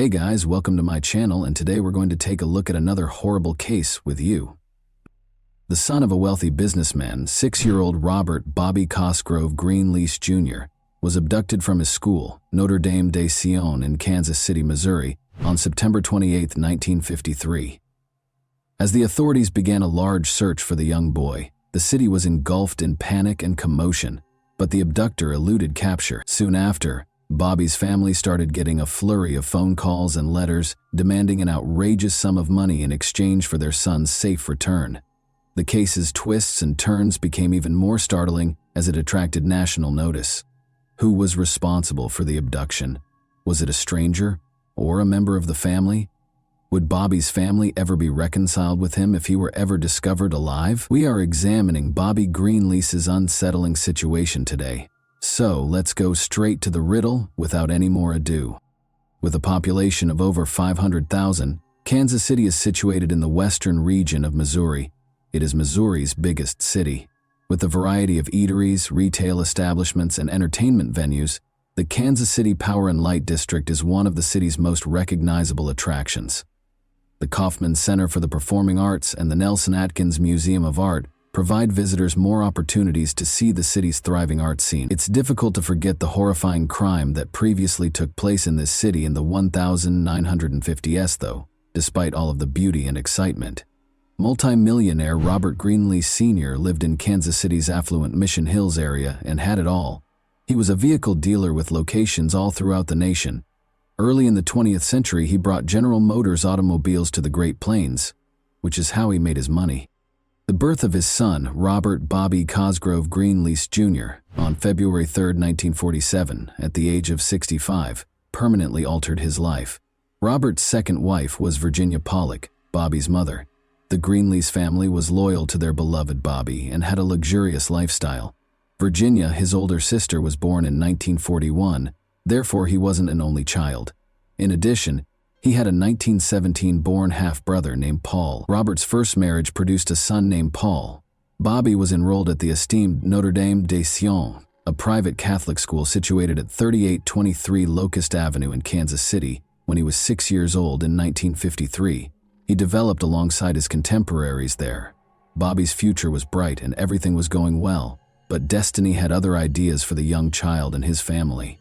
Hey guys, welcome to my channel, and today we're going to take a look at another horrible case with you. The son of a wealthy businessman, 6-year-old Robert Bobby Cosgrove Greenlease Jr., was abducted from his school, Notre Dame de Sion in Kansas City, Missouri, on September 28, 1953. As the authorities began a large search for the young boy, the city was engulfed in panic and commotion, but the abductor eluded capture. Soon after, Bobby's family started getting a flurry of phone calls and letters demanding an outrageous sum of money in exchange for their son's safe return. The case's twists and turns became even more startling as it attracted national notice. Who was responsible for the abduction? Was it a stranger or a member of the family? Would Bobby's family ever be reconciled with him if he were ever discovered alive? We are examining Bobby Greenlease's unsettling situation today. So let's go straight to the riddle without any more ado. With a population of over 500,000, Kansas City is situated in the western region of Missouri. It is Missouri's biggest city. With a variety of eateries, retail establishments, and entertainment venues, the Kansas City Power and Light District is one of the city's most recognizable attractions. The Kauffman Center for the Performing Arts and the Nelson Atkins Museum of Art provide visitors more opportunities to see the city's thriving art scene. It's difficult to forget the horrifying crime that previously took place in this city in the 1950s, though, despite all of the beauty and excitement. Multi-millionaire Robert Greenlease Sr. lived in Kansas City's affluent Mission Hills area and had it all. He was a vehicle dealer with locations all throughout the nation. Early in the 20th century, he brought General Motors automobiles to the Great Plains, which is how he made his money. The birth of his son, Robert Bobby Cosgrove Greenlease Jr., on February 3, 1947, at the age of 65, permanently altered his life. Robert's second wife was Virginia Pollock, Bobby's mother. The Greenlease family was loyal to their beloved Bobby and had a luxurious lifestyle. Virginia, his older sister, was born in 1941, therefore he wasn't an only child. In addition, he had a 1917-born half-brother named Paul. Robert's first marriage produced a son named Paul. Bobby was enrolled at the esteemed Notre Dame de Sion, a private Catholic school situated at 3823 Locust Avenue in Kansas City, when he was 6 years old in 1953. He developed alongside his contemporaries there. Bobby's future was bright and everything was going well, but destiny had other ideas for the young child and his family.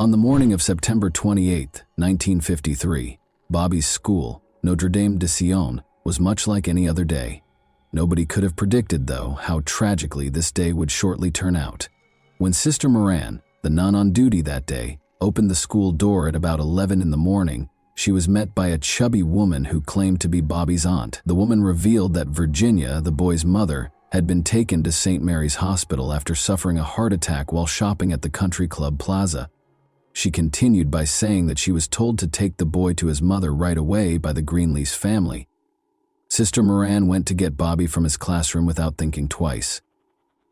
On the morning of September 28, 1953, Bobby's school, Notre Dame de Sion, was much like any other day. Nobody could have predicted, though, how tragically this day would shortly turn out. When Sister Moran, the nun on duty that day, opened the school door at about 11 in the morning, she was met by a chubby woman who claimed to be Bobby's aunt. The woman revealed that Virginia, the boy's mother, had been taken to St. Mary's Hospital after suffering a heart attack while shopping at the Country Club Plaza. She continued by saying that she was told to take the boy to his mother right away by the Greenlease family. Sister Moran went to get Bobby from his classroom without thinking twice.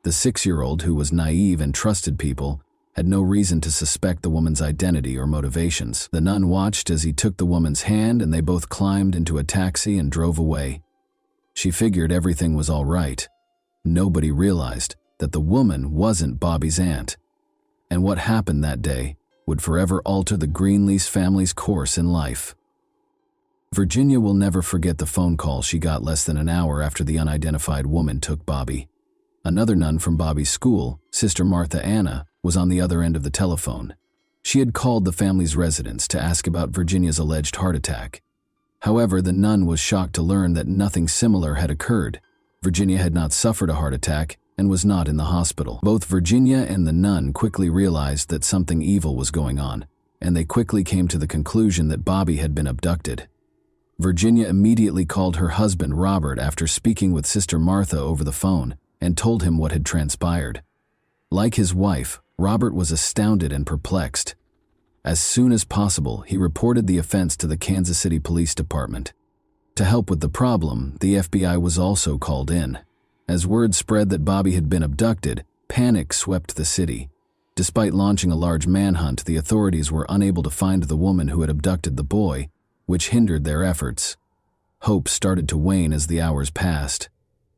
The 6-year-old, who was naive and trusted people, had no reason to suspect the woman's identity or motivations. The nun watched as he took the woman's hand and they both climbed into a taxi and drove away. She figured everything was all right. Nobody realized that the woman wasn't Bobby's aunt. And what happened that day would forever alter the Greenlease family's course in life. Virginia will never forget the phone call she got less than an hour after the unidentified woman took Bobby. Another nun from Bobby's school, Sister Martha Anna, was on the other end of the telephone. She had called the family's residence to ask about Virginia's alleged heart attack. However, the nun was shocked to learn that nothing similar had occurred. Virginia had not suffered a heart attack and was not in the hospital. Both Virginia and the nun quickly realized that something evil was going on, and they quickly came to the conclusion that Bobby had been abducted. Virginia immediately called her husband Robert after speaking with Sister Martha over the phone and told him what had transpired. Like his wife, Robert was astounded and perplexed. As soon as possible, he reported the offense to the Kansas City Police Department. To help with the problem, the FBI was also called in. As word spread that Bobby had been abducted, panic swept the city. Despite launching a large manhunt, the authorities were unable to find the woman who had abducted the boy, which hindered their efforts. Hope started to wane as the hours passed.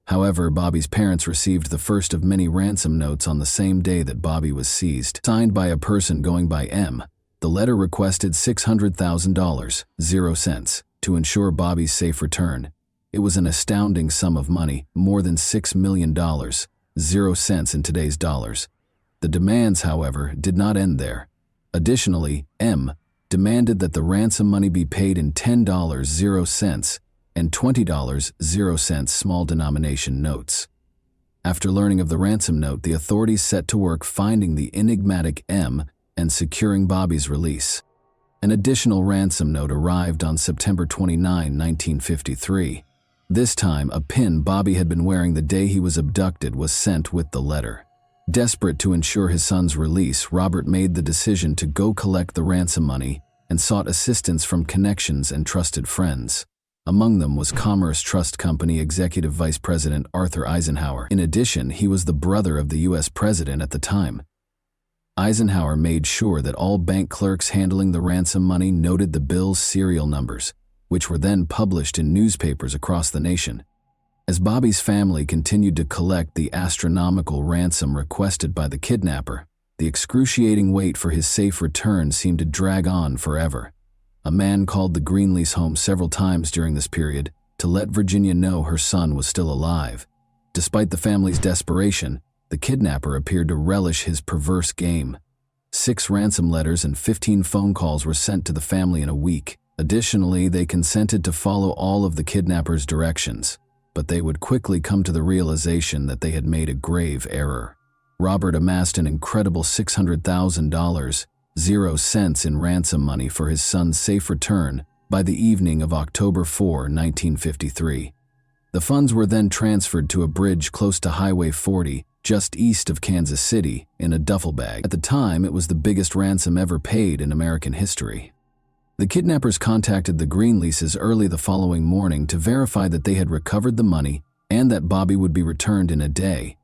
However, Bobby's parents received the first of many ransom notes on the same day that Bobby was seized. Signed by a person going by M, The letter requested $600,000, 0 cents, to ensure Bobby's safe return. It was an astounding sum of money, more than $6 million, 0 cents in today's dollars. The demands, however, did not end there. Additionally, M demanded that the ransom money be paid in $10, 0 cents, and $20, 0 cents small denomination notes. After learning of the ransom note, the authorities set to work finding the enigmatic M and securing Bobby's release. An additional ransom note arrived on September 29, 1953. This time, a pin Bobby had been wearing the day he was abducted was sent with the letter. Desperate to ensure his son's release, Robert made the decision to go collect the ransom money and sought assistance from connections and trusted friends. Among them was Commerce Trust Company Executive Vice President Arthur Eisenhower. In addition, he was the brother of the U.S. President at the time. Eisenhower made sure that all bank clerks handling the ransom money noted the bill's serial numbers, which were then published in newspapers across the nation. As Bobby's family continued to collect the astronomical ransom requested by the kidnapper, the excruciating wait for his safe return seemed to drag on forever. A man called the Greenlease home several times during this period to let Virginia know her son was still alive. Despite the family's desperation, the kidnapper appeared to relish his perverse game. 6 ransom letters and 15 phone calls were sent to the family in a week. Additionally, they consented to follow all of the kidnapper's directions, but they would quickly come to the realization that they had made a grave error. Robert amassed an incredible $600,000, 0 cents in ransom money for his son's safe return by the evening of October 4, 1953. The funds were then transferred to a bridge close to Highway 40, just east of Kansas City, in a duffel bag. At the time, it was the biggest ransom ever paid in American history. The kidnappers contacted the Greenleases early the following morning to verify that they had recovered the money and that Bobby would be returned in a day.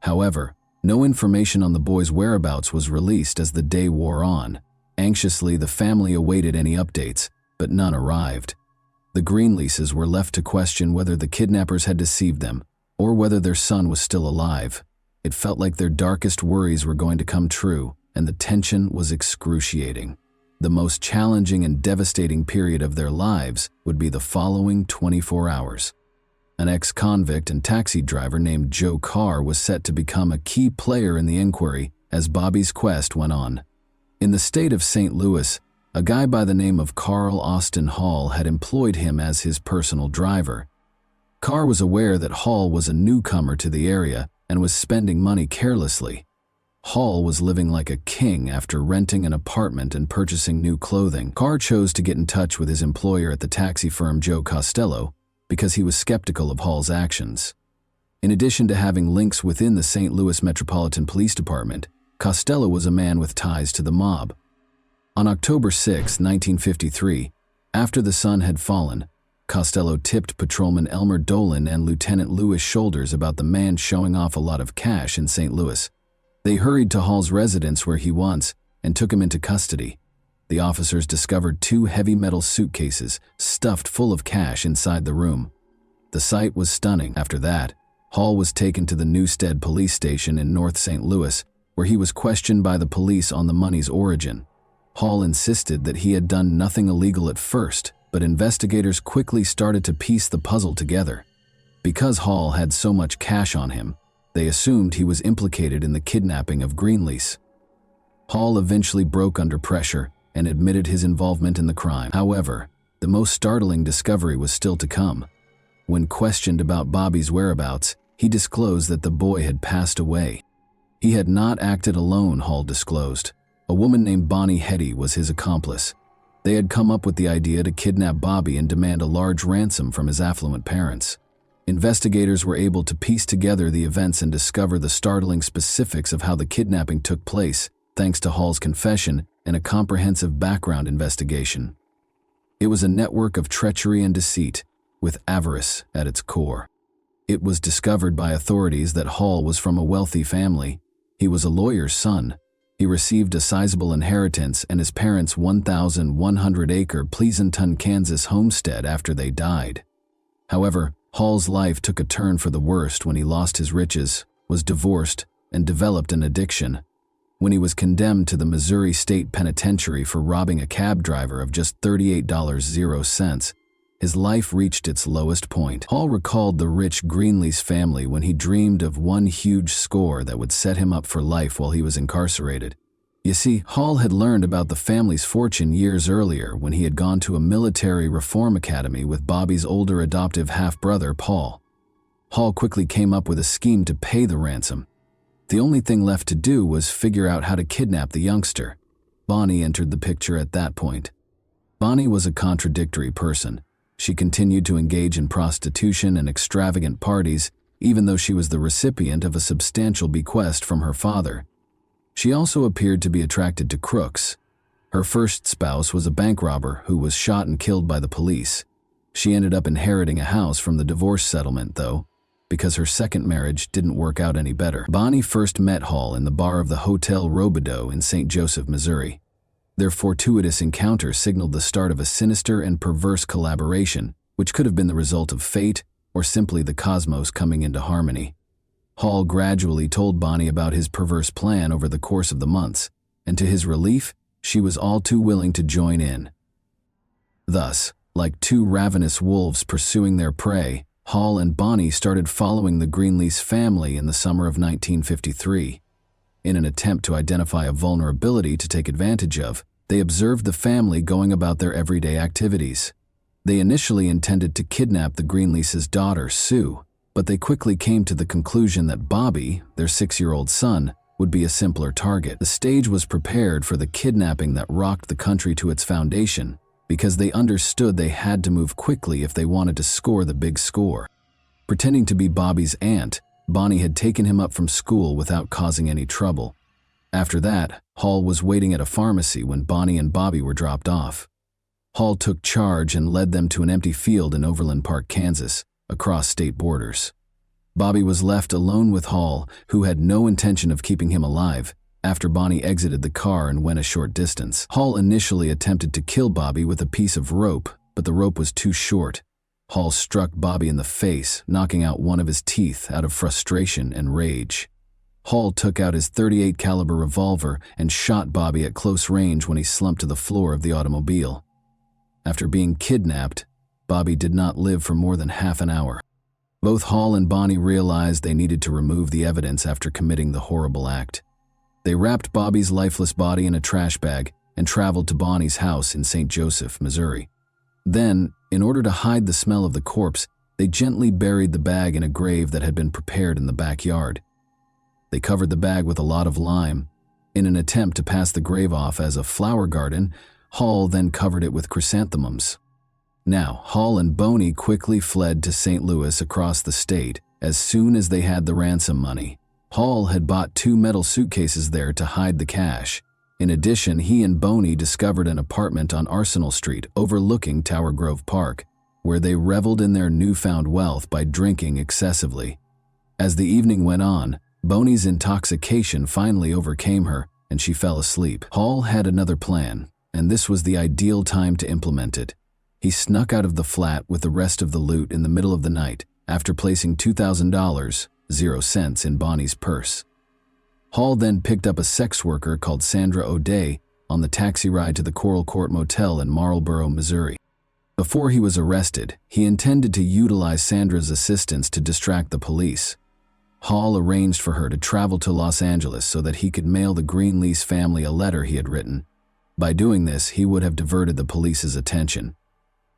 However, no information on the boy's whereabouts was released as the day wore on. Anxiously, the family awaited any updates, but none arrived. The Greenleases were left to question whether the kidnappers had deceived them or whether their son was still alive. It felt like their darkest worries were going to come true, and the tension was excruciating. The most challenging and devastating period of their lives would be the following 24 hours. An ex-convict and taxi driver named Joe Carr was set to become a key player in the inquiry as Bobby's quest went on. In the state of St. Louis, a guy by the name of Carl Austin Hall had employed him as his personal driver. Carr was aware that Hall was a newcomer to the area and was spending money carelessly. Hall was living like a king after renting an apartment and purchasing new clothing. Carr chose to get in touch with his employer at the taxi firm Joe Costello because he was skeptical of Hall's actions. In addition to having links within the St. Louis Metropolitan Police Department, Costello was a man with ties to the mob. On October 6, 1953, after the sun had fallen, Costello tipped Patrolman Elmer Dolan and Lieutenant Louis Shoulders about the man showing off a lot of cash in St. Louis. They hurried to Hall's residence where he was and took him into custody. The officers discovered 2 heavy metal suitcases stuffed full of cash inside the room. The sight was stunning. After that, Hall was taken to the Newstead police station in North St. Louis, where he was questioned by the police on the money's origin. Hall insisted that he had done nothing illegal at first, but investigators quickly started to piece the puzzle together. Because Hall had so much cash on him, they assumed he was implicated in the kidnapping of Greenlease. Hall eventually broke under pressure and admitted his involvement in the crime. However, the most startling discovery was still to come. When questioned about Bobby's whereabouts, he disclosed that the boy had passed away. He had not acted alone, Hall disclosed. A woman named Bonnie Hetty was his accomplice. They had come up with the idea to kidnap Bobby and demand a large ransom from his affluent parents. Investigators were able to piece together the events and discover the startling specifics of how the kidnapping took place, thanks to Hall's confession and a comprehensive background investigation. It was a network of treachery and deceit, with avarice at its core. It was discovered by authorities that Hall was from a wealthy family. He was a lawyer's son. He received a sizable inheritance and his parents' 1,100-acre Pleasanton, Kansas homestead after they died. However, Hall's life took a turn for the worst when he lost his riches, was divorced, and developed an addiction. When he was condemned to the Missouri State Penitentiary for robbing a cab driver of just $38.00, his life reached its lowest point. Hall recalled the rich Greenlease family when he dreamed of one huge score that would set him up for life while he was incarcerated. You see, Hall had learned about the family's fortune years earlier when he had gone to a military reform academy with Bobby's older adoptive half-brother, Paul. Hall quickly came up with a scheme to pay the ransom. The only thing left to do was figure out how to kidnap the youngster. Bonnie entered the picture at that point. Bonnie was a contradictory person. She continued to engage in prostitution and extravagant parties, even though she was the recipient of a substantial bequest from her father. She also appeared to be attracted to crooks. Her first spouse was a bank robber who was shot and killed by the police. She ended up inheriting a house from the divorce settlement, though, because her second marriage didn't work out any better. Bonnie first met Hall in the bar of the Hotel Robideau in St. Joseph, Missouri. Their fortuitous encounter signaled the start of a sinister and perverse collaboration, which could have been the result of fate or simply the cosmos coming into harmony. Hall gradually told Bonnie about his perverse plan over the course of the months, and to his relief, she was all too willing to join in. Thus, like two ravenous wolves pursuing their prey, Hall and Bonnie started following the Greenlease family in the summer of 1953. In an attempt to identify a vulnerability to take advantage of, they observed the family going about their everyday activities. They initially intended to kidnap the Greenlease's daughter, Sue, but they quickly came to the conclusion that Bobby, their 6-year-old son, would be a simpler target. The stage was prepared for the kidnapping that rocked the country to its foundation, because they understood they had to move quickly if they wanted to score the big score. Pretending to be Bobby's aunt, Bonnie had taken him up from school without causing any trouble. After that, Hall was waiting at a pharmacy when Bonnie and Bobby were dropped off. Hall took charge and led them to an empty field in Overland Park, Kansas, across state borders. Bobby was left alone with Hall, who had no intention of keeping him alive, after Bonnie exited the car and went a short distance. Hall initially attempted to kill Bobby with a piece of rope, but the rope was too short. Hall struck Bobby in the face, knocking out one of his teeth out of frustration and rage. Hall took out his .38 caliber revolver and shot Bobby at close range when he slumped to the floor of the automobile. After being kidnapped, Bobby did not live for more than half an hour. Both Hall and Bonnie realized they needed to remove the evidence after committing the horrible act. They wrapped Bobby's lifeless body in a trash bag and traveled to Bonnie's house in St. Joseph, Missouri. Then, in order to hide the smell of the corpse, they gently buried the bag in a grave that had been prepared in the backyard. They covered the bag with a lot of lime. In an attempt to pass the grave off as a flower garden, Hall then covered it with chrysanthemums. Now, Hall and Bonnie quickly fled to St. Louis across the state as soon as they had the ransom money. Hall had bought 2 metal suitcases there to hide the cash. In addition, he and Bonnie discovered an apartment on Arsenal Street overlooking Tower Grove Park, where they reveled in their newfound wealth by drinking excessively. As the evening went on, Bonnie's intoxication finally overcame her, and she fell asleep. Hall had another plan, and this was the ideal time to implement it. He snuck out of the flat with the rest of the loot in the middle of the night, after placing $2,000.00 in Bonnie's purse. Hall then picked up a sex worker called Sandra O'Day on the taxi ride to the Coral Court Motel in Marlboro, Missouri. Before he was arrested, he intended to utilize Sandra's assistance to distract the police. Hall arranged for her to travel to Los Angeles so that he could mail the Greenlease family a letter he had written. By doing this, he would have diverted the police's attention.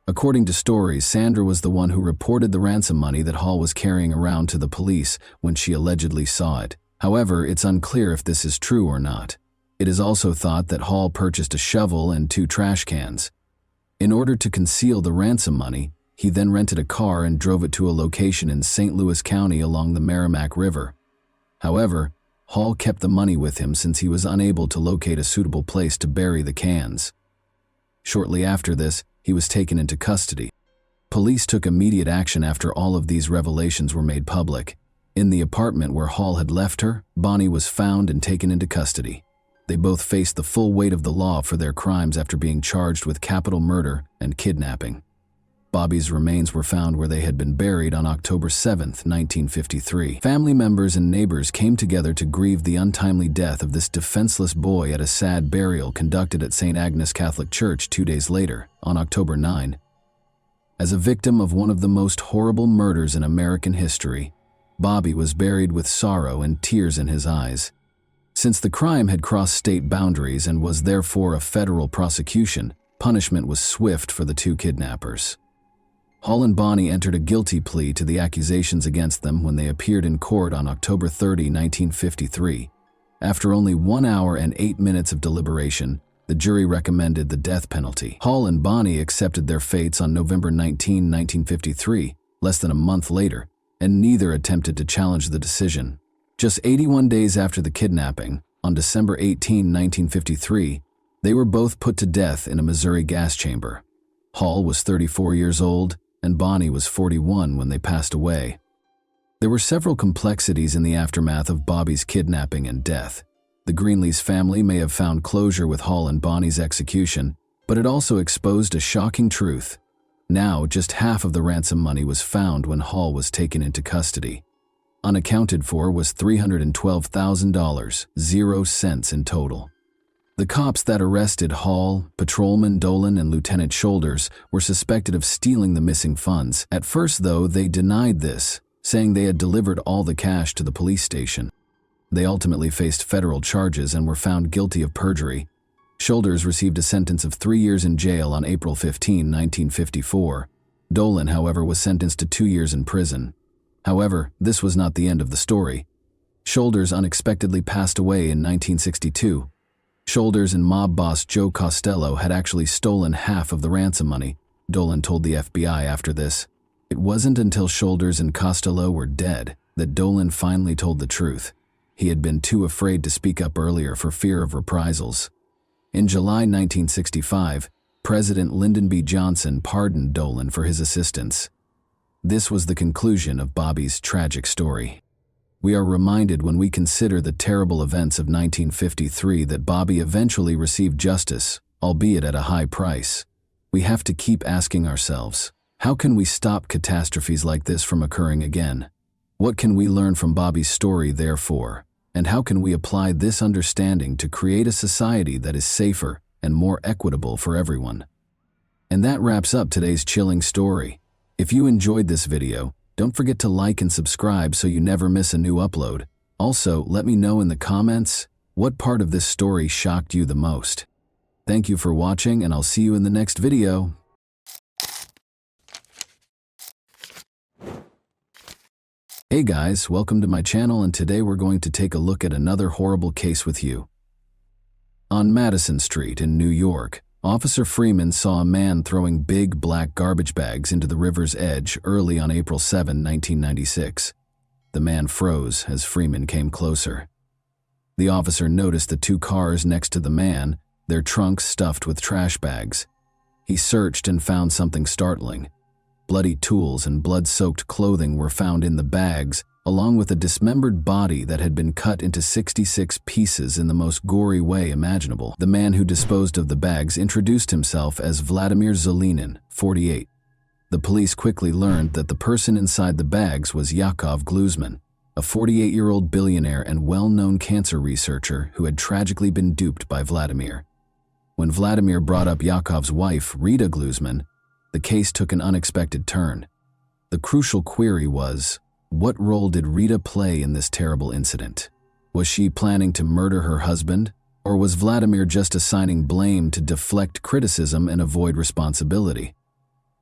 According to stories, Sandra was the one who reported the ransom money that Hall was carrying around to the police when she allegedly saw it. However, it's unclear if this is true or not. It is also thought that Hall purchased a shovel and 2 trash cans. In order to conceal the ransom money, he then rented a car and drove it to a location in St. Louis County along the Merrimack River. However, Hall kept the money with him since he was unable to locate a suitable place to bury the cans. Shortly after this, he was taken into custody. Police took immediate action after all of these revelations were made public. In the apartment where Hall had left her, Bonnie was found and taken into custody. They both faced the full weight of the law for their crimes after being charged with capital murder and kidnapping. Bobby's remains were found where they had been buried on October 7, 1953. Family members and neighbors came together to grieve the untimely death of this defenseless boy at a sad burial conducted at St. Agnes Catholic Church 2 days later, on October 9. As a victim of one of the most horrible murders in American history, Bobby was buried with sorrow and tears in his eyes. Since the crime had crossed state boundaries and was therefore a federal prosecution, punishment was swift for the two kidnappers. Hall and Bonnie entered a guilty plea to the accusations against them when they appeared in court on October 30, 1953. After only 1 hour and 8 minutes of deliberation, the jury recommended the death penalty. Hall and Bonnie accepted their fates on November 19, 1953, less than a month later, and neither attempted to challenge the decision. Just 81 days after the kidnapping, on December 18, 1953, they were both put to death in a Missouri gas chamber. Hall was 34 years old, and Bonnie was 41 when they passed away. There were several complexities in the aftermath of Bobby's kidnapping and death. The Greenlees family may have found closure with Hall and Bonnie's execution, but it also exposed a shocking truth. Now, just half of the ransom money was found when Hall was taken into custody. Unaccounted for was $312,000, 0 cents in total. The cops that arrested Hall, Patrolman Dolan, and Lieutenant Shoulders were suspected of stealing the missing funds. At first, though, they denied this, saying they had delivered all the cash to the police station. They ultimately faced federal charges and were found guilty of perjury. Shoulders received a sentence of 3 years in jail on April 15, 1954. Dolan, however, was sentenced to 2 years in prison. However, this was not the end of the story. Shoulders unexpectedly passed away in 1962. Shoulders and mob boss Joe Costello had actually stolen half of the ransom money, Dolan told the FBI after this. It wasn't until Shoulders and Costello were dead that Dolan finally told the truth. He had been too afraid to speak up earlier for fear of reprisals. In July 1965, President Lyndon B. Johnson pardoned Dolan for his assistance. This was the conclusion of Bobby's tragic story. We are reminded when we consider the terrible events of 1953 that Bobby eventually received justice, albeit at a high price. We have to keep asking ourselves, how can we stop catastrophes like this from occurring again? What can we learn from Bobby's story, therefore? And how can we apply this understanding to create a society that is safer and more equitable for everyone? And that wraps up today's chilling story. If you enjoyed this video, don't forget to like and subscribe so you never miss a new upload. Also, let me know in the comments what part of this story shocked you the most. Thank you for watching, and I'll see you in the next video. Hey guys, welcome to my channel, and today we're going to take a look at another horrible case with you. On Madison Street in New York, Officer Freeman saw a man throwing big black garbage bags into the river's edge early on April 7, 1996. The man froze as Freeman came closer. The officer noticed the 2 cars next to the man, their trunks stuffed with trash bags. He searched and found something startling. Bloody tools and blood-soaked clothing were found in the bags, along with a dismembered body that had been cut into 66 pieces in the most gory way imaginable. The man who disposed of the bags introduced himself as Vladimir Zelinin, 48. The police quickly learned that the person inside the bags was Yakov Gluzman, a 48-year-old billionaire and well-known cancer researcher who had tragically been duped by Vladimir. When Vladimir brought up Yakov's wife, Rita Gluzman, the case took an unexpected turn. The crucial query was, what role did Rita play in this terrible incident? Was she planning to murder her husband, or was Vladimir just assigning blame to deflect criticism and avoid responsibility?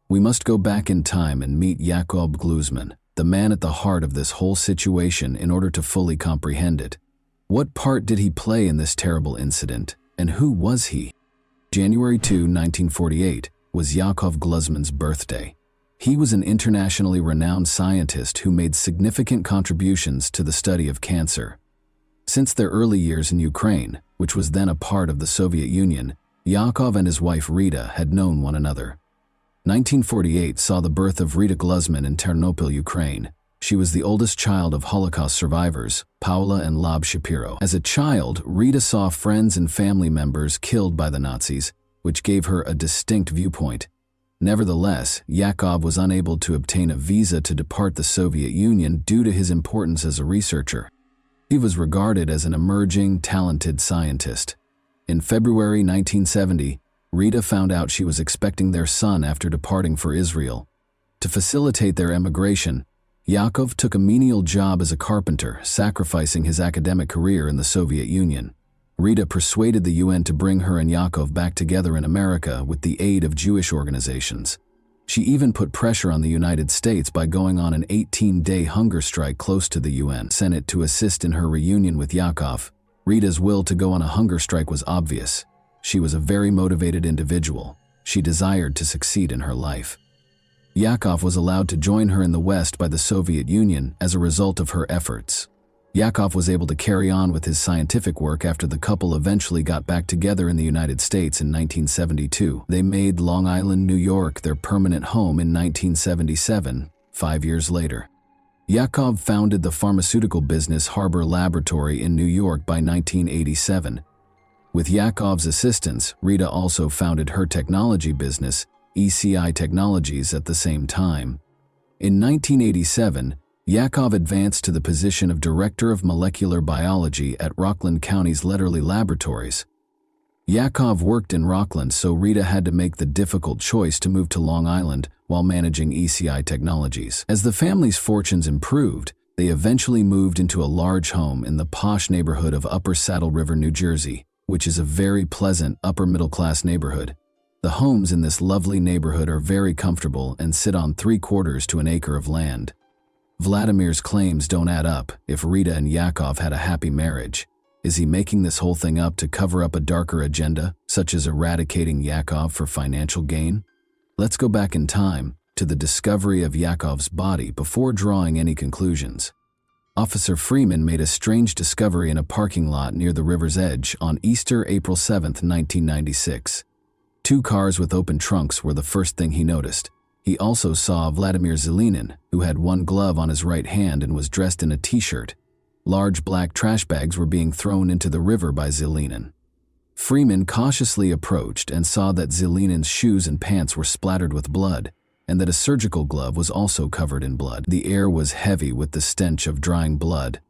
We must go back in time and meet Yakov Gluzman, the man at the heart of this whole situation, in order to fully comprehend it. What part did he play in this terrible incident, and who was he? January 2, 1948 was Yakov Gluzman's birthday. He was an internationally renowned scientist who made significant contributions to the study of cancer. Since their early years in Ukraine, which was then a part of the Soviet Union, Yakov and his wife Rita had known one another. 1948 saw the birth of Rita Gluzman in Ternopil, Ukraine. She was the oldest child of Holocaust survivors, Paula and Lob Shapiro. As a child, Rita saw friends and family members killed by the Nazis, which gave her a distinct viewpoint. Nevertheless, Yakov was unable to obtain a visa to depart the Soviet Union due to his importance as a researcher. He was regarded as an emerging, talented scientist. In February 1970, Rita found out she was expecting their son after departing for Israel. To facilitate their emigration, Yakov took a menial job as a carpenter, sacrificing his academic career in the Soviet Union. Rita persuaded the UN to bring her and Yakov back together in America with the aid of Jewish organizations. She even put pressure on the United States by going on an 18-day hunger strike close to the UN Senate to assist in her reunion with Yakov. Rita's will to go on a hunger strike was obvious. She was a very motivated individual. She desired to succeed in her life. Yakov was allowed to join her in the West by the Soviet Union as a result of her efforts. Yakov was able to carry on with his scientific work after the couple eventually got back together in the United States in 1972. They made Long Island, New York their permanent home in 1977, 5 years later. Yakov founded the pharmaceutical business Harbor Laboratory in New York by 1987. With Yakov's assistance, Rita also founded her technology business, ECI Technologies, at the same time. In 1987, Yakov advanced to the position of Director of Molecular Biology at Rockland County's Letterly Laboratories. Yakov worked in Rockland, so Rita had to make the difficult choice to move to Long Island while managing ECI Technologies. As the family's fortunes improved, they eventually moved into a large home in the posh neighborhood of Upper Saddle River, New Jersey, which is a very pleasant upper-middle-class neighborhood. The homes in this lovely neighborhood are very comfortable and sit on 3/4 to an acre of land. Vladimir's claims don't add up. If Rita and Yakov had a happy marriage, is he making this whole thing up to cover up a darker agenda, such as eradicating Yakov for financial gain? Let's go back in time to the discovery of Yakov's body before drawing any conclusions. Officer Freeman made a strange discovery in a parking lot near the river's edge on Easter, April 7, 1996. 2 cars with open trunks were the first thing he noticed. He also saw Vladimir Zelinin, who had one glove on his right hand and was dressed in a t-shirt. Large black trash bags were being thrown into the river by Zelinin. Freeman cautiously approached and saw that Zelinin's shoes and pants were splattered with blood, and that a surgical glove was also covered in blood. The air was heavy with the stench of drying blood.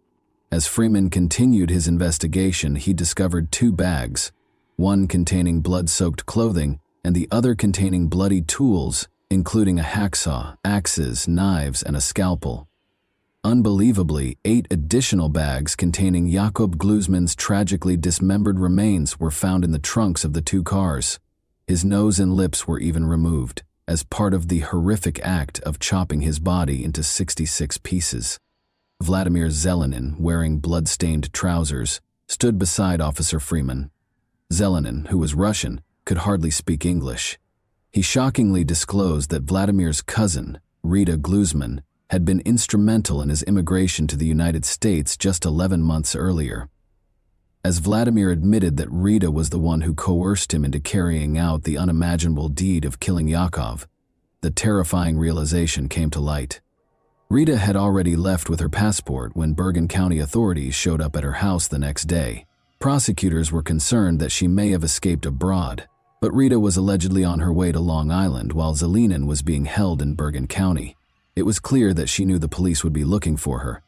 As Freeman continued his investigation, he discovered 2 bags, one containing blood-soaked clothing and the other containing bloody tools, including a hacksaw, axes, knives, and a scalpel. Unbelievably, 8 additional bags containing Jakob Glusman's tragically dismembered remains were found in the trunks of the 2 cars. His nose and lips were even removed, as part of the horrific act of chopping his body into 66 pieces. Vladimir Zelinin, wearing blood-stained trousers, stood beside Officer Freeman. Zelinin, who was Russian, could hardly speak English. He shockingly disclosed that Vladimir's cousin, Rita Glusman, had been instrumental in his immigration to the United States just 11 months earlier. As Vladimir admitted that Rita was the one who coerced him into carrying out the unimaginable deed of killing Yakov, the terrifying realization came to light. Rita had already left with her passport when Bergen County authorities showed up at her house the next day. Prosecutors were concerned that she may have escaped abroad, but Rita was allegedly on her way to Long Island while Zelinin was being held in Bergen County. It was clear that she knew the police would be looking for her.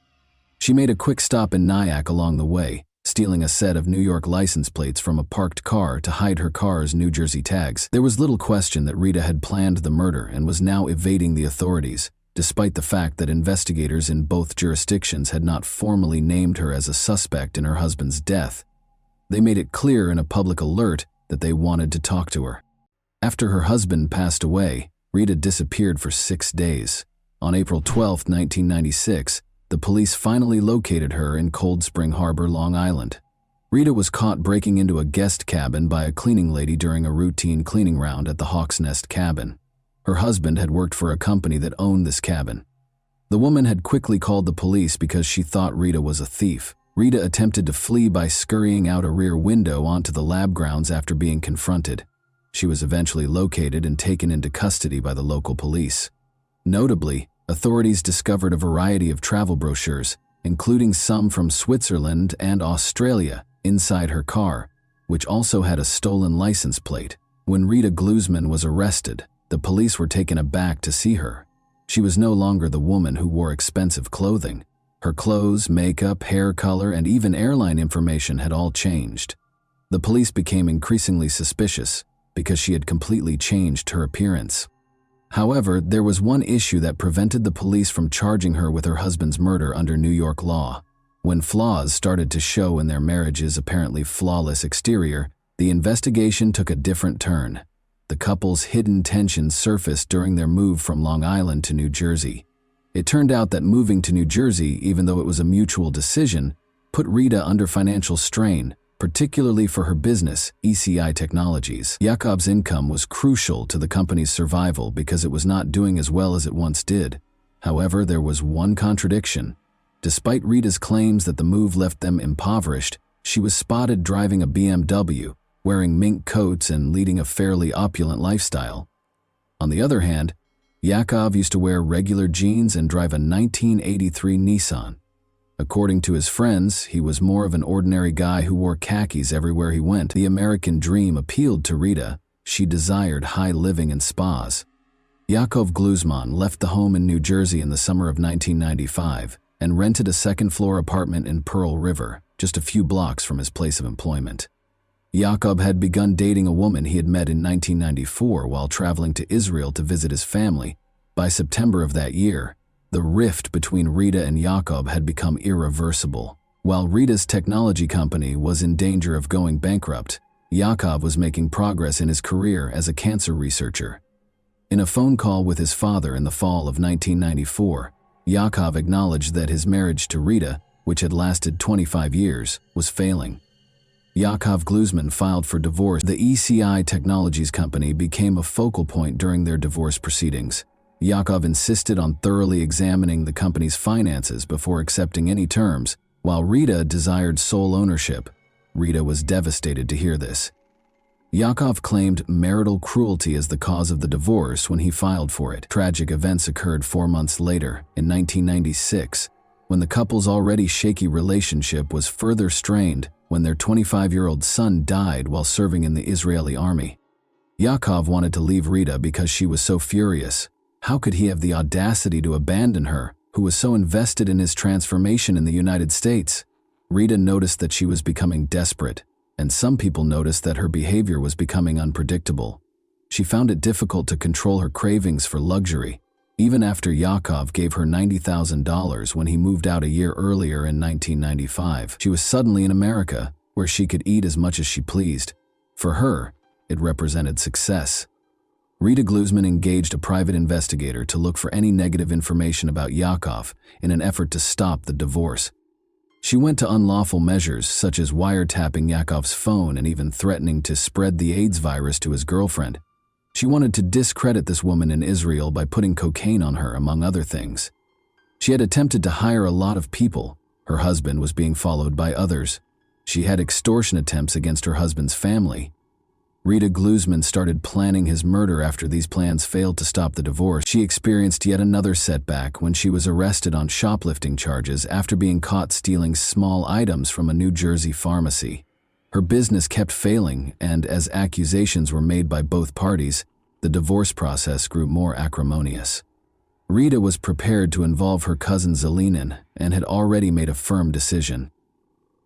She made a quick stop in Nyack along the way, stealing a set of New York license plates from a parked car to hide her car's New Jersey tags. There was little question that Rita had planned the murder and was now evading the authorities, despite the fact that investigators in both jurisdictions had not formally named her as a suspect in her husband's death. They made it clear in a public alert that they wanted to talk to her. After her husband passed away, Rita disappeared for 6 days. On April 12, 1996, the police finally located her in Cold Spring Harbor, Long Island. Rita was caught breaking into a guest cabin by a cleaning lady during a routine cleaning round at the Hawk's Nest cabin. Her husband had worked for a company that owned this cabin. The woman had quickly called the police because she thought Rita was a thief. Rita attempted to flee by scurrying out a rear window onto the lab grounds after being confronted. She was eventually located and taken into custody by the local police. Notably, authorities discovered a variety of travel brochures, including some from Switzerland and Australia, inside her car, which also had a stolen license plate. When Rita Glusman was arrested, The police were taken aback to see her. She was no longer the woman who wore expensive clothing. Her clothes, makeup, hair color, and even airline information had all changed. The police became increasingly suspicious because she had completely changed her appearance. However, there was one issue that prevented the police from charging her with her husband's murder under New York law. When flaws started to show in their marriage's apparently flawless exterior, the investigation took a different turn. The couple's hidden tensions surfaced during their move from Long Island to New Jersey. It turned out that moving to New Jersey, even though it was a mutual decision, put Rita under financial strain, particularly for her business, ECI Technologies. Yaakov's income was crucial to the company's survival because it was not doing as well as it once did. However, there was one contradiction. Despite Rita's claims that the move left them impoverished, she was spotted driving a BMW, wearing mink coats and leading a fairly opulent lifestyle. On the other hand, Yaakov used to wear regular jeans and drive a 1983 Nissan. According to his friends, he was more of an ordinary guy who wore khakis everywhere he went. The American dream appealed to Rita. She desired high living and spas. Yaakov Gluzman left the home in New Jersey in the summer of 1995 and rented a second-floor apartment in Pearl River, just a few blocks from his place of employment. Yaakov had begun dating a woman he had met in 1994 while traveling to Israel to visit his family. By September of that year, the rift between Rita and Yaakov had become irreversible. While Rita's technology company was in danger of going bankrupt, Yaakov was making progress in his career as a cancer researcher. In a phone call with his father in the fall of 1994, Yaakov acknowledged that his marriage to Rita, which had lasted 25 years, was failing. Yaakov Gluzman filed for divorce. The ECI Technologies company became a focal point during their divorce proceedings. Yaakov insisted on thoroughly examining the company's finances before accepting any terms, while Rita desired sole ownership. Rita was devastated to hear this. Yaakov claimed marital cruelty as the cause of the divorce when he filed for it. Tragic events occurred 4 months later, in 1996, when the couple's already shaky relationship was further strained when their 25-year-old son died while serving in the Israeli army. Yaakov wanted to leave Rita because she was so furious. How could he have the audacity to abandon her, who was so invested in his transformation in the United States? Rita noticed that she was becoming desperate, and some people noticed that her behavior was becoming unpredictable. She found it difficult to control her cravings for luxury, even after Yaakov gave her $90,000 when he moved out a year earlier in 1995. She was suddenly in America, where she could eat as much as she pleased. For her, it represented success. Rita Gluzman engaged a private investigator to look for any negative information about Yaakov in an effort to stop the divorce. She went to unlawful measures such as wiretapping Yaakov's phone and even threatening to spread the AIDS virus to his girlfriend. She wanted to discredit this woman in Israel by putting cocaine on her, among other things. She had attempted to hire a lot of people. Her husband was being followed by others. She had extortion attempts against her husband's family. Rita Gluzman started planning his murder after these plans failed to stop the divorce. She experienced yet another setback when she was arrested on shoplifting charges after being caught stealing small items from a New Jersey pharmacy. Her business kept failing, and as accusations were made by both parties, the divorce process grew more acrimonious. Rita was prepared to involve her cousin Zelinin and had already made a firm decision.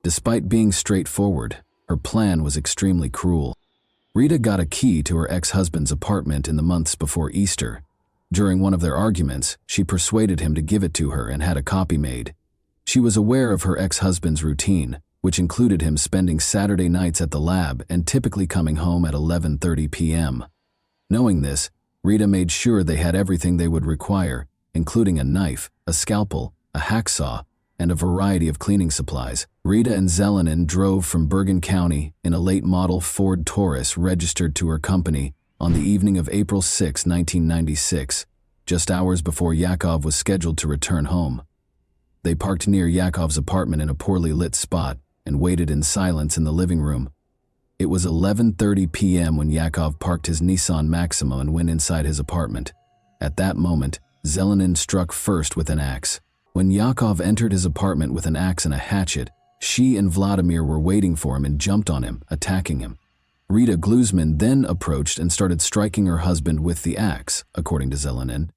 Despite being straightforward, her plan was extremely cruel. Rita got a key to her ex-husband's apartment in the months before Easter. During one of their arguments, she persuaded him to give it to her and had a copy made. She was aware of her ex-husband's routine, which included him spending Saturday nights at the lab and typically coming home at 11:30 p.m. Knowing this, Rita made sure they had everything they would require, including a knife, a scalpel, a hacksaw, and a variety of cleaning supplies. Rita and Zelinin drove from Bergen County in a late-model Ford Taurus registered to her company on the evening of April 6, 1996, just hours before Yaakov was scheduled to return home. They parked near Yaakov's apartment in a poorly lit spot and waited in silence in the living room. It was 11:30 p.m. when Yaakov parked his Nissan Maxima and went inside his apartment. At that moment, Zelinin struck first with an axe. When Yaakov entered his apartment with an axe and a hatchet, she and Vladimir were waiting for him and jumped on him, attacking him. Rita Gluzman then approached and started striking her husband with the axe, according to Zelenin.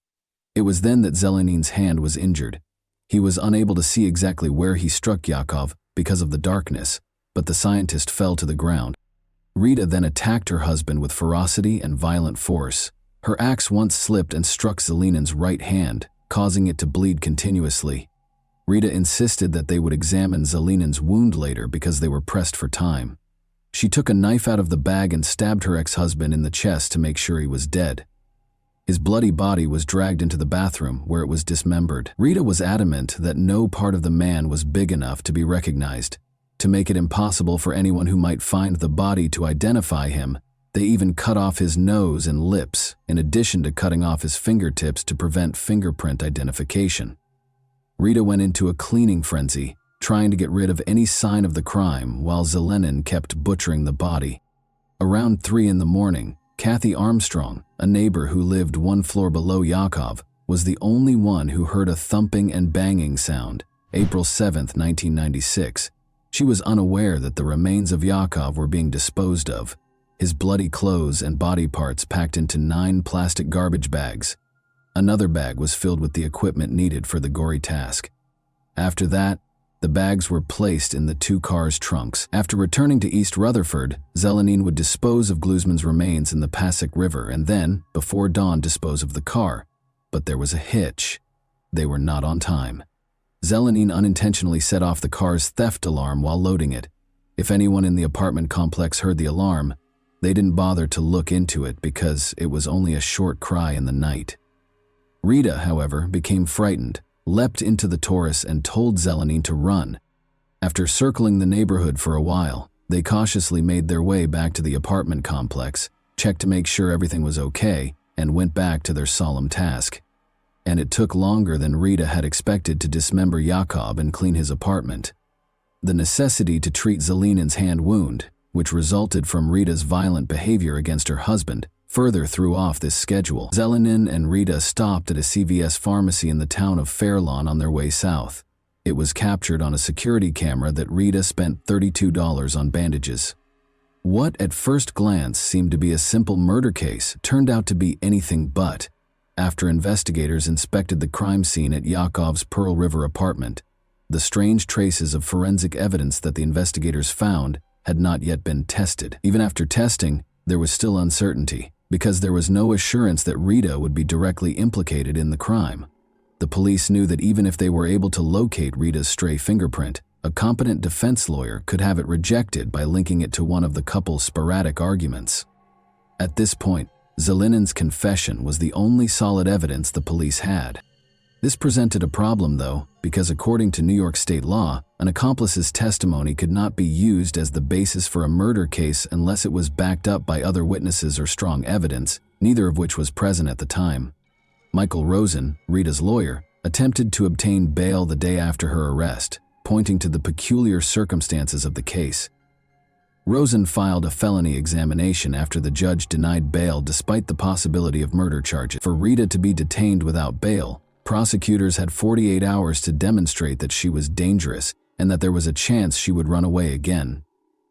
It was then that Zelenin's hand was injured. He was unable to see exactly where he struck Yakov because of the darkness, but the scientist fell to the ground. Rita then attacked her husband with ferocity and violent force. Her axe once slipped and struck Zelenin's right hand, causing it to bleed continuously. Rita insisted that they would examine Zelenin's wound later because they were pressed for time. She took a knife out of the bag and stabbed her ex-husband in the chest to make sure he was dead. His bloody body was dragged into the bathroom, where it was dismembered. Rita was adamant that no part of the man was big enough to be recognized. To make it impossible for anyone who might find the body to identify him, they even cut off his nose and lips, in addition to cutting off his fingertips to prevent fingerprint identification. Rita went into a cleaning frenzy, trying to get rid of any sign of the crime while Zelenin kept butchering the body. Around 3 a.m, Kathy Armstrong, a neighbor who lived 1 floor below Yakov, was the only one who heard a thumping and banging sound. April 7, 1996. She was unaware that the remains of Yakov were being disposed of, his bloody clothes and body parts packed into 9 plastic garbage bags. Another bag was filled with the equipment needed for the gory task. After that, the bags were placed in the 2 cars' trunks. After returning to East Rutherford, Zelenin would dispose of Gluzman's remains in the Passaic River and then, before dawn, dispose of the car. But there was a hitch. They were not on time. Zelenin unintentionally set off the car's theft alarm while loading it. If anyone in the apartment complex heard the alarm, they didn't bother to look into it because it was only a short cry in the night. Rita, however, became frightened, leapt into the Taurus and told Zelenin to run. After circling the neighborhood for a while, they cautiously made their way back to the apartment complex, checked to make sure everything was okay, and went back to their solemn task. And it took longer than Rita had expected to dismember Yakov and clean his apartment. The necessity to treat Zelenin's hand wound, which resulted from Rita's violent behavior against her husband, further threw off this schedule. Zelenin and Rita stopped at a CVS pharmacy in the town of Fairlawn on their way south. It was captured on a security camera that Rita spent $32 on bandages. What at first glance seemed to be a simple murder case turned out to be anything but. After investigators inspected the crime scene at Yakov's Pearl River apartment, the strange traces of forensic evidence that the investigators found had not yet been tested. Even after testing, there was still uncertainty, because there was no assurance that Rita would be directly implicated in the crime. The police knew that even if they were able to locate Rita's stray fingerprint, a competent defense lawyer could have it rejected by linking it to one of the couple's sporadic arguments. At this point, Zelenin's confession was the only solid evidence the police had. This presented a problem, though, because according to New York state law, an accomplice's testimony could not be used as the basis for a murder case unless it was backed up by other witnesses or strong evidence, neither of which was present at the time. Michael Rosen, Rita's lawyer, attempted to obtain bail the day after her arrest, pointing to the peculiar circumstances of the case. Rosen filed a felony examination after the judge denied bail despite the possibility of murder charges. For Rita to be detained without bail, prosecutors had 48 hours to demonstrate that she was dangerous and that there was a chance she would run away again.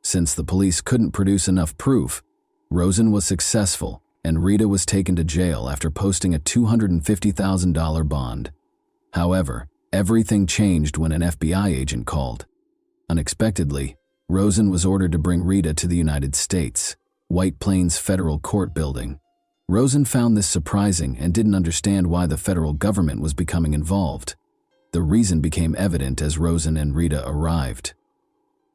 Since the police couldn't produce enough proof, Rosen was successful and Rita was taken to jail after posting a $250,000 bond. However, everything changed when an FBI agent called. Unexpectedly, Rosen was ordered to bring Rita to the United States, White Plains Federal Court Building. Rosen found this surprising and didn't understand why the federal government was becoming involved. The reason became evident as Rosen and Rita arrived.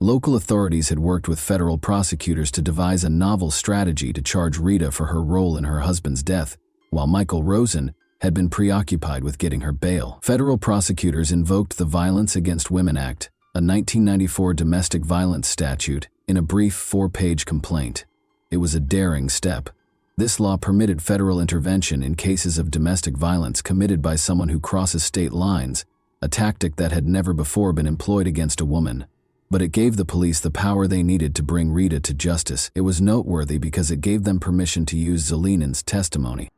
Local authorities had worked with federal prosecutors to devise a novel strategy to charge Rita for her role in her husband's death, while Michael Rosen had been preoccupied with getting her bail. Federal prosecutors invoked the Violence Against Women Act, a 1994 domestic violence statute, in a brief 4-page complaint. It was a daring step. This law permitted federal intervention in cases of domestic violence committed by someone who crosses state lines, a tactic that had never before been employed against a woman. But it gave the police the power they needed to bring Rita to justice. It was noteworthy because it gave them permission to use Zelenin's testimony.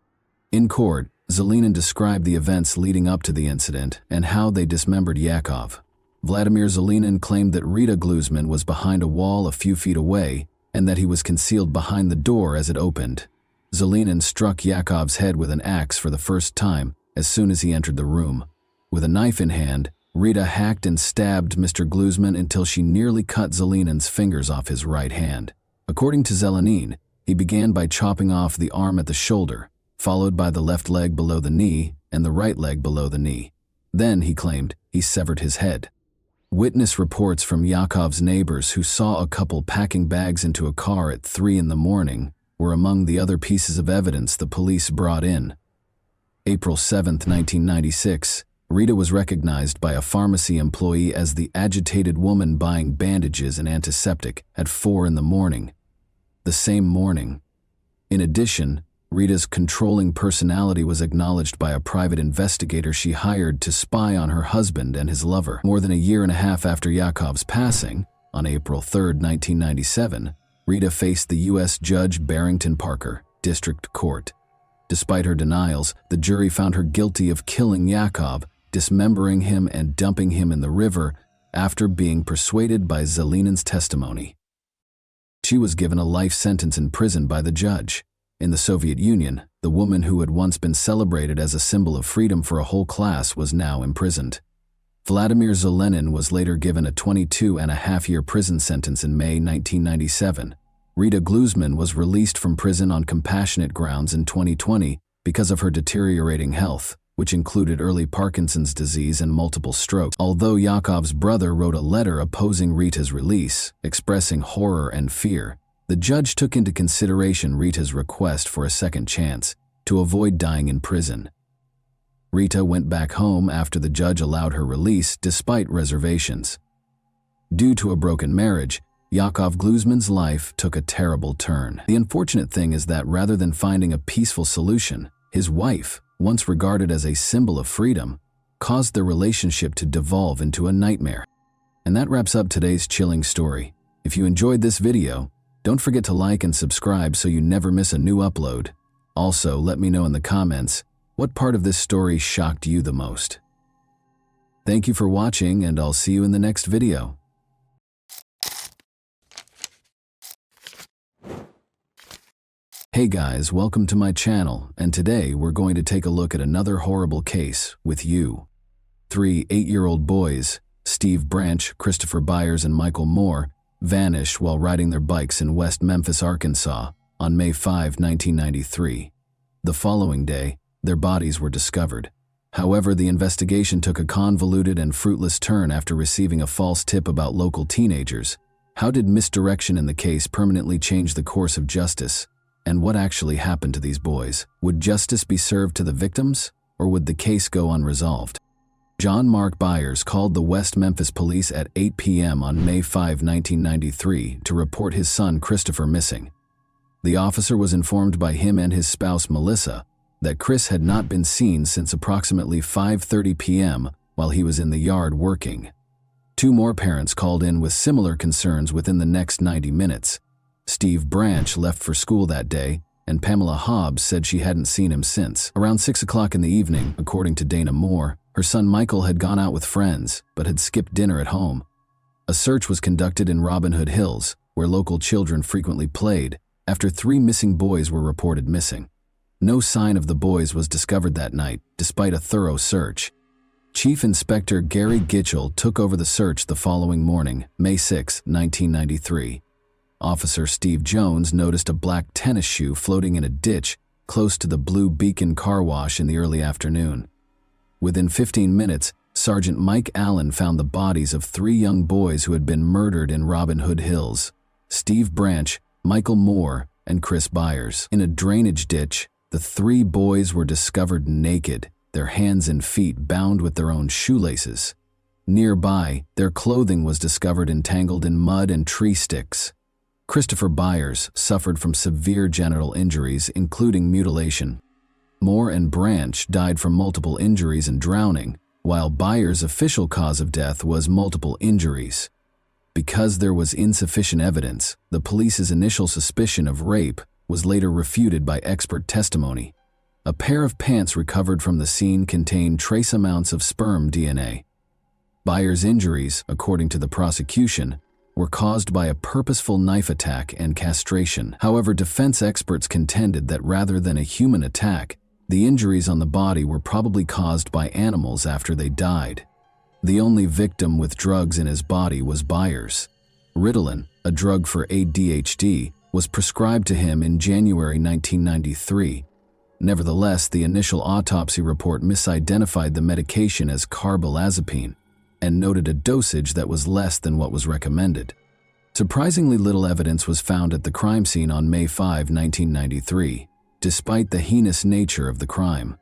In court, Zelenin described the events leading up to the incident and how they dismembered Yakov. Vladimir Zelenin claimed that Rita Gluzman was behind a wall a few feet away, and that he was concealed behind the door as it opened. Zelinin struck Yakov's head with an axe for the first time as soon as he entered the room. With a knife in hand, Rita hacked and stabbed Mr. Gluzman until she nearly cut Zelinin's fingers off his right hand. According to Zelinin, he began by chopping off the arm at the shoulder, followed by the left leg below the knee and the right leg below the knee. Then, he claimed, he severed his head. Witness reports from Yakov's neighbors who saw a couple packing bags into a car at 3 in the morning were among the other pieces of evidence the police brought in. April 7, 1996, Rita was recognized by a pharmacy employee as the agitated woman buying bandages and antiseptic at 4 in the morning. The same morning. In addition, Rita's controlling personality was acknowledged by a private investigator she hired to spy on her husband and his lover. More than a year and a half after Yakov's passing, on April 3, 1997, Rita faced the U.S. Judge Barrington Parker, District Court. Despite her denials, the jury found her guilty of killing Yakov, dismembering him and dumping him in the river after being persuaded by Zelinin's testimony. She was given a life sentence in prison by the judge. In the Soviet Union, the woman who had once been celebrated as a symbol of freedom for a whole class was now imprisoned. Vladimir Zelinin was later given a 22-and-a-half-year prison sentence in May 1997. Rita Gluzman was released from prison on compassionate grounds in 2020 because of her deteriorating health, which included early Parkinson's disease and multiple strokes. Although Yakov's brother wrote a letter opposing Rita's release, expressing horror and fear, the judge took into consideration Rita's request for a second chance to avoid dying in prison. Rita went back home after the judge allowed her release despite reservations. Due to a broken marriage, Yakov Gluzman's life took a terrible turn. The unfortunate thing is that rather than finding a peaceful solution, his wife, once regarded as a symbol of freedom, caused their relationship to devolve into a nightmare. And that wraps up today's chilling story. If you enjoyed this video, don't forget to like and subscribe so you never miss a new upload. Also, let me know in the comments what part of this story shocked you the most. Thank you for watching, and I'll see you in the next video. Hey guys, welcome to my channel, and today we're going to take a look at another horrible case with you. 3 8-year-old boys, Steve Branch, Christopher Byers, and Michael Moore, vanished while riding their bikes in West Memphis, Arkansas, on May 5, 1993. The following day, their bodies were discovered. However, the investigation took a convoluted and fruitless turn after receiving a false tip about local teenagers. How did misdirection in the case permanently change the course of justice? And what actually happened to these boys? Would justice be served to the victims, or would the case go unresolved? John Mark Byers called the West Memphis police at 8 p.m. on May 5, 1993 to report his son Christopher missing. The officer was informed by him and his spouse Melissa that Chris had not been seen since approximately 5:30 p.m. while he was in the yard working. 2 more parents called in with similar concerns within the next 90 minutes. Steve Branch left for school that day, and Pamela Hobbs said she hadn't seen him since. Around 6 o'clock in the evening, according to Dana Moore, her son Michael had gone out with friends, but had skipped dinner at home. A search was conducted in Robin Hood Hills, where local children frequently played, after 3 missing boys were reported missing. No sign of the boys was discovered that night, despite a thorough search. Chief Inspector Gary Gitchell took over the search the following morning, May 6, 1993. Officer Steve Jones noticed a black tennis shoe floating in a ditch close to the Blue Beacon car wash in the early afternoon. Within 15 minutes, Sergeant Mike Allen found the bodies of 3 young boys who had been murdered in Robin Hood Hills: Steve Branch, Michael Moore, and Chris Byers. In a drainage ditch, the 3 boys were discovered naked, their hands and feet bound with their own shoelaces. Nearby, their clothing was discovered entangled in mud and tree sticks. Christopher Byers suffered from severe genital injuries, including mutilation. Moore and Branch died from multiple injuries and drowning, while Byers' official cause of death was multiple injuries. Because there was insufficient evidence, the police's initial suspicion of rape was later refuted by expert testimony. A pair of pants recovered from the scene contained trace amounts of sperm DNA. Byers' injuries, according to the prosecution, were caused by a purposeful knife attack and castration. However, defense experts contended that rather than a human attack, the injuries on the body were probably caused by animals after they died. The only victim with drugs in his body was Byers. Ritalin, a drug for ADHD, was prescribed to him in January 1993. Nevertheless, the initial autopsy report misidentified the medication as carbamazepine and noted a dosage that was less than what was recommended. Surprisingly little evidence was found at the crime scene on May 5, 1993, despite the heinous nature of the crime.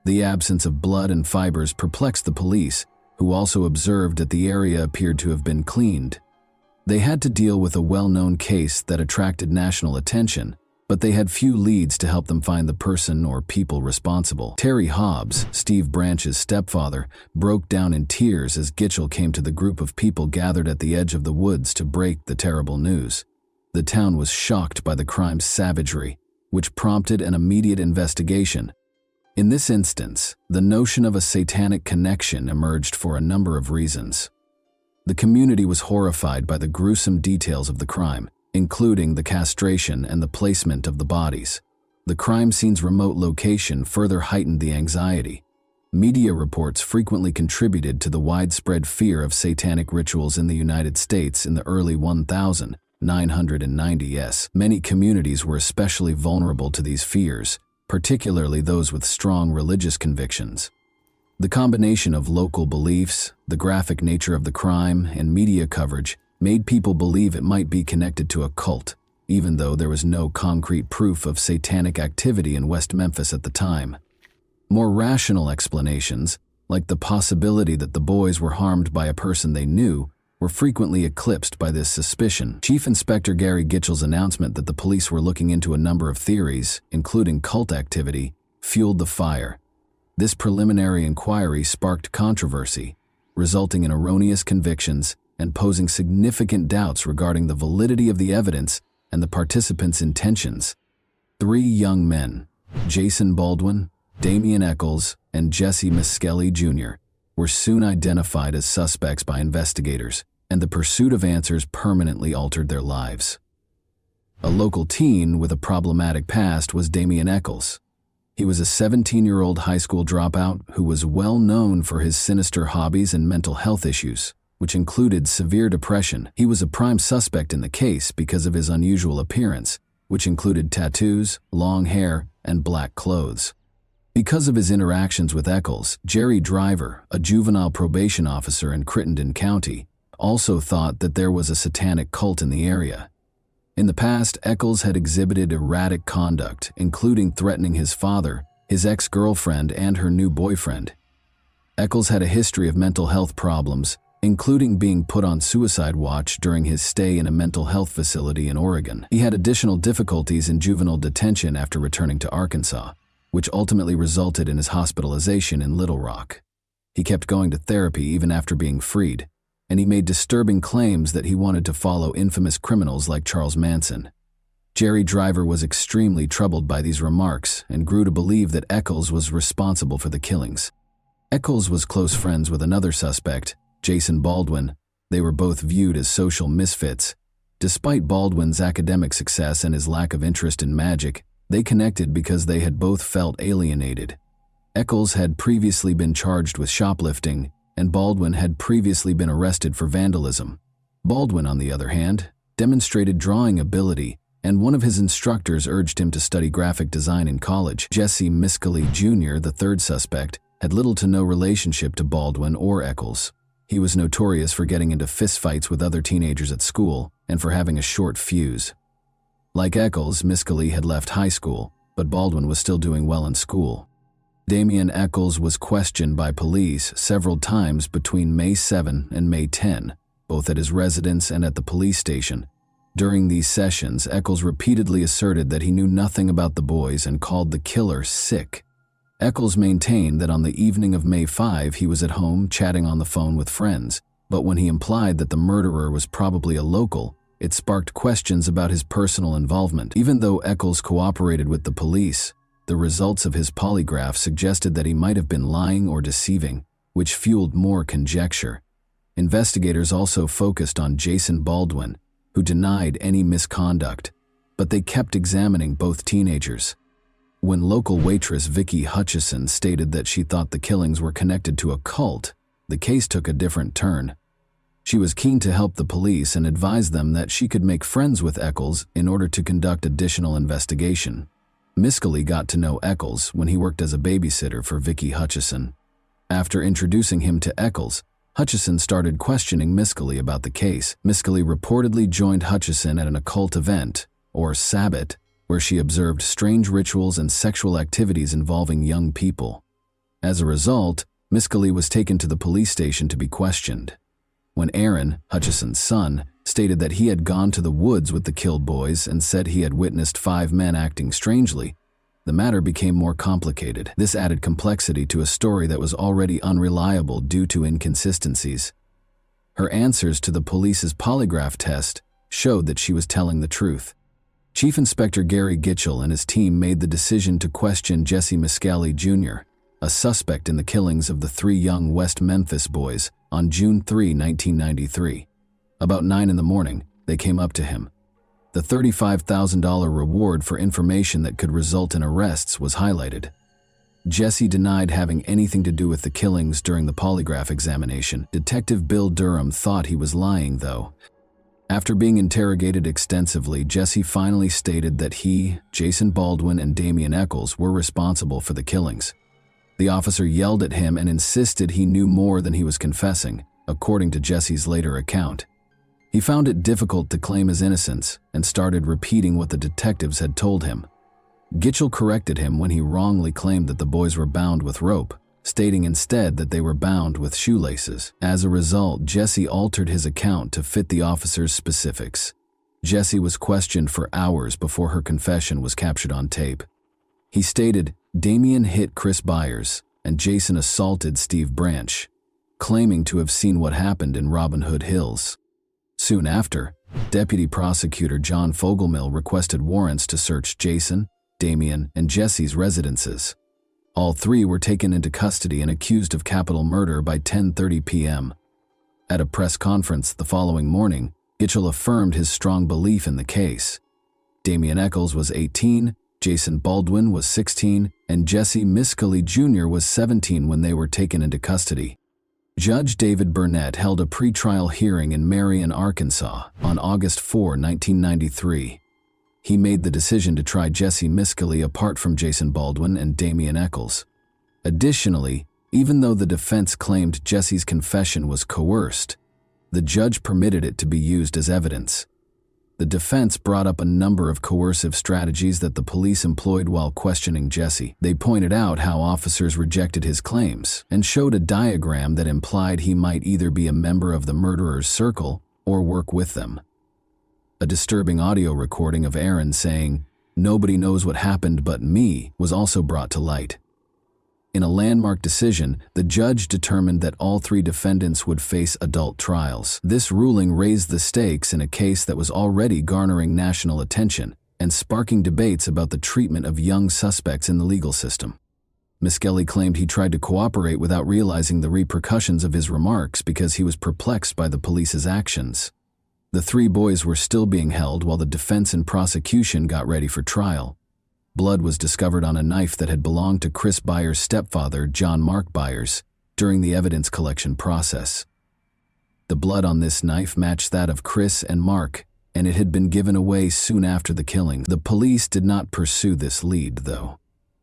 The absence of blood and fibers perplexed the police, who also observed that the area appeared to have been cleaned. They had to deal with a well-known case that attracted national attention, but they had few leads to help them find the person or people responsible. Terry Hobbs, Steve Branch's stepfather, broke down in tears as Gitchell came to the group of people gathered at the edge of the woods to break the terrible news. The town was shocked by the crime's savagery, which prompted an immediate investigation. In this instance, the notion of a satanic connection emerged for a number of reasons. The community was horrified by the gruesome details of the crime, including the castration and the placement of the bodies. The crime scene's remote location further heightened the anxiety. Media reports frequently contributed to the widespread fear of satanic rituals in the United States in the early 1990s. Many communities were especially vulnerable to these fears, particularly those with strong religious convictions. The combination of local beliefs, the graphic nature of the crime, and media coverage made people believe it might be connected to a cult, even though there was no concrete proof of satanic activity in West Memphis at the time. More rational explanations, like the possibility that the boys were harmed by a person they knew, were frequently eclipsed by this suspicion. Chief Inspector Gary Gitchell's announcement that the police were looking into a number of theories, including cult activity, fueled the fire. This preliminary inquiry sparked controversy, resulting in erroneous convictions and posing significant doubts regarding the validity of the evidence and the participants' intentions. 3 young men, Jason Baldwin, Damian Eccles, and Jesse Miskelly Jr., were soon identified as suspects by investigators, and the pursuit of answers permanently altered their lives. A local teen with a problematic past was Damian Eccles. He was a 17-year-old high school dropout who was well known for his sinister hobbies and mental health issues, which included severe depression. He was a prime suspect in the case because of his unusual appearance, which included tattoos, long hair, and black clothes. Because of his interactions with Eccles, Jerry Driver, a juvenile probation officer in Crittenden County, also thought that there was a satanic cult in the area. In the past, Eccles had exhibited erratic conduct, including threatening his father, his ex-girlfriend, and her new boyfriend. Eccles had a history of mental health problems, including being put on suicide watch during his stay in a mental health facility in Oregon. He had additional difficulties in juvenile detention after returning to Arkansas, which ultimately resulted in his hospitalization in Little Rock. He kept going to therapy even after being freed, and he made disturbing claims that he wanted to follow infamous criminals like Charles Manson. Jerry Driver was extremely troubled by these remarks and grew to believe that Eccles was responsible for the killings. Eccles was close friends with another suspect, Jason Baldwin. They were both viewed as social misfits. Despite Baldwin's academic success and his lack of interest in magic, they connected because they had both felt alienated. Eccles had previously been charged with shoplifting, and Baldwin had previously been arrested for vandalism. Baldwin, on the other hand, demonstrated drawing ability, and one of his instructors urged him to study graphic design in college. Jesse Miskelly Jr., the third suspect, had little to no relationship to Baldwin or Eccles. He was notorious for getting into fistfights with other teenagers at school and for having a short fuse. Like Eccles, Miskelly had left high school, but Baldwin was still doing well in school. Damian Eccles was questioned by police several times between May 7 and May 10, both at his residence and at the police station. During these sessions, Eccles repeatedly asserted that he knew nothing about the boys and called the killer sick. Eccles maintained that on the evening of May 5 he was at home chatting on the phone with friends, but when he implied that the murderer was probably a local, it sparked questions about his personal involvement. Even though Eccles cooperated with the police, the results of his polygraph suggested that he might have been lying or deceiving, which fueled more conjecture. Investigators also focused on Jason Baldwin, who denied any misconduct, but they kept examining both teenagers. When local waitress Vicky Hutchison stated that she thought the killings were connected to a cult, the case took a different turn. She was keen to help the police and advised them that she could make friends with Eccles in order to conduct additional investigation. Miscellany got to know Eccles when he worked as a babysitter for Vicky Hutchison. After introducing him to Eccles, Hutchison started questioning Miscellany about the case. Miscellany reportedly joined Hutchison at an occult event, or Sabbat, where she observed strange rituals and sexual activities involving young people. As a result, Miscellany was taken to the police station to be questioned. When Aaron, Hutchison's son, stated that he had gone to the woods with the killed boys and said he had witnessed 5 men acting strangely, the matter became more complicated. This added complexity to a story that was already unreliable due to inconsistencies. Her answers to the police's polygraph test showed that she was telling the truth. Chief Inspector Gary Gitchell and his team made the decision to question Jesse Miscellany Jr., a suspect in the killings of the 3 young West Memphis boys on June 3, 1993. About 9 in the morning, they came up to him. The $35,000 reward for information that could result in arrests was highlighted. Jesse denied having anything to do with the killings during the polygraph examination. Detective Bill Durham thought he was lying, though. After being interrogated extensively, Jesse finally stated that he, Jason Baldwin, and Damian Eccles were responsible for the killings. The officer yelled at him and insisted he knew more than he was confessing, according to Jesse's later account. He found it difficult to claim his innocence and started repeating what the detectives had told him. Gitchell corrected him when he wrongly claimed that the boys were bound with rope, stating instead that they were bound with shoelaces. As a result, Jesse altered his account to fit the officer's specifics. Jesse was questioned for hours before her confession was captured on tape. He stated, "Damian hit Chris Byers and Jason assaulted Steve Branch," claiming to have seen what happened in Robin Hood Hills. Soon after, Deputy Prosecutor John Fogelmill requested warrants to search Jason, Damian, and Jesse's residences. All 3 were taken into custody and accused of capital murder by 10:30 p.m. At a press conference the following morning, Gitchell affirmed his strong belief in the case. Damian Eccles was 18, Jason Baldwin was 16, and Jesse Miscellany Jr. was 17 when they were taken into custody. Judge David Burnett held a pretrial hearing in Marion, Arkansas, on August 4, 1993. He made the decision to try Jesse Miscellany apart from Jason Baldwin and Damian Eccles. Additionally, even though the defense claimed Jesse's confession was coerced, the judge permitted it to be used as evidence. The defense brought up a number of coercive strategies that the police employed while questioning Jesse. They pointed out how officers rejected his claims and showed a diagram that implied he might either be a member of the murderer's circle or work with them. A disturbing audio recording of Aaron saying, "Nobody knows what happened but me," was also brought to light. In a landmark decision, the judge determined that all 3 defendants would face adult trials. This ruling raised the stakes in a case that was already garnering national attention and sparking debates about the treatment of young suspects in the legal system. Miscellany claimed he tried to cooperate without realizing the repercussions of his remarks because he was perplexed by the police's actions. The 3 boys were still being held while the defense and prosecution got ready for trial. Blood was discovered on a knife that had belonged to Chris Byers' stepfather, John Mark Byers, during the evidence collection process. The blood on this knife matched that of Chris and Mark, and it had been given away soon after the killing. The police did not pursue this lead, though.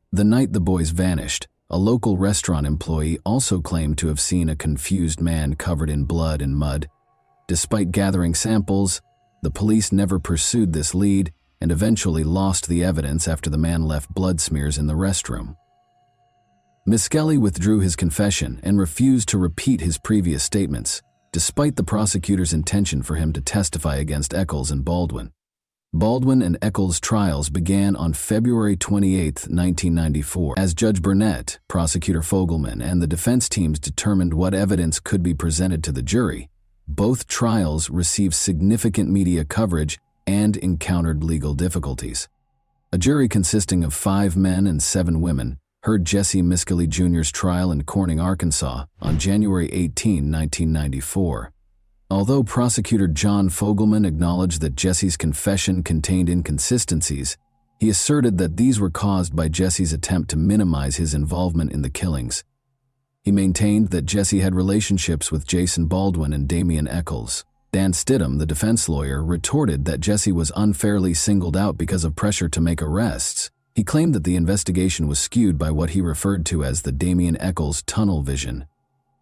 The night the boys vanished, a local restaurant employee also claimed to have seen a confused man covered in blood and mud. Despite gathering samples, the police never pursued this lead and eventually lost the evidence after the man left blood smears in the restroom. Miscellany withdrew his confession and refused to repeat his previous statements, despite the prosecutor's intention for him to testify against Eccles and Baldwin. Baldwin and Eccles' trials began on February 28, 1994. As Judge Burnett, Prosecutor Fogelman, and the defense teams determined what evidence could be presented to the jury, both trials received significant media coverage and encountered legal difficulties. A jury consisting of 5 men and 7 women heard Jesse Miscellany Jr.'s trial in Corning, Arkansas, on January 18, 1994. Although prosecutor John Fogelman acknowledged that Jesse's confession contained inconsistencies, he asserted that these were caused by Jesse's attempt to minimize his involvement in the killings. He maintained that Jesse had relationships with Jason Baldwin and Damian Eccles. Dan Stidham, the defense lawyer, retorted that Jesse was unfairly singled out because of pressure to make arrests. He claimed that the investigation was skewed by what he referred to as the Damian Eccles tunnel vision.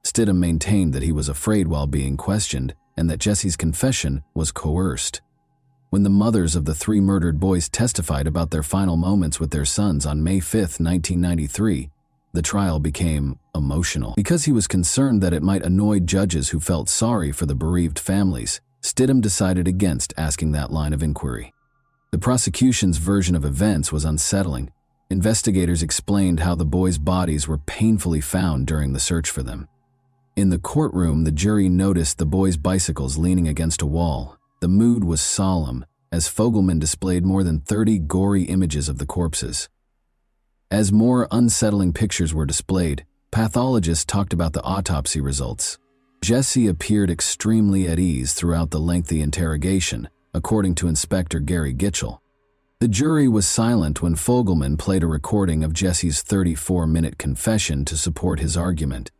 Stidham maintained that he was afraid while being questioned and that Jesse's confession was coerced. When the mothers of the 3 murdered boys testified about their final moments with their sons on May 5, 1993, the trial became emotional. Because he was concerned that it might annoy judges who felt sorry for the bereaved families, Stidham decided against asking that line of inquiry. The prosecution's version of events was unsettling. Investigators explained how the boys' bodies were painfully found during the search for them. In the courtroom, the jury noticed the boys' bicycles leaning against a wall. The mood was solemn, as Fogelman displayed more than 30 gory images of the corpses. As more unsettling pictures were displayed, pathologists talked about the autopsy results. Jesse appeared extremely at ease throughout the lengthy interrogation, according to Inspector Gary Gitchell. The jury was silent when Fogelman played a recording of Jesse's 34-minute confession to support his argument.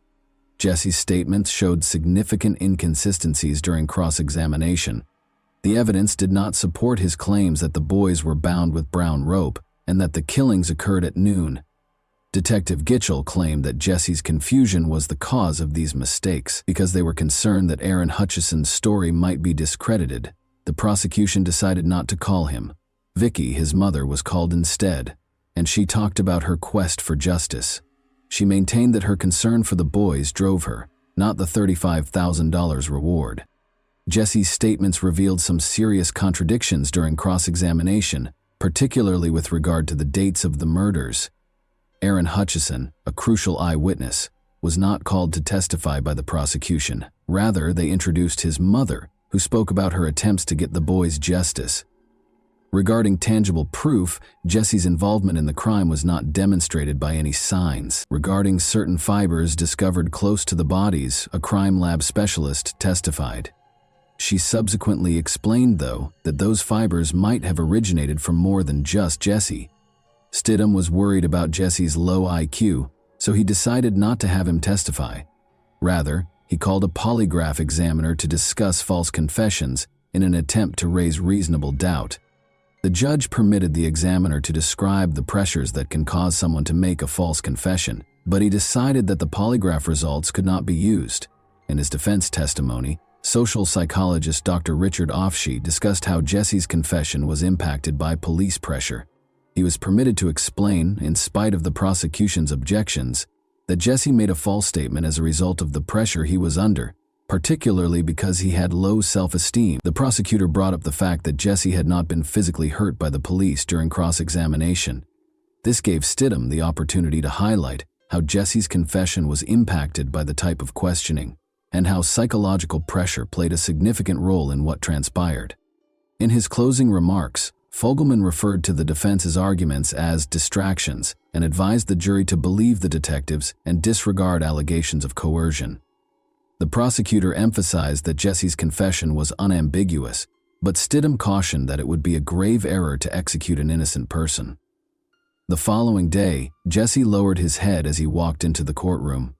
Jesse's statements showed significant inconsistencies during cross-examination. The evidence did not support his claims that the boys were bound with brown rope and that the killings occurred at noon. Detective Gitchell claimed that Jesse's confusion was the cause of these mistakes because they were concerned that Aaron Hutchison's story might be discredited. The prosecution decided not to call him. Vicky, his mother, was called instead, and she talked about her quest for justice. She maintained that her concern for the boys drove her, not the $35,000 reward. Jesse's statements revealed some serious contradictions during cross-examination, particularly with regard to the dates of the murders. Aaron Hutchison, a crucial eyewitness, was not called to testify by the prosecution. Rather, they introduced his mother, who spoke about her attempts to get the boys justice. Regarding tangible proof, Jesse's involvement in the crime was not demonstrated by any signs. Regarding certain fibers discovered close to the bodies, a crime lab specialist testified. She subsequently explained, though, that those fibers might have originated from more than just Jesse. Stidham was worried about Jesse's low IQ, so he decided not to have him testify. Rather, he called a polygraph examiner to discuss false confessions in an attempt to raise reasonable doubt. The judge permitted the examiner to describe the pressures that can cause someone to make a false confession, but he decided that the polygraph results could not be used. In his defense testimony, social psychologist Dr. Richard Offshee discussed how Jesse's confession was impacted by police pressure. He was permitted to explain, in spite of the prosecution's objections, that Jesse made a false statement as a result of the pressure he was under, particularly because he had low self-esteem. The prosecutor brought up the fact that Jesse had not been physically hurt by the police during cross-examination. This gave Stidham the opportunity to highlight how Jesse's confession was impacted by the type of questioning, and how psychological pressure played a significant role in what transpired. In his closing remarks, Fogelman referred to the defense's arguments as distractions and advised the jury to believe the detectives and disregard allegations of coercion. The prosecutor emphasized that Jesse's confession was unambiguous, but Stidham cautioned that it would be a grave error to execute an innocent person. The following day, Jesse lowered his head as he walked into the courtroom.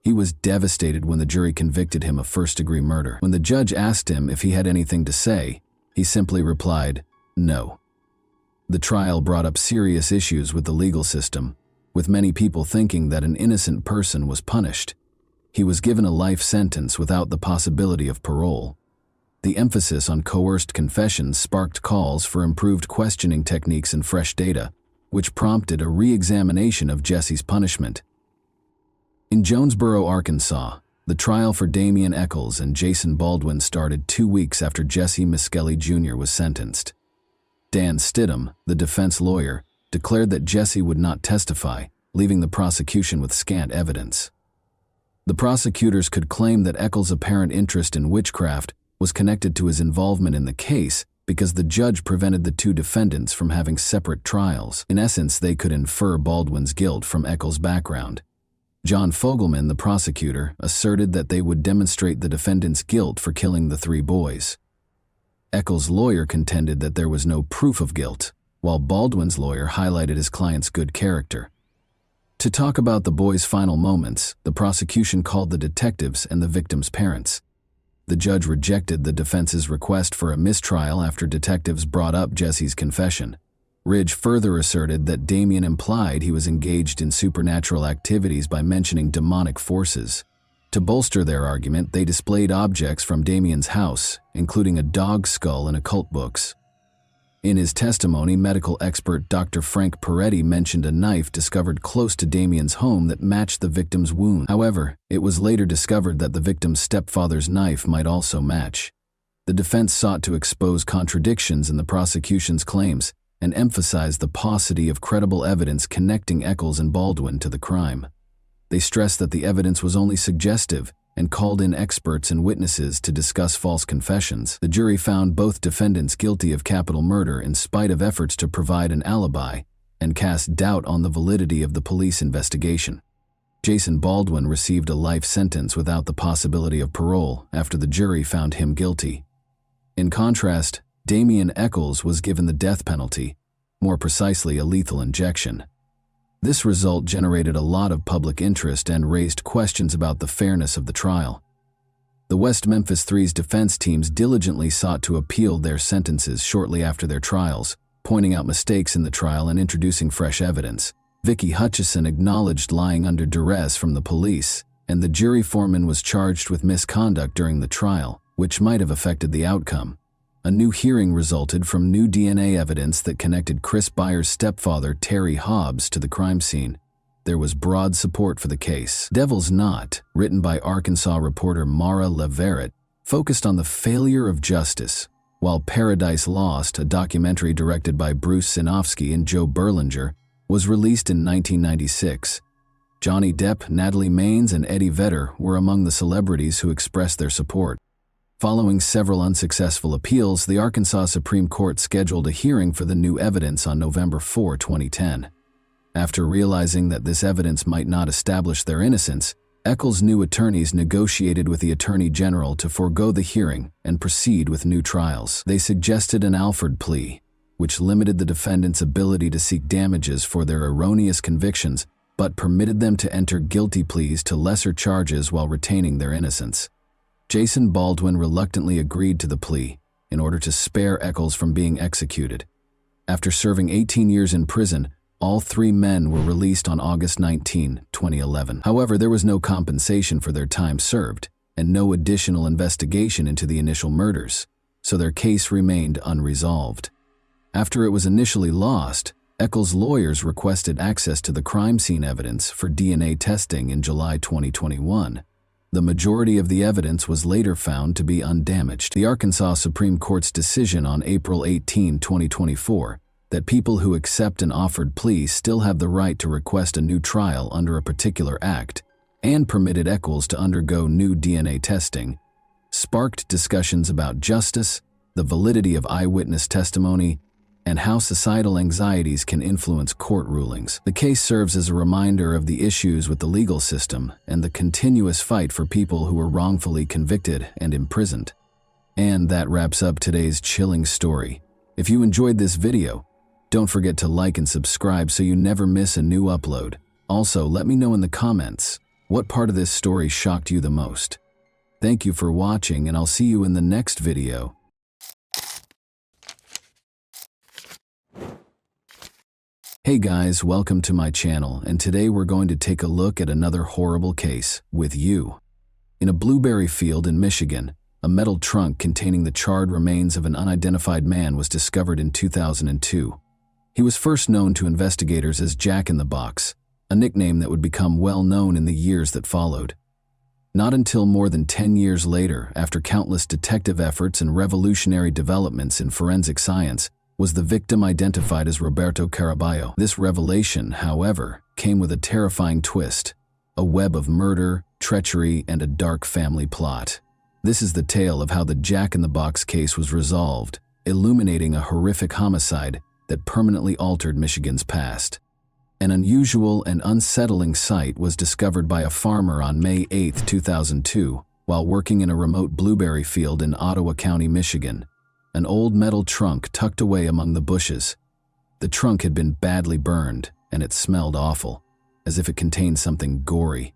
He was devastated when the jury convicted him of first-degree murder. When the judge asked him if he had anything to say, he simply replied, "No." The trial brought up serious issues with the legal system, with many people thinking that an innocent person was punished. He was given a life sentence without the possibility of parole. The emphasis on coerced confessions sparked calls for improved questioning techniques and fresh data, which prompted a re-examination of Jesse's punishment. In Jonesboro, Arkansas, the trial for Damian Eccles and Jason Baldwin started 2 weeks after Jesse Miscellany Jr. was sentenced. Dan Stidham, the defense lawyer, declared that Jesse would not testify, leaving the prosecution with scant evidence. The prosecutors could claim that Eccles' apparent interest in witchcraft was connected to his involvement in the case, because the judge prevented the two defendants from having separate trials. In essence, they could infer Baldwin's guilt from Eccles' background. John Fogelman, the prosecutor, asserted that they would demonstrate the defendant's guilt for killing the three boys. Eccles' lawyer contended that there was no proof of guilt, while Baldwin's lawyer highlighted his client's good character. To talk about the boys' final moments, the prosecution called the detectives and the victims' parents. The judge rejected the defense's request for a mistrial after detectives brought up Jesse's confession. Ridge further asserted that Damien implied he was engaged in supernatural activities by mentioning demonic forces. To bolster their argument, they displayed objects from Damien's house, including a dog skull and occult books. In his testimony, medical expert Dr. Frank Peretti mentioned a knife discovered close to Damien's home that matched the victim's wound. However, it was later discovered that the victim's stepfather's knife might also match. The defense sought to expose contradictions in the prosecution's claims and emphasize the paucity of credible evidence connecting Eccles and Baldwin to the crime. They stressed that the evidence was only suggestive and called in experts and witnesses to discuss false confessions. The jury found both defendants guilty of capital murder in spite of efforts to provide an alibi and cast doubt on the validity of the police investigation. Jason Baldwin received a life sentence without the possibility of parole after the jury found him guilty. In contrast, Damien Eccles was given the death penalty, more precisely a lethal injection. This result generated a lot of public interest and raised questions about the fairness of the trial. The West Memphis Three's defense teams diligently sought to appeal their sentences shortly after their trials, pointing out mistakes in the trial and introducing fresh evidence. Vicky Hutchison acknowledged lying under duress from the police, and the jury foreman was charged with misconduct during the trial, which might have affected the outcome. A new hearing resulted from new DNA evidence that connected Chris Byers' stepfather, Terry Hobbs, to the crime scene. There was broad support for the case. Devil's Knot, written by Arkansas reporter Mara Leverett, focused on the failure of justice, while Paradise Lost, a documentary directed by Bruce Sinofsky and Joe Berlinger, was released in 1996. Johnny Depp, Natalie Maines, and Eddie Vedder were among the celebrities who expressed their support. Following several unsuccessful appeals, the Arkansas Supreme Court scheduled a hearing for the new evidence on November 4, 2010. After realizing that this evidence might not establish their innocence, Eccles' new attorneys negotiated with the Attorney General to forego the hearing and proceed with new trials. They suggested an Alford plea, which limited the defendants' ability to seek damages for their erroneous convictions, but permitted them to enter guilty pleas to lesser charges while retaining their innocence. Jason Baldwin reluctantly agreed to the plea in order to spare Eccles from being executed. After serving 18 years in prison, all three men were released on August 19, 2011. However, there was no compensation for their time served and no additional investigation into the initial murders, so their case remained unresolved. After it was initially lost, Eccles' lawyers requested access to the crime scene evidence for DNA testing in July 2021. The majority of the evidence was later found to be undamaged. The Arkansas Supreme Court's decision on April 18, 2024, that people who accept an offered plea still have the right to request a new trial under a particular act, and permitted Eccles to undergo new DNA testing, sparked discussions about justice, the validity of eyewitness testimony, and how societal anxieties can influence court rulings. The case serves as a reminder of the issues with the legal system and the continuous fight for people who were wrongfully convicted and imprisoned. And that wraps up today's chilling story. If you enjoyed this video, don't forget to like and subscribe so you never miss a new upload. Also, let me know in the comments what part of this story shocked you the most. Thank you for watching, and I'll see you in the next video. Hey guys, welcome to my channel, and today we're going to take a look at another horrible case with you. In a blueberry field in Michigan, a metal trunk containing the charred remains of an unidentified man was discovered in 2002. He was first known to investigators as Jack in the Box, a nickname that would become well known in the years that followed. Not until more than 10 years later, after countless detective efforts and revolutionary developments in forensic science, was the victim identified as Roberto Caraballo. This revelation, however, came with a terrifying twist: a web of murder, treachery, and a dark family plot. This is the tale of how the Jack in the Box case was resolved, illuminating a horrific homicide that permanently altered Michigan's past. An unusual and unsettling sight was discovered by a farmer on May 8, 2002, while working in a remote blueberry field in Ottawa County, Michigan. An old metal trunk tucked away among the bushes. The trunk had been badly burned, and it smelled awful, as if it contained something gory.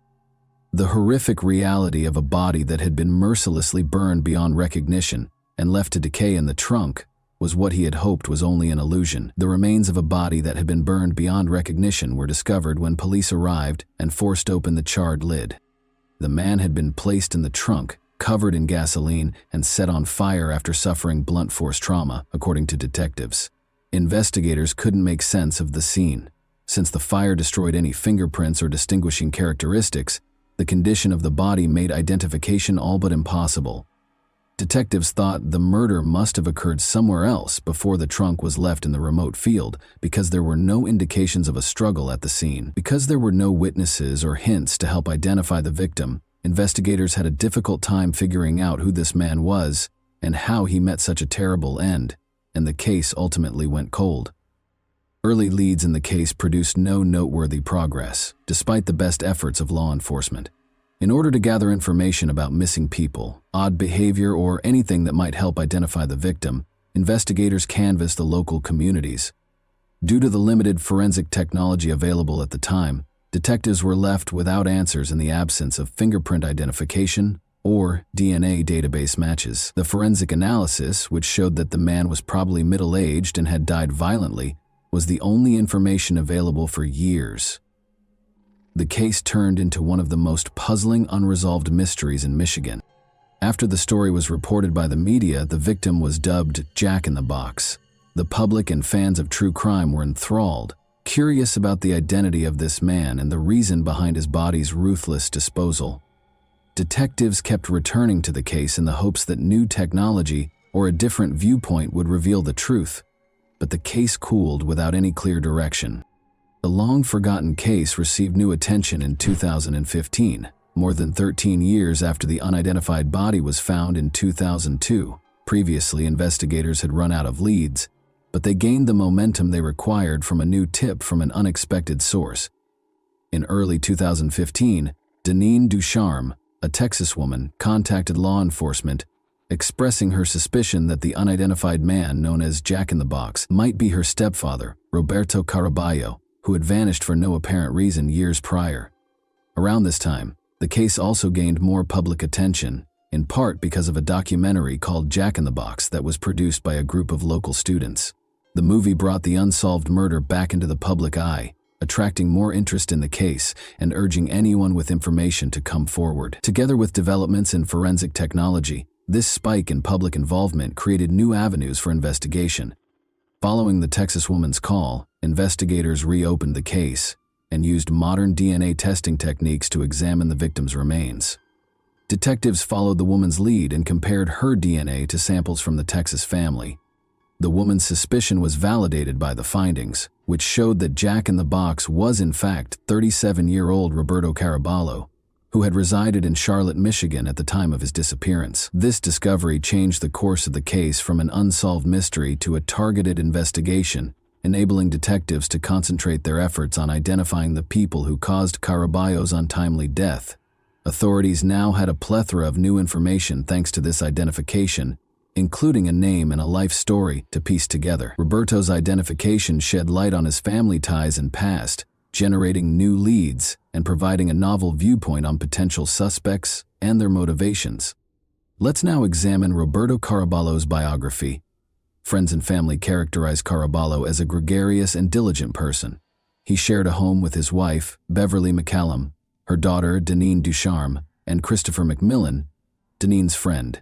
The horrific reality of a body that had been mercilessly burned beyond recognition and left to decay in the trunk was what he had hoped was only an illusion. The remains of a body that had been burned beyond recognition were discovered when police arrived and forced open the charred lid. The man had been placed in the trunk, covered in gasoline, and set on fire after suffering blunt force trauma, according to detectives. Investigators couldn't make sense of the scene. Since the fire destroyed any fingerprints or distinguishing characteristics, the condition of the body made identification all but impossible. Detectives thought the murder must have occurred somewhere else before the trunk was left in the remote field, because there were no indications of a struggle at the scene. Because there were no witnesses or hints to help identify the victim, investigators had a difficult time figuring out who this man was and how he met such a terrible end, and the case ultimately went cold. Early leads in the case produced no noteworthy progress, despite the best efforts of law enforcement. In order to gather information about missing people, odd behavior, or anything that might help identify the victim, investigators canvassed the local communities. Due to the limited forensic technology available at the time, detectives were left without answers in the absence of fingerprint identification or DNA database matches. The forensic analysis, which showed that the man was probably middle-aged and had died violently, was the only information available for years. The case turned into one of the most puzzling unresolved mysteries in Michigan. After the story was reported by the media, the victim was dubbed Jack in the Box. The public and fans of true crime were enthralled, curious about the identity of this man and the reason behind his body's ruthless disposal. Detectives kept returning to the case in the hopes that new technology or a different viewpoint would reveal the truth, but the case cooled without any clear direction. The long-forgotten case received new attention in 2015, more than 13 years after the unidentified body was found in 2002. Previously, investigators had run out of leads, but they gained the momentum they required from a new tip from an unexpected source. In early 2015, Deneen Ducharme, a Texas woman, contacted law enforcement, expressing her suspicion that the unidentified man known as Jack in the Box might be her stepfather, Roberto Caraballo, who had vanished for no apparent reason years prior. Around this time, the case also gained more public attention, in part because of a documentary called Jack in the Box that was produced by a group of local students. The movie brought the unsolved murder back into the public eye, attracting more interest in the case and urging anyone with information to come forward. Together with developments in forensic technology, this spike in public involvement created new avenues for investigation. Following the Texas woman's call, investigators reopened the case and used modern DNA testing techniques to examine the victim's remains. Detectives followed the woman's lead and compared her DNA to samples from the Texas family. The woman's suspicion was validated by the findings, which showed that Jack in the Box was in fact 37-year-old Roberto Caraballo, who had resided in Charlotte, Michigan at the time of his disappearance. This discovery changed the course of the case from an unsolved mystery to a targeted investigation, enabling detectives to concentrate their efforts on identifying the people who caused Caraballo's untimely death. Authorities now had a plethora of new information thanks to this identification, including a name and a life story to piece together. Roberto's identification shed light on his family ties and past, generating new leads and providing a novel viewpoint on potential suspects and their motivations. Let's now examine Roberto Caraballo's biography. Friends and family characterize Caraballo as a gregarious and diligent person. He shared a home with his wife, Beverly McCallum, her daughter, Deneen Ducharme, and Christopher McMillan, Deneen's friend.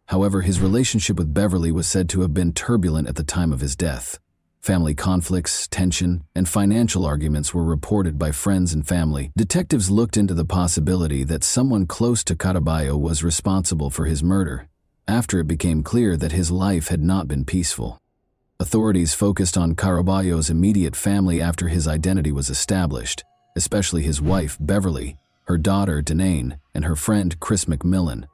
However, his relationship with Beverly was said to have been turbulent at the time of his death. Family conflicts, tension, and financial arguments were reported by friends and family. Detectives looked into the possibility that someone close to Caraballo was responsible for his murder, after it became clear that his life had not been peaceful. Authorities focused on Caraballo's immediate family after his identity was established, especially his wife, Beverly, her daughter, Deneen, and her friend, Chris McMillan.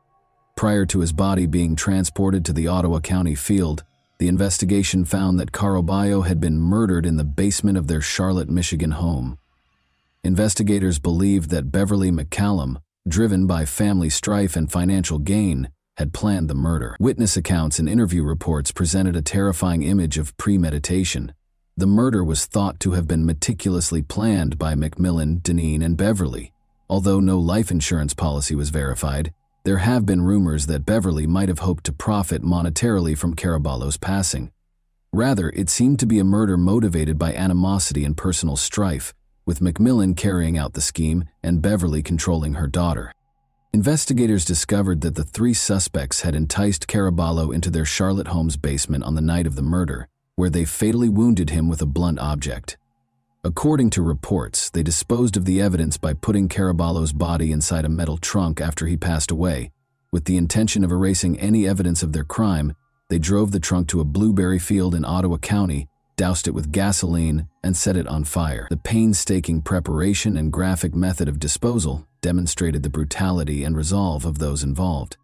Prior to his body being transported to the Ottawa County field, The investigation found that Caraballo had been murdered in the basement of their Charlotte, Michigan home. Investigators believed that Beverly McCallum, driven by family strife and financial gain, had planned the murder. Witness accounts and interview reports presented a terrifying image of premeditation. The murder was thought to have been meticulously planned by McMillan, Deneen, and Beverly. Although no life insurance policy was verified, there have been rumors that Beverly might have hoped to profit monetarily from Caraballo's passing. Rather, it seemed to be a murder motivated by animosity and personal strife, with McMillan carrying out the scheme and Beverly controlling her daughter. Investigators discovered that the three suspects had enticed Caraballo into their Charlotte home's basement on the night of the murder, where they fatally wounded him with a blunt object. According to reports, they disposed of the evidence by putting Caraballo's body inside a metal trunk after he passed away. With the intention of erasing any evidence of their crime, they drove the trunk to a blueberry field in Ottawa County, doused it with gasoline, and set it on fire. The painstaking preparation and graphic method of disposal demonstrated the brutality and resolve of those involved.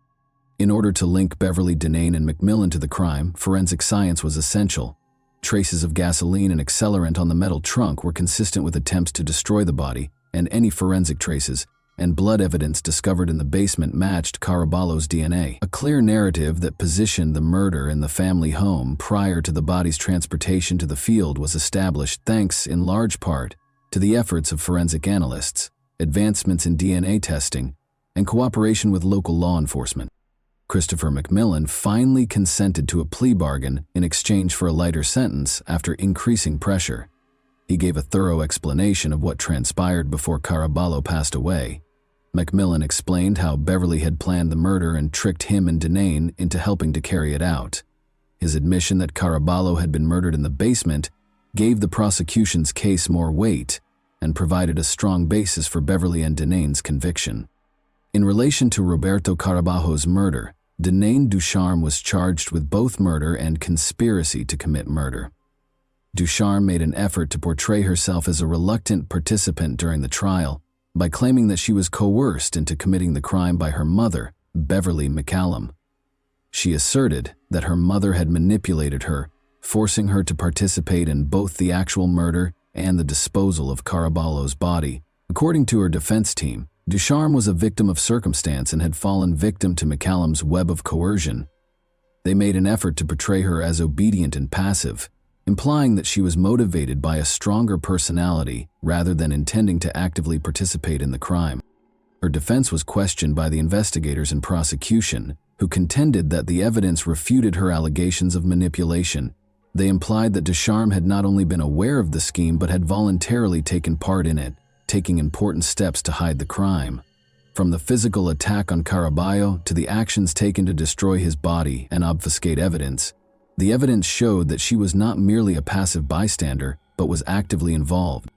In order to link Beverly, Deneen, and McMillan to the crime, forensic science was essential. Traces of gasoline and accelerant on the metal trunk were consistent with attempts to destroy the body, and any forensic traces and blood evidence discovered in the basement matched Caraballo's DNA. A clear narrative that positioned the murder in the family home prior to the body's transportation to the field was established thanks, in large part, to the efforts of forensic analysts, advancements in DNA testing, and cooperation with local law enforcement. Christopher McMillan finally consented to a plea bargain in exchange for a lighter sentence after increasing pressure. He gave a thorough explanation of what transpired before Caraballo passed away. McMillan explained how Beverly had planned the murder and tricked him and Deneen into helping to carry it out. His admission that Caraballo had been murdered in the basement gave the prosecution's case more weight and provided a strong basis for Beverly and Deneen's conviction. In relation to Roberto Caraballo's murder, Deneen Ducharme was charged with both murder and conspiracy to commit murder. Ducharme made an effort to portray herself as a reluctant participant during the trial by claiming that she was coerced into committing the crime by her mother, Beverly McCallum. She asserted that her mother had manipulated her, forcing her to participate in both the actual murder and the disposal of Caraballo's body. According to her defense team, Ducharme was a victim of circumstance and had fallen victim to McCallum's web of coercion. They made an effort to portray her as obedient and passive, implying that she was motivated by a stronger personality rather than intending to actively participate in the crime. Her defense was questioned by the investigators and prosecution, who contended that the evidence refuted her allegations of manipulation. They implied that Ducharme had not only been aware of the scheme but had voluntarily taken part in it, taking important steps to hide the crime. From the physical attack on Caraballo to the actions taken to destroy his body and obfuscate evidence, the evidence showed that she was not merely a passive bystander, but was actively involved.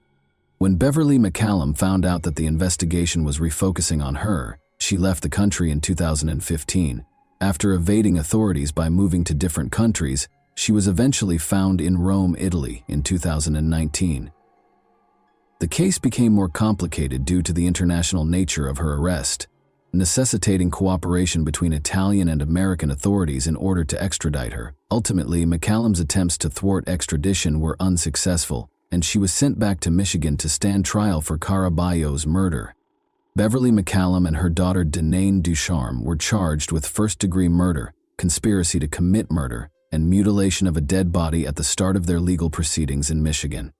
When Beverly McCallum found out that the investigation was refocusing on her, she left the country in 2015. After evading authorities by moving to different countries, she was eventually found in Rome, Italy in 2019. The case became more complicated due to the international nature of her arrest, necessitating cooperation between Italian and American authorities in order to extradite her. Ultimately, McCallum's attempts to thwart extradition were unsuccessful, and she was sent back to Michigan to stand trial for Caraballo's murder. Beverly McCallum and her daughter Deneen Ducharme were charged with first-degree murder, conspiracy to commit murder, and mutilation of a dead body at the start of their legal proceedings in Michigan.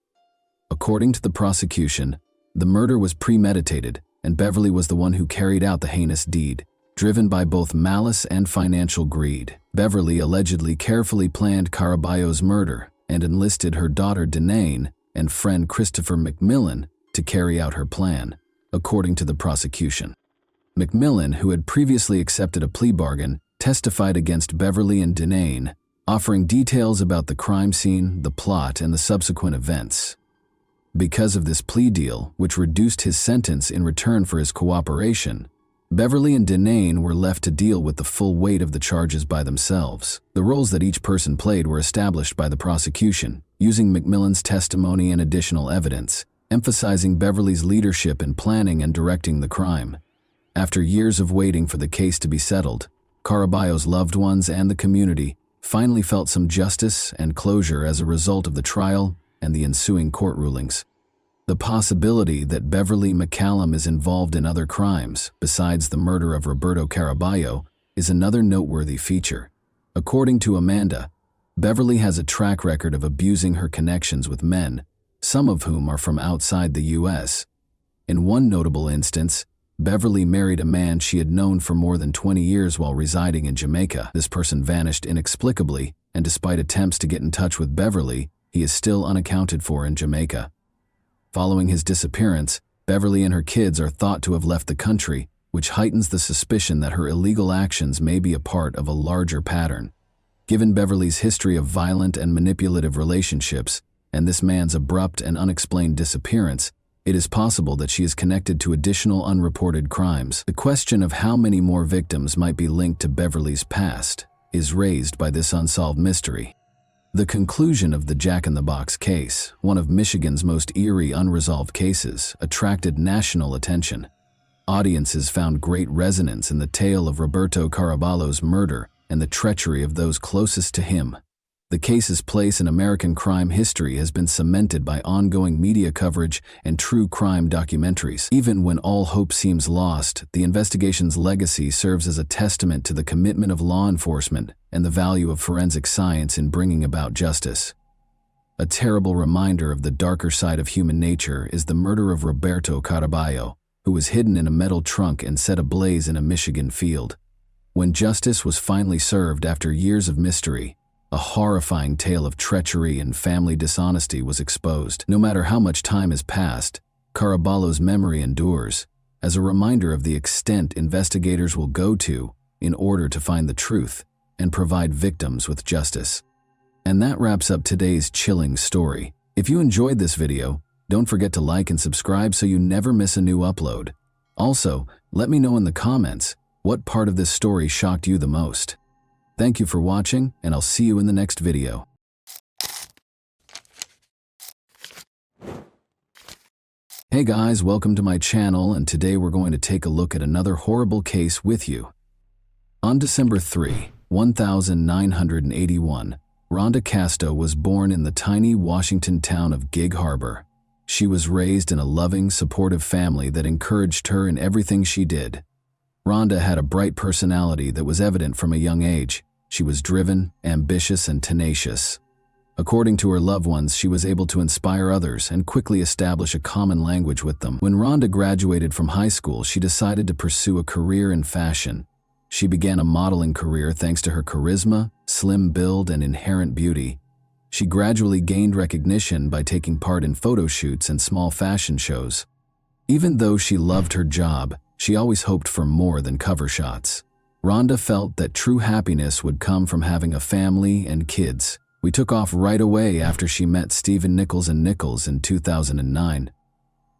According to the prosecution, the murder was premeditated, and Beverly was the one who carried out the heinous deed, driven by both malice and financial greed. Beverly allegedly carefully planned Caraballo's murder and enlisted her daughter Deneen and friend Christopher McMillan to carry out her plan, according to the prosecution. McMillan, who had previously accepted a plea bargain, testified against Beverly and Deneen, offering details about the crime scene, the plot, and the subsequent events. Because of this plea deal, which reduced his sentence in return for his cooperation, Beverly and Deneen were left to deal with the full weight of the charges by themselves. The roles that each person played were established by the prosecution, using McMillan's testimony and additional evidence, emphasizing Beverly's leadership in planning and directing the crime. After years of waiting for the case to be settled, Caraballo's loved ones and the community finally felt some justice and closure as a result of the trial and the ensuing court rulings. The possibility that Beverly McCallum is involved in other crimes besides the murder of Roberto Caraballo is another noteworthy feature. According to Amanda, Beverly has a track record of abusing her connections with men, some of whom are from outside the U.S. In one notable instance, Beverly married a man she had known for more than 20 years while residing in Jamaica. This person vanished inexplicably, and despite attempts to get in touch with Beverly, he is still unaccounted for in Jamaica. Following his disappearance, Beverly and her kids are thought to have left the country, which heightens the suspicion that her illegal actions may be a part of a larger pattern. Given Beverly's history of violent and manipulative relationships, and this man's abrupt and unexplained disappearance, it is possible that she is connected to additional unreported crimes. The question of how many more victims might be linked to Beverly's past is raised by this unsolved mystery. The conclusion of the Jack-in-the-Box case, one of Michigan's most eerie unresolved cases, attracted national attention. Audiences found great resonance in the tale of Roberto Caraballo's murder and the treachery of those closest to him. The case's place in American crime history has been cemented by ongoing media coverage and true crime documentaries. Even when all hope seems lost, the investigation's legacy serves as a testament to the commitment of law enforcement and the value of forensic science in bringing about justice. A terrible reminder of the darker side of human nature is the murder of Roberto Caraballo, who was hidden in a metal trunk and set ablaze in a Michigan field. When justice was finally served after years of mystery, a horrifying tale of treachery and family dishonesty was exposed. No matter how much time has passed, Caraballo's memory endures, as a reminder of the extent investigators will go to in order to find the truth and provide victims with justice. And that wraps up today's chilling story. If you enjoyed this video, don't forget to like and subscribe so you never miss a new upload. Also, let me know in the comments what part of this story shocked you the most. Thank you for watching, and I'll see you in the next video. Hey guys, welcome to my channel, and today we're going to take a look at another horrible case with you. On December 3, 1981, Rhonda Casto was born in the tiny Washington town of Gig Harbor. She was raised in a loving, supportive family that encouraged her in everything she did. Rhonda had a bright personality that was evident from a young age. She was driven, ambitious, and tenacious. According to her loved ones, she was able to inspire others and quickly establish a common language with them. When Rhonda graduated from high school, she decided to pursue a career in fashion. She began a modeling career thanks to her charisma, slim build, and inherent beauty. She gradually gained recognition by taking part in photo shoots and small fashion shows. Even though she loved her job, she always hoped for more than cover shots. Rhonda felt that true happiness would come from having a family and kids. We took off right away after she met Stephen Nichols and Nichols in 2009.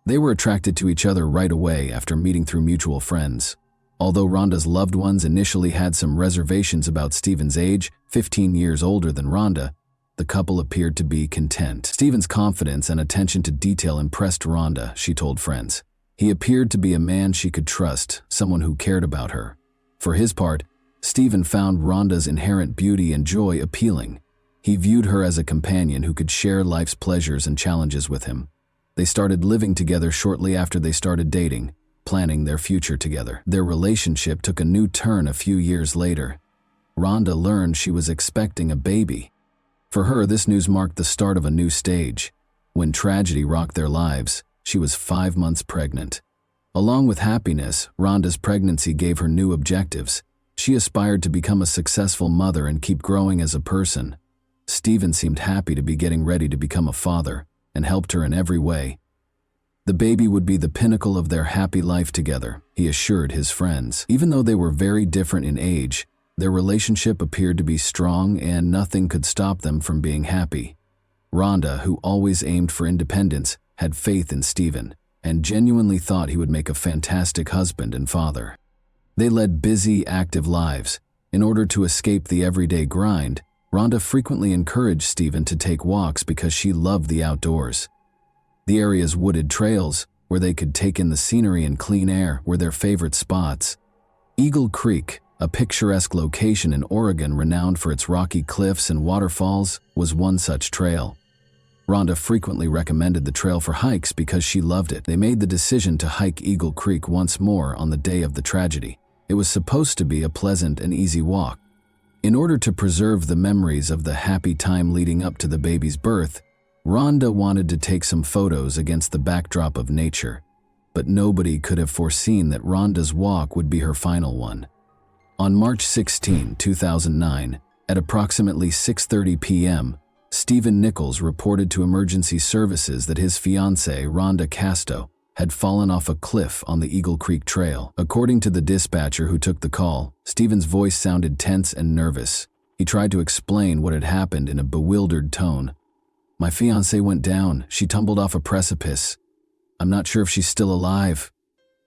They were attracted to each other right away after meeting through mutual friends. Although Rhonda's loved ones initially had some reservations about Stephen's age, 15 years older than Rhonda, the couple appeared to be content. Stephen's confidence and attention to detail impressed Rhonda, she told friends. He appeared to be a man she could trust, someone who cared about her. For his part, Stephen found Rhonda's inherent beauty and joy appealing. He viewed her as a companion who could share life's pleasures and challenges with him. They started living together shortly after they started dating, planning their future together. Their relationship took a new turn a few years later. Rhonda learned she was expecting a baby. For her, this news marked the start of a new stage. When tragedy rocked their lives, she was 5 months pregnant. Along with happiness, Rhonda's pregnancy gave her new objectives. She aspired to become a successful mother and keep growing as a person. Stephen seemed happy to be getting ready to become a father and helped her in every way. The baby would be the pinnacle of their happy life together, he assured his friends. Even though they were very different in age, their relationship appeared to be strong and nothing could stop them from being happy. Rhonda, who always aimed for independence, had faith in Stephen and genuinely thought he would make a fantastic husband and father. They led busy, active lives. In order to escape the everyday grind, Rhonda frequently encouraged Stephen to take walks because she loved the outdoors. The area's wooded trails, where they could take in the scenery and clean air, were their favorite spots. Eagle Creek, A picturesque location in Oregon renowned for its rocky cliffs and waterfalls was one such trail. Rhonda frequently recommended the trail for hikes because she loved it. They made the decision to hike Eagle Creek once more on the day of the tragedy. It was supposed to be a pleasant and easy walk. In order to preserve the memories of the happy time leading up to the baby's birth, Rhonda wanted to take some photos against the backdrop of nature, but nobody could have foreseen that Rhonda's walk would be her final one. On March 16, 2009, at approximately 6:30 p.m., Stephen Nichols reported to emergency services that his fiancée, Rhonda Casto, had fallen off a cliff on the Eagle Creek Trail. According to the dispatcher who took the call, Stephen's voice sounded tense and nervous. He tried to explain what had happened in a bewildered tone. "My fiancée went down. She tumbled off a precipice. I'm not sure if she's still alive."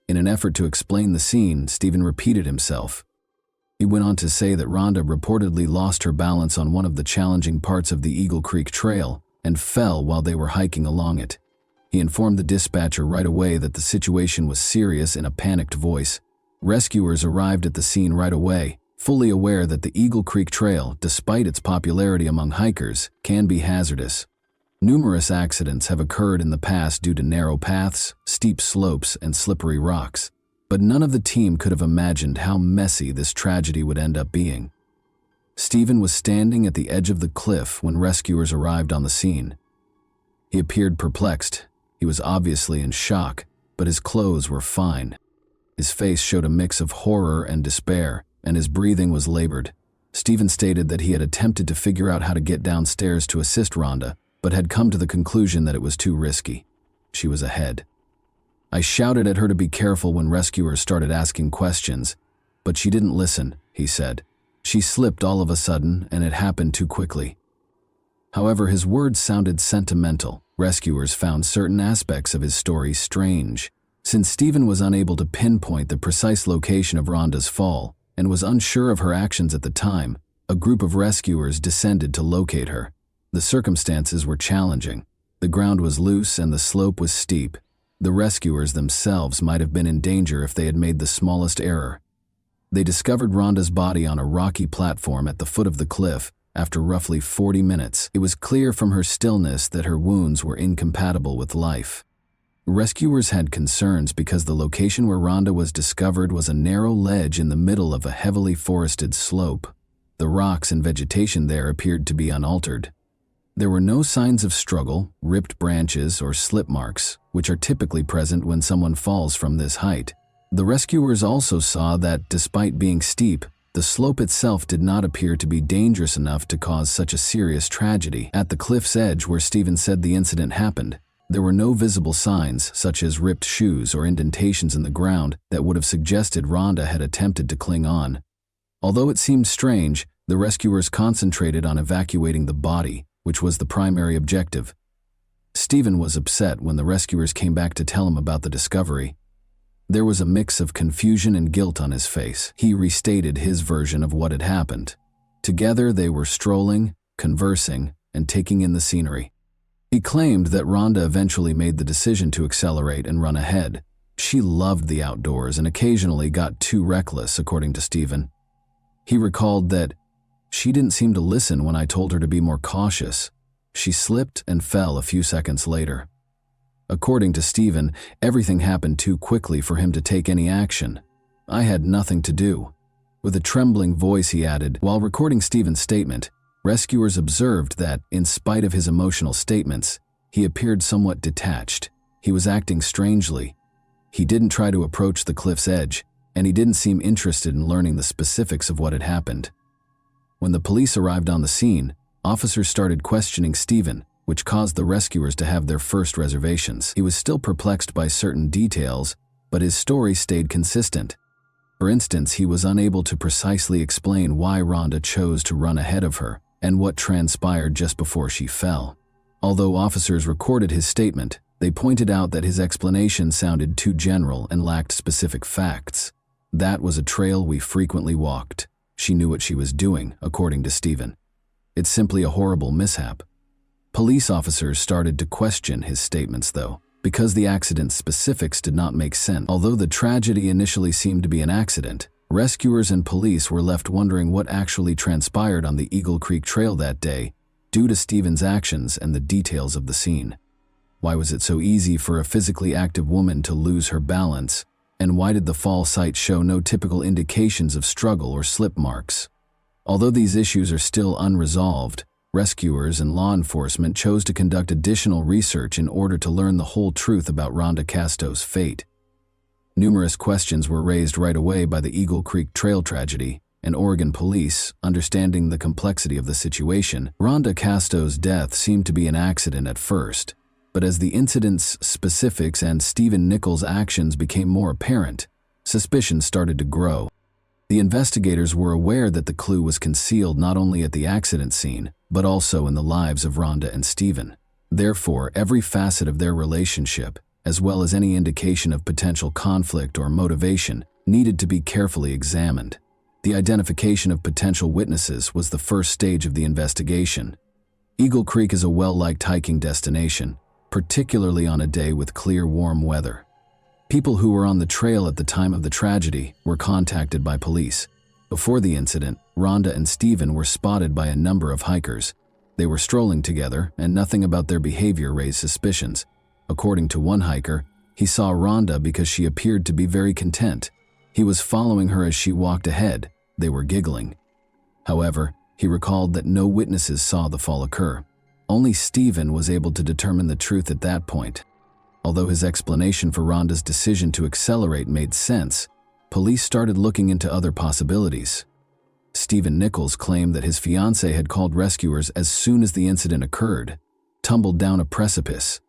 In an effort to explain the scene, Stephen repeated himself. He went on to say that Rhonda reportedly lost her balance on one of the challenging parts of the Eagle Creek Trail and fell while they were hiking along it. He informed the dispatcher right away that the situation was serious in a panicked voice. Rescuers arrived at the scene right away, fully aware that the Eagle Creek Trail, despite its popularity among hikers, can be hazardous. Numerous accidents have occurred in the past due to narrow paths, steep slopes, and slippery rocks, but none of the team could have imagined how messy this tragedy would end up being. Stephen was standing at the edge of the cliff when rescuers arrived on the scene. He appeared perplexed. He was obviously in shock, but his clothes were fine. His face showed a mix of horror and despair, and his breathing was labored. Stephen stated that he had attempted to figure out how to get downstairs to assist Rhonda, but had come to the conclusion that it was too risky. She was ahead. "I shouted at her to be careful when rescuers started asking questions, but she didn't listen," he said. "She slipped all of a sudden, and it happened too quickly." However, his words sounded sentimental. Rescuers found certain aspects of his story strange. Since Stephen was unable to pinpoint the precise location of Rhonda's fall and was unsure of her actions at the time, a group of rescuers descended to locate her. The circumstances were challenging. The ground was loose and the slope was steep. The rescuers themselves might have been in danger if they had made the smallest error. They discovered Rhonda's body on a rocky platform at the foot of the cliff. After roughly 40 minutes, it was clear from her stillness that her wounds were incompatible with life. Rescuers had concerns because the location where Rhonda was discovered was a narrow ledge in the middle of a heavily forested slope. The rocks and vegetation there appeared to be unaltered. There were no signs of struggle, ripped branches, or slip marks, which are typically present when someone falls from this height. The rescuers also saw that, despite being steep, the slope itself did not appear to be dangerous enough to cause such a serious tragedy. At the cliff's edge where Stephen said the incident happened, there were no visible signs, such as ripped shoes or indentations in the ground, that would have suggested Rhonda had attempted to cling on. Although it seemed strange, the rescuers concentrated on evacuating the body, which was the primary objective. Stephen was upset when the rescuers came back to tell him about the discovery. There was a mix of confusion and guilt on his face. He restated his version of what had happened. Together they were strolling, conversing, and taking in the scenery. He claimed that Rhonda eventually made the decision to accelerate and run ahead. She loved the outdoors and occasionally got too reckless, according to Stephen. He recalled that, "She didn't seem to listen when I told her to be more cautious. She slipped and fell a few seconds later." According to Stephen, everything happened too quickly for him to take any action. "I had nothing to do." With a trembling voice, he added, while recording Stephen's statement, rescuers observed that, in spite of his emotional statements, he appeared somewhat detached. He was acting strangely. He didn't try to approach the cliff's edge, and he didn't seem interested in learning the specifics of what had happened. When the police arrived on the scene, officers started questioning Stephen, which caused the rescuers to have their first reservations. He was still perplexed by certain details, but his story stayed consistent. For instance, he was unable to precisely explain why Rhonda chose to run ahead of her and what transpired just before she fell. Although officers recorded his statement, they pointed out that his explanation sounded too general and lacked specific facts. "That was a trail we frequently walked. She knew what she was doing," according to Stephen. "It's simply a horrible mishap." Police officers started to question his statements, though, because the accident's specifics did not make sense. Although the tragedy initially seemed to be an accident, Rescuers and police were left wondering what actually transpired on the Eagle Creek Trail that day, due to Stephen's actions and the details of the scene. Why was it so easy for a physically active woman to lose her balance, and why did the fall site show no typical indications of struggle or slip marks? Although these issues are still unresolved, rescuers and law enforcement chose to conduct additional research in order to learn the whole truth about Rhonda Casto's fate. Numerous questions were raised right away by the Eagle Creek Trail tragedy, and Oregon police, understanding the complexity of the situation. Rhonda Casto's death seemed to be an accident at first, but as the incident's specifics and Stephen Nichols' actions became more apparent, suspicions started to grow. The investigators were aware that the clue was concealed not only at the accident scene, but also in the lives of Rhonda and Stephen. Therefore, every facet of their relationship, as well as any indication of potential conflict or motivation, needed to be carefully examined. The identification of potential witnesses was the first stage of the investigation. Eagle Creek is a well-liked hiking destination, particularly on a day with clear, warm weather. People who were on the trail at the time of the tragedy were contacted by police. Before the incident, Rhonda and Stephen were spotted by a number of hikers. They were strolling together, and nothing about their behavior raised suspicions. According to one hiker, he saw Rhonda because she appeared to be very content. He was following her as she walked ahead. They were giggling. However, he recalled that no witnesses saw the fall occur. Only Stephen was able to determine the truth at that point. Although his explanation for Rhonda's decision to accelerate made sense, police started looking into other possibilities. Stephen Nichols claimed that his fiancée had called rescuers as soon as the incident occurred, tumbled down a precipice.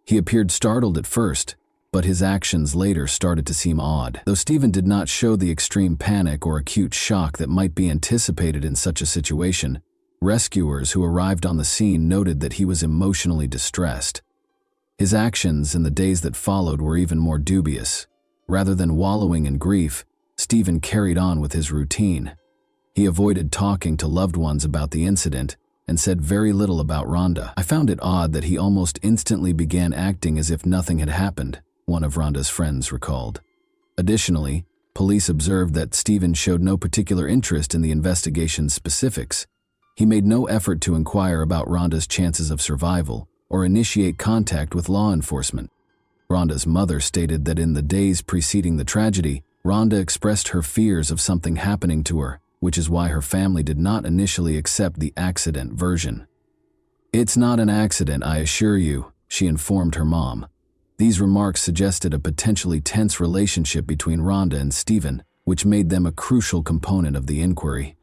He appeared startled at first, but his actions later started to seem odd. Though Stephen did not show the extreme panic or acute shock that might be anticipated in such a situation, rescuers who arrived on the scene noted that he was emotionally distressed. His actions in the days that followed were even more dubious. Rather than wallowing in grief, Stephen carried on with his routine. He avoided talking to loved ones about the incident and said very little about Rhonda. I found it odd that he almost instantly began acting as if nothing had happened, one of Rhonda's friends recalled. Additionally, police observed that Stephen showed no particular interest in the investigation's specifics. He made no effort to inquire about Rhonda's chances of survival or initiate contact with law enforcement. Rhonda's mother stated that in the days preceding the tragedy, Rhonda expressed her fears of something happening to her, which is why her family did not initially accept the accident version. "It's not an accident, I assure you," she informed her mom. These remarks suggested a potentially tense relationship between Rhonda and Stephen, which made them a crucial component of the inquiry.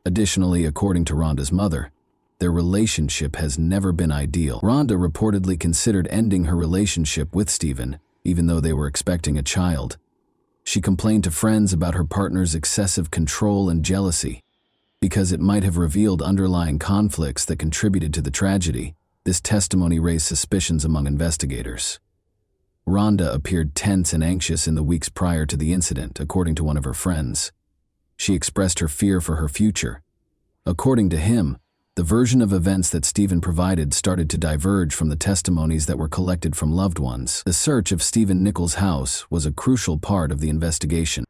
Additionally, according to Rhonda's mother, their relationship has never been ideal. Rhonda reportedly considered ending her relationship with Stephen, even though they were expecting a child. She complained to friends about her partner's excessive control and jealousy. Because it might have revealed underlying conflicts that contributed to the tragedy, this testimony raised suspicions among investigators. Rhonda appeared tense and anxious in the weeks prior to the incident, according to one of her friends. She expressed her fear for her future. According to him, the version of events that Stephen provided started to diverge from the testimonies that were collected from loved ones. The search of Stephen Nichols' house was a crucial part of the investigation.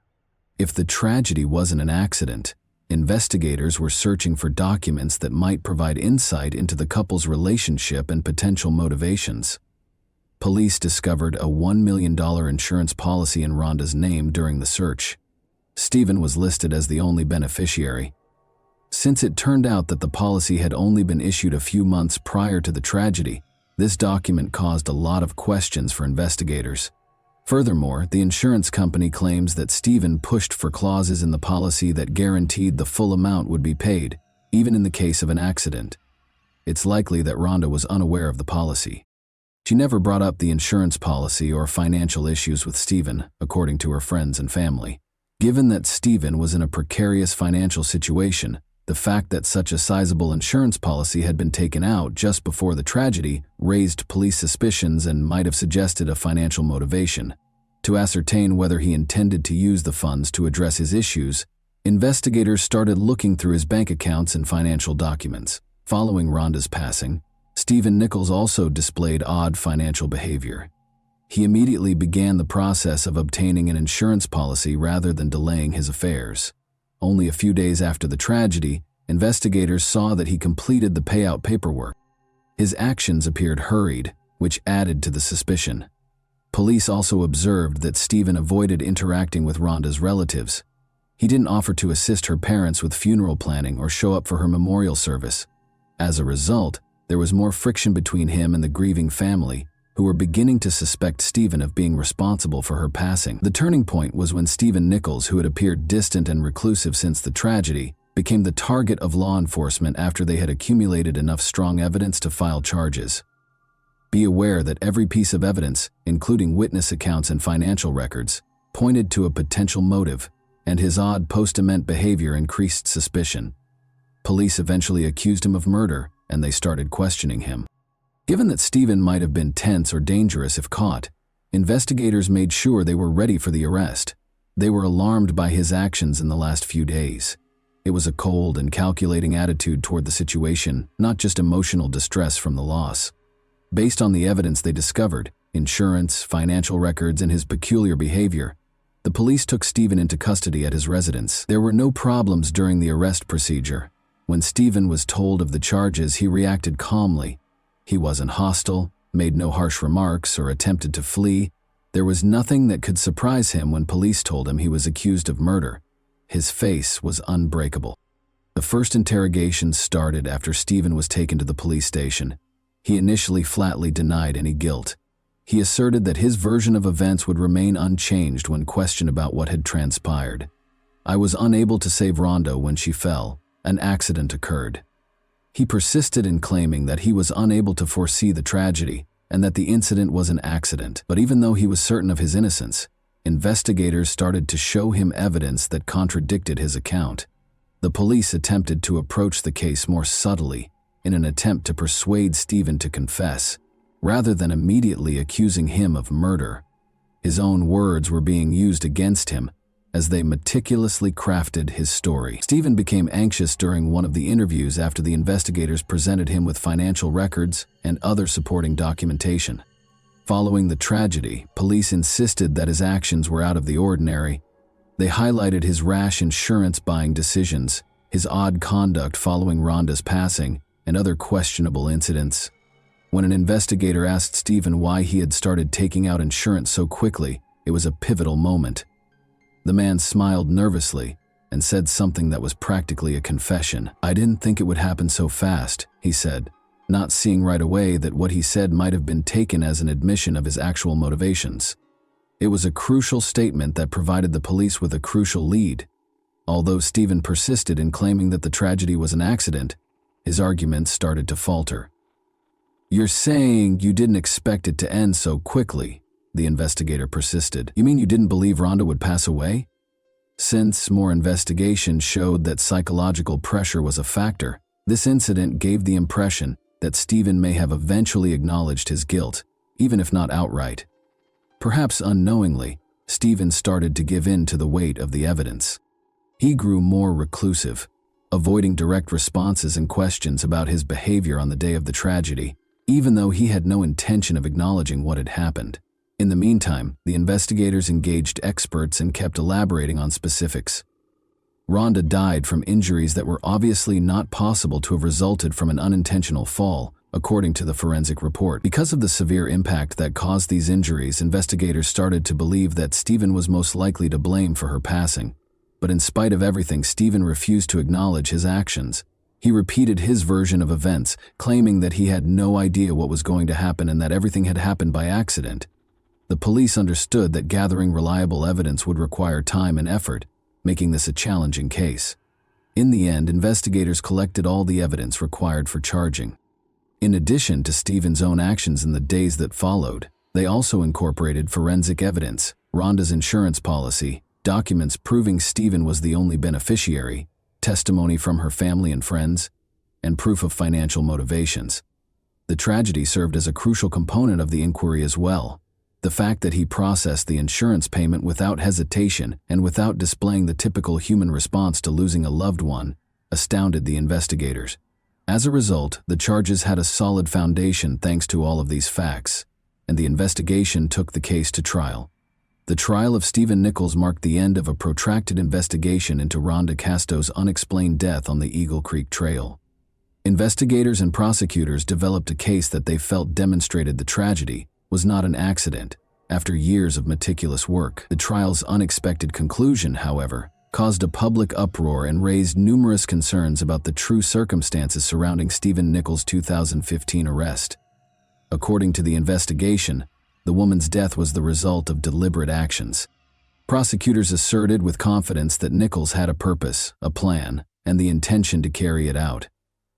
If the tragedy wasn't an accident, investigators were searching for documents that might provide insight into the couple's relationship and potential motivations. Police discovered a $1 million insurance policy in Rhonda's name during the search. Stephen was listed as the only beneficiary. Since it turned out that the policy had only been issued a few months prior to the tragedy, this document caused a lot of questions for investigators. Furthermore, the insurance company claims that Stephen pushed for clauses in the policy that guaranteed the full amount would be paid, even in the case of an accident. It's likely that Rhonda was unaware of the policy. She never brought up the insurance policy or financial issues with Stephen, according to her friends and family. Given that Stephen was in a precarious financial situation, the fact that such a sizable insurance policy had been taken out just before the tragedy raised police suspicions and might have suggested a financial motivation. To ascertain whether he intended to use the funds to address his issues, investigators started looking through his bank accounts and financial documents. Following Rhonda's passing, Stephen Nichols also displayed odd financial behavior. He immediately began the process of obtaining an insurance policy rather than delaying his affairs. Only a few days after the tragedy, investigators saw that he completed the payout paperwork. His actions appeared hurried, which added to the suspicion. Police also observed that Stephen avoided interacting with Rhonda's relatives. He didn't offer to assist her parents with funeral planning or show up for her memorial service. As a result, there was more friction between him and the grieving family, who were beginning to suspect Stephen of being responsible for her passing. The turning point was when Stephen Nichols, who had appeared distant and reclusive since the tragedy, became the target of law enforcement after they had accumulated enough strong evidence to file charges. Be aware that every piece of evidence, including witness accounts and financial records, pointed to a potential motive, and his odd post-event behavior increased suspicion. Police eventually accused him of murder, and they started questioning him. Given that Stephen might have been tense or dangerous if caught, investigators made sure they were ready for the arrest. They were alarmed by his actions in the last few days. It was a cold and calculating attitude toward the situation, not just emotional distress from the loss. Based on the evidence they discovered, insurance, financial records, and his peculiar behavior, the police took Stephen into custody at his residence. There were no problems during the arrest procedure. When Stephen was told of the charges, he reacted calmly. He wasn't hostile, made no harsh remarks, or attempted to flee. There was nothing that could surprise him when police told him he was accused of murder. His face was unbreakable. The first interrogation started after Stephen was taken to the police station. He initially flatly denied any guilt. He asserted that his version of events would remain unchanged when questioned about what had transpired. "I was unable to save Rhonda when she fell. An accident occurred." He persisted in claiming that he was unable to foresee the tragedy and that the incident was an accident. But even though he was certain of his innocence, investigators started to show him evidence that contradicted his account. The police attempted to approach the case more subtly in an attempt to persuade Stephen to confess, rather than immediately accusing him of murder. His own words were being used against him as they meticulously crafted his story. Stephen became anxious during one of the interviews after the investigators presented him with financial records and other supporting documentation. Following the tragedy, police insisted that his actions were out of the ordinary. They highlighted his rash insurance buying decisions, his odd conduct following Rhonda's passing, and other questionable incidents. When an investigator asked Stephen why he had started taking out insurance so quickly, it was a pivotal moment. The man smiled nervously and said something that was practically a confession. "I didn't think it would happen so fast," he said, not seeing right away that what he said might have been taken as an admission of his actual motivations. It was a crucial statement that provided the police with a crucial lead. Although Stephen persisted in claiming that the tragedy was an accident, his arguments started to falter. "You're saying you didn't expect it to end so quickly," the investigator persisted. "You mean you didn't believe Rhonda would pass away?" Since more investigation showed that psychological pressure was a factor, this incident gave the impression that Stephen may have eventually acknowledged his guilt, even if not outright. Perhaps unknowingly, Stephen started to give in to the weight of the evidence. He grew more reclusive, avoiding direct responses and questions about his behavior on the day of the tragedy, even though he had no intention of acknowledging what had happened. In the meantime, the investigators engaged experts and kept elaborating on specifics. Rhonda died from injuries that were obviously not possible to have resulted from an unintentional fall, according to the forensic report. Because of the severe impact that caused these injuries, investigators started to believe that Stephen was most likely to blame for her passing. But in spite of everything, Stephen refused to acknowledge his actions. He repeated his version of events, claiming that he had no idea what was going to happen and that everything had happened by accident. The police understood that gathering reliable evidence would require time and effort, making this a challenging case. In the end, investigators collected all the evidence required for charging. In addition to Stephen's own actions in the days that followed, they also incorporated forensic evidence, Rhonda's insurance policy, documents proving Stephen was the only beneficiary, testimony from her family and friends, and proof of financial motivations. The tragedy served as a crucial component of the inquiry as well. The fact that he processed the insurance payment without hesitation and without displaying the typical human response to losing a loved one astounded the investigators. As a result, the charges had a solid foundation thanks to all of these facts, and the investigation took the case to trial. The trial of Stephen Nichols marked the end of a protracted investigation into Rhonda Casto's unexplained death on the Eagle Creek Trail. Investigators and prosecutors developed a case that they felt demonstrated the tragedy was not an accident. After years of meticulous work, the trial's unexpected conclusion, however, caused a public uproar and raised numerous concerns about the true circumstances surrounding Stephen Nichols' 2015 arrest. According to the investigation, the woman's death was the result of deliberate actions. Prosecutors asserted with confidence that Nichols had a purpose, a plan, and the intention to carry it out.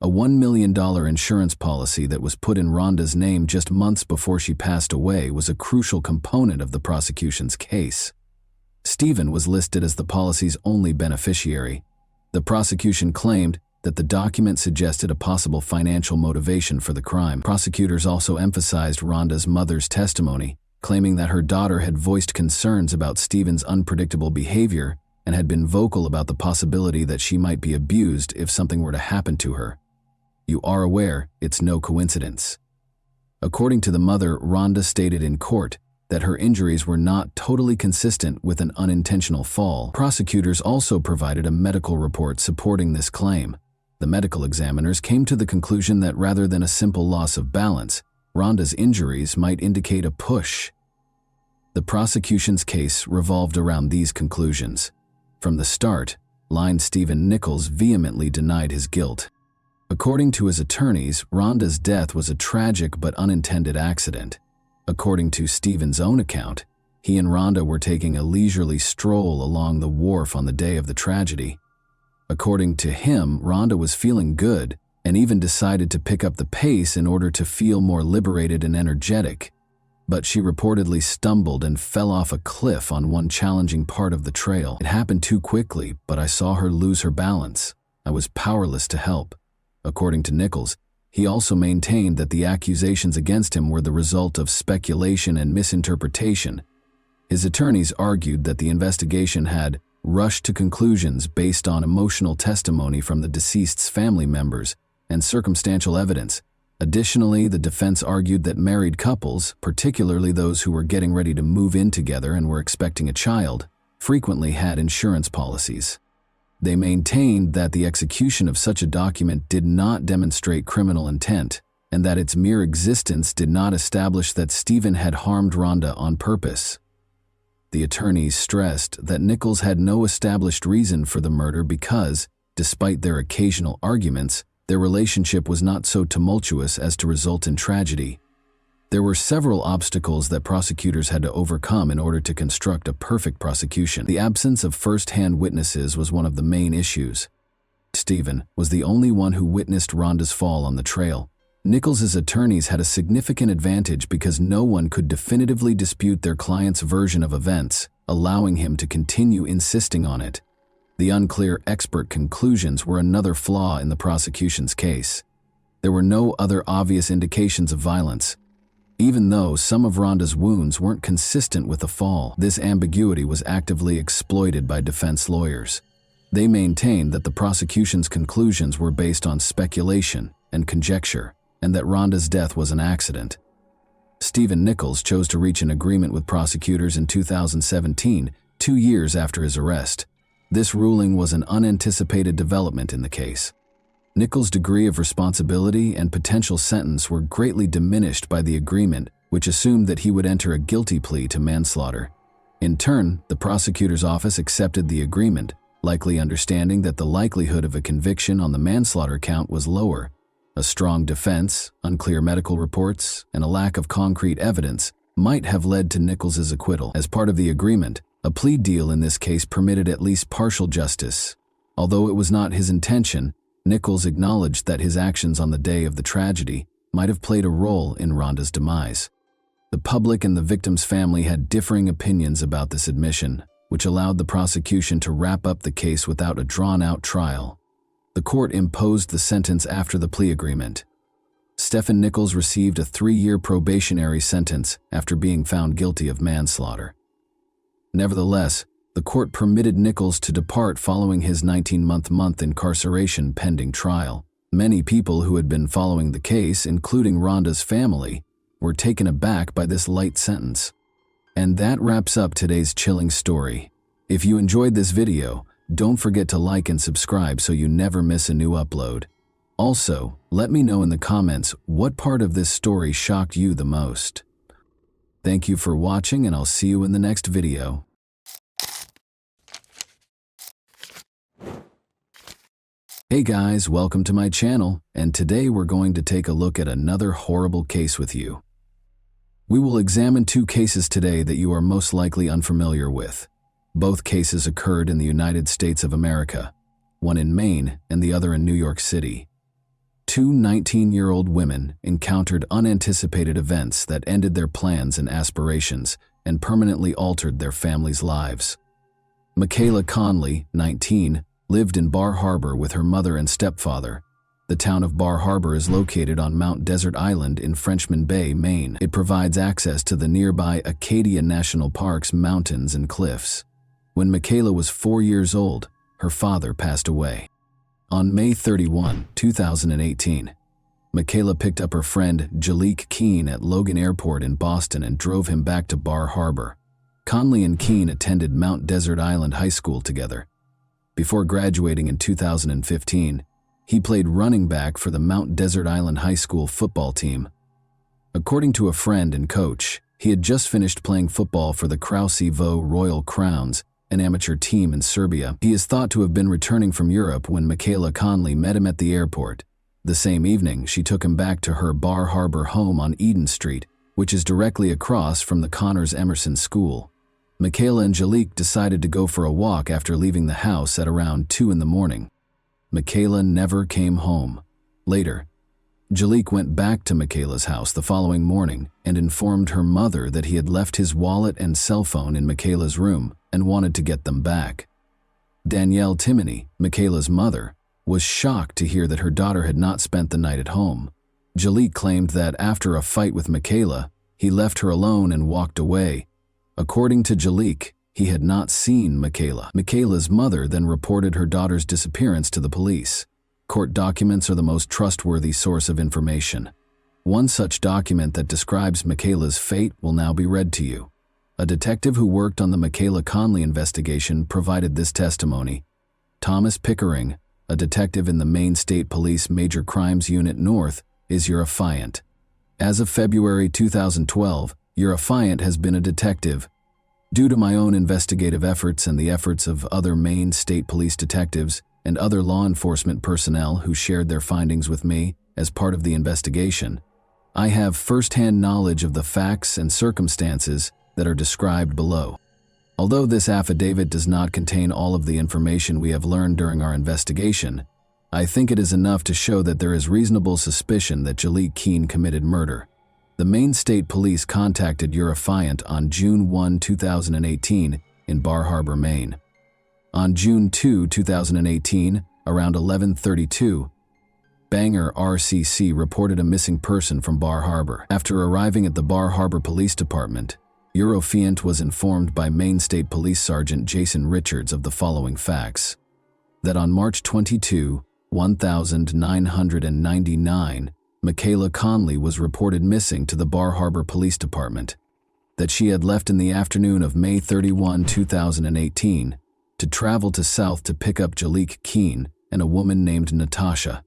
A $1 million insurance policy that was put in Rhonda's name just months before she passed away was a crucial component of the prosecution's case. Stephen was listed as the policy's only beneficiary. The prosecution claimed that the document suggested a possible financial motivation for the crime. Prosecutors also emphasized Rhonda's mother's testimony, claiming that her daughter had voiced concerns about Stephen's unpredictable behavior and had been vocal about the possibility that she might be abused if something were to happen to her. "You are aware it's no coincidence." According to the mother, Rhonda stated in court that her injuries were not totally consistent with an unintentional fall. Prosecutors also provided a medical report supporting this claim. The medical examiners came to the conclusion that rather than a simple loss of balance, Rhonda's injuries might indicate a push. The prosecution's case revolved around these conclusions. From the start, Stephen Nichols vehemently denied his guilt. According to his attorneys, Rhonda's death was a tragic but unintended accident. According to Stephen's own account, he and Rhonda were taking a leisurely stroll along the wharf on the day of the tragedy. According to him, Rhonda was feeling good and even decided to pick up the pace in order to feel more liberated and energetic. But she reportedly stumbled and fell off a cliff on one challenging part of the trail. "It happened too quickly, but I saw her lose her balance. I was powerless to help." According to Nichols, he also maintained that the accusations against him were the result of speculation and misinterpretation. His attorneys argued that the investigation had rushed to conclusions based on emotional testimony from the deceased's family members and circumstantial evidence. Additionally, the defense argued that married couples, particularly those who were getting ready to move in together and were expecting a child, frequently had insurance policies. They maintained that the execution of such a document did not demonstrate criminal intent, and that its mere existence did not establish that Stephen had harmed Rhonda on purpose. The attorneys stressed that Nichols had no established reason for the murder because, despite their occasional arguments, their relationship was not so tumultuous as to result in tragedy. There were several obstacles that prosecutors had to overcome in order to construct a perfect prosecution. The absence of first-hand witnesses was one of the main issues. Stephen was the only one who witnessed Rhonda's fall on the trail. Nichols's attorneys had a significant advantage because no one could definitively dispute their client's version of events, allowing him to continue insisting on it. The unclear expert conclusions were another flaw in the prosecution's case. There were no other obvious indications of violence. Even though some of Rhonda's wounds weren't consistent with the fall, this ambiguity was actively exploited by defense lawyers. They maintained that the prosecution's conclusions were based on speculation and conjecture, and that Rhonda's death was an accident. Stephen Nichols chose to reach an agreement with prosecutors in 2017, 2 years after his arrest. This ruling was an unanticipated development in the case. Nichols' degree of responsibility and potential sentence were greatly diminished by the agreement, which assumed that he would enter a guilty plea to manslaughter. In turn, the prosecutor's office accepted the agreement, likely understanding that the likelihood of a conviction on the manslaughter count was lower. A strong defense, unclear medical reports, and a lack of concrete evidence might have led to Nichols's acquittal. As part of the agreement, a plea deal in this case permitted at least partial justice. Although it was not his intention, Nichols acknowledged that his actions on the day of the tragedy might have played a role in Rhonda's demise. The public and the victim's family had differing opinions about this admission, which allowed the prosecution to wrap up the case without a drawn-out trial. The court imposed the sentence after the plea agreement. Stephen Nichols received a 3-year probationary sentence after being found guilty of manslaughter. Nevertheless, the court permitted Nichols to depart following his 19-month incarceration pending trial. Many people who had been following the case, including Rhonda's family, were taken aback by this light sentence. And that wraps up today's chilling story. If you enjoyed this video, don't forget to like and subscribe so you never miss a new upload. Also, let me know in the comments what part of this story shocked you the most. Thank you for watching, and I'll see you in the next video. Hey guys, welcome to my channel, and today we're going to take a look at another horrible case with you. We will examine two cases today that you are most likely unfamiliar with. Both cases occurred in the United States of America, one in Maine and the other in New York City. Two 19-year-old women encountered unanticipated events that ended their plans and aspirations and permanently altered their families' lives. Michaela Conley, 19, lived in Bar Harbor with her mother and stepfather. The town of Bar Harbor is located on Mount Desert Island in Frenchman Bay, Maine. It provides access to the nearby Acadia National Park's mountains and cliffs. When Michaela was 4 years old, her father passed away. On May 31, 2018, Michaela picked up her friend Jalik Keene at Logan Airport in Boston and drove him back to Bar Harbor. Conley and Keene attended Mount Desert Island High School together. Before graduating in 2015, he played running back for the Mount Desert Island High School football team. According to a friend and coach, he had just finished playing football for the Krausevo Royal Crowns, an amateur team in Serbia. He is thought to have been returning from Europe when Michaela Conley met him at the airport. The same evening, she took him back to her Bar Harbor home on Eden Street, which is directly across from the Connors Emerson School. Michaela and Jalik decided to go for a walk after leaving the house at around 2 in the morning. Michaela never came home. Later, Jalik went back to Michaela's house the following morning and informed her mother that he had left his wallet and cell phone in Michaela's room and wanted to get them back. Danielle Timoney, Michaela's mother, was shocked to hear that her daughter had not spent the night at home. Jalik claimed that after a fight with Michaela, he left her alone and walked away. According to Jalik, he had not seen Michaela. Michaela's mother then reported her daughter's disappearance to the police. Court documents are the most trustworthy source of information. One such document that describes Michaela's fate will now be read to you. A detective who worked on the Michaela Conley investigation provided this testimony. Thomas Pickering, a detective in the Maine State Police Major Crimes Unit North, is your affiant. As of February 2012, your affiant has been a detective. Due to my own investigative efforts and the efforts of other Maine State Police detectives and other law enforcement personnel who shared their findings with me as part of the investigation, I have first-hand knowledge of the facts and circumstances that are described below. Although this affidavit does not contain all of the information we have learned during our investigation, I think it is enough to show that there is reasonable suspicion that Jalik Keene committed murder. The Maine State Police contacted your affiant on June 1, 2018 in Bar Harbor, Maine. On June 2, 2018, around 11:32, Bangor RCC reported a missing person from Bar Harbor. After arriving at the Bar Harbor Police Department, your affiant was informed by Maine State Police Sergeant Jason Richards of the following facts: that on March 22, 1999, Michaela Conley was reported missing to the Bar Harbor Police Department, that she had left in the afternoon of May 31, 2018, to travel to South to pick up Jalik Keene and a woman named Natasha,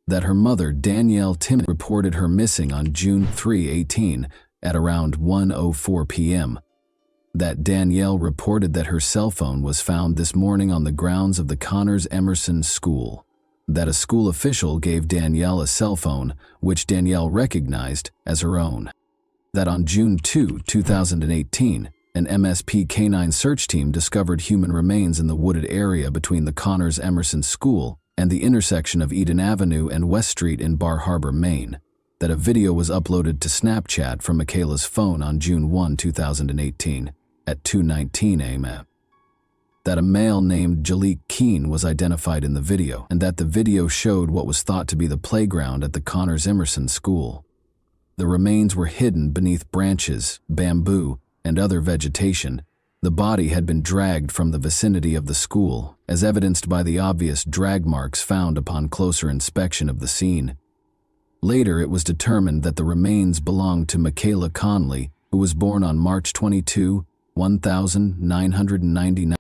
that her mother, Danielle Timoney, reported her missing on June 3, 18 at around 1:04 p.m., that Danielle reported that her cell phone was found this morning on the grounds of the Connors Emerson School, that a school official gave Danielle a cell phone, which Danielle recognized as her own, that on June 2, 2018, an MSP canine search team discovered human remains in the wooded area between the Connors Emerson School and the intersection of Eden Avenue and West Street in Bar Harbor, Maine, that a video was uploaded to Snapchat from Michaela's phone on June 1, 2018 at 2:19 a.m., that a male named Jalik Keene was identified in the video, and that the video showed what was thought to be the playground at the Connors Emerson School. The remains were hidden beneath branches, bamboo, and other vegetation. The body had been dragged from the vicinity of the school, as evidenced by the obvious drag marks found upon closer inspection of the scene. Later, it was determined that the remains belonged to Michaela Conley, who was born on March 22, 1999.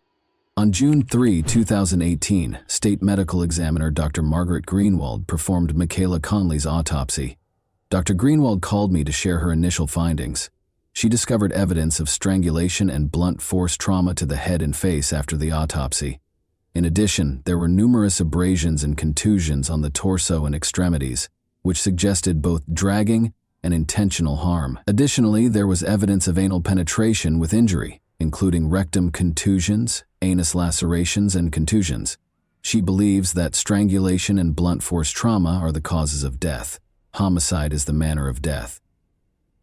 On June 3, 2018, State Medical Examiner Dr. Margaret Greenwald performed Michaela Conley's autopsy. Dr. Greenwald called me to share her initial findings. She discovered evidence of strangulation and blunt force trauma to the head and face after the autopsy. In addition, there were numerous abrasions and contusions on the torso and extremities, which suggested both dragging and intentional harm. Additionally, there was evidence of anal penetration with injury, including rectum contusions, anus lacerations, and contusions. She believes that strangulation and blunt force trauma are the causes of death. Homicide is the manner of death.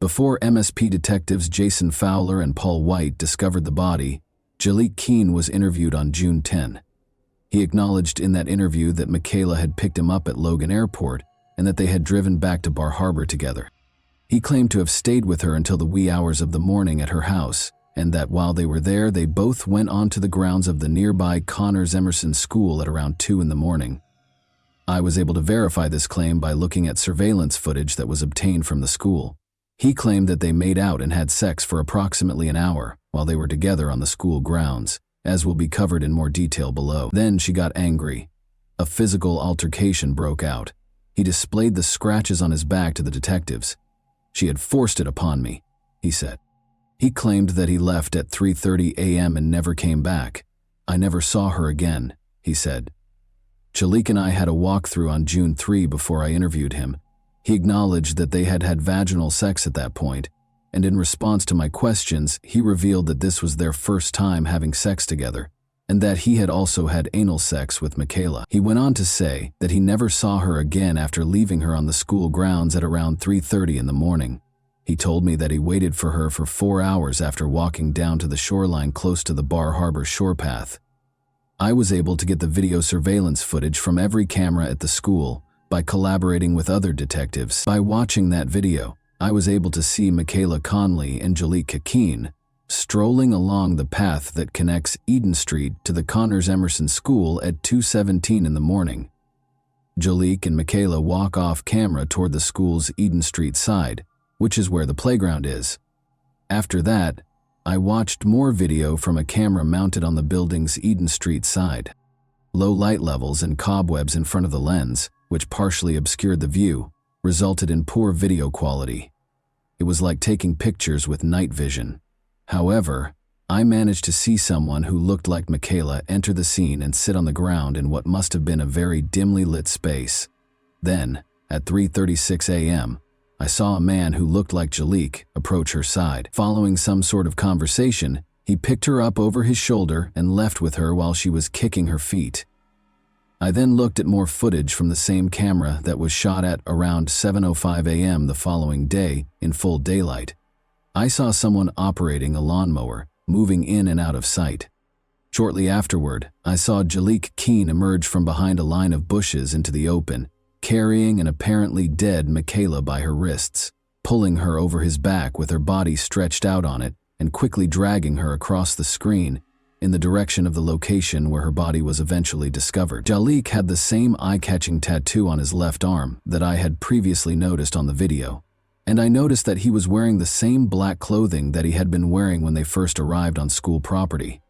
Before MSP detectives Jason Fowler and Paul White discovered the body, Jalik Keene was interviewed on June 10. He acknowledged in that interview that Michaela had picked him up at Logan Airport and that they had driven back to Bar Harbor together. He claimed to have stayed with her until the wee hours of the morning at her house, and that while they were there, they both went onto the grounds of the nearby Connors Emerson School at around 2 in the morning. I was able to verify this claim by looking at surveillance footage that was obtained from the school. He claimed that they made out and had sex for approximately an hour while they were together on the school grounds, as will be covered in more detail below. Then she got angry. A physical altercation broke out. He displayed the scratches on his back to the detectives. "She had forced it upon me," he said. He claimed that he left at 3:30 a.m. and never came back. "I never saw her again," he said. Jalik and I had a walkthrough on June 3 before I interviewed him. He acknowledged that they had had vaginal sex at that point, and in response to my questions, he revealed that this was their first time having sex together, and that he had also had anal sex with Michaela. He went on to say that he never saw her again after leaving her on the school grounds at around 3:30 in the morning. He told me that he waited for her for 4 hours after walking down to the shoreline close to the Bar Harbor shore path. I was able to get the video surveillance footage from every camera at the school by collaborating with other detectives. By watching that video, I was able to see Michaela Conley and Jalik Keene strolling along the path that connects Eden Street to the Connors Emerson School at 2:17 in the morning. Jalik and Michaela walk off camera toward the school's Eden Street side, which is where the playground is. After that, I watched more video from a camera mounted on the building's Eden Street side. Low light levels and cobwebs in front of the lens, which partially obscured the view, resulted in poor video quality. It was like taking pictures with night vision. However, I managed to see someone who looked like Michaela enter the scene and sit on the ground in what must have been a very dimly lit space. Then, at 3:36 a.m., I saw a man who looked like Jalik approach her side. Following some sort of conversation, he picked her up over his shoulder and left with her while she was kicking her feet. I then looked at more footage from the same camera that was shot at around 7:05 a.m. the following day in full daylight. I saw someone operating a lawnmower, moving in and out of sight. Shortly afterward, I saw Jalik Keene emerge from behind a line of bushes into the open, carrying an apparently dead Michaela by her wrists, pulling her over his back with her body stretched out on it, and quickly dragging her across the screen in the direction of the location where her body was eventually discovered. Jalik had the same eye-catching tattoo on his left arm that I had previously noticed on the video, and I noticed that he was wearing the same black clothing that he had been wearing when they first arrived on school property.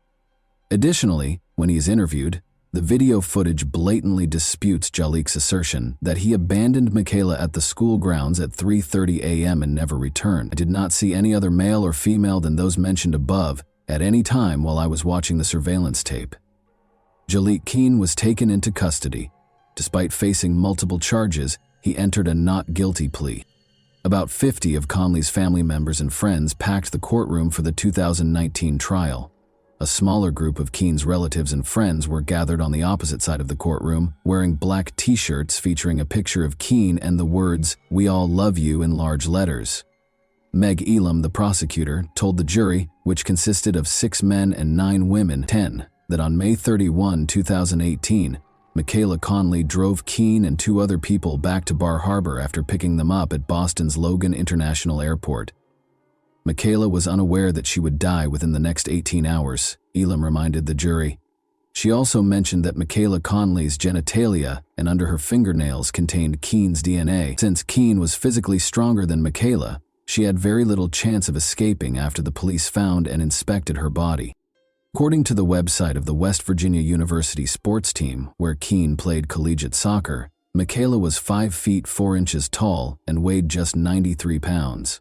Additionally, when he is interviewed, the video footage blatantly disputes Jalik's assertion that he abandoned Michaela at the school grounds at 3:30 a.m. and never returned. I did not see any other male or female than those mentioned above at any time while I was watching the surveillance tape. Jalik Keene was taken into custody. Despite facing multiple charges, he entered a not guilty plea. About 50 of Conley's family members and friends packed the courtroom for the 2019 trial. A smaller group of Keene's relatives and friends were gathered on the opposite side of the courtroom, wearing black t-shirts featuring a picture of Keene and the words, "We all love you" in large letters. Meg Elam, the prosecutor, told the jury, which consisted of 6 men and 9 women, that on May 31, 2018, Michaela Conley drove Keene and 2 other people back to Bar Harbor after picking them up at Boston's Logan International Airport. Michaela was unaware that she would die within the next 18 hours, Elam reminded the jury. She also mentioned that Michaela Conley's genitalia and under her fingernails contained Keen's DNA. Since Keen was physically stronger than Michaela, she had very little chance of escaping after the police found and inspected her body. According to the website of the West Virginia University sports team, where Keen played collegiate soccer, Michaela was 5 feet 4 inches tall and weighed just 93 pounds.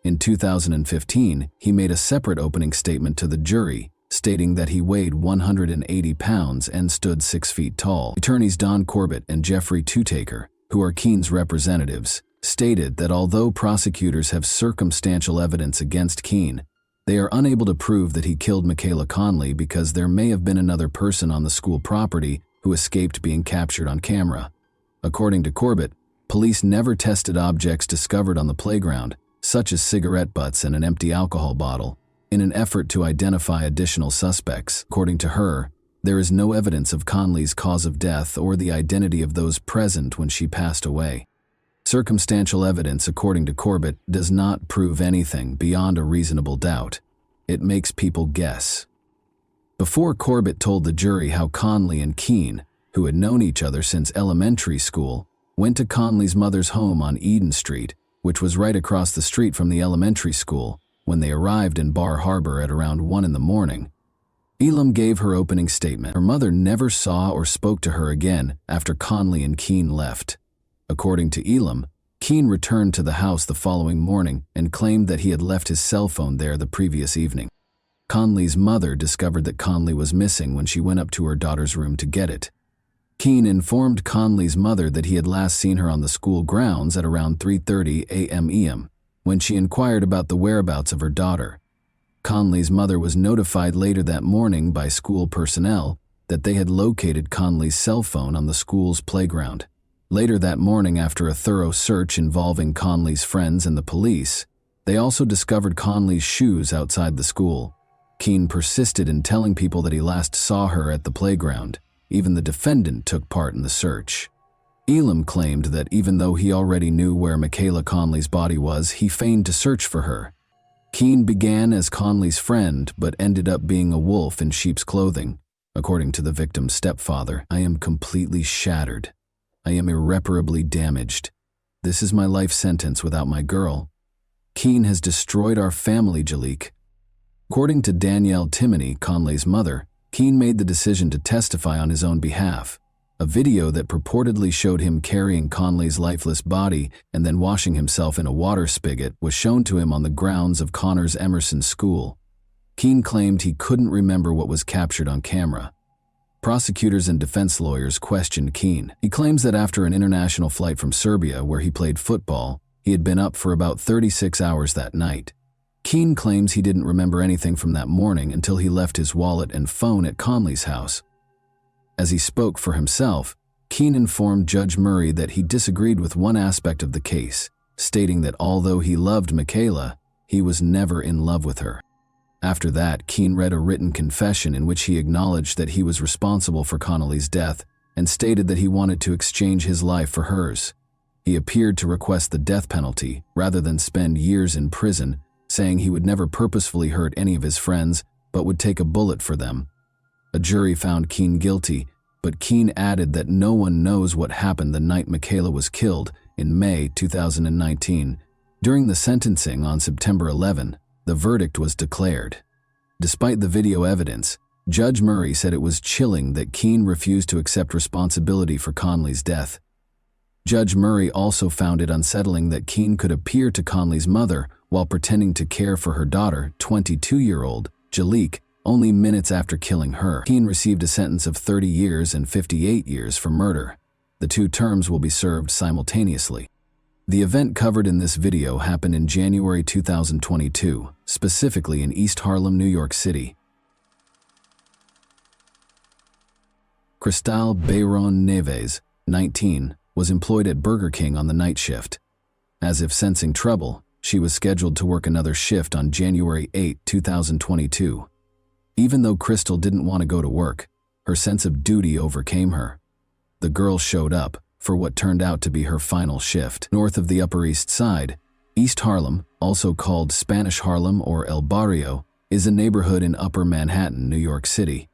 In 2015, he made a separate opening statement to the jury, stating that he weighed 180 pounds and stood 6 feet tall. Attorneys Don Corbett and Jeffrey Tutaker, who are Keen's representatives, stated that although prosecutors have circumstantial evidence against Keen, they are unable to prove that he killed Michaela Conley because there may have been another person on the school property who escaped being captured on camera. According to Corbett, police never tested objects discovered on the playground, such as cigarette butts and an empty alcohol bottle, in an effort to identify additional suspects. According to her, there is no evidence of Conley's cause of death or the identity of those present when she passed away. Circumstantial evidence, according to Corbett, does not prove anything beyond a reasonable doubt. It makes people guess. Before Corbett told the jury how Conley and Keen, who had known each other since elementary school, went to Conley's mother's home on Eden Street, which was right across the street from the elementary school, when they arrived in Bar Harbor at around 1 in the morning. Elam gave her opening statement. Her mother never saw or spoke to her again after Conley and Keen left. According to Elam, Keen returned to the house the following morning and claimed that he had left his cell phone there the previous evening. Conley's mother discovered that Conley was missing when she went up to her daughter's room to get it. Keen informed Conley's mother that he had last seen her on the school grounds at around 3:30 a.m. when she inquired about the whereabouts of her daughter. Conley's mother was notified later that morning by school personnel that they had located Conley's cell phone on the school's playground. Later that morning, after a thorough search involving Conley's friends and the police, they also discovered Conley's shoes outside the school. Keen persisted in telling people that he last saw her at the playground. Even the defendant took part in the search. Elam claimed that even though he already knew where Michaela Conley's body was, he feigned to search for her. Keen began as Conley's friend, but ended up being a wolf in sheep's clothing. According to the victim's stepfather, "I am completely shattered. I am irreparably damaged. This is my life sentence without my girl. Keen has destroyed our family, Jalik." According to Danielle Timoney, Conley's mother, Keen made the decision to testify on his own behalf. A video that purportedly showed him carrying Conley's lifeless body and then washing himself in a water spigot was shown to him on the grounds of Connors Emerson School. Keen claimed he couldn't remember what was captured on camera. Prosecutors and defense lawyers questioned Keen. He claims that after an international flight from Serbia, where he played football, he had been up for about 36 hours that night. Keen claims he didn't remember anything from that morning until he left his wallet and phone at Conley's house. As he spoke for himself, Keen informed Judge Murray that he disagreed with one aspect of the case, stating that although he loved Michaela, he was never in love with her. After that, Keen read a written confession in which he acknowledged that he was responsible for Conley's death and stated that he wanted to exchange his life for hers. He appeared to request the death penalty rather than spend years in prison, saying he would never purposefully hurt any of his friends but would take a bullet for them. A jury found Keen guilty, but Keen added that no one knows what happened the night Michaela was killed in May 2019. During the sentencing on September 11, the verdict was declared. Despite the video evidence, Judge Murray said it was chilling that Keen refused to accept responsibility for Conley's death. Judge Murray also found it unsettling that Keen could appear to Conley's mother while pretending to care for her daughter, 22-year-old Jalik, only minutes after killing her. Keen received a sentence of 30 years and 58 years for murder. The two terms will be served simultaneously. The event covered in this video happened in January 2022, specifically in East Harlem, New York City. Cristal Bayron Neves, 19, was employed at Burger King on the night shift. As if sensing trouble, she was scheduled to work another shift on January 8, 2022. Even though Crystal didn't want to go to work, her sense of duty overcame her. The girl showed up for what turned out to be her final shift. North of the Upper East Side, East Harlem, also called Spanish Harlem or El Barrio, is a neighborhood in Upper Manhattan, New York City.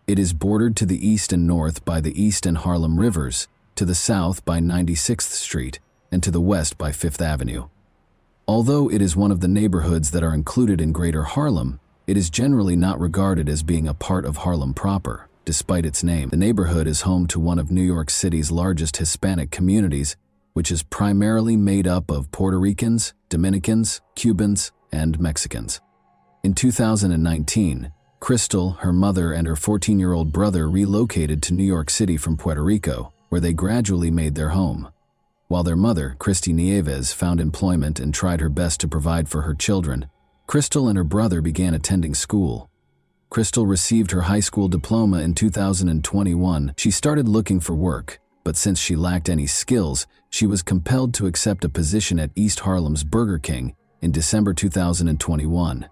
It is bordered to the east and north by the East and Harlem Rivers, to the south by 96th Street, and to the west by 5th Avenue. Although it is one of the neighborhoods that are included in Greater Harlem, it is generally not regarded as being a part of Harlem proper. Despite its name, the neighborhood is home to one of New York City's largest Hispanic communities, which is primarily made up of Puerto Ricans, Dominicans, Cubans, and Mexicans. In 2019, Crystal, her mother, and her 14-year-old brother relocated to New York City from Puerto Rico, where they gradually made their home. While their mother, Christy Nieves, found employment and tried her best to provide for her children, Crystal and her brother began attending school. Crystal received her high school diploma in 2021. She started looking for work, but since she lacked any skills, she was compelled to accept a position at East Harlem's Burger King in December 2021.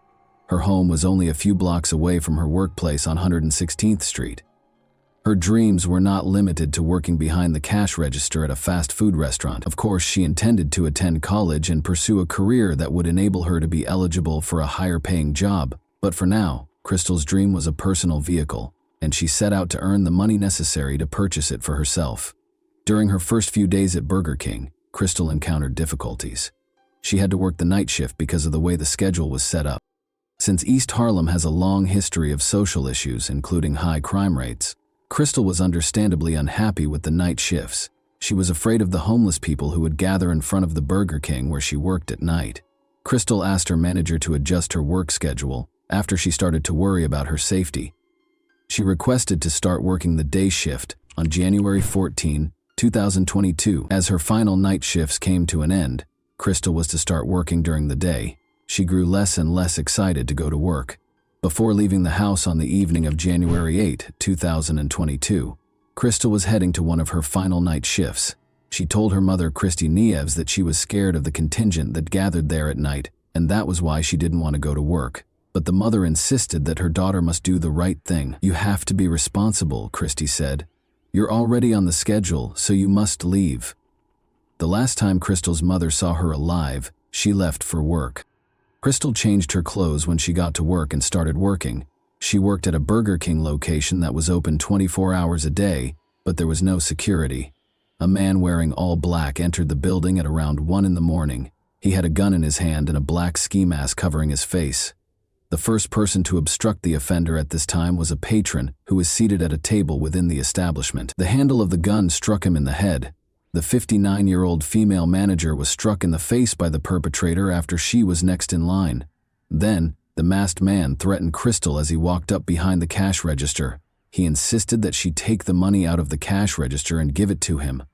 Her home was only a few blocks away from her workplace on 116th Street. Her dreams were not limited to working behind the cash register at a fast food restaurant. Of course, she intended to attend college and pursue a career that would enable her to be eligible for a higher-paying job. But for now, Crystal's dream was a personal vehicle, and she set out to earn the money necessary to purchase it for herself. During her first few days at Burger King, Crystal encountered difficulties. She had to work the night shift because of the way the schedule was set up. Since East Harlem has a long history of social issues, including high crime rates, Crystal was understandably unhappy with the night shifts. She was afraid of the homeless people who would gather in front of the Burger King where she worked at night. Crystal asked her manager to adjust her work schedule after she started to worry about her safety. She requested to start working the day shift on January 14, 2022. As her final night shifts came to an end, Crystal was to start working during the day. She grew less and less excited to go to work. Before leaving the house on the evening of January 8, 2022, Crystal was heading to one of her final night shifts. She told her mother, Christy Nieves, that she was scared of the contingent that gathered there at night, and that was why she didn't want to go to work. But the mother insisted that her daughter must do the right thing. "You have to be responsible," Christy said. "You're already on the schedule, so you must leave." The last time Crystal's mother saw her alive, she left for work. Crystal changed her clothes when she got to work and started working. She worked at a Burger King location that was open 24 hours a day, but there was no security. A man wearing all black entered the building at around 1 in the morning. He had a gun in his hand and a black ski mask covering his face. The first person to obstruct the offender at this time was a patron who was seated at a table within the establishment. The handle of the gun struck him in the head. The 59-year-old female manager was struck in the face by the perpetrator after she was next in line. Then, the masked man threatened Crystal as he walked up behind the cash register. He insisted that she take the money out of the cash register and give it to him.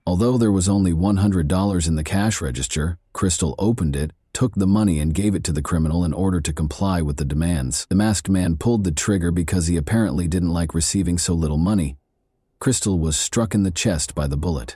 Although there was only $100 in the cash register, Crystal opened it, took the money and gave it to the criminal in order to comply with the demands. The masked man pulled the trigger because he apparently didn't like receiving so little money. Crystal was struck in the chest by the bullet.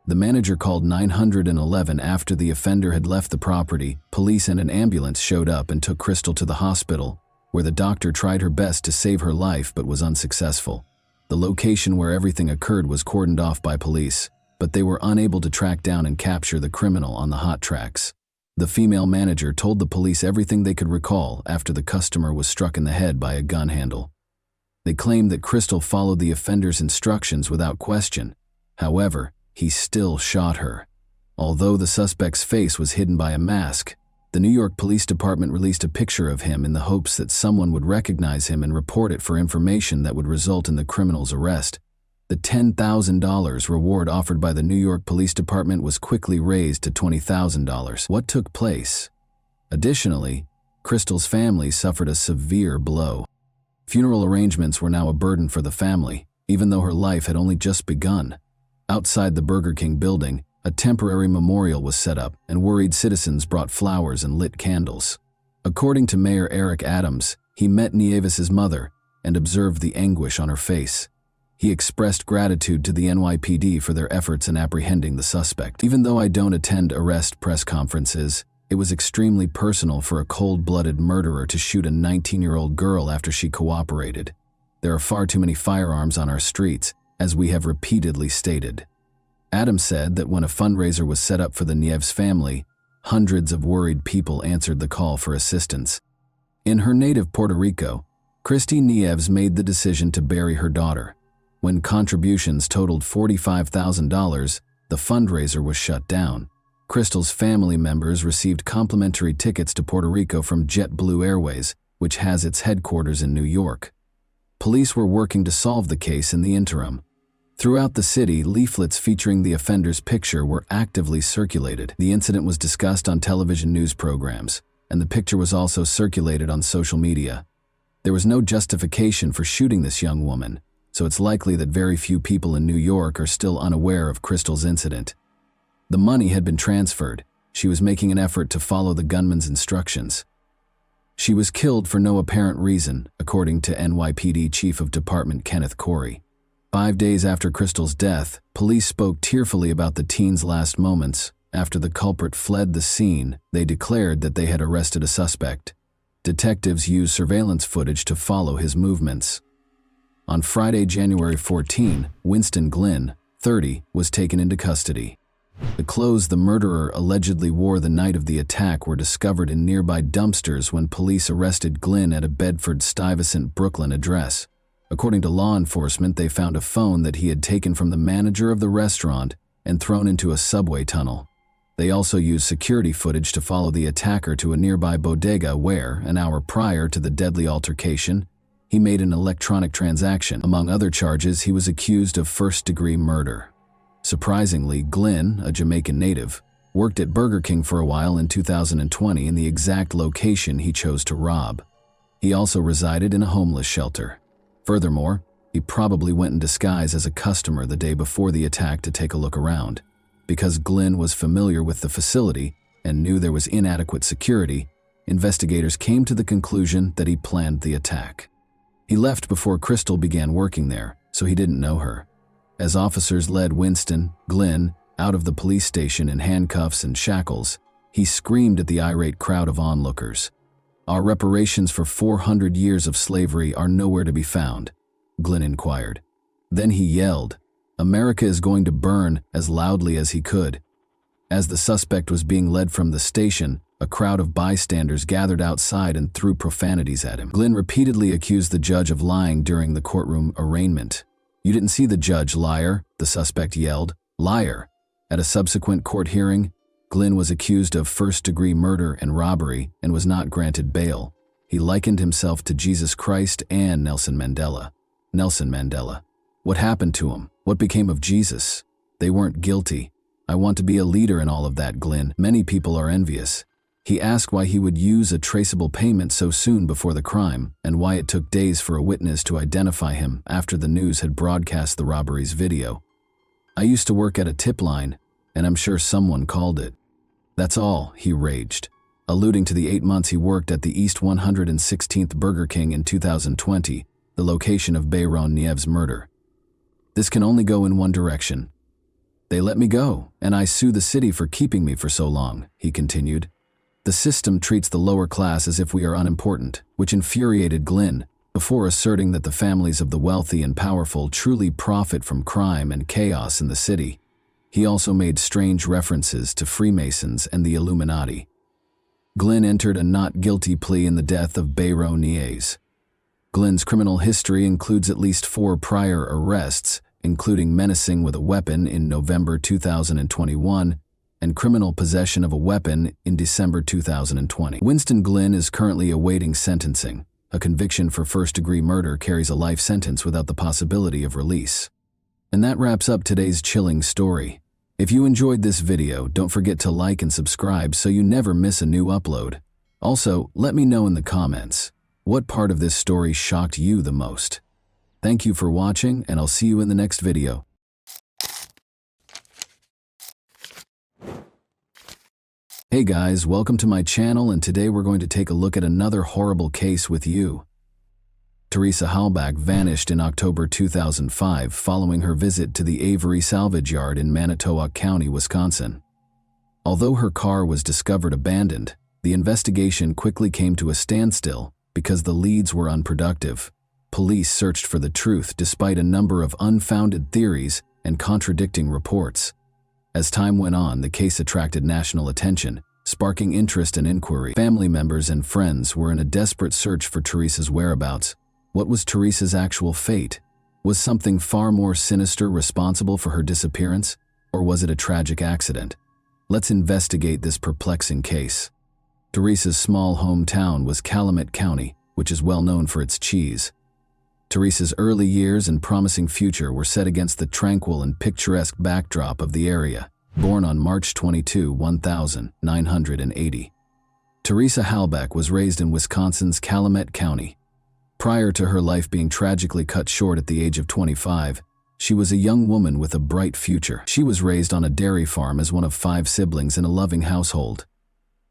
The manager called 911 after the offender had left the property. Police and an ambulance showed up and took Crystal to the hospital, where the doctor tried her best to save her life but was unsuccessful. The location where everything occurred was cordoned off by police, but they were unable to track down and capture the criminal on the hot tracks. The female manager told the police everything they could recall after the customer was struck in the head by a gun handle. They claimed that Crystal followed the offender's instructions without question. However, he still shot her. Although the suspect's face was hidden by a mask, the New York Police Department released a picture of him in the hopes that someone would recognize him and report it for information that would result in the criminal's arrest. The $10,000 reward offered by the New York Police Department was quickly raised to $20,000. What took place? Additionally, Crystal's family suffered a severe blow. Funeral arrangements were now a burden for the family, even though her life had only just begun. Outside the Burger King building, a temporary memorial was set up, and worried citizens brought flowers and lit candles. According to Mayor Eric Adams, he met Nieves' mother and observed the anguish on her face. He expressed gratitude to the NYPD for their efforts in apprehending the suspect. "Even though I don't attend arrest press conferences, it was extremely personal for a cold-blooded murderer to shoot a 19-year-old girl after she cooperated. There are far too many firearms on our streets, as we have repeatedly stated." Adams said that when a fundraiser was set up for the Nieves family, hundreds of worried people answered the call for assistance. In her native Puerto Rico, Christy Nieves made the decision to bury her daughter. When contributions totaled $45,000, the fundraiser was shut down. Crystal's family members received complimentary tickets to Puerto Rico from JetBlue Airways, which has its headquarters in New York. Police were working to solve the case in the interim. Throughout the city, leaflets featuring the offender's picture were actively circulated. The incident was discussed on television news programs, and the picture was also circulated on social media. There was no justification for shooting this young woman, so it's likely that very few people in New York are still unaware of Crystal's incident. The money had been transferred. She was making an effort to follow the gunman's instructions. She was killed for no apparent reason, according to NYPD Chief of Department Kenneth Corey. 5 days after Crystal's death, police spoke tearfully about the teen's last moments. After the culprit fled the scene, they declared that they had arrested a suspect. Detectives used surveillance footage to follow his movements. On Friday, January 14, Winston Glynn, 30, was taken into custody. The clothes the murderer allegedly wore the night of the attack were discovered in nearby dumpsters when police arrested Glynn at a Bedford-Stuyvesant, Brooklyn address. According to law enforcement, they found a phone that he had taken from the manager of the restaurant and thrown into a subway tunnel. They also used security footage to follow the attacker to a nearby bodega where, an hour prior to the deadly altercation, he made an electronic transaction. Among other charges, he was accused of first-degree murder. Surprisingly, Glynn, a Jamaican native, worked at Burger King for a while in 2020 in the exact location he chose to rob. He also resided in a homeless shelter. Furthermore, he probably went in disguise as a customer the day before the attack to take a look around. Because Glynn was familiar with the facility and knew there was inadequate security, investigators came to the conclusion that he planned the attack. He left before Crystal began working there, so he didn't know her. As officers led Winston Glynn out of the police station in handcuffs and shackles, he screamed at the irate crowd of onlookers. "Our reparations for 400 years of slavery are nowhere to be found," Glynn inquired. Then he yelled, "America is going to burn," as loudly as he could. As the suspect was being led from the station, a crowd of bystanders gathered outside and threw profanities at him. Glynn repeatedly accused the judge of lying during the courtroom arraignment. "You didn't see the judge, liar," the suspect yelled. "Liar." At a subsequent court hearing, Glynn was accused of first-degree murder and robbery and was not granted bail. He likened himself to Jesus Christ and Nelson Mandela. Nelson Mandela. What happened to him? What became of Jesus? They weren't guilty. "I want to be a leader in all of that, Glynn. Many people are envious." He asked why he would use a traceable payment so soon before the crime, and why it took days for a witness to identify him after the news had broadcast the robbery's video. "I used to work at a tip line, and I'm sure someone called it. That's all," he raged, alluding to the 8 months he worked at the East 116th Burger King in 2020, the location of Bayron Nieves' murder. "This can only go in one direction. They let me go, and I sue the city for keeping me for so long," he continued. "The system treats the lower class as if we are unimportant," which infuriated Glynn, before asserting that the families of the wealthy and powerful truly profit from crime and chaos in the city. He also made strange references to Freemasons and the Illuminati. Glynn entered a not guilty plea in the death of Bayron Nieves. Glynn's criminal history includes at least 4 prior arrests, including menacing with a weapon in November 2021 and criminal possession of a weapon in December 2020. Winston Glynn is currently awaiting sentencing. A conviction for first-degree murder carries a life sentence without the possibility of release. And that wraps up today's chilling story. If you enjoyed this video, don't forget to like and subscribe so you never miss a new upload. Also, let me know in the comments, what part of this story shocked you the most? Thank you for watching, and I'll see you in the next video. Hey guys, welcome to my channel, and today we're going to take a look at another horrible case with you. Teresa Halbach vanished in October 2005 following her visit to the Avery Salvage Yard in Manitowoc County, Wisconsin. Although her car was discovered abandoned, the investigation quickly came to a standstill because the leads were unproductive. Police searched for the truth despite a number of unfounded theories and contradicting reports. As time went on, the case attracted national attention, sparking interest and inquiry. Family members and friends were in a desperate search for Teresa's whereabouts, What was Teresa's actual fate? Was something far more sinister responsible for her disappearance, or was it a tragic accident? Let's investigate this perplexing case. Teresa's small hometown was Calumet County, which is well known for its cheese. Teresa's early years and promising future were set against the tranquil and picturesque backdrop of the area. Born on March 22, 1980. Teresa Halbach was raised in Wisconsin's Calumet County. Prior to her life being tragically cut short at the age of 25, she was a young woman with a bright future. She was raised on a dairy farm as one of 5 siblings in a loving household.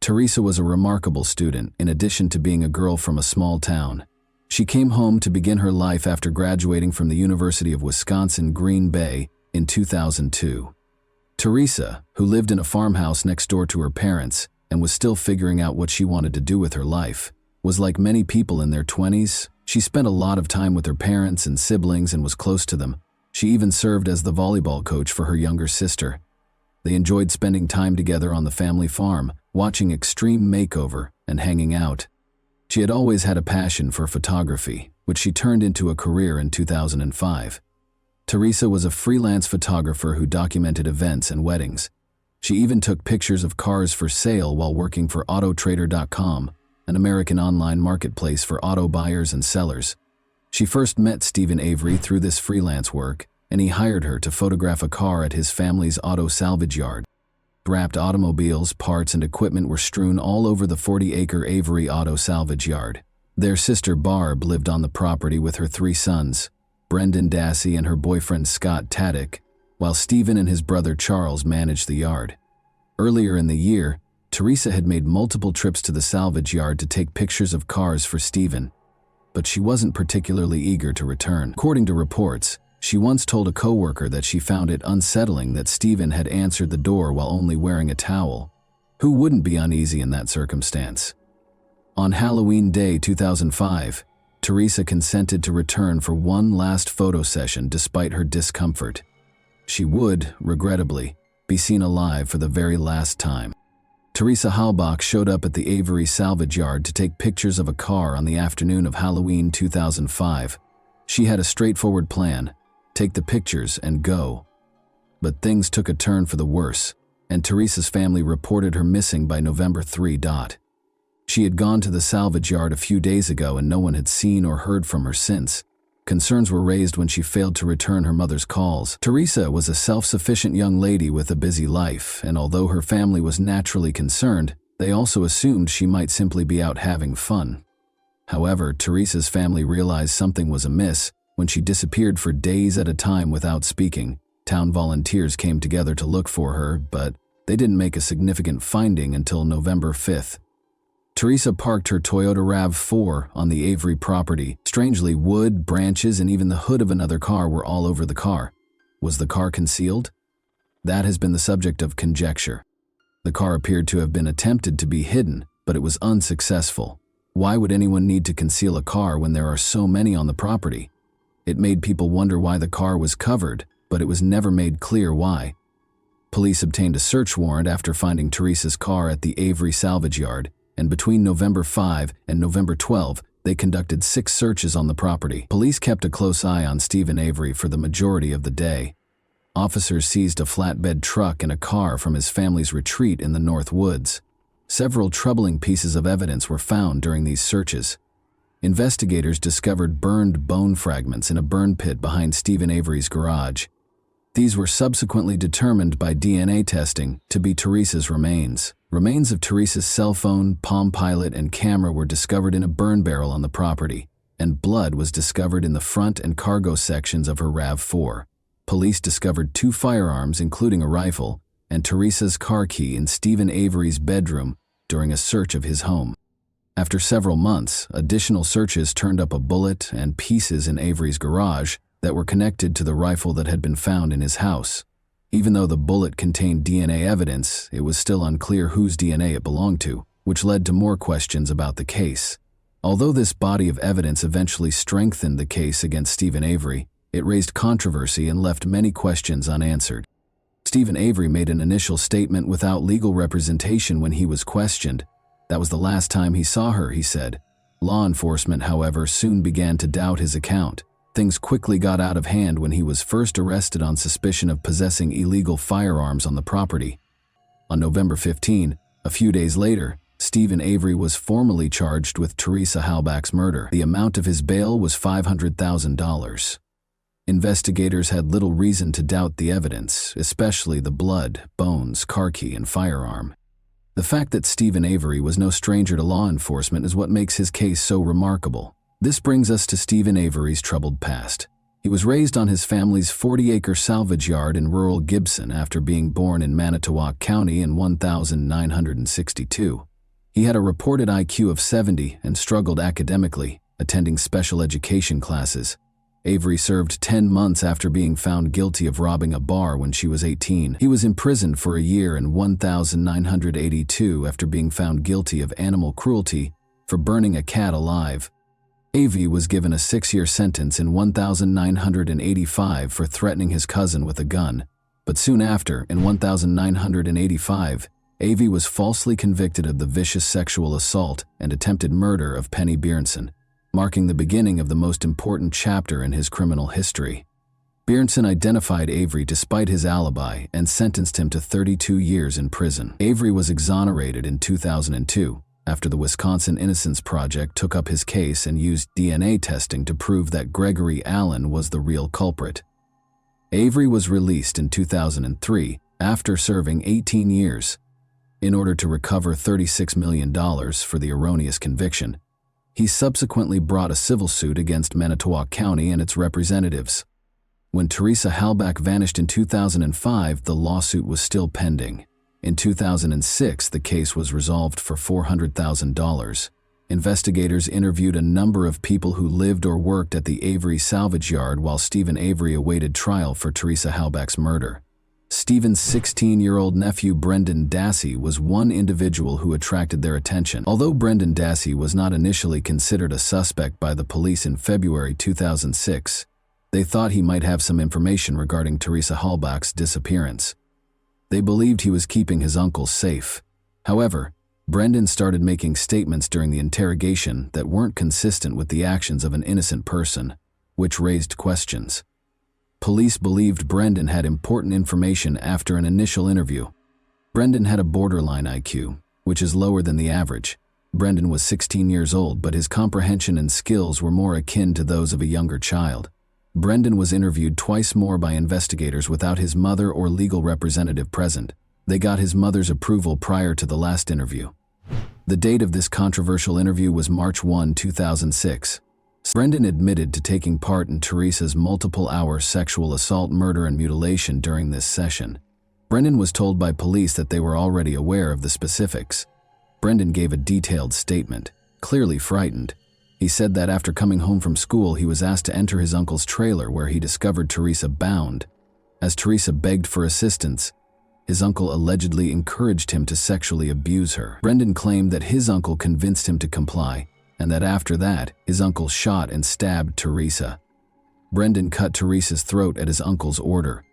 Teresa was a remarkable student, in addition to being a girl from a small town. She came home to begin her life after graduating from the University of Wisconsin-Green Bay in 2002. Teresa, who lived in a farmhouse next door to her parents and was still figuring out what she wanted to do with her life, was like many people in their 20s. She spent a lot of time with her parents and siblings and was close to them. She even served as the volleyball coach for her younger sister. They enjoyed spending time together on the family farm, watching Extreme Makeover and hanging out. She had always had a passion for photography, which she turned into a career in 2005. Teresa was a freelance photographer who documented events and weddings. She even took pictures of cars for sale while working for Autotrader.com, an American online marketplace for auto buyers and sellers. She first met Stephen Avery through this freelance work, and he hired her to photograph a car at his family's auto salvage yard. Wrapped automobiles, parts, and equipment were strewn all over the 40-acre Avery auto salvage yard. Their sister Barb lived on the property with her 3 sons, Brendan Dassey and her boyfriend Scott Taddick, while Stephen and his brother Charles managed the yard. Earlier in the year, Teresa had made multiple trips to the salvage yard to take pictures of cars for Stephen, but she wasn't particularly eager to return. According to reports, she once told a coworker that she found it unsettling that Stephen had answered the door while only wearing a towel. Who wouldn't be uneasy in that circumstance? On Halloween Day 2005, Teresa consented to return for one last photo session despite her discomfort. She would, regrettably, be seen alive for the very last time. Teresa Halbach showed up at the Avery salvage yard to take pictures of a car on the afternoon of Halloween 2005. She had a straightforward plan: take the pictures and go. But things took a turn for the worse, and Teresa's family reported her missing by November 3. She had gone to the salvage yard a few days ago and no one had seen or heard from her since. Concerns were raised when she failed to return her mother's calls. Teresa was a self-sufficient young lady with a busy life, and although her family was naturally concerned, they also assumed she might simply be out having fun. However, Teresa's family realized something was amiss when she disappeared for days at a time without speaking. Town volunteers came together to look for her, but they didn't make a significant finding until November 5th. Teresa parked her Toyota RAV4 on the Avery property. Strangely, wood, branches, and even the hood of another car were all over the car. Was the car concealed? That has been the subject of conjecture. The car appeared to have been attempted to be hidden, but it was unsuccessful. Why would anyone need to conceal a car when there are so many on the property? It made people wonder why the car was covered, but it was never made clear why. Police obtained a search warrant after finding Teresa's car at the Avery salvage yard, and between November 5 and November 12, they conducted 6 searches on the property. Police kept a close eye on Stephen Avery for the majority of the day. Officers seized a flatbed truck and a car from his family's retreat in the North Woods. Several troubling pieces of evidence were found during these searches. Investigators discovered burned bone fragments in a burn pit behind Stephen Avery's garage. These were subsequently determined by DNA testing to be Teresa's remains. Remains of Teresa's cell phone, Palm Pilot, and camera were discovered in a burn barrel on the property, and blood was discovered in the front and cargo sections of her RAV4. Police discovered 2 firearms, including a rifle, and Teresa's car key in Stephen Avery's bedroom during a search of his home. After several months, additional searches turned up a bullet and pieces in Avery's garage that were connected to the rifle that had been found in his house. Even though the bullet contained DNA evidence, it was still unclear whose DNA it belonged to, which led to more questions about the case. Although this body of evidence eventually strengthened the case against Stephen Avery, it raised controversy and left many questions unanswered. Stephen Avery made an initial statement without legal representation when he was questioned. That was the last time he saw her, he said. Law enforcement, however, soon began to doubt his account. Things quickly got out of hand when he was first arrested on suspicion of possessing illegal firearms on the property. On November 15, a few days later, Stephen Avery was formally charged with Teresa Halbach's murder. The amount of his bail was $500,000. Investigators had little reason to doubt the evidence, especially the blood, bones, car key, and firearm. The fact that Stephen Avery was no stranger to law enforcement is what makes his case so remarkable. This brings us to Stephen Avery's troubled past. He was raised on his family's 40-acre salvage yard in rural Gibson after being born in Manitowoc County in 1962. He had a reported IQ of 70 and struggled academically, attending special education classes. Avery served 10 months after being found guilty of robbing a bar when she was 18. He was imprisoned for a year in 1982 after being found guilty of animal cruelty for burning a cat alive. Avery was given a 6-year sentence in 1985 for threatening his cousin with a gun, but soon after, in 1985, Avery was falsely convicted of the vicious sexual assault and attempted murder of Penny Bjornson, marking the beginning of the most important chapter in his criminal history. Bjornson identified Avery despite his alibi and sentenced him to 32 years in prison. Avery was exonerated in 2002 after the Wisconsin Innocence Project took up his case and used DNA testing to prove that Gregory Allen was the real culprit. Avery was released in 2003 after serving 18 years. In order to recover $36 million for the erroneous conviction, he subsequently brought a civil suit against Manitowoc County and its representatives. When Teresa Halbach vanished in 2005, the lawsuit was still pending. In 2006, the case was resolved for $400,000. Investigators interviewed a number of people who lived or worked at the Avery salvage yard while Stephen Avery awaited trial for Teresa Halbach's murder. Stephen's 16-year-old nephew Brendan Dassey was one individual who attracted their attention. Although Brendan Dassey was not initially considered a suspect by the police in February 2006, they thought he might have some information regarding Teresa Halbach's disappearance. They believed he was keeping his uncle safe. However, Brendan started making statements during the interrogation that weren't consistent with the actions of an innocent person, which raised questions. Police believed Brendan had important information after an initial interview. Brendan had a borderline IQ, which is lower than the average. Brendan was 16 years old, but his comprehension and skills were more akin to those of a younger child. Brendan was interviewed twice more by investigators without his mother or legal representative present. They got his mother's approval prior to the last interview. The date of this controversial interview was March 1, 2006. Brendan admitted to taking part in Teresa's multiple-hour sexual assault, murder, and mutilation during this session. Brendan was told by police that they were already aware of the specifics. Brendan gave a detailed statement, clearly frightened. He said that after coming home from school, he was asked to enter his uncle's trailer where he discovered Teresa bound. As Teresa begged for assistance, his uncle allegedly encouraged him to sexually abuse her. Brendan claimed that his uncle convinced him to comply, and that after that, his uncle shot and stabbed Teresa. Brendan cut Teresa's throat at his uncle's order.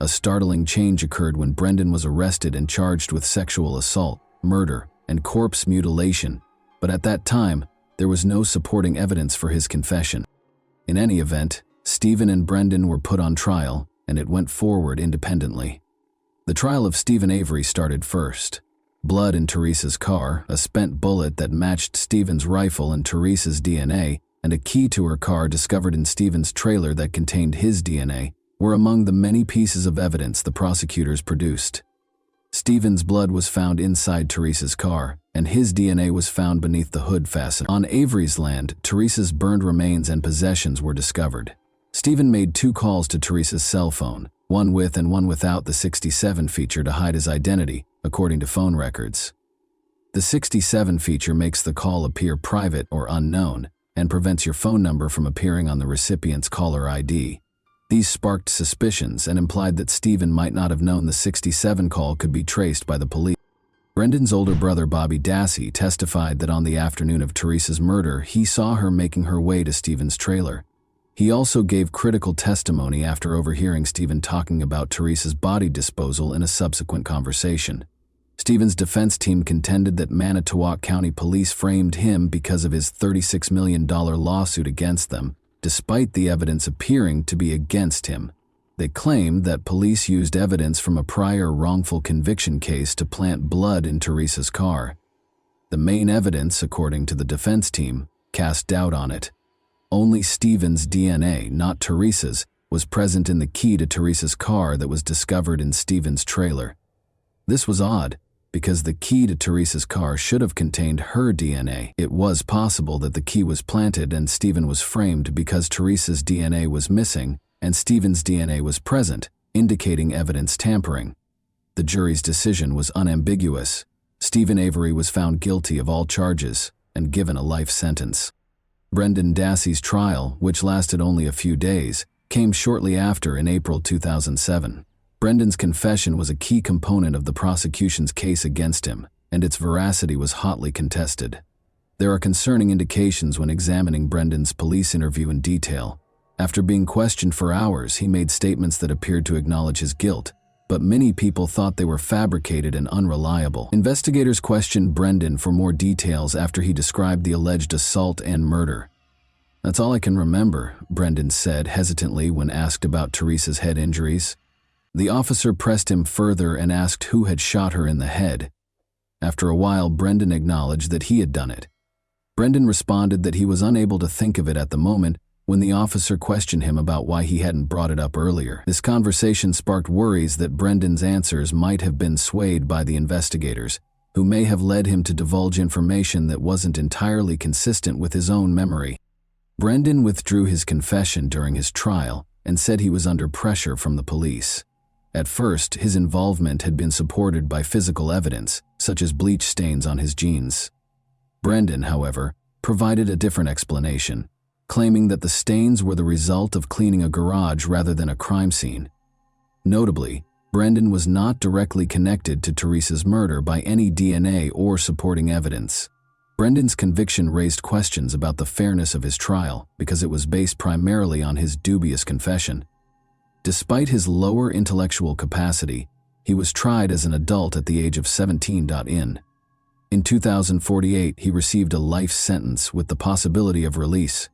A startling change occurred when Brendan was arrested and charged with sexual assault, murder, and corpse mutilation, but at that time, there was no supporting evidence for his confession. In any event, Stephen and Brendan were put on trial, and it went forward independently. The trial of Stephen Avery started first. Blood in Teresa's car, a spent bullet that matched Stephen's rifle and Teresa's DNA, and a key to her car discovered in Stephen's trailer that contained his DNA, were among the many pieces of evidence the prosecutors produced. Stephen's blood was found inside Teresa's car, and his DNA was found beneath the hood fastener. On Avery's land, Teresa's burned remains and possessions were discovered. Stephen made 2 calls to Teresa's cell phone, one with and one without the 67 feature to hide his identity, according to phone records. The 67 feature makes the call appear private or unknown and prevents your phone number from appearing on the recipient's caller ID. These sparked suspicions and implied that Stephen might not have known the 67 call could be traced by the police. Brendan's older brother Bobby Dassey testified that on the afternoon of Teresa's murder, he saw her making her way to Stephen's trailer. He also gave critical testimony after overhearing Stephen talking about Teresa's body disposal in a subsequent conversation. Stephen's defense team contended that Manitowoc County Police framed him because of his $36 million lawsuit against them, despite the evidence appearing to be against him. They claimed that police used evidence from a prior wrongful conviction case to plant blood in Teresa's car. The main evidence, according to the defense team, cast doubt on it. Only Stephen's DNA, not Teresa's, was present in the key to Teresa's car that was discovered in Stephen's trailer. This was odd, because the key to Teresa's car should have contained her DNA. It was possible that the key was planted and Stephen was framed because Teresa's DNA was missing and Stephen's DNA was present, indicating evidence tampering. The jury's decision was unambiguous. Stephen Avery was found guilty of all charges and given a life sentence. Brendan Dassey's trial, which lasted only a few days, came shortly after in April 2007. Brendan's confession was a key component of the prosecution's case against him, and its veracity was hotly contested. There are concerning indications when examining Brendan's police interview in detail. After being questioned for hours, he made statements that appeared to acknowledge his guilt, but many people thought they were fabricated and unreliable. Investigators questioned Brendan for more details after he described the alleged assault and murder. "That's all I can remember," Brendan said hesitantly when asked about Teresa's head injuries. The officer pressed him further and asked who had shot her in the head. After a while, Brendan acknowledged that he had done it. Brendan responded that he was unable to think of it at the moment when the officer questioned him about why he hadn't brought it up earlier. This conversation sparked worries that Brendan's answers might have been swayed by the investigators, who may have led him to divulge information that wasn't entirely consistent with his own memory. Brendan withdrew his confession during his trial and said he was under pressure from the police. At first, his involvement had been supported by physical evidence, such as bleach stains on his jeans. Brendan, however, provided a different explanation, claiming that the stains were the result of cleaning a garage rather than a crime scene. Notably, Brendan was not directly connected to Teresa's murder by any DNA or supporting evidence. Brendan's conviction raised questions about the fairness of his trial because it was based primarily on his dubious confession. Despite his lower intellectual capacity, he was tried as an adult at the age of 17. In 2048, he received a life sentence with the possibility of release.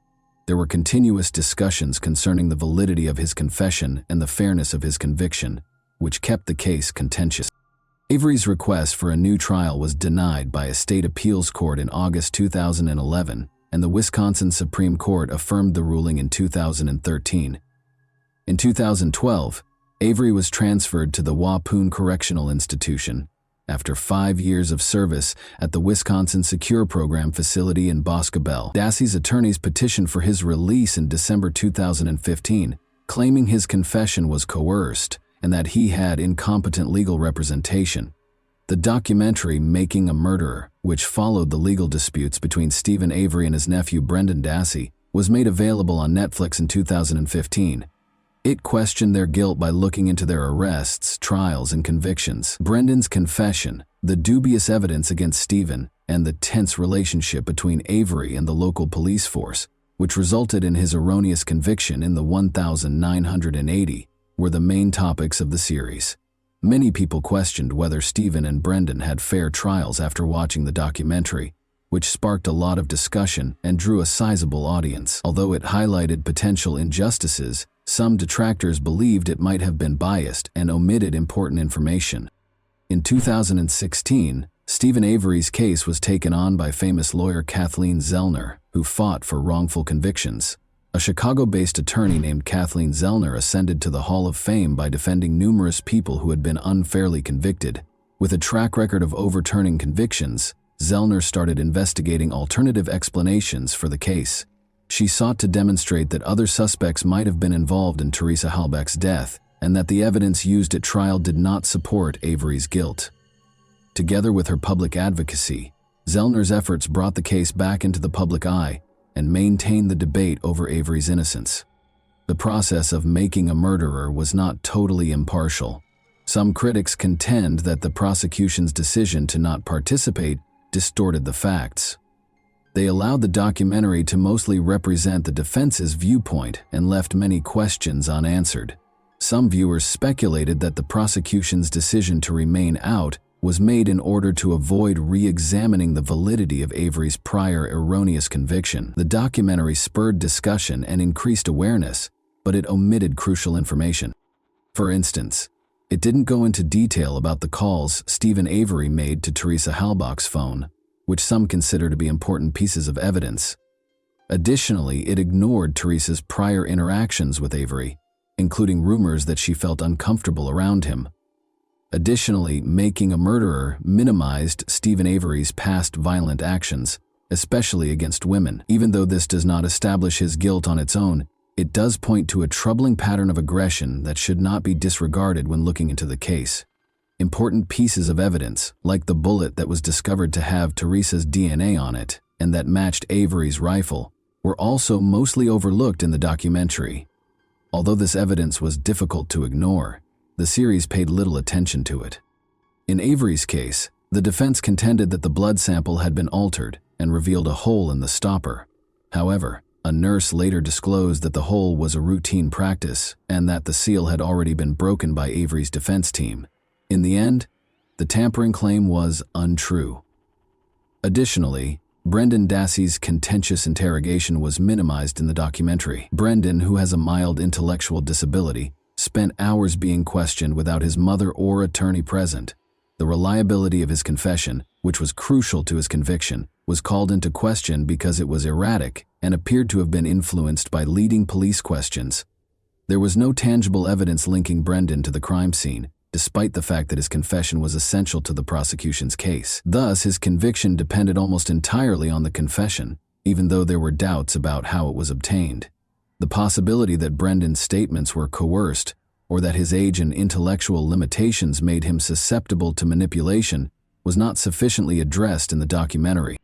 There were continuous discussions concerning the validity of his confession and the fairness of his conviction, which kept the case contentious. Avery's request for a new trial was denied by a state appeals court in August 2011, and the Wisconsin Supreme Court affirmed the ruling in 2013. In 2012, Avery was transferred to the Waupun Correctional Institution after 5 years of service at the Wisconsin Secure Program facility in Boscobel. Dassey's attorneys petitioned for his release in December 2015, claiming his confession was coerced and that he had incompetent legal representation. The documentary Making a Murderer, which followed the legal disputes between Stephen Avery and his nephew Brendan Dassey, was made available on Netflix in 2015. It questioned their guilt by looking into their arrests, trials, and convictions. Brendan's confession, the dubious evidence against Stephen, and the tense relationship between Avery and the local police force, which resulted in his erroneous conviction in the 1980, were the main topics of the series. Many people questioned whether Stephen and Brendan had fair trials after watching the documentary, which sparked a lot of discussion and drew a sizable audience. Although it highlighted potential injustices, some detractors believed it might have been biased and omitted important information. In 2016, Stephen Avery's case was taken on by famous lawyer Kathleen Zellner, who fought for wrongful convictions. A Chicago-based attorney named Kathleen Zellner ascended to the Hall of Fame by defending numerous people who had been unfairly convicted. With a track record of overturning convictions, Zellner started investigating alternative explanations for the case. She sought to demonstrate that other suspects might have been involved in Teresa Halbach's death and that the evidence used at trial did not support Avery's guilt. Together with her public advocacy, Zellner's efforts brought the case back into the public eye and maintained the debate over Avery's innocence. The process of making a murderer was not totally impartial. Some critics contend that the prosecution's decision to not participate distorted the facts. They allowed the documentary to mostly represent the defense's viewpoint and left many questions unanswered. Some viewers speculated that the prosecution's decision to remain out was made in order to avoid re-examining the validity of Avery's prior erroneous conviction. The documentary spurred discussion and increased awareness, but it omitted crucial information. For instance, it didn't go into detail about the calls Stephen Avery made to Teresa Halbach's phone, which some consider to be important pieces of evidence. Additionally, it ignored Teresa's prior interactions with Avery, including rumors that she felt uncomfortable around him. Additionally, Making a Murderer minimized Stephen Avery's past violent actions, especially against women. Even though this does not establish his guilt on its own, it does point to a troubling pattern of aggression that should not be disregarded when looking into the case. Important pieces of evidence, like the bullet that was discovered to have Teresa's DNA on it and that matched Avery's rifle, were also mostly overlooked in the documentary. Although this evidence was difficult to ignore, the series paid little attention to it. In Avery's case, the defense contended that the blood sample had been altered and revealed a hole in the stopper. However, a nurse later disclosed that the hole was a routine practice and that the seal had already been broken by Avery's defense team. In the end, the tampering claim was untrue. Additionally, Brendan Dassey's contentious interrogation was minimized in the documentary. Brendan, who has a mild intellectual disability, spent hours being questioned without his mother or attorney present. The reliability of his confession, which was crucial to his conviction, was called into question because it was erratic and appeared to have been influenced by leading police questions. There was no tangible evidence linking Brendan to the crime scene, despite the fact that his confession was essential to the prosecution's case. Thus, his conviction depended almost entirely on the confession, even though there were doubts about how it was obtained. The possibility that Brendan's statements were coerced, or that his age and intellectual limitations made him susceptible to manipulation, was not sufficiently addressed in the documentary.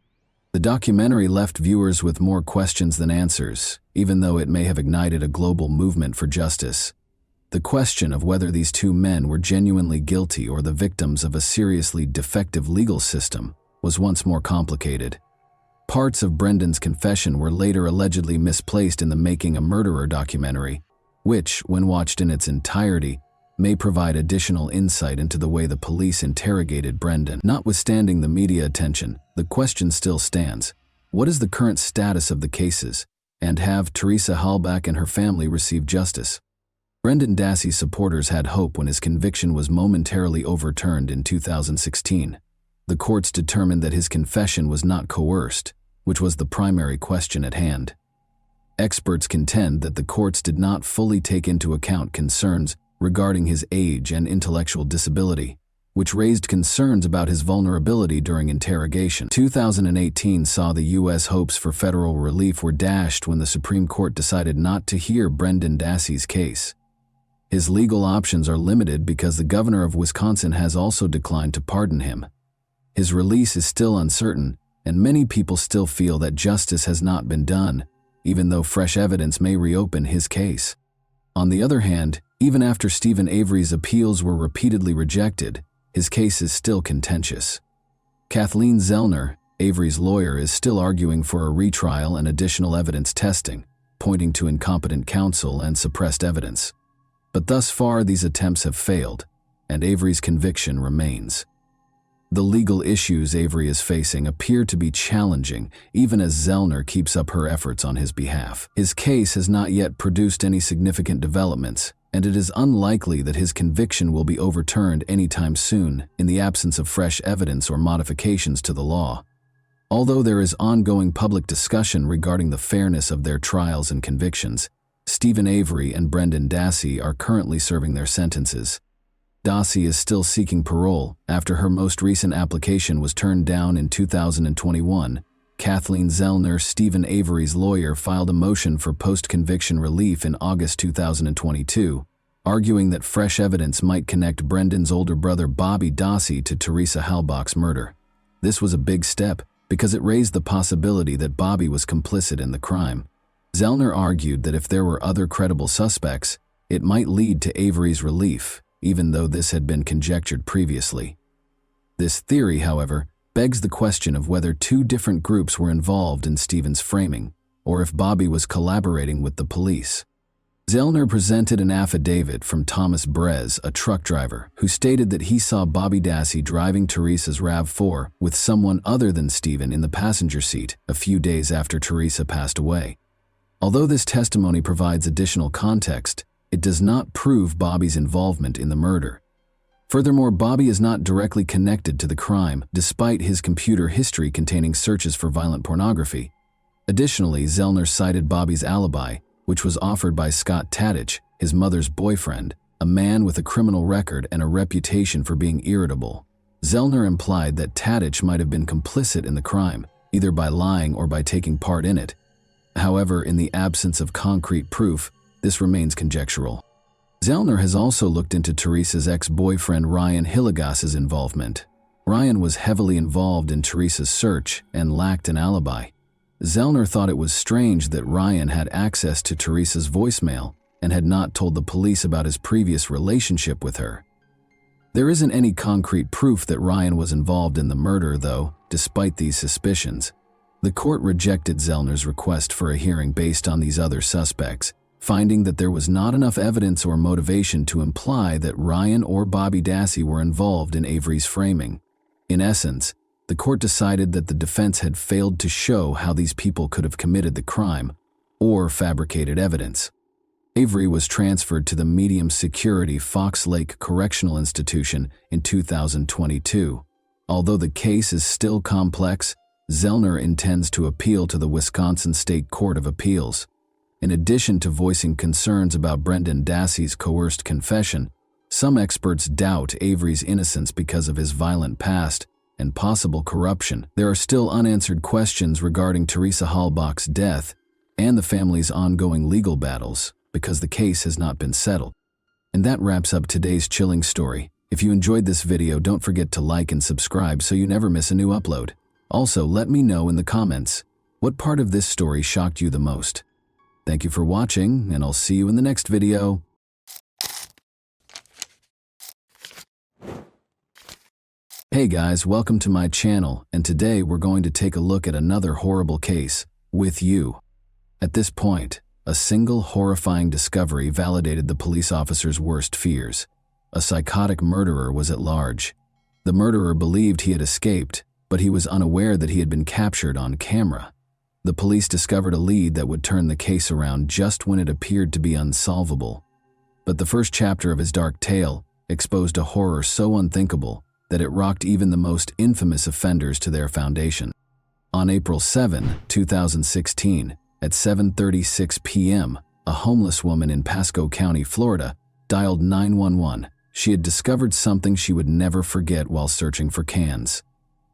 The documentary left viewers with more questions than answers, even though it may have ignited a global movement for justice. The question of whether these two men were genuinely guilty or the victims of a seriously defective legal system was once more complicated. Parts of Brendan's confession were later allegedly misplaced in the Making a Murderer documentary, which, when watched in its entirety, may provide additional insight into the way the police interrogated Brendan. Notwithstanding the media attention, the question still stands: what is the current status of the cases, and have Teresa Halbach and her family received justice? Brendan Dassey's supporters had hope when his conviction was momentarily overturned in 2016. The courts determined that his confession was not coerced, which was the primary question at hand. Experts contend that the courts did not fully take into account concerns regarding his age and intellectual disability, which raised concerns about his vulnerability during interrogation. 2018 saw the U.S. hopes for federal relief were dashed when the Supreme Court decided not to hear Brendan Dassey's case. His legal options are limited because the governor of Wisconsin has also declined to pardon him. His release is still uncertain, and many people still feel that justice has not been done, even though fresh evidence may reopen his case. On the other hand, even after Stephen Avery's appeals were repeatedly rejected, his case is still contentious. Kathleen Zellner, Avery's lawyer, is still arguing for a retrial and additional evidence testing, pointing to incompetent counsel and suppressed evidence. But thus far, these attempts have failed, and Avery's conviction remains. The legal issues Avery is facing appear to be challenging, even as Zellner keeps up her efforts on his behalf. His case has not yet produced any significant developments, and it is unlikely that his conviction will be overturned anytime soon in the absence of fresh evidence or modifications to the law. Although there is ongoing public discussion regarding the fairness of their trials and convictions, Stephen Avery and Brendan Dassey are currently serving their sentences. Dassey is still seeking parole after her most recent application was turned down in 2021. Kathleen Zellner, Stephen Avery's lawyer, filed a motion for post-conviction relief in August 2022, arguing that fresh evidence might connect Brendan's older brother Bobby Dassey to Teresa Halbach's murder. This was a big step because it raised the possibility that Bobby was complicit in the crime. Zellner argued that if there were other credible suspects, it might lead to Avery's relief, even though this had been conjectured previously. This theory, however, begs the question of whether two different groups were involved in Stephen's framing, or if Bobby was collaborating with the police. Zellner presented an affidavit from Thomas Brez, a truck driver, who stated that he saw Bobby Dassey driving Teresa's RAV4 with someone other than Stephen in the passenger seat a few days after Teresa passed away. Although this testimony provides additional context, it does not prove Bobby's involvement in the murder. Furthermore, Bobby is not directly connected to the crime, despite his computer history containing searches for violent pornography. Additionally, Zellner cited Bobby's alibi, which was offered by Scott Tadich, his mother's boyfriend, a man with a criminal record and a reputation for being irritable. Zellner implied that Tadich might have been complicit in the crime, either by lying or by taking part in it. However, in the absence of concrete proof, this remains conjectural. Zellner has also looked into Teresa's ex-boyfriend Ryan Hillegas's involvement. Ryan was heavily involved in Teresa's search and lacked an alibi. Zellner thought it was strange that Ryan had access to Teresa's voicemail and had not told the police about his previous relationship with her. There isn't any concrete proof that Ryan was involved in the murder, though, despite these suspicions. The court rejected Zellner's request for a hearing based on these other suspects, finding that there was not enough evidence or motivation to imply that Ryan or Bobby Dassey were involved in Avery's framing. In essence, the court decided that the defense had failed to show how these people could have committed the crime or fabricated evidence. Avery was transferred to the medium-security Fox Lake Correctional Institution in 2022. Although the case is still complex, Zellner intends to appeal to the Wisconsin State Court of Appeals. In addition to voicing concerns about Brendan Dassey's coerced confession, some experts doubt Avery's innocence because of his violent past and possible corruption. There are still unanswered questions regarding Teresa Halbach's death and the family's ongoing legal battles because the case has not been settled. And that wraps up today's chilling story. If you enjoyed this video, don't forget to like and subscribe so you never miss a new upload. Also, let me know in the comments, what part of this story shocked you the most? Thank you for watching, and I'll see you in the next video. Hey guys, welcome to my channel, and today we're going to take a look at another horrible case with you. At this point, a single horrifying discovery validated the police officer's worst fears. A psychotic murderer was at large. The murderer believed he had escaped, but he was unaware that he had been captured on camera. The police discovered a lead that would turn the case around just when it appeared to be unsolvable. But the first chapter of his dark tale exposed a horror so unthinkable that it rocked even the most infamous offenders to their foundation. On April 7, 2016, at 7:36 p.m., a homeless woman in Pasco County, Florida, dialed 911. She had discovered something she would never forget while searching for cans.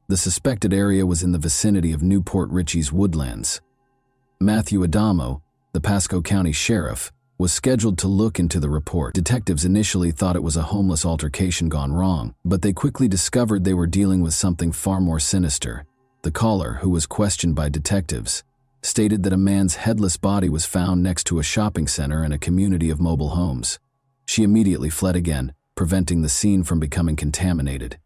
The suspected area was in the vicinity of Newport Richey's Woodlands. Matthew Adamo, the Pasco County Sheriff, was scheduled to look into the report. Detectives initially thought it was a homeless altercation gone wrong, but they quickly discovered they were dealing with something far more sinister. The caller, who was questioned by detectives, stated that a man's headless body was found next to a shopping center and a community of mobile homes. She immediately fled again, preventing the scene from becoming contaminated.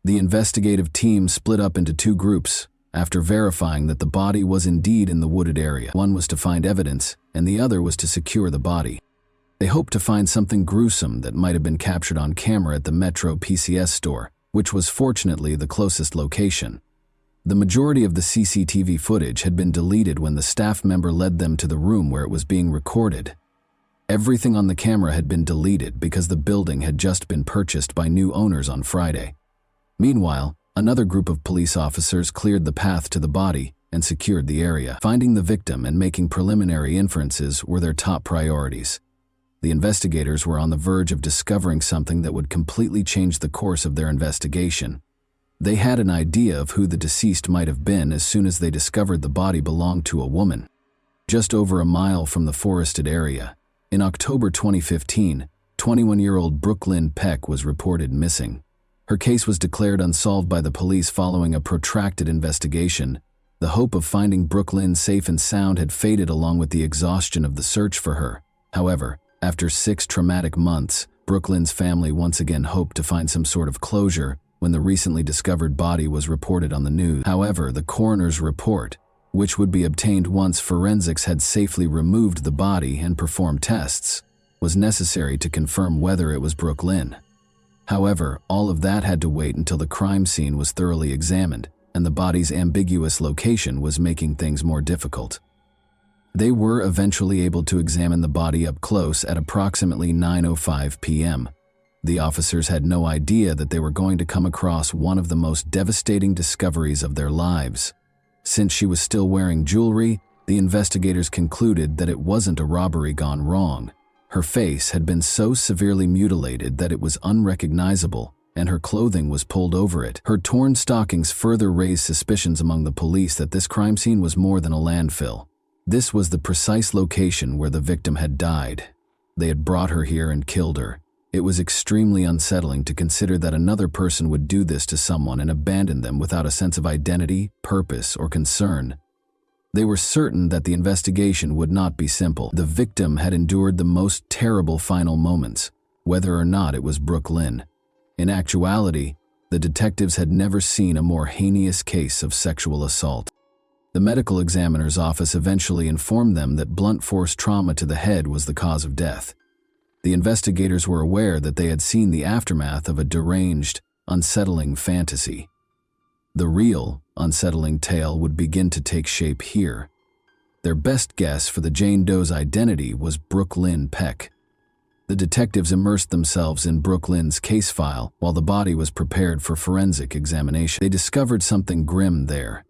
The investigative team split up into two groups after verifying that the body was indeed in the wooded area. One was to find evidence, and the other was to secure the body. They hoped to find something gruesome that might have been captured on camera at the Metro PCS store, which was fortunately the closest location. The majority of the CCTV footage had been deleted when the staff member led them to the room where it was being recorded. Everything on the camera had been deleted because the building had just been purchased by new owners on Friday. Meanwhile, another group of police officers cleared the path to the body and secured the area. Finding the victim and making preliminary inferences were their top priorities. The investigators were on the verge of discovering something that would completely change the course of their investigation. They had an idea of who the deceased might have been as soon as they discovered the body belonged to a woman. Just over a mile from the forested area, in October 2015, 21-year-old Brooklyn Peck was reported missing. Her case was declared unsolved by the police following a protracted investigation. The hope of finding Brooklyn safe and sound had faded along with the exhaustion of the search for her. However, after 6 traumatic months, Brooklyn's family once again hoped to find some sort of closure when the recently discovered body was reported on the news. However, the coroner's report which would be obtained once forensics had safely removed the body and performed tests, was necessary to confirm whether it was Brooke Lynn. However, all of that had to wait until the crime scene was thoroughly examined, and the body's ambiguous location was making things more difficult. They were eventually able to examine the body up close at approximately 9:05 p.m. The officers had no idea that they were going to come across one of the most devastating discoveries of their lives. Since she was still wearing jewelry, the investigators concluded that it wasn't a robbery gone wrong. Her face had been so severely mutilated that it was unrecognizable, and her clothing was pulled over it. Her torn stockings further raised suspicions among the police that this crime scene was more than a landfill. This was the precise location where the victim had died. They had brought her here and killed her. It was extremely unsettling to consider that another person would do this to someone and abandon them without a sense of identity, purpose, or concern. They were certain that the investigation would not be simple. The victim had endured the most terrible final moments, whether or not it was Brooke Lynn. In actuality, the detectives had never seen a more heinous case of sexual assault. The medical examiner's office eventually informed them that blunt force trauma to the head was the cause of death. The investigators were aware that they had seen the aftermath of a deranged, unsettling fantasy. The real, unsettling tale would begin to take shape here. Their best guess for the Jane Doe's identity was Brooke Lynn Peck. The detectives immersed themselves in Brooke Lynn's case file while the body was prepared for forensic examination. They discovered something grim there.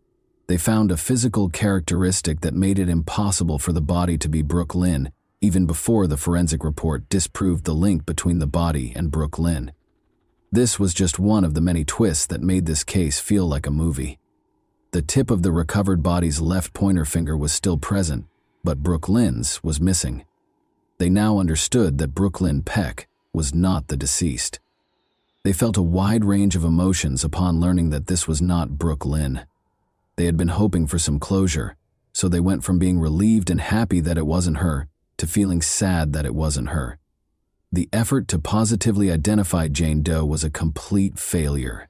They found a physical characteristic that made it impossible for the body to be Brooke Lynn, even before the forensic report disproved the link between the body and Brooke Lynn. This was just one of the many twists that made this case feel like a movie. The tip of the recovered body's left pointer finger was still present, but Brooke Lynn's was missing. They now understood that Brooke Lynn Peck was not the deceased. They felt a wide range of emotions upon learning that this was not Brooke Lynn. They had been hoping for some closure, so they went from being relieved and happy that it wasn't her to feeling sad that it wasn't her. The effort to positively identify Jane Doe was a complete failure.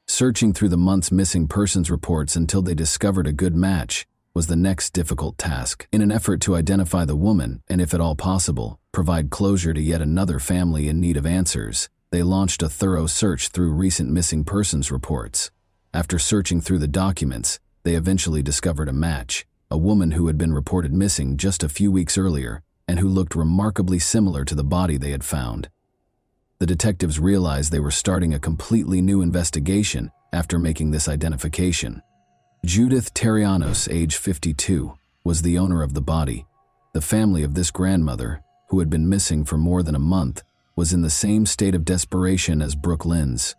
Searching through the month's missing persons reports until they discovered a good match was the next difficult task. In an effort to identify the woman, and if at all possible, provide closure to yet another family in need of answers, they launched a thorough search through recent missing persons reports. After searching through the documents, they eventually discovered a match, a woman who had been reported missing just a few weeks earlier and who looked remarkably similar to the body they had found. The detectives realized they were starting a completely new investigation after making this identification. Judith Terrianos, age 52, was the owner of the body. The family of this grandmother, who had been missing for more than a month, was in the same state of desperation as Brooke Lynn's.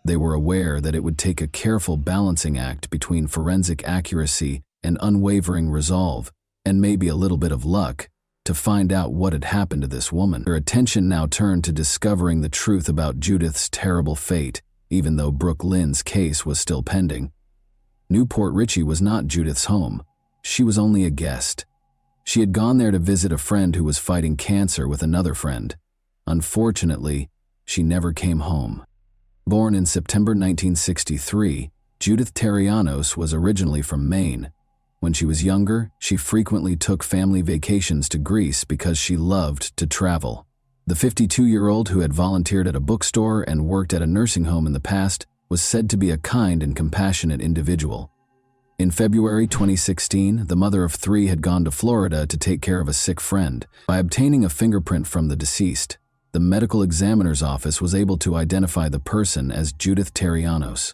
They were aware that it would take a careful balancing act between forensic accuracy and unwavering resolve, and maybe a little bit of luck, to find out what had happened to this woman. Their attention now turned to discovering the truth about Judith's terrible fate, even though Brooke Lynn's case was still pending. Newport Richey was not Judith's home. She was only a guest. She had gone there to visit a friend who was fighting cancer with another friend. Unfortunately, she never came home. Born in September 1963, Judith Terrianos was originally from Maine. When she was younger, she frequently took family vacations to Greece because she loved to travel. The 52-year-old who had volunteered at a bookstore and worked at a nursing home in the past was said to be a kind and compassionate individual. In February 2016, the mother of three had gone to Florida to take care of a sick friend. By obtaining a fingerprint from the deceased, the medical examiner's office was able to identify the person as Judith Terrianos.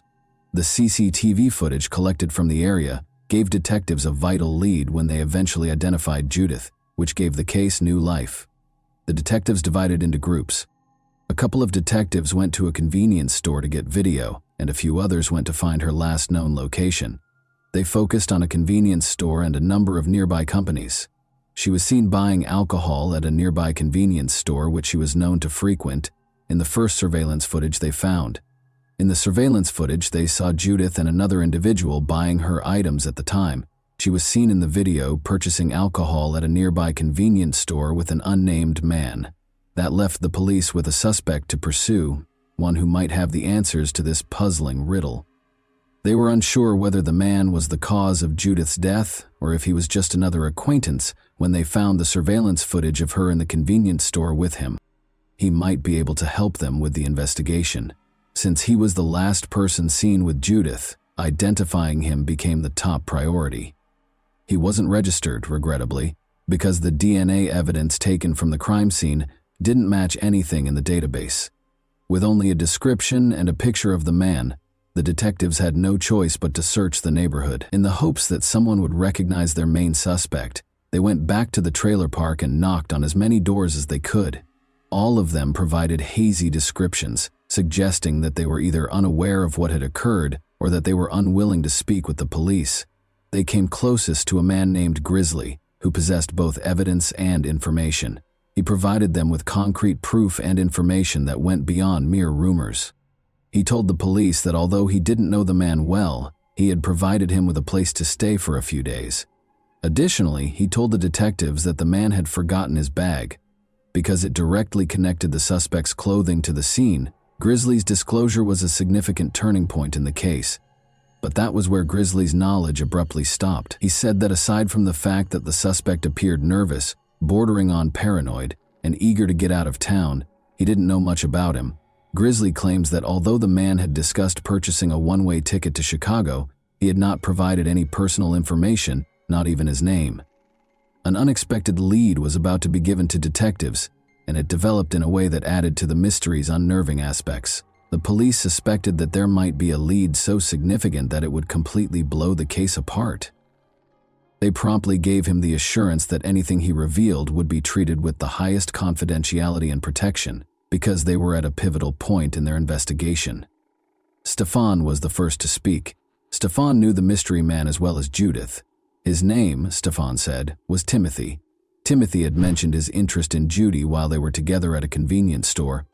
The CCTV footage collected from the area gave detectives a vital lead when they eventually identified Judith, which gave the case new life. The detectives divided into groups. A couple of detectives went to a convenience store to get video, and a few others went to find her last known location. They focused on a convenience store and a number of nearby companies. She was seen buying alcohol at a nearby convenience store which she was known to frequent in the first surveillance footage they found. In the surveillance footage, they saw Judith and another individual buying her items at the time. She was seen in the video purchasing alcohol at a nearby convenience store with an unnamed man. That left the police with a suspect to pursue, one who might have the answers to this puzzling riddle. They were unsure whether the man was the cause of Judith's death or if he was just another acquaintance when they found the surveillance footage of her in the convenience store with him. He might be able to help them with the investigation. Since he was the last person seen with Judith, identifying him became the top priority. He wasn't registered, regrettably, because the DNA evidence taken from the crime scene didn't match anything in the database. With only a description and a picture of the man, the detectives had no choice but to search the neighborhood. In the hopes that someone would recognize their main suspect, they went back to the trailer park and knocked on as many doors as they could. All of them provided hazy descriptions, suggesting that they were either unaware of what had occurred or that they were unwilling to speak with the police. They came closest to a man named Grizzly, who possessed both evidence and information. He provided them with concrete proof and information that went beyond mere rumors. He told the police that although he didn't know the man well, he had provided him with a place to stay for a few days. Additionally, he told the detectives that the man had forgotten his bag. Because it directly connected the suspect's clothing to the scene, Grizzly's disclosure was a significant turning point in the case. But that was where Grizzly's knowledge abruptly stopped. He said that aside from the fact that the suspect appeared nervous, bordering on paranoid, and eager to get out of town, he didn't know much about him. Grizzly claims that although the man had discussed purchasing a one-way ticket to Chicago, he had not provided any personal information, not even his name. An unexpected lead was about to be given to detectives, and it developed in a way that added to the mystery's unnerving aspects. The police suspected that there might be a lead so significant that it would completely blow the case apart. They promptly gave him the assurance that anything he revealed would be treated with the highest confidentiality and protection, because they were at a pivotal point in their investigation. Stefan was the first to speak. Stefan knew the mystery man as well as Judith. His name, Stefan said, was Timothy. Timothy had mentioned his interest in Judy while they were together at a convenience store.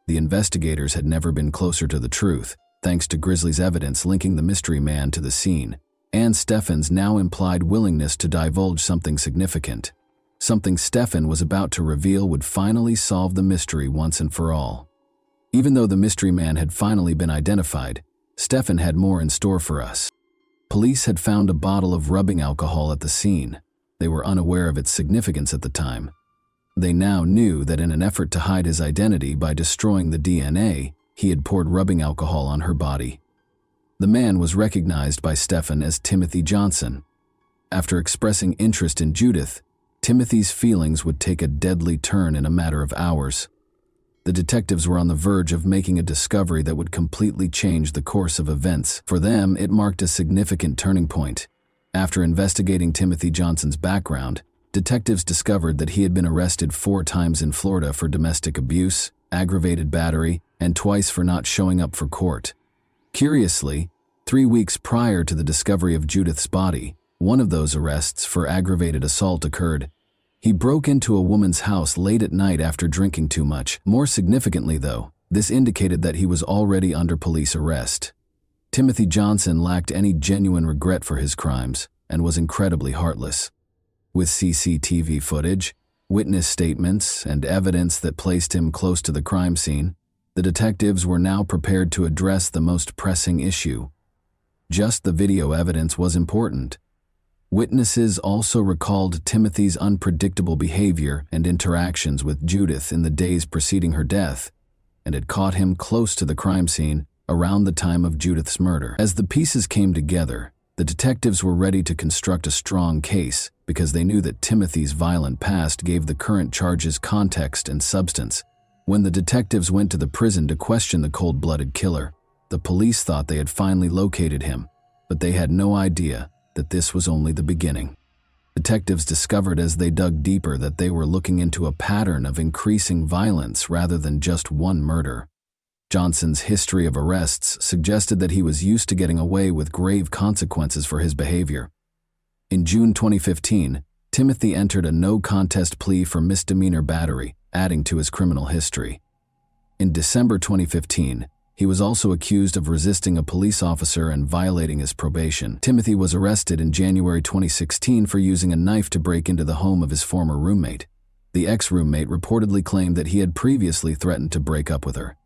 The investigators had never been closer to the truth, thanks to Grizzly's evidence linking the mystery man to the scene, and Stefan's now implied willingness to divulge something significant. Something Stefan was about to reveal would finally solve the mystery once and for all. Even though the mystery man had finally been identified, Stefan had more in store for us. Police had found a bottle of rubbing alcohol at the scene. They were unaware of its significance at the time. They now knew that in an effort to hide his identity by destroying the DNA, he had poured rubbing alcohol on her body. The man was recognized by Stefan as Timothy Johnson. After expressing interest in Judith, Timothy's feelings would take a deadly turn in a matter of hours. The detectives were on the verge of making a discovery that would completely change the course of events. For them, it marked a significant turning point. After investigating Timothy Johnson's background, detectives discovered that he had been arrested 4 times in Florida for domestic abuse, aggravated battery, and twice for not showing up for court. Curiously, 3 weeks prior to the discovery of Judith's body, one of those arrests for aggravated assault occurred. He broke into a woman's house late at night after drinking too much. More significantly, though, this indicated that he was already under police arrest. Timothy Johnson lacked any genuine regret for his crimes and was incredibly heartless. With CCTV footage, witness statements, and evidence that placed him close to the crime scene, the detectives were now prepared to address the most pressing issue. Just the video evidence was important. Witnesses also recalled Timothy's unpredictable behavior and interactions with Judith in the days preceding her death, and it caught him close to the crime scene around the time of Judith's murder. As the pieces came together, the detectives were ready to construct a strong case because they knew that Timothy's violent past gave the current charges context and substance. When the detectives went to the prison to question the cold-blooded killer, the police thought they had finally located him, but they had no idea that this was only the beginning. Detectives discovered as they dug deeper that they were looking into a pattern of increasing violence rather than just one murder. Johnson's history of arrests suggested that he was used to getting away with grave consequences for his behavior. In June 2015, Timothy entered a no-contest plea for misdemeanor battery, adding to his criminal history. In December 2015, he was also accused of resisting a police officer and violating his probation. Timothy was arrested in January 2016 for using a knife to break into the home of his former roommate. The ex-roommate reportedly claimed that he had previously threatened to break up with her.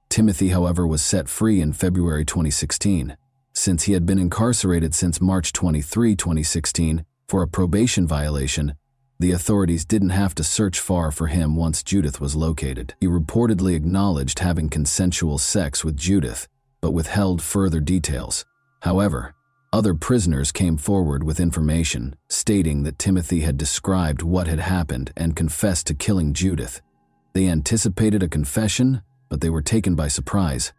Timothy, however, was set free in February 2016. Since he had been incarcerated since March 23, 2016, for a probation violation, the authorities didn't have to search far for him once Judith was located. He reportedly acknowledged having consensual sex with Judith, but withheld further details. However, other prisoners came forward with information stating that Timothy had described what had happened and confessed to killing Judith. They anticipated a confession, but they were taken by surprise.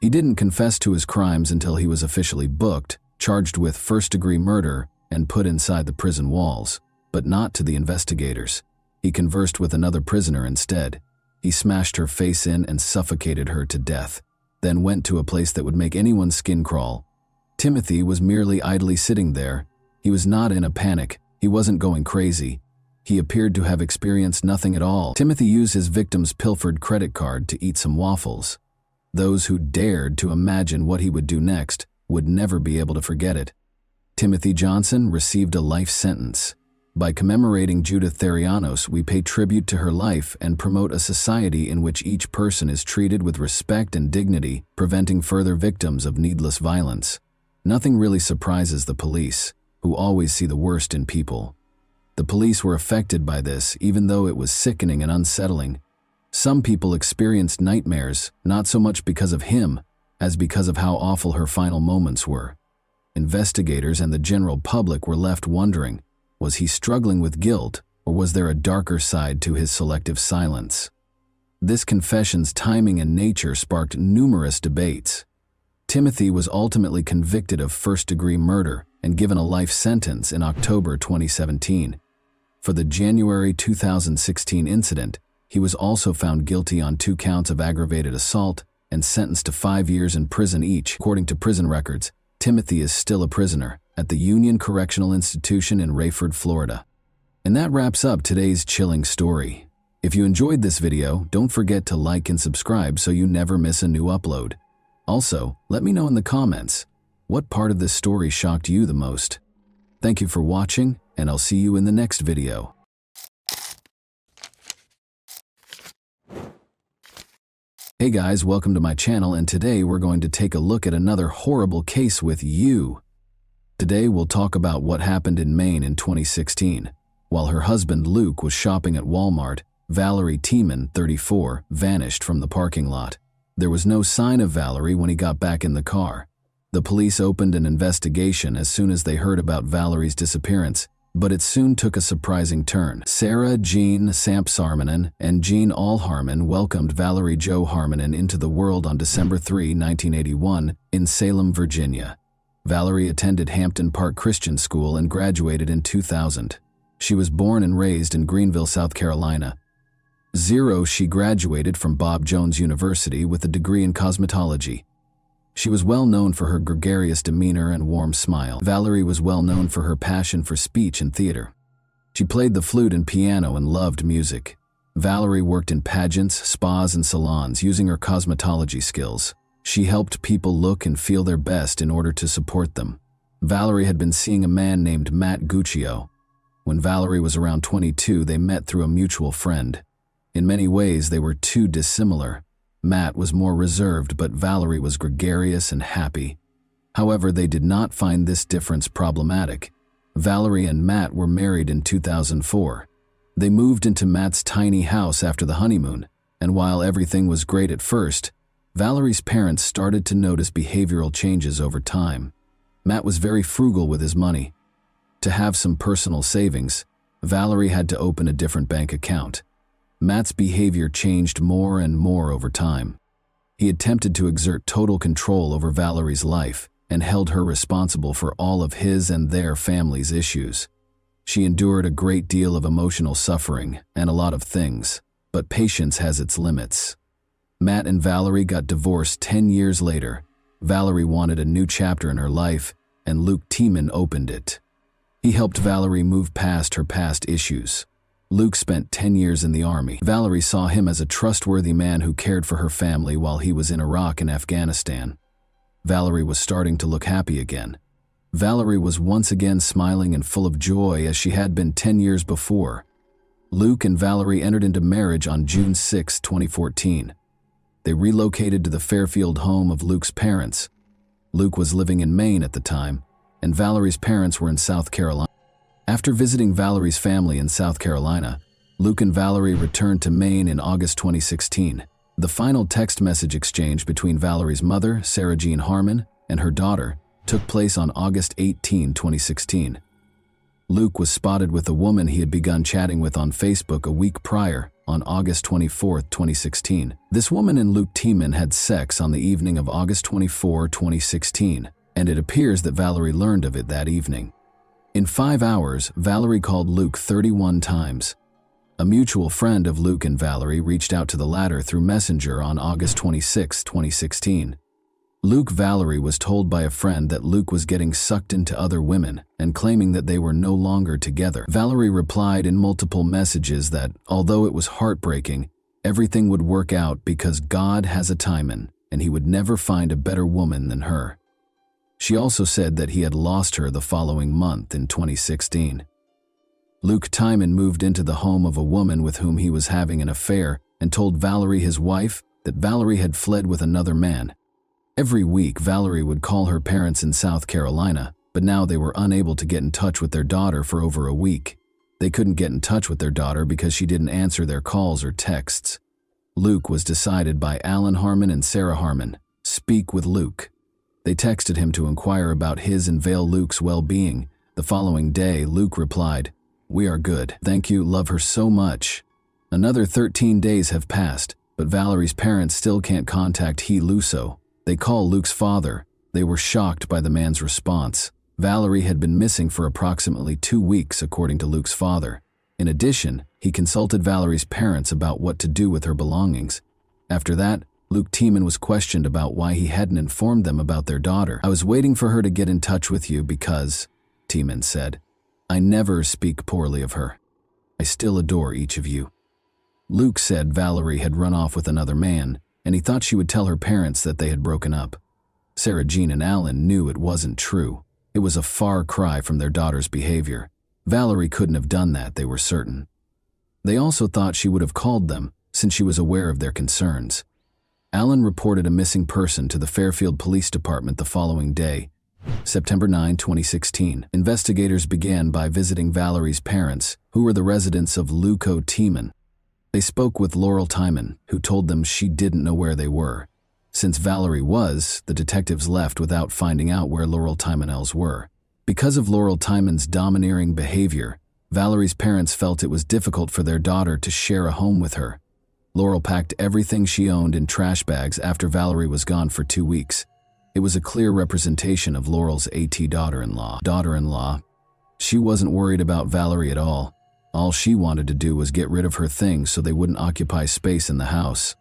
He didn't confess to his crimes until he was officially booked, charged with first-degree murder, and put inside the prison walls, but not to the investigators. He conversed with another prisoner instead. He smashed her face in and suffocated her to death, then went to a place that would make anyone's skin crawl. Timothy was merely idly sitting there. He was not in a panic. He wasn't going crazy. He appeared to have experienced nothing at all. Timothy used his victim's pilfered credit card to eat some waffles. Those who dared to imagine what he would do next would never be able to forget it. Timothy Johnson received a life sentence. By commemorating Judith Therianos, we pay tribute to her life and promote a society in which each person is treated with respect and dignity, preventing further victims of needless violence. Nothing really surprises the police, who always see the worst in people. The police were affected by this, even though it was sickening and unsettling. Some people experienced nightmares, not so much because of him, as because of how awful her final moments were. Investigators and the general public were left wondering, was he struggling with guilt, or was there a darker side to his selective silence? This confession's timing and nature sparked numerous debates. Timothy was ultimately convicted of first-degree murder and given a life sentence in October 2017. For the January 2016 incident, he was also found guilty on 2 counts of aggravated assault and sentenced to 5 years in prison each. According to prison records, Timothy is still a prisoner at the Union Correctional Institution in Rayford, Florida. And that wraps up today's chilling story. If you enjoyed this video, don't forget to like and subscribe so you never miss a new upload. Also, let me know in the comments, what part of this story shocked you the most? Thank you for watching, and I'll see you in the next video. Hey guys, welcome to my channel, and today we're going to take a look at another horrible case with you. Today we'll talk about what happened in Maine in 2016. While her husband Luke was shopping at Walmart, Valerie Tiemann, 34, vanished from the parking lot. There was no sign of Valerie when he got back in the car. The police opened an investigation as soon as they heard about Valerie's disappearance, but it soon took a surprising turn. Sarah Jean Sampsarmanen and Jean Allharman welcomed Valerie Jo Harmanen into the world on December 3, 1981, in Salem, Virginia. Valerie attended Hampton Park Christian School and graduated in 2000. She was born and raised in Greenville, South Carolina. She graduated from Bob Jones University with a degree in cosmetology. She was well known for her gregarious demeanor and warm smile. Valerie was well known for her passion for speech and theater. She played the flute and piano and loved music. Valerie worked in pageants, spas, and salons using her cosmetology skills. She helped people look and feel their best in order to support them. Valerie had been seeing a man named Matt Guccio. When Valerie was around 22, they met through a mutual friend. In many ways, they were too dissimilar. Matt was more reserved, but Valerie was gregarious and happy. However, they did not find this difference problematic. Valerie and Matt were married in 2004. They moved into Matt's tiny house after the honeymoon, and while everything was great at first, Valerie's parents started to notice behavioral changes over time. Matt was very frugal with his money. To have some personal savings, Valerie had to open a different bank account. Matt's behavior changed more and more over time. He attempted to exert total control over Valerie's life and held her responsible for all of his and their family's issues. She endured a great deal of emotional suffering and a lot of things, but patience has its limits. Matt and Valerie got divorced 10 years later. Valerie wanted a new chapter in her life, and Luke Tiemann opened it. He helped Valerie move past her past issues. Luke spent 10 years in the army. Valerie saw him as a trustworthy man who cared for her family while he was in Iraq and Afghanistan. Valerie was starting to look happy again. Valerie was once again smiling and full of joy as she had been 10 years before. Luke and Valerie entered into marriage on June 6, 2014. They relocated to the Fairfield home of Luke's parents. Luke was living in Maine at the time, and Valerie's parents were in South Carolina. After visiting Valerie's family in South Carolina, Luke and Valerie returned to Maine in August 2016. The final text message exchange between Valerie's mother, Sarah Jean Harmon, and her daughter took place on August 18, 2016. Luke was spotted with a woman he had begun chatting with on Facebook a week prior, on August 24, 2016. This woman and Luke Tiemann had sex on the evening of August 24, 2016, and it appears that Valerie learned of it that evening. In 5 hours, Valerie called Luke 31 times. A mutual friend of Luke and Valerie reached out to the latter through Messenger on August 26, 2016. Valerie was told by a friend that Luke was getting sucked into other women and claiming that they were no longer together. Valerie replied in multiple messages that, although it was heartbreaking, everything would work out because God has a Tiemann and he would never find a better woman than her. She also said that he had lost her the following month in 2016. Luke Tiemann moved into the home of a woman with whom he was having an affair and told Valerie, his wife, that Valerie had fled with another man. Every week, Valerie would call her parents in South Carolina, but now they were unable to get in touch with their daughter for over a week. They couldn't get in touch with their daughter because she didn't answer their calls or texts. Luke was decided by Alan Harmon and Sarah Harmon. Speak with Luke. They texted him to inquire about his and Vale Luke's well-being. The following day, Luke replied, "We are good. Thank you, love her so much." Another 13 days have passed, but Valerie's parents still can't contact Luso. They call Luke's father. They were shocked by the man's response. Valerie had been missing for approximately 2 weeks, according to Luke's father. In addition, he consulted Valerie's parents about what to do with her belongings. After that, Luke Tiemann was questioned about why he hadn't informed them about their daughter. "I was waiting for her to get in touch with you because," Tiemann said, "I never speak poorly of her. I still adore each of you." Luke said Valerie had run off with another man, and he thought she would tell her parents that they had broken up. Sarah Jean and Alan knew it wasn't true. It was a far cry from their daughter's behavior. Valerie couldn't have done that, they were certain. They also thought she would have called them, since she was aware of their concerns. Alan reported a missing person to the Fairfield Police Department the following day, September 9, 2016. Investigators began by visiting Valerie's parents, who were the residents of Luke Tiemann. They spoke with Laurel Tiemann, who told them she didn't know where they were. Since Valerie was, the detectives left without finding out where Laurel Tiemann's were. Because of Laurel Tiemann's domineering behavior, Valerie's parents felt it was difficult for their daughter to share a home with her. Laurel packed everything she owned in trash bags after Valerie was gone for 2 weeks. It was a clear representation of Laurel's daughter-in-law. She wasn't worried about Valerie at all. All she wanted to do was get rid of her things so they wouldn't occupy space in the house.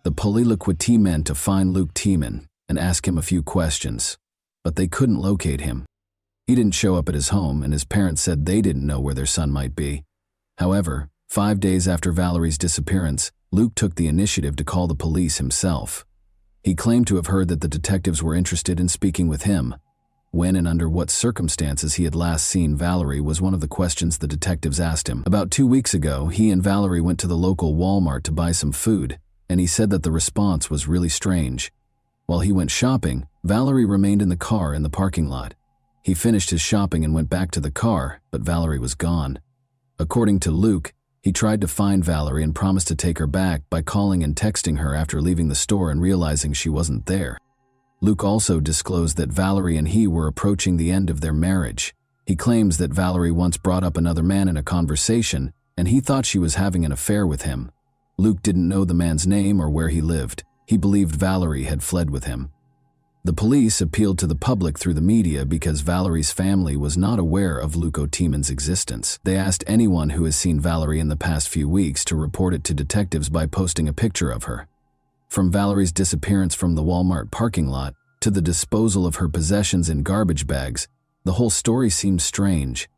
The police meant to find Luke Tiemann and ask him a few questions, but they couldn't locate him. He didn't show up at his home, and his parents said they didn't know where their son might be. However, 5 days after Valerie's disappearance, Luke took the initiative to call the police himself. He claimed to have heard that the detectives were interested in speaking with him. When and under what circumstances he had last seen Valerie was one of the questions the detectives asked him. About 2 weeks ago, he and Valerie went to the local Walmart to buy some food, and he said that the response was really strange. While he went shopping, Valerie remained in the car in the parking lot. He finished his shopping and went back to the car, but Valerie was gone. According to Luke, he tried to find Valerie and promised to take her back by calling and texting her after leaving the store and realizing she wasn't there. Luke also disclosed that Valerie and he were approaching the end of their marriage. He claims that Valerie once brought up another man in a conversation, and he thought she was having an affair with him. Luke didn't know the man's name or where he lived. He believed Valerie had fled with him. The police appealed to the public through the media because Valerie's family was not aware of Luke Tiemann's existence. They asked anyone who has seen Valerie in the past few weeks to report it to detectives by posting a picture of her. From Valerie's disappearance from the Walmart parking lot to the disposal of her possessions in garbage bags, the whole story seemed strange.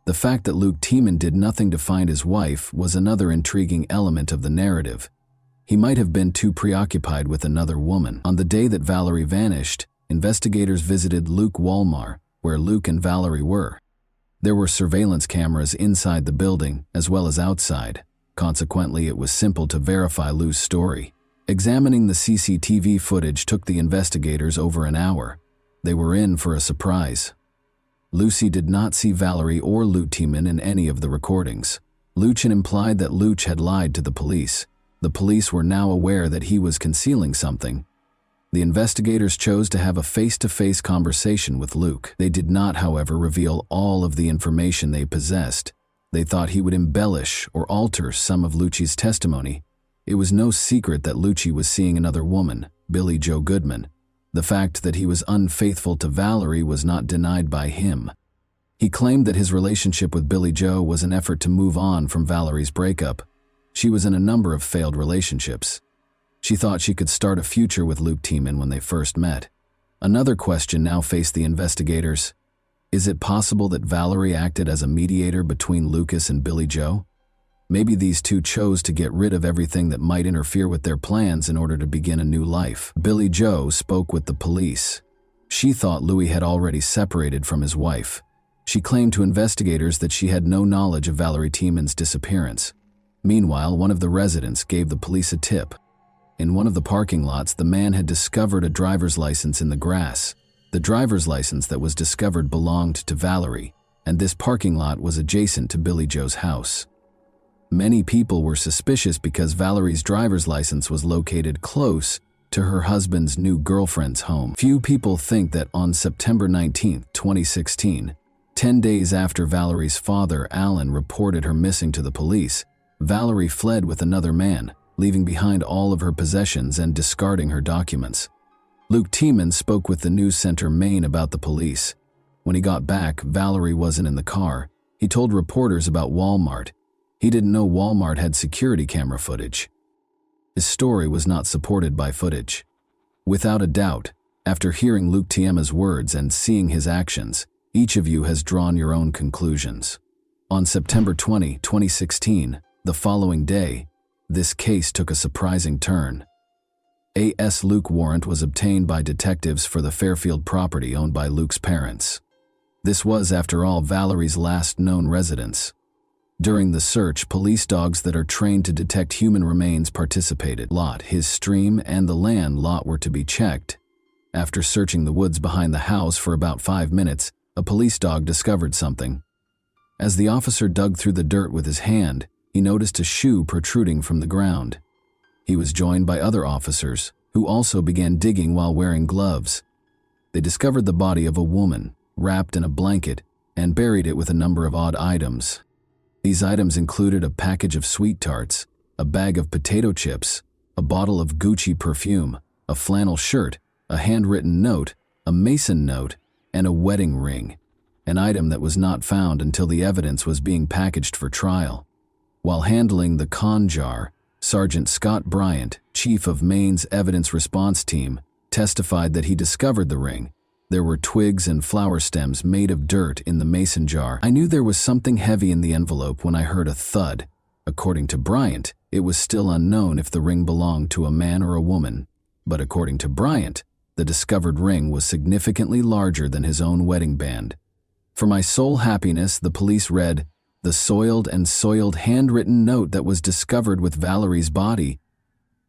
The fact that Luke Tiemann did nothing to find his wife was another intriguing element of the narrative. He might have been too preoccupied with another woman. On the day that Valerie vanished, investigators visited Luke Walmart, where Luke and Valerie were. There were surveillance cameras inside the building as well as outside. Consequently, it was simple to verify Luke's story. Examining the CCTV footage took the investigators over an hour. They were in for a surprise. Lucy did not see Valerie or Luke Tiemann in any of the recordings. Luchin implied that Luch had lied to the police. The police were now aware that he was concealing something. The investigators chose to have a face-to-face conversation with Luke. They did not, however, reveal all of the information they possessed. They thought he would embellish or alter some of Lucci's testimony. It was no secret that Lucci was seeing another woman, Billie Jo Goodman. The fact that he was unfaithful to Valerie was not denied by him. He claimed that his relationship with Billie Jo was an effort to move on from Valerie's breakup. She was in a number of failed relationships. She thought she could start a future with Luke Tiemann when they first met. Another question now faced the investigators. Is it possible that Valerie acted as a mediator between Lucas and Billie Jo? Maybe these two chose to get rid of everything that might interfere with their plans in order to begin a new life. Billie Jo spoke with the police. She thought Louis had already separated from his wife. She claimed to investigators that she had no knowledge of Valerie Tiemann's disappearance. Meanwhile, one of the residents gave the police a tip. In one of the parking lots, the man had discovered a driver's license in the grass. The driver's license that was discovered belonged to Valerie, and this parking lot was adjacent to Billie Jo's house. Many people were suspicious because Valerie's driver's license was located close to her husband's new girlfriend's home. Few people think that on September 19, 2016, 10 days after Valerie's father, Alan, reported her missing to the police, Valerie fled with another man, leaving behind all of her possessions and discarding her documents. Luke Tiemann spoke with the news center Maine about the police. When he got back, Valerie wasn't in the car. He told reporters about Walmart. He didn't know Walmart had security camera footage. His story was not supported by footage. Without a doubt, after hearing Luke Tiemann's words and seeing his actions, each of you has drawn your own conclusions. On September 20, 2016, the following day, this case took a surprising turn. A.S. Luke warrant was obtained by detectives for the Fairfield property owned by Luke's parents. This was, after all, Valerie's last known residence. During the search, police dogs that are trained to detect human remains participated. Lot, his stream, and the land lot were to be checked. After searching the woods behind the house for about 5 minutes, a police dog discovered something. As the officer dug through the dirt with his hand, he noticed a shoe protruding from the ground. He was joined by other officers, who also began digging while wearing gloves. They discovered the body of a woman, wrapped in a blanket, and buried it with a number of odd items. These items included a package of sweet tarts, a bag of potato chips, a bottle of Gucci perfume, a flannel shirt, a handwritten note, a Mason note, and a wedding ring, an item that was not found until the evidence was being packaged for trial. While handling the con jar, Sergeant Scott Bryant, chief of Maine's evidence response team, testified that he discovered the ring. There were twigs and flower stems made of dirt in the mason jar. I knew there was something heavy in the envelope when I heard a thud. According to Bryant, it was still unknown if the ring belonged to a man or a woman. But according to Bryant, the discovered ring was significantly larger than his own wedding band. For my sole happiness, the police read, the soiled handwritten note that was discovered with Valerie's body.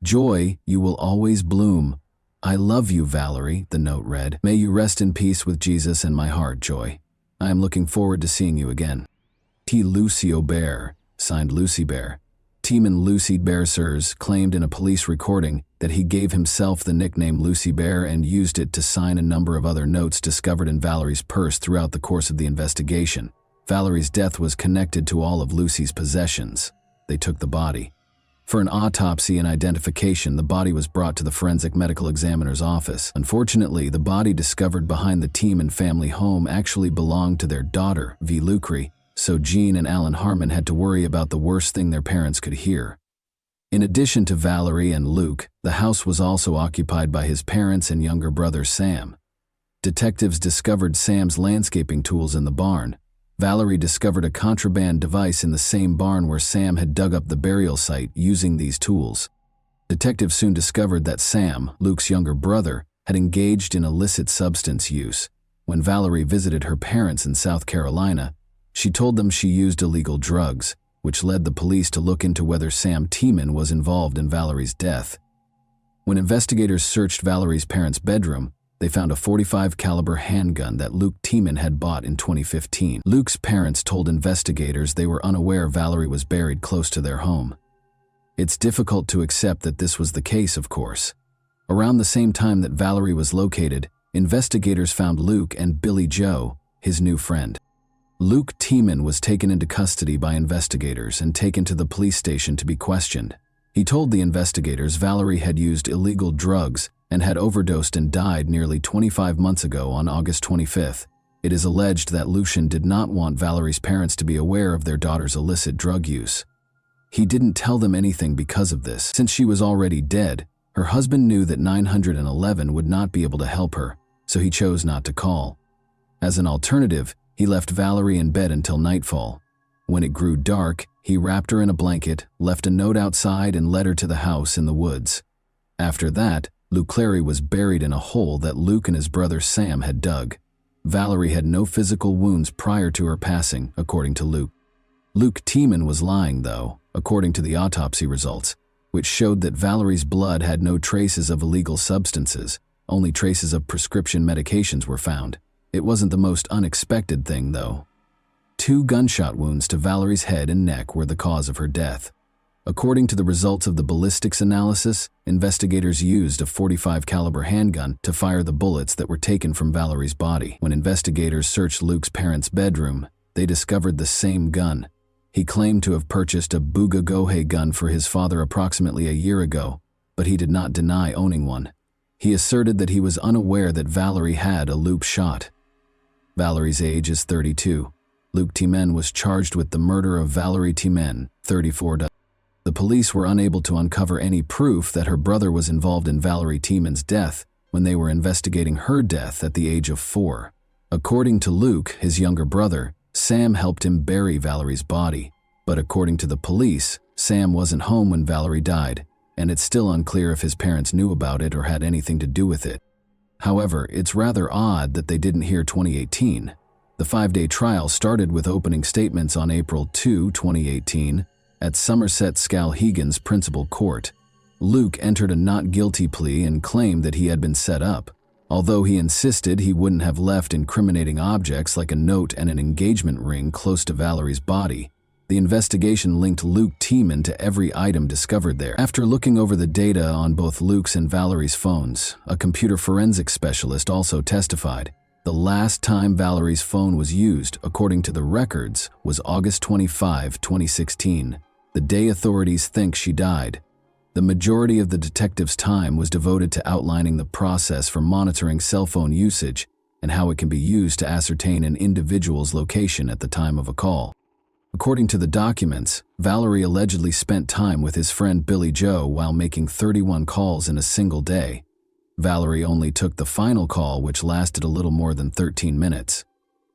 Joy, you will always bloom. I love you, Valerie, the note read. May you rest in peace with Jesus in my heart, Joy. I am looking forward to seeing you again. T. Lucio Bear, signed Lucy Bear. Tiemann Lucy Bear Sirs claimed in a police recording that he gave himself the nickname Lucy Bear and used it to sign a number of other notes discovered in Valerie's purse throughout the course of the investigation. Valerie's death was connected to all of Lucy's possessions. They took the body. For an autopsy and identification, the body was brought to the forensic medical examiner's office. Unfortunately, the body discovered behind the Tiemann family home actually belonged to their daughter, V. Lucre, so Jean and Alan Harmon had to worry about the worst thing their parents could hear. In addition to Valerie and Luke, the house was also occupied by his parents and younger brother Sam. Detectives discovered Sam's landscaping tools in the barn. Valerie discovered a contraband device in the same barn where Sam had dug up the burial site using these tools. Detectives soon discovered that Sam, Luke's younger brother, had engaged in illicit substance use. When Valerie visited her parents in South Carolina, she told them she used illegal drugs, which led the police to look into whether Sam Tiemann was involved in Valerie's death. When investigators searched Valerie's parents' bedroom, they found a .45 caliber handgun that Luke Tiemann had bought in 2015. Luke's parents told investigators they were unaware Valerie was buried close to their home. It's difficult to accept that this was the case, of course. Around the same time that Valerie was located, investigators found Luke and Billy Joe, his new friend. Luke Tiemann was taken into custody by investigators and taken to the police station to be questioned. He told the investigators Valerie had used illegal drugs and had overdosed and died nearly 25 months ago on August 25th. It is alleged that Lucian did not want Valerie's parents to be aware of their daughter's illicit drug use. He didn't tell them anything because of this. Since she was already dead, her husband knew that 911 would not be able to help her, so he chose not to call. As an alternative, he left Valerie in bed until nightfall. When it grew dark, he wrapped her in a blanket, left a note outside, and led her to the house in the woods. After that, Luke Clary was buried in a hole that Luke and his brother Sam had dug. Valerie had no physical wounds prior to her passing, according to Luke. Luke Tiemann was lying, though, according to the autopsy results, which showed that Valerie's blood had no traces of illegal substances, only traces of prescription medications were found. It wasn't the most unexpected thing, though. 2 gunshot wounds to Valerie's head and neck were the cause of her death. According to the results of the ballistics analysis, investigators used a .45 caliber handgun to fire the bullets that were taken from Valerie's body. When investigators searched Luke's parents' bedroom, they discovered the same gun. He claimed to have purchased a Bugagohe gun for his father approximately a year ago, but he did not deny owning one. He asserted that he was unaware that Valerie had a loop shot. Valerie's age is 32. Luke Tiemann was charged with the murder of Valerie Tiemann, 34. The police were unable to uncover any proof that her brother was involved in Valerie Tiemann's death when they were investigating her death at the age of 4. According to Luke, his younger brother, Sam helped him bury Valerie's body, but according to the police, Sam wasn't home when Valerie died, and it's still unclear if his parents knew about it or had anything to do with it. However, it's rather odd that they didn't hear 2018. The 5-day trial started with opening statements on April 2, 2018, at Somerset Skowhegan's principal court. Luke entered a not guilty plea and claimed that he had been set up, although he insisted he wouldn't have left incriminating objects like a note and an engagement ring close to Valerie's body. The investigation linked Luke Tiemann to every item discovered there. After looking over the data on both Luke's and Valerie's phones, a computer forensics specialist also testified. The last time Valerie's phone was used, according to the records, was August 25, 2016, the day authorities think she died. The majority of the detective's time was devoted to outlining the process for monitoring cell phone usage and how it can be used to ascertain an individual's location at the time of a call. According to the documents, Valerie allegedly spent time with his friend Billy Joe while making 31 calls in a single day. Valerie only took the final call, which lasted a little more than 13 minutes.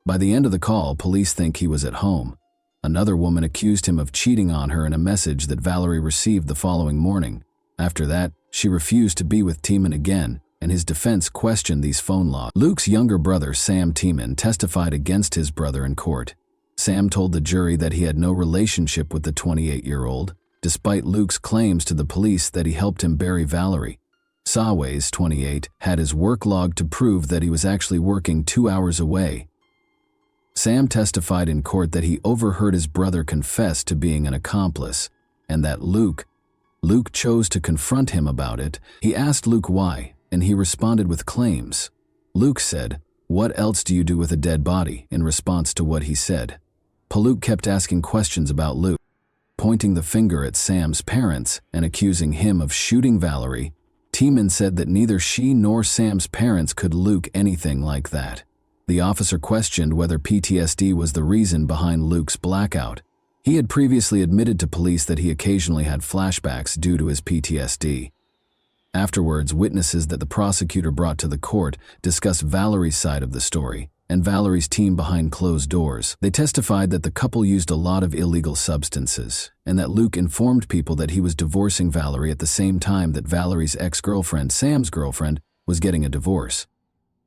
By the end of the call, police think he was at home. Another woman accused him of cheating on her in a message that Valerie received the following morning. After that, she refused to be with Tiemann again, and his defense questioned these phone logs. Luke's younger brother, Sam Tiemann, testified against his brother in court. Sam told the jury that he had no relationship with the 28-year-old, despite Luke's claims to the police that he helped him bury Valerie. Saways, 28, had his work log to prove that he was actually working 2 hours away. Sam testified in court that he overheard his brother confess to being an accomplice, and that Luke chose to confront him about it. He asked Luke why, and he responded with claims. Luke said, "What else do you do with a dead body?" in response to what he said. Luke kept asking questions about Luke, pointing the finger at Sam's parents and accusing him of shooting Valerie. Tiemann said that neither she nor Sam's parents could Luke anything like that. The officer questioned whether PTSD was the reason behind Luke's blackout. He had previously admitted to police that he occasionally had flashbacks due to his PTSD. Afterwards, witnesses that the prosecutor brought to the court discussed Valerie's side of the story and Valerie's team behind closed doors. They testified that the couple used a lot of illegal substances and that Luke informed people that he was divorcing Valerie at the same time that Valerie's ex-girlfriend, Sam's girlfriend, was getting a divorce.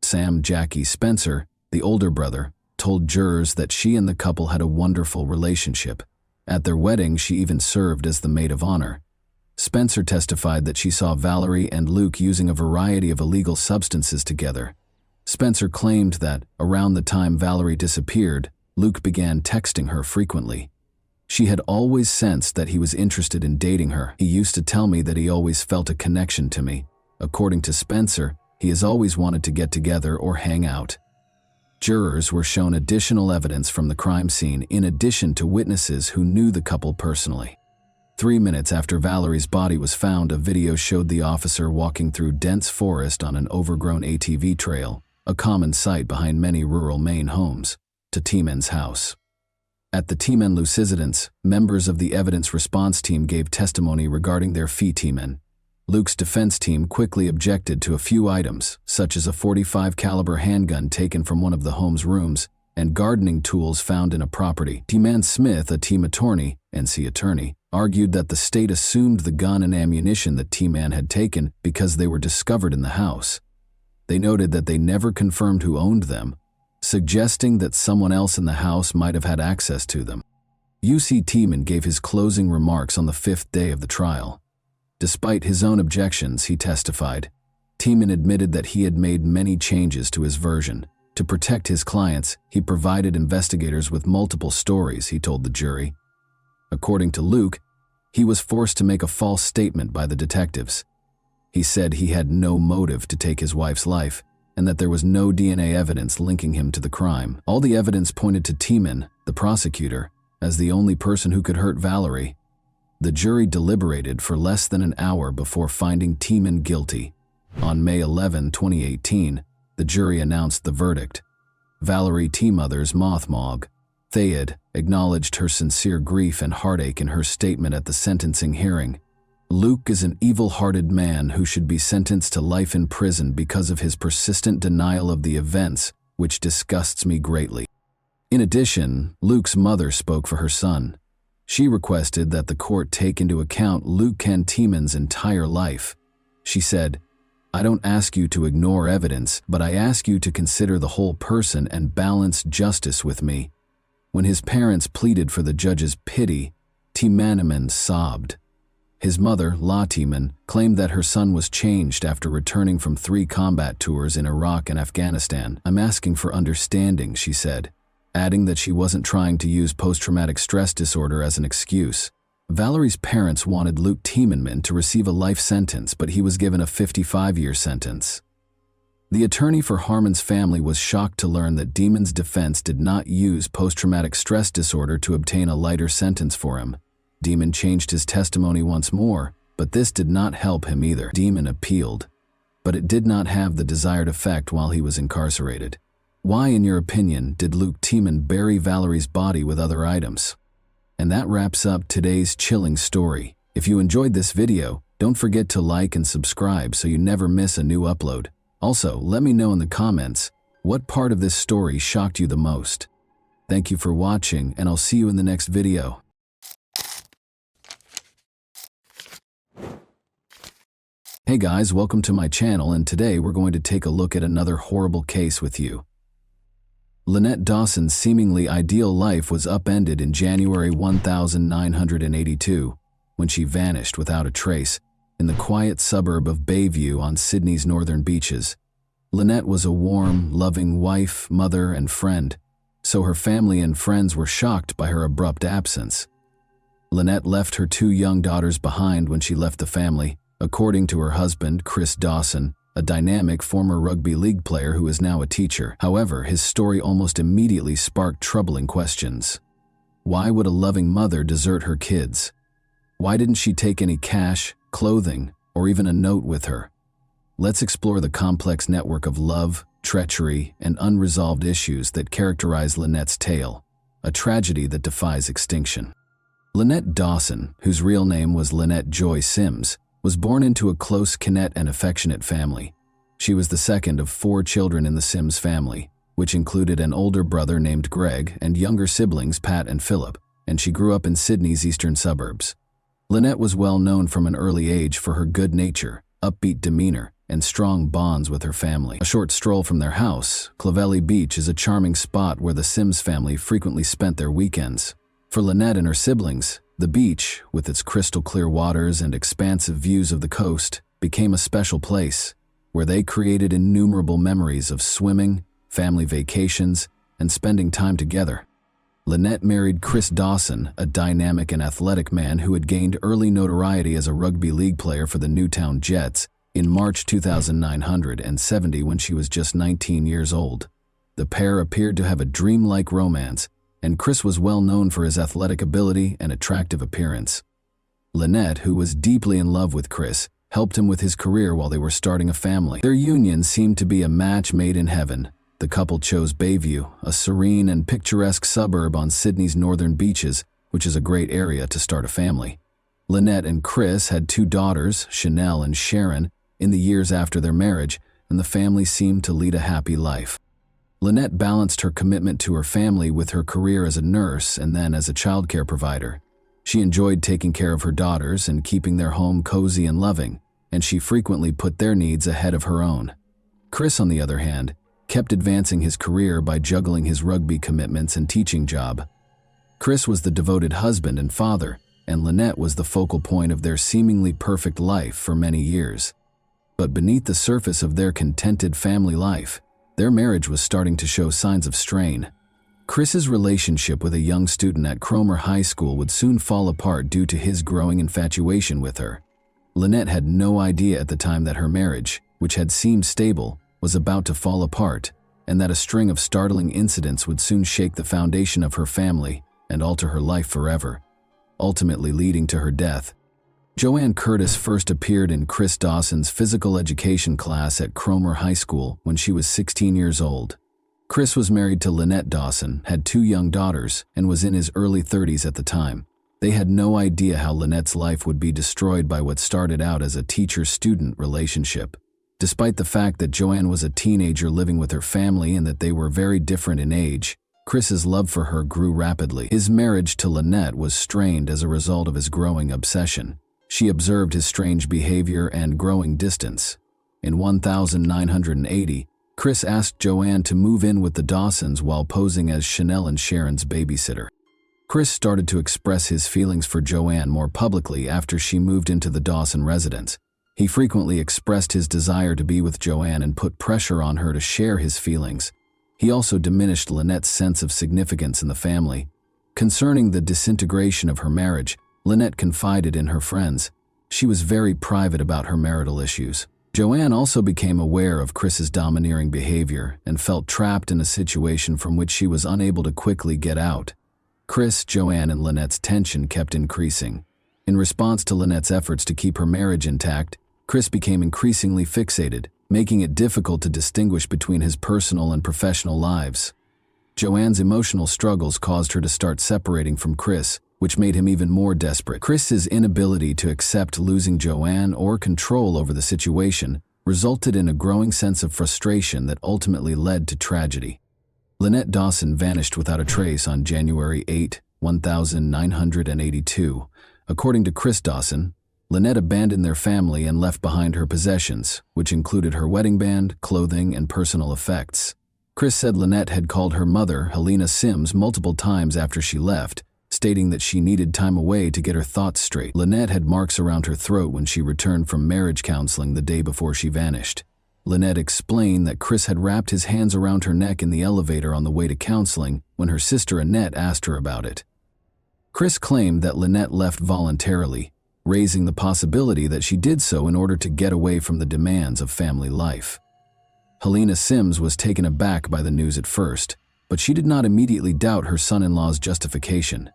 Sam Jackie Spencer, the older brother, told jurors that she and the couple had a wonderful relationship. At their wedding, she even served as the maid of honor. Spencer testified that she saw Valerie and Luke using a variety of illegal substances together. Spencer claimed that, around the time Valerie disappeared, Luke began texting her frequently. She had always sensed that he was interested in dating her. He used to tell me that he always felt a connection to me. According to Spencer, he has always wanted to get together or hang out. Jurors were shown additional evidence from the crime scene in addition to witnesses who knew the couple personally. 3 minutes after Valerie's body was found, a video showed the officer walking through dense forest on an overgrown ATV trail, a common sight behind many rural Maine homes, to Tieman's house. At the Tiemann Lucidance, members of the evidence response team gave testimony regarding their fee Tiemann. Luke's defense team quickly objected to a few items, such as a .45 caliber handgun taken from one of the home's rooms and gardening tools found in a property. Tiemann Smith, a team attorney, NC attorney, argued that the state assumed the gun and ammunition that Tiemann had taken because they were discovered in the house. They noted that they never confirmed who owned them, suggesting that someone else in the house might have had access to them. UC Tiemann gave his closing remarks on the 5th day of the trial. Despite his own objections, he testified. Tiemann admitted that he had made many changes to his version. To protect his clients, he provided investigators with multiple stories, he told the jury. According to Luke, he was forced to make a false statement by the detectives. He said he had no motive to take his wife's life and that there was no DNA evidence linking him to the crime. All the evidence pointed to Tiemann, the prosecutor, as the only person who could hurt Valerie. The jury deliberated for less than an hour before finding Tiemann guilty. On May 11, 2018, the jury announced the verdict. Valerie T. Mothers Mothmog Thayed acknowledged her sincere grief and heartache in her statement at the sentencing hearing. Luke is an evil-hearted man who should be sentenced to life in prison because of his persistent denial of the events, which disgusts me greatly. In addition, Luke's mother spoke for her son. She requested that the court take into account Luke Tiemann's entire life. She said, "I don't ask you to ignore evidence, but I ask you to consider the whole person and balance justice with me." When his parents pleaded for the judge's pity, Tiemann sobbed. His mother, La Tiemann, claimed that her son was changed after returning from 3 combat tours in Iraq and Afghanistan. "I'm asking for understanding," she said, adding that she wasn't trying to use post-traumatic stress disorder as an excuse. Valerie's parents wanted Luke Tiemann to receive a life sentence, but he was given a 55-year sentence. The attorney for Harmon's family was shocked to learn that Tiemann's defense did not use post-traumatic stress disorder to obtain a lighter sentence for him. Tiemann changed his testimony once more, but this did not help him either. Tiemann appealed, but it did not have the desired effect while he was incarcerated. Why, in your opinion, did Luke Tiemann bury Valerie's body with other items? And that wraps up today's chilling story. If you enjoyed this video, don't forget to like and subscribe so you never miss a new upload. Also, let me know in the comments, what part of this story shocked you the most? Thank you for watching, and I'll see you in the next video. Hey guys, welcome to my channel, and today we're going to take a look at another horrible case with you. Lynette Dawson's seemingly ideal life was upended in January 1982 when she vanished without a trace in the quiet suburb of Bayview on Sydney's northern beaches. Lynette was a warm, loving wife, mother, and friend, so her family and friends were shocked by her abrupt absence. Lynette left her 2 young daughters behind when she left the family, according to her husband, Chris Dawson, a dynamic former rugby league player who is now a teacher. However, his story almost immediately sparked troubling questions. Why would a loving mother desert her kids? Why didn't she take any cash, clothing, or even a note with her? Let's explore the complex network of love, treachery, and unresolved issues that characterize Lynette's tale, a tragedy that defies extinction. Lynette Dawson, whose real name was Lynette Joy Sims, was born into a close-knit and affectionate family. She was the second of 4 children in the Sims family, which included an older brother named Greg and younger siblings Pat and Philip, and she grew up in Sydney's eastern suburbs. Lynette was well known from an early age for her good nature, upbeat demeanor, and strong bonds with her family. A short stroll from their house, Clovelly Beach is a charming spot where the Sims family frequently spent their weekends. For Lynette and her siblings, The beach, with its crystal-clear waters and expansive views of the coast, became a special place, where they created innumerable memories of swimming, family vacations, and spending time together. Lynette married Chris Dawson, a dynamic and athletic man who had gained early notoriety as a rugby league player for the Newtown Jets, in March 2970 when she was just 19 years old. The pair appeared to have a dreamlike romance, and Chris was well known for his athletic ability and attractive appearance. Lynette, who was deeply in love with Chris, helped him with his career while they were starting a family. Their union seemed to be a match made in heaven. The couple chose Bayview, a serene and picturesque suburb on Sydney's northern beaches, which is a great area to start a family. Lynette and Chris had 2 daughters, Chanel and Sharon, in the years after their marriage, and the family seemed to lead a happy life. Lynette balanced her commitment to her family with her career as a nurse and then as a childcare provider. She enjoyed taking care of her daughters and keeping their home cozy and loving, and she frequently put their needs ahead of her own. Chris, on the other hand, kept advancing his career by juggling his rugby commitments and teaching job. Chris was the devoted husband and father, and Lynette was the focal point of their seemingly perfect life for many years. But beneath the surface of their contented family life, their marriage was starting to show signs of strain. Chris's relationship with a young student at Cromer High School would soon fall apart due to his growing infatuation with her. Lynette had no idea at the time that her marriage, which had seemed stable, was about to fall apart, and that a string of startling incidents would soon shake the foundation of her family and alter her life forever, ultimately leading to her death. Joanne Curtis first appeared in Chris Dawson's physical education class at Cromer High School when she was 16 years old. Chris was married to Lynette Dawson, had 2 young daughters, and was in his early 30s at the time. They had no idea how Lynette's life would be destroyed by what started out as a teacher-student relationship. Despite the fact that Joanne was a teenager living with her family and that they were very different in age, Chris's love for her grew rapidly. His marriage to Lynette was strained as a result of his growing obsession. She observed his strange behavior and growing distance. In 1980, Chris asked Joanne to move in with the Dawsons while posing as Chanel and Sharon's babysitter. Chris started to express his feelings for Joanne more publicly after she moved into the Dawson residence. He frequently expressed his desire to be with Joanne and put pressure on her to share his feelings. He also diminished Lynette's sense of significance in the family. Concerning the disintegration of her marriage, Lynette confided in her friends. She was very private about her marital issues. Joanne also became aware of Chris's domineering behavior and felt trapped in a situation from which she was unable to quickly get out. Chris, Joanne, and Lynette's tension kept increasing. In response to Lynette's efforts to keep her marriage intact, Chris became increasingly fixated, making it difficult to distinguish between his personal and professional lives. Joanne's emotional struggles caused her to start separating from Chris, which made him even more desperate. Chris's inability to accept losing Joanne or control over the situation resulted in a growing sense of frustration that ultimately led to tragedy. Lynette Dawson vanished without a trace on January 8, 1982. According to Chris Dawson, Lynette abandoned their family and left behind her possessions, which included her wedding band, clothing, and personal effects. Chris said Lynette had called her mother, Helena Sims, multiple times after she left, stating that she needed time away to get her thoughts straight. Lynette had marks around her throat when she returned from marriage counseling the day before she vanished. Lynette explained that Chris had wrapped his hands around her neck in the elevator on the way to counseling when her sister Annette asked her about it. Chris claimed that Lynette left voluntarily, raising the possibility that she did so in order to get away from the demands of family life. Helena Sims was taken aback by the news at first, but she did not immediately doubt her son-in-law's justification.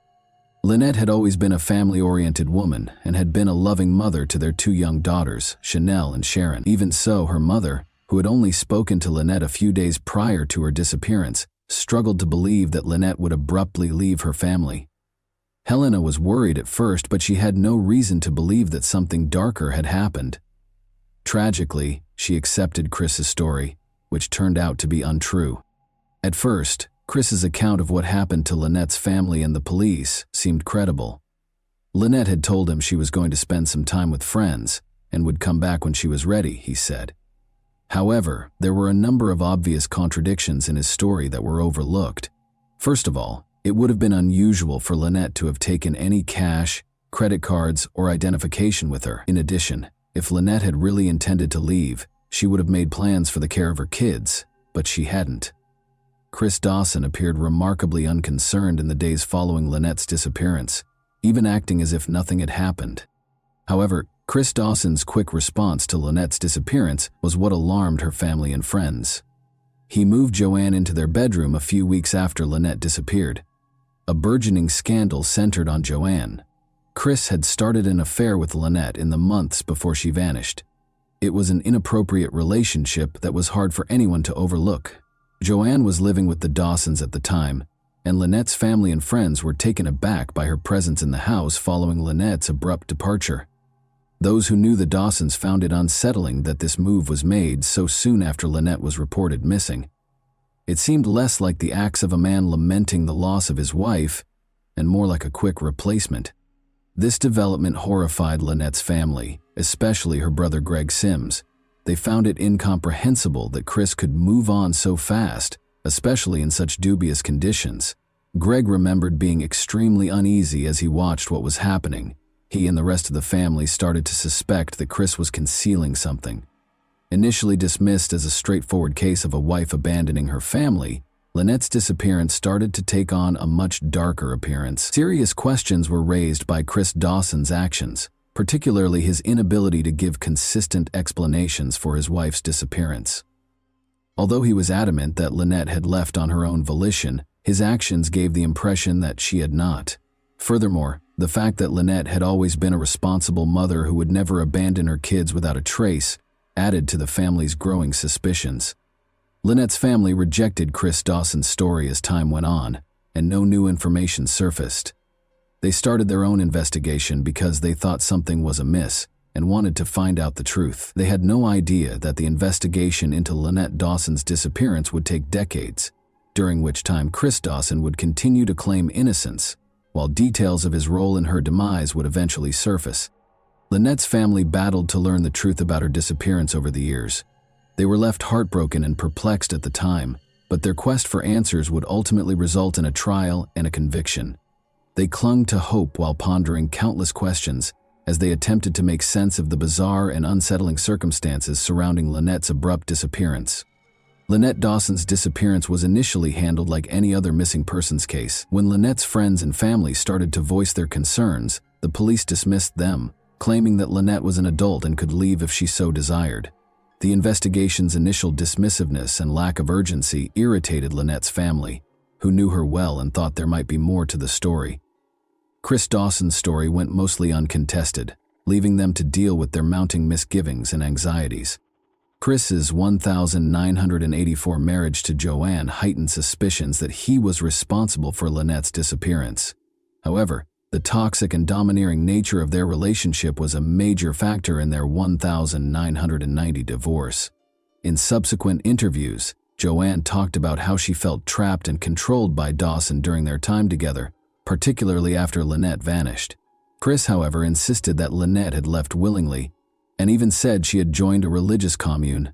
Lynette had always been a family-oriented woman and had been a loving mother to their 2 young daughters, Chanel and Sharon. Even so, her mother, who had only spoken to Lynette a few days prior to her disappearance, struggled to believe that Lynette would abruptly leave her family. Helena was worried at first, but she had no reason to believe that something darker had happened. Tragically, she accepted Chris's story, which turned out to be untrue. At first, Chris's account of what happened to Lynette's family and the police seemed credible. Lynette had told him she was going to spend some time with friends and would come back when she was ready, he said. However, there were a number of obvious contradictions in his story that were overlooked. First of all, It would have been unusual for Lynette to have taken any cash, credit cards, or identification with her. In addition, if Lynette had really intended to leave, she would have made plans for the care of her kids, but she hadn't. Chris Dawson appeared remarkably unconcerned in the days following Lynette's disappearance, even acting as if nothing had happened. However, Chris Dawson's quick response to Lynette's disappearance was what alarmed her family and friends. He moved Joanne into their bedroom a few weeks after Lynette disappeared. A burgeoning scandal centered on Joanne. Chris had started an affair with Lynette in the months before she vanished. It was an inappropriate relationship that was hard for anyone to overlook. Joanne was living with the Dawsons at the time, and Lynette's family and friends were taken aback by her presence in the house following Lynette's abrupt departure. Those who knew the Dawsons found it unsettling that this move was made so soon after Lynette was reported missing. It seemed less like the acts of a man lamenting the loss of his wife, and more like a quick replacement. This development horrified Lynette's family, especially her brother Greg Sims. They found it incomprehensible that Chris could move on so fast, especially in such dubious conditions. Greg remembered being extremely uneasy as he watched what was happening. He and the rest of the family started to suspect that Chris was concealing something. Initially dismissed as a straightforward case of a wife abandoning her family, Lynette's disappearance started to take on a much darker appearance. Serious questions were raised by Chris Dawson's actions, particularly his inability to give consistent explanations for his wife's disappearance. Although he was adamant that Lynette had left on her own volition, his actions gave the impression that she had not. Furthermore, the fact that Lynette had always been a responsible mother who would never abandon her kids without a trace added to the family's growing suspicions. Lynette's family rejected Chris Dawson's story as time went on, and no new information surfaced. They started their own investigation because they thought something was amiss and wanted to find out the truth. They had no idea that the investigation into Lynette Dawson's disappearance would take decades, during which time Chris Dawson would continue to claim innocence, while details of his role in her demise would eventually surface. Lynette's family battled to learn the truth about her disappearance over the years. They were left heartbroken and perplexed at the time, but their quest for answers would ultimately result in a trial and a conviction. They clung to hope while pondering countless questions as they attempted to make sense of the bizarre and unsettling circumstances surrounding Lynette's abrupt disappearance. Lynette Dawson's disappearance was initially handled like any other missing persons case. When Lynette's friends and family started to voice their concerns, the police dismissed them, claiming that Lynette was an adult and could leave if she so desired. The investigation's initial dismissiveness and lack of urgency irritated Lynette's family, who knew her well and thought there might be more to the story. Chris Dawson's story went mostly uncontested, leaving them to deal with their mounting misgivings and anxieties. Chris's 1984 marriage to Joanne heightened suspicions that he was responsible for Lynette's disappearance. However, the toxic and domineering nature of their relationship was a major factor in their 1990 divorce. In subsequent interviews, Joanne talked about how she felt trapped and controlled by Dawson during their time together, particularly after Lynette vanished. Chris, however, insisted that Lynette had left willingly, and even said she had joined a religious commune.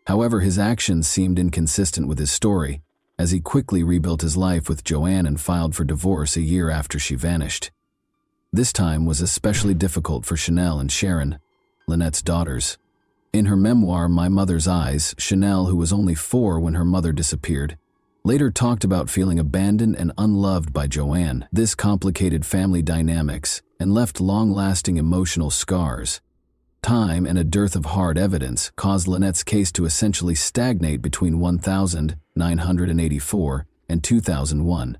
However, his actions seemed inconsistent with his story, as he quickly rebuilt his life with Joanne and filed for divorce a year after she vanished. This time was especially difficult for Chanel and Sharon, Lynette's daughters. In her memoir, My Mother's Eyes, Chanel, who was only 4 when her mother disappeared, later talked about feeling abandoned and unloved by Joanne. This complicated family dynamics and left long-lasting emotional scars. Time and a dearth of hard evidence caused Lynette's case to essentially stagnate between 1984 and 2001.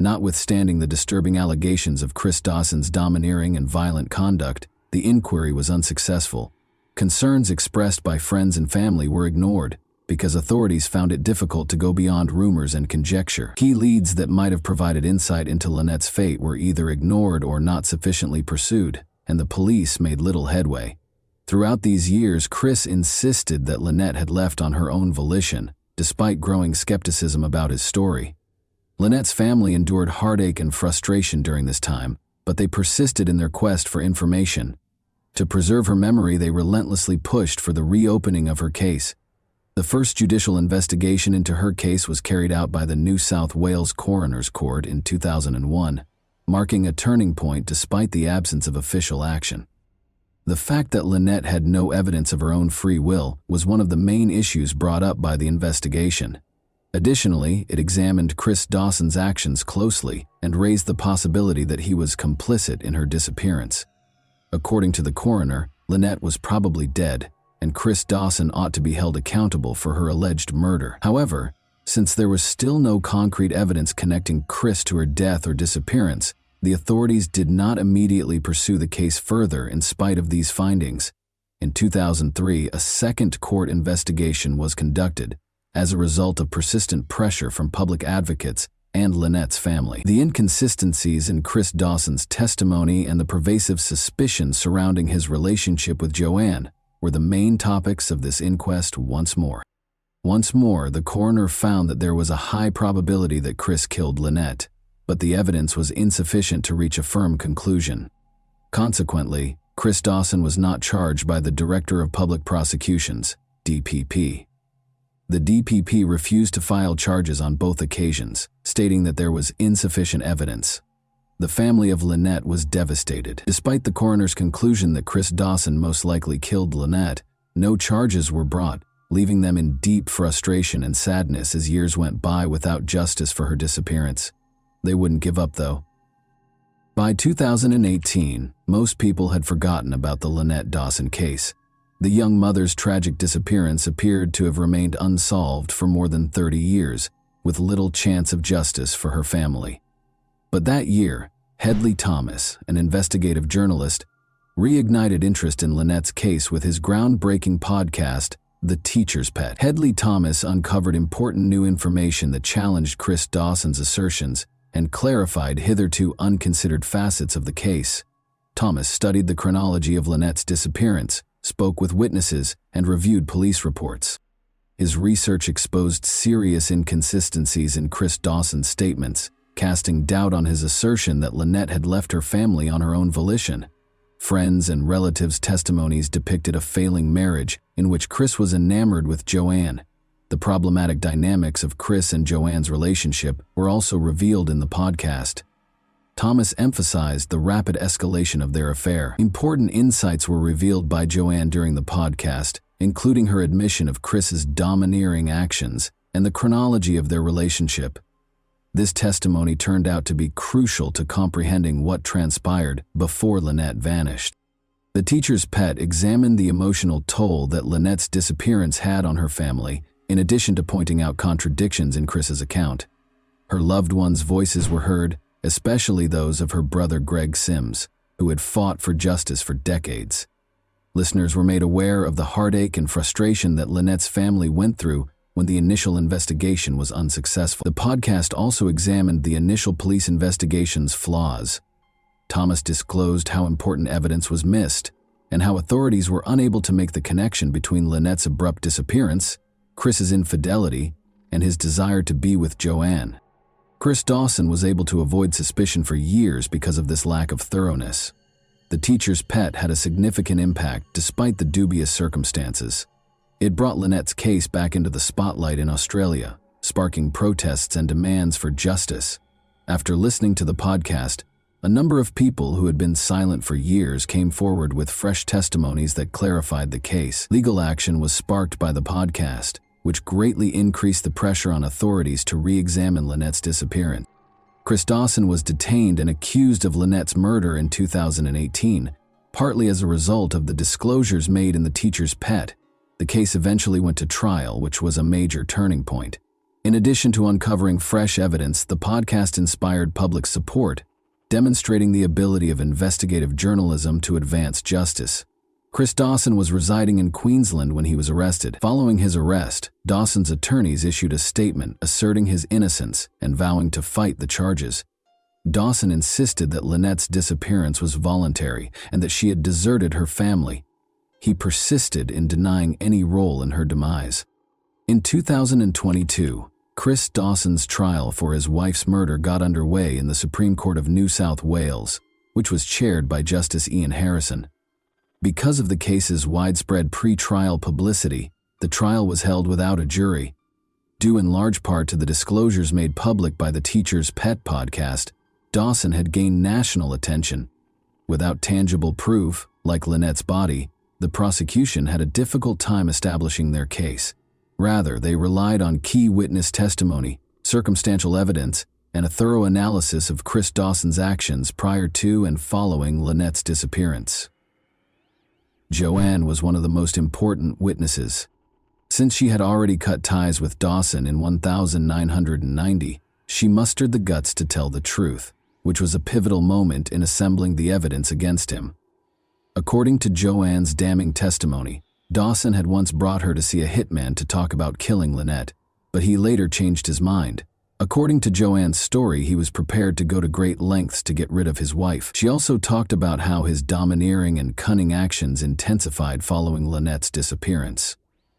Notwithstanding the disturbing allegations of Chris Dawson's domineering and violent conduct, the inquiry was unsuccessful. Concerns expressed by friends and family were ignored because authorities found it difficult to go beyond rumors and conjecture. Key leads that might have provided insight into Lynette's fate were either ignored or not sufficiently pursued, and the police made little headway. Throughout these years, Chris insisted that Lynette had left on her own volition, despite growing skepticism about his story. Lynette's family endured heartache and frustration during this time, but they persisted in their quest for information. To preserve her memory, they relentlessly pushed for the reopening of her case. The first judicial investigation into her case was carried out by the New South Wales Coroner's Court in 2001, marking a turning point despite the absence of official action. The fact that Lynette had no evidence of her own free will was one of the main issues brought up by the investigation. Additionally, it examined Chris Dawson's actions closely and raised the possibility that he was complicit in her disappearance. According to the coroner, Lynette was probably dead, and Chris Dawson ought to be held accountable for her alleged murder. However, since there was still no concrete evidence connecting Chris to her death or disappearance, the authorities did not immediately pursue the case further in spite of these findings. In 2003, a second court investigation was conducted as a result of persistent pressure from public advocates and Lynette's family. The inconsistencies in Chris Dawson's testimony and the pervasive suspicion surrounding his relationship with Joanne were the main topics of this inquest once more. Once more, the coroner found that there was a high probability that Chris killed Lynette, but the evidence was insufficient to reach a firm conclusion. Consequently, Chris Dawson was not charged by the Director of Public Prosecutions, DPP. The DPP refused to file charges on both occasions, stating that there was insufficient evidence. The family of Lynette was devastated. Despite the coroner's conclusion that Chris Dawson most likely killed Lynette, no charges were brought, leaving them in deep frustration and sadness as years went by without justice for her disappearance. They wouldn't give up, though. By 2018, most people had forgotten about the Lynette Dawson case. The young mother's tragic disappearance appeared to have remained unsolved for more than 30 years, with little chance of justice for her family. But that year, Hedley Thomas, an investigative journalist, reignited interest in Lynette's case with his groundbreaking podcast, The Teacher's Pet. Hedley Thomas uncovered important new information that challenged Chris Dawson's assertions and clarified hitherto unconsidered facets of the case. Thomas studied the chronology of Lynette's disappearance, spoke with witnesses, and reviewed police reports. His research exposed serious inconsistencies in Chris Dawson's statements, casting doubt on his assertion that Lynette had left her family on her own volition. Friends and relatives' testimonies depicted a failing marriage in which Chris was enamored with Joanne. The problematic dynamics of Chris and Joanne's relationship were also revealed in the podcast. Thomas emphasized the rapid escalation of their affair. Important insights were revealed by Joanne during the podcast, including her admission of Chris's domineering actions and the chronology of their relationship. This testimony turned out to be crucial to comprehending what transpired before Lynette vanished. The Teacher's Pet examined the emotional toll that Lynette's disappearance had on her family, in addition to pointing out contradictions in Chris's account. Her loved ones' voices were heard, especially those of her brother Greg Sims, who had fought for justice for decades. Listeners were made aware of the heartache and frustration that Lynette's family went through when the initial investigation was unsuccessful. The podcast also examined the initial police investigation's flaws. Thomas disclosed how important evidence was missed and how authorities were unable to make the connection between Lynette's abrupt disappearance, Chris's infidelity, and his desire to be with Joanne. Chris Dawson was able to avoid suspicion for years because of this lack of thoroughness. The Teacher's Pet had a significant impact despite the dubious circumstances. It brought Lynette's case back into the spotlight in Australia, sparking protests and demands for justice. After listening to the podcast, a number of people who had been silent for years came forward with fresh testimonies that clarified the case. Legal action was sparked by the podcast, which greatly increased the pressure on authorities to re-examine Lynette's disappearance. Chris Dawson was detained and accused of Lynette's murder in 2018, partly as a result of the disclosures made in The Teacher's Pet. The case eventually went to trial, which was a major turning point. In addition to uncovering fresh evidence, the podcast inspired public support, demonstrating the ability of investigative journalism to advance justice. Chris Dawson was residing in Queensland when he was arrested. Following his arrest, Dawson's attorneys issued a statement asserting his innocence and vowing to fight the charges. Dawson insisted that Lynette's disappearance was voluntary and that she had deserted her family. He persisted in denying any role in her demise. In 2022, Chris Dawson's trial for his wife's murder got underway in the Supreme Court of New South Wales, which was chaired by Justice Ian Harrison. Because of the case's widespread pre-trial publicity, The trial was held without a jury. Due in large part to the disclosures made public by the Teacher's Pet podcast, Dawson had gained national attention. Without tangible proof, like Lynette's body, the prosecution had a difficult time establishing their case. Rather, they relied on key witness testimony, circumstantial evidence, and a thorough analysis of Chris Dawson's actions prior to and following Lynette's disappearance. Joanne was one of the most important witnesses. Since she had already cut ties with Dawson in 1990, she mustered the guts to tell the truth, which was a pivotal moment in assembling the evidence against him. According to Joanne's damning testimony, Dawson had once brought her to see a hitman to talk about killing Lynette, but he later changed his mind. According to Joanne's story, he was prepared to go to great lengths to get rid of his wife. She also talked about how his domineering and cunning actions intensified following Lynette's disappearance.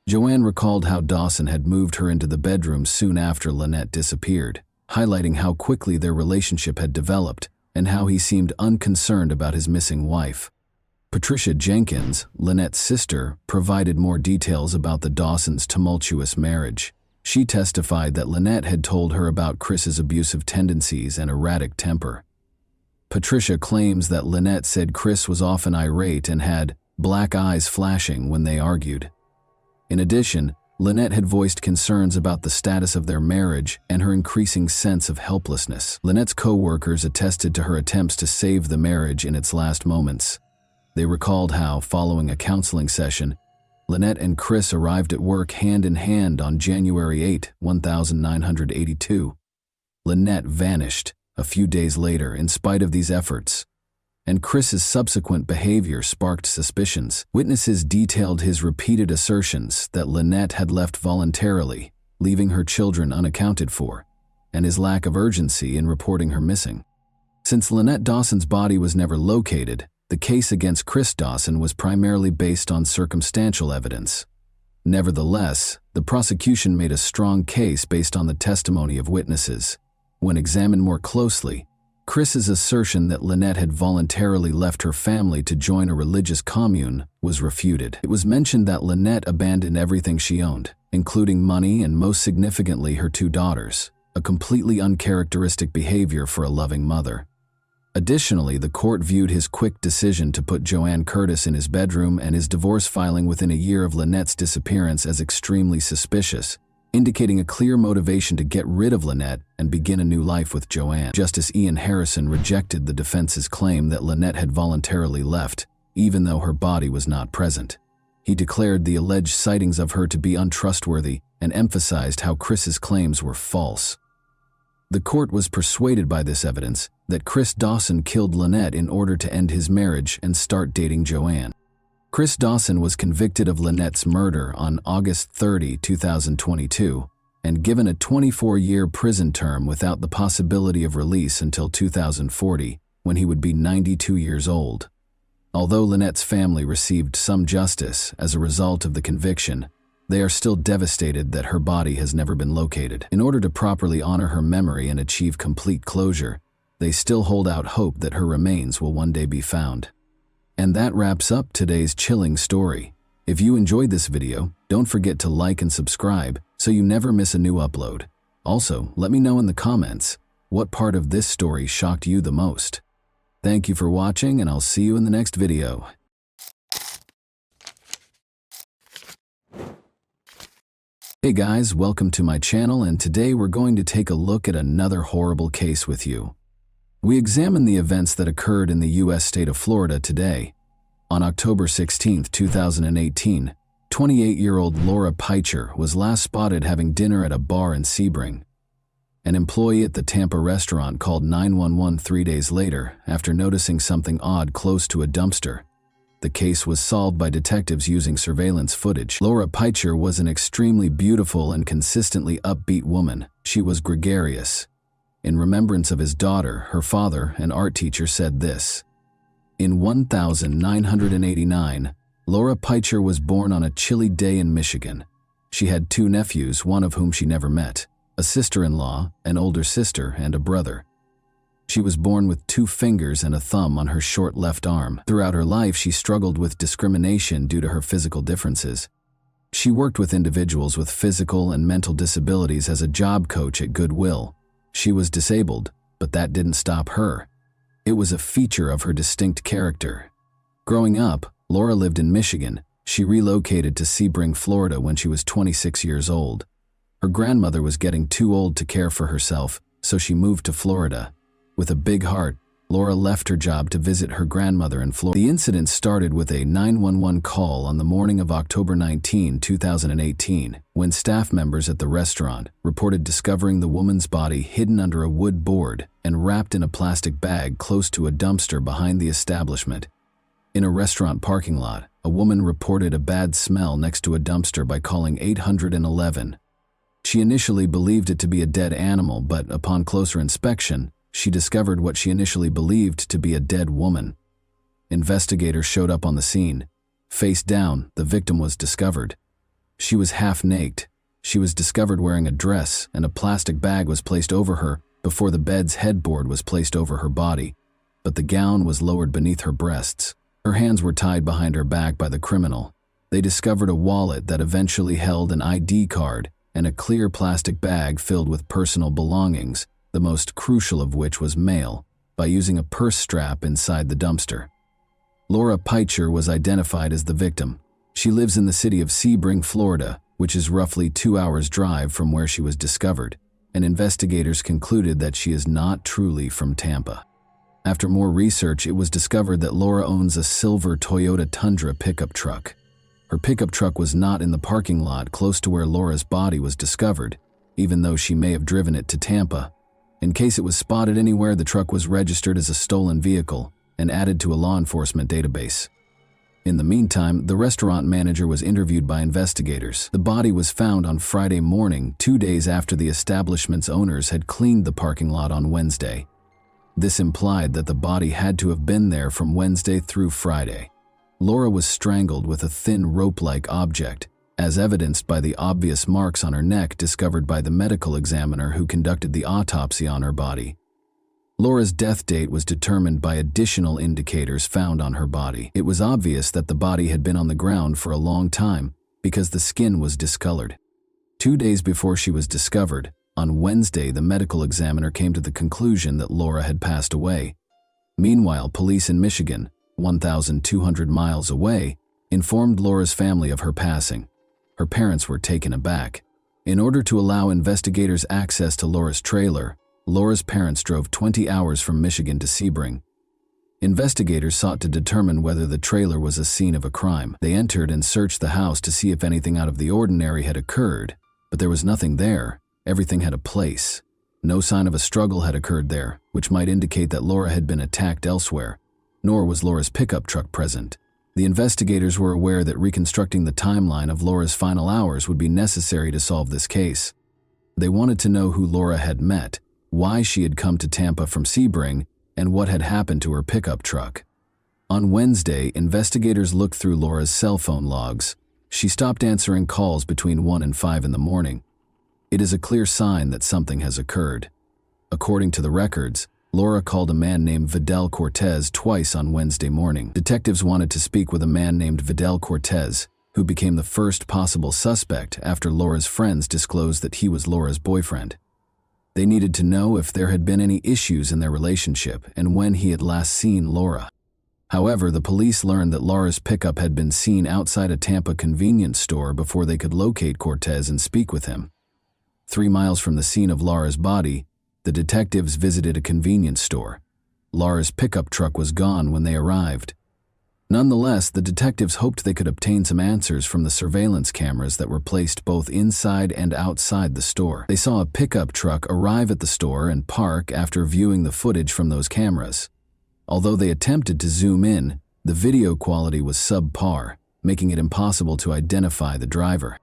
Joanne recalled how Dawson had moved her into the bedroom soon after Lynette disappeared, highlighting how quickly their relationship had developed and how he seemed unconcerned about his missing wife. Patricia Jenkins, Lynette's sister, provided more details about the Dawsons' tumultuous marriage. She testified that Lynette had told her about Chris's abusive tendencies and erratic temper. Patricia claims that Lynette said Chris was often irate and had black eyes flashing when they argued. In addition, Lynette had voiced concerns about the status of their marriage and her increasing sense of helplessness. Lynette's co-workers attested to her attempts to save the marriage in its last moments. They recalled how, following a counseling session, Lynette and Chris arrived at work hand in hand on January 8, 1982. Lynette vanished a few days later in spite of these efforts, and Chris's subsequent behavior sparked suspicions. Witnesses detailed his repeated assertions that Lynette had left voluntarily, leaving her children unaccounted for, and his lack of urgency in reporting her missing. Since Lynette Dawson's body was never located, the case against Chris Dawson was primarily based on circumstantial evidence. Nevertheless, the prosecution made a strong case based on the testimony of witnesses. When examined more closely, Chris's assertion that Lynette had voluntarily left her family to join a religious commune was refuted. It was mentioned that Lynette abandoned everything she owned, including money and most significantly her 2 daughters, a completely uncharacteristic behavior for a loving mother. Additionally, the court viewed his quick decision to put Joanne Curtis in his bedroom and his divorce filing within a year of Lynette's disappearance as extremely suspicious, indicating a clear motivation to get rid of Lynette and begin a new life with Joanne. Justice Ian Harrison rejected the defense's claim that Lynette had voluntarily left, even though her body was not present. He declared the alleged sightings of her to be untrustworthy and emphasized how Chris's claims were false. The court was persuaded by this evidence that Chris Dawson killed Lynette in order to end his marriage and start dating Joanne. Chris Dawson was convicted of Lynette's murder on August 30, 2022, and given a 24-year prison term without the possibility of release until 2040, when he would be 92 years old. Although Lynette's family received some justice as a result of the conviction, they are still devastated that her body has never been located. In order to properly honor her memory and achieve complete closure, they still hold out hope that her remains will one day be found. And that wraps up today's chilling story. If you enjoyed this video, don't forget to like and subscribe so you never miss a new upload. Also, let me know in the comments what part of this story shocked you the most. Thank you for watching, and I'll see you in the next video. Hey guys, welcome to my channel, and today we're going to take a look at another horrible case with you. We examine the events that occurred in the U.S. state of Florida today. On October 16, 2018, 28-year-old Laura Peicher was last spotted having dinner at a bar in Sebring. An employee at the Tampa restaurant called 911 3 days later after noticing something odd close to a dumpster. The case was solved by detectives using surveillance footage. Laura Peicher was an extremely beautiful and consistently upbeat woman. She was gregarious. In remembrance of his daughter, her father, an art teacher, said this: "In 1989, Laura Peicher was born on a chilly day in Michigan. She had 2 nephews, one of whom she never met, a sister-in-law, an older sister, and a brother. She was born with 2 fingers and a thumb on her short left arm. Throughout her life, she struggled with discrimination due to her physical differences. She worked with individuals with physical and mental disabilities as a job coach at Goodwill. She was disabled, but that didn't stop her. It was a feature of her distinct character. Growing up, Laura lived in Michigan. She relocated to Sebring, Florida when she was 26 years old. Her grandmother was getting too old to care for herself, so she moved to Florida. With a big heart, Laura left her job to visit her grandmother in Florida. The incident started with a 911 call on the morning of October 19, 2018, when staff members at the restaurant reported discovering the woman's body hidden under a wood board and wrapped in a plastic bag close to a dumpster behind the establishment. In a restaurant parking lot, a woman reported a bad smell next to a dumpster by calling 811. She initially believed it to be a dead animal, but upon closer inspection, she discovered what she initially believed to be a dead woman. Investigators showed up on the scene. Face down, the victim was discovered. She was half naked. She was discovered wearing a dress, and a plastic bag was placed over her before the bed's headboard was placed over her body, but the gown was lowered beneath her breasts. Her hands were tied behind her back by the criminal. They discovered a wallet that eventually held an ID card and a clear plastic bag filled with personal belongings, the most crucial of which was mail, by using a purse strap inside the dumpster. Laura Peitcher was identified as the victim. She lives in the city of Sebring, Florida, which is roughly 2 hours' drive from where she was discovered, and investigators concluded that she is not truly from Tampa. After more research, it was discovered that Laura owns a silver Toyota Tundra pickup truck. Her pickup truck was not in the parking lot close to where Laura's body was discovered, even though she may have driven it to Tampa. In case it was spotted anywhere, the truck was registered as a stolen vehicle and added to a law enforcement database. In the meantime, the restaurant manager was interviewed by investigators. The body was found on Friday morning, 2 days after the establishment's owners had cleaned the parking lot on Wednesday. This implied that the body had to have been there from Wednesday through Friday. Laura was strangled with a thin rope-like object, as evidenced by the obvious marks on her neck discovered by the medical examiner who conducted the autopsy on her body. Laura's death date was determined by additional indicators found on her body. It was obvious that the body had been on the ground for a long time because the skin was discolored. 2 days before she was discovered, on Wednesday, the medical examiner came to the conclusion that Laura had passed away. Meanwhile, police in Michigan, 1,200 miles away, informed Laura's family of her passing. Her parents were taken aback. In order to allow investigators access to Laura's trailer, Laura's parents drove 20 hours from Michigan to Sebring. Investigators sought to determine whether the trailer was a scene of a crime. They entered and searched the house to see if anything out of the ordinary had occurred, but there was nothing there. Everything had a place. No sign of a struggle had occurred there, which might indicate that Laura had been attacked elsewhere. Nor was Laura's pickup truck present. The investigators were aware that reconstructing the timeline of Laura's final hours would be necessary to solve this case. They wanted to know who Laura had met, why she had come to Tampa from Sebring, and what had happened to her pickup truck. On Wednesday, investigators looked through Laura's cell phone logs. She stopped answering calls between 1 and 5 in the morning. It is a clear sign that something has occurred. According to the records, Laura called a man named Vidal Cortez twice on Wednesday morning. Detectives wanted to speak with a man named Vidal Cortez, who became the first possible suspect after Laura's friends disclosed that he was Laura's boyfriend. They needed to know if there had been any issues in their relationship and when he had last seen Laura. However, the police learned that Laura's pickup had been seen outside a Tampa convenience store before they could locate Cortez and speak with him. 3 miles from the scene of Laura's body, the detectives visited a convenience store. Laura's pickup truck was gone when they arrived. Nonetheless, the detectives hoped they could obtain some answers from the surveillance cameras that were placed both inside and outside the store. They saw a pickup truck arrive at the store and park after viewing the footage from those cameras. Although they attempted to zoom in, the video quality was subpar, making it impossible to identify the driver.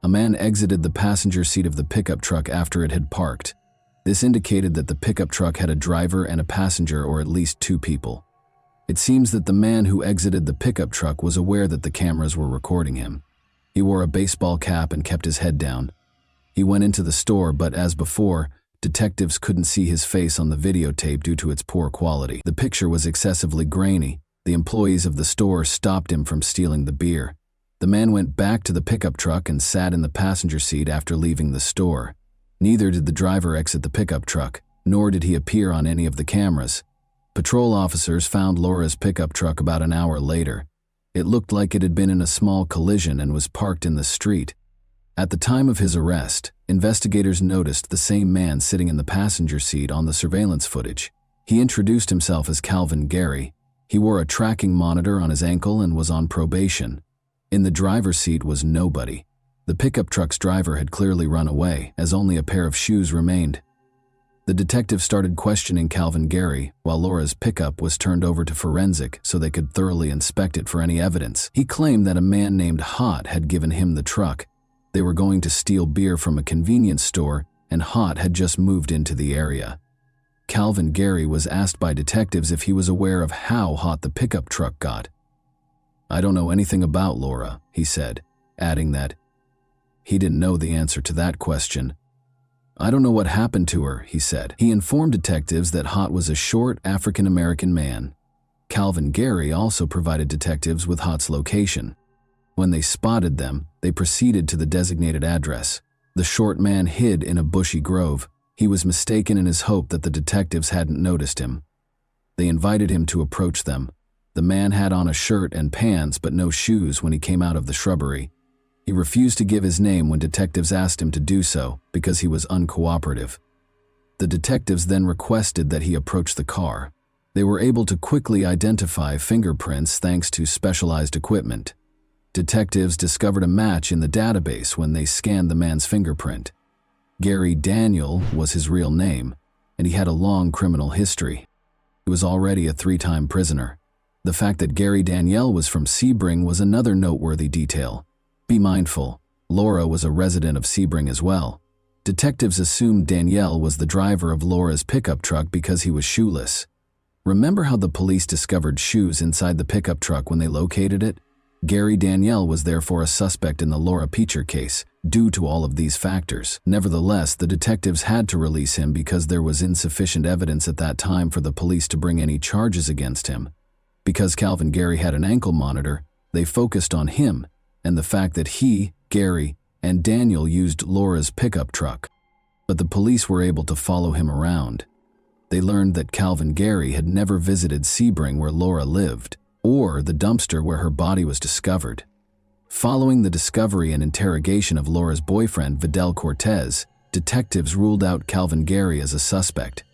A man exited the passenger seat of the pickup truck after it had parked. This indicated that the pickup truck had a driver and a passenger, or at least 2 people. It seems that the man who exited the pickup truck was aware that the cameras were recording him. He wore a baseball cap and kept his head down. He went into the store, but as before, detectives couldn't see his face on the videotape due to its poor quality. The picture was excessively grainy. The employees of the store stopped him from stealing the beer. The man went back to the pickup truck and sat in the passenger seat after leaving the store. Neither did the driver exit the pickup truck, nor did he appear on any of the cameras. Patrol officers found Laura's pickup truck about an hour later. It looked like it had been in a small collision and was parked in the street. At the time of his arrest, investigators noticed the same man sitting in the passenger seat on the surveillance footage. He introduced himself as Calvin Gary. He wore a tracking monitor on his ankle and was on probation. In the driver's seat was nobody. The pickup truck's driver had clearly run away, as only a pair of shoes remained. The detective started questioning Calvin Gary while Laura's pickup was turned over to forensic so they could thoroughly inspect it for any evidence. He claimed that a man named Hot had given him the truck. They were going to steal beer from a convenience store, and Hot had just moved into the area. Calvin Gary was asked by detectives if he was aware of how hot the pickup truck got. "I don't know anything about Laura," he said, adding that he didn't know the answer to that question. "I don't know what happened to her," he said. He informed detectives that Hot was a short African-American man. Calvin Gary also provided detectives with Hot's location. When they spotted them, they proceeded to the designated address. The short man hid in a bushy grove. He was mistaken in his hope that the detectives hadn't noticed him. They invited him to approach them. The man had on a shirt and pants but no shoes when he came out of the shrubbery. He refused to give his name when detectives asked him to do so because he was uncooperative. The detectives then requested that he approach the car. They were able to quickly identify fingerprints thanks to specialized equipment. Detectives discovered a match in the database when they scanned the man's fingerprint. Gary Daniel was his real name, and he had a long criminal history. He was already a 3-time prisoner. The fact that Gary Daniel was from Sebring was another noteworthy detail. Be mindful, Laura was a resident of Sebring as well. Detectives assumed Danielle was the driver of Laura's pickup truck because he was shoeless. Remember how the police discovered shoes inside the pickup truck when they located it? Gary Danielle was therefore a suspect in the Laura Peacher case, due to all of these factors. Nevertheless, the detectives had to release him because there was insufficient evidence at that time for the police to bring any charges against him. Because Calvin Gary had an ankle monitor, they focused on him and the fact that he, Gary, and Daniel used Laura's pickup truck. But the police were able to follow him around. They learned that Calvin Gary had never visited Sebring where Laura lived, or the dumpster where her body was discovered. Following the discovery and interrogation of Laura's boyfriend, Vidal Cortez, detectives ruled out Calvin Gary as a suspect.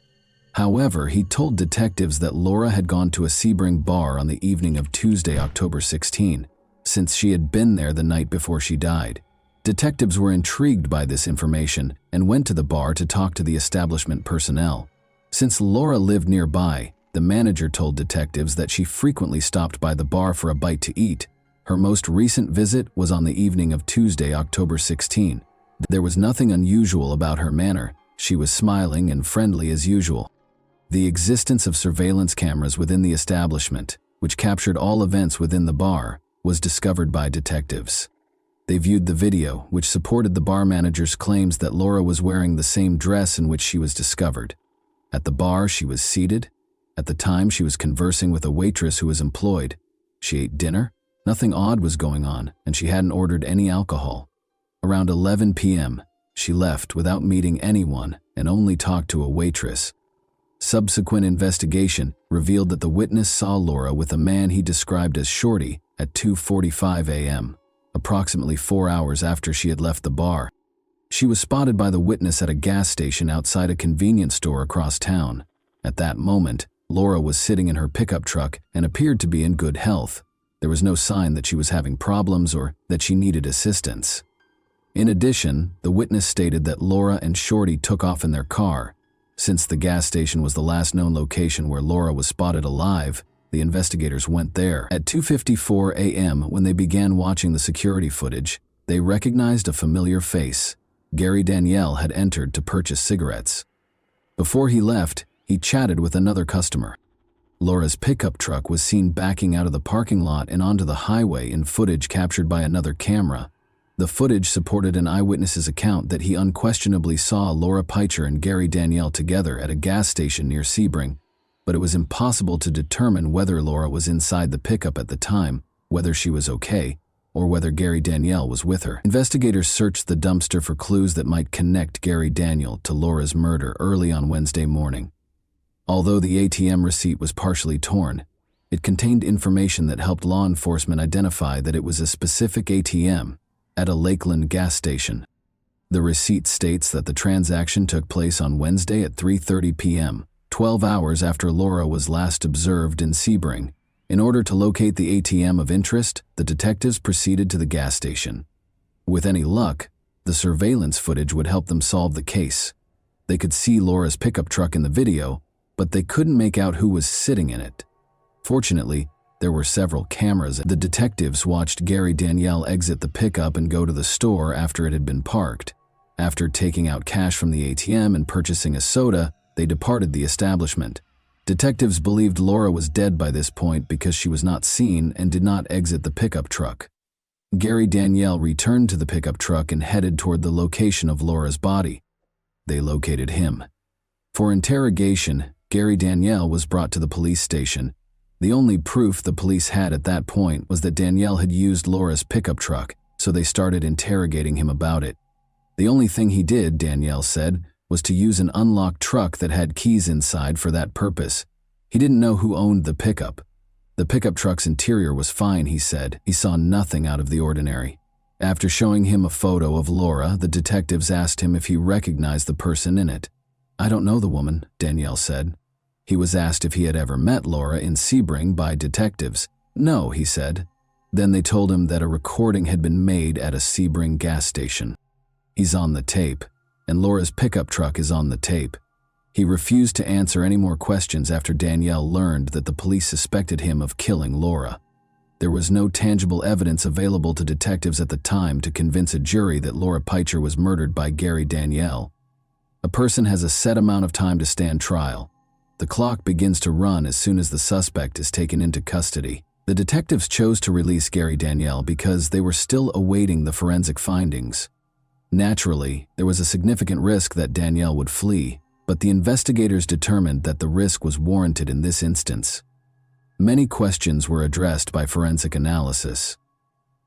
However, he told detectives that Laura had gone to a Sebring bar on the evening of Tuesday, October 16, since she had been there the night before she died. Detectives were intrigued by this information and went to the bar to talk to the establishment personnel. Since Laura lived nearby, the manager told detectives that she frequently stopped by the bar for a bite to eat. Her most recent visit was on the evening of Tuesday, October 16. There was nothing unusual about her manner. She was smiling and friendly as usual. The existence of surveillance cameras within the establishment, which captured all events within the bar, was discovered by detectives. They viewed the video, which supported the bar manager's claims that Laura was wearing the same dress in which she was discovered. At the bar, she was seated. At the time, she was conversing with a waitress who was employed. She ate dinner. Nothing odd was going on, and she hadn't ordered any alcohol. Around 11 p.m., she left without meeting anyone and only talked to a waitress. Subsequent investigation revealed that the witness saw Laura with a man he described as Shorty at 2:45 a.m., approximately 4 hours after she had left the bar. She was spotted by the witness at a gas station outside a convenience store across town. At that moment, Laura was sitting in her pickup truck and appeared to be in good health. There was no sign that she was having problems or that she needed assistance. In addition, the witness stated that Laura and Shorty took off in their car. Since the gas station was the last known location where Laura was spotted alive, the investigators went there. At 2:54 a.m., when they began watching the security footage, they recognized a familiar face. Gary Daniel had entered to purchase cigarettes. Before he left, he chatted with another customer. Laura's pickup truck was seen backing out of the parking lot and onto the highway in footage captured by another camera. The footage supported an eyewitness's account that he unquestionably saw Laura Peacher and Gary Daniel together at a gas station near Sebring, but it was impossible to determine whether Laura was inside the pickup at the time, whether she was okay, or whether Gary Danielle was with her. Investigators searched the dumpster for clues that might connect Gary Danielle to Laura's murder early on Wednesday morning. Although the ATM receipt was partially torn, it contained information that helped law enforcement identify that it was a specific ATM at a Lakeland gas station. The receipt states that the transaction took place on Wednesday at 3:30 p.m., 12 hours after Laura was last observed in Sebring. In order to locate the ATM of interest, the detectives proceeded to the gas station. With any luck, the surveillance footage would help them solve the case. They could see Laura's pickup truck in the video, but they couldn't make out who was sitting in it. Fortunately, there were several cameras. The detectives watched Gary Danielle exit the pickup and go to the store after it had been parked. After taking out cash from the ATM and purchasing a soda, they departed the establishment. Detectives believed Laura was dead by this point because she was not seen and did not exit the pickup truck. Gary Danielle returned to the pickup truck and headed toward the location of Laura's body. They located him. For interrogation, Gary Danielle was brought to the police station. The only proof the police had at that point was that Danielle had used Laura's pickup truck, so they started interrogating him about it. The only thing he did, Danielle said, was to use an unlocked truck that had keys inside for that purpose. He didn't know who owned the pickup. The pickup truck's interior was fine, he said. He saw nothing out of the ordinary. After showing him a photo of Laura, the detectives asked him if he recognized the person in it. "I don't know the woman," Danielle said. He was asked if he had ever met Laura in Sebring by detectives. "No," he said. Then they told him that a recording had been made at a Sebring gas station. He's on the tape, and Laura's pickup truck is on the tape. He refused to answer any more questions after Danielle learned that the police suspected him of killing Laura. There was no tangible evidence available to detectives at the time to convince a jury that Laura Peitcher was murdered by Gary Danielle. A person has a set amount of time to stand trial. The clock begins to run as soon as the suspect is taken into custody. The detectives chose to release Gary Danielle because they were still awaiting the forensic findings. Naturally, there was a significant risk that Danielle would flee, but the investigators determined that the risk was warranted in this instance. Many questions were addressed by forensic analysis.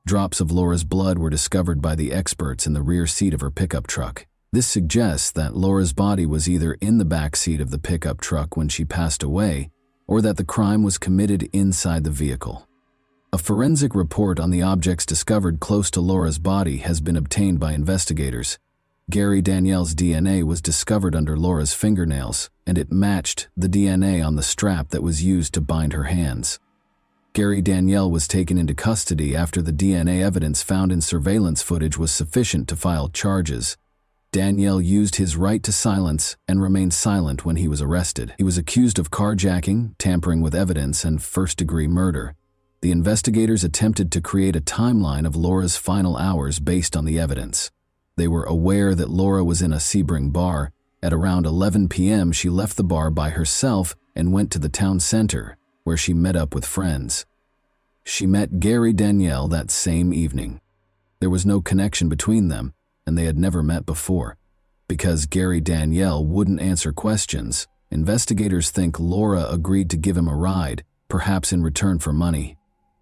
Drops of Laura's blood were discovered by the experts in the rear seat of her pickup truck. This suggests that Laura's body was either in the back seat of the pickup truck when she passed away, or that the crime was committed inside the vehicle. A forensic report on the objects discovered close to Laura's body has been obtained by investigators. Gary Danielle's DNA was discovered under Laura's fingernails, and it matched the DNA on the strap that was used to bind her hands. Gary Danielle was taken into custody after the DNA evidence found in surveillance footage was sufficient to file charges. Danielle used his right to silence and remained silent when he was arrested. He was accused of carjacking, tampering with evidence, and first-degree murder. The investigators attempted to create a timeline of Laura's final hours based on the evidence. They were aware that Laura was in a Sebring bar. At around 11 p.m., she left the bar by herself and went to the town center, where she met up with friends. She met Gary Danielle that same evening. There was no connection between them, and they had never met before. Because Gary Danielle wouldn't answer questions, investigators think Laura agreed to give him a ride, perhaps in return for money.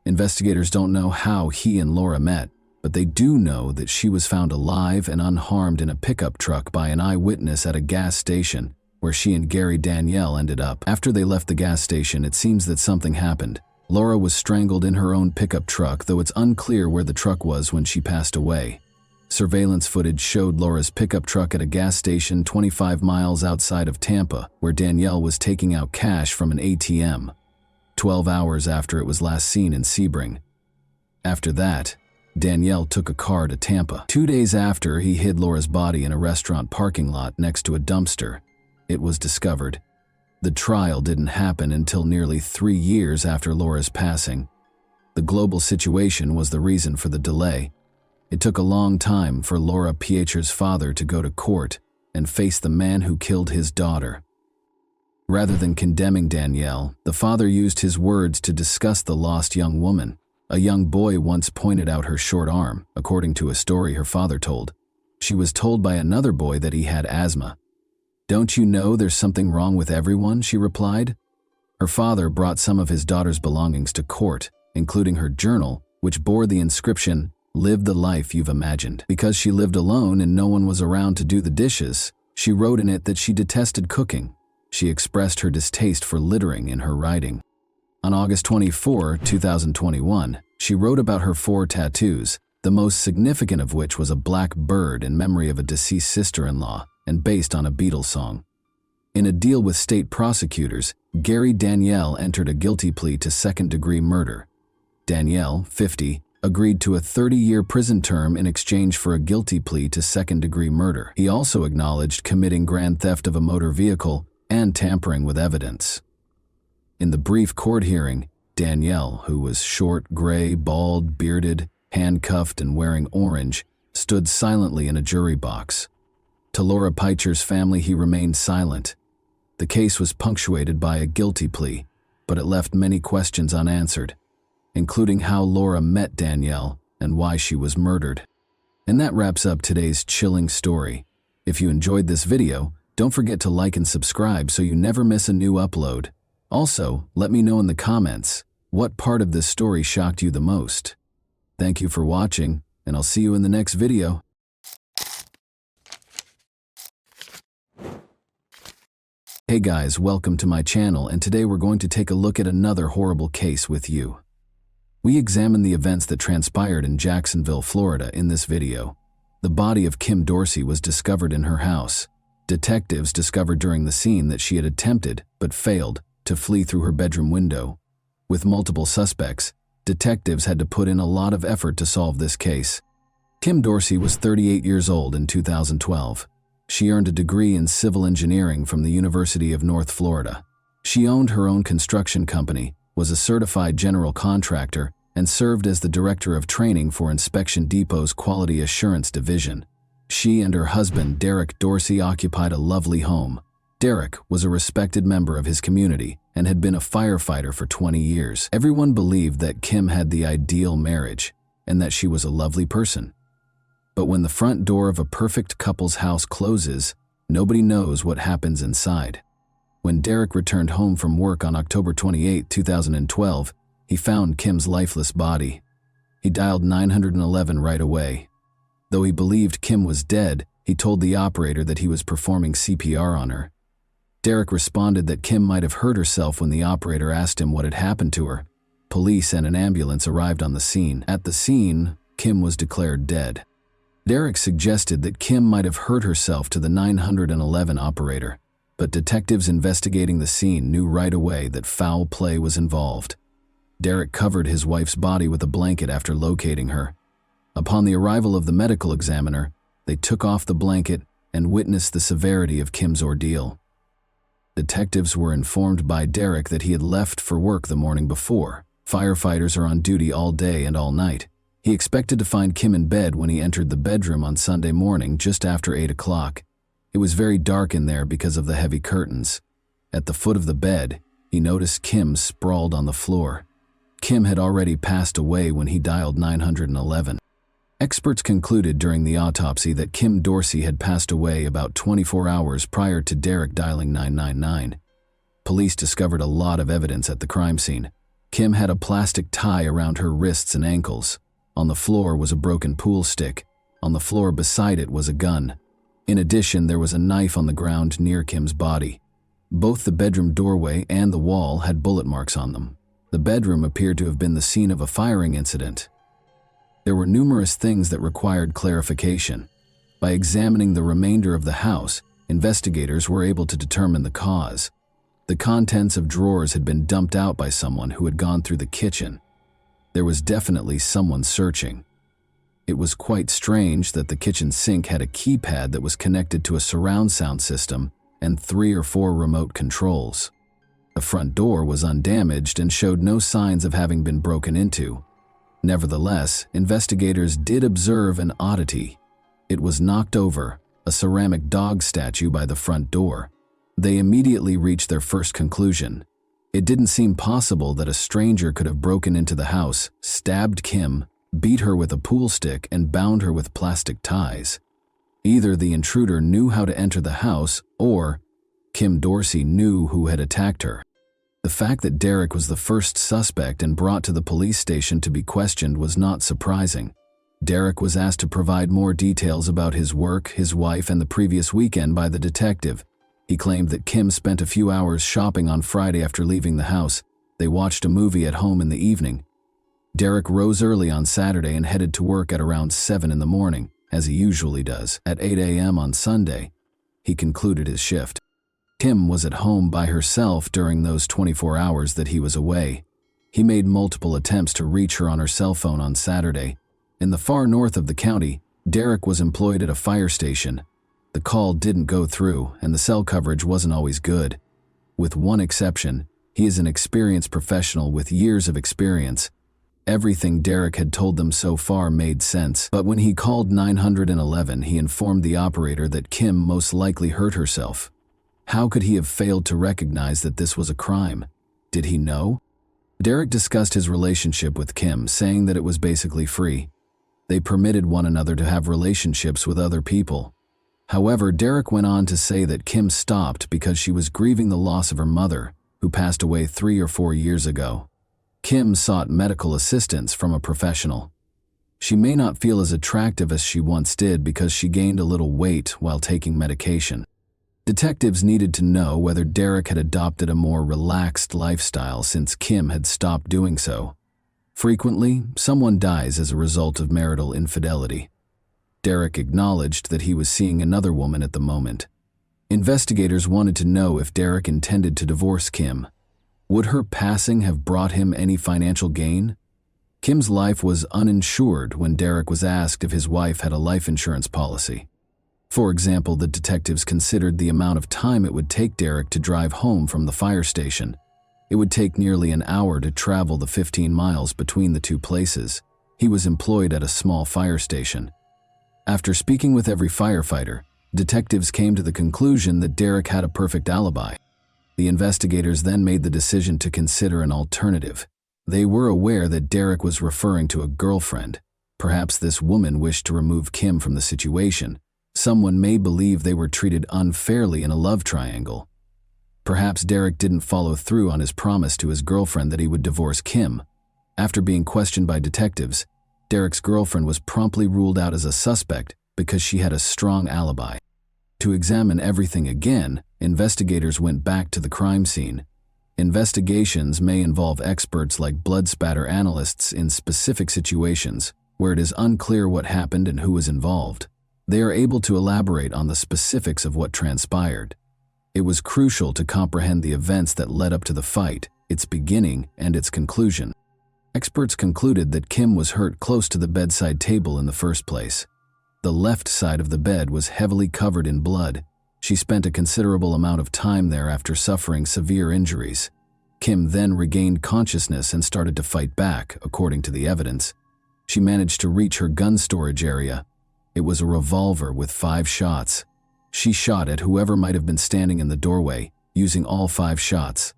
Investigators don't know how he and Laura met, but they do know that she was found alive and unharmed in a pickup truck by an eyewitness at a gas station, where she and Gary Danielle ended up. After they left the gas station, it seems that something happened. Laura was strangled in her own pickup truck, though it's unclear where the truck was when she passed away. Surveillance footage showed Laura's pickup truck at a gas station 25 miles outside of Tampa, where Danielle was taking out cash from an ATM, 12 hours after it was last seen in Sebring. After that, Danielle took a car to Tampa. 2 days after, he hid Laura's body in a restaurant parking lot next to a dumpster. It was discovered. The trial didn't happen until nearly 3 years after Laura's passing. The global situation was the reason for the delay. It took a long time for Laura Peitcher's father to go to court and face the man who killed his daughter. Rather than condemning Danielle, the father used his words to discuss the lost young woman. A young boy once pointed out her short arm, according to a story her father told. She was told by another boy that he had asthma. "Don't you know there's something wrong with everyone?" she replied. Her father brought some of his daughter's belongings to court, including her journal, which bore the inscription, "Live the life you've imagined." Because she lived alone and no one was around to do the dishes, she wrote in it that she detested cooking. She expressed her distaste for littering in her writing. On August 24, 2021, she wrote about her 4 tattoos, the most significant of which was a black bird in memory of a deceased sister-in-law and based on a Beatles song. In a deal with state prosecutors, Gary Danielle entered a guilty plea to second-degree murder. Danielle, 50, agreed to a 30-year prison term in exchange for a guilty plea to second-degree murder. He also acknowledged committing grand theft of a motor vehicle and tampering with evidence. In the brief court hearing, Danielle, who was short, gray, bald, bearded, handcuffed, and wearing orange, stood silently in a jury box. To Laura Peicher's family, he remained silent. The case was punctuated by a guilty plea, but it left many questions unanswered, including how Laura met Danielle and why she was murdered. And that wraps up today's chilling story. If you enjoyed this video, don't forget to like and subscribe so you never miss a new upload. Also, let me know in the comments, what part of this story shocked you the most? Thank you for watching, and I'll see you in the next video. Hey guys, welcome to my channel, and today we're going to take a look at another horrible case with you. We examine the events that transpired in Jacksonville, Florida in this video. The body of Kim Dorsey was discovered in her house. Detectives discovered during the scene that she had attempted, but failed, to flee through her bedroom window. With multiple suspects, detectives had to put in a lot of effort to solve this case. Kim Dorsey was 38 years old in 2012. She earned a degree in civil engineering from the University of North Florida. She owned her own construction company, was a certified general contractor, and served as the director of training for Inspection Depot's Quality Assurance Division. She and her husband, Derek Dorsey, occupied a lovely home. Derek was a respected member of his community and had been a firefighter for 20 years. Everyone believed that Kim had the ideal marriage and that she was a lovely person. But when the front door of a perfect couple's house closes, nobody knows what happens inside. When Derek returned home from work on October 28, 2012, he found Kim's lifeless body. He dialed 911 right away. Though he believed Kim was dead, he told the operator that he was performing CPR on her. Derek responded that Kim might have hurt herself when the operator asked him what had happened to her. Police and an ambulance arrived on the scene. At the scene, Kim was declared dead. Derek suggested that Kim might have hurt herself to the 911 operator, but detectives investigating the scene knew right away that foul play was involved. Derek covered his wife's body with a blanket after locating her. Upon the arrival of the medical examiner, they took off the blanket and witnessed the severity of Kim's ordeal. Detectives were informed by Derek that he had left for work the morning before. Firefighters are on duty all day and all night. He expected to find Kim in bed when he entered the bedroom on Sunday morning just after 8 o'clock. It was very dark in there because of the heavy curtains. At the foot of the bed, he noticed Kim sprawled on the floor. Kim had already passed away when he dialed 911. Experts concluded during the autopsy that Kim Dorsey had passed away about 24 hours prior to Derek dialing 999. Police discovered a lot of evidence at the crime scene. Kim had a plastic tie around her wrists and ankles. On the floor was a broken pool stick. On the floor beside it was a gun. In addition, there was a knife on the ground near Kim's body. Both the bedroom doorway and the wall had bullet marks on them. The bedroom appeared to have been the scene of a firing incident. There were numerous things that required clarification. By examining the remainder of the house, investigators were able to determine the cause. The contents of drawers had been dumped out by someone who had gone through the kitchen. There was definitely someone searching. It was quite strange that the kitchen sink had a keypad that was connected to a surround sound system and 3 or 4 remote controls. The front door was undamaged and showed no signs of having been broken into. Nevertheless, investigators did observe an oddity. It was knocked over, a ceramic dog statue by the front door. They immediately reached their first conclusion. It didn't seem possible that a stranger could have broken into the house, stabbed Kim, beat her with a pool stick, and bound her with plastic ties. Either the intruder knew how to enter the house, or Kim Dorsey knew who had attacked her. The fact that Derek was the first suspect and brought to the police station to be questioned was not surprising. Derek was asked to provide more details about his work, his wife, and the previous weekend by the detective. He claimed that Kim spent a few hours shopping on Friday after leaving the house. They watched a movie at home in the evening. Derek rose early on Saturday and headed to work at around 7 in the morning, as he usually does. At 8 a.m. on Sunday, he concluded his shift. Kim was at home by herself during those 24 hours that he was away. He made multiple attempts to reach her on her cell phone on Saturday. In the far north of the county, Derek was employed at a fire station. The call didn't go through, and the cell coverage wasn't always good. With one exception, he is an experienced professional with years of experience. Everything Derek had told them so far made sense, but when he called 911, he informed the operator that Kim most likely hurt herself. How could he have failed to recognize that this was a crime? Did he know? Derek discussed his relationship with Kim, saying that it was basically free. They permitted one another to have relationships with other people. However, Derek went on to say that Kim stopped because she was grieving the loss of her mother, who passed away 3 or 4 years ago. Kim sought medical assistance from a professional. She may not feel as attractive as she once did because she gained a little weight while taking medication. Detectives needed to know whether Derek had adopted a more relaxed lifestyle since Kim had stopped doing so. Frequently, someone dies as a result of marital infidelity. Derek acknowledged that he was seeing another woman at the moment. Investigators wanted to know if Derek intended to divorce Kim. Would her passing have brought him any financial gain? Kim's life was uninsured when Derek was asked if his wife had a life insurance policy. For example, the detectives considered the amount of time it would take Derek to drive home from the fire station. It would take nearly an hour to travel the 15 miles between the two places. He was employed at a small fire station. After speaking with every firefighter, detectives came to the conclusion that Derek had a perfect alibi. The investigators then made the decision to consider an alternative. They were aware that Derek was referring to a girlfriend. Perhaps this woman wished to remove Kim from the situation. Someone may believe they were treated unfairly in a love triangle. Perhaps Derek didn't follow through on his promise to his girlfriend that he would divorce Kim. After being questioned by detectives, Derek's girlfriend was promptly ruled out as a suspect because she had a strong alibi. To examine everything again, investigators went back to the crime scene. Investigations may involve experts like blood spatter analysts in specific situations where it is unclear what happened and who was involved. They are able to elaborate on the specifics of what transpired. It was crucial to comprehend the events that led up to the fight, its beginning, and its conclusion. Experts concluded that Kim was hurt close to the bedside table in the first place. The left side of the bed was heavily covered in blood. She spent a considerable amount of time there after suffering severe injuries. Kim then regained consciousness and started to fight back, according to the evidence. She managed to reach her gun storage area. It was a revolver with 5 shots. She shot at whoever might have been standing in the doorway, using all 5 shots.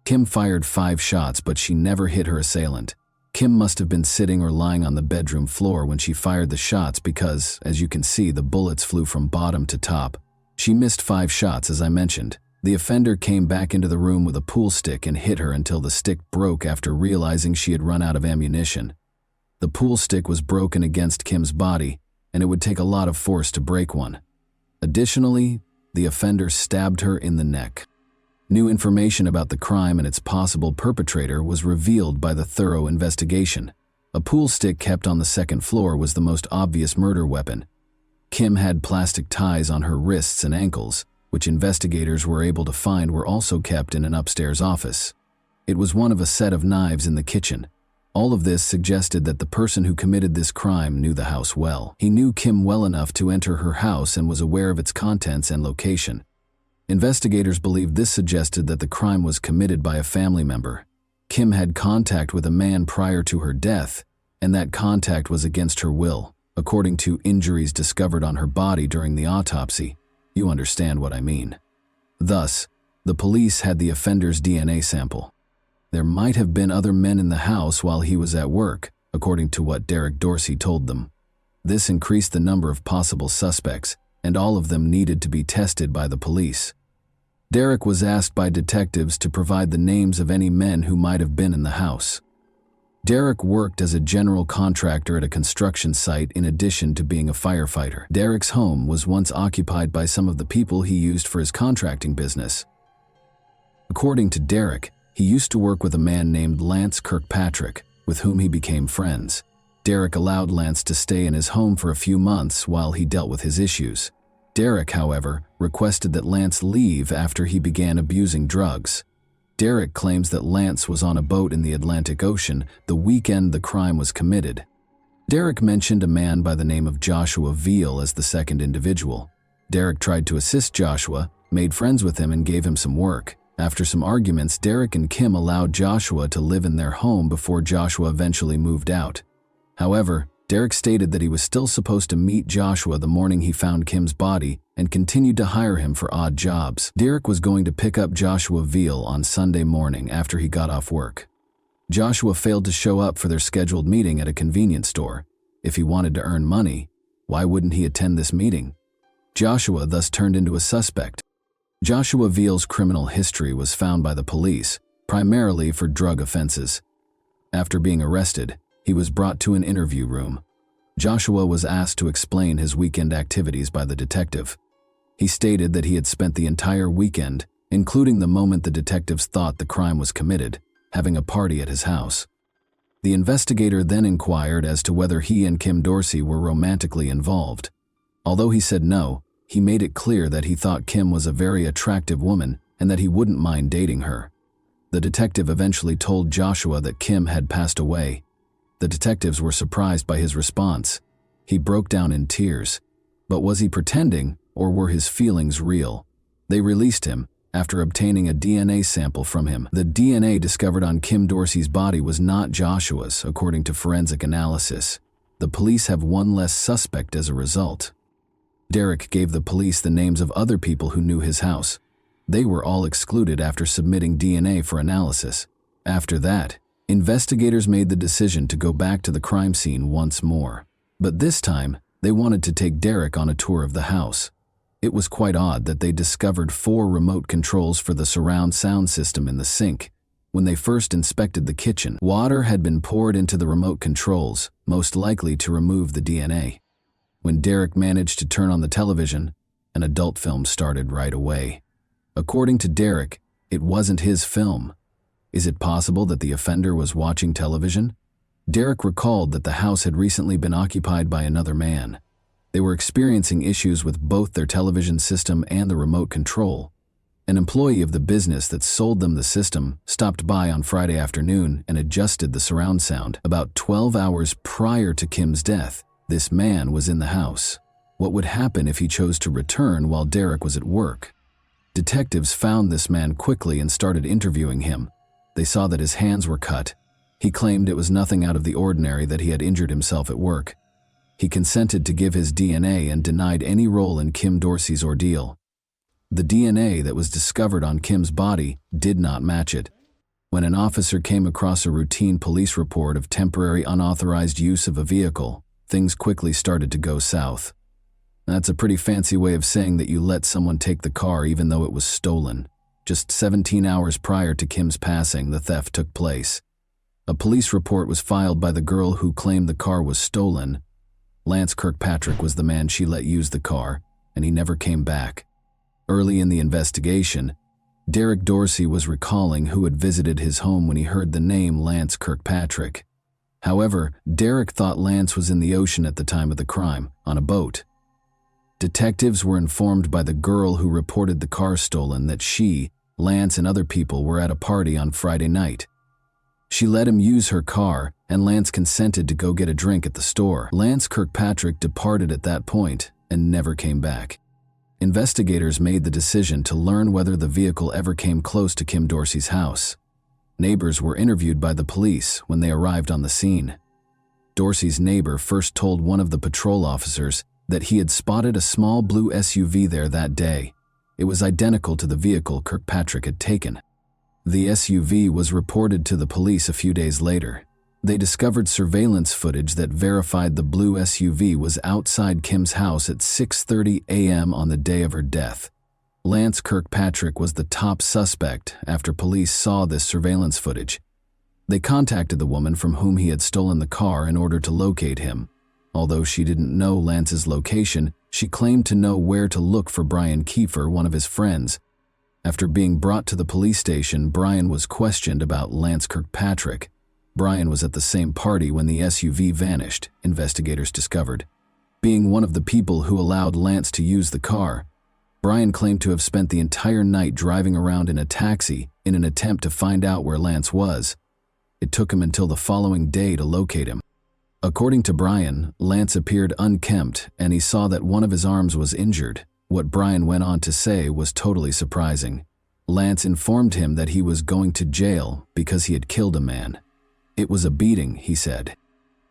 Kim fired 5 shots, but she never hit her assailant. Kim must have been sitting or lying on the bedroom floor when she fired the shots because, as you can see, the bullets flew from bottom to top. She missed 5 shots, as I mentioned. The offender came back into the room with a pool stick and hit her until the stick broke after realizing she had run out of ammunition. The pool stick was broken against Kim's body, and it would take a lot of force to break one. Additionally, the offender stabbed her in the neck. New information about the crime and its possible perpetrator was revealed by the thorough investigation. A pool stick kept on the second floor was the most obvious murder weapon. Kim had plastic ties on her wrists and ankles, which investigators were able to find were also kept in an upstairs office. It was one of a set of knives in the kitchen. All of this suggested that the person who committed this crime knew the house well. He knew Kim well enough to enter her house and was aware of its contents and location. Investigators believed this suggested that the crime was committed by a family member. Kim had contact with a man prior to her death, and that contact was against her will, according to injuries discovered on her body during the autopsy. You understand what I mean. Thus, the police had the offender's DNA sample. There might have been other men in the house while he was at work, according to what Derek Dorsey told them. This increased the number of possible suspects, and all of them needed to be tested by the police. Derek was asked by detectives to provide the names of any men who might have been in the house. Derek worked as a general contractor at a construction site in addition to being a firefighter. Derek's home was once occupied by some of the people he used for his contracting business. According to Derek, he used to work with a man named Lance Kirkpatrick, with whom he became friends. Derek allowed Lance to stay in his home for a few months while he dealt with his issues. Derek, however, requested that Lance leave after he began abusing drugs. Derek claims that Lance was on a boat in the Atlantic Ocean the weekend the crime was committed. Derek mentioned a man by the name of Joshua Veal as the second individual. Derek tried to assist Joshua, made friends with him, and gave him some work. After some arguments, Derek and Kim allowed Joshua to live in their home before Joshua eventually moved out. However, Derek stated that he was still supposed to meet Joshua the morning he found Kim's body and continued to hire him for odd jobs. Derek was going to pick up Joshua Veal on Sunday morning after he got off work. Joshua failed to show up for their scheduled meeting at a convenience store. If he wanted to earn money, why wouldn't he attend this meeting? Joshua thus turned into a suspect. Joshua Veal's criminal history was found by the police, primarily for drug offenses. After being arrested, he was brought to an interview room. Joshua was asked to explain his weekend activities by the detective. He stated that he had spent the entire weekend, including the moment the detectives thought the crime was committed, having a party at his house. The investigator then inquired as to whether he and Kim Dorsey were romantically involved. Although he said no, he made it clear that he thought Kim was a very attractive woman and that he wouldn't mind dating her. The detective eventually told Joshua that Kim had passed away. The detectives were surprised by his response. He broke down in tears. But was he pretending, or were his feelings real? They released him, after obtaining a DNA sample from him. The DNA discovered on Kim Dorsey's body was not Joshua's, according to forensic analysis. The police have one less suspect as a result. Derek gave the police the names of other people who knew his house. They were all excluded after submitting DNA for analysis. After that, investigators made the decision to go back to the crime scene once more. But this time, they wanted to take Derek on a tour of the house. It was quite odd that they discovered 4 remote controls for the surround sound system in the sink. When they first inspected the kitchen, water had been poured into the remote controls, most likely to remove the DNA. When Derek managed to turn on the television, an adult film started right away. According to Derek, it wasn't his film. Is it possible that the offender was watching television? Derek recalled that the house had recently been occupied by another man. They were experiencing issues with both their television system and the remote control. An employee of the business that sold them the system stopped by on Friday afternoon and adjusted the surround sound. About 12 hours prior to Kim's death, this man was in the house. What would happen if he chose to return while Derek was at work? Detectives found this man quickly and started interviewing him. They saw that his hands were cut. He claimed it was nothing out of the ordinary that he had injured himself at work. He consented to give his DNA and denied any role in Kim Dorsey's ordeal. The DNA that was discovered on Kim's body did not match it. When an officer came across a routine police report of temporary unauthorized use of a vehicle, things quickly started to go south. That's a pretty fancy way of saying that you let someone take the car even though it was stolen. Just 17 hours prior to Kim's passing, the theft took place. A police report was filed by the girl who claimed the car was stolen. Lance Kirkpatrick was the man she let use the car, and he never came back. Early in the investigation, Derek Dorsey was recalling who had visited his home when he heard the name Lance Kirkpatrick. However, Derek thought Lance was in the ocean at the time of the crime, on a boat. Detectives were informed by the girl who reported the car stolen that she, Lance, and other people were at a party on Friday night. She let him use her car, and Lance consented to go get a drink at the store. Lance Kirkpatrick departed at that point and never came back. Investigators made the decision to learn whether the vehicle ever came close to Kim Dorsey's house. Neighbors were interviewed by the police when they arrived on the scene. Dorsey's neighbor first told one of the patrol officers that he had spotted a small blue SUV there that day. It was identical to the vehicle Kirkpatrick had taken. The SUV was reported to the police a few days later. They discovered surveillance footage that verified the blue SUV was outside Kim's house at 6:30 a.m. on the day of her death. Lance Kirkpatrick was the top suspect after police saw this surveillance footage. They contacted the woman from whom he had stolen the car in order to locate him. Although she didn't know Lance's location, she claimed to know where to look for Brian Kiefer, one of his friends. After being brought to the police station, Brian was questioned about Lance Kirkpatrick. Brian was at the same party when the SUV vanished, investigators discovered. Being one of the people who allowed Lance to use the car, Brian claimed to have spent the entire night driving around in a taxi in an attempt to find out where Lance was. It took him until the following day to locate him. According to Brian, Lance appeared unkempt and he saw that one of his arms was injured. What Brian went on to say was totally surprising. Lance informed him that he was going to jail because he had killed a man. It was a beating, he said.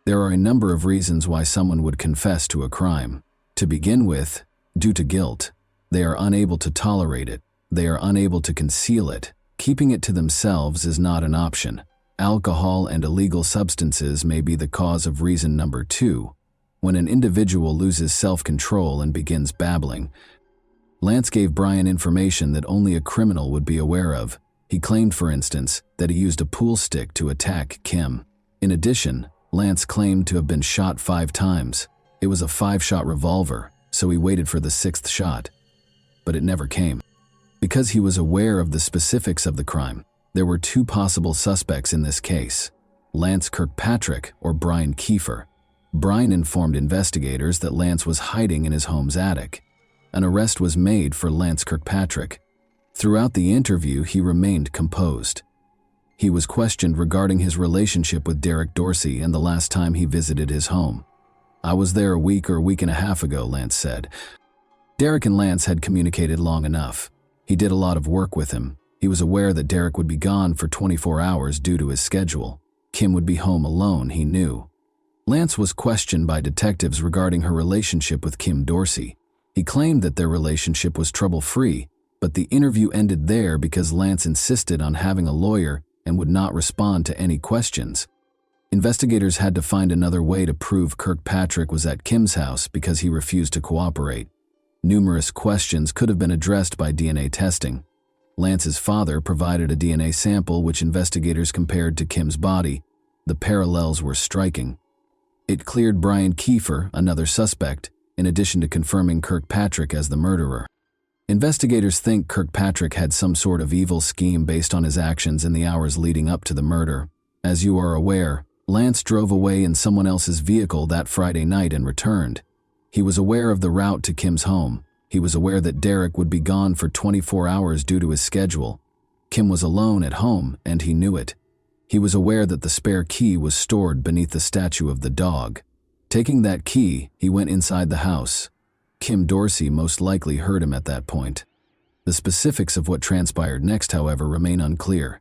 There are a number of reasons why someone would confess to a crime. To begin with, due to guilt. They are unable to tolerate it. They are unable to conceal it. Keeping it to themselves is not an option. Alcohol and illegal substances may be the cause of reason number 2. When an individual loses self-control and begins babbling. Lance gave Brian information that only a criminal would be aware of. He claimed, for instance, that he used a pool stick to attack Kim. In addition, Lance claimed to have been shot 5 times. It was a 5-shot revolver, so he waited for the 6th shot. But it never came. Because he was aware of the specifics of the crime, there were 2 possible suspects in this case, Lance Kirkpatrick or Brian Kiefer. Brian informed investigators that Lance was hiding in his home's attic. An arrest was made for Lance Kirkpatrick. Throughout the interview, he remained composed. He was questioned regarding his relationship with Derek Dorsey and the last time he visited his home. "I was there a week or a week and a half ago," Lance said. Derek and Lance had communicated long enough. He did a lot of work with him. He was aware that Derek would be gone for 24 hours due to his schedule. Kim would be home alone, he knew. Lance was questioned by detectives regarding her relationship with Kim Dorsey. He claimed that their relationship was trouble-free, but the interview ended there because Lance insisted on having a lawyer and would not respond to any questions. Investigators had to find another way to prove Kirkpatrick was at Kim's house because he refused to cooperate. Numerous questions could have been addressed by DNA testing. Lance's father provided a DNA sample which investigators compared to Kim's body. The parallels were striking. It cleared Brian Kiefer, another suspect, in addition to confirming Kirkpatrick as the murderer. Investigators think Kirkpatrick had some sort of evil scheme based on his actions in the hours leading up to the murder. As you are aware, Lance drove away in someone else's vehicle that Friday night and returned. He was aware of the route to Kim's home. He was aware that Derek would be gone for 24 hours due to his schedule. Kim was alone at home, and he knew it. He was aware that the spare key was stored beneath the statue of the dog. Taking that key, he went inside the house. Kim Dorsey most likely heard him at that point. The specifics of what transpired next, however, remain unclear.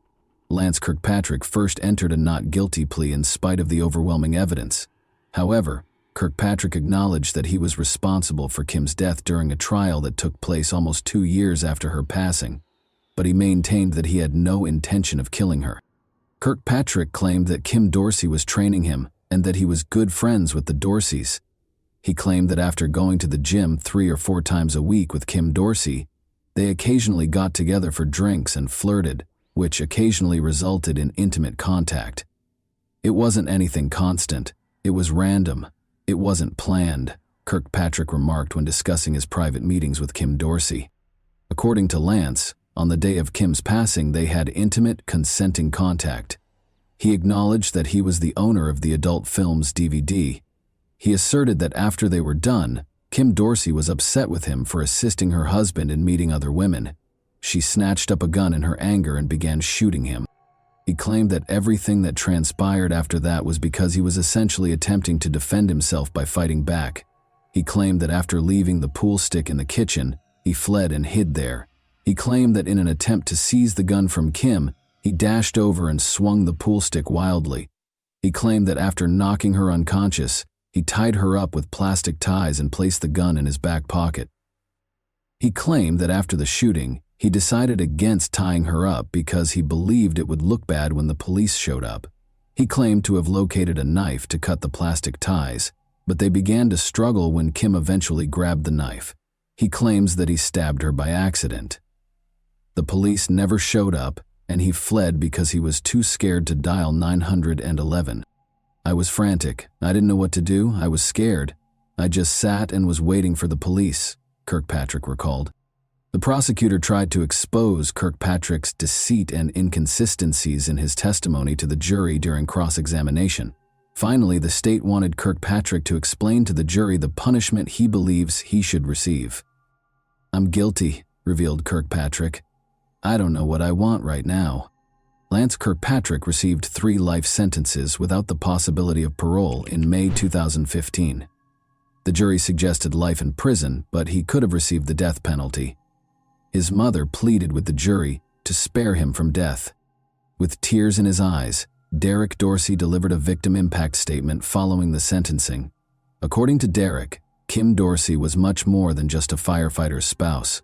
Lance Kirkpatrick first entered a not guilty plea in spite of the overwhelming evidence. However, Kirkpatrick acknowledged that he was responsible for Kim's death during a trial that took place almost 2 years after her passing, but he maintained that he had no intention of killing her. Kirkpatrick claimed that Kim Dorsey was training him and that he was good friends with the Dorseys. He claimed that after going to the gym 3 or 4 times a week with Kim Dorsey, they occasionally got together for drinks and flirted, which occasionally resulted in intimate contact. It wasn't anything constant. It was random. It wasn't planned, Kirkpatrick remarked when discussing his private meetings with Kim Dorsey. According to Lance, on the day of Kim's passing, they had intimate, consenting contact. He acknowledged that he was the owner of the adult film's DVD. He asserted that after they were done, Kim Dorsey was upset with him for assisting her husband in meeting other women. She snatched up a gun in her anger and began shooting him. He claimed that everything that transpired after that was because he was essentially attempting to defend himself by fighting back. He claimed that after leaving the pool stick in the kitchen, he fled and hid there. He claimed that in an attempt to seize the gun from Kim, he dashed over and swung the pool stick wildly. He claimed that after knocking her unconscious, he tied her up with plastic ties and placed the gun in his back pocket. He claimed that after the shooting, he decided against tying her up because he believed it would look bad when the police showed up. He claimed to have located a knife to cut the plastic ties, but they began to struggle when Kim eventually grabbed the knife. He claims that he stabbed her by accident. The police never showed up, and he fled because he was too scared to dial 911. I was frantic. I didn't know what to do. I was scared. I just sat and was waiting for the police, Kirkpatrick recalled. The prosecutor tried to expose Kirkpatrick's deceit and inconsistencies in his testimony to the jury during cross-examination. Finally, the state wanted Kirkpatrick to explain to the jury the punishment he believes he should receive. "I'm guilty," revealed Kirkpatrick. "I don't know what I want right now." Lance Kirkpatrick received 3 life sentences without the possibility of parole in May 2015. The jury suggested life in prison, but he could have received the death penalty. His mother pleaded with the jury to spare him from death. With tears in his eyes, Derek Dorsey delivered a victim impact statement following the sentencing. According to Derek, Kim Dorsey was much more than just a firefighter's spouse.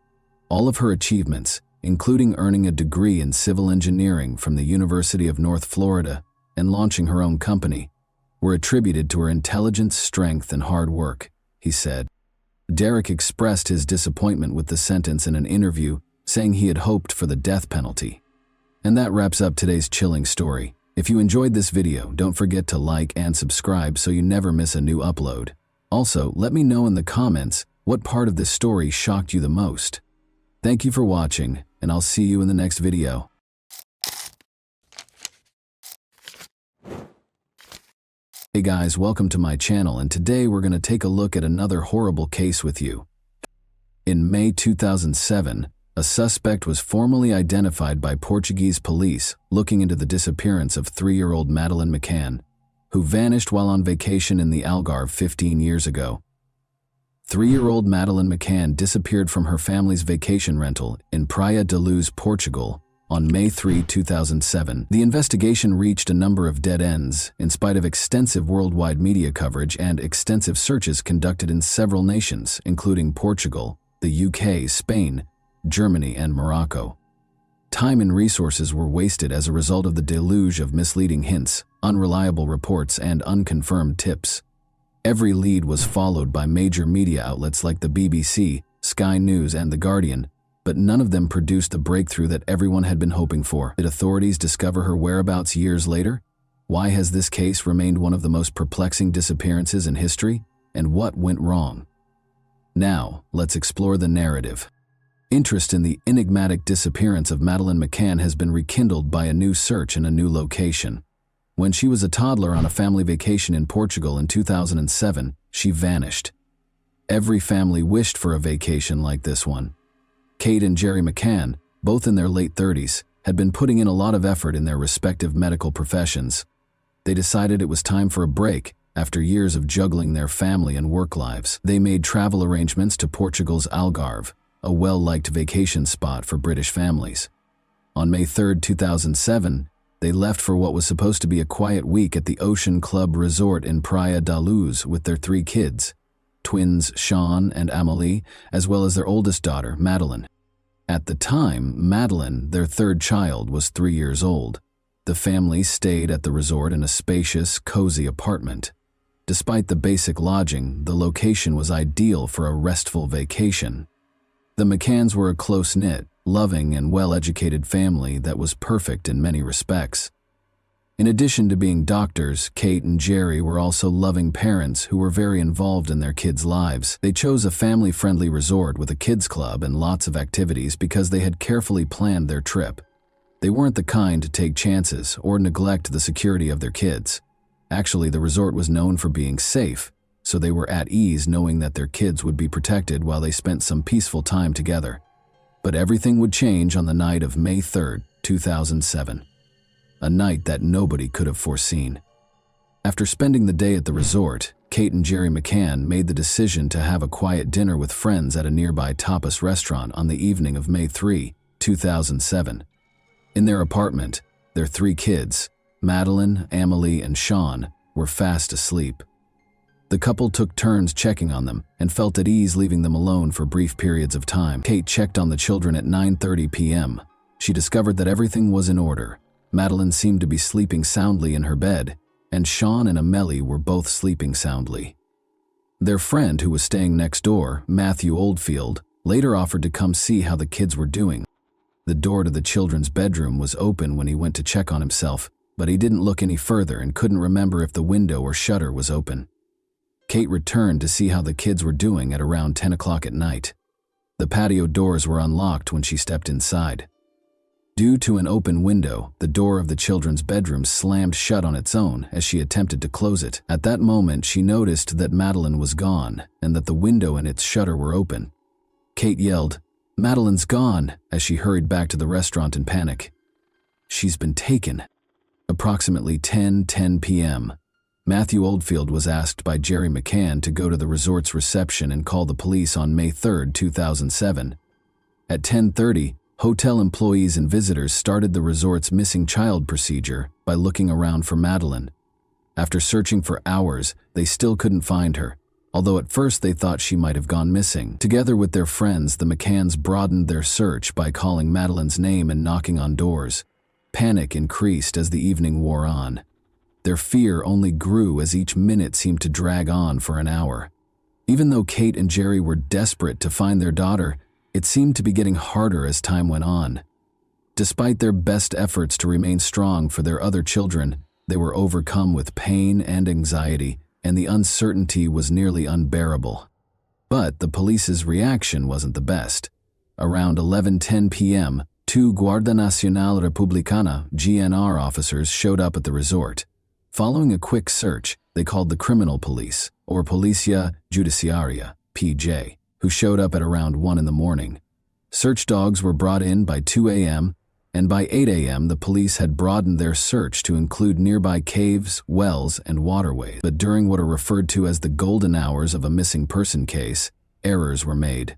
All of her achievements, including earning a degree in civil engineering from the University of North Florida and launching her own company, were attributed to her intelligence, strength, and hard work, he said. Derek expressed his disappointment with the sentence in an interview, saying he had hoped for the death penalty. And that wraps up today's chilling story. If you enjoyed this video, don't forget to like and subscribe so you never miss a new upload. Also, let me know in the comments what part of this story shocked you the most. Thank you for watching, and I'll see you in the next video. Hey guys, welcome to my channel, and today we're going to take a look at another horrible case with you. In May 2007, a suspect was formally identified by Portuguese police looking into the disappearance of 3-year-old Madeleine McCann, who vanished while on vacation in the Algarve 15 years ago. 3-year-old Madeleine McCann disappeared from her family's vacation rental in Praia da Luz, Portugal, on May 3, 2007. The investigation reached a number of dead ends, in spite of extensive worldwide media coverage and extensive searches conducted in several nations, including Portugal, the UK, Spain, Germany, and Morocco. Time and resources were wasted as a result of the deluge of misleading hints, unreliable reports, and unconfirmed tips. Every lead was followed by major media outlets like the BBC, Sky News, and The Guardian, but none of them produced the breakthrough that everyone had been hoping for. Did authorities discover her whereabouts years later? Why has this case remained one of the most perplexing disappearances in history? And what went wrong? Now, let's explore the narrative. Interest in the enigmatic disappearance of Madeleine McCann has been rekindled by a new search in a new location. When she was a toddler on a family vacation in Portugal in 2007, she vanished. Every family wished for a vacation like this one. Kate and Jerry McCann, both in their late 30s, had been putting in a lot of effort in their respective medical professions. They decided it was time for a break after years of juggling their family and work lives. They made travel arrangements to Portugal's Algarve, a well-liked vacation spot for British families. On May 3, 2007, they left for what was supposed to be a quiet week at the Ocean Club Resort in Praia da Luz with their 3 kids, twins Sean and Amélie, as well as their oldest daughter, Madeleine. At the time, Madeleine, their 3rd child, was 3 years old. The family stayed at the resort in a spacious, cozy apartment. Despite the basic lodging, the location was ideal for a restful vacation. The McCanns were a close-knit, loving, and well-educated family that was perfect in many respects. In addition to being doctors, Kate and Jerry were also loving parents who were very involved in their kids' lives. They chose a family-friendly resort with a kids' club and lots of activities because they had carefully planned their trip. They weren't the kind to take chances or neglect the security of their kids. Actually, the resort was known for being safe, so they were at ease knowing that their kids would be protected while they spent some peaceful time together. But everything would change on the night of May 3, 2007. A night that nobody could have foreseen. After spending the day at the resort, Kate and Jerry McCann made the decision to have a quiet dinner with friends at a nearby tapas restaurant on the evening of May 3, 2007. In their apartment, their 3 kids, Madeleine, Amélie, and Sean, were fast asleep. The couple took turns checking on them and felt at ease leaving them alone for brief periods of time. Kate checked on the children at 9:30 p.m. She discovered that everything was in order. Madeleine seemed to be sleeping soundly in her bed, and Sean and Amélie were both sleeping soundly. Their friend, who was staying next door, Matthew Oldfield, later offered to come see how the kids were doing. The door to the children's bedroom was open when he went to check on himself, but he didn't look any further and couldn't remember if the window or shutter was open. Kate returned to see how the kids were doing at around 10 o'clock at night. The patio doors were unlocked when she stepped inside. Due to an open window, the door of the children's bedroom slammed shut on its own as she attempted to close it. At that moment, she noticed that Madeline was gone and that the window and its shutter were open. Kate yelled, "Madeline's gone," as she hurried back to the restaurant in panic. "She's been taken." Approximately 10:10 p.m., Matthew Oldfield was asked by Jerry McCann to go to the resort's reception and call the police on May 3, 2007. At 10:30, hotel employees and visitors started the resort's missing child procedure by looking around for Madeline. After searching for hours, they still couldn't find her, although at first they thought she might have gone missing. Together with their friends, the McCanns broadened their search by calling Madeline's name and knocking on doors. Panic increased as the evening wore on. Their fear only grew as each minute seemed to drag on for an hour. Even though Kate and Jerry were desperate to find their daughter, it seemed to be getting harder as time went on. Despite their best efforts to remain strong for their other children, they were overcome with pain and anxiety, and the uncertainty was nearly unbearable. But the police's reaction wasn't the best. Around 11:10 p.m., two Guardia Nacional Republicana (GNR) officers showed up at the resort. Following a quick search, they called the criminal police, or Policia Judiciaria (PJ), who showed up at around 1 in the morning. Search dogs were brought in by 2 a.m., and by 8 a.m. the police had broadened their search to include nearby caves, wells, and waterways. But during what are referred to as the golden hours of a missing person case, errors were made.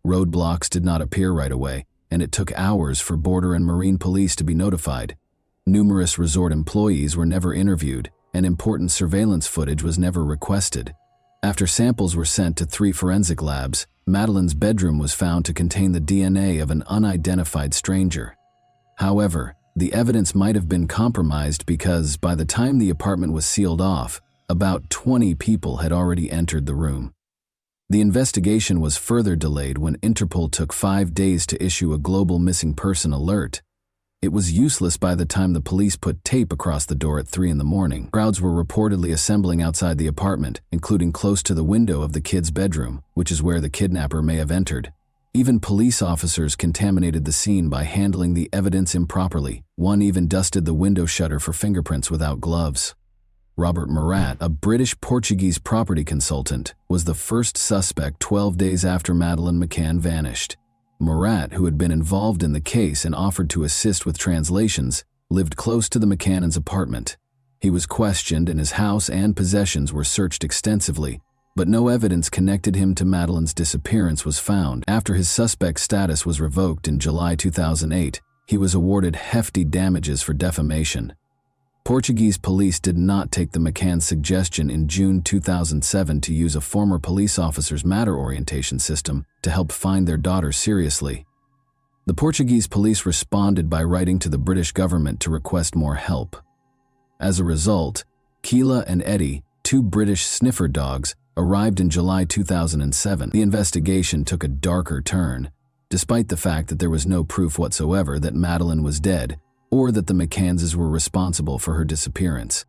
Roadblocks did not appear right away, and it took hours for Border and Marine Police to be notified. Numerous resort employees were never interviewed, and important surveillance footage was never requested. After samples were sent to 3 forensic labs, Madeline's bedroom was found to contain the DNA of an unidentified stranger. However, the evidence might have been compromised because by the time the apartment was sealed off, about 20 people had already entered the room. The investigation was further delayed when Interpol took 5 days to issue a global missing person alert. It was useless by the time the police put tape across the door at 3 in the morning. Crowds were reportedly assembling outside the apartment, including close to the window of the kid's bedroom, which is where the kidnapper may have entered. Even police officers contaminated the scene by handling the evidence improperly. One even dusted the window shutter for fingerprints without gloves. Robert Murat, a British-Portuguese property consultant, was the first suspect 12 days after Madeleine McCann vanished. Murat, who had been involved in the case and offered to assist with translations, lived close to the McCannans' apartment. He was questioned and his house and possessions were searched extensively, but no evidence connected him to Madeleine's disappearance was found. After his suspect status was revoked in July 2008, he was awarded hefty damages for defamation. Portuguese police did not take the McCann's suggestion in June 2007 to use a former police officer's matter orientation system to help find their daughter seriously. The Portuguese police responded by writing to the British government to request more help. As a result, Keela and Eddie, 2 British sniffer dogs, arrived in July 2007. The investigation took a darker turn, despite the fact that there was no proof whatsoever that Madeleine was dead or that the McCannses were responsible for her disappearance.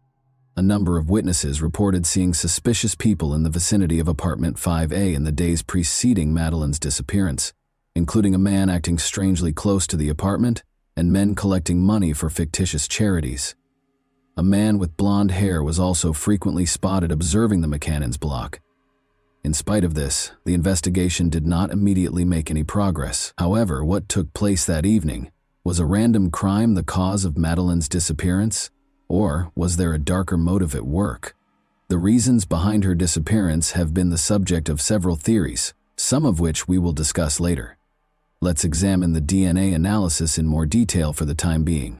A number of witnesses reported seeing suspicious people in the vicinity of apartment 5A in the days preceding Madeleine's disappearance, including a man acting strangely close to the apartment and men collecting money for fictitious charities. A man with blonde hair was also frequently spotted observing the McCannans' block. In spite of this, the investigation did not immediately make any progress. However, what took place that evening? Was a random crime the cause of Madeleine's disappearance? Or was there a darker motive at work? The reasons behind her disappearance have been the subject of several theories, some of which we will discuss later. Let's examine the DNA analysis in more detail for the time being.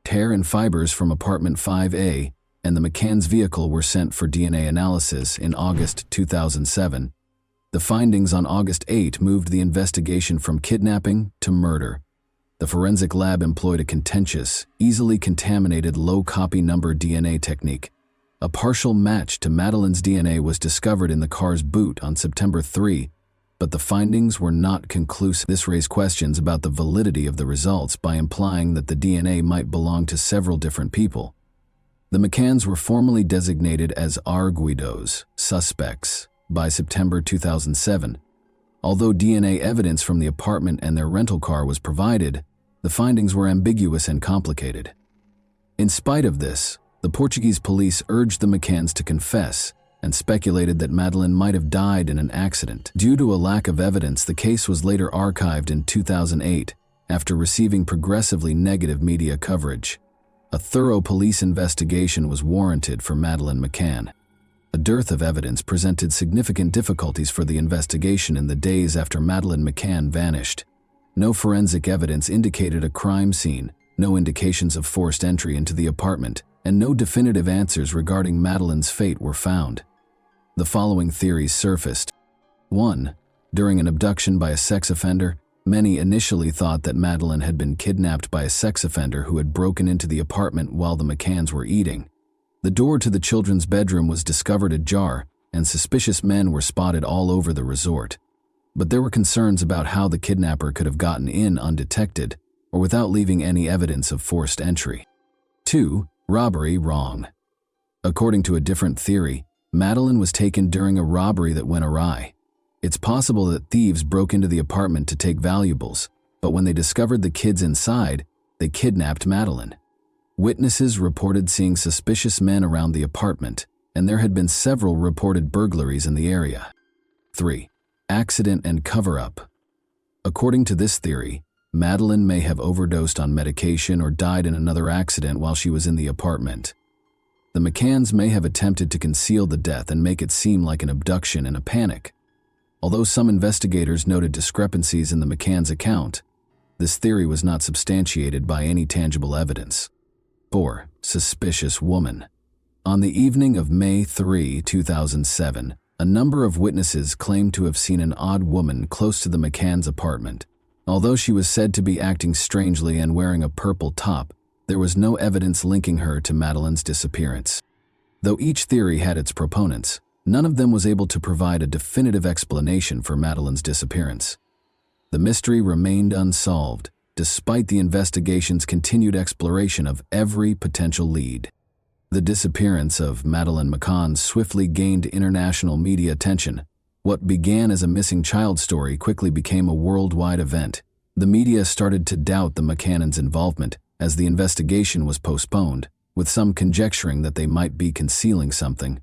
Hair and fibers from apartment 5A and the McCann's vehicle were sent for DNA analysis in August 2007. The findings on August 8 moved the investigation from kidnapping to murder. The forensic lab employed a contentious, easily contaminated low-copy number DNA technique. A partial match to Madeleine's DNA was discovered in the car's boot on September 3, But the findings were not conclusive. This raised questions about the validity of the results by implying that the DNA might belong to several different people. The McCanns were formally designated as arguidos, suspects, by September 2007. Although DNA evidence from the apartment and their rental car was provided, the findings were ambiguous and complicated. In spite of this, the Portuguese police urged the McCanns to confess and speculated that Madeleine might have died in an accident. Due to a lack of evidence, the case was later archived in 2008 after receiving progressively negative media coverage. A thorough police investigation was warranted for Madeleine McCann. A dearth of evidence presented significant difficulties for the investigation in the days after Madeleine McCann vanished. No forensic evidence indicated a crime scene, no indications of forced entry into the apartment, and no definitive answers regarding Madeleine's fate were found. The following theories surfaced. 1. During an abduction by a sex offender, many initially thought that Madeleine had been kidnapped by a sex offender who had broken into the apartment while the McCanns were eating. The door to the children's bedroom was discovered ajar, and suspicious men were spotted all over the resort. But there were concerns about how the kidnapper could have gotten in undetected or without leaving any evidence of forced entry. 2. Robbery wrong. According to a different theory, Madeleine was taken during a robbery that went awry. It's possible that thieves broke into the apartment to take valuables, but when they discovered the kids inside, they kidnapped Madeleine. Witnesses reported seeing suspicious men around the apartment, and there had been several reported burglaries in the area. 3. Accident and cover-up. According to this theory, Madeleine may have overdosed on medication or died in another accident while she was in the apartment. The McCanns may have attempted to conceal the death and make it seem like an abduction in a panic. Although some investigators noted discrepancies in the McCanns' account, this theory was not substantiated by any tangible evidence. 4. Suspicious woman. On the evening of May 3, 2007, a number of witnesses claimed to have seen an odd woman close to the McCanns' apartment. Although she was said to be acting strangely and wearing a purple top, there was no evidence linking her to Madeleine's disappearance. Though each theory had its proponents, none of them was able to provide a definitive explanation for Madeleine's disappearance. The mystery remained unsolved, despite the investigation's continued exploration of every potential lead. The disappearance of Madeleine McCann swiftly gained international media attention. What began as a missing child story quickly became a worldwide event. The media started to doubt the McCannans' involvement as the investigation was postponed, with some conjecturing that they might be concealing something.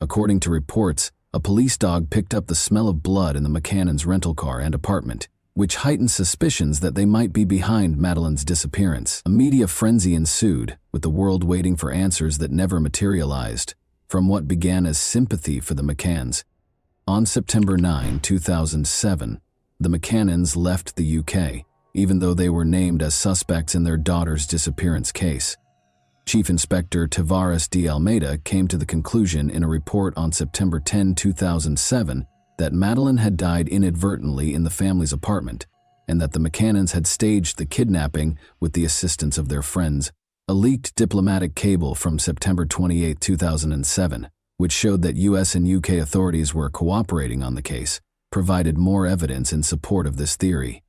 According to reports, a police dog picked up the smell of blood in the McCannans' rental car and apartment, which heightened suspicions that they might be behind Madeleine's disappearance. A media frenzy ensued, with the world waiting for answers that never materialized, from what began as sympathy for the McCanns. On September 9, 2007, the McCannans left the UK, even though they were named as suspects in their daughter's disappearance case. Chief Inspector Tavares de Almeida came to the conclusion in a report on September 10, 2007, that Madeleine had died inadvertently in the family's apartment, and that the McCannans had staged the kidnapping with the assistance of their friends. A leaked diplomatic cable from September 28, 2007, which showed that US and UK authorities were cooperating on the case, provided more evidence in support of this theory.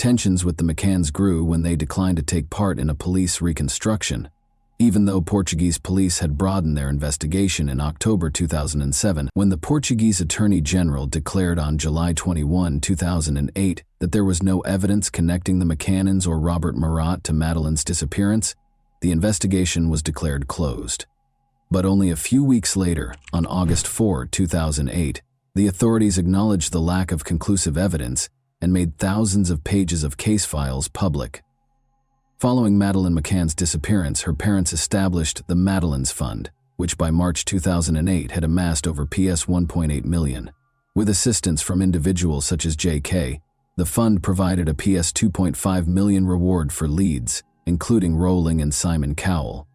Tensions with the McCanns grew when they declined to take part in a police reconstruction. Even though Portuguese police had broadened their investigation in October 2007, when the Portuguese Attorney General declared on July 21, 2008, that there was no evidence connecting the McCannans or Robert Murat to Madeleine's disappearance, the investigation was declared closed. But only a few weeks later, on August 4, 2008, the authorities acknowledged the lack of conclusive evidence and made thousands of pages of case files public. Following Madeleine McCann's disappearance, her parents established the Madeleine's Fund, which by March 2008 had amassed over PS 1.8 million. With assistance from individuals such as J.K., the fund provided a PS 2.5 million reward for leads, including Rowling and Simon Cowell.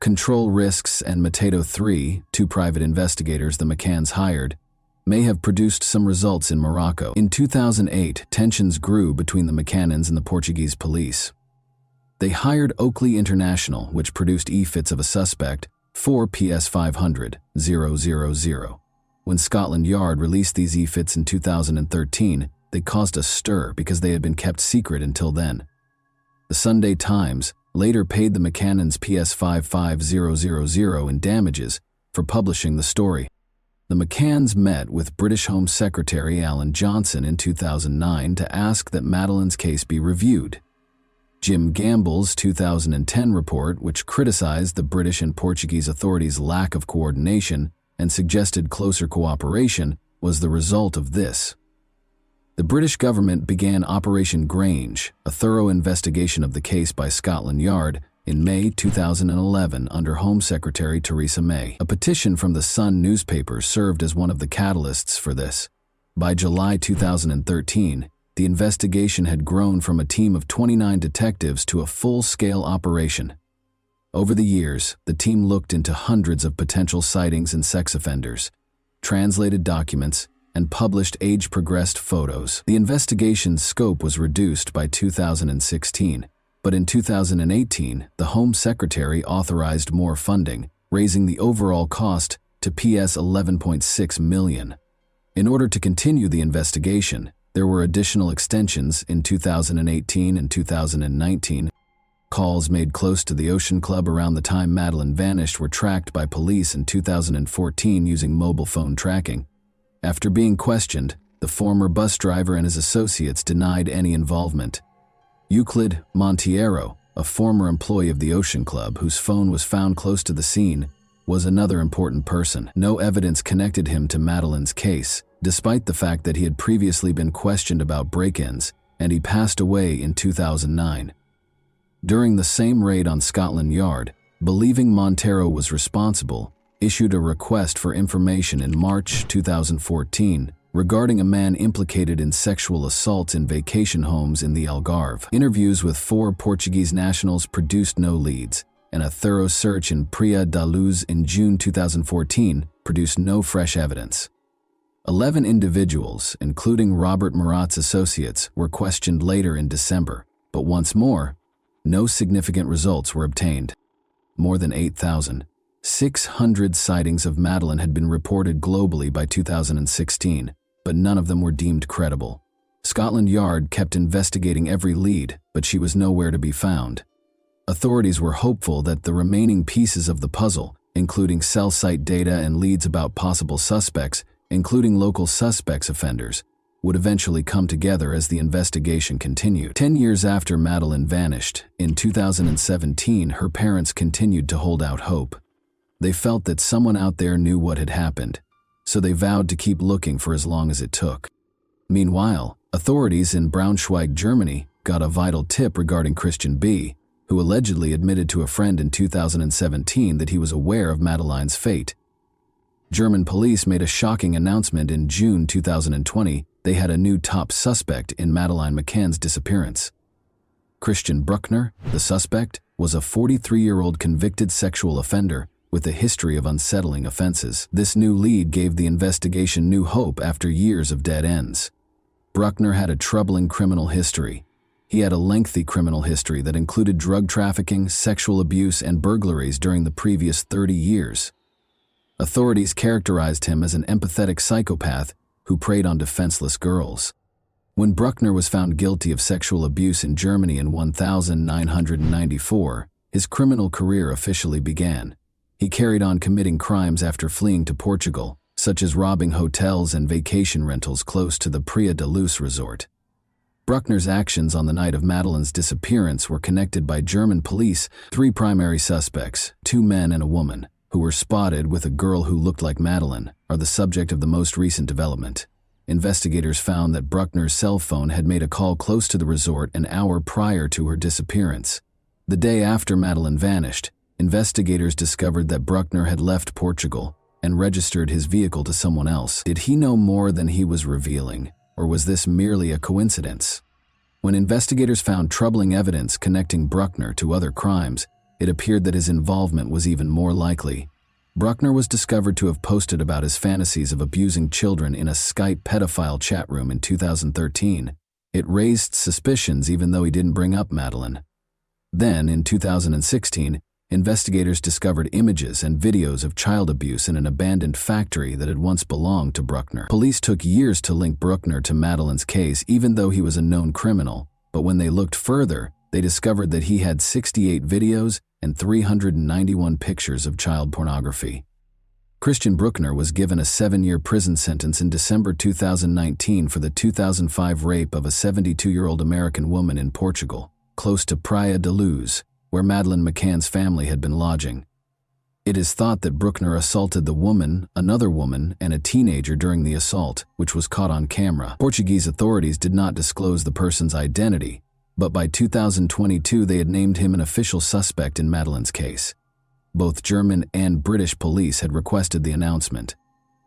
Control Risks and Mateto 3, two private investigators the McCanns hired, may have produced some results in Morocco. In 2008, tensions grew between the McCannans and the Portuguese police. They hired Oakley International, which produced e-fits of a suspect, 4 PS 500, 000. When Scotland Yard released these e-fits in 2013, they caused a stir because they had been kept secret until then. The Sunday Times later paid the McCannons PS 55000 in damages for publishing the story. The McCanns met with British Home Secretary Alan Johnson in 2009 to ask that Madeleine's case be reviewed. Jim Gamble's 2010 report, which criticized the British and Portuguese authorities' lack of coordination and suggested closer cooperation, was the result of this. The British government began Operation Grange, a thorough investigation of the case by Scotland Yard, in May 2011 under Home Secretary Theresa May. A petition from the Sun newspaper served as one of the catalysts for this. By July 2013, the investigation had grown from a team of 29 detectives to a full-scale operation. Over the years, the team looked into hundreds of potential sightings and sex offenders, translated documents, and published age-progressed photos. The investigation's scope was reduced by 2016, but in 2018, the Home Secretary authorized more funding, raising the overall cost to PS 11.6 million. In order to continue the investigation, there were additional extensions in 2018 and 2019. Calls made close to the Ocean Club around the time Madeleine vanished were tracked by police in 2014 using mobile phone tracking. After being questioned, the former bus driver and his associates denied any involvement. Euclid Monteiro, a former employee of the Ocean Club whose phone was found close to the scene, was another important person. No evidence connected him to Madeleine's case, despite the fact that he had previously been questioned about break-ins, and he passed away in 2009. During the same raid on Scotland Yard, believing Monteiro was responsible, issued a request for information in March 2014 regarding a man implicated in sexual assaults in vacation homes in the Algarve. Interviews with 4 Portuguese nationals produced no leads, and a thorough search in Praia da Luz in June 2014 produced no fresh evidence. 11 individuals, including Robert Murat's associates, were questioned later in December, but once more, no significant results were obtained. More than 8,600 sightings of Madeleine had been reported globally by 2016, but none of them were deemed credible. Scotland Yard kept investigating every lead, but she was nowhere to be found. Authorities were hopeful that the remaining pieces of the puzzle, including cell site data and leads about possible suspects, including local suspects offenders, would eventually come together as the investigation continued. 10 years after Madeleine vanished, in 2017, her parents continued to hold out hope. They felt that someone out there knew what had happened, so they vowed to keep looking for as long as it took. Meanwhile, authorities in Braunschweig, Germany, got a vital tip regarding Christian B., who allegedly admitted to a friend in 2017 that he was aware of Madeleine's fate. German police made a shocking announcement in June 2020. They had a new top suspect in Madeleine McCann's disappearance. Christian Bruckner, the suspect, was a 43-year-old convicted sexual offender with a history of unsettling offenses. This new lead gave the investigation new hope after years of dead ends. Bruckner had a troubling criminal history. He had a lengthy criminal history that included drug trafficking, sexual abuse, and burglaries during the previous 30 years. Authorities characterized him as an empathetic psychopath who preyed on defenseless girls. When Bruckner was found guilty of sexual abuse in Germany in 1994, his criminal career officially began. He carried on committing crimes after fleeing to Portugal, such as robbing hotels and vacation rentals close to the Praia da Luz resort. Bruckner's actions on the night of Madeleine's disappearance were connected by German police. 3 primary suspects, 2 men and a woman, who were spotted with a girl who looked like Madeleine, are the subject of the most recent development. Investigators found that Bruckner's cell phone had made a call close to the resort an hour prior to her disappearance. The day after Madeleine vanished, investigators discovered that Bruckner had left Portugal and registered his vehicle to someone else. Did he know more than he was revealing, or was this merely a coincidence? When investigators found troubling evidence connecting Bruckner to other crimes, it appeared that his involvement was even more likely. Bruckner was discovered to have posted about his fantasies of abusing children in a Skype pedophile chat room in 2013. It raised suspicions even though he didn't bring up Madeleine. Then, in 2016, investigators discovered images and videos of child abuse in an abandoned factory that had once belonged to Bruckner. Police took years to link Bruckner to Madeleine's case, even though he was a known criminal, but when they looked further, they discovered that he had 68 videos and 391 pictures of child pornography. Christian Bruckner was given a 7-year prison sentence in December 2019 for the 2005 rape of a 72-year-old American woman in Portugal, close to Praia da Luz, where Madeleine McCann's family had been lodging. It is thought that Bruckner assaulted the woman, another woman, and a teenager during the assault, which was caught on camera. Portuguese authorities did not disclose the person's identity, but by 2022 they had named him an official suspect in Madeleine's case. Both German and British police had requested the announcement.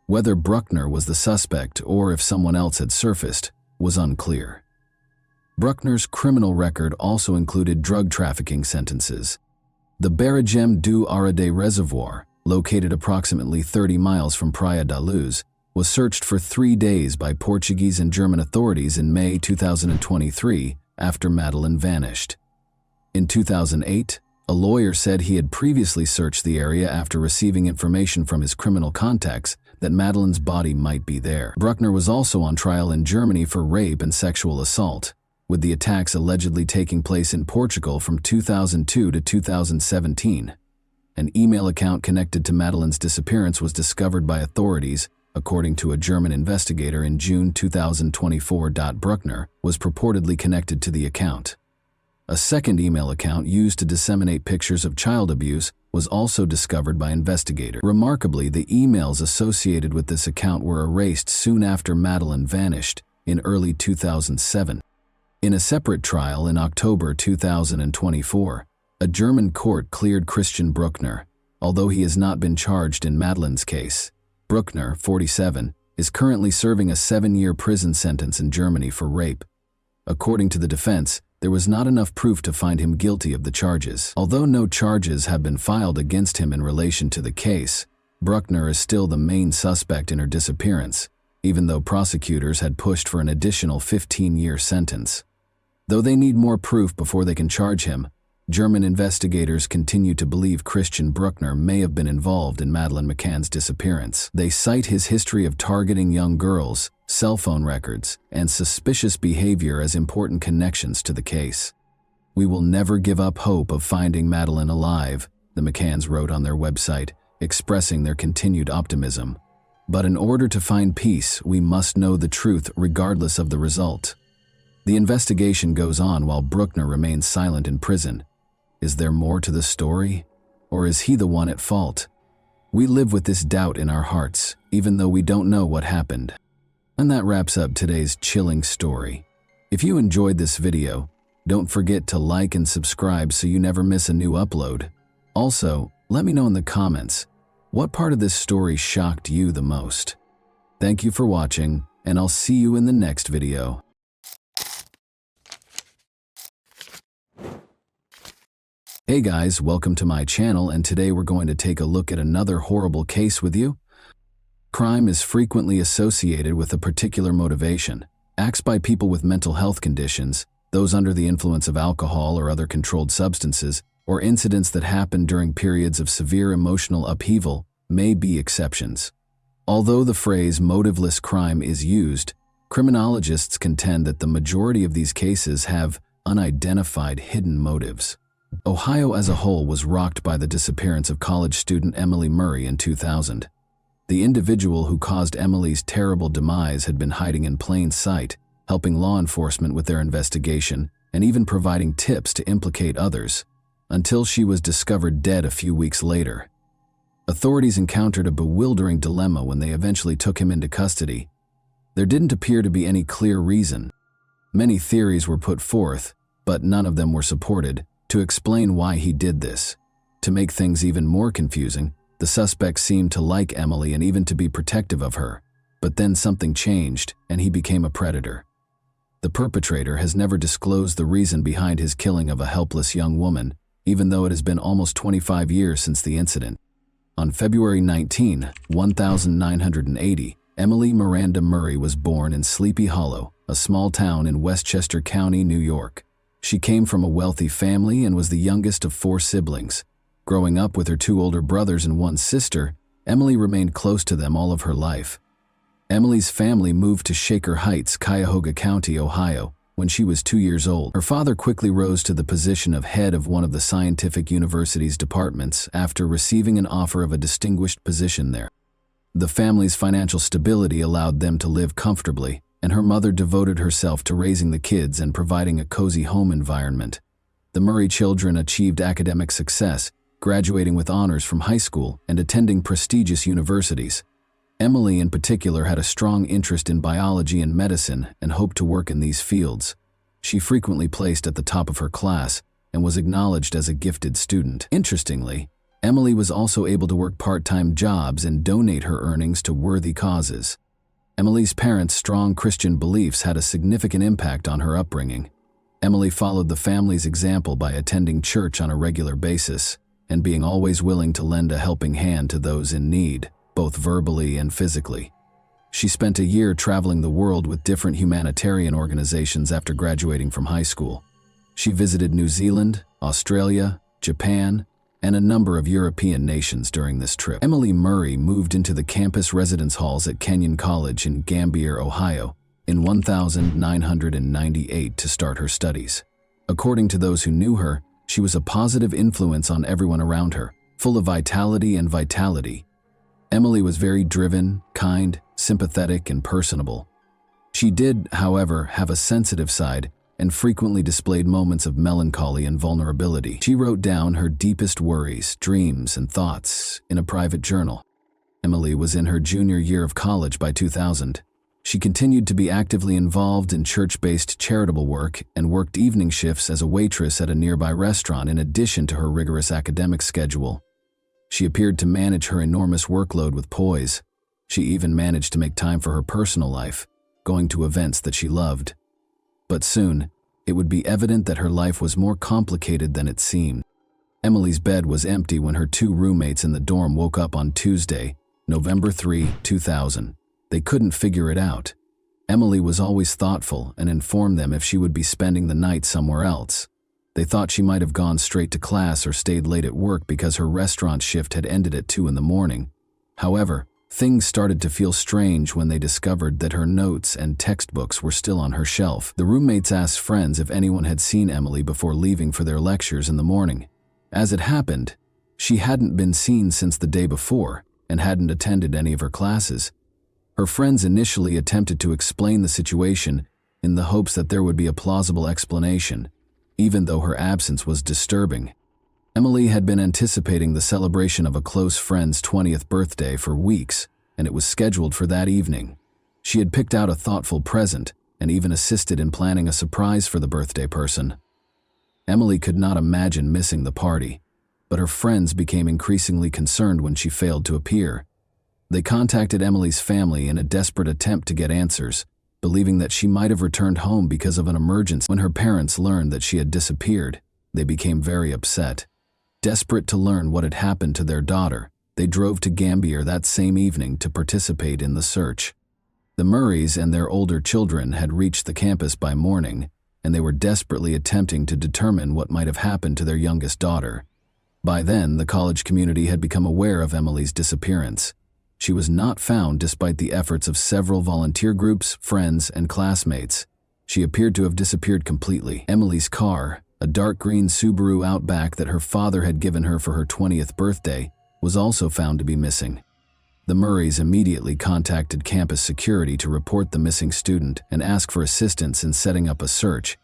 Whether Bruckner was the suspect or if someone else had surfaced was unclear. Bruckner's criminal record also included drug trafficking sentences. The Barragem do Arade Reservoir, located approximately 30 miles from Praia da Luz, was searched for 3 days by Portuguese and German authorities in May 2023 after Madeleine vanished. In 2008, a lawyer said he had previously searched the area after receiving information from his criminal contacts that Madeleine's body might be there. Bruckner was also on trial in Germany for rape and sexual assault, with the attacks allegedly taking place in Portugal from 2002 to 2017. An email account connected to Madeleine's disappearance was discovered by authorities, according to a German investigator in June 2024. Bruckner was purportedly connected to the account. A second email account used to disseminate pictures of child abuse was also discovered by investigators. Remarkably, the emails associated with this account were erased soon after Madeleine vanished in early 2007. In a separate trial in October 2024, a German court cleared Christian Bruckner, although he has not been charged in Madeleine's case. Bruckner, 47, is currently serving a 7-year prison sentence in Germany for rape. According to the defense, there was not enough proof to find him guilty of the charges. Although no charges have been filed against him in relation to the case, Bruckner is still the main suspect in her disappearance, even though prosecutors had pushed for an additional 15-year sentence. Though they need more proof before they can charge him, German investigators continue to believe Christian Bruckner may have been involved in Madeleine McCann's disappearance. They cite his history of targeting young girls, cell phone records, and suspicious behavior as important connections to the case. "We will never give up hope of finding Madeleine alive," the McCanns wrote on their website, expressing their continued optimism. "But in order to find peace, we must know the truth regardless of the result." The investigation goes on while Bruckner remains silent in prison. Is there more to the story? Or is he the one at fault? We live with this doubt in our hearts, even though we don't know what happened. And that wraps up today's chilling story. If you enjoyed this video, don't forget to like and subscribe so you never miss a new upload. Also, let me know in the comments, what part of this story shocked you the most? Thank you for watching, and I'll see you in the next video. Hey guys, welcome to my channel, and today we're going to take a look at another horrible case with you. Crime is frequently associated with a particular motivation. Acts by people with mental health conditions, those under the influence of alcohol or other controlled substances, or incidents that happen during periods of severe emotional upheaval may be exceptions. Although the phrase motiveless crime is used, criminologists contend that the majority of these cases have unidentified hidden motives. Ohio as a whole was rocked by the disappearance of college student Emily Murray in 2000. The individual who caused Emily's terrible demise had been hiding in plain sight, helping law enforcement with their investigation and even providing tips to implicate others, until she was discovered dead a few weeks later. Authorities encountered a bewildering dilemma when they eventually took him into custody. There didn't appear to be any clear reason. Many theories were put forth, but none of them were supported, to explain why he did this. To make things even more confusing, the suspect seemed to like Emily and even to be protective of her, but then something changed and he became a predator. The perpetrator has never disclosed the reason behind his killing of a helpless young woman, even though it has been almost 25 years since the incident. On February 19, 1980, Emily Miranda Murray was born in Sleepy Hollow, a small town in Westchester County, New York. She came from a wealthy family and was the youngest of 4 siblings. Growing up with her two older brothers and one sister, Emily remained close to them all of her life. Emily's family moved to Shaker Heights, Cuyahoga County, Ohio, when she was 2 years old. Her father quickly rose to the position of head of one of the scientific university's departments after receiving an offer of a distinguished position there. The family's financial stability allowed them to live comfortably, and her mother devoted herself to raising the kids and providing a cozy home environment. The Murray children achieved academic success, graduating with honors from high school and attending prestigious universities. Emily in particular had a strong interest in biology and medicine and hoped to work in these fields. She frequently placed at the top of her class and was acknowledged as a gifted student. Interestingly, Emily was also able to work part-time jobs and donate her earnings to worthy causes. Emily's parents' strong Christian beliefs had a significant impact on her upbringing. Emily followed the family's example by attending church on a regular basis and being always willing to lend a helping hand to those in need, both verbally and physically. She spent a year traveling the world with different humanitarian organizations after graduating from high school. She visited New Zealand, Australia, Japan, and a number of European nations during this trip. Emily Murray moved into the campus residence halls at Kenyon College in Gambier, Ohio, in 1998 to start her studies. According to those who knew her, she was a positive influence on everyone around her, full of vitality and vitality. Emily was very driven, kind, sympathetic, and personable. She did, however, have a sensitive side and frequently displayed moments of melancholy and vulnerability. She wrote down her deepest worries, dreams, and thoughts in a private journal. Emily was in her junior year of college by 2000. She continued to be actively involved in church-based charitable work and worked evening shifts as a waitress at a nearby restaurant in addition to her rigorous academic schedule. She appeared to manage her enormous workload with poise. She even managed to make time for her personal life, going to events that she loved. But soon, it would be evident that her life was more complicated than it seemed. Emily's bed was empty when her two roommates in the dorm woke up on Tuesday, November 3, 2000. They couldn't figure it out. Emily was always thoughtful and informed them if she would be spending the night somewhere else. They thought she might have gone straight to class or stayed late at work because her restaurant shift had ended at 2 in the morning. However, things started to feel strange when they discovered that her notes and textbooks were still on her shelf. The roommates asked friends if anyone had seen Emily before leaving for their lectures in the morning. As it happened, she hadn't been seen since the day before and hadn't attended any of her classes. Her friends initially attempted to explain the situation in the hopes that there would be a plausible explanation, even though her absence was disturbing. Emily had been anticipating the celebration of a close friend's 20th birthday for weeks, and it was scheduled for that evening. She had picked out a thoughtful present and even assisted in planning a surprise for the birthday person. Emily could not imagine missing the party, but her friends became increasingly concerned when she failed to appear. They contacted Emily's family in a desperate attempt to get answers, believing that she might have returned home because of an emergency. When her parents learned that she had disappeared, they became very upset. Desperate to learn what had happened to their daughter, they drove to Gambier that same evening to participate in the search. The Murrays and their older children had reached the campus by morning, and they were desperately attempting to determine what might have happened to their youngest daughter. By then, the college community had become aware of Emily's disappearance. She was not found despite the efforts of several volunteer groups, friends, and classmates. She appeared to have disappeared completely. Emily's car, a dark green Subaru Outback that her father had given her for her 20th birthday, was also found to be missing. The Murrays immediately contacted campus security to report the missing student and ask for assistance in setting up a search,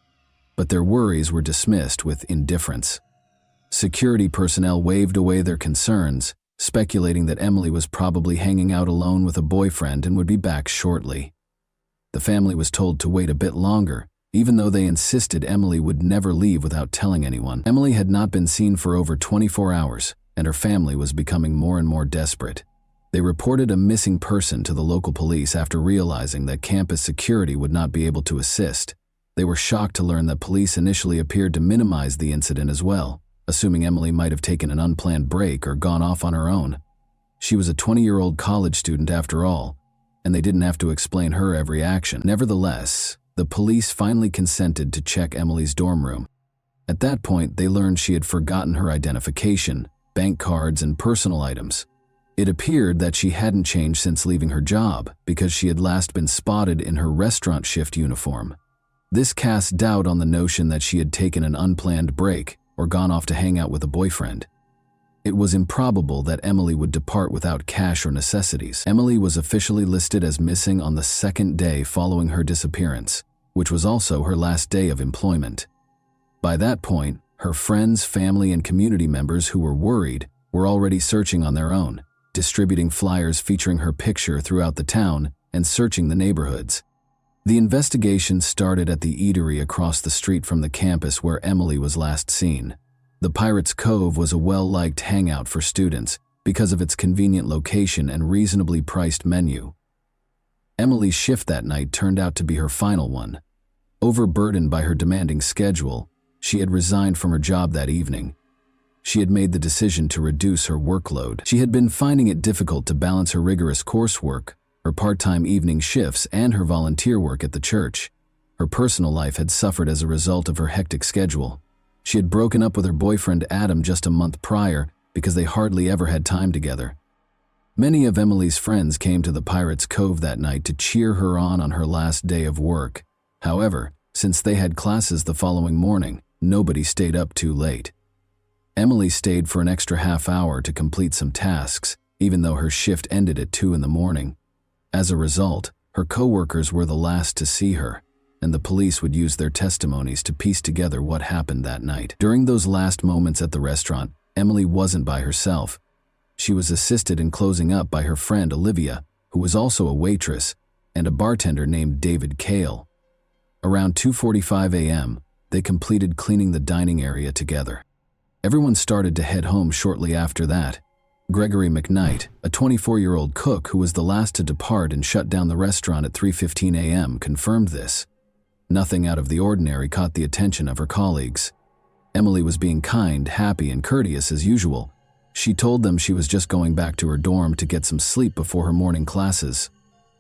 but their worries were dismissed with indifference. Security personnel waved away their concerns, speculating that Emily was probably hanging out alone with a boyfriend and would be back shortly. The family was told to wait a bit longer, even though they insisted Emily would never leave without telling anyone. Emily had not been seen for over 24 hours, and her family was becoming more and more desperate. They reported a missing person to the local police after realizing that campus security would not be able to assist. They were shocked to learn that police initially appeared to minimize the incident as well, assuming Emily might have taken an unplanned break or gone off on her own. She was a 20-year-old college student after all, and they didn't have to explain her every action. Nevertheless, the police finally consented to check Emily's dorm room. At that point, they learned she had forgotten her identification bank cards, and personal items. It appeared that she hadn't changed since leaving her job because she had last been spotted in her restaurant shift uniform. This cast doubt on the notion that she had taken an unplanned break or gone off to hang out with a boyfriend. It was improbable that Emily would depart without cash or necessities. Emily was officially listed as missing on the second day following her disappearance, which was also her last day of employment. By that point, her friends, family, and community members who were worried were already searching on their own, distributing flyers featuring her picture throughout the town and searching the neighborhoods. The investigation started at the eatery across the street from the campus where Emily was last seen. The Pirates Cove was a well-liked hangout for students because of its convenient location and reasonably priced menu. Emily's shift that night turned out to be her final one. Overburdened by her demanding schedule, she had resigned from her job that evening. She had made the decision to reduce her workload. She had been finding it difficult to balance her rigorous coursework, her part-time evening shifts, and her volunteer work at the church. Her personal life had suffered as a result of her hectic schedule. She had broken up with her boyfriend Adam just a month prior because they hardly ever had time together. Many of Emily's friends came to the Pirates Cove that night to cheer her on her last day of work. However, since they had classes the following morning, nobody stayed up too late. Emily stayed for an extra half hour to complete some tasks, even though her shift ended at 2 in the morning. As a result, her coworkers were the last to see her, and the police would use their testimonies to piece together what happened that night. During those last moments at the restaurant, Emily wasn't by herself. She was assisted in closing up by her friend Olivia, who was also a waitress, and a bartender named David Cale. Around 2:45 a.m., they completed cleaning the dining area together. Everyone started to head home shortly after that. Gregory McKnight, a 24-year-old cook who was the last to depart and shut down the restaurant at 3:15 a.m., confirmed this. Nothing out of the ordinary caught the attention of her colleagues. Emily was being kind, happy, and courteous as usual. She told them she was just going back to her dorm to get some sleep before her morning classes,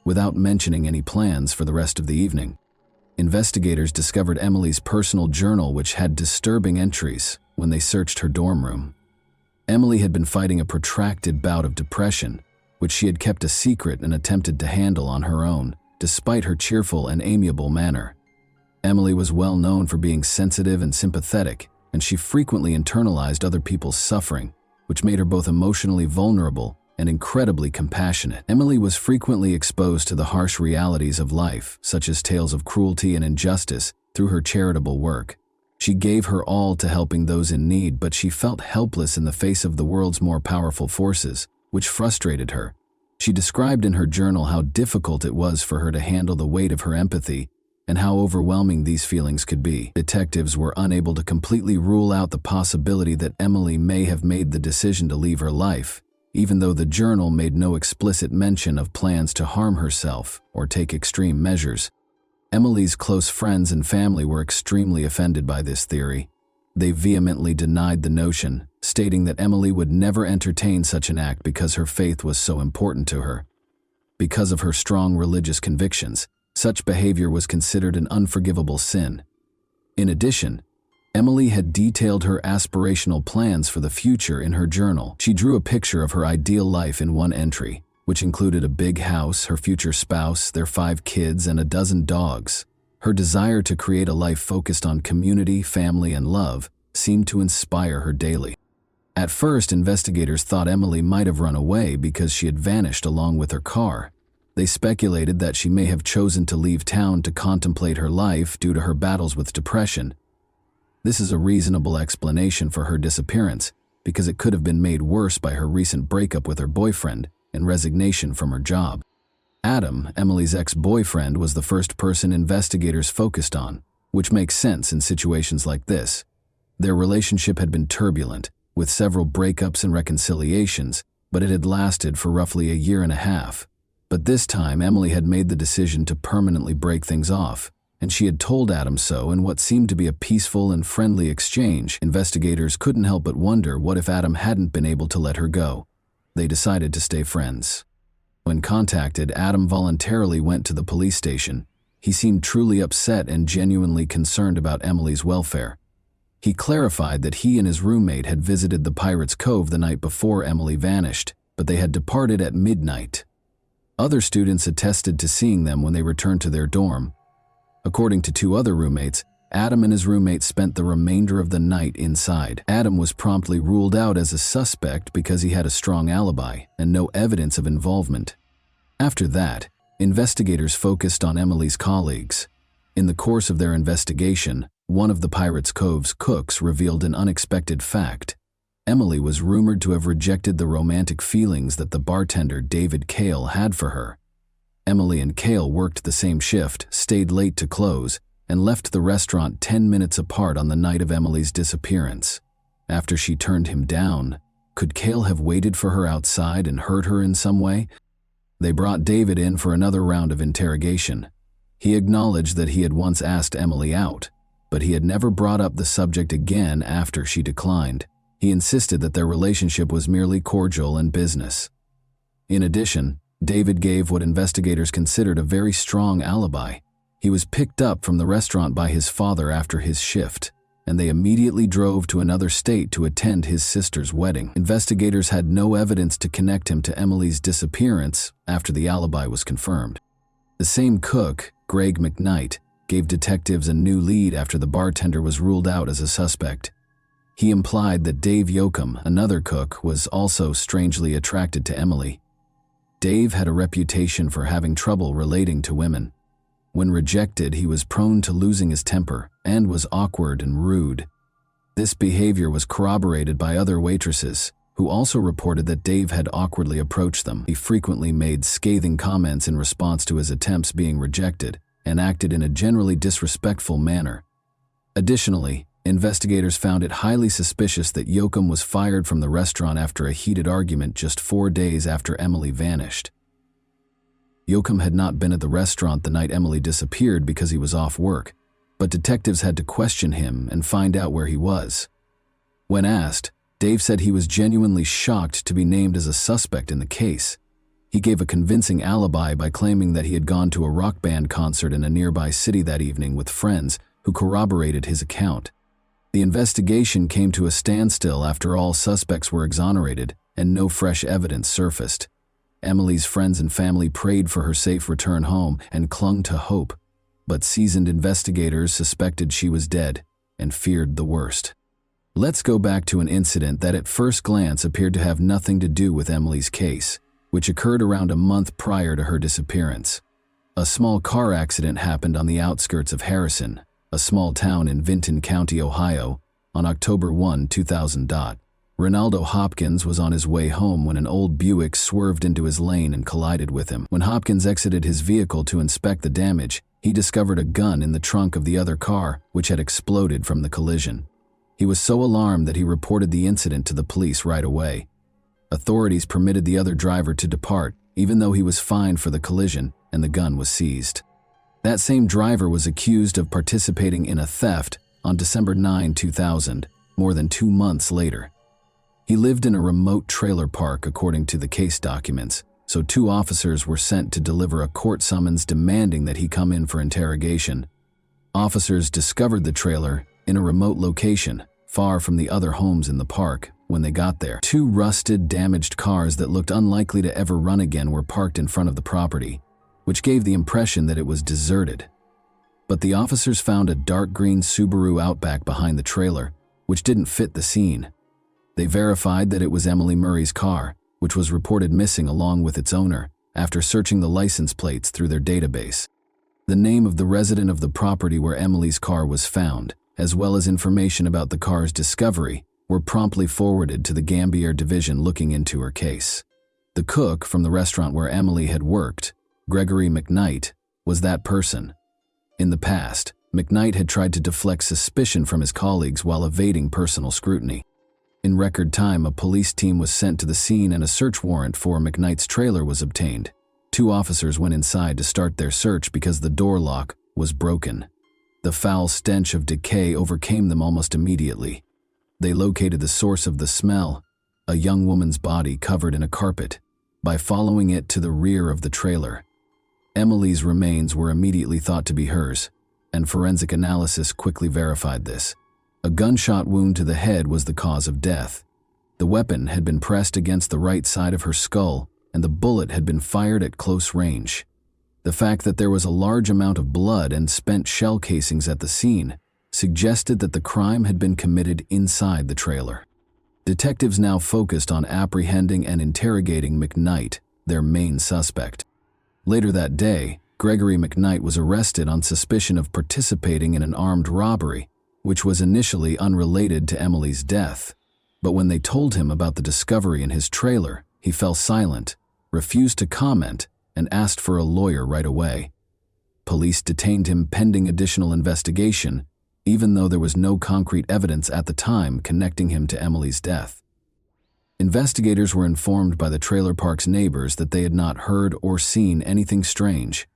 without mentioning any plans for the rest of the evening. Investigators discovered Emily's personal journal, which had disturbing entries, when they searched her dorm room. Emily had been fighting a protracted bout of depression, which she had kept a secret and attempted to handle on her own, despite her cheerful and amiable manner. Emily was well known for being sensitive and sympathetic, and she frequently internalized other people's suffering, which made her both emotionally vulnerable and incredibly compassionate. Emily was frequently exposed to the harsh realities of life, such as tales of cruelty and injustice, through her charitable work. She gave her all to helping those in need, but she felt helpless in the face of the world's more powerful forces, which frustrated her. She described in her journal how difficult it was for her to handle the weight of her empathy and how overwhelming these feelings could be. Detectives were unable to completely rule out the possibility that Emily may have made the decision to leave her life, even though the journal made no explicit mention of plans to harm herself or take extreme measures. Emily's close friends and family were extremely offended by this theory. They vehemently denied the notion, stating that Emily would never entertain such an act because her faith was so important to her. Because of her strong religious convictions, such behavior was considered an unforgivable sin. In addition, Emily had detailed her aspirational plans for the future in her journal. She drew a picture of her ideal life in one entry, which included a big house, her future spouse, their 5 kids, and a dozen dogs. Her desire to create a life focused on community, family, and love seemed to inspire her daily. At first, investigators thought Emily might have run away because she had vanished along with her car. They speculated that she may have chosen to leave town to contemplate her life due to her battles with depression. This is a reasonable explanation for her disappearance, because it could have been made worse by her recent breakup with her boyfriend and resignation from her job. Adam, Emily's ex-boyfriend, was the first person investigators focused on, which makes sense in situations like this. Their relationship had been turbulent, with several breakups and reconciliations, but it had lasted for roughly a year and a half. But this time, Emily had made the decision to permanently break things off, and she had told Adam so in what seemed to be a peaceful and friendly exchange. Investigators couldn't help but wonder what if Adam hadn't been able to let her go. They decided to stay friends. When contacted, Adam voluntarily went to the police station. He seemed truly upset and genuinely concerned about Emily's welfare. He clarified that he and his roommate had visited the Pirates' Cove the night before Emily vanished, but they had departed at midnight. Other students attested to seeing them when they returned to their dorm. According to two other roommates, Adam and his roommate spent the remainder of the night inside. Adam was promptly ruled out as a suspect because he had a strong alibi and no evidence of involvement. After that, investigators focused on Emily's colleagues. In the course of their investigation, one of the Pirates' Cove's cooks revealed an unexpected fact. Emily was rumored to have rejected the romantic feelings that the bartender David Cale had for her. Emily and Cale worked the same shift, stayed late to close, and left the restaurant 10 minutes apart on the night of Emily's disappearance. After she turned him down, could Cale have waited for her outside and hurt her in some way? They brought David in for another round of interrogation. He acknowledged that he had once asked Emily out, but he had never brought up the subject again after she declined. He insisted that their relationship was merely cordial and business. In addition, David gave what investigators considered a very strong alibi. He was picked up from the restaurant by his father after his shift, and they immediately drove to another state to attend his sister's wedding. Investigators had no evidence to connect him to Emily's disappearance after the alibi was confirmed. The same cook, Greg McKnight, gave detectives a new lead after the bartender was ruled out as a suspect. He implied that Dave Yoakum, another cook, was also strangely attracted to Emily. Dave had a reputation for having trouble relating to women. When rejected, he was prone to losing his temper and was awkward and rude. This behavior was corroborated by other waitresses, who also reported that Dave had awkwardly approached them. He frequently made scathing comments in response to his attempts being rejected and acted in a generally disrespectful manner. Additionally, investigators found it highly suspicious that Yoakum was fired from the restaurant after a heated argument just 4 days after Emily vanished. Yoakum had not been at the restaurant the night Emily disappeared because he was off work, but detectives had to question him and find out where he was. When asked, Dave said he was genuinely shocked to be named as a suspect in the case. He gave a convincing alibi by claiming that he had gone to a rock band concert in a nearby city that evening with friends who corroborated his account. The investigation came to a standstill after all suspects were exonerated and no fresh evidence surfaced. Emily's friends and family prayed for her safe return home and clung to hope, but seasoned investigators suspected she was dead and feared the worst. Let's go back to an incident that at first glance appeared to have nothing to do with Emily's case, which occurred around a month prior to her disappearance. A small car accident happened on the outskirts of Harrison, a small town in Vinton County, Ohio, on October 1, 2000. Ronaldo Hopkins was on his way home when an old Buick swerved into his lane and collided with him. When Hopkins exited his vehicle to inspect the damage, he discovered a gun in the trunk of the other car, which had exploded from the collision. He was so alarmed that he reported the incident to the police right away. Authorities permitted the other driver to depart, even though he was fined for the collision, and the gun was seized. That same driver was accused of participating in a theft on December 9, 2000, more than 2 months later. He lived in a remote trailer park according to the case documents, so 2 officers were sent to deliver a court summons demanding that he come in for interrogation. Officers discovered the trailer in a remote location, far from the other homes in the park. When they got there, 2 rusted, damaged cars that looked unlikely to ever run again were parked in front of the property, which gave the impression that it was deserted. But the officers found a dark green Subaru Outback behind the trailer, which didn't fit the scene. They verified that it was Emily Murray's car, which was reported missing along with its owner, after searching the license plates through their database. The name of the resident of the property where Emily's car was found, as well as information about the car's discovery, were promptly forwarded to the Gambier Division looking into her case. The cook from the restaurant where Emily had worked, Gregory McKnight, was that person. In the past, McKnight had tried to deflect suspicion from his colleagues while evading personal scrutiny. In record time, a police team was sent to the scene and a search warrant for McKnight's trailer was obtained. 2 officers went inside to start their search because the door lock was broken. The foul stench of decay overcame them almost immediately. They located the source of the smell, a young woman's body covered in a carpet, by following it to the rear of the trailer. Emily's remains were immediately thought to be hers, and forensic analysis quickly verified this. A gunshot wound to the head was the cause of death. The weapon had been pressed against the right side of her skull, and the bullet had been fired at close range. The fact that there was a large amount of blood and spent shell casings at the scene suggested that the crime had been committed inside the trailer. Detectives now focused on apprehending and interrogating McKnight, their main suspect. Later that day, Gregory McKnight was arrested on suspicion of participating in an armed robbery, which was initially unrelated to Emily's death. But when they told him about the discovery in his trailer, he fell silent, refused to comment, and asked for a lawyer right away. Police detained him pending additional investigation, even though there was no concrete evidence at the time connecting him to Emily's death. Investigators were informed by the trailer park's neighbors that they had not heard or seen anything strange.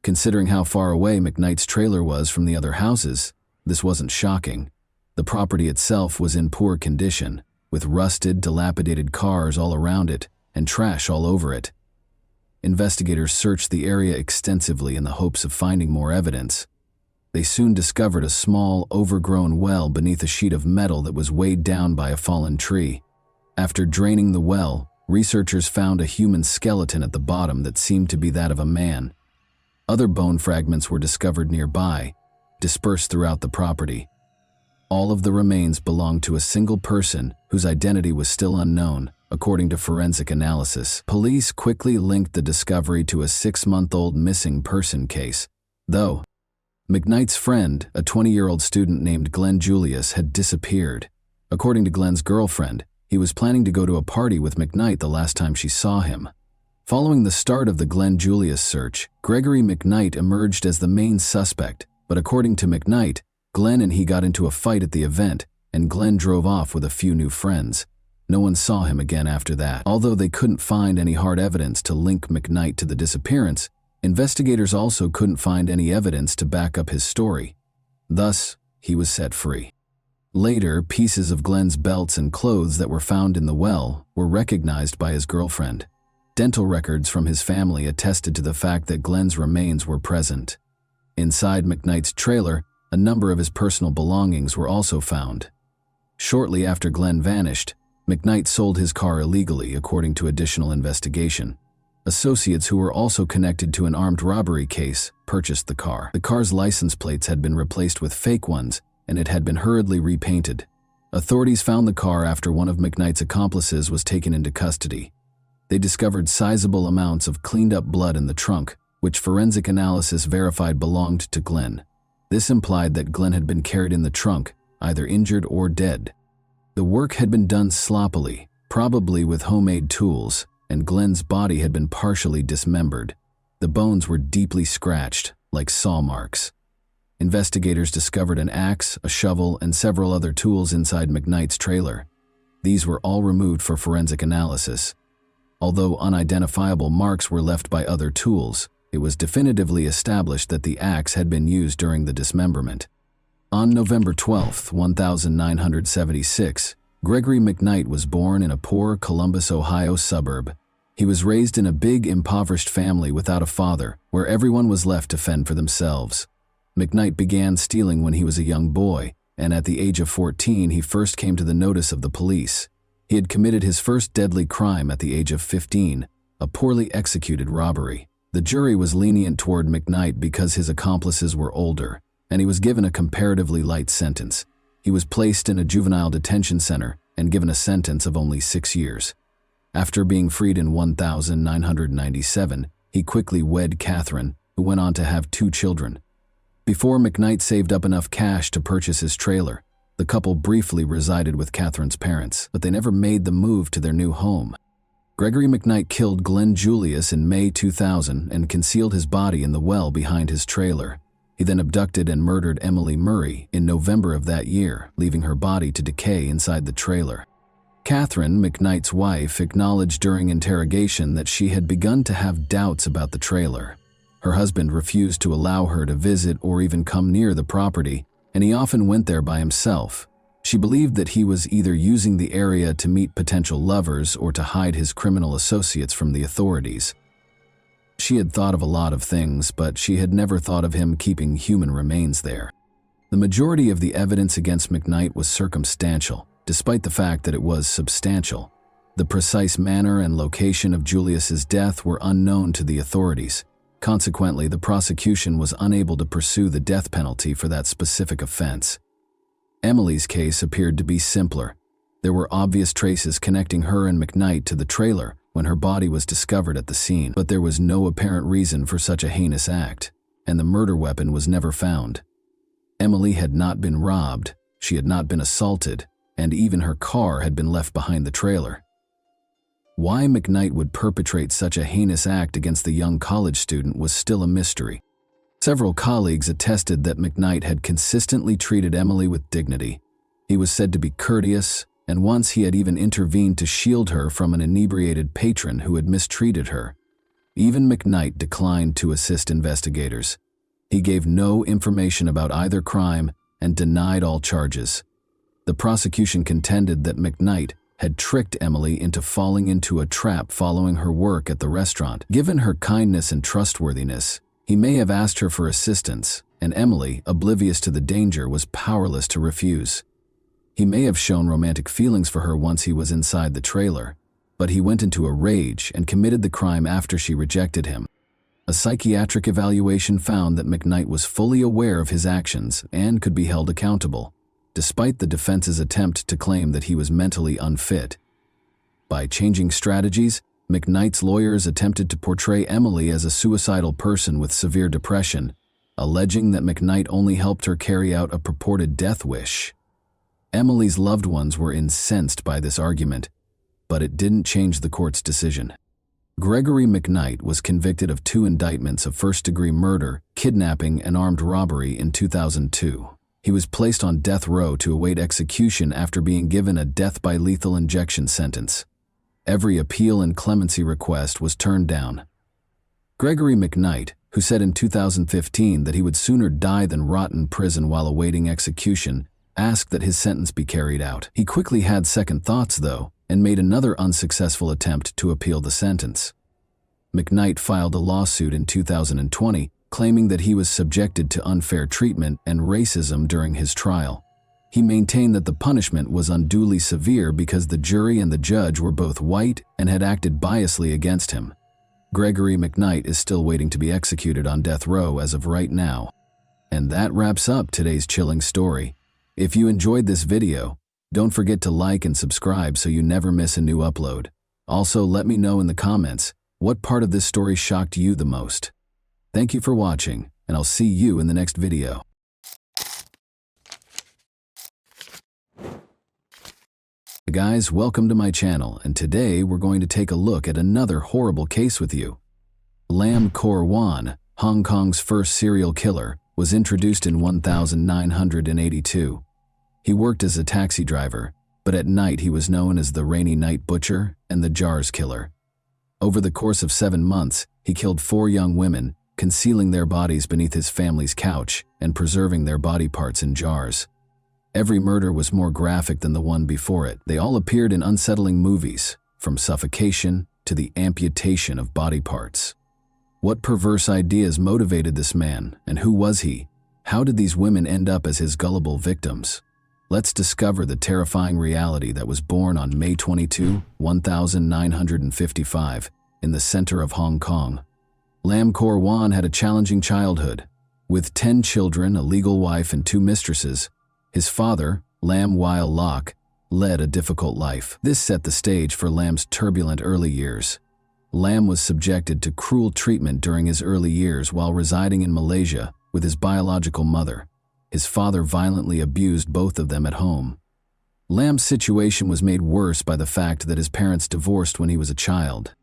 Considering how far away McKnight's trailer was from the other houses, this wasn't shocking. The property itself was in poor condition, with rusted, dilapidated cars all around it and trash all over it. Investigators searched the area extensively in the hopes of finding more evidence. They soon discovered a small, overgrown well beneath a sheet of metal that was weighed down by a fallen tree. After draining the well, researchers found a human skeleton at the bottom that seemed to be that of a man. Other bone fragments were discovered nearby, dispersed throughout the property. All of the remains belonged to a single person whose identity was still unknown, according to forensic analysis. Police quickly linked the discovery to a 6-month-old missing person case, though McKnight's friend, a 20-year-old student named Glenn Julius, had disappeared. According to Glenn's girlfriend, he was planning to go to a party with McKnight the last time she saw him. Following the start of the Glenn Julius search, Gregory McKnight emerged as the main suspect, but according to McKnight, Glenn and he got into a fight at the event, and Glenn drove off with a few new friends. No one saw him again after that. Although they couldn't find any hard evidence to link McKnight to the disappearance, investigators also couldn't find any evidence to back up his story. Thus, he was set free. Later, pieces of Glenn's belts and clothes that were found in the well were recognized by his girlfriend. Dental records from his family attested to the fact that Glenn's remains were present. Inside McKnight's trailer, a number of his personal belongings were also found. Shortly after Glenn vanished, McKnight sold his car illegally, according to additional investigation. Associates who were also connected to an armed robbery case purchased the car. The car's license plates had been replaced with fake ones, and it had been hurriedly repainted. Authorities found the car after one of McKnight's accomplices was taken into custody. They discovered sizable amounts of cleaned-up blood in the trunk, which forensic analysis verified belonged to Glenn. This implied that Glenn had been carried in the trunk, either injured or dead. The work had been done sloppily, probably with homemade tools, and Glenn's body had been partially dismembered. The bones were deeply scratched, like saw marks. Investigators discovered an axe, a shovel, and several other tools inside McKnight's trailer. These were all removed for forensic analysis. Although unidentifiable marks were left by other tools, it was definitively established that the axe had been used during the dismemberment. On November 12, 1976, Gregory McKnight was born in a poor Columbus, Ohio suburb. He was raised in a big, impoverished family without a father, where everyone was left to fend for themselves. McKnight began stealing when he was a young boy, and at the age of 14 he first came to the notice of the police. He had committed his first deadly crime at the age of 15, a poorly executed robbery. The jury was lenient toward McKnight because his accomplices were older, and he was given a comparatively light sentence. He was placed in a juvenile detention center and given a sentence of only 6 years. After being freed in 1997, he quickly wed Catherine, who went on to have 2 children. Before McKnight saved up enough cash to purchase his trailer, the couple briefly resided with Catherine's parents, but they never made the move to their new home. Gregory McKnight killed Glenn Julius in May 2000 and concealed his body in the well behind his trailer. He then abducted and murdered Emily Murray in November of that year, leaving her body to decay inside the trailer. Catherine, McKnight's wife, acknowledged during interrogation that she had begun to have doubts about the trailer. Her husband refused to allow her to visit or even come near the property, and he often went there by himself. She believed that he was either using the area to meet potential lovers or to hide his criminal associates from the authorities. She had thought of a lot of things, but she had never thought of him keeping human remains there. The majority of the evidence against McKnight was circumstantial, despite the fact that it was substantial. The precise manner and location of Julius's death were unknown to the authorities. Consequently, the prosecution was unable to pursue the death penalty for that specific offense. Emily's case appeared to be simpler. There were obvious traces connecting her and McKnight to the trailer when her body was discovered at the scene, but there was no apparent reason for such a heinous act, and the murder weapon was never found. Emily had not been robbed, she had not been assaulted, and even her car had been left behind the trailer. Why McKnight would perpetrate such a heinous act against the young college student was still a mystery. Several colleagues attested that McKnight had consistently treated Emily with dignity. He was said to be courteous, and once he had even intervened to shield her from an inebriated patron who had mistreated her. Even McKnight declined to assist investigators. He gave no information about either crime and denied all charges. The prosecution contended that McKnight had tricked Emily into falling into a trap following her work at the restaurant. Given her kindness and trustworthiness, he may have asked her for assistance, and Emily, oblivious to the danger, was powerless to refuse. He may have shown romantic feelings for her once he was inside the trailer, but he went into a rage and committed the crime after she rejected him. A psychiatric evaluation found that McKnight was fully aware of his actions and could be held accountable, despite the defense's attempt to claim that he was mentally unfit. By changing strategies, McKnight's lawyers attempted to portray Emily as a suicidal person with severe depression, alleging that McKnight only helped her carry out a purported death wish. Emily's loved ones were incensed by this argument, but it didn't change the court's decision. Gregory McKnight was convicted of 2 indictments of first-degree murder, kidnapping, and armed robbery in 2002. He was placed on death row to await execution after being given a death by lethal injection sentence. Every appeal and clemency request was turned down. Gregory McKnight, who said in 2015 that he would sooner die than rot in prison while awaiting execution, asked that his sentence be carried out. He quickly had second thoughts, though, and made another unsuccessful attempt to appeal the sentence. McKnight filed a lawsuit in 2020, claiming that he was subjected to unfair treatment and racism during his trial. He maintained that the punishment was unduly severe because the jury and the judge were both white and had acted biasly against him. Gregory McKnight is still waiting to be executed on death row as of right now. And that wraps up today's chilling story. If you enjoyed this video, don't forget to like and subscribe so you never miss a new upload. Also, let me know in the comments what part of this story shocked you the most. Thank you for watching, and I'll see you in the next video. Hey guys, welcome to my channel, and today we're going to take a look at another horrible case with you. Lam Kor Wan, Hong Kong's first serial killer, was introduced in 1982. He worked as a taxi driver, but at night he was known as the Rainy Night Butcher and the Jars Killer. Over the course of 7 months, he killed 4 young women, concealing their bodies beneath his family's couch and preserving their body parts in jars. Every murder was more graphic than the one before it. They all appeared in unsettling movies, from suffocation to the amputation of body parts. What perverse ideas motivated this man, and who was he? How did these women end up as his gullible victims? Let's discover the terrifying reality that was born on May 22, 1955, in the center of Hong Kong. Lam Kor Wan had a challenging childhood. With 10 children, a legal wife, and 2 mistresses, his father, Lam Weil Lok, led a difficult life. This set the stage for Lam's turbulent early years. Lam was subjected to cruel treatment during his early years while residing in Malaysia with his biological mother. His father violently abused both of them at home. Lam's situation was made worse by the fact that his parents divorced when he was a child.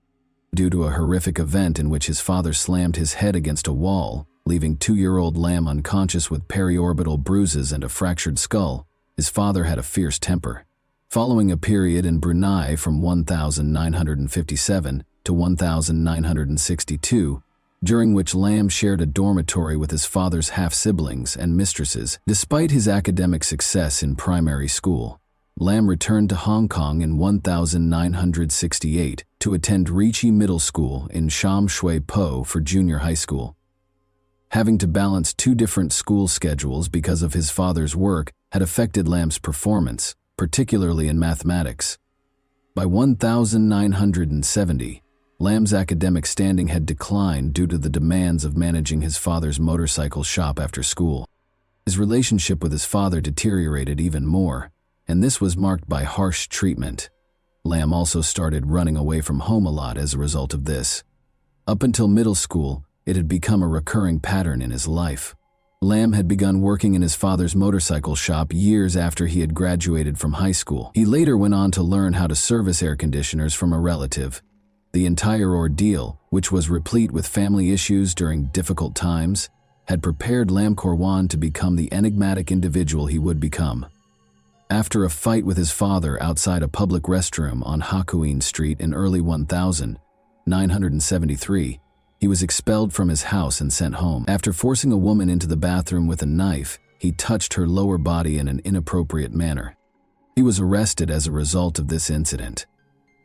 Due to a horrific event in which his father slammed his head against a wall, leaving 2-year-old Lam unconscious with periorbital bruises and a fractured skull, his father had a fierce temper. Following a period in Brunei from 1957 to 1962, during which Lam shared a dormitory with his father's half-siblings and mistresses. Despite his academic success in primary school, Lam returned to Hong Kong in 1968 to attend Ricci Middle School in Sham Shui Po for junior high school. Having to balance two different school schedules because of his father's work had affected Lamb's performance, particularly in mathematics. By 1970, Lamb's academic standing had declined due to the demands of managing his father's motorcycle shop after school. His relationship with his father deteriorated even more, and this was marked by harsh treatment. Lamb also started running away from home a lot as a result of this. Up until middle school, it had become a recurring pattern in his life. Lamb had begun working in his father's motorcycle shop years after he had graduated from high school. He later went on to learn how to service air conditioners from a relative. The entire ordeal, which was replete with family issues during difficult times, had prepared Lam Korwan to become the enigmatic individual he would become. After a fight with his father outside a public restroom on Hakuin Street in early 1973, he was expelled from his house and sent home. After forcing a woman into the bathroom with a knife, he touched her lower body in an inappropriate manner. He was arrested as a result of this incident.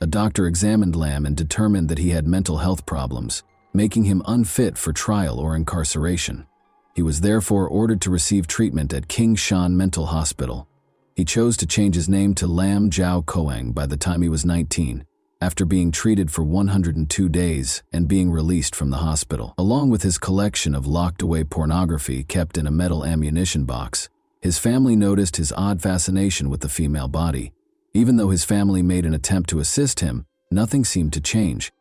A doctor examined Lam and determined that he had mental health problems, making him unfit for trial or incarceration. He was therefore ordered to receive treatment at King Shan Mental Hospital. He chose to change his name to Lam Jiao Koang by the time he was 19, after being treated for 102 days and being released from the hospital. Along with his collection of locked-away pornography kept in a metal ammunition box, his family noticed his odd fascination with the female body. Even though his family made an attempt to assist him, nothing seemed to change.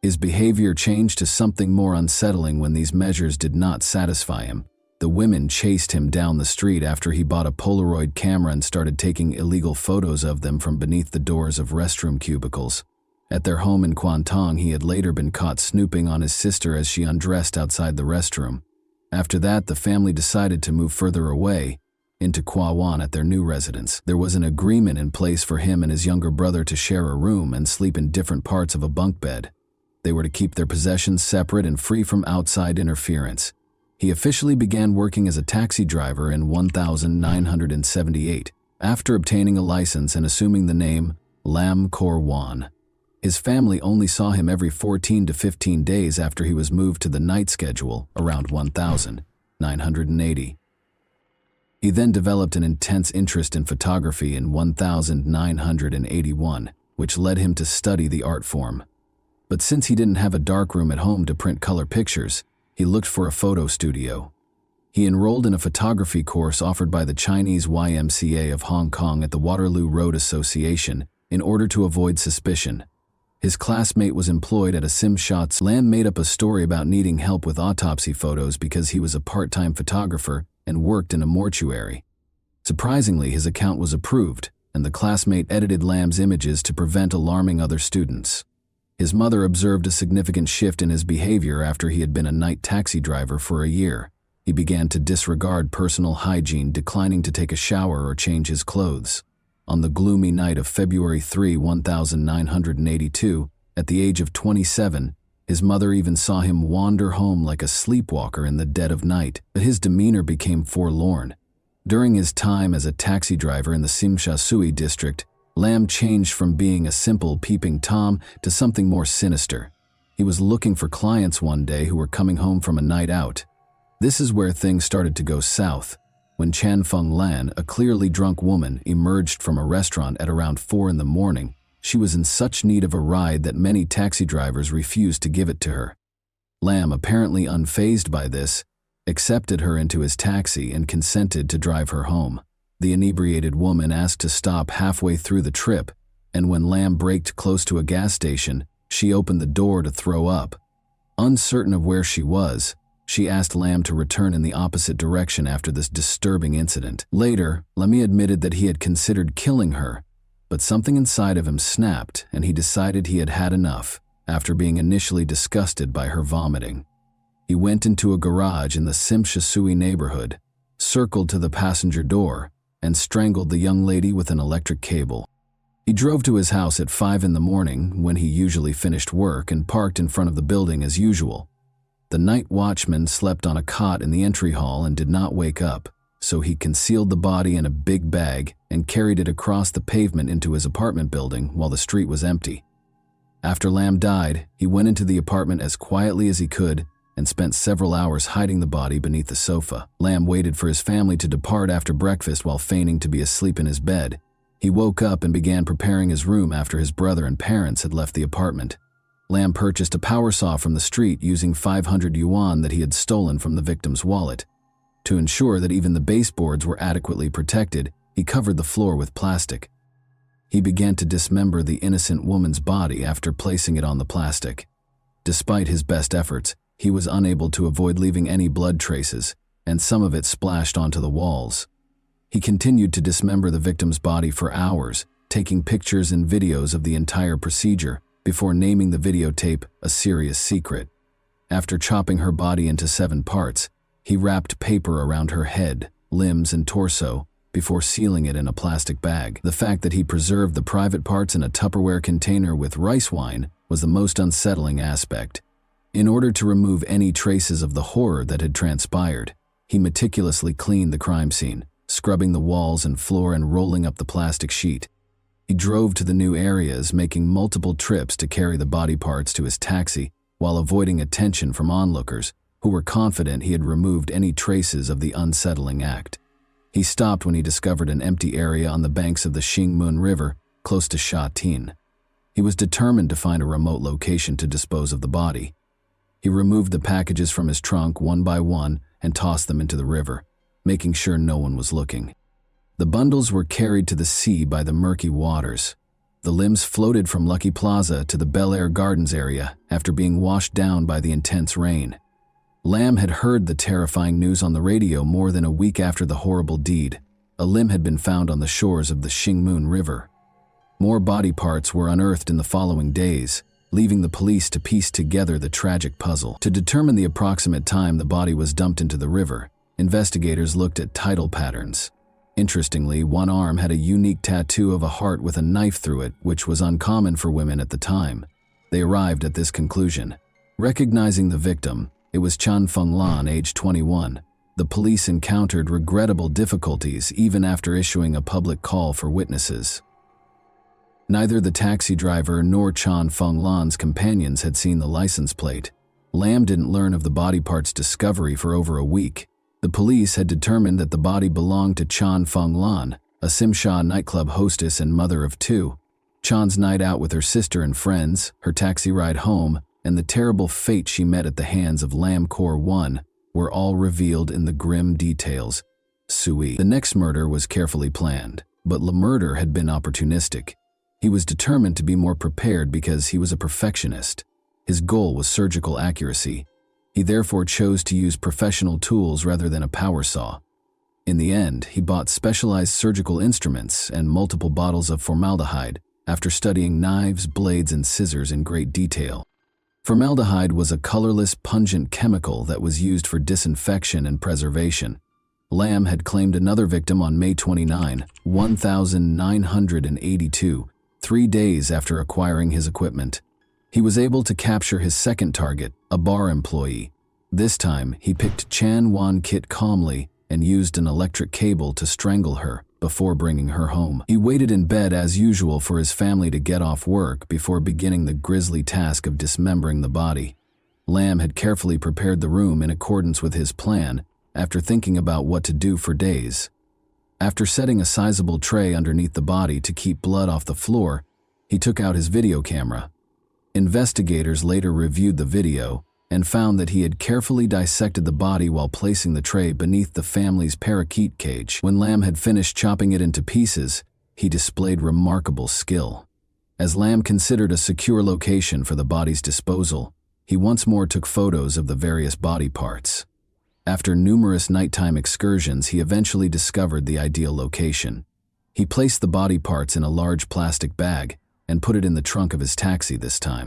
His behavior changed to something more unsettling when these measures did not satisfy him. The women chased him down the street after he bought a Polaroid camera and started taking illegal photos of them from beneath the doors of restroom cubicles. At their home in Kwantong, he had later been caught snooping on his sister as she undressed outside the restroom. After that, the family decided to move further away, into Kwawan at their new residence. There was an agreement in place for him and his younger brother to share a room and sleep in different parts of a bunk bed. They were to keep their possessions separate and free from outside interference. He officially began working as a taxi driver in 1978, after obtaining a license and assuming the name Lam Korwan. His family only saw him every 14 to 15 days after he was moved to the night schedule around 1980. He then developed an intense interest in photography in 1981, which led him to study the art form. But since he didn't have a darkroom at home to print color pictures, he looked for a photo studio. He enrolled in a photography course offered by the Chinese YMCA of Hong Kong at the Waterloo Road Association in order to avoid suspicion. His classmate was employed at a sim shots. Lam made up a story about needing help with autopsy photos because he was a part-time photographer and worked in a mortuary. Surprisingly, his account was approved, and the classmate edited Lam's images to prevent alarming other students. His mother observed a significant shift in his behavior after he had been a night taxi driver for a year. He began to disregard personal hygiene, declining to take a shower or change his clothes. On the gloomy night of February 3, 1982, at the age of 27, his mother even saw him wander home like a sleepwalker in the dead of night, but his demeanor became forlorn. During his time as a taxi driver in the Simsha Sui district, Lam changed from being a simple peeping Tom to something more sinister. He was looking for clients one day who were coming home from a night out. This is where things started to go south. When Chan Feng Lan, a clearly drunk woman, emerged from a restaurant at around 4 in the morning, she was in such need of a ride that many taxi drivers refused to give it to her. Lam, apparently unfazed by this, accepted her into his taxi and consented to drive her home. The inebriated woman asked to stop halfway through the trip, and when Lam braked close to a gas station, she opened the door to throw up. Uncertain of where she was, she asked Lam to return in the opposite direction after this disturbing incident. Later, Lammy admitted that he had considered killing her, but something inside of him snapped and he decided he had had enough after being initially disgusted by her vomiting. He went into a garage in the Simshasui neighborhood, circled to the passenger door, and strangled the young lady with an electric cable. He drove to his house at 5 in the morning when he usually finished work and parked in front of the building as usual. The night watchman slept on a cot in the entry hall and did not wake up, so he concealed the body in a big bag and carried it across the pavement into his apartment building while the street was empty. After Lam died, he went into the apartment as quietly as he could and spent several hours hiding the body beneath the sofa. Lamb waited for his family to depart after breakfast while feigning to be asleep in his bed. He woke up and began preparing his room after his brother and parents had left the apartment. Lamb purchased a power saw from the street using 500 yuan that he had stolen from the victim's wallet. To ensure that even the baseboards were adequately protected, he covered the floor with plastic. He began to dismember the innocent woman's body after placing it on the plastic. Despite his best efforts, he was unable to avoid leaving any blood traces, and some of it splashed onto the walls. He continued to dismember the victim's body for hours, taking pictures and videos of the entire procedure before naming the videotape a serious secret. After chopping her body into 7 parts, he wrapped paper around her head, limbs, and torso before sealing it in a plastic bag. The fact that he preserved the private parts in a Tupperware container with rice wine was the most unsettling aspect. In order to remove any traces of the horror that had transpired, he meticulously cleaned the crime scene, scrubbing the walls and floor and rolling up the plastic sheet. He drove to the new areas, making multiple trips to carry the body parts to his taxi while avoiding attention from onlookers who were confident he had removed any traces of the unsettling act. He stopped when he discovered an empty area on the banks of the Xingmun River, close to Shatin. He was determined to find a remote location to dispose of the body. He removed the packages from his trunk one by one and tossed them into the river, making sure no one was looking. The bundles were carried to the sea by the murky waters. The limbs floated from Lucky Plaza to the Bel Air Gardens area after being washed down by the intense rain. Lamb had heard the terrifying news on the radio more than a week after the horrible deed. A limb had been found on the shores of the Xingmun River. More body parts were unearthed in the following days, leaving the police to piece together the tragic puzzle. To determine the approximate time the body was dumped into the river, investigators looked at tidal patterns. Interestingly, one arm had a unique tattoo of a heart with a knife through it, which was uncommon for women at the time. They arrived at this conclusion. Recognizing the victim, it was Chan Fenglan, age 21. The police encountered regrettable difficulties even after issuing a public call for witnesses. Neither the taxi driver nor Chan Fenglan's companions had seen the license plate. Lamb didn't learn of the body part's discovery for over a week. The police had determined that the body belonged to Chan Fenglan, a Simsha nightclub hostess and mother of 2. Chan's night out with her sister and friends, her taxi ride home, and the terrible fate she met at the hands of Lamb Core 1 were all revealed in the grim details. Sui. The next murder was carefully planned, but the murder had been opportunistic. He was determined to be more prepared because he was a perfectionist. His goal was surgical accuracy. He therefore chose to use professional tools rather than a power saw. In the end, he bought specialized surgical instruments and multiple bottles of formaldehyde after studying knives, blades, and scissors in great detail. Formaldehyde was a colorless, pungent chemical that was used for disinfection and preservation. Lamb had claimed another victim on May 29, 1982, 3 days after acquiring his equipment. He was able to capture his second target, a bar employee. This time, he picked Chan Wan-kit calmly and used an electric cable to strangle her before bringing her home. He waited in bed as usual for his family to get off work before beginning the grisly task of dismembering the body. Lamb had carefully prepared the room in accordance with his plan after thinking about what to do for days. After setting a sizable tray underneath the body to keep blood off the floor, he took out his video camera. Investigators later reviewed the video and found that he had carefully dissected the body while placing the tray beneath the family's parakeet cage. When Lamb had finished chopping it into pieces, he displayed remarkable skill. As Lamb considered a secure location for the body's disposal, he once more took photos of the various body parts. After numerous nighttime excursions, he eventually discovered the ideal location. He placed the body parts in a large plastic bag and put it in the trunk of his taxi this time.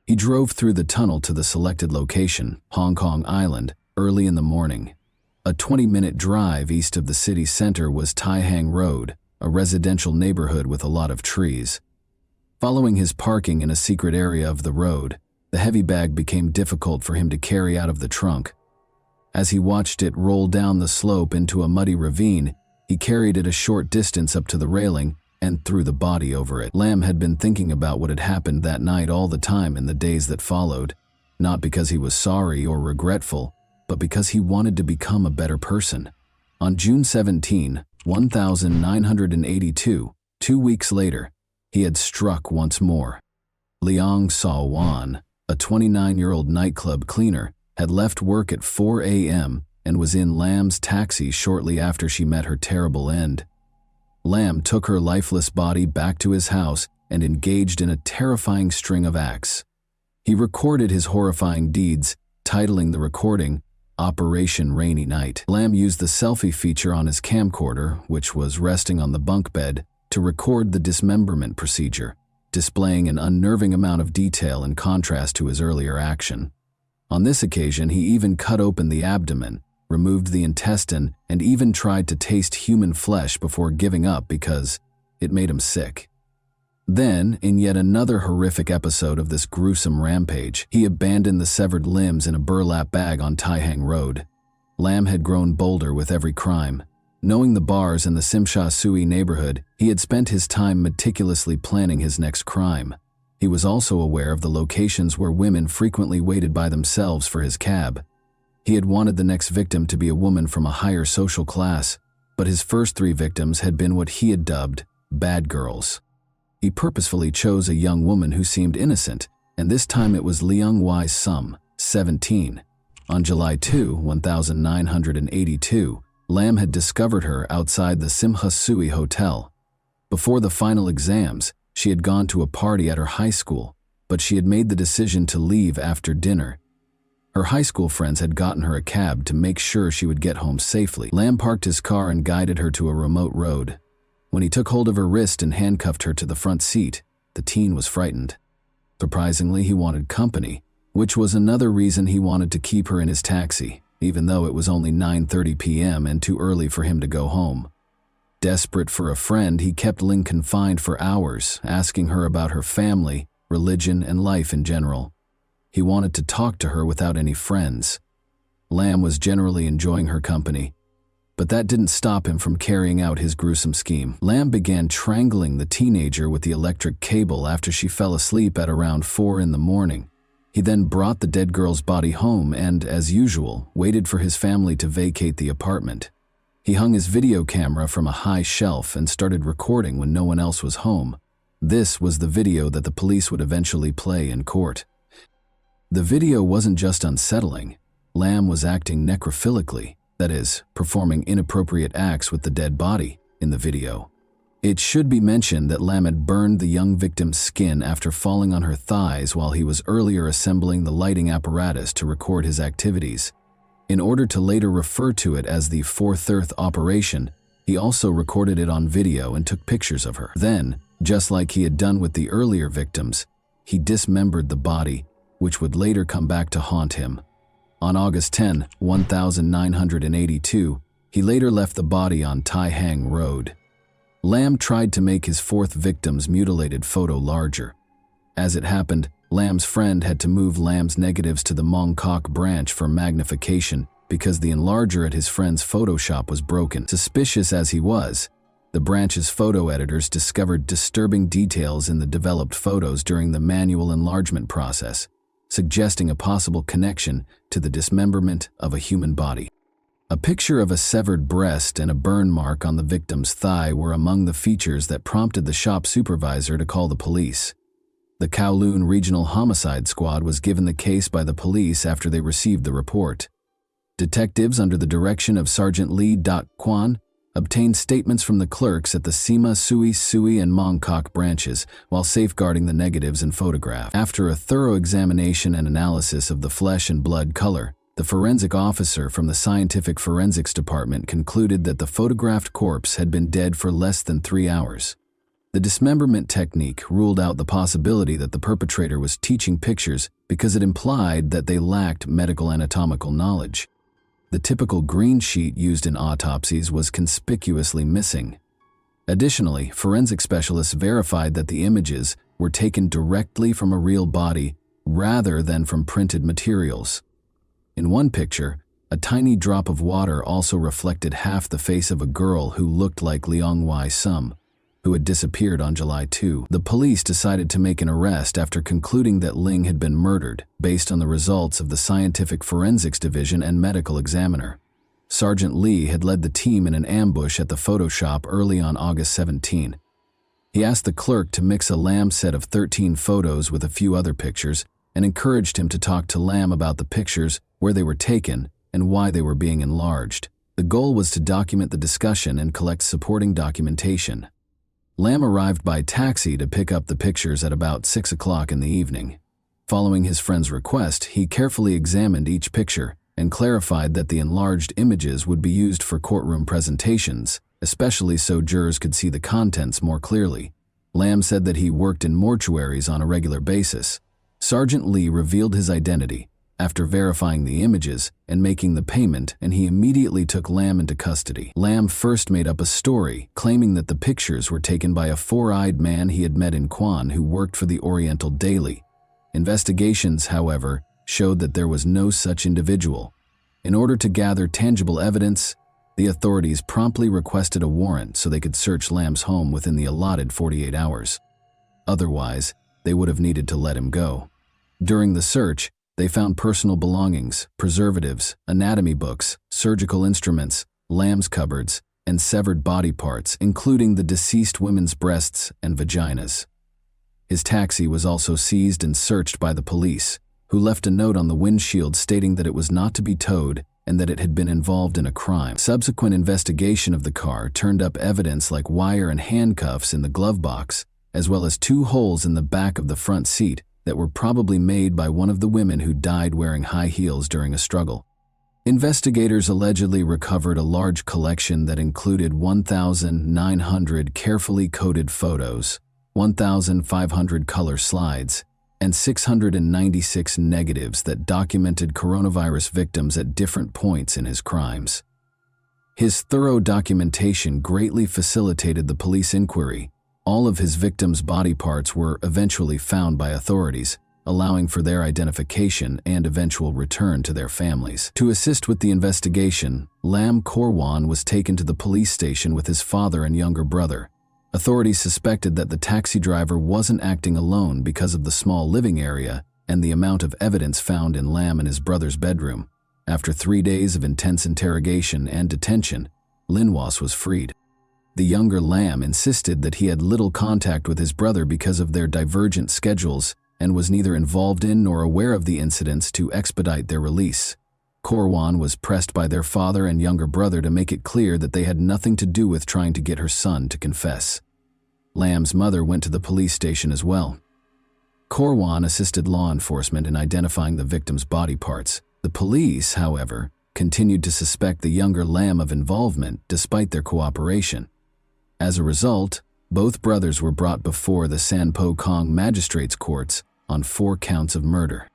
He drove through the tunnel to the selected location, Hong Kong Island, early in the morning. A 20-minute drive east of the city center was Tai Hang Road, a residential neighborhood with a lot of trees. Following his parking in a secret area of the road, the heavy bag became difficult for him to carry out of the trunk. As he watched it roll down the slope into a muddy ravine, he carried it a short distance up to the railing and threw the body over it. Lamb had been thinking about what had happened that night all the time in the days that followed. not because he was sorry or regretful, but because he wanted to become a better person. On June 17, 1982, 2 weeks later, he had struck once more. Liang Sawan, a 29-year-old nightclub cleaner, had left work at 4 a.m. and was in Lam's taxi shortly after she met her terrible end. Lam took her lifeless body back to his house and engaged in a terrifying string of acts. He recorded his horrifying deeds, titling the recording Operation Rainy Night. Lam used the selfie feature on his camcorder, which was resting on the bunk bed, to record the dismemberment procedure, displaying an unnerving amount of detail in contrast to his earlier action. On this occasion, he even cut open the abdomen, removed the intestine, and even tried to taste human flesh before giving up because it made him sick. Then, in yet another horrific episode of this gruesome rampage, he abandoned the severed limbs in a burlap bag on Tai Hang Road. Lam had grown bolder with every crime. Knowing the bars in the Simsha Sui neighborhood, he had spent his time meticulously planning his next crime. He was also aware of the locations where women frequently waited by themselves for his cab. He had wanted the next victim to be a woman from a higher social class, but his first 3 victims had been what he had dubbed bad girls. He purposefully chose a young woman who seemed innocent, and this time it was Liang Wai Sum, 17. On July 2, 1982, Lam had discovered her outside the Simha Sui Hotel. Before the final exams, she had gone to a party at her high school, but she had made the decision to leave after dinner. Her high school friends had gotten her a cab to make sure she would get home safely. Lam parked his car and guided her to a remote road. When he took hold of her wrist and handcuffed her to the front seat, the teen was frightened. Surprisingly, he wanted company, which was another reason he wanted to keep her in his taxi, even though it was only 9:30 p.m. and too early for him to go home. Desperate for a friend, he kept Ling confined for hours, asking her about her family, religion, and life in general. He wanted to talk to her without any friends. Lam was generally enjoying her company, but that didn't stop him from carrying out his gruesome scheme. Lam began strangling the teenager with the electric cable after she fell asleep at around 4 in the morning. He then brought the dead girl's body home and, as usual, waited for his family to vacate the apartment. He hung his video camera from a high shelf and started recording when no one else was home. This was the video that the police would eventually play in court. The video wasn't just unsettling. Lam was acting necrophilically, that is, performing inappropriate acts with the dead body, in the video. It should be mentioned that Lam had burned the young victim's skin after falling on her thighs while he was earlier assembling the lighting apparatus to record his activities. In order to later refer to it as the 4/3 operation, he also recorded it on video and took pictures of her. Then, just like he had done with the earlier victims, he dismembered the body, which would later come back to haunt him. On August 10, 1982, he later left the body on Tai Hang Road. Lam tried to make his 4th victim's mutilated photo larger. As it happened, Lam's friend had to move Lam's negatives to the Mongkok branch for magnification because the enlarger at his friend's photo shop was broken. Suspicious as he was, the branch's photo editors discovered disturbing details in the developed photos during the manual enlargement process, suggesting a possible connection to the dismemberment of a human body. A picture of a severed breast and a burn mark on the victim's thigh were among the features that prompted the shop supervisor to call the police. The Kowloon Regional Homicide Squad was given the case by the police after they received the report. Detectives under the direction of Sergeant Lee Kwan obtained statements from the clerks at the Sima Sui and Mongkok branches while safeguarding the negatives and photograph. After a thorough examination and analysis of the flesh and blood color, the forensic officer from the Scientific Forensics Department concluded that the photographed corpse had been dead for less than 3 hours. The dismemberment technique ruled out the possibility that the perpetrator was teaching pictures because it implied that they lacked medical anatomical knowledge. The typical green sheet used in autopsies was conspicuously missing. Additionally, forensic specialists verified that the images were taken directly from a real body rather than from printed materials. In one picture, a tiny drop of water also reflected half the face of a girl who looked like Liang Wai Sum. who had disappeared on July 2. The police decided to make an arrest after concluding that Ling had been murdered, based on the results of the Scientific Forensics Division and medical examiner. Sergeant Lee had led the team in an ambush at the photo shop early on August 17. He asked the clerk to mix a Lam set of 13 photos with a few other pictures and encouraged him to talk to Lam about the pictures, where they were taken, and why they were being enlarged. The goal was to document the discussion and collect supporting documentation. Lam arrived by taxi to pick up the pictures at about 6 o'clock in the evening. Following his friend's request, he carefully examined each picture and clarified that the enlarged images would be used for courtroom presentations, especially so jurors could see the contents more clearly. Lam said that he worked in mortuaries on a regular basis. Sergeant Lee revealed his identity after verifying the images and making the payment, and he immediately took Lam into custody. Lam first made up a story, claiming that the pictures were taken by a four-eyed man he had met in Quan who worked for the Oriental Daily. Investigations, however, showed that there was no such individual. In order to gather tangible evidence, the authorities promptly requested a warrant so they could search Lam's home within the allotted 48 hours. Otherwise, they would have needed to let him go. During the search, they found personal belongings, preservatives, anatomy books, surgical instruments, Lam's cupboards, and severed body parts, including the deceased women's breasts and vaginas. His taxi was also seized and searched by the police, who left a note on the windshield stating that it was not to be towed and that it had been involved in a crime. Subsequent investigation of the car turned up evidence like wire and handcuffs in the glove box, as well as 2 holes in the back of the front seat that were probably made by one of the women who died wearing high heels during a struggle. Investigators allegedly recovered a large collection that included 1,900 carefully coded photos, 1,500 color slides, and 696 negatives that documented coronavirus victims at different points in his crimes. His thorough documentation greatly facilitated the police inquiry. All of his victims' body parts were eventually found by authorities, allowing for their identification and eventual return to their families. To assist with the investigation, Lam Korwan was taken to the police station with his father and younger brother. Authorities suspected that the taxi driver wasn't acting alone because of the small living area and the amount of evidence found in Lam and his brother's bedroom. After 3 days of intense interrogation and detention, Linwas was freed. The younger Lam insisted that he had little contact with his brother because of their divergent schedules and was neither involved in nor aware of the incidents to expedite their release. Korwan was pressed by their father and younger brother to make it clear that they had nothing to do with trying to get her son to confess. Lam's mother went to the police station as well. Korwan assisted law enforcement in identifying the victim's body parts. The police, however, continued to suspect the younger Lam of involvement despite their cooperation. As a result, both brothers were brought before the Sanpo Kong Magistrates Courts on 4 counts of murder.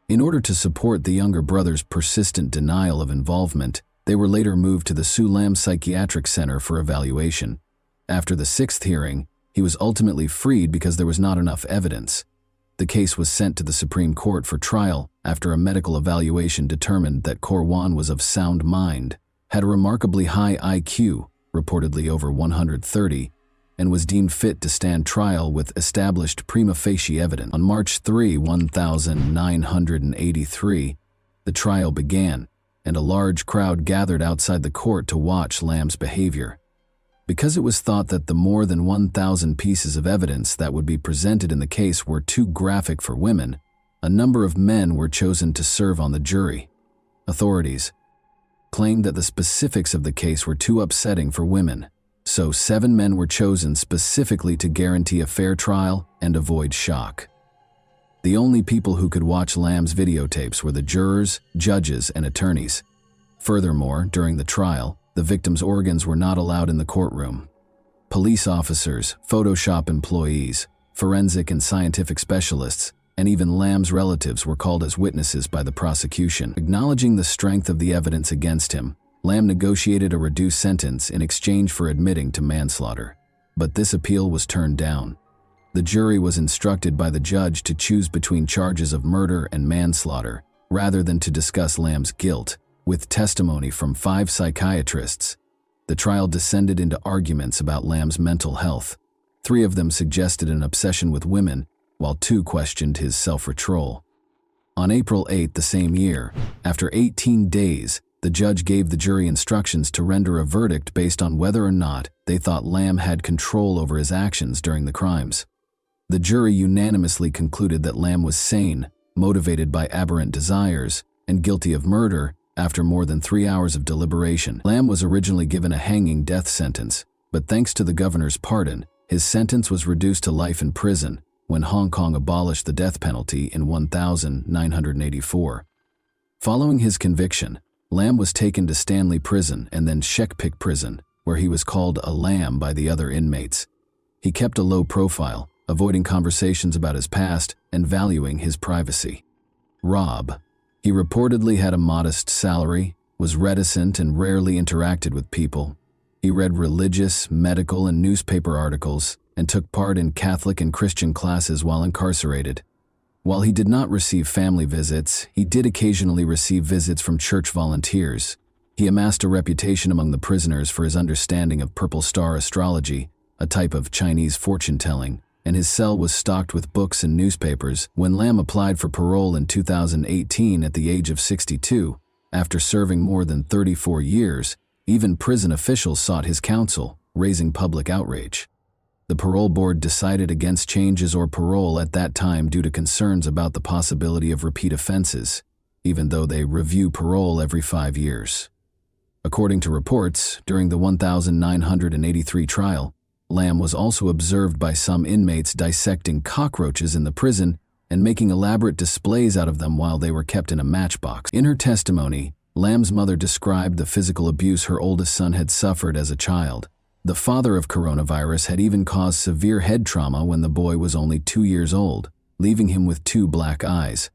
In order to support the younger brother's persistent denial of involvement, they were later moved to the Su Lam Psychiatric Center for evaluation. After the 6th hearing, he was ultimately freed because there was not enough evidence. The case was sent to the Supreme Court for trial after a medical evaluation determined that Korwan was of sound mind, had a remarkably high IQ, reportedly over 130, and was deemed fit to stand trial with established prima facie evidence. On March 3, 1983, the trial began, and a large crowd gathered outside the court to watch Lam's behavior. Because it was thought that the more than 1,000 pieces of evidence that would be presented in the case were too graphic for women, a number of men were chosen to serve on the jury. Authorities claimed that the specifics of the case were too upsetting for women, so 7 men were chosen specifically to guarantee a fair trial and avoid shock. The only people who could watch Lam's videotapes were the jurors, judges, and attorneys. Furthermore, during the trial, the victim's organs were not allowed in the courtroom. Police officers, Photoshop employees, forensic and scientific specialists, and even Lam's relatives were called as witnesses by the prosecution. Acknowledging the strength of the evidence against him, Lam negotiated a reduced sentence in exchange for admitting to manslaughter. But this appeal was turned down. The jury was instructed by the judge to choose between charges of murder and manslaughter, rather than to discuss Lam's guilt, with testimony from 5 psychiatrists. The trial descended into arguments about Lam's mental health, 3 of them suggested an obsession with women, while 2 questioned his self-control. On April 8 the same year, after 18 days, the judge gave the jury instructions to render a verdict based on whether or not they thought Lamb had control over his actions during the crimes. The jury unanimously concluded that Lamb was sane, motivated by aberrant desires, and guilty of murder. After more than 3 hours of deliberation, Lamb was originally given a hanging death sentence, but thanks to the governor's pardon, his sentence was reduced to life in prison when Hong Kong abolished the death penalty in 1984. Following his conviction, Lamb was taken to Stanley Prison and then Shek Pik Prison, where he was called a lamb by the other inmates. He kept a low profile, avoiding conversations about his past and valuing his privacy. Rob. He reportedly had a modest salary, was reticent and rarely interacted with people. He read religious, medical, and newspaper articles and took part in Catholic and Christian classes while incarcerated. While he did not receive family visits, he did occasionally receive visits from church volunteers. He amassed a reputation among the prisoners for his understanding of purple star astrology, a type of Chinese fortune-telling, and his cell was stocked with books and newspapers. When Lamb applied for parole in 2018 at the age of 62, after serving more than 34 years, even prison officials sought his counsel, raising public outrage. The parole board decided against changes or parole at that time due to concerns about the possibility of repeat offenses, even though they review parole every 5 years. According to reports, during the 1983 trial, Lamb was also observed by some inmates dissecting cockroaches in the prison and making elaborate displays out of them while they were kept in a matchbox. In her testimony, Lamb's mother described the physical abuse her oldest son had suffered as a child. The father of coronavirus had even caused severe head trauma when the boy was only 2 years old, leaving him with 2 black eyes.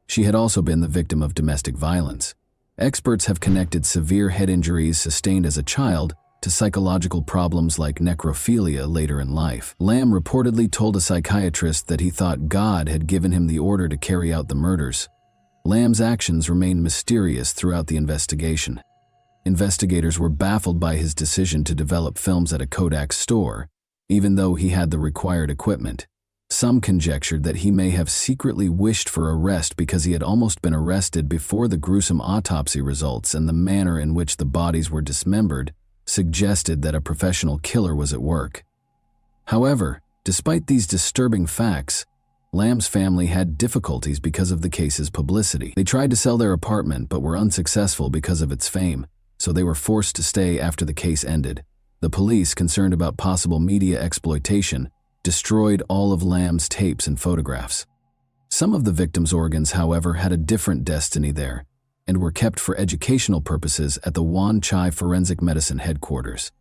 She had also been the victim of domestic violence. Experts have connected severe head injuries sustained as a child to psychological problems like necrophilia later in life. Lamb reportedly told a psychiatrist that he thought God had given him the order to carry out the murders. Lamb's actions remained mysterious throughout the investigation. Investigators were baffled by his decision to develop films at a Kodak store, even though he had the required equipment. Some conjectured that he may have secretly wished for arrest because he had almost been arrested before the gruesome autopsy results, and the manner in which the bodies were dismembered suggested that a professional killer was at work. However, despite these disturbing facts, Lamb's family had difficulties because of the case's publicity. They tried to sell their apartment but were unsuccessful because of its fame, so they were forced to stay after the case ended. The police, concerned about possible media exploitation, destroyed all of Lamb's tapes and photographs. Some of the victims' organs, however, had a different destiny there and were kept for educational purposes at the Wan Chai Forensic Medicine headquarters.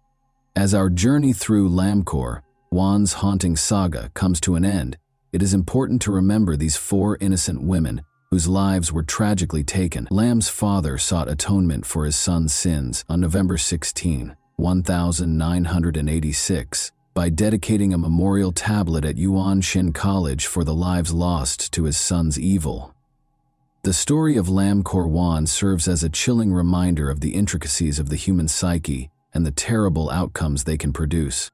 As our journey through Lamcor, Wan's haunting saga, comes to an end, it is important to remember these 4 innocent women whose lives were tragically taken. Lamb's father sought atonement for his son's sins on November 16, 1986, by dedicating a memorial tablet at Yuan Shin College for the lives lost to his son's evil. The story of Lam Kor Wan serves as a chilling reminder of the intricacies of the human psyche and the terrible outcomes they can produce.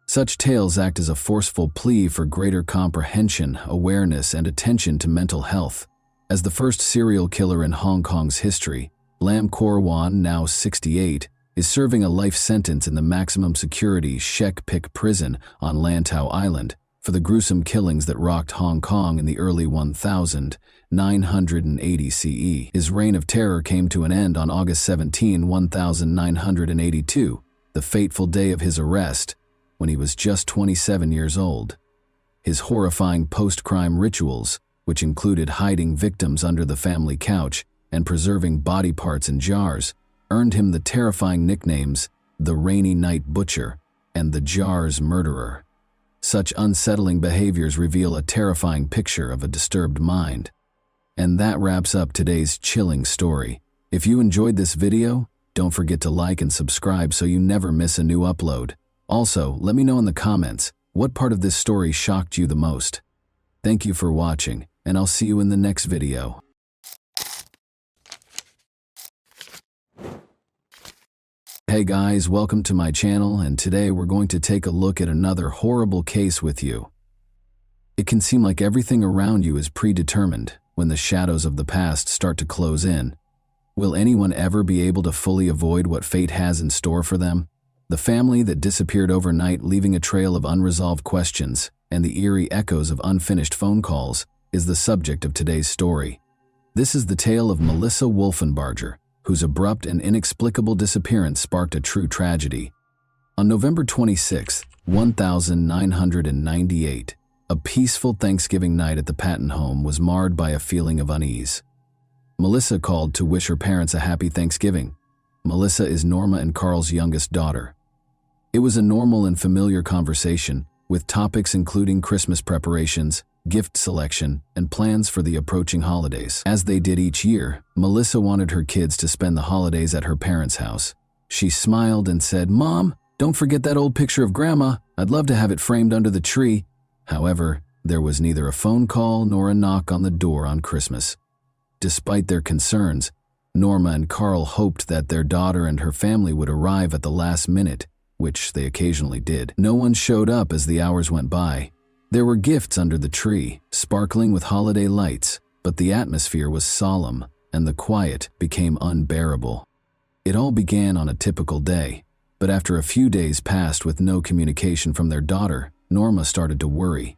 Such tales act as a forceful plea for greater comprehension, awareness, and attention to mental health. As the first serial killer in Hong Kong's history, Lam Kor Wan, now 68, is serving a life sentence in the maximum security Shek Pik Prison on Lantau Island for the gruesome killings that rocked Hong Kong in the early 1980 CE. His reign of terror came to an end on August 17, 1982, the fateful day of his arrest, when he was just 27 years old. His horrifying post-crime rituals, which included hiding victims under the family couch and preserving body parts in jars, earned him the terrifying nicknames the Rainy Night Butcher and the Jars Murderer. Such unsettling behaviors reveal a terrifying picture of a disturbed mind. And that wraps up today's chilling story. If you enjoyed this video, don't forget to like and subscribe so you never miss a new upload. Also, let me know in the comments what part of this story shocked you the most. Thank you for watching, and I'll see you in the next video. Hey guys, welcome to my channel, and today we're going to take a look at another horrible case with you. It can seem like everything around you is predetermined when the shadows of the past start to close in. Will anyone ever be able to fully avoid what fate has in store for them? The family that disappeared overnight, leaving a trail of unresolved questions and the eerie echoes of unfinished phone calls, is the subject of today's story. This is the tale of Melissa Wolfenbarger, whose abrupt and inexplicable disappearance sparked a true tragedy. On November 26, 1998, a peaceful Thanksgiving night at the Patton home was marred by a feeling of unease. Melissa called to wish her parents a happy Thanksgiving. Melissa is Norma and Carl's youngest daughter. It was a normal and familiar conversation, with topics including Christmas preparations, gift selection, and plans for the approaching holidays. As they did each year, Melissa wanted her kids to spend the holidays at her parents' house. She smiled and said, "Mom, don't forget that old picture of Grandma. I'd love to have it framed under the tree." However, there was neither a phone call nor a knock on the door on Christmas. Despite their concerns, Norma and Carl hoped that their daughter and her family would arrive at the last minute, which they occasionally did. No one showed up as the hours went by. There were gifts under the tree, sparkling with holiday lights, but the atmosphere was solemn, and the quiet became unbearable. It all began on a typical day, but after a few days passed with no communication from their daughter, Norma started to worry.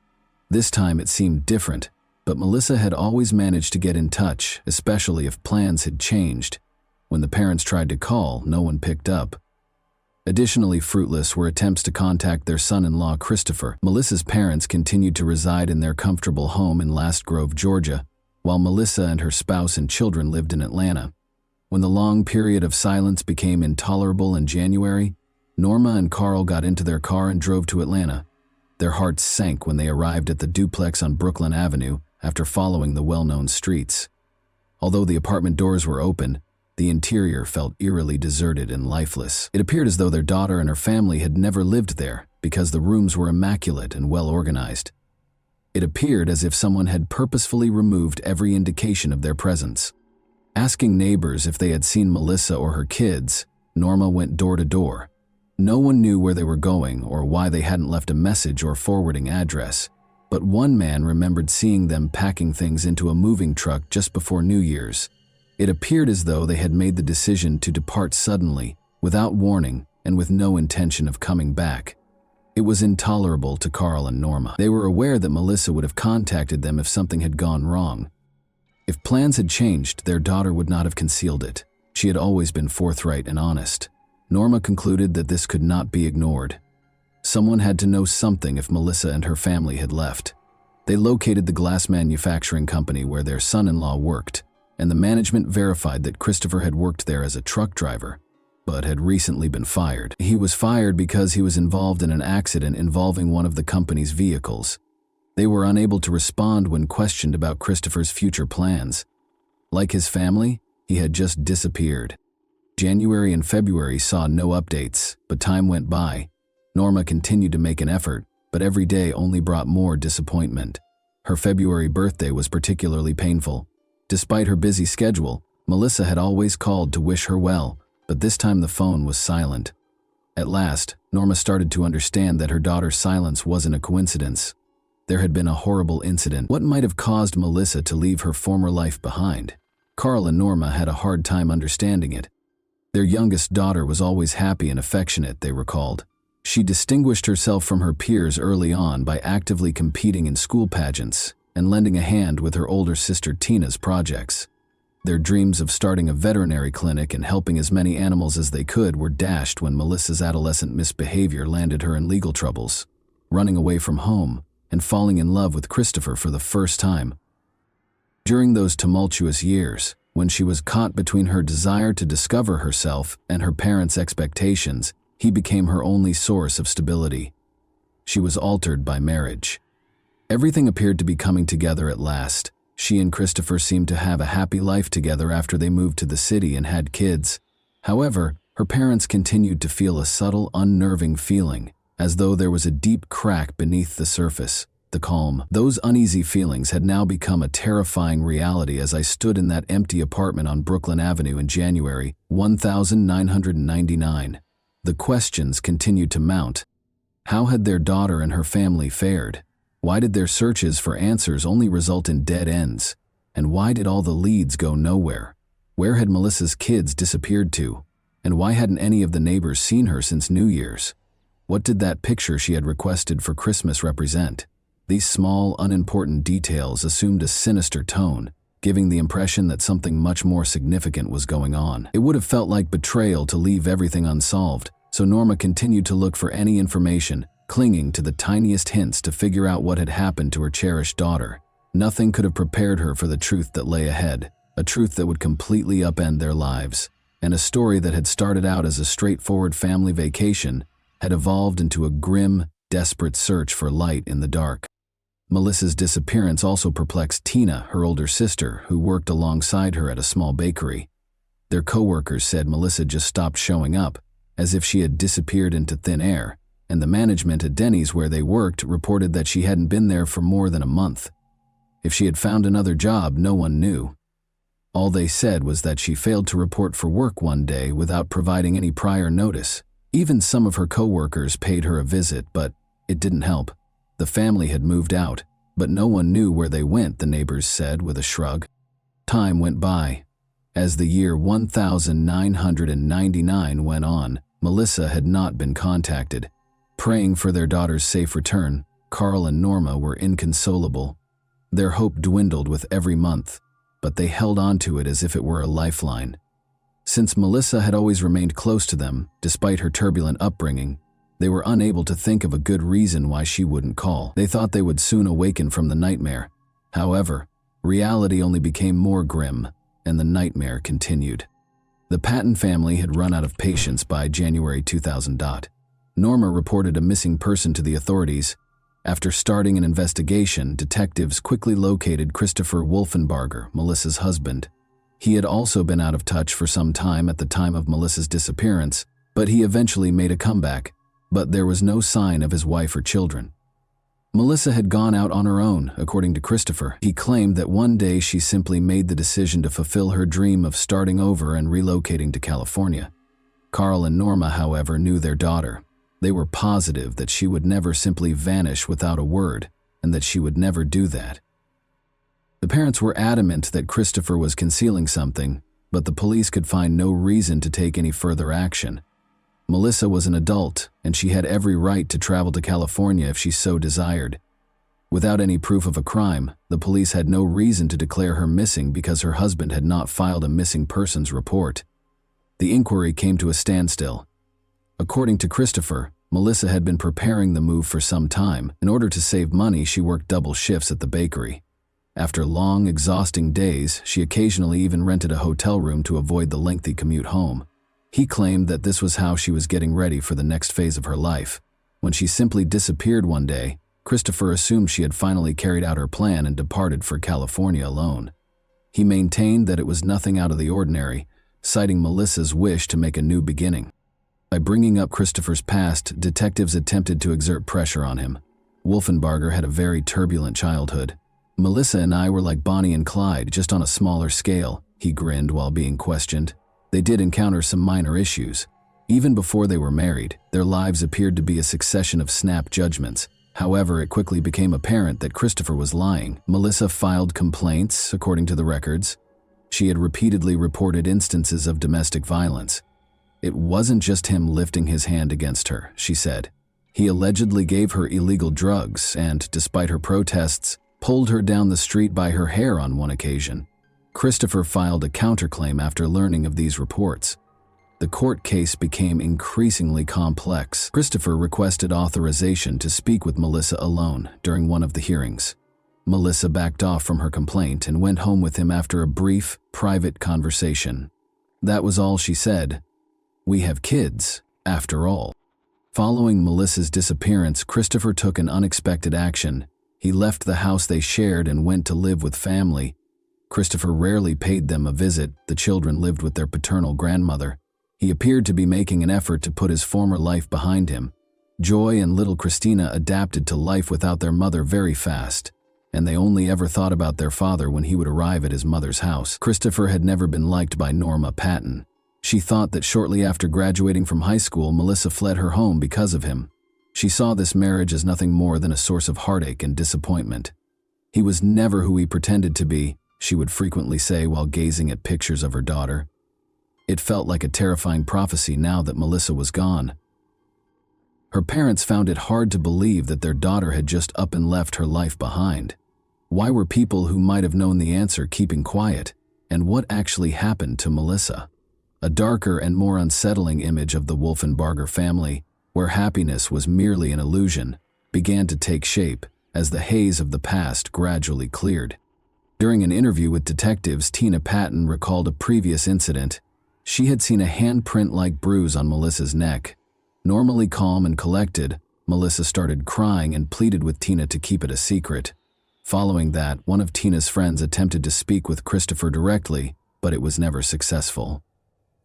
This time it seemed different, but Melissa had always managed to get in touch, especially if plans had changed. When the parents tried to call, no one picked up. Additionally fruitless were attempts to contact their son-in-law Christopher. Melissa's parents continued to reside in their comfortable home in Last Grove, Georgia, while Melissa and her spouse and children lived in Atlanta. When the long period of silence became intolerable in January, Norma and Carl got into their car and drove to Atlanta. Their hearts sank when they arrived at the duplex on Brooklyn Avenue after following the well-known streets. Although the apartment doors were open, the interior felt eerily deserted and lifeless. It appeared as though their daughter and her family had never lived there because the rooms were immaculate and well organized. It appeared as if someone had purposefully removed every indication of their presence. Asking neighbors if they had seen Melissa or her kids, Norma went door to door. No one knew where they were going or why they hadn't left a message or forwarding address, but one man remembered seeing them packing things into a moving truck just before New Year's. It appeared as though they had made the decision to depart suddenly, without warning, and with no intention of coming back. It was intolerable to Carl and Norma. They were aware that Melissa would have contacted them if something had gone wrong. If plans had changed, their daughter would not have concealed it. She had always been forthright and honest. Norma concluded that this could not be ignored. Someone had to know something if Melissa and her family had left. They located the glass manufacturing company where their son-in-law worked, and the management verified that Christopher had worked there as a truck driver, but had recently been fired. He was fired because he was involved in an accident involving one of the company's vehicles. They were unable to respond when questioned about Christopher's future plans. Like his family, he had just disappeared. January and February saw no updates, but time went by. Norma continued to make an effort, but every day only brought more disappointment. Her February birthday was particularly painful. Despite her busy schedule, Melissa had always called to wish her well, but this time the phone was silent. At last, Norma started to understand that her daughter's silence wasn't a coincidence. There had been a horrible incident. What might have caused Melissa to leave her former life behind? Carl and Norma had a hard time understanding it. Their youngest daughter was always happy and affectionate, they recalled. She distinguished herself from her peers early on by actively competing in school pageants and lending a hand with her older sister Tina's projects. Their dreams of starting a veterinary clinic and helping as many animals as they could were dashed when Melissa's adolescent misbehavior landed her in legal troubles, running away from home and falling in love with Christopher for the first time. During those tumultuous years, when she was caught between her desire to discover herself and her parents' expectations, he became her only source of stability. She was altered by marriage. Everything appeared to be coming together at last. She and Christopher seemed to have a happy life together after they moved to the city and had kids. However, her parents continued to feel a subtle, unnerving feeling, as though there was a deep crack beneath the surface, the calm. Those uneasy feelings had now become a terrifying reality as I stood in that empty apartment on Brooklyn Avenue in January 1999. The questions continued to mount. How had their daughter and her family fared? Why did their searches for answers only result in dead ends? And why did all the leads go nowhere? Where had Melissa's kids disappeared to? And why hadn't any of the neighbors seen her since New Year's? What did that picture she had requested for Christmas represent? These small, unimportant details assumed a sinister tone, giving the impression that something much more significant was going on. It would have felt like betrayal to leave everything unsolved, so Norma continued to look for any information, clinging to the tiniest hints to figure out what had happened to her cherished daughter. Nothing could have prepared her for the truth that lay ahead, a truth that would completely upend their lives, and a story that had started out as a straightforward family vacation had evolved into a grim, desperate search for light in the dark. Melissa's disappearance also perplexed Tina, her older sister, who worked alongside her at a small bakery. Their co-workers said Melissa just stopped showing up, as if she had disappeared into thin air, and the management at Denny's where they worked reported that she hadn't been there for more than a month. If she had found another job, no one knew. All they said was that she failed to report for work one day without providing any prior notice. Even some of her co-workers paid her a visit, but it didn't help. The family had moved out, but no one knew where they went, the neighbors said with a shrug. Time went by. As the year 1999 went on, Melissa had not been contacted. Praying for their daughter's safe return, Carl and Norma were inconsolable. Their hope dwindled with every month, but they held on to it as if it were a lifeline. Since Melissa had always remained close to them, despite her turbulent upbringing, they were unable to think of a good reason why she wouldn't call. They thought they would soon awaken from the nightmare. However, reality only became more grim, and the nightmare continued. The Patton family had run out of patience by January 2000. Norma reported a missing person to the authorities. After starting an investigation, detectives quickly located Christopher Wolfenbarger, Melissa's husband. He had also been out of touch for some time at the time of Melissa's disappearance, but he eventually made a comeback. But there was no sign of his wife or children. Melissa had gone out on her own, according to Christopher. He claimed that one day she simply made the decision to fulfill her dream of starting over and relocating to California. Carl and Norma, however, knew their daughter. They were positive that she would never simply vanish without a word, and that she would never do that. The parents were adamant that Christopher was concealing something, but the police could find no reason to take any further action. Melissa was an adult, and she had every right to travel to California if she so desired. Without any proof of a crime, the police had no reason to declare her missing because her husband had not filed a missing persons report. The inquiry came to a standstill. According to Christopher, Melissa had been preparing the move for some time. In order to save money, she worked double shifts at the bakery. After long, exhausting days, she occasionally even rented a hotel room to avoid the lengthy commute home. He claimed that this was how she was getting ready for the next phase of her life. When she simply disappeared one day, Christopher assumed she had finally carried out her plan and departed for California alone. He maintained that it was nothing out of the ordinary, citing Melissa's wish to make a new beginning. By bringing up Christopher's past, detectives attempted to exert pressure on him. Wolfenbarger had a very turbulent childhood. "Melissa and I were like Bonnie and Clyde, just on a smaller scale," he grinned while being questioned. They did encounter some minor issues. Even before they were married, their lives appeared to be a succession of snap judgments. However, it quickly became apparent that Christopher was lying. Melissa filed complaints, according to the records. She had repeatedly reported instances of domestic violence. It wasn't just him lifting his hand against her, she said. He allegedly gave her illegal drugs and, despite her protests, pulled her down the street by her hair on one occasion. Christopher filed a counterclaim after learning of these reports. The court case became increasingly complex. Christopher requested authorization to speak with Melissa alone during one of the hearings. Melissa backed off from her complaint and went home with him after a brief, private conversation. That was all she said. "We have kids, after all." Following Melissa's disappearance, Christopher took an unexpected action. He left the house they shared and went to live with family. Christopher rarely paid them a visit. The children lived with their paternal grandmother. He appeared to be making an effort to put his former life behind him. Joy and little Christina adapted to life without their mother very fast, and they only ever thought about their father when he would arrive at his mother's house. Christopher had never been liked by Norma Patton. She thought that shortly after graduating from high school, Melissa fled her home because of him. She saw this marriage as nothing more than a source of heartache and disappointment. "He was never who he pretended to be," she would frequently say while gazing at pictures of her daughter. It felt like a terrifying prophecy now that Melissa was gone. Her parents found it hard to believe that their daughter had just up and left her life behind. Why were people who might have known the answer keeping quiet? And what actually happened to Melissa? A darker and more unsettling image of the Wolfenbarger family, where happiness was merely an illusion, began to take shape as the haze of the past gradually cleared. During an interview with detectives, Tina Patton recalled a previous incident. She had seen a handprint-like bruise on Melissa's neck. Normally calm and collected, Melissa started crying and pleaded with Tina to keep it a secret. Following that, one of Tina's friends attempted to speak with Christopher directly, but it was never successful.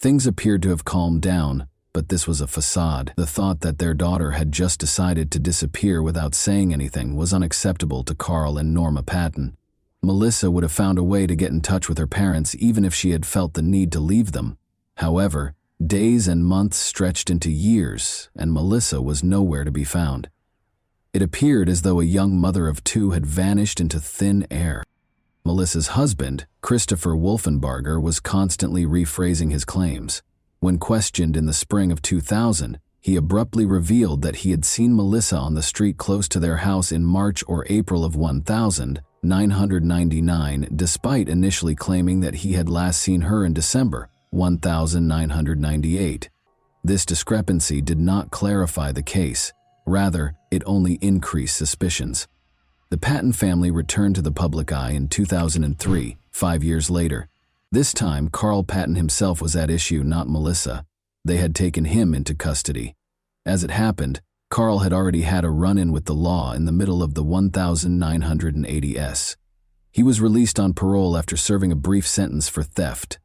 Things appeared to have calmed down, but this was a facade. The thought that their daughter had just decided to disappear without saying anything was unacceptable to Carl and Norma Patton. Melissa would have found a way to get in touch with her parents even if she had felt the need to leave them. However, days and months stretched into years, and Melissa was nowhere to be found. It appeared as though a young mother of two had vanished into thin air. Melissa's husband, Christopher Wolfenbarger, was constantly rephrasing his claims. When questioned in the spring of 2000, he abruptly revealed that he had seen Melissa on the street close to their house in March or April of 1999, despite initially claiming that he had last seen her in December 1998. This discrepancy did not clarify the case. Rather, it only increased suspicions. The Patton family returned to the public eye in 2003, 5 years later. This time, Carl Patton himself was at issue, not Melissa. They had taken him into custody. As it happened, Carl had already had a run-in with the law in the middle of the 1980s. He was released on parole after serving a brief sentence for theft.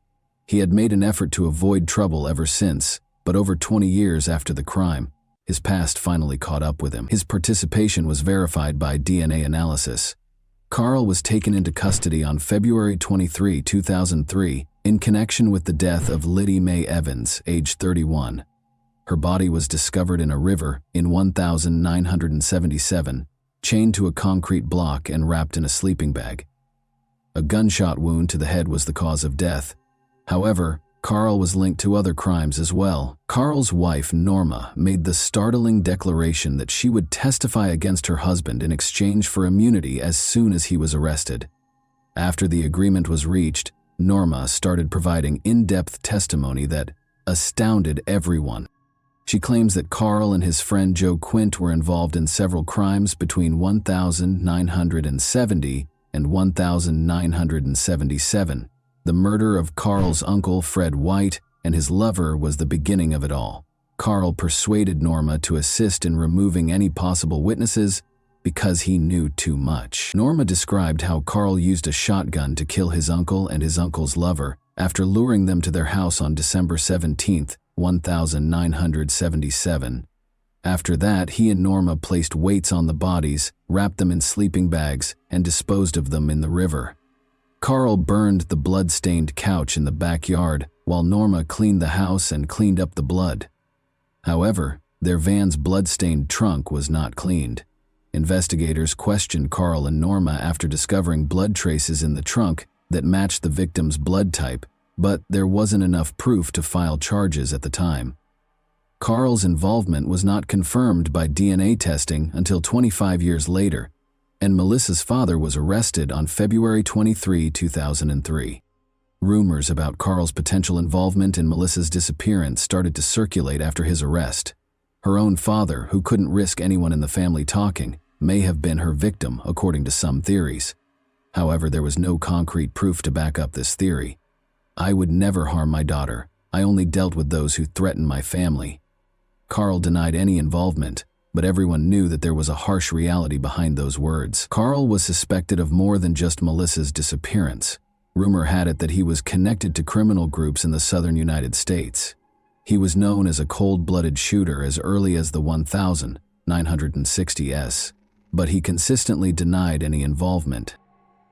He had made an effort to avoid trouble ever since, but over 20 years after the crime, his past finally caught up with him. His participation was verified by DNA analysis. Carl was taken into custody on February 23, 2003, in connection with the death of Liddy Mae Evans, age 31. Her body was discovered in a river in 1977, chained to a concrete block and wrapped in a sleeping bag. A gunshot wound to the head was the cause of death. However, Carl was linked to other crimes as well. Carl's wife, Norma, made the startling declaration that she would testify against her husband in exchange for immunity as soon as he was arrested. After the agreement was reached, Norma started providing in-depth testimony that astounded everyone. She claims that Carl and his friend Joe Quint were involved in several crimes between 1970 and 1977. The murder of Carl's uncle, Fred White, and his lover was the beginning of it all. Carl persuaded Norma to assist in removing any possible witnesses because he knew too much. Norma described how Carl used a shotgun to kill his uncle and his uncle's lover after luring them to their house on December 17, 1977. After that, he and Norma placed weights on the bodies, wrapped them in sleeping bags, and disposed of them in the river. Carl burned the blood-stained couch in the backyard, while Norma cleaned the house and cleaned up the blood. However, their van's blood-stained trunk was not cleaned. Investigators questioned Carl and Norma after discovering blood traces in the trunk that matched the victim's blood type, but there wasn't enough proof to file charges at the time. Carl's involvement was not confirmed by DNA testing until 25 years later, and Melissa's father was arrested on February 23, 2003. Rumors about Carl's potential involvement in Melissa's disappearance started to circulate after his arrest. Her own father, who couldn't risk anyone in the family talking, may have been her victim, according to some theories. However, there was no concrete proof to back up this theory. "I would never harm my daughter. I only dealt with those who threatened my family." Carl denied any involvement, but everyone knew that there was a harsh reality behind those words. Carl was suspected of more than just Melissa's disappearance. Rumor had it that he was connected to criminal groups in the southern United States. He was known as a cold-blooded shooter as early as the 1960s, but he consistently denied any involvement.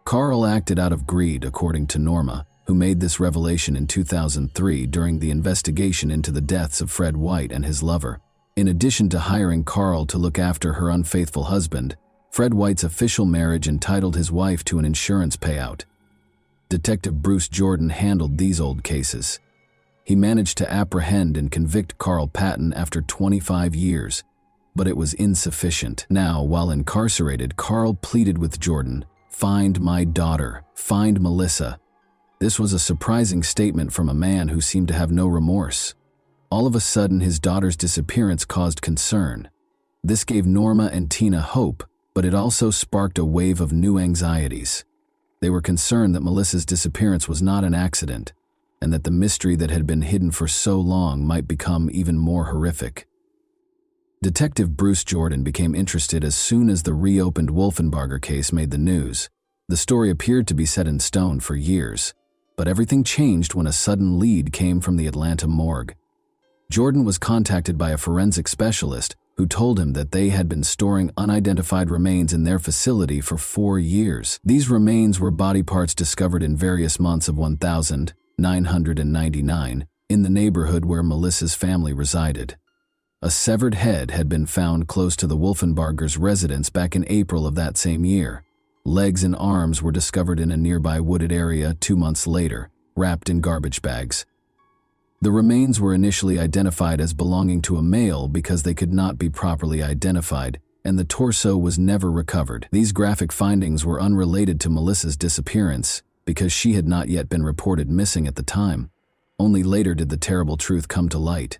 Carl acted out of greed, according to Norma, who made this revelation in 2003 during the investigation into the deaths of Fred White and his lover. In addition to hiring Carl to look after her unfaithful husband, Fred White's official marriage entitled his wife to an insurance payout. Detective Bruce Jordan handled these old cases. He managed to apprehend and convict Carl Patton after 25 years, but it was insufficient. Now, while incarcerated, Carl pleaded with Jordan, "Find my daughter, find Melissa." This was a surprising statement from a man who seemed to have no remorse. All of a sudden, his daughter's disappearance caused concern. This gave Norma and Tina hope, but it also sparked a wave of new anxieties. They were concerned that Melissa's disappearance was not an accident, and that the mystery that had been hidden for so long might become even more horrific. Detective Bruce Jordan became interested as soon as the reopened Wolfenbarger case made the news. The story appeared to be set in stone for years, but everything changed when a sudden lead came from the Atlanta morgue. Jordan was contacted by a forensic specialist who told him that they had been storing unidentified remains in their facility for 4 years. These remains were body parts discovered in various months of 1999 in the neighborhood where Melissa's family resided. A severed head had been found close to the Wolfenbargers' residence back in April of that same year. Legs and arms were discovered in a nearby wooded area 2 months later, wrapped in garbage bags. The remains were initially identified as belonging to a male because they could not be properly identified, and the torso was never recovered. These graphic findings were unrelated to Melissa's disappearance because she had not yet been reported missing at the time. Only later did the terrible truth come to light.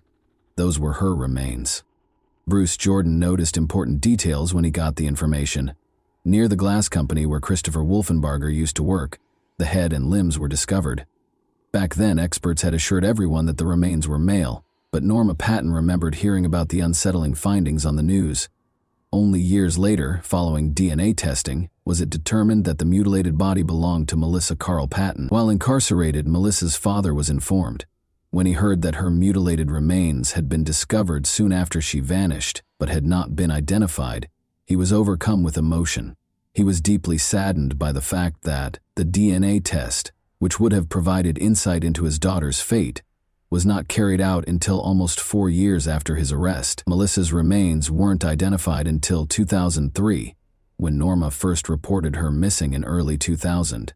Those were her remains. Bruce Jordan noticed important details when he got the information. Near the glass company where Christopher Wolfenbarger used to work, the head and limbs were discovered. Back then, experts had assured everyone that the remains were male, but Norma Patton remembered hearing about the unsettling findings on the news. Only years later, following DNA testing, was it determined that the mutilated body belonged to Melissa Carl Patton. While incarcerated, Melissa's father was informed. When he heard that her mutilated remains had been discovered soon after she vanished, but had not been identified, he was overcome with emotion. He was deeply saddened by the fact that the DNA test, which would have provided insight into his daughter's fate, was not carried out until almost 4 years after his arrest. Melissa's remains weren't identified until 2003, when Norma first reported her missing in early 2000.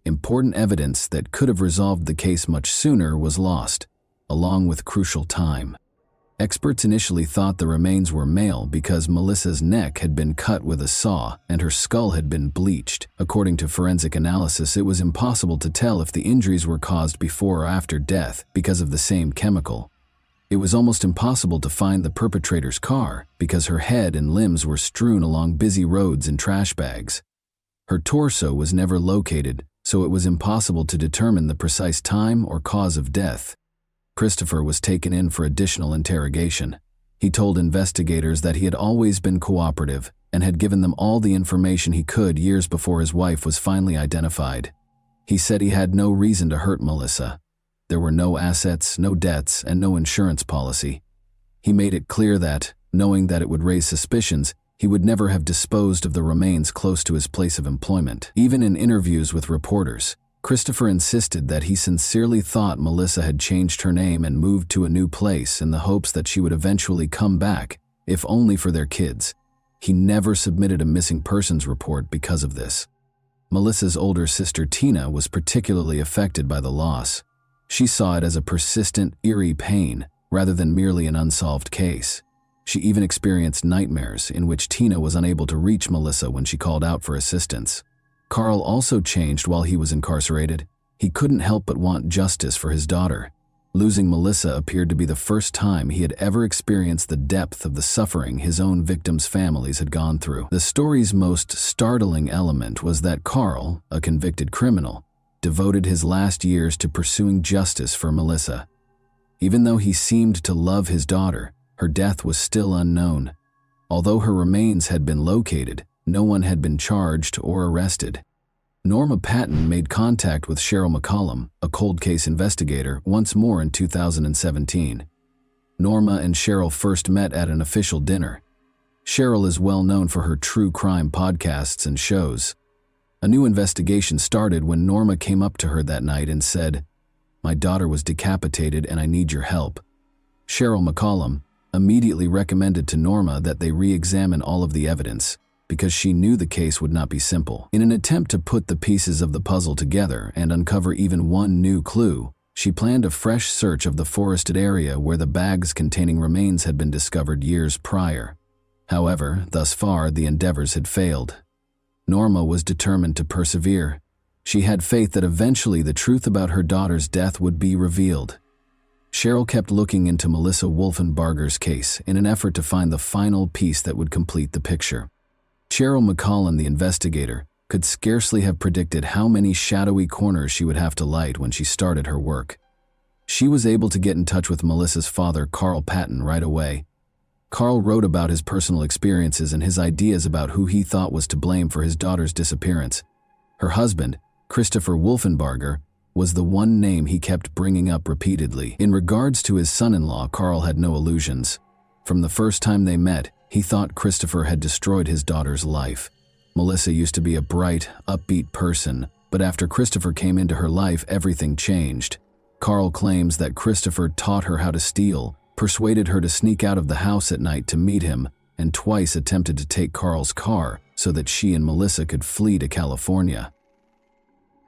Important evidence that could have resolved the case much sooner was lost, along with crucial time. Experts initially thought the remains were male because Melissa's neck had been cut with a saw and her skull had been bleached. According to forensic analysis, it was impossible to tell if the injuries were caused before or after death because of the same chemical. It was almost impossible to find the perpetrator's car because her head and limbs were strewn along busy roads in trash bags. Her torso was never located, so it was impossible to determine the precise time or cause of death. Christopher was taken in for additional interrogation. He told investigators that he had always been cooperative and had given them all the information he could years before his wife was finally identified. He said he had no reason to hurt Melissa. There were no assets, no debts, and no insurance policy. He made it clear that, knowing that it would raise suspicions, he would never have disposed of the remains close to his place of employment. Even in interviews with reporters, Christopher insisted that he sincerely thought Melissa had changed her name and moved to a new place in the hopes that she would eventually come back, if only for their kids. He never submitted a missing persons report because of this. Melissa's older sister Tina was particularly affected by the loss. She saw it as a persistent, eerie pain, rather than merely an unsolved case. She even experienced nightmares in which Tina was unable to reach Melissa when she called out for assistance. Carl also changed while he was incarcerated. He couldn't help but want justice for his daughter. Losing Melissa appeared to be the first time he had ever experienced the depth of the suffering his own victims' families had gone through. The story's most startling element was that Carl, a convicted criminal, devoted his last years to pursuing justice for Melissa. Even though he seemed to love his daughter, her death was still unknown. Although her remains had been located, no one had been charged or arrested. Norma Patton made contact with Cheryl McCollum, a cold case investigator, once more in 2017. Norma and Cheryl first met at an official dinner. Cheryl is well known for her true crime podcasts and shows. A new investigation started when Norma came up to her that night and said, "My daughter was decapitated and I need your help." Cheryl McCollum immediately recommended to Norma that they re-examine all of the evidence, because she knew the case would not be simple. In an attempt to put the pieces of the puzzle together and uncover even one new clue, she planned a fresh search of the forested area where the bags containing remains had been discovered years prior. However, thus far, the endeavors had failed. Norma was determined to persevere. She had faith that eventually the truth about her daughter's death would be revealed. Cheryl kept looking into Melissa Wolfenbarger's case in an effort to find the final piece that would complete the picture. Cheryl McCollum, the investigator, could scarcely have predicted how many shadowy corners she would have to light when she started her work. She was able to get in touch with Melissa's father, Carl Patton, right away. Carl wrote about his personal experiences and his ideas about who he thought was to blame for his daughter's disappearance. Her husband, Christopher Wolfenbarger, was the one name he kept bringing up repeatedly. In regards to his son-in-law, Carl had no illusions. From the first time they met, he thought Christopher had destroyed his daughter's life. Melissa used to be a bright, upbeat person, but after Christopher came into her life, everything changed. Carl claims that Christopher taught her how to steal, persuaded her to sneak out of the house at night to meet him, and twice attempted to take Carl's car so that she and Melissa could flee to California.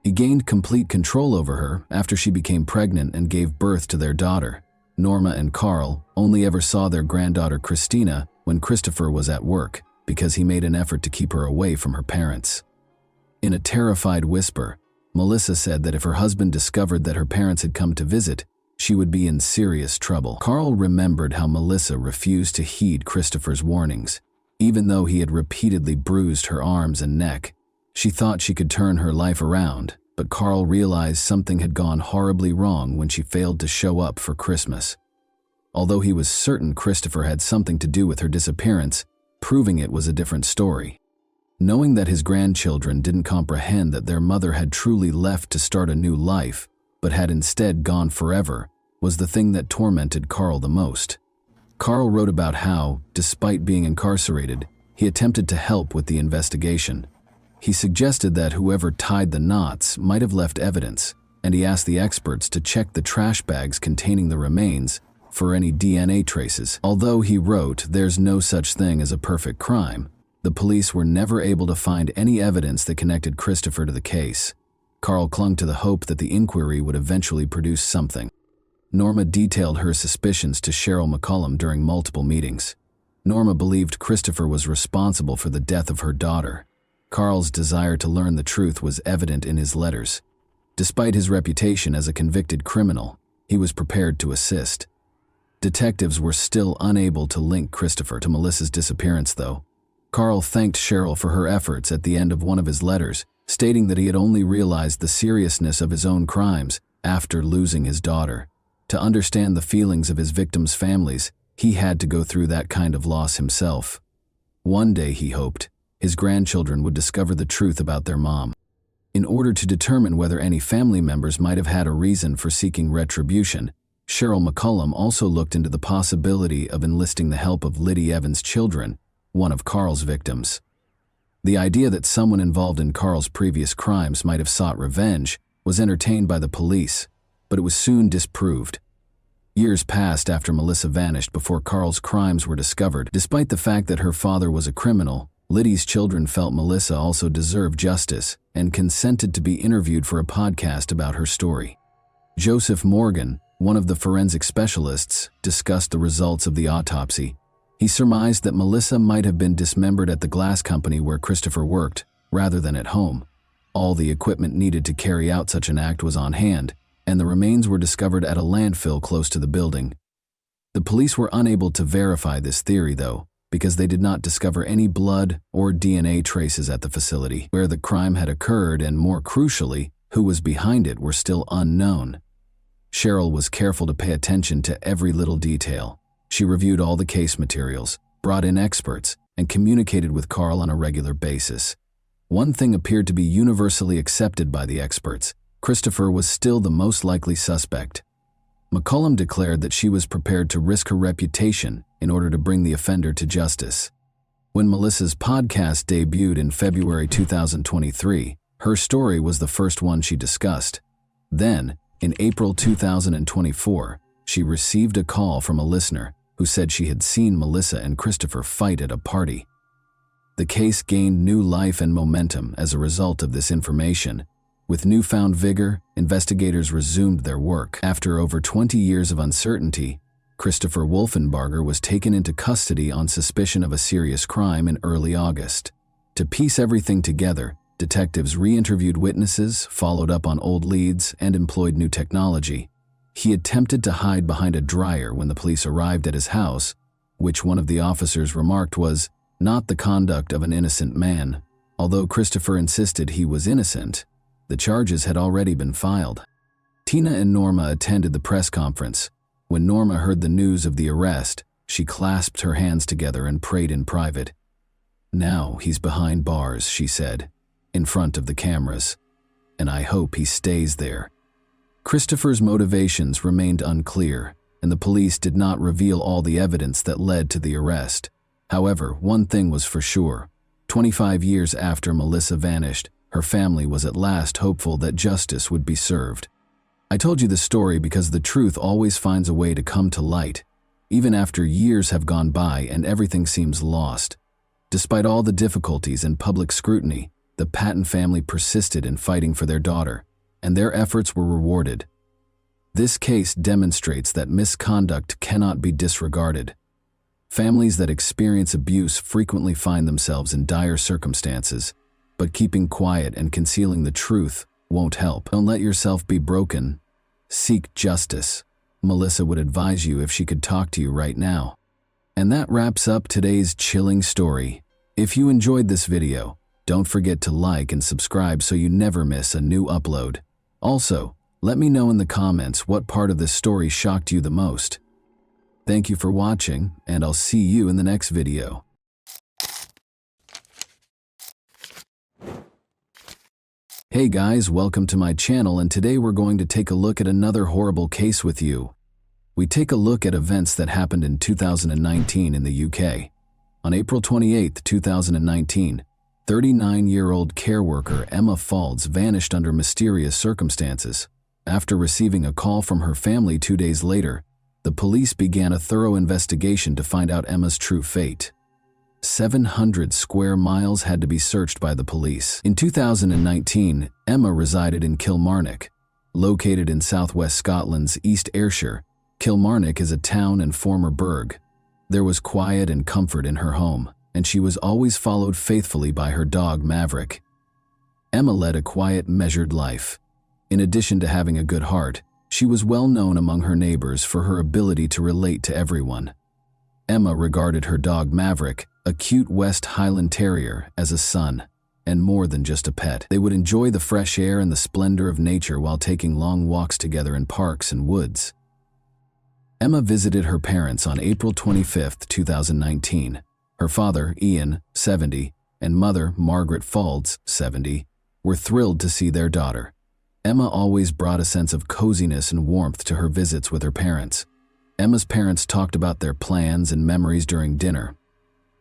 He gained complete control over her after she became pregnant and gave birth to their daughter. Norma and Carl only ever saw their granddaughter Christina when Christopher was at work, because he made an effort to keep her away from her parents. In a terrified whisper, Melissa said that if her husband discovered that her parents had come to visit, she would be in serious trouble. Carl remembered how Melissa refused to heed Christopher's warnings, even though he had repeatedly bruised her arms and neck. She thought she could turn her life around, but Carl realized something had gone horribly wrong when she failed to show up for Christmas. Although he was certain Christopher had something to do with her disappearance, proving it was a different story. Knowing that his grandchildren didn't comprehend that their mother had truly left to start a new life, but had instead gone forever, was the thing that tormented Carl the most. Carl wrote about how, despite being incarcerated, he attempted to help with the investigation. He suggested that whoever tied the knots might have left evidence, and he asked the experts to check the trash bags containing the remains for any DNA traces. Although he wrote, "There's no such thing as a perfect crime," the police were never able to find any evidence that connected Christopher to the case. Carl clung to the hope that the inquiry would eventually produce something. Norma detailed her suspicions to Cheryl McCollum during multiple meetings. Norma believed Christopher was responsible for the death of her daughter. Carl's desire to learn the truth was evident in his letters. Despite his reputation as a convicted criminal, he was prepared to assist. Detectives were still unable to link Christopher to Melissa's disappearance, though. Carl thanked Cheryl for her efforts at the end of one of his letters, stating that he had only realized the seriousness of his own crimes after losing his daughter. To understand the feelings of his victims' families, he had to go through that kind of loss himself. One day, he hoped, his grandchildren would discover the truth about their mom. In order to determine whether any family members might have had a reason for seeking retribution, Cheryl McCollum also looked into the possibility of enlisting the help of Liddy Evans' children, one of Carl's victims. The idea that someone involved in Carl's previous crimes might have sought revenge was entertained by the police, but it was soon disproved. Years passed after Melissa vanished before Carl's crimes were discovered. Despite the fact that her father was a criminal, Liddy's children felt Melissa also deserved justice and consented to be interviewed for a podcast about her story. Joseph Morgan, one of the forensic specialists, discussed the results of the autopsy. He surmised that Melissa might have been dismembered at the glass company where Christopher worked, rather than at home. All the equipment needed to carry out such an act was on hand, and the remains were discovered at a landfill close to the building. The police were unable to verify this theory, though, because they did not discover any blood or DNA traces at the facility where the crime had occurred, and more crucially, who was behind it were still unknown. Cheryl was careful to pay attention to every little detail. She reviewed all the case materials, brought in experts, and communicated with Carl on a regular basis. One thing appeared to be universally accepted by the experts: Christopher was still the most likely suspect. McCollum declared that she was prepared to risk her reputation in order to bring the offender to justice. When Melissa's podcast debuted in February 2023, Her story was the first one she discussed. Then, in April 2024, she received a call from a listener who said she had seen Melissa and Christopher fight at a party. The case gained new life and momentum as a result of this information. With newfound vigor, investigators resumed their work. After over 20 years of uncertainty, Christopher Wolfenbarger was taken into custody on suspicion of a serious crime in early August. To piece everything together, detectives re-interviewed witnesses, followed up on old leads, and employed new technology. He attempted to hide behind a dryer when the police arrived at his house, which one of the officers remarked was not the conduct of an innocent man. Although Christopher insisted he was innocent, the charges had already been filed. Tina and Norma attended the press conference. When Norma heard the news of the arrest, she clasped her hands together and prayed in private. "Now he's behind bars," she said, in front of the cameras, "and I hope he stays there." Christopher's motivations remained unclear, and the police did not reveal all the evidence that led to the arrest. However, one thing was for sure. 25 years after Melissa vanished, her family was at last hopeful that justice would be served. I told you this story because the truth always finds a way to come to light, even after years have gone by and everything seems lost. Despite all the difficulties and public scrutiny, the Patton family persisted in fighting for their daughter, and their efforts were rewarded. This case demonstrates that misconduct cannot be disregarded. Families that experience abuse frequently find themselves in dire circumstances, but keeping quiet and concealing the truth won't help. Don't let yourself be broken. Seek justice. Melissa would advise you if she could talk to you right now. And that wraps up today's chilling story. If you enjoyed this video, don't forget to like and subscribe so you never miss a new upload. Also, let me know in the comments what part of this story shocked you the most. Thank you for watching, and I'll see you in the next video. Hey guys, welcome to my channel, and today we're going to take a look at another horrible case with you. We take a look at events that happened in 2019 in the UK. On April 28, 2019, 39-year-old care worker Emma Faulds vanished under mysterious circumstances. After receiving a call from her family 2 days later, the police began a thorough investigation to find out Emma's true fate. 700 square miles had to be searched by the police. In 2019, Emma resided in Kilmarnock. Located in southwest Scotland's East Ayrshire, Kilmarnock is a town and former burgh. There was quiet and comfort in her home, and she was always followed faithfully by her dog Maverick. Emma led a quiet, measured life. In addition to having a good heart, she was well known among her neighbors for her ability to relate to everyone. Emma regarded her dog Maverick, a cute West Highland Terrier, as a son, and more than just a pet. They would enjoy the fresh air and the splendor of nature while taking long walks together in parks and woods. Emma visited her parents on April 25, 2019. Her father, Ian, 70, and mother, Margaret Faulds, 70, were thrilled to see their daughter. Emma always brought a sense of coziness and warmth to her visits with her parents. Emma's parents talked about their plans and memories during dinner.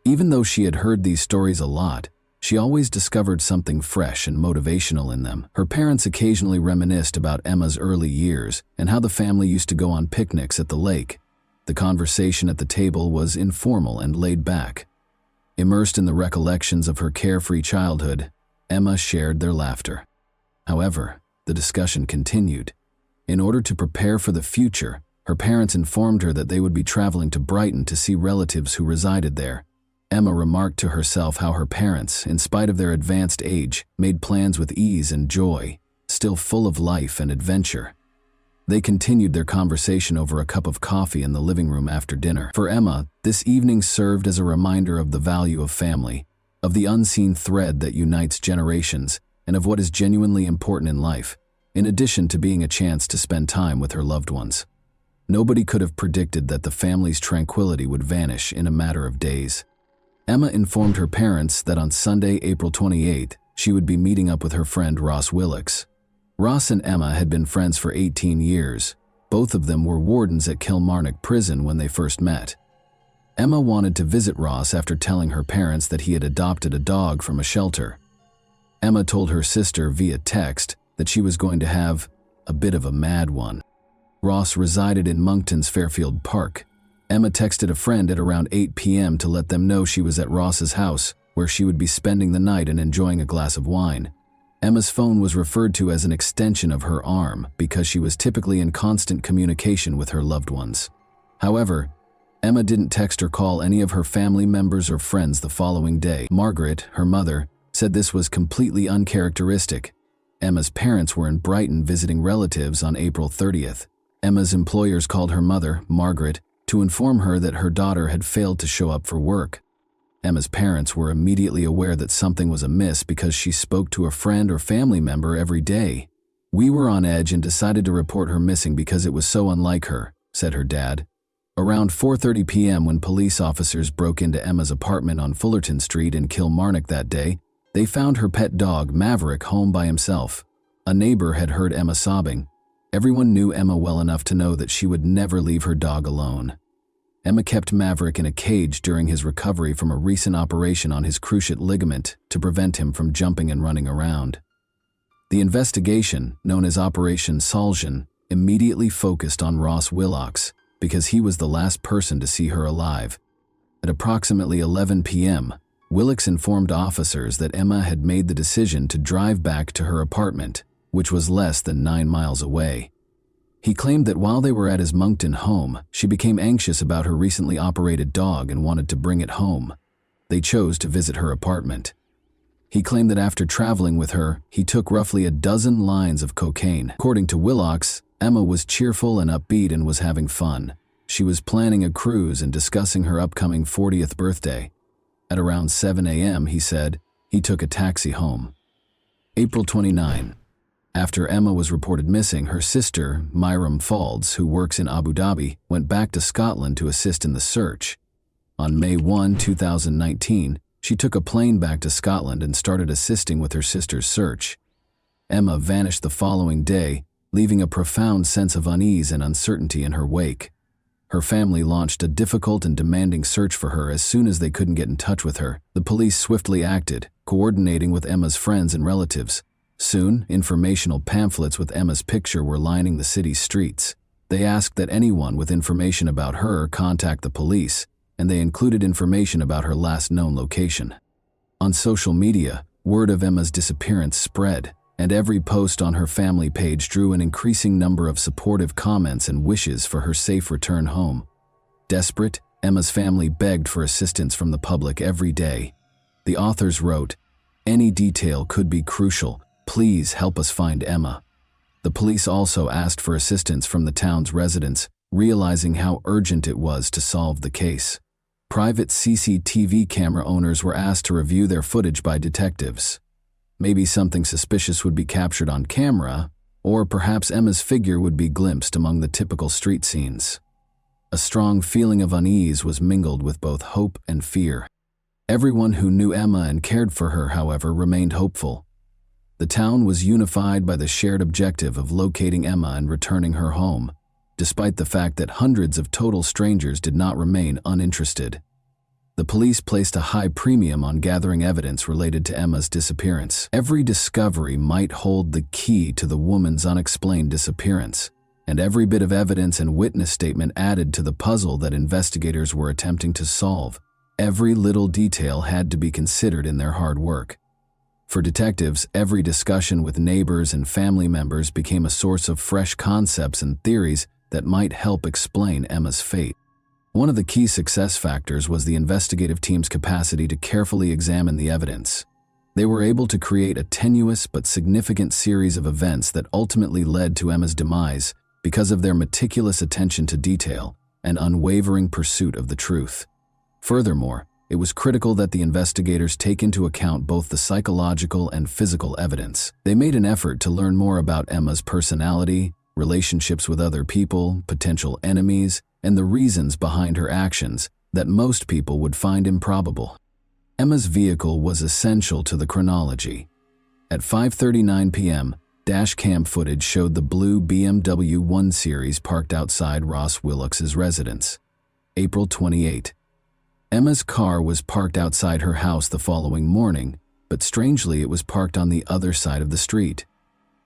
Even though she had heard these stories a lot, she always discovered something fresh and motivational in them. Her parents occasionally reminisced about Emma's early years and how the family used to go on picnics at the lake. The conversation at the table was informal and laid back. Immersed in the recollections of her carefree childhood, Emma shared their laughter. However, the discussion continued. In order to prepare for the future, her parents informed her that they would be traveling to Brighton to see relatives who resided there. Emma remarked to herself how her parents, in spite of their advanced age, made plans with ease and joy, still full of life and adventure. They continued their conversation over a cup of coffee in the living room after dinner. For Emma, this evening served as a reminder of the value of family, of the unseen thread that unites generations, and of what is genuinely important in life, in addition to being a chance to spend time with her loved ones. Nobody could have predicted that the family's tranquility would vanish in a matter of days. Emma informed her parents that on Sunday, April 28th, she would be meeting up with her friend Ross Willocks. Ross and Emma had been friends for 18 years. Both of them were wardens at Kilmarnock Prison when they first met. Emma wanted to visit Ross after telling her parents that he had adopted a dog from a shelter. Emma told her sister via text that she was going to have a bit of a mad one. Ross resided in Moncton's Fairfield Park. Emma texted a friend at around 8 p.m. to let them know she was at Ross's house, where she would be spending the night and enjoying a glass of wine. Emma's phone was referred to as an extension of her arm because she was typically in constant communication with her loved ones. However, Emma didn't text or call any of her family members or friends the following day. Margaret, her mother, said this was completely uncharacteristic. Emma's parents were in Brighton visiting relatives on April 30th. Emma's employers called her mother, Margaret, to inform her that her daughter had failed to show up for work. Emma's parents were immediately aware that something was amiss because she spoke to a friend or family member every day. "We were on edge and decided to report her missing because it was so unlike her," said her dad. Around 4:30 p.m. when police officers broke into Emma's apartment on Fullerton Street in Kilmarnock that day, they found her pet dog, Maverick, home by himself. A neighbor had heard Emma sobbing. Everyone knew Emma well enough to know that she would never leave her dog alone. Emma kept Maverick in a cage during his recovery from a recent operation on his cruciate ligament to prevent him from jumping and running around. The investigation, known as Operation Salsion, immediately focused on Ross Willox because he was the last person to see her alive. At approximately 11 p.m., Willox informed officers that Emma had made the decision to drive back to her apartment, which was less than 9 miles away. He claimed that while they were at his Moncton home, she became anxious about her recently operated dog and wanted to bring it home. They chose to visit her apartment. He claimed that after traveling with her, he took roughly a dozen lines of cocaine. According to Willox, Emma was cheerful and upbeat and was having fun. She was planning a cruise and discussing her upcoming 40th birthday. At around 7 a.m., he said, he took a taxi home. April 29. After Emma was reported missing, her sister, Myram Faulds, who works in Abu Dhabi, went back to Scotland to assist in the search. On May 1, 2019, she took a plane back to Scotland and started assisting with her sister's search. Emma vanished the following day, leaving a profound sense of unease and uncertainty in her wake. Her family launched a difficult and demanding search for her as soon as they couldn't get in touch with her. The police swiftly acted, coordinating with Emma's friends and relatives. Soon, informational pamphlets with Emma's picture were lining the city's streets. They asked that anyone with information about her contact the police, and they included information about her last known location. On social media, word of Emma's disappearance spread, and every post on her family page drew an increasing number of supportive comments and wishes for her safe return home. Desperate, Emma's family begged for assistance from the public every day. The authors wrote, "Any detail could be crucial. Please help us find Emma." The police also asked for assistance from the town's residents, realizing how urgent it was to solve the case. Private CCTV camera owners were asked to review their footage by detectives. Maybe something suspicious would be captured on camera, or perhaps Emma's figure would be glimpsed among the typical street scenes. A strong feeling of unease was mingled with both hope and fear. Everyone who knew Emma and cared for her, however, remained hopeful. The town was unified by the shared objective of locating Emma and returning her home, despite the fact that hundreds of total strangers did not remain uninterested. The police placed a high premium on gathering evidence related to Emma's disappearance. Every discovery might hold the key to the woman's unexplained disappearance, and every bit of evidence and witness statement added to the puzzle that investigators were attempting to solve. Every little detail had to be considered in their hard work. For detectives, every discussion with neighbors and family members became a source of fresh concepts and theories that might help explain Emma's fate. One of the key success factors was the investigative team's capacity to carefully examine the evidence. They were able to create a tenuous but significant series of events that ultimately led to Emma's demise because of their meticulous attention to detail and unwavering pursuit of the truth. Furthermore, it was critical that the investigators take into account both the psychological and physical evidence. They made an effort to learn more about Emma's personality, relationships with other people, potential enemies, and the reasons behind her actions that most people would find improbable. Emma's vehicle was essential to the chronology. At 5:39 p.m., dashcam footage showed the blue BMW 1 Series parked outside Ross Willox's residence. April 28. Emma's car was parked outside her house the following morning, but strangely it was parked on the other side of the street.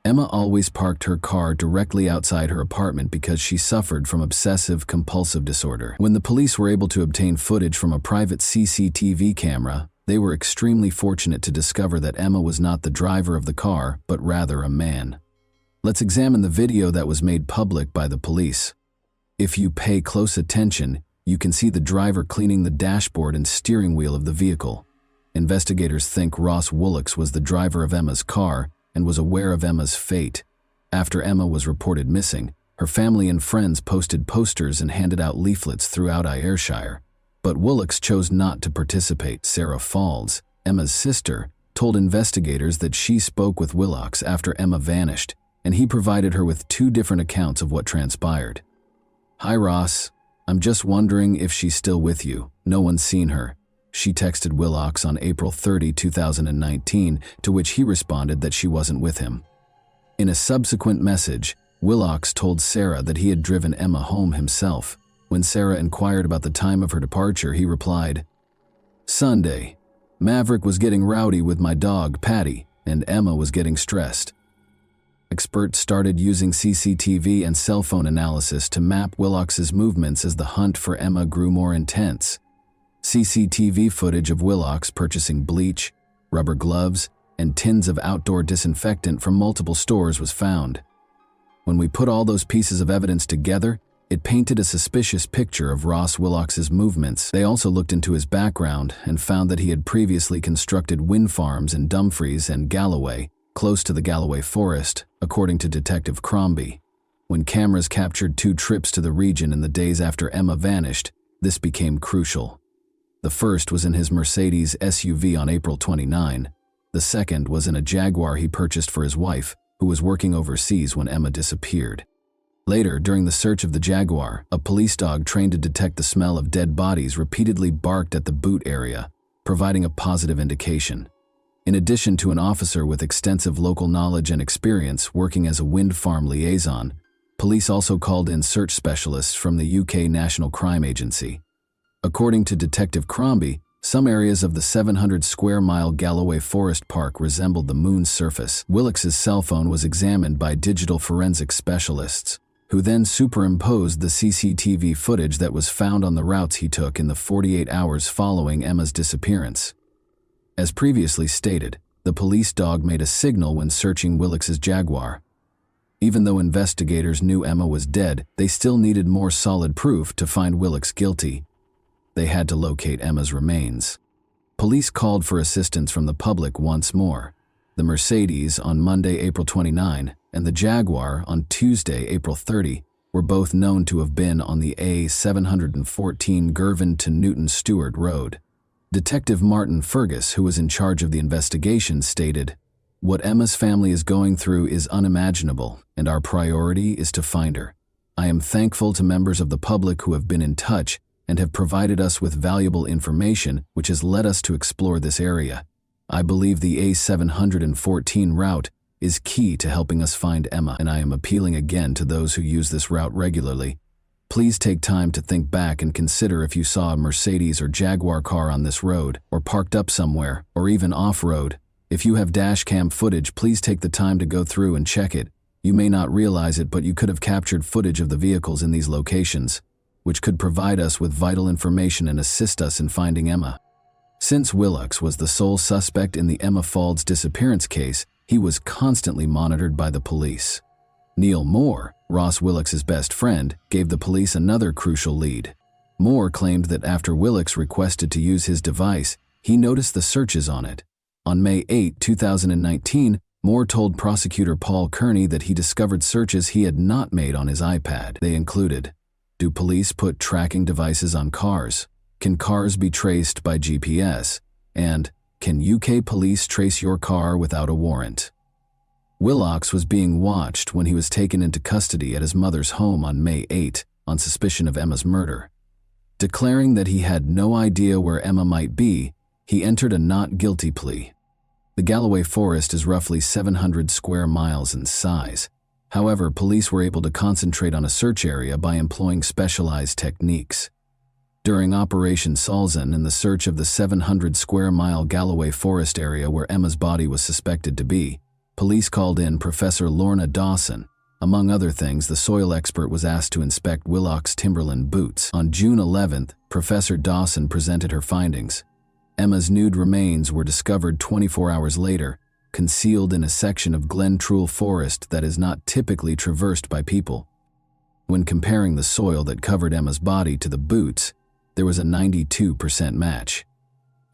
Emma always parked her car directly outside her apartment because she suffered from obsessive-compulsive disorder. When the police were able to obtain footage from a private CCTV camera, they were extremely fortunate to discover that Emma was not the driver of the car, but rather a man. Let's examine the video that was made public by the police. If you pay close attention, you can see the driver cleaning the dashboard and steering wheel of the vehicle. Investigators think Ross Woolocks was the driver of Emma's car and was aware of Emma's fate. After Emma was reported missing, her family and friends posted posters and handed out leaflets throughout Ayrshire. But Woolocks chose not to participate. Sarah Falls, Emma's sister, told investigators that she spoke with Woolocks after Emma vanished, and he provided her with 2 different accounts of what transpired. "Hi Ross, I'm just wondering if she's still with you. No one's seen her," she texted Woolocks on April 30, 2019, to which he responded that she wasn't with him. In a subsequent message, Woolocks told Sarah that he had driven Emma home himself. When Sarah inquired about the time of her departure, he replied, "Sunday. Maverick was getting rowdy with my dog, Patty, and Emma was getting stressed." Experts started using CCTV and cell phone analysis to map Woolocks' movements as the hunt for Emma grew more intense. CCTV footage of Woolocks purchasing bleach, rubber gloves, and tins of outdoor disinfectant from multiple stores was found. When we put all those pieces of evidence together, it painted a suspicious picture of Ross Woolocks' movements. They also looked into his background and found that he had previously constructed wind farms in Dumfries and Galloway, close to the Galloway Forest, according to Detective Crombie. When cameras captured 2 trips to the region in the days after Emma vanished, this became crucial. The first was in his Mercedes SUV on April 29. The second was in a Jaguar he purchased for his wife, who was working overseas when Emma disappeared. Later, during the search of the Jaguar, a police dog trained to detect the smell of dead bodies repeatedly barked at the boot area, providing a positive indication. In addition to an officer with extensive local knowledge and experience working as a wind farm liaison, police also called in search specialists from the UK National Crime Agency. According to Detective Crombie, some areas of the 700-square-mile Galloway Forest Park resembled the moon's surface. Woolocks' cell phone was examined by digital forensics specialists, who then superimposed the CCTV footage that was found on the routes he took in the 48 hours following Emma's disappearance. As previously stated, the police dog made a signal when searching Woolocks' Jaguar. Even though investigators knew Emma was dead, they still needed more solid proof to find Woolocks guilty. They had to locate Emma's remains. Police called for assistance from the public once more. The Mercedes on Monday, April 29, and the Jaguar on Tuesday, April 30, were both known to have been on the A714 Girvan to Newton Stewart Road. Detective Martin Fergus, who was in charge of the investigation, stated, "What Emma's family is going through is unimaginable, and our priority is to find her. I am thankful to members of the public who have been in touch and have provided us with valuable information which has led us to explore this area. I believe the A714 route is key to helping us find Emma, and I am appealing again to those who use this route regularly. Please take time to think back and consider if you saw a Mercedes or Jaguar car on this road, or parked up somewhere, or even off-road. If you have dashcam footage, please take the time to go through and check it. You may not realize it, but you could have captured footage of the vehicles in these locations, which could provide us with vital information and assist us in finding Emma." Since Woolocks was the sole suspect in the Emma Falls disappearance case, he was constantly monitored by the police. Neil Moore, Ross Woolocks' best friend, gave the police another crucial lead. Moore claimed that after Woolocks requested to use his device, he noticed the searches on it. On May 8, 2019, Moore told prosecutor Paul Kearney that he discovered searches he had not made on his iPad. They included: do police put tracking devices on cars? Can cars be traced by GPS? And can UK police trace your car without a warrant? Woolocks was being watched when he was taken into custody at his mother's home on May 8 on suspicion of Emma's murder. Declaring that he had no idea where Emma might be, he entered a not guilty plea. The Galloway Forest is roughly 700 square miles in size. However, police were able to concentrate on a search area by employing specialized techniques. During Operation Salzan in the search of the 700-square-mile Galloway Forest area where Emma's body was suspected to be, police called in Professor Lorna Dawson. Among other things, the soil expert was asked to inspect Willock's Timberland boots. On June 11th, Professor Dawson presented her findings. Emma's nude remains were discovered 24 hours later, concealed in a section of Glen Truel Forest that is not typically traversed by people. When comparing the soil that covered Emma's body to the boots, there was a 92% match.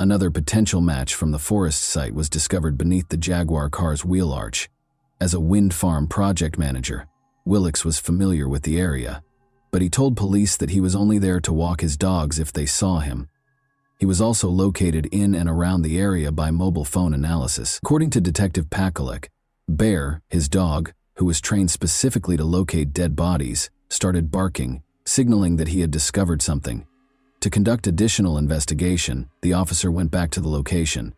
Another potential match from the forest site was discovered beneath the Jaguar car's wheel arch. As a wind farm project manager, Willocks was familiar with the area, but he told police that he was only there to walk his dogs if they saw him. He was also located in and around the area by mobile phone analysis. According to Detective Pakalek, Bear, his dog, who was trained specifically to locate dead bodies, started barking, signaling that he had discovered something. To conduct additional investigation, the officer went back to the location.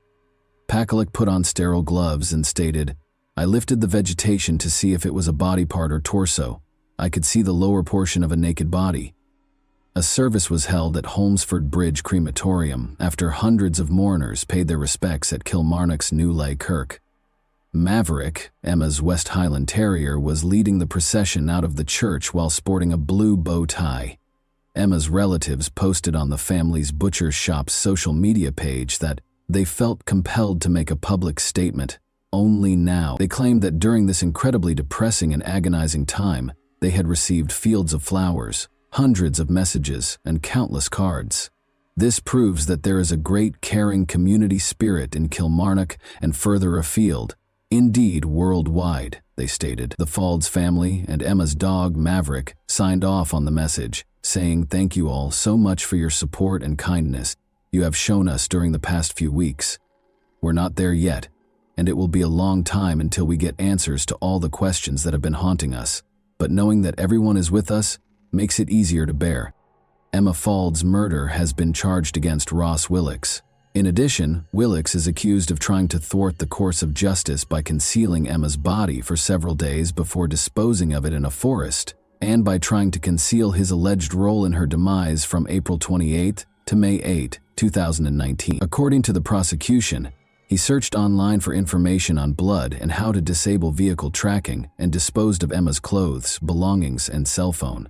Pakalek put on sterile gloves and stated, "I lifted the vegetation to see if it was a body part or torso. I could see the lower portion of a naked body." A service was held at Holmesford Bridge Crematorium after hundreds of mourners paid their respects at Kilmarnock's New Lay Kirk. Maverick, Emma's West Highland Terrier, was leading the procession out of the church while sporting a blue bow tie. Emma's relatives posted on the family's butcher shop's social media page that they felt compelled to make a public statement. Only now. They claimed that during this incredibly depressing and agonizing time, they had received fields of flowers, hundreds of messages, and countless cards. This proves that there is a great caring community spirit in Kilmarnock and further afield, indeed worldwide, they stated. The Faulds family and Emma's dog, Maverick, signed off on the message, saying, "Thank you all so much for your support and kindness you have shown us during the past few weeks. We're not there yet, and it will be a long time until we get answers to all the questions that have been haunting us, but knowing that everyone is with us makes it easier to bear." Emma Fauld's murder has been charged against Ross Willocks. In addition, Willocks is accused of trying to thwart the course of justice by concealing Emma's body for several days before disposing of it in a forest, and by trying to conceal his alleged role in her demise from April 28 to May 8, 2019. According to the prosecution, he searched online for information on blood and how to disable vehicle tracking and disposed of Emma's clothes, belongings, and cell phone.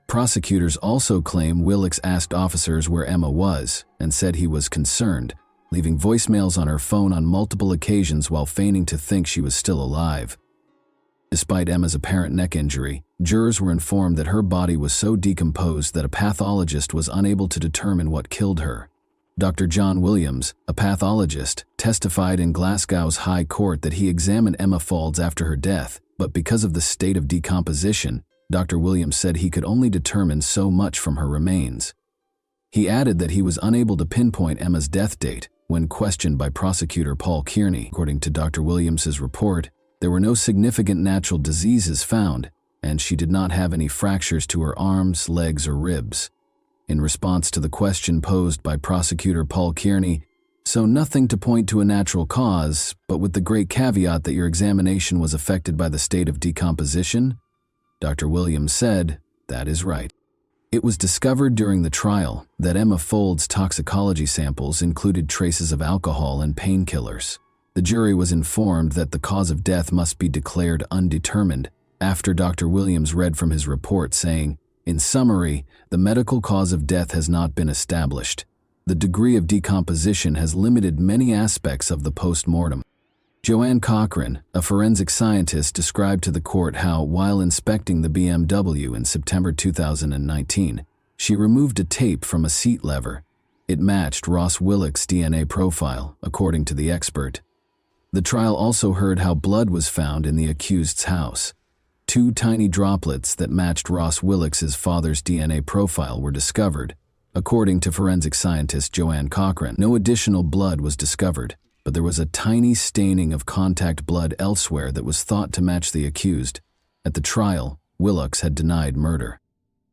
Prosecutors also claim Willocks asked officers where Emma was and said he was concerned, leaving voicemails on her phone on multiple occasions while feigning to think she was still alive. Despite Emma's apparent neck injury, jurors were informed that her body was so decomposed that a pathologist was unable to determine what killed her. Dr. John Williams, a pathologist, testified in Glasgow's High Court that he examined Emma Faulds after her death, but because of the state of decomposition, Dr. Williams said he could only determine so much from her remains. He added that he was unable to pinpoint Emma's death date when questioned by prosecutor Paul Kearney. According to Dr. Williams's report, there were no significant natural diseases found, and she did not have any fractures to her arms, legs, or ribs. In response to the question posed by prosecutor Paul Kearney, "So nothing to point to a natural cause, but with the great caveat that your examination was affected by the state of decomposition?" Dr. Williams said, "That is right." It was discovered during the trial that Emma Fauld's toxicology samples included traces of alcohol and painkillers. The jury was informed that the cause of death must be declared undetermined after Dr. Williams read from his report saying, "In summary, the medical cause of death has not been established. The degree of decomposition has limited many aspects of the post-mortem." Joanne Cochran, a forensic scientist, described to the court how, while inspecting the BMW in September 2019, she removed a tape from a seat lever. It matched Ross Willocks' DNA profile, according to the expert. The trial also heard how blood was found in the accused's house. 2 tiny droplets that matched Ross Willocks' father's DNA profile were discovered. According to forensic scientist Joanne Cochran, no additional blood was discovered, but there was a tiny staining of contact blood elsewhere that was thought to match the accused. At the trial, Willocks had denied murder.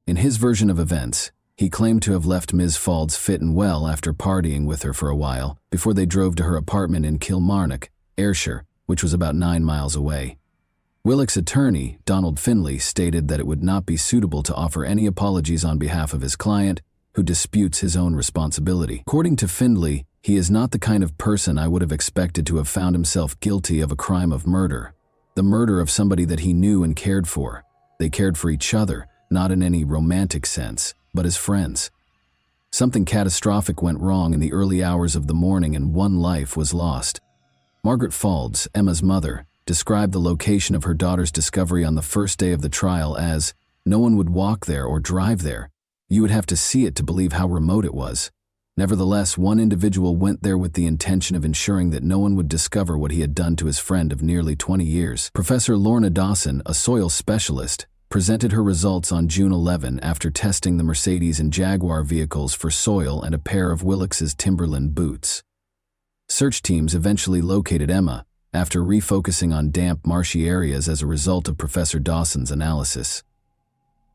In his version of events, he claimed to have left Ms. Fauld's fit and well after partying with her for a while before they drove to her apartment in Kilmarnock, Ayrshire, which was about 9 miles away. Willocks' attorney, Donald Finley, stated that it would not be suitable to offer any apologies on behalf of his client, who disputes his own responsibility. According to Findlay, he is not the kind of person I would have expected to have found himself guilty of a crime of murder. The murder of somebody that he knew and cared for. They cared for each other, not in any romantic sense, but as friends. Something catastrophic went wrong in the early hours of the morning and one life was lost. Margaret Faulds, Emma's mother, described the location of her daughter's discovery on the first day of the trial as, "No one would walk there or drive there. You would have to see it to believe how remote it was." Nevertheless, one individual went there with the intention of ensuring that no one would discover what he had done to his friend of nearly 20 years. Professor Lorna Dawson, a soil specialist, presented her results on June 11 after testing the Mercedes and Jaguar vehicles for soil and a pair of Willicks's Timberland boots. Search teams eventually located Emma after refocusing on damp, marshy areas as a result of Professor Dawson's analysis.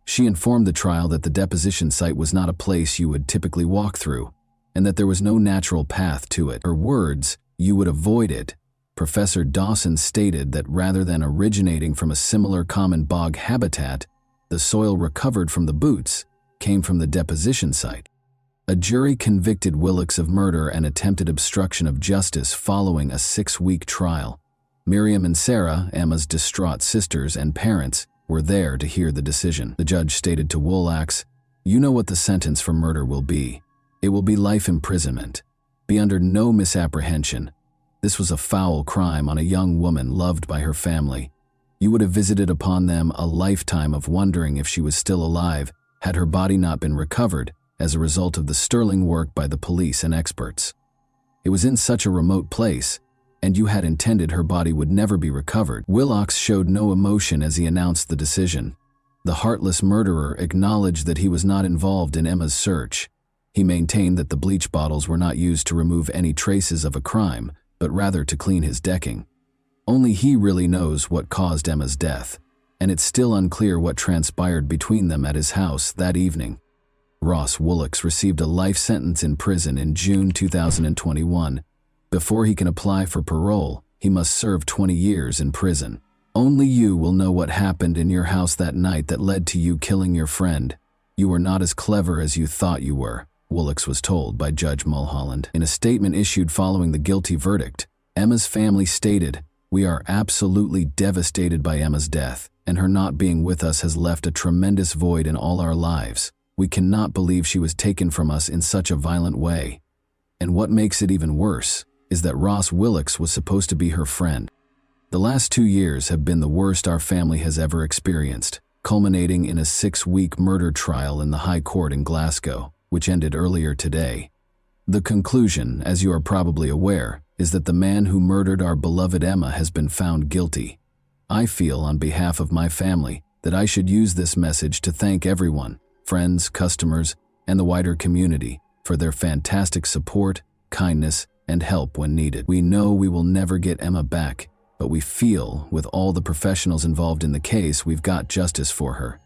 She informed the trial that the deposition site was not a place you would typically walk through, and that there was no natural path to it. Her words, "You would avoid it." Professor Dawson stated that rather than originating from a similar common bog habitat, the soil recovered from the boots came from the deposition site. A jury convicted Willicks of murder and attempted obstruction of justice following a 6-week trial. Miriam and Sarah, Emma's distraught sisters and parents, were there to hear the decision. The judge stated to Willicks, "You know what the sentence for murder will be. It will be life imprisonment. Be under no misapprehension. This was a foul crime on a young woman loved by her family. You would have visited upon them a lifetime of wondering if she was still alive had her body not been recovered as a result of the sterling work by the police and experts. It was in such a remote place, and you had intended her body would never be recovered." Willicks showed no emotion as he announced the decision. The heartless murderer acknowledged that he was not involved in Emma's search. He maintained that the bleach bottles were not used to remove any traces of a crime, but rather to clean his decking. Only he really knows what caused Emma's death, and it's still unclear what transpired between them at his house that evening. Ross Willicks received a life sentence in prison in June 2021. Before he can apply for parole, he must serve 20 years in prison. Only you will know what happened in your house that night that led to you killing your friend. You were not as clever as you thought you were, Willicks was told by Judge Mulholland. In a statement issued following the guilty verdict, Emma's family stated, "We are absolutely devastated by Emma's death, and her not being with us has left a tremendous void in all our lives. We cannot believe she was taken from us in such a violent way. And what makes it even worse is that Ross Willicks was supposed to be her friend. The last 2 years have been the worst our family has ever experienced, culminating in a 6-week murder trial in the High Court in Glasgow, which ended earlier today. The conclusion, as you are probably aware, is that the man who murdered our beloved Emma has been found guilty. I feel on behalf of my family that I should use this message to thank everyone, friends, customers, and the wider community, for their fantastic support, kindness, and help when needed. We know we will never get Emma back, but we feel, with all the professionals involved in the case, we've got justice for her."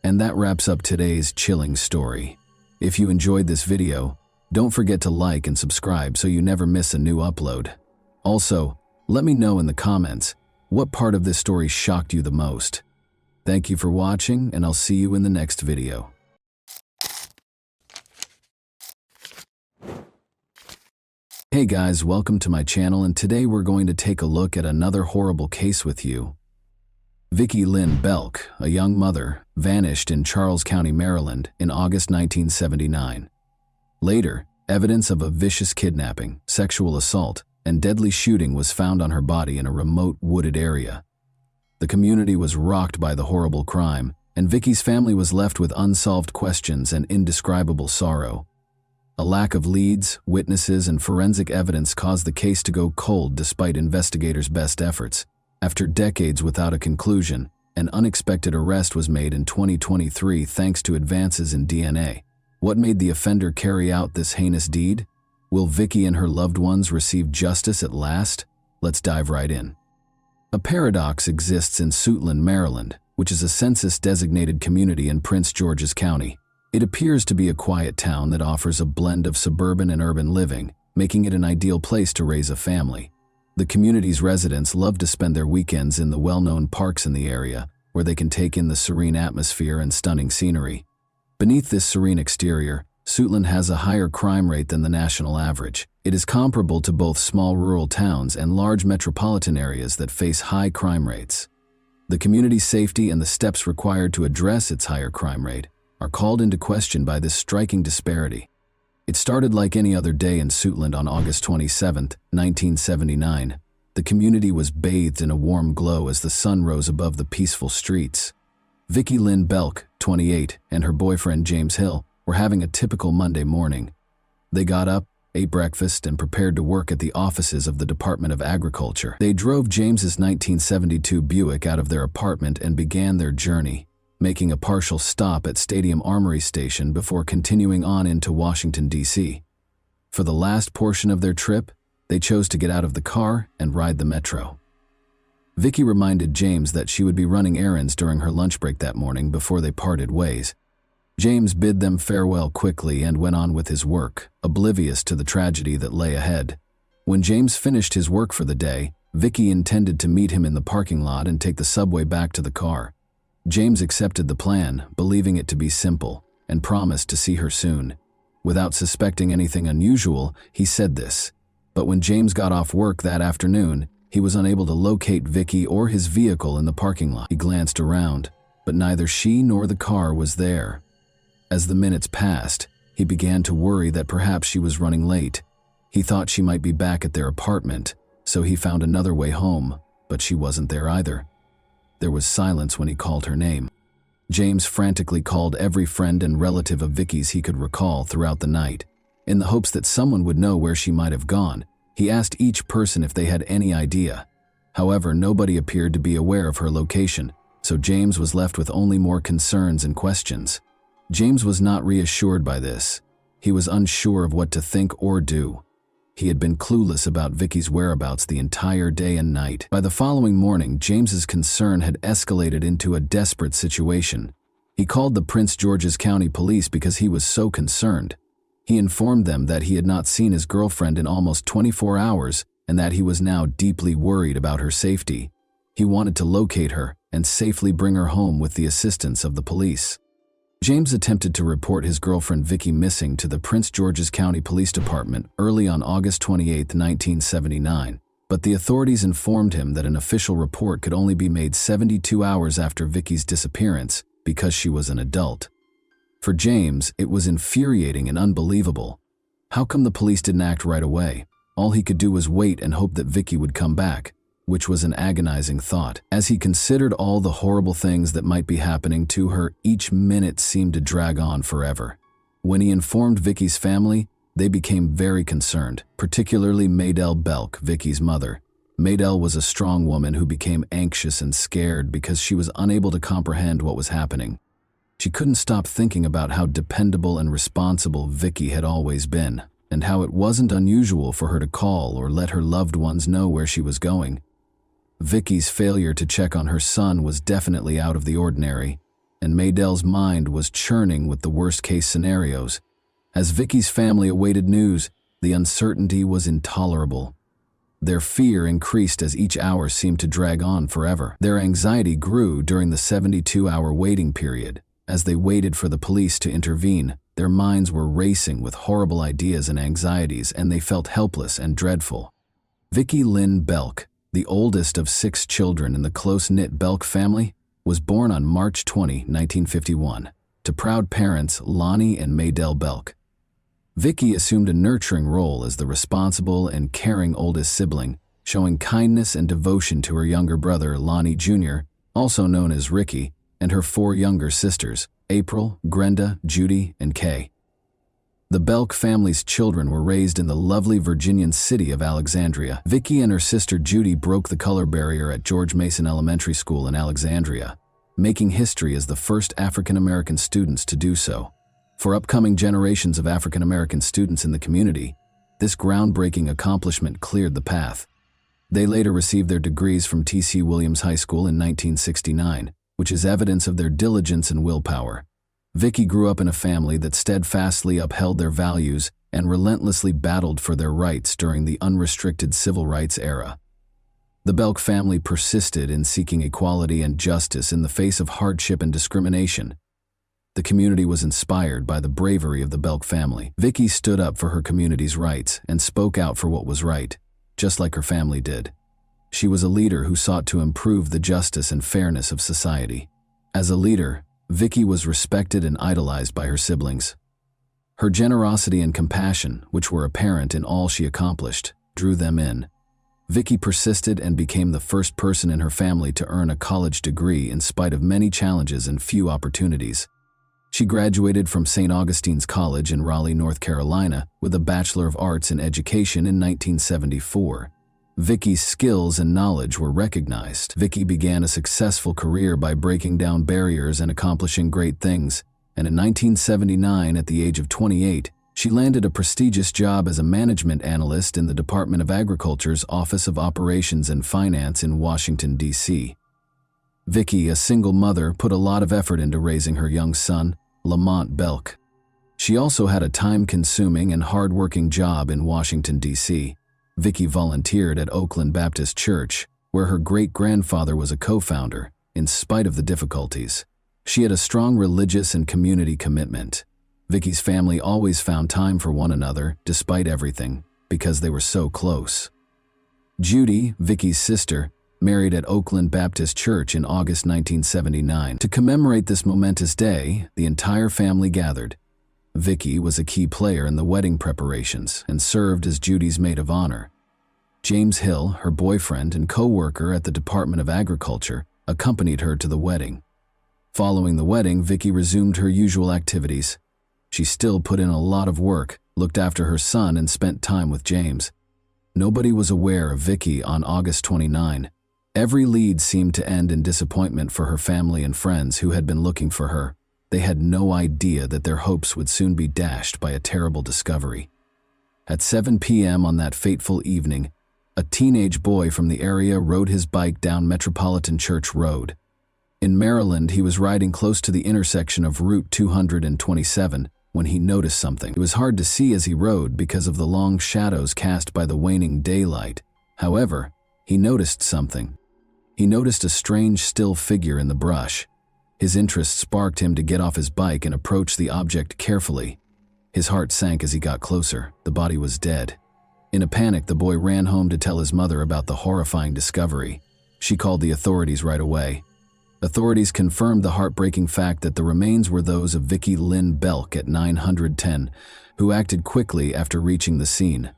And that wraps up today's chilling story. If you enjoyed this video, don't forget to like and subscribe so you never miss a new upload. Also, let me know in the comments what part of this story shocked you the most. Thank you for watching, and I'll see you in the next video. Hey guys, welcome to my channel, and today we're going to take a look at another horrible case with you. Vicki Lynn Belk, a young mother, vanished in Charles County, Maryland in August 1979. Later, evidence of a vicious kidnapping, sexual assault, and deadly shooting was found on her body in a remote wooded area. The community was rocked by the horrible crime, and Vicki's family was left with unsolved questions and indescribable sorrow. A lack of leads, witnesses, and forensic evidence caused the case to go cold despite investigators' best efforts. After decades without a conclusion, an unexpected arrest was made in 2023 thanks to advances in DNA. What made the offender carry out this heinous deed? Will Vicki and her loved ones receive justice at last? Let's dive right in. A paradox exists in Suitland, Maryland, which is a census-designated community in Prince George's County. It appears to be a quiet town that offers a blend of suburban and urban living, making it an ideal place to raise a family. The community's residents love to spend their weekends in the well-known parks in the area, where they can take in the serene atmosphere and stunning scenery. Beneath this serene exterior, Suitland has a higher crime rate than the national average. It is comparable to both small rural towns and large metropolitan areas that face high crime rates. The community's safety and the steps required to address its higher crime rate are called into question by this striking disparity. It started like any other day in Suitland on August 27, 1979. The community was bathed in a warm glow as the sun rose above the peaceful streets. Vicki Lynn Belk, 28, and her boyfriend James Hill were having a typical Monday morning. They got up, ate breakfast, and prepared to work at the offices of the Department of Agriculture. They drove James's 1972 Buick out of their apartment and began their journey, making a partial stop at Stadium Armory Station before continuing on into Washington, D.C. For the last portion of their trip, they chose to get out of the car and ride the metro. Vicki reminded James that she would be running errands during her lunch break that morning before they parted ways. James bid them farewell quickly and went on with his work, oblivious to the tragedy that lay ahead. When James finished his work for the day, Vicki intended to meet him in the parking lot and take the subway back to the car. James accepted the plan, believing it to be simple, and promised to see her soon. Without suspecting anything unusual, he said this. But when James got off work that afternoon, he was unable to locate Vicki or his vehicle in the parking lot. He glanced around, but neither she nor the car was there. As the minutes passed, he began to worry that perhaps she was running late. He thought she might be back at their apartment, so he found another way home, but she wasn't there either. There was silence when he called her name. James frantically called every friend and relative of Vicki's he could recall throughout the night. In the hopes that someone would know where she might have gone, he asked each person if they had any idea. However, nobody appeared to be aware of her location, so James was left with only more concerns and questions. James was not reassured by this. He was unsure of what to think or do. He had been clueless about Vicki's whereabouts the entire day and night. By the following morning, James's concern had escalated into a desperate situation. He called the Prince George's County Police because he was so concerned. He informed them that he had not seen his girlfriend in almost 24 hours and that he was now deeply worried about her safety. He wanted to locate her and safely bring her home with the assistance of the police. James attempted to report his girlfriend Vicki missing to the Prince George's County Police Department early on August 28, 1979, but the authorities informed him that an official report could only be made 72 hours after Vicki's disappearance because she was an adult. For James, it was infuriating and unbelievable. How come the police didn't act right away? All he could do was wait and hope that Vicki would come back, which was an agonizing thought. As he considered all the horrible things that might be happening to her, each minute seemed to drag on forever. When he informed Vicki's family, they became very concerned, particularly Maydell Belk, Vicki's mother. Maydell was a strong woman who became anxious and scared because she was unable to comprehend what was happening. She couldn't stop thinking about how dependable and responsible Vicki had always been, and how it wasn't unusual for her to call or let her loved ones know where she was going. Vicki's failure to check on her son was definitely out of the ordinary, and Maydell's mind was churning with the worst-case scenarios. As Vicki's family awaited news, the uncertainty was intolerable. Their fear increased as each hour seemed to drag on forever. Their anxiety grew during the 72-hour waiting period. As they waited for the police to intervene, their minds were racing with horrible ideas and anxieties, and they felt helpless and dreadful. Vicki Lynn Belk, the oldest of 6 children in the close-knit Belk family, was born on March 20, 1951, to proud parents Lonnie and Maydell Belk. Vicki assumed a nurturing role as the responsible and caring oldest sibling, showing kindness and devotion to her younger brother Lonnie Jr., also known as Ricky, and her 4 younger sisters, April, Grenda, Judy, and Kay. The Belk family's children were raised in the lovely Virginian city of Alexandria. Vicki and her sister Judy broke the color barrier at George Mason Elementary School in Alexandria, making history as the first African-American students to do so. For upcoming generations of African-American students in the community, this groundbreaking accomplishment cleared the path. They later received their degrees from T.C. Williams High School in 1969, which is evidence of their diligence and willpower. Vicki grew up in a family that steadfastly upheld their values and relentlessly battled for their rights during the unrestricted civil rights era. The Belk family persisted in seeking equality and justice in the face of hardship and discrimination. The community was inspired by the bravery of the Belk family. Vicky stood up for her community's rights and spoke out for what was right, just like her family did. She was a leader who sought to improve the justice and fairness of society. As a leader, Vicky was respected and idolized by her siblings. Her generosity and compassion, which were apparent in all she accomplished, drew them in. Vicky persisted and became the first person in her family to earn a college degree in spite of many challenges and few opportunities. She graduated from St. Augustine's College in Raleigh, North Carolina, with a Bachelor of Arts in Education in 1974. Vicky's skills and knowledge were recognized. Vicky began a successful career by breaking down barriers and accomplishing great things, and in 1979, at the age of 28, she landed a prestigious job as a management analyst in the Department of Agriculture's Office of Operations and Finance in Washington, D.C. Vicky, a single mother, put a lot of effort into raising her young son, Lamont Belk. She also had a time-consuming and hard-working job in Washington, D.C. Vicky volunteered at Oakland Baptist Church, where her great-grandfather was a co-founder, in spite of the difficulties. She had a strong religious and community commitment. Vicky's family always found time for one another, despite everything, because they were so close. Judy, Vicky's sister, married at Oakland Baptist Church in August 1979. To commemorate this momentous day, the entire family gathered. Vicky was a key player in the wedding preparations and served as Judy's maid of honor. James Hill, her boyfriend and co-worker at the Department of Agriculture, accompanied her to the wedding. Following the wedding, Vicky resumed her usual activities. She still put in a lot of work, looked after her son, and spent time with James. Nobody was aware of Vicky on August 29. Every lead seemed to end in disappointment for her family and friends who had been looking for her. They had no idea that their hopes would soon be dashed by a terrible discovery. At 7 p.m. on that fateful evening, a teenage boy from the area rode his bike down Metropolitan Church Road. In Maryland, he was riding close to the intersection of Route 227 when he noticed something. It was hard to see as he rode because of the long shadows cast by the waning daylight. However, he noticed something. He noticed a strange, still figure in the brush. His interest sparked him to get off his bike and approach the object carefully. His heart sank as he got closer. The body was dead. In a panic, the boy ran home to tell his mother about the horrifying discovery. She called the authorities right away. Authorities confirmed the heartbreaking fact that the remains were those of Vicky Lynn Belk at 910, who acted quickly after reaching the scene.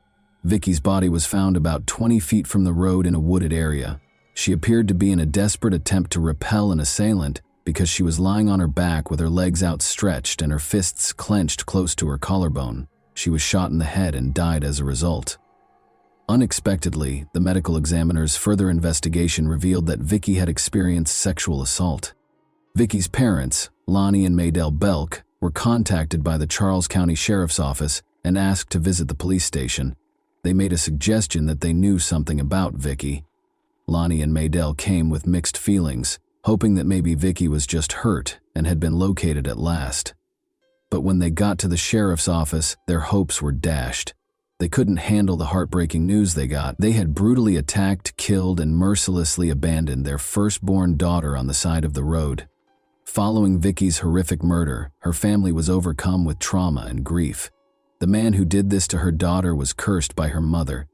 Vicky's body was found about 20 feet from the road in a wooded area. She appeared to be in a desperate attempt to repel an assailant because she was lying on her back with her legs outstretched and her fists clenched close to her collarbone. She was shot in the head and died as a result. Unexpectedly, the medical examiner's further investigation revealed that Vicky had experienced sexual assault. Vicky's parents, Lonnie and Maydell Belk, were contacted by the Charles County Sheriff's Office and asked to visit the police station. They made a suggestion that they knew something about Vicky. Lonnie and Maydell came with mixed feelings, hoping that maybe Vicky was just hurt and had been located at last. But when they got to the sheriff's office, their hopes were dashed. They couldn't handle the heartbreaking news they got. They had brutally attacked, killed, and mercilessly abandoned their firstborn daughter on the side of the road. Following Vicky's horrific murder, her family was overcome with trauma and grief. The man who did this to her daughter was cursed by her mother.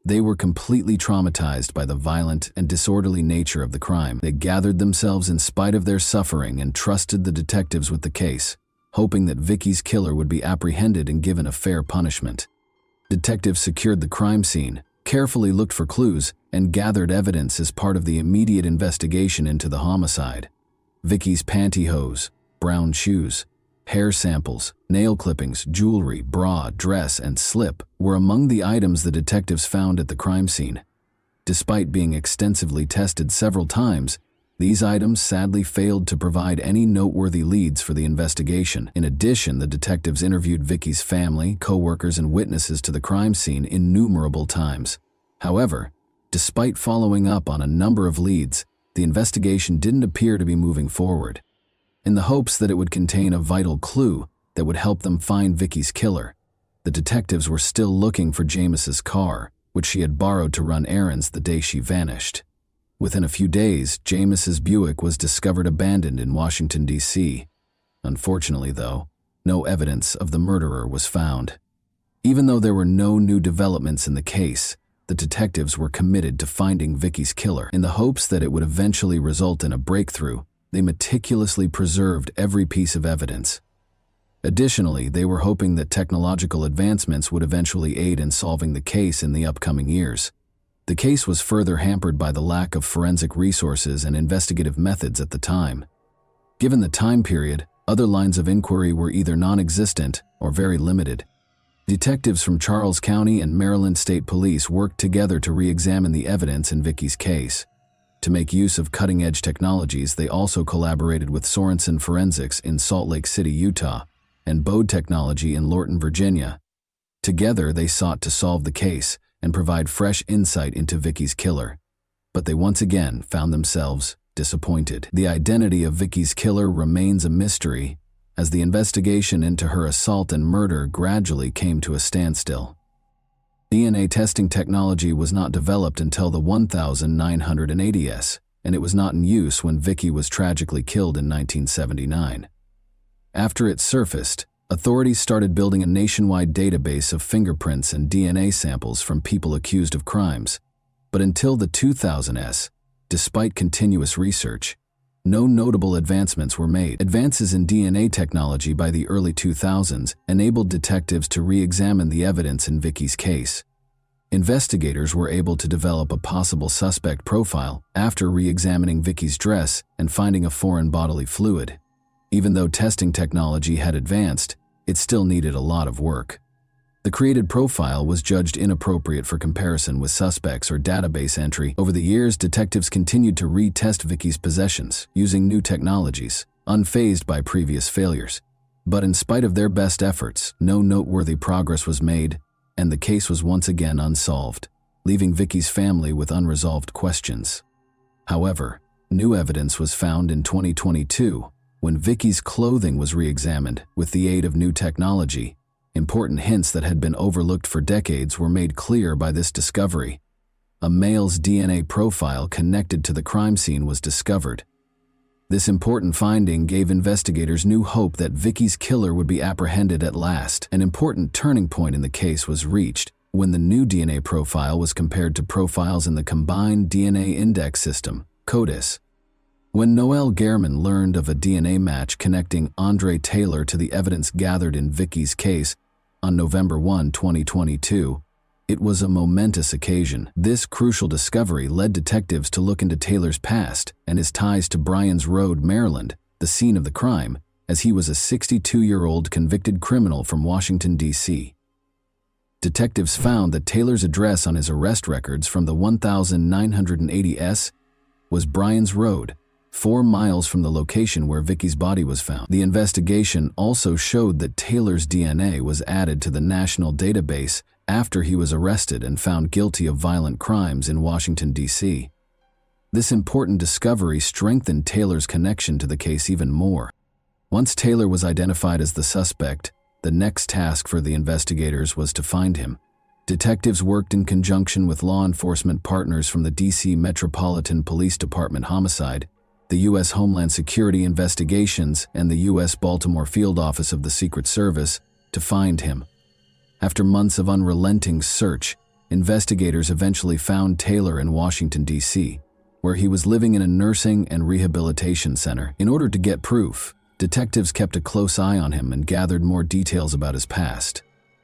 They were completely traumatized by the violent and disorderly nature of the crime. They gathered themselves in spite of their suffering and trusted the detectives with the case, hoping that Vicky's killer would be apprehended and given a fair punishment. Detectives secured the crime scene, carefully looked for clues, and gathered evidence as part of the immediate investigation into the homicide. Vicky's pantyhose, brown shoes, hair samples, nail clippings, jewelry, bra, dress, and slip were among the items the detectives found at the crime scene. Despite being extensively tested several times, these items sadly failed to provide any noteworthy leads for the investigation. In addition, the detectives interviewed Vicky's family, co-workers, and witnesses to the crime scene innumerable times. However, despite following up on a number of leads, the investigation didn't appear to be moving forward. In the hopes that it would contain a vital clue that would help them find Vicky's killer, the detectives were still looking for James's car, which she had borrowed to run errands the day she vanished. Within a few days, James's Buick was discovered abandoned in Washington, D.C. Unfortunately, though, no evidence of the murderer was found. Even though there were no new developments in the case, the detectives were committed to finding Vicky's killer. In the hopes that it would eventually result in a breakthrough, they meticulously preserved every piece of evidence. Additionally, they were hoping that technological advancements would eventually aid in solving the case in the upcoming years. The case was further hampered by the lack of forensic resources and investigative methods at the time. Given the time period, other lines of inquiry were either non-existent or very limited. Detectives from Charles County and Maryland State Police worked together to re-examine the evidence in Vicky's case. To make use of cutting-edge technologies, they also collaborated with Sorensen Forensics in Salt Lake City, Utah, and Bode Technology in Lorton, Virginia. Together, they sought to solve the case and provide fresh insight into Vicky's killer. But they once again found themselves disappointed. The identity of Vicky's killer remains a mystery, as the investigation into her assault and murder gradually came to a standstill. DNA testing technology was not developed until the 1980s, and it was not in use when Vicky was tragically killed in 1979. After it surfaced, authorities started building a nationwide database of fingerprints and DNA samples from people accused of crimes. But until the 2000s, despite continuous research, no notable advancements were made. Advances in DNA technology by the early 2000s enabled detectives to re-examine the evidence in Vicky's case. Investigators were able to develop a possible suspect profile after re-examining Vicky's dress and finding a foreign bodily fluid. Even though testing technology had advanced, it still needed a lot of work. The created profile was judged inappropriate for comparison with suspects or database entry. Over the years, detectives continued to retest Vicky's possessions using new technologies, unfazed by previous failures. But in spite of their best efforts, no noteworthy progress was made, and the case was once again unsolved, leaving Vicky's family with unresolved questions. However, new evidence was found in 2022 when Vicky's clothing was re-examined with the aid of new technology. Important hints that had been overlooked for decades were made clear by this discovery. A male's DNA profile connected to the crime scene was discovered. This important finding gave investigators new hope that Vicky's killer would be apprehended at last. An important turning point in the case was reached when the new DNA profile was compared to profiles in the Combined DNA Index System, CODIS. When Noel Gehrman learned of a DNA match connecting Andre Taylor to the evidence gathered in Vicky's case, on November 1, 2022, it was a momentous occasion. This crucial discovery led detectives to look into Taylor's past and his ties to Bryan's Road, Maryland, the scene of the crime, as he was a 62-year-old convicted criminal from Washington, D.C. Detectives found that Taylor's address on his arrest records from the 1980s was Bryan's Road, 4 miles from the location where Vicky's body was found. The investigation also showed that Taylor's DNA was added to the national database after he was arrested and found guilty of violent crimes in Washington, D.C. This important discovery strengthened Taylor's connection to the case even more. Once Taylor was identified as the suspect, the next task for the investigators was to find him. Detectives worked in conjunction with law enforcement partners from the D.C. Metropolitan Police Department Homicide, the U.S. Homeland Security Investigations, and the U.S. Baltimore Field Office of the Secret Service to find him. After months of unrelenting search, investigators eventually found Taylor in Washington, D.C., where he was living in a nursing and rehabilitation center. In order to get proof, detectives kept a close eye on him and gathered more details about his past.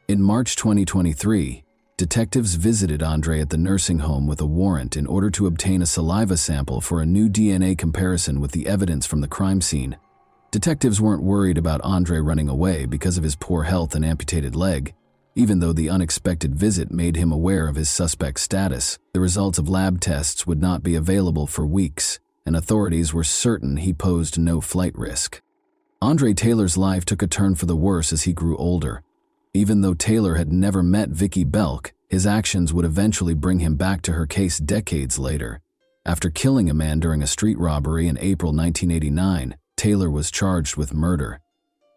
In March 2023, detectives visited Andre at the nursing home with a warrant in order to obtain a saliva sample for a new DNA comparison with the evidence from the crime scene. Detectives weren't worried about Andre running away because of his poor health and amputated leg, even though the unexpected visit made him aware of his suspect status. The results of lab tests would not be available for weeks, and authorities were certain he posed no flight risk. Andre Taylor's life took a turn for the worse as he grew older. Even though Taylor had never met Vicky Belk, his actions would eventually bring him back to her case decades later. After killing a man during a street robbery in April 1989, Taylor was charged with murder.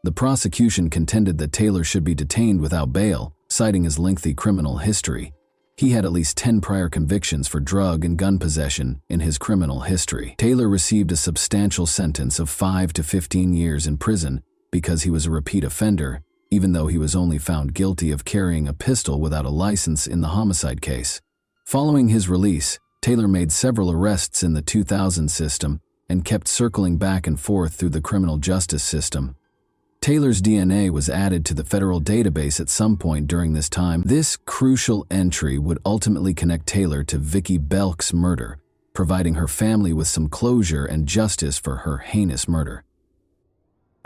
The prosecution contended that Taylor should be detained without bail, citing his lengthy criminal history. He had at least 10 prior convictions for drug and gun possession in his criminal history. Taylor received a substantial sentence of 5 to 15 years in prison because he was a repeat offender, even though he was only found guilty of carrying a pistol without a license in the homicide case. Following his release, Taylor made several arrests in the 2000 system and kept circling back and forth through the criminal justice system. Taylor's DNA was added to the federal database at some point during this time. This crucial entry would ultimately connect Taylor to Vicki Belk's murder, providing her family with some closure and justice for her heinous murder.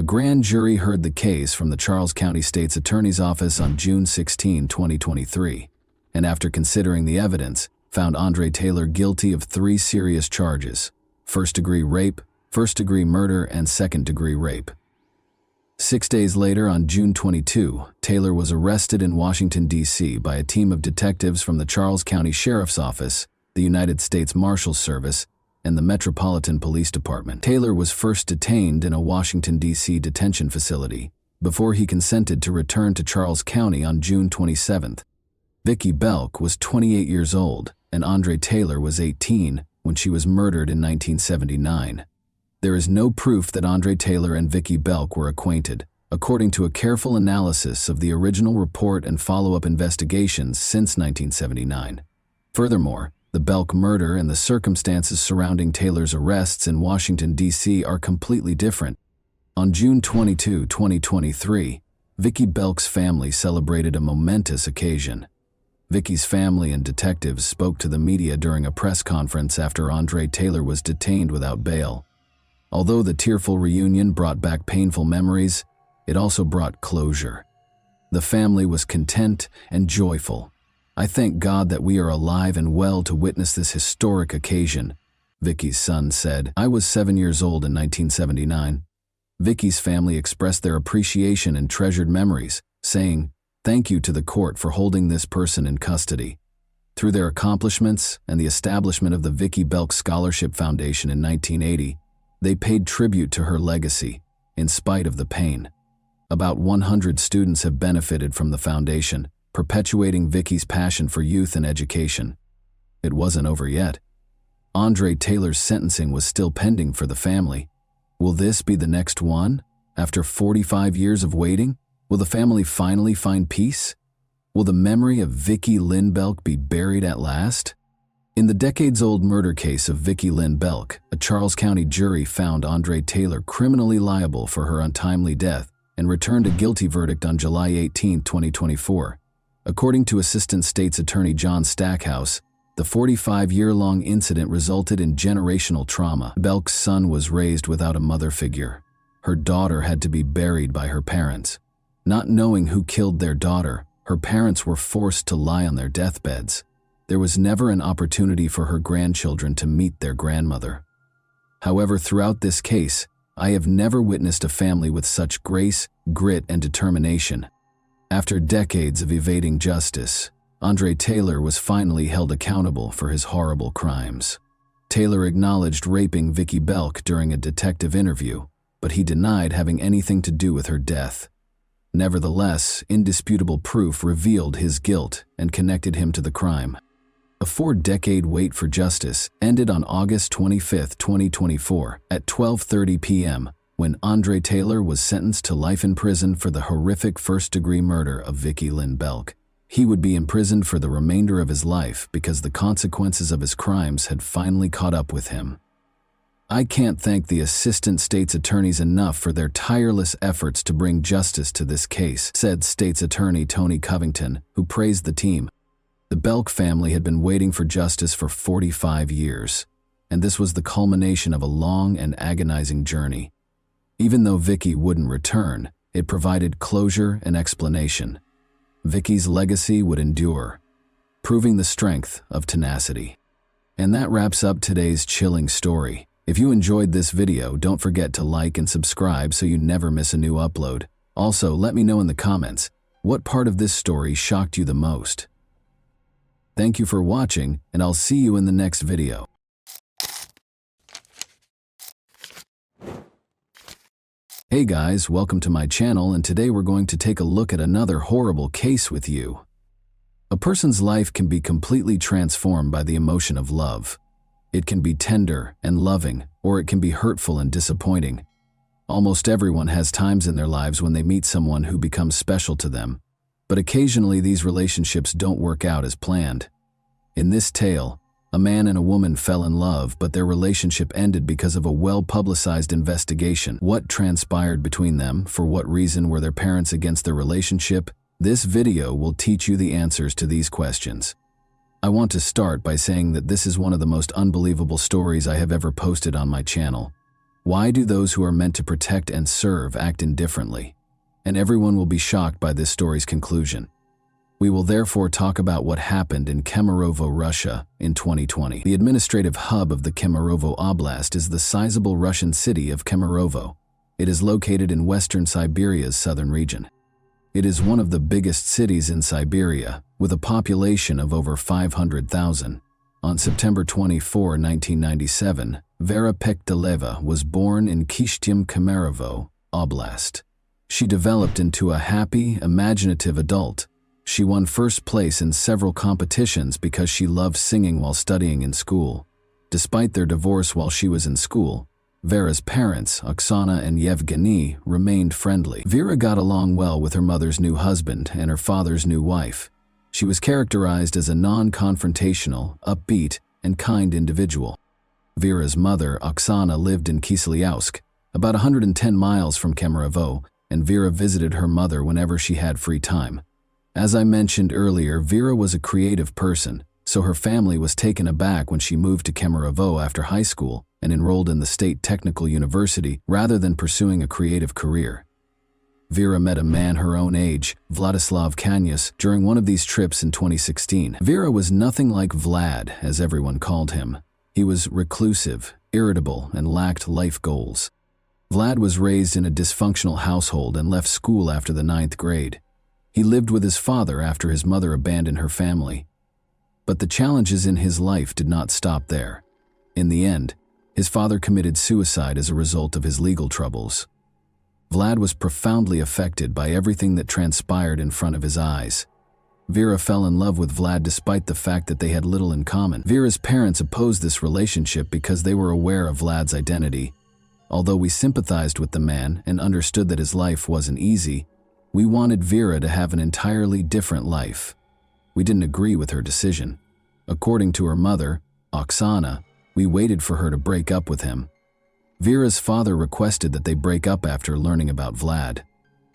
A grand jury heard the case from the Charles County State's Attorney's Office on June 16, 2023, and after considering the evidence, found Andre Taylor guilty of 3 serious charges: first-degree rape, first-degree murder, and second-degree rape. 6 days later, on June 22, Taylor was arrested in Washington, D.C. by a team of detectives from the Charles County Sheriff's Office, the United States Marshal's Service, and the Metropolitan Police Department. Taylor was first detained in a Washington, D.C. detention facility before he consented to return to Charles County on June 27. Vicki Belk was 28 years old, and Andre Taylor was 18 when she was murdered in 1979. There is no proof that Andre Taylor and Vicki Belk were acquainted, according to a careful analysis of the original report and follow-up investigations since 1979. Furthermore, the Belk murder and the circumstances surrounding Taylor's arrests in Washington, D.C. are completely different. On June 22, 2023, Vicki Belk's family celebrated a momentous occasion. Vicki's family and detectives spoke to the media during a press conference after Andre Taylor was detained without bail. Although the tearful reunion brought back painful memories, it also brought closure. The family was content and joyful. "I thank God that we are alive and well to witness this historic occasion," Vicki's son said. "I was 7 years old in 1979. Vicki's family expressed their appreciation and treasured memories, saying, "Thank you to the court for holding this person in custody." Through their accomplishments and the establishment of the Vicki Belk Scholarship Foundation in 1980, they paid tribute to her legacy, in spite of the pain. About 100 students have benefited from the foundation, perpetuating Vicki's passion for youth and education. It wasn't over yet. Andre Taylor's sentencing was still pending for the family. Will this be the next one? After 45 years of waiting, will the family finally find peace? Will the memory of Vicki Lynn Belk be buried at last? In the decades-old murder case of Vicki Lynn Belk, a Charles County jury found Andre Taylor criminally liable for her untimely death and returned a guilty verdict on July 18, 2024. According to Assistant State's Attorney John Stackhouse, the 45-year-long incident resulted in generational trauma. Belk's son was raised without a mother figure. Her daughter had to be buried by her parents. Not knowing who killed their daughter, her parents were forced to lie on their deathbeds. There was never an opportunity for her grandchildren to meet their grandmother. However, throughout this case, I have never witnessed a family with such grace, grit, and determination. After decades of evading justice, Andre Taylor was finally held accountable for his horrible crimes. Taylor acknowledged raping Vicki Belk during a detective interview, but he denied having anything to do with her death. Nevertheless, indisputable proof revealed his guilt and connected him to the crime. A 4-decade wait for justice ended on August 25, 2024, at 12:30 p.m., when Andre Taylor was sentenced to life in prison for the horrific first-degree murder of Vicki Lynn Belk. He would be imprisoned for the remainder of his life because the consequences of his crimes had finally caught up with him. I can't thank the assistant state's attorneys enough for their tireless efforts to bring justice to this case, said State's Attorney Tony Covington, who praised the team. The Belk family had been waiting for justice for 45 years, and this was the culmination of a long and agonizing journey. Even though Vicki wouldn't return, it provided closure and explanation. Vicki's legacy would endure, proving the strength of tenacity. And that wraps up today's chilling story. If you enjoyed this video, don't forget to like and subscribe so you never miss a new upload. Also, let me know in the comments, what part of this story shocked you the most? Thank you for watching, and I'll see you in the next video. Hey guys, welcome to my channel, and today we're going to take a look at another horrible case with you. A person's life can be completely transformed by the emotion of love. It can be tender and loving, or it can be hurtful and disappointing. Almost everyone has times in their lives when they meet someone who becomes special to them, but occasionally these relationships don't work out as planned. In this tale, a man and a woman fell in love, but their relationship ended because of a well-publicized investigation. What transpired between them? For what reason were their parents against their relationship? This video will teach you the answers to these questions. I want to start by saying that this is one of the most unbelievable stories I have ever posted on my channel. Why do those who are meant to protect and serve act indifferently? And everyone will be shocked by this story's conclusion. We will therefore talk about what happened in Kemerovo, Russia, in 2020. The administrative hub of the Kemerovo Oblast is the sizable Russian city of Kemerovo. It is located in western Siberia's southern region. It is one of the biggest cities in Siberia, with a population of over 500,000. On September 24, 1997, Vera Pekteleva was born in Kishtym, Kemerovo Oblast. She developed into a happy, imaginative adult. She won first place in several competitions because she loved singing while studying in school. Despite their divorce while she was in school, Vera's parents, Oksana and Yevgeny, remained friendly. Vera got along well with her mother's new husband and her father's new wife. She was characterized as a non-confrontational, upbeat, and kind individual. Vera's mother, Oksana, lived in Kiselyovsk, about 110 miles from Kemerovo, and Vera visited her mother whenever she had free time. As I mentioned earlier, Vera was a creative person, so her family was taken aback when she moved to Kemerovo after high school and enrolled in the State Technical University rather than pursuing a creative career. Vera met a man her own age, Vladislav Kanyas, during one of these trips in 2016. Vera was nothing like Vlad, as everyone called him. He was reclusive, irritable, and lacked life goals. Vlad was raised in a dysfunctional household and left school after the 9th grade. He lived with his father after his mother abandoned her family. But the challenges in his life did not stop there. In the end, his father committed suicide as a result of his legal troubles. Vlad was profoundly affected by everything that transpired in front of his eyes. Vera fell in love with Vlad despite the fact that they had little in common. Vera's parents opposed this relationship because they were aware of Vlad's identity. Although we sympathized with the man and understood that his life wasn't easy, we wanted Vera to have an entirely different life. We didn't agree with her decision. According to her mother, Oksana, we waited for her to break up with him. Vera's father requested that they break up after learning about Vlad.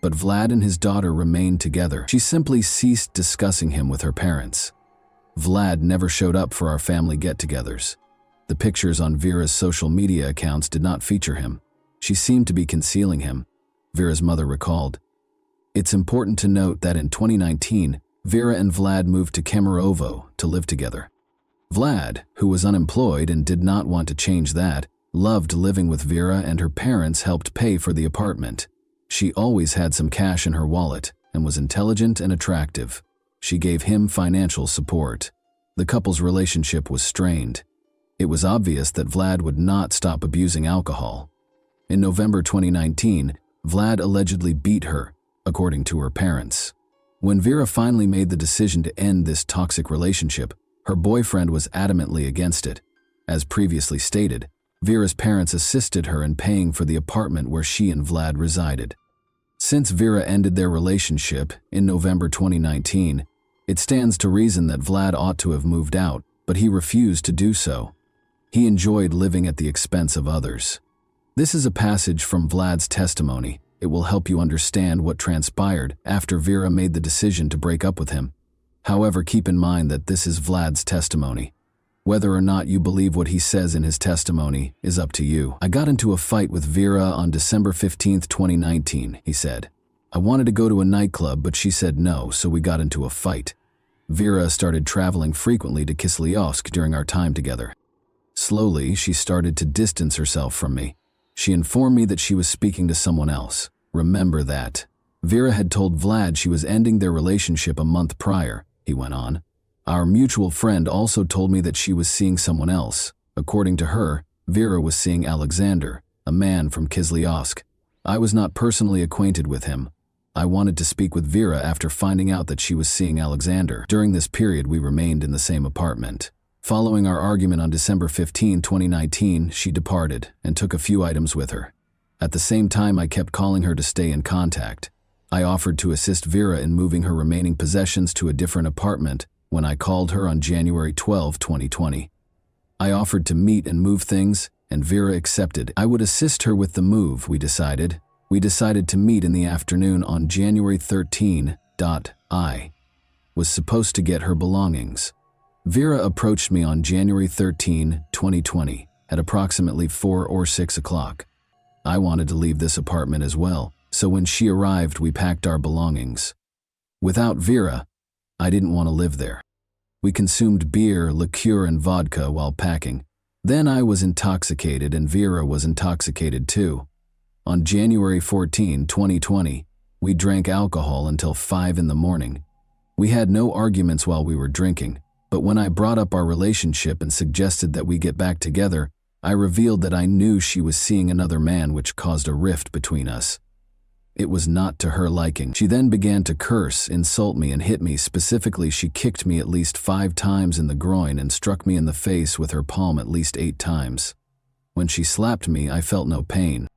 But Vlad and his daughter remained together. She simply ceased discussing him with her parents. Vlad never showed up for our family get-togethers. The pictures on Vera's social media accounts did not feature him. She seemed to be concealing him, Vera's mother recalled. It's important to note that in 2019, Vera and Vlad moved to Kemerovo to live together. Vlad, who was unemployed and did not want to change that, loved living with Vera, and her parents helped pay for the apartment. She always had some cash in her wallet and was intelligent and attractive. She gave him financial support. The couple's relationship was strained. It was obvious that Vlad would not stop abusing alcohol. In November 2019, Vlad allegedly beat her, according to her parents. When Vera finally made the decision to end this toxic relationship, her boyfriend was adamantly against it. As previously stated, Vera's parents assisted her in paying for the apartment where she and Vlad resided. Since Vera ended their relationship in November 2019, it stands to reason that Vlad ought to have moved out, but he refused to do so. He enjoyed living at the expense of others. This is a passage from Vlad's testimony. It will help you understand what transpired after Vera made the decision to break up with him. However, keep in mind that this is Vlad's testimony. Whether or not you believe what he says in his testimony is up to you. I got into a fight with Vera on December 15, 2019, he said. I wanted to go to a nightclub, but she said no, so we got into a fight. Vera started traveling frequently to Kiselyovsk during our time together. Slowly, she started to distance herself from me. She informed me that she was speaking to someone else. Remember that. Vera had told Vlad she was ending their relationship a month prior, he went on. Our mutual friend also told me that she was seeing someone else. According to her, Vera was seeing Alexander, a man from Kiselyovsk. I was not personally acquainted with him. I wanted to speak with Vera after finding out that she was seeing Alexander. During this period, we remained in the same apartment. Following our argument on December 15, 2019, she departed and took a few items with her. At the same time, I kept calling her to stay in contact. I offered to assist Vera in moving her remaining possessions to a different apartment when I called her on January 12, 2020. I offered to meet and move things, and Vera accepted. I would assist her with the move, we decided. We decided to meet in the afternoon on January 13. I was supposed to get her belongings. Vera approached me on January 13, 2020, at approximately 4 or 6 o'clock. I wanted to leave this apartment as well, so when she arrived, we packed our belongings. Without Vera, I didn't want to live there. We consumed beer, liqueur, and vodka while packing. Then I was intoxicated and Vera was intoxicated too. On January 14, 2020, we drank alcohol until 5 in the morning. We had no arguments while we were drinking, but when I brought up our relationship and suggested that we get back together, I revealed that I knew she was seeing another man, which caused a rift between us. It was not to her liking. She then began to curse, insult me, and hit me. Specifically, she kicked me at least 5 times in the groin and struck me in the face with her palm at least 8 times. When she slapped me, I felt no pain.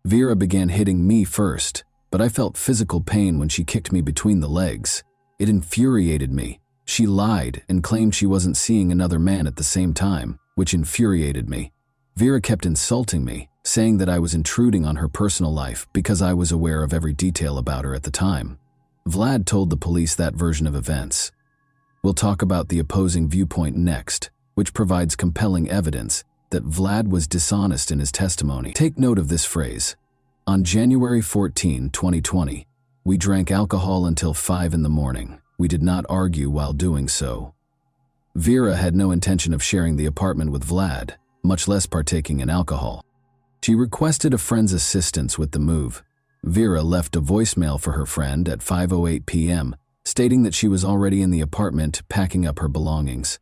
Vera began hitting me first, but I felt physical pain when she kicked me between the legs. It infuriated me. She lied and claimed she wasn't seeing another man at the same time, which infuriated me. Vera kept insulting me, saying that I was intruding on her personal life because I was aware of every detail about her at the time. Vlad told the police that version of events. We'll talk about the opposing viewpoint next, which provides compelling evidence that Vlad was dishonest in his testimony. Take note of this phrase. On January 14, 2020, we drank alcohol until 5 in the morning. We did not argue while doing so. Vera had no intention of sharing the apartment with Vlad, much less partaking in alcohol. She requested a friend's assistance with the move. Vera left a voicemail for her friend at 5:08 p.m., stating that she was already in the apartment packing up her belongings.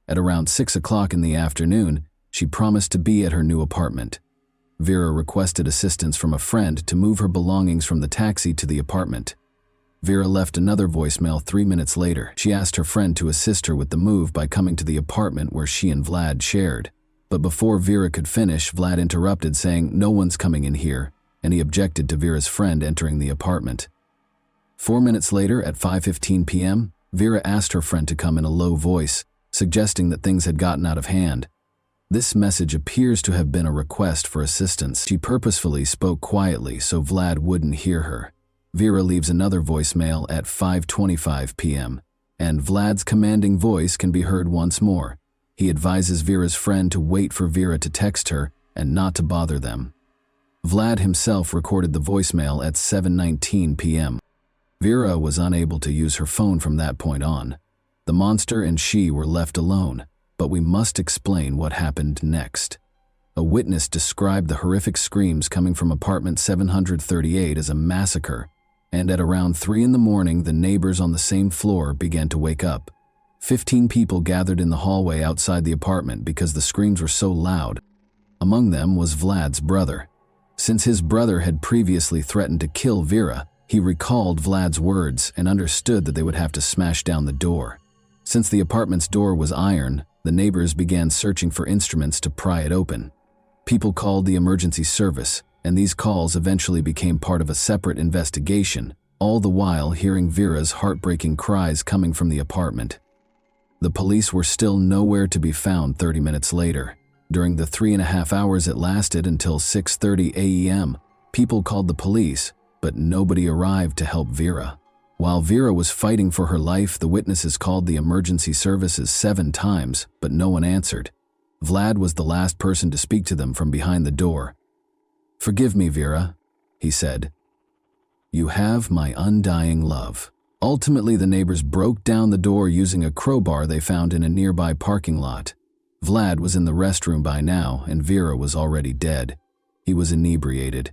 At around 6 o'clock in the afternoon, she promised to be at her new apartment. Vera requested assistance from a friend to move her belongings from the taxi to the apartment. Vera left another voicemail 3 minutes later. She asked her friend to assist her with the move by coming to the apartment where she and Vlad shared. But before Vera could finish, Vlad interrupted, saying, "No one's coming in here," and he objected to Vera's friend entering the apartment. 4 minutes later, at 5:15 p.m., Vera asked her friend to come in a low voice, suggesting that things had gotten out of hand. This message appears to have been a request for assistance. She purposefully spoke quietly so Vlad wouldn't hear her. Vera leaves another voicemail at 5:25 p.m., and Vlad's commanding voice can be heard once more. He advises Vera's friend to wait for Vera to text her and not to bother them. Vlad himself recorded the voicemail at 7:19 p.m. Vera was unable to use her phone from that point on. The monster and she were left alone, but we must explain what happened next. A witness described the horrific screams coming from apartment 738 as a massacre, and at around 3 in the morning, the neighbors on the same floor began to wake up. 15 people gathered in the hallway outside the apartment because the screams were so loud. Among them was Vlad's brother. Since his brother had previously threatened to kill Vera, he recalled Vlad's words and understood that they would have to smash down the door. Since the apartment's door was iron, the neighbors began searching for instruments to pry it open. People called the emergency service, and these calls eventually became part of a separate investigation, all the while hearing Vera's heartbreaking cries coming from the apartment. The police were still nowhere to be found 30 minutes later. During the 3.5 hours it lasted until 6:30 a.m., people called the police, but nobody arrived to help Vera. While Vera was fighting for her life, the witnesses called the emergency services 7 times, but no one answered. Vlad was the last person to speak to them from behind the door. "Forgive me, Vera," he said. "You have my undying love." Ultimately, the neighbors broke down the door using a crowbar they found in a nearby parking lot. Vlad was in the restroom by now, and Vera was already dead. He was inebriated.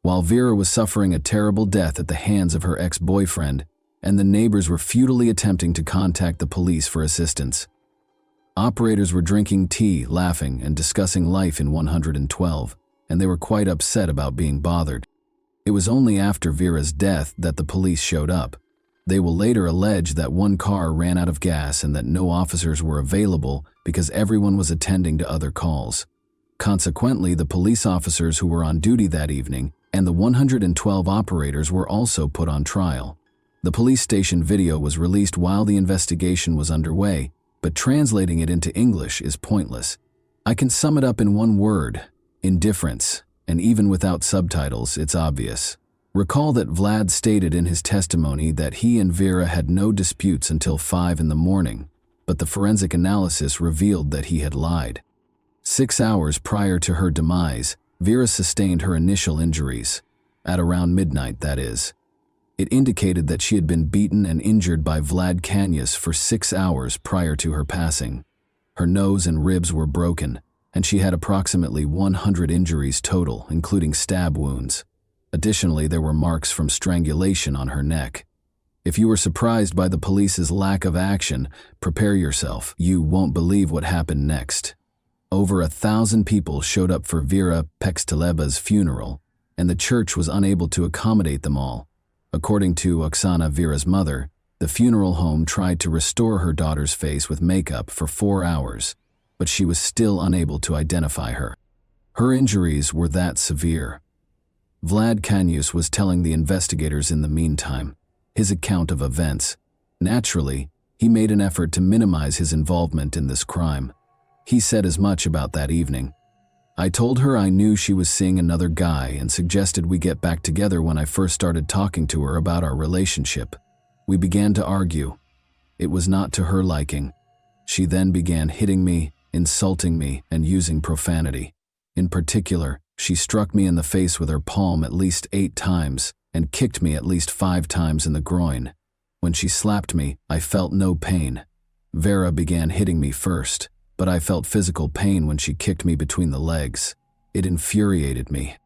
While Vera was suffering a terrible death at the hands of her ex-boyfriend, and the neighbors were futilely attempting to contact the police for assistance. Operators were drinking tea, laughing, and discussing life in 112, and they were quite upset about being bothered. It was only after Vera's death that the police showed up. They will later allege that one car ran out of gas and that no officers were available because everyone was attending to other calls. Consequently, the police officers who were on duty that evening and the 112 operators were also put on trial. The police station video was released while the investigation was underway, but translating it into English is pointless. I can sum it up in one word: indifference, and even without subtitles, it's obvious. Recall that Vlad stated in his testimony that he and Vera had no disputes until 5 in the morning, but the forensic analysis revealed that he had lied. 6 hours prior to her demise, Vera sustained her initial injuries. At around midnight, that is. It indicated that she had been beaten and injured by Vlad Kanyus for 6 hours prior to her passing. Her nose and ribs were broken, and she had approximately 100 injuries total, including stab wounds. Additionally, there were marks from strangulation on her neck. If you were surprised by the police's lack of action, prepare yourself. You won't believe what happened next. Over 1,000 people showed up for Vera Pexteleba's funeral, and the church was unable to accommodate them all. According to Oksana, Vera's mother, the funeral home tried to restore her daughter's face with makeup for 4 hours, but she was still unable to identify her. Her injuries were that severe. Vlad Kanyus was telling the investigators in the meantime his account of events. Naturally, he made an effort to minimize his involvement in this crime. He said as much about that evening. I told her I knew she was seeing another guy and suggested we get back together when I first started talking to her about our relationship. We began to argue. It was not to her liking. She then began hitting me, insulting me, and using profanity. In particular, she struck me in the face with her palm at least 8 times and kicked me at least 5 times in the groin. When she slapped me, I felt no pain. Vera began hitting me first, but I felt physical pain when she kicked me between the legs. It infuriated me.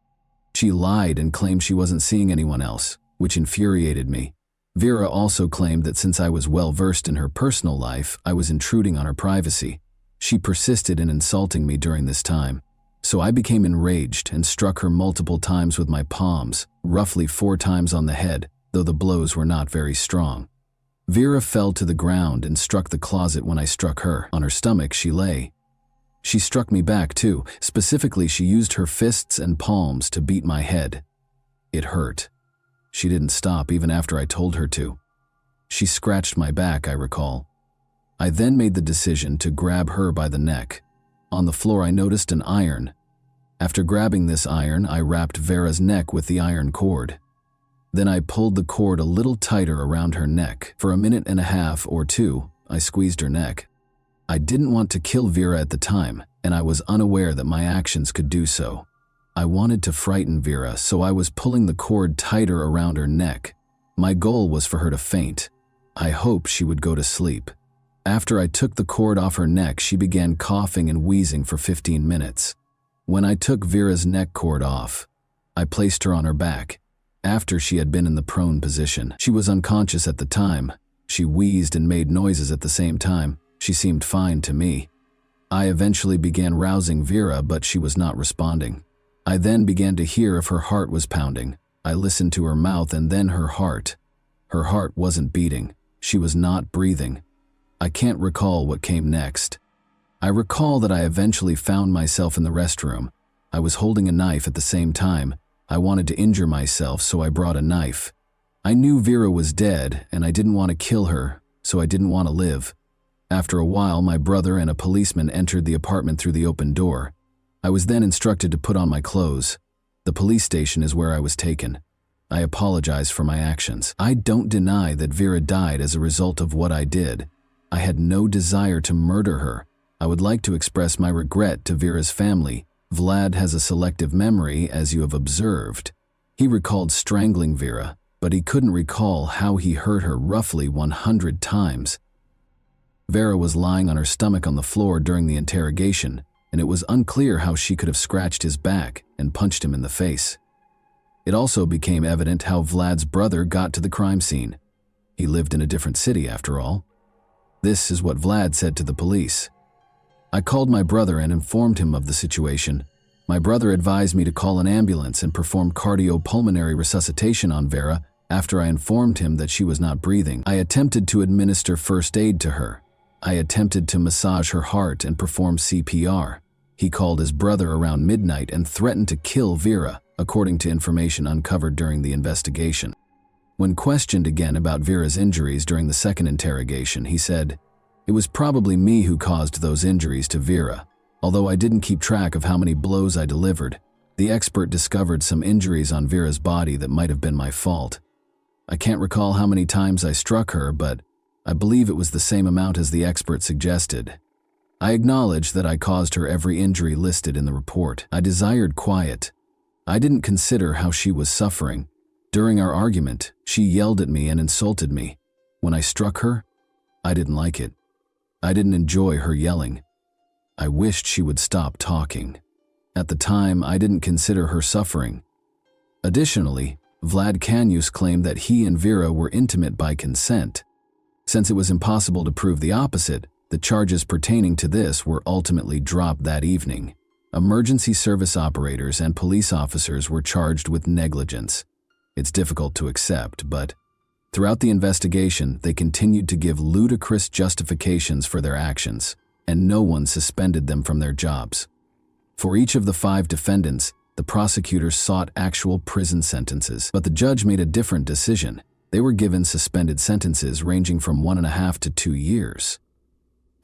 She lied and claimed she wasn't seeing anyone else, which infuriated me. Vera also claimed that since I was well versed in her personal life, I was intruding on her privacy. She persisted in insulting me during this time. So I became enraged and struck her multiple times with my palms, roughly 4 times on the head, though the blows were not very strong. Vera fell to the ground and struck the closet when I struck her. On her stomach, she lay. She struck me back too. Specifically, she used her fists and palms to beat my head. It hurt. She didn't stop even after I told her to. She scratched my back, I recall. I then made the decision to grab her by the neck. On the floor, I noticed an iron. After grabbing this iron, I wrapped Vera's neck with the iron cord. Then I pulled the cord a little tighter around her neck. For 1.5 minutes or 2, I squeezed her neck. I didn't want to kill Vera at the time, and I was unaware that my actions could do so. I wanted to frighten Vera, so I was pulling the cord tighter around her neck. My goal was for her to faint. I hoped she would go to sleep. After I took the cord off her neck, she began coughing and wheezing for 15 minutes. When I took Vera's neck cord off, I placed her on her back. After she had been in the prone position, she was unconscious at the time. She wheezed and made noises at the same time. She seemed fine to me. I eventually began rousing Vera, but she was not responding. I then began to hear if her heart was pounding. I listened to her mouth and then her heart. Her heart wasn't beating. She was not breathing. I can't recall what came next. I recall that I eventually found myself in the restroom. I was holding a knife at the same time. I wanted to injure myself, so I brought a knife. I knew Vera was dead, and I didn't want to kill her, so I didn't want to live. After a while, my brother and a policeman entered the apartment through the open door. I was then instructed to put on my clothes. The police station is where I was taken. I apologize for my actions. I don't deny that Vera died as a result of what I did. I had no desire to murder her. I would like to express my regret to Vera's family. Vlad has a selective memory, as you have observed. He recalled strangling Vera, but he couldn't recall how he hurt her roughly 100 times. Vera was lying on her stomach on the floor during the interrogation, and it was unclear how she could have scratched his back and punched him in the face. It also became evident how Vlad's brother got to the crime scene. He lived in a different city, after all. This is what Vlad said to the police. I called my brother and informed him of the situation. My brother advised me to call an ambulance and perform cardiopulmonary resuscitation on Vera. After I informed him that she was not breathing, I attempted to administer first aid to her. I attempted to massage her heart and perform CPR. He called his brother around midnight and threatened to kill Vera, according to information uncovered during the investigation. When questioned again about Vera's injuries during the second interrogation, he said, "It was probably me who caused those injuries to Vera. Although I didn't keep track of how many blows I delivered, the expert discovered some injuries on Vera's body that might have been my fault. I can't recall how many times I struck her, but I believe it was the same amount as the expert suggested. I acknowledge that I caused her every injury listed in the report. I desired quiet. I didn't consider how she was suffering. During our argument, she yelled at me and insulted me. When I struck her, I didn't like it. I didn't enjoy her yelling. I wished she would stop talking. At the time, I didn't consider her suffering." Additionally, Vlad Canius claimed that he and Vera were intimate by consent. Since it was impossible to prove the opposite, the charges pertaining to this were ultimately dropped that evening. Emergency service operators and police officers were charged with negligence. It's difficult to accept, but throughout the investigation, they continued to give ludicrous justifications for their actions, and no one suspended them from their jobs. For each of the 5 defendants, the prosecutors sought actual prison sentences, but the judge made a different decision. They were given suspended sentences ranging from 1.5 to 2 years.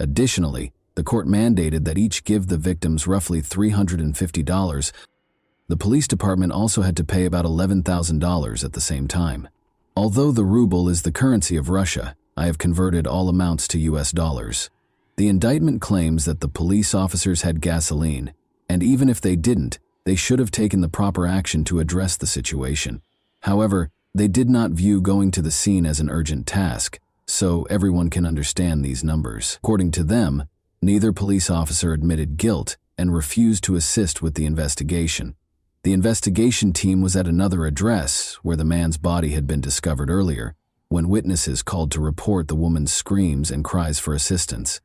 Additionally, the court mandated that each give the victims roughly $350. The police department also had to pay about $11,000 at the same time. Although the ruble is the currency of Russia, I have converted all amounts to US dollars. The indictment claims that the police officers had gasoline, and even if they didn't, they should have taken the proper action to address the situation. However, they did not view going to the scene as an urgent task, so everyone can understand these numbers. According to them, neither police officer admitted guilt and refused to assist with the investigation. The investigation team was at another address where the man's body had been discovered earlier, when witnesses called to report the woman's screams and cries for assistance.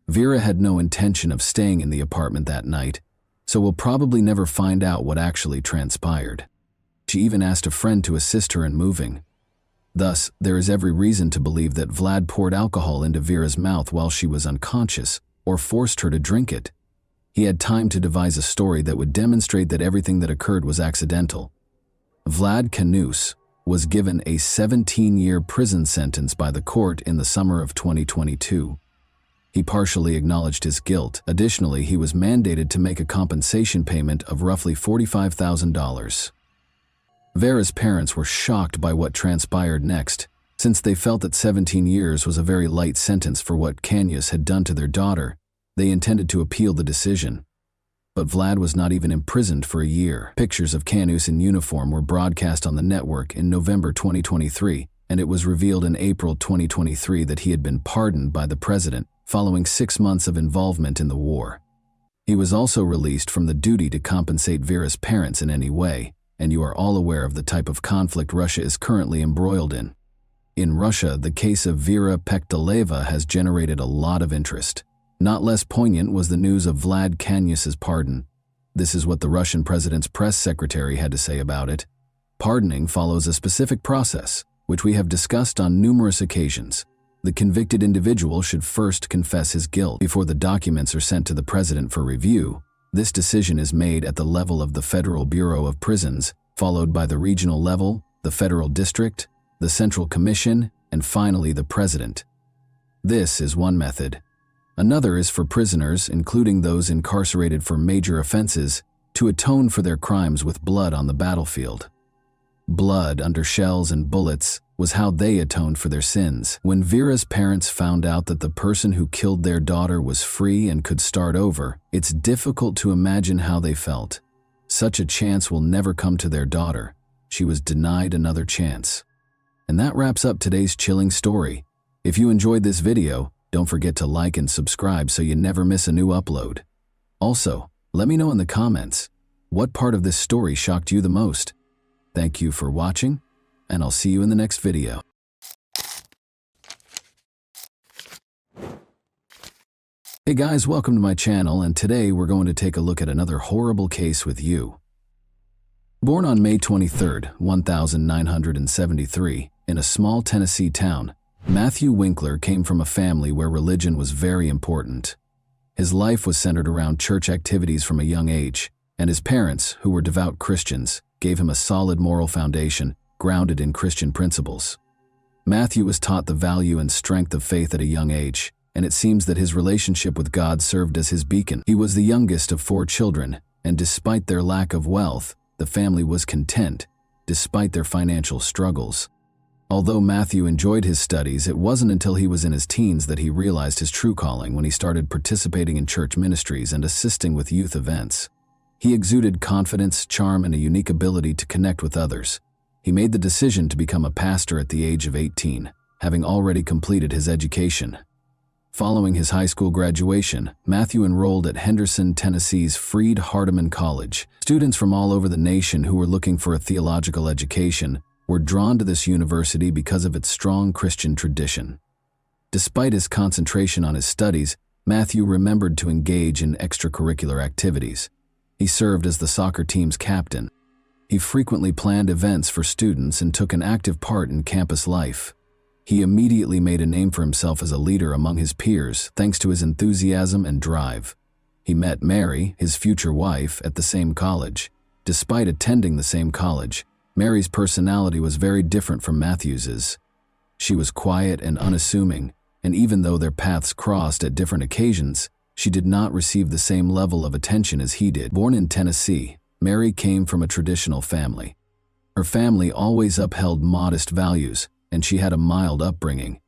Vera had no intention of staying in the apartment that night, so we'll probably never find out what actually transpired. She even asked a friend to assist her in moving. Thus, there is every reason to believe that Vlad poured alcohol into Vera's mouth while she was unconscious, or forced her to drink it. He had time to devise a story that would demonstrate that everything that occurred was accidental. Vlad Canius was given a 17-year prison sentence by the court in the summer of 2022. He partially acknowledged his guilt. Additionally, he was mandated to make a compensation payment of roughly $45,000. Vera's parents were shocked by what transpired next, since they felt that 17 years was a very light sentence for what Canius had done to their daughter. They intended to appeal the decision. But Vlad was not even imprisoned for a year. Pictures of Canius in uniform were broadcast on the network in November 2023, and it was revealed in April 2023 that he had been pardoned by the president following 6 months of involvement in the war. He was also released from the duty to compensate Vera's parents in any way, and you are all aware of the type of conflict Russia is currently embroiled in. In Russia, the case of Vera Pektaleva has generated a lot of interest. Not less poignant was the news of Vlad Canius's pardon. This is what the Russian president's press secretary had to say about it. Pardoning follows a specific process, which we have discussed on numerous occasions. The convicted individual should first confess his guilt before the documents are sent to the president for review. This decision is made at the level of the Federal Bureau of Prisons, followed by the regional level, the federal district, the Central Commission, and finally the president. This is one method. Another is for prisoners, including those incarcerated for major offenses, to atone for their crimes with blood on the battlefield. Blood under shells and bullets was how they atoned for their sins. When Vera's parents found out that the person who killed their daughter was free and could start over, it's difficult to imagine how they felt. Such a chance will never come to their daughter. She was denied another chance. And that wraps up today's chilling story. If you enjoyed this video, don't forget to like and subscribe so you never miss a new upload. Also, let me know in the comments, what part of this story shocked you the most? Thank you for watching, and I'll see you in the next video. Hey guys, welcome to my channel, and today we're going to take a look at another horrible case with you. Born on May 23, 1973, in a small Tennessee town, Matthew Winkler came from a family where religion was very important. His life was centered around church activities from a young age, and his parents, who were devout Christians, gave him a solid moral foundation grounded in Christian principles. Matthew was taught the value and strength of faith at a young age, and it seems that his relationship with God served as his beacon. He was the youngest of 4 children, and despite their lack of wealth, the family was content, despite their financial struggles. Although Matthew enjoyed his studies, it wasn't until he was in his teens that he realized his true calling when he started participating in church ministries and assisting with youth events. He exuded confidence, charm, and a unique ability to connect with others. He made the decision to become a pastor at the age of 18, having already completed his education. Following his high school graduation, Matthew enrolled at Henderson, Tennessee's Freed-Hardeman College. Students from all over the nation who were looking for a theological education were drawn to this university because of its strong Christian tradition. Despite his concentration on his studies, Matthew remembered to engage in extracurricular activities. He served as the soccer team's captain. He frequently planned events for students and took an active part in campus life. He immediately made a name for himself as a leader among his peers thanks to his enthusiasm and drive. He met Mary, his future wife, at the same college. Despite attending the same college, Mary's personality was very different from Matthew's. She was quiet and unassuming, and even though their paths crossed at different occasions, she did not receive the same level of attention as he did. Born in Tennessee, Mary came from a traditional family. Her family always upheld modest values, and she had a mild upbringing.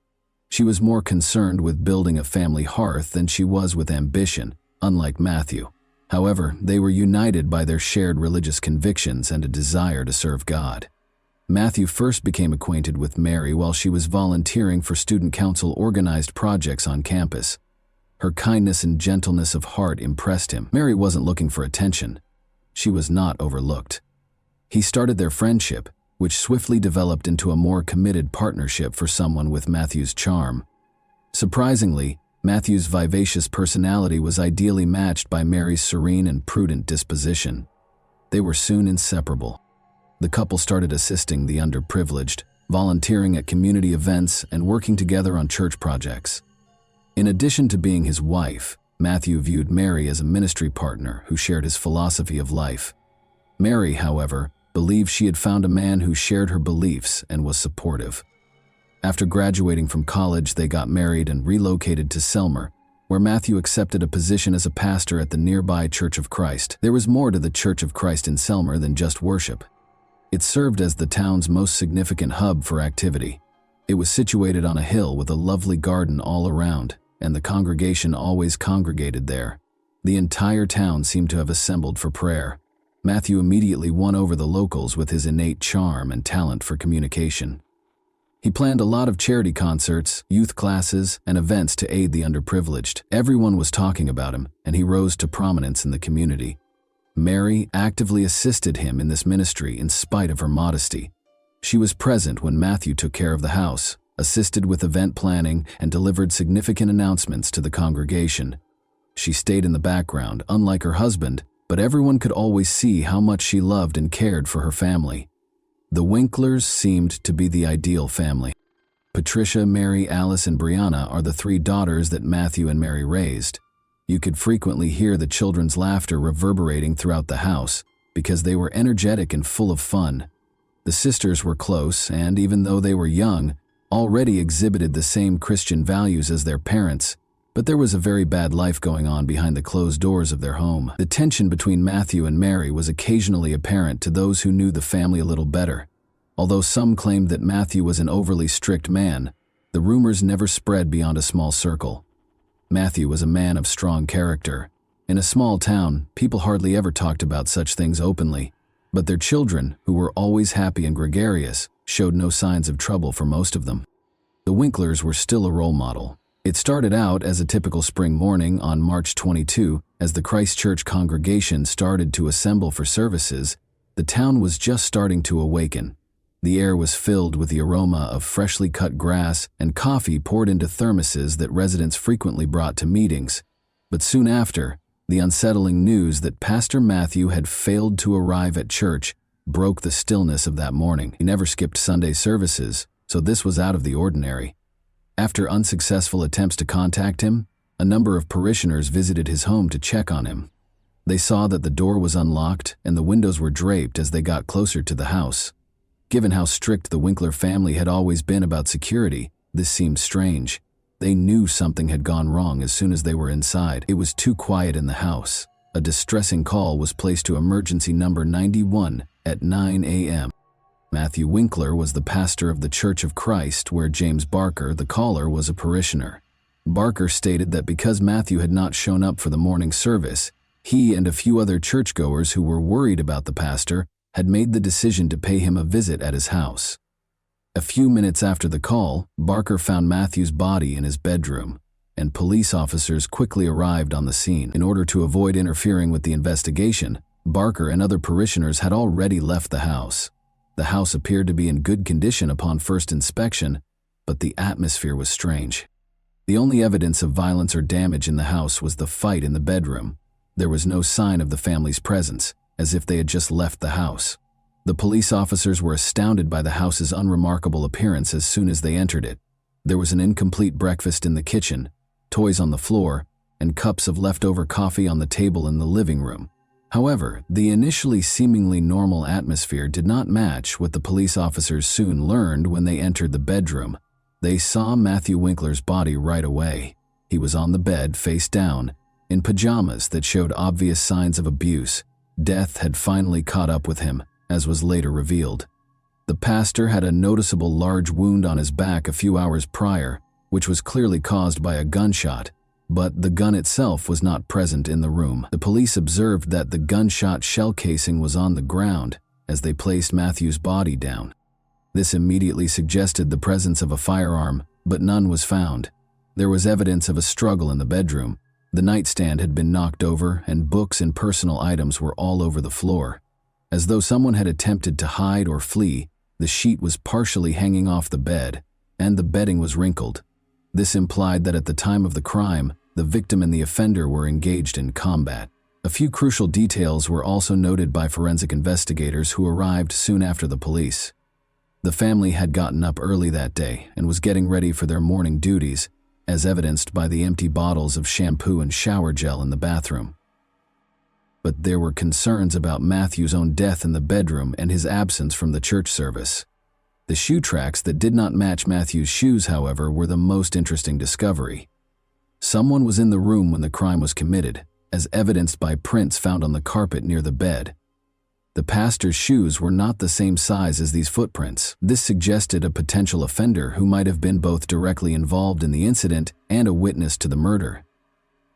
She was more concerned with building a family hearth than she was with ambition, unlike Matthew. However, they were united by their shared religious convictions and a desire to serve God. Matthew first became acquainted with Mary while she was volunteering for student council-organized projects on campus. Her kindness and gentleness of heart impressed him. Mary wasn't looking for attention. She was not overlooked. He started their friendship, which swiftly developed into a more committed partnership for someone with Matthew's charm. Surprisingly, Matthew's vivacious personality was ideally matched by Mary's serene and prudent disposition. They were soon inseparable. The couple started assisting the underprivileged, volunteering at community events, and working together on church projects. In addition to being his wife, Matthew viewed Mary as a ministry partner who shared his philosophy of life. Mary, however, believed she had found a man who shared her beliefs and was supportive. After graduating from college, they got married and relocated to Selmer, where Matthew accepted a position as a pastor at the nearby Church of Christ. There was more to the Church of Christ in Selmer than just worship. It served as the town's most significant hub for activity. It was situated on a hill with a lovely garden all around, and the congregation always congregated there. The entire town seemed to have assembled for prayer. Matthew immediately won over the locals with his innate charm and talent for communication. He planned a lot of charity concerts, youth classes, and events to aid the underprivileged. Everyone was talking about him, and he rose to prominence in the community. Mary actively assisted him in this ministry in spite of her modesty. She was present when Matthew took care of the house, assisted with event planning, and delivered significant announcements to the congregation. She stayed in the background, unlike her husband, but everyone could always see how much she loved and cared for her family. The Winklers seemed to be the ideal family. Patricia, Mary, Alice, and Brianna are the 3 daughters that Matthew and Mary raised. You could frequently hear the children's laughter reverberating throughout the house because they were energetic and full of fun. The sisters were close and, even though they were young, already exhibited the same Christian values as their parents, but there was a very bad life going on behind the closed doors of their home. The tension between Matthew and Mary was occasionally apparent to those who knew the family a little better. Although some claimed that Matthew was an overly strict man, the rumors never spread beyond a small circle. Matthew was a man of strong character. In a small town, people hardly ever talked about such things openly, but their children, who were always happy and gregarious, showed no signs of trouble for most of them. The Winklers were still a role model. It started out as a typical spring morning on March 22. As the Christ Church congregation started to assemble for services, the town was just starting to awaken. The air was filled with the aroma of freshly cut grass and coffee poured into thermoses that residents frequently brought to meetings. But soon after, the unsettling news that Pastor Matthew had failed to arrive at church broke the stillness of that morning. He never skipped Sunday services, so this was out of the ordinary. After unsuccessful attempts to contact him, A number of parishioners visited his home to check on him. They saw that the door was unlocked and the windows were draped as they got closer to the house. Given how strict the Winkler family had always been about security, this seemed strange. They knew something had gone wrong as soon as they were inside. It was too quiet in the house. A distressing call was placed to emergency number 91 at 9 a.m. Matthew Winkler was the pastor of the Church of Christ, where James Barker, the caller, was a parishioner. Barker stated that because Matthew had not shown up for the morning service, he and a few other churchgoers who were worried about the pastor had made the decision to pay him a visit at his house. A few minutes after the call, Barker found Matthew's body in his bedroom, and police officers quickly arrived on the scene. In order to avoid interfering with the investigation, Barker and other parishioners had already left the house. The house appeared to be in good condition upon first inspection, but the atmosphere was strange. The only evidence of violence or damage in the house was the fight in the bedroom. There was no sign of the family's presence, as if they had just left the house. The police officers were astounded by the house's unremarkable appearance as soon as they entered it. There was an incomplete breakfast in the kitchen, toys on the floor, and cups of leftover coffee on the table in the living room. However, the initially seemingly normal atmosphere did not match what the police officers soon learned when they entered the bedroom. They saw Matthew Winkler's body right away. He was on the bed, face down, in pajamas that showed obvious signs of abuse. Death had finally caught up with him, as was later revealed. The pastor had a noticeable large wound on his back a few hours prior, which was clearly caused by a gunshot, but the gun itself was not present in the room. The police observed that the gunshot shell casing was on the ground as they placed Matthew's body down. This immediately suggested the presence of a firearm, but none was found. There was evidence of a struggle in the bedroom. The nightstand had been knocked over, and books and personal items were all over the floor. As though someone had attempted to hide or flee, the sheet was partially hanging off the bed, and the bedding was wrinkled. This implied that at the time of the crime, the victim and the offender were engaged in combat. A few crucial details were also noted by forensic investigators who arrived soon after the police. The family had gotten up early that day and was getting ready for their morning duties, as evidenced by the empty bottles of shampoo and shower gel in the bathroom. But there were concerns about Matthew's own death in the bedroom and his absence from the church service. The shoe tracks that did not match Matthew's shoes, however, were the most interesting discovery. Someone was in the room when the crime was committed, as evidenced by prints found on the carpet near the bed. The pastor's shoes were not the same size as these footprints. This suggested a potential offender who might have been both directly involved in the incident and a witness to the murder.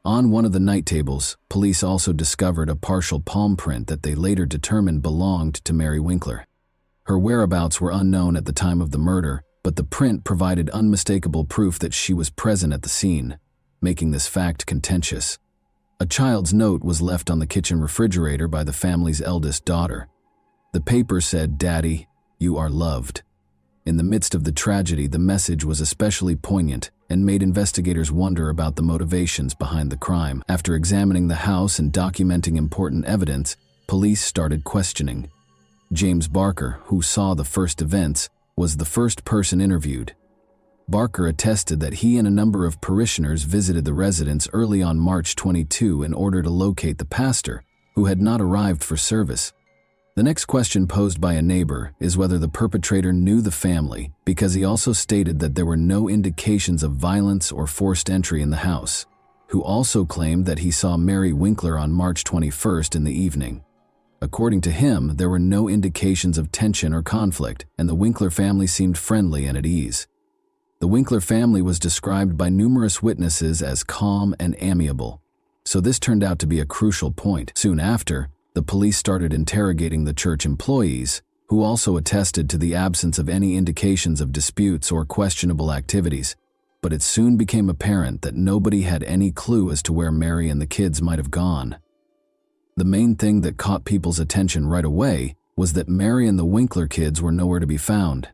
On one of the night tables, police also discovered a partial palm print that they later determined belonged to Mary Winkler. Her whereabouts were unknown at the time of the murder, but the print provided unmistakable proof that she was present at the scene, making this fact contentious. A child's note was left on the kitchen refrigerator by the family's eldest daughter. The paper said, "Daddy, you are loved." In the midst of the tragedy, the message was especially poignant and made investigators wonder about the motivations behind the crime. After examining the house and documenting important evidence, police started questioning. James Barker, who saw the first events, was the first person interviewed. Barker attested that he and a number of parishioners visited the residence early on March 22 in order to locate the pastor, who had not arrived for service. The next question posed by a neighbor is whether the perpetrator knew the family, because he also stated that there were no indications of violence or forced entry in the house, who also claimed that he saw Mary Winkler on March 21st in the evening. According to him, there were no indications of tension or conflict, and the Winkler family seemed friendly and at ease. The Winkler family was described by numerous witnesses as calm and amiable, so this turned out to be a crucial point. Soon after, the police started interrogating the church employees, who also attested to the absence of any indications of disputes or questionable activities, but it soon became apparent that nobody had any clue as to where Mary and the kids might have gone. The main thing that caught people's attention right away was that Mary and the Winkler kids were nowhere to be found.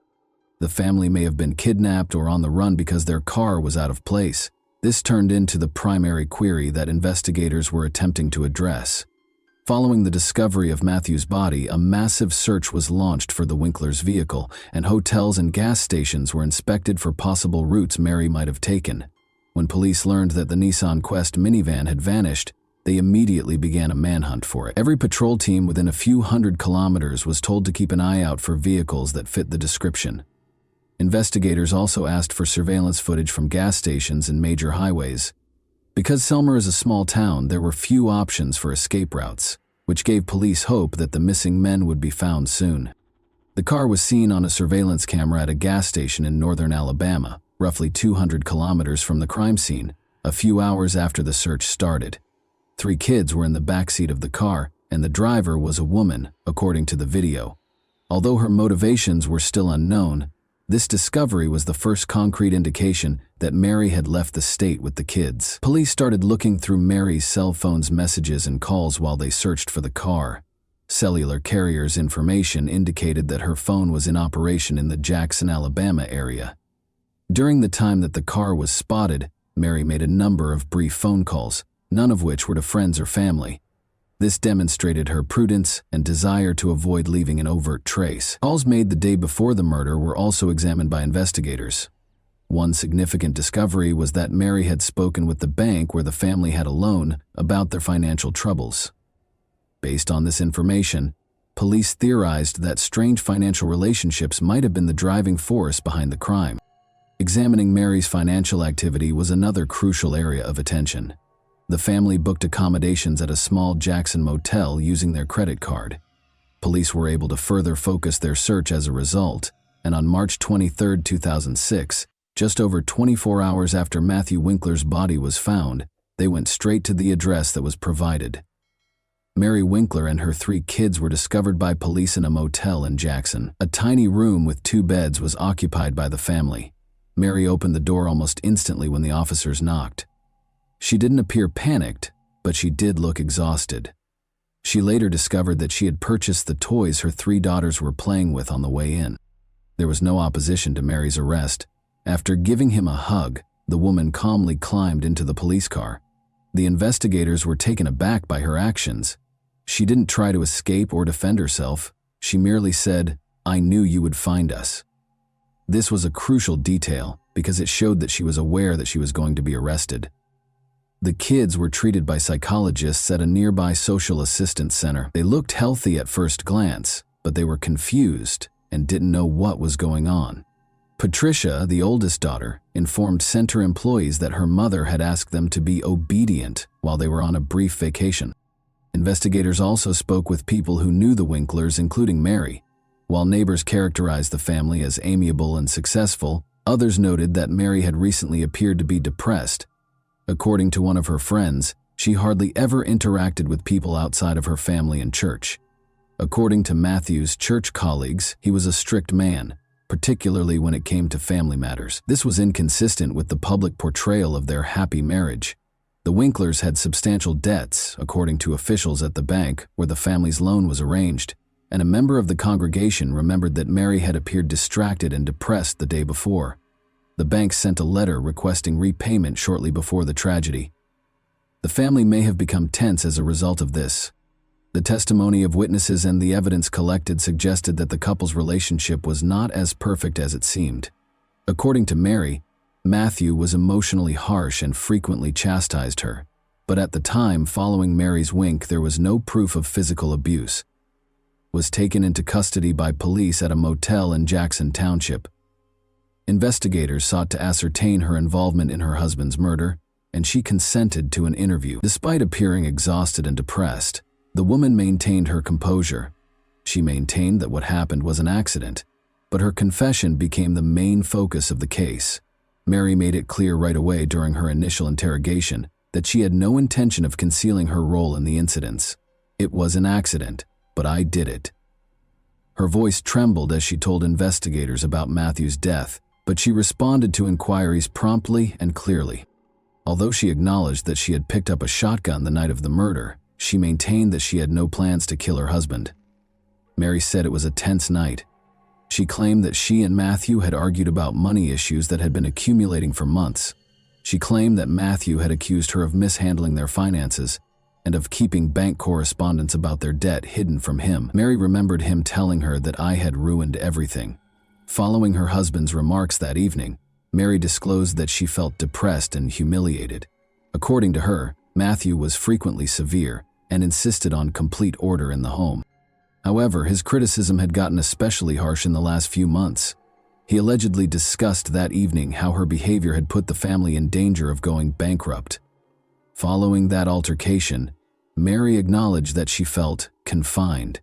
The family may have been kidnapped or on the run because their car was out of place. This turned into the primary query that investigators were attempting to address. Following the discovery of Matthew's body, a massive search was launched for the Winkler's vehicle, and hotels and gas stations were inspected for possible routes Mary might have taken. When police learned that the Nissan Quest minivan had vanished, they immediately began a manhunt for it. Every patrol team within a few hundred kilometers was told to keep an eye out for vehicles that fit the description. Investigators also asked for surveillance footage from gas stations and major highways. Because Selmer is a small town, there were few options for escape routes, which gave police hope that the missing men would be found soon. The car was seen on a surveillance camera at a gas station in northern Alabama, roughly 200 kilometers from the crime scene, a few hours after the search started. 3 kids were in the backseat of the car, and the driver was a woman, according to the video. Although her motivations were still unknown, this discovery was the first concrete indication that Mary had left the state with the kids. Police started looking through Mary's cell phone's messages and calls while they searched for the car. Cellular carrier's information indicated that her phone was in operation in the Jackson, Alabama area. During the time that the car was spotted, Mary made a number of brief phone calls, none of which were to friends or family. This demonstrated her prudence and desire to avoid leaving an overt trace. Calls made the day before the murder were also examined by investigators. One significant discovery was that Mary had spoken with the bank where the family had a loan about their financial troubles. Based on this information, police theorized that strange financial relationships might have been the driving force behind the crime. Examining Mary's financial activity was another crucial area of attention. The family booked accommodations at a small Jackson motel using their credit card. Police were able to further focus their search as a result, and on March 23, 2006, just over 24 hours after Matthew Winkler's body was found, they went straight to the address that was provided. Mary Winkler and her 3 kids were discovered by police in a motel in Jackson. A tiny room with 2 beds was occupied by the family. Mary opened the door almost instantly when the officers knocked. She didn't appear panicked, but she did look exhausted. She later discovered that she had purchased the toys her 3 daughters were playing with on the way in. There was no opposition to Mary's arrest. After giving him a hug, the woman calmly climbed into the police car. The investigators were taken aback by her actions. She didn't try to escape or defend herself. She merely said, "I knew you would find us." This was a crucial detail because it showed that she was aware that she was going to be arrested. The kids were treated by psychologists at a nearby social assistance center. They looked healthy at first glance, but they were confused and didn't know what was going on. Patricia, the oldest daughter, informed center employees that her mother had asked them to be obedient while they were on a brief vacation. Investigators also spoke with people who knew the Winklers, including Mary. While neighbors characterized the family as amiable and successful, others noted that Mary had recently appeared to be depressed. According to one of her friends, she hardly ever interacted with people outside of her family and church. According to Matthew's church colleagues, he was a strict man, particularly when it came to family matters. This was inconsistent with the public portrayal of their happy marriage. The Winklers had substantial debts, according to officials at the bank where the family's loan was arranged, and a member of the congregation remembered that Mary had appeared distracted and depressed the day before. The bank sent a letter requesting repayment shortly before the tragedy. The family may have become tense as a result of this. The testimony of witnesses and the evidence collected suggested that the couple's relationship was not as perfect as it seemed. According to Mary, Matthew was emotionally harsh and frequently chastised her, but at the time following Mary's wink, there was no proof of physical abuse. Was taken into custody by police at a motel in Jackson Township. Investigators sought to ascertain her involvement in her husband's murder, and she consented to an interview. Despite appearing exhausted and depressed, the woman maintained her composure. She maintained that what happened was an accident, but her confession became the main focus of the case. Mary made it clear right away during her initial interrogation that she had no intention of concealing her role in the incidents. "It was an accident, but I did it." Her voice trembled as she told investigators about Matthew's death, but she responded to inquiries promptly and clearly. Although she acknowledged that she had picked up a shotgun the night of the murder, she maintained that she had no plans to kill her husband. Mary said it was a tense night. She claimed that she and Matthew had argued about money issues that had been accumulating for months. She claimed that Matthew had accused her of mishandling their finances and of keeping bank correspondence about their debt hidden from him. Mary remembered him telling her that I had ruined everything. Following her husband's remarks that evening, Mary disclosed that she felt depressed and humiliated. According to her, Matthew was frequently severe and insisted on complete order in the home. However, his criticism had gotten especially harsh in the last few months. He allegedly discussed that evening how her behavior had put the family in danger of going bankrupt. Following that altercation, Mary acknowledged that she felt confined.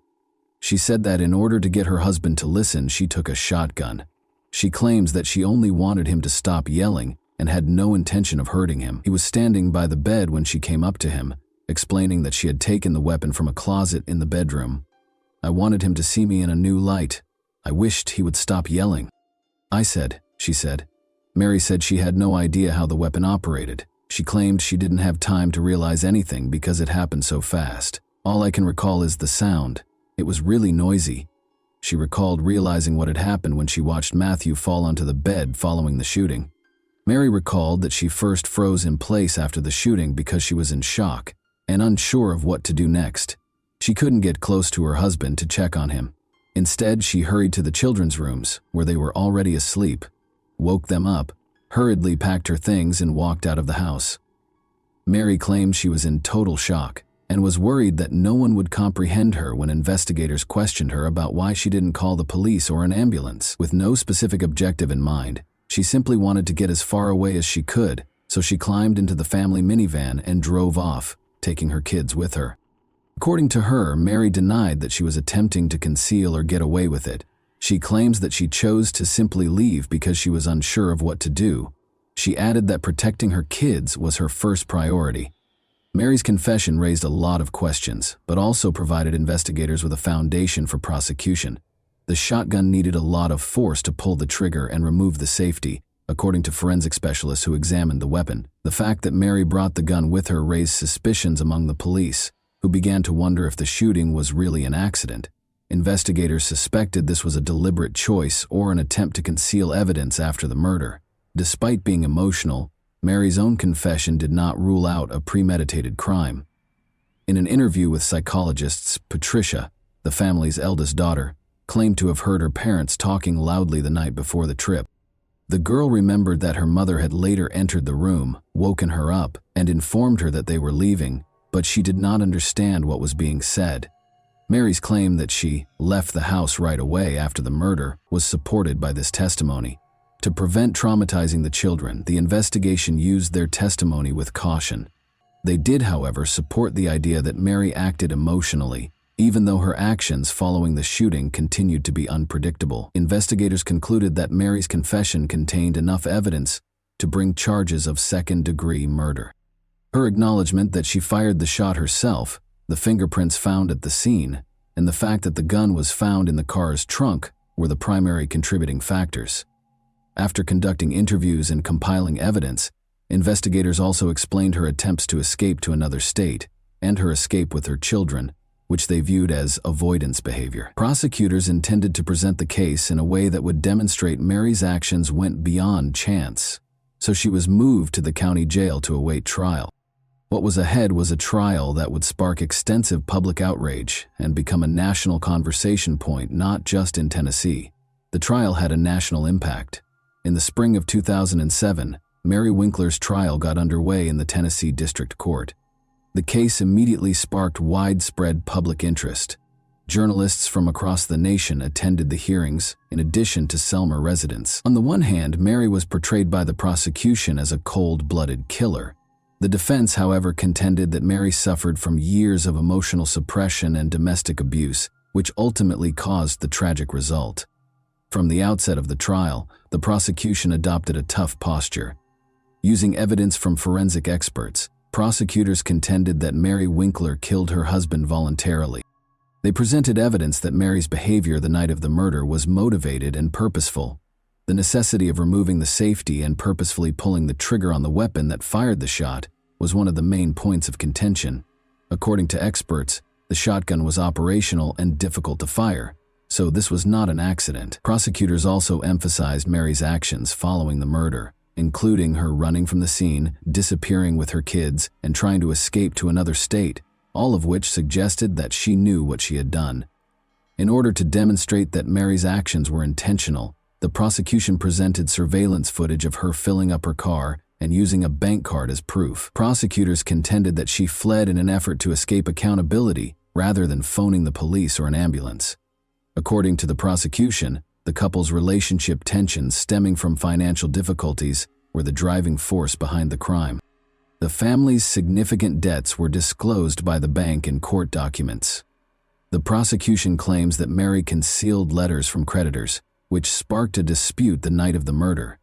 She said that in order to get her husband to listen, she took a shotgun. She claims that she only wanted him to stop yelling and had no intention of hurting him. He was standing by the bed when she came up to him, explaining that she had taken the weapon from a closet in the bedroom. "I wanted him to see me in a new light. I wished he would stop yelling." She said. Mary said she had no idea how the weapon operated. She claimed she didn't have time to realize anything because it happened so fast. "All I can recall is the sound. It was really noisy." She recalled realizing what had happened when she watched Matthew fall onto the bed following the shooting. Mary recalled that she first froze in place after the shooting because she was in shock and unsure of what to do next. She couldn't get close to her husband to check on him. Instead, she hurried to the children's rooms, where they were already asleep, woke them up, hurriedly packed her things, and walked out of the house. Mary claimed she was in total shock and was worried that no one would comprehend her when investigators questioned her about why she didn't call the police or an ambulance. With no specific objective in mind, she simply wanted to get as far away as she could, so she climbed into the family minivan and drove off, taking her kids with her. According to her, Mary denied that she was attempting to conceal or get away with it. She claims that she chose to simply leave because she was unsure of what to do. She added that protecting her kids was her first priority. Mary's confession raised a lot of questions, but also provided investigators with a foundation for prosecution. The shotgun needed a lot of force to pull the trigger and remove the safety, according to forensic specialists who examined the weapon. The fact that Mary brought the gun with her raised suspicions among the police, who began to wonder if the shooting was really an accident. Investigators suspected this was a deliberate choice or an attempt to conceal evidence after the murder. Despite being emotional, Mary's own confession did not rule out a premeditated crime. In an interview with psychologists, Patricia, the family's eldest daughter, claimed to have heard her parents talking loudly the night before the trip. The girl remembered that her mother had later entered the room, woken her up, and informed her that they were leaving, but she did not understand what was being said. Mary's claim that she left the house right away after the murder was supported by this testimony. To prevent traumatizing the children, the investigation used their testimony with caution. They did, however, support the idea that Mary acted emotionally, even though her actions following the shooting continued to be unpredictable. Investigators concluded that Mary's confession contained enough evidence to bring charges of second-degree murder. Her acknowledgement that she fired the shot herself, the fingerprints found at the scene, and the fact that the gun was found in the car's trunk were the primary contributing factors. After conducting interviews and compiling evidence, investigators also explained her attempts to escape to another state and her escape with her children, which they viewed as avoidance behavior. Prosecutors intended to present the case in a way that would demonstrate Mary's actions went beyond chance, so she was moved to the county jail to await trial. What was ahead was a trial that would spark extensive public outrage and become a national conversation point, not just in Tennessee. The trial had a national impact. In the spring of 2007, Mary Winkler's trial got underway in the Tennessee District Court. The case immediately sparked widespread public interest. Journalists from across the nation attended the hearings, in addition to Selmer residents. On the one hand, Mary was portrayed by the prosecution as a cold-blooded killer. The defense, however, contended that Mary suffered from years of emotional suppression and domestic abuse, which ultimately caused the tragic result. From the outset of the trial, the prosecution adopted a tough posture. Using evidence from forensic experts, prosecutors contended that Mary Winkler killed her husband voluntarily. They presented evidence that Mary's behavior the night of the murder was motivated and purposeful. The necessity of removing the safety and purposefully pulling the trigger on the weapon that fired the shot was one of the main points of contention. According to experts, the shotgun was operational and difficult to fire, so this was not an accident. Prosecutors also emphasized Mary's actions following the murder, including her running from the scene, disappearing with her kids, and trying to escape to another state, all of which suggested that she knew what she had done. In order to demonstrate that Mary's actions were intentional, The prosecution presented surveillance footage of her filling up her car and using a bank card as proof. Prosecutors contended that she fled in an effort to escape accountability rather than phoning the police or an ambulance. According to the prosecution, the couple's relationship tensions stemming from financial difficulties were the driving force behind the crime. The family's significant debts were disclosed by the bank in court documents. The prosecution claims that Mary concealed letters from creditors, which sparked a dispute the night of the murder.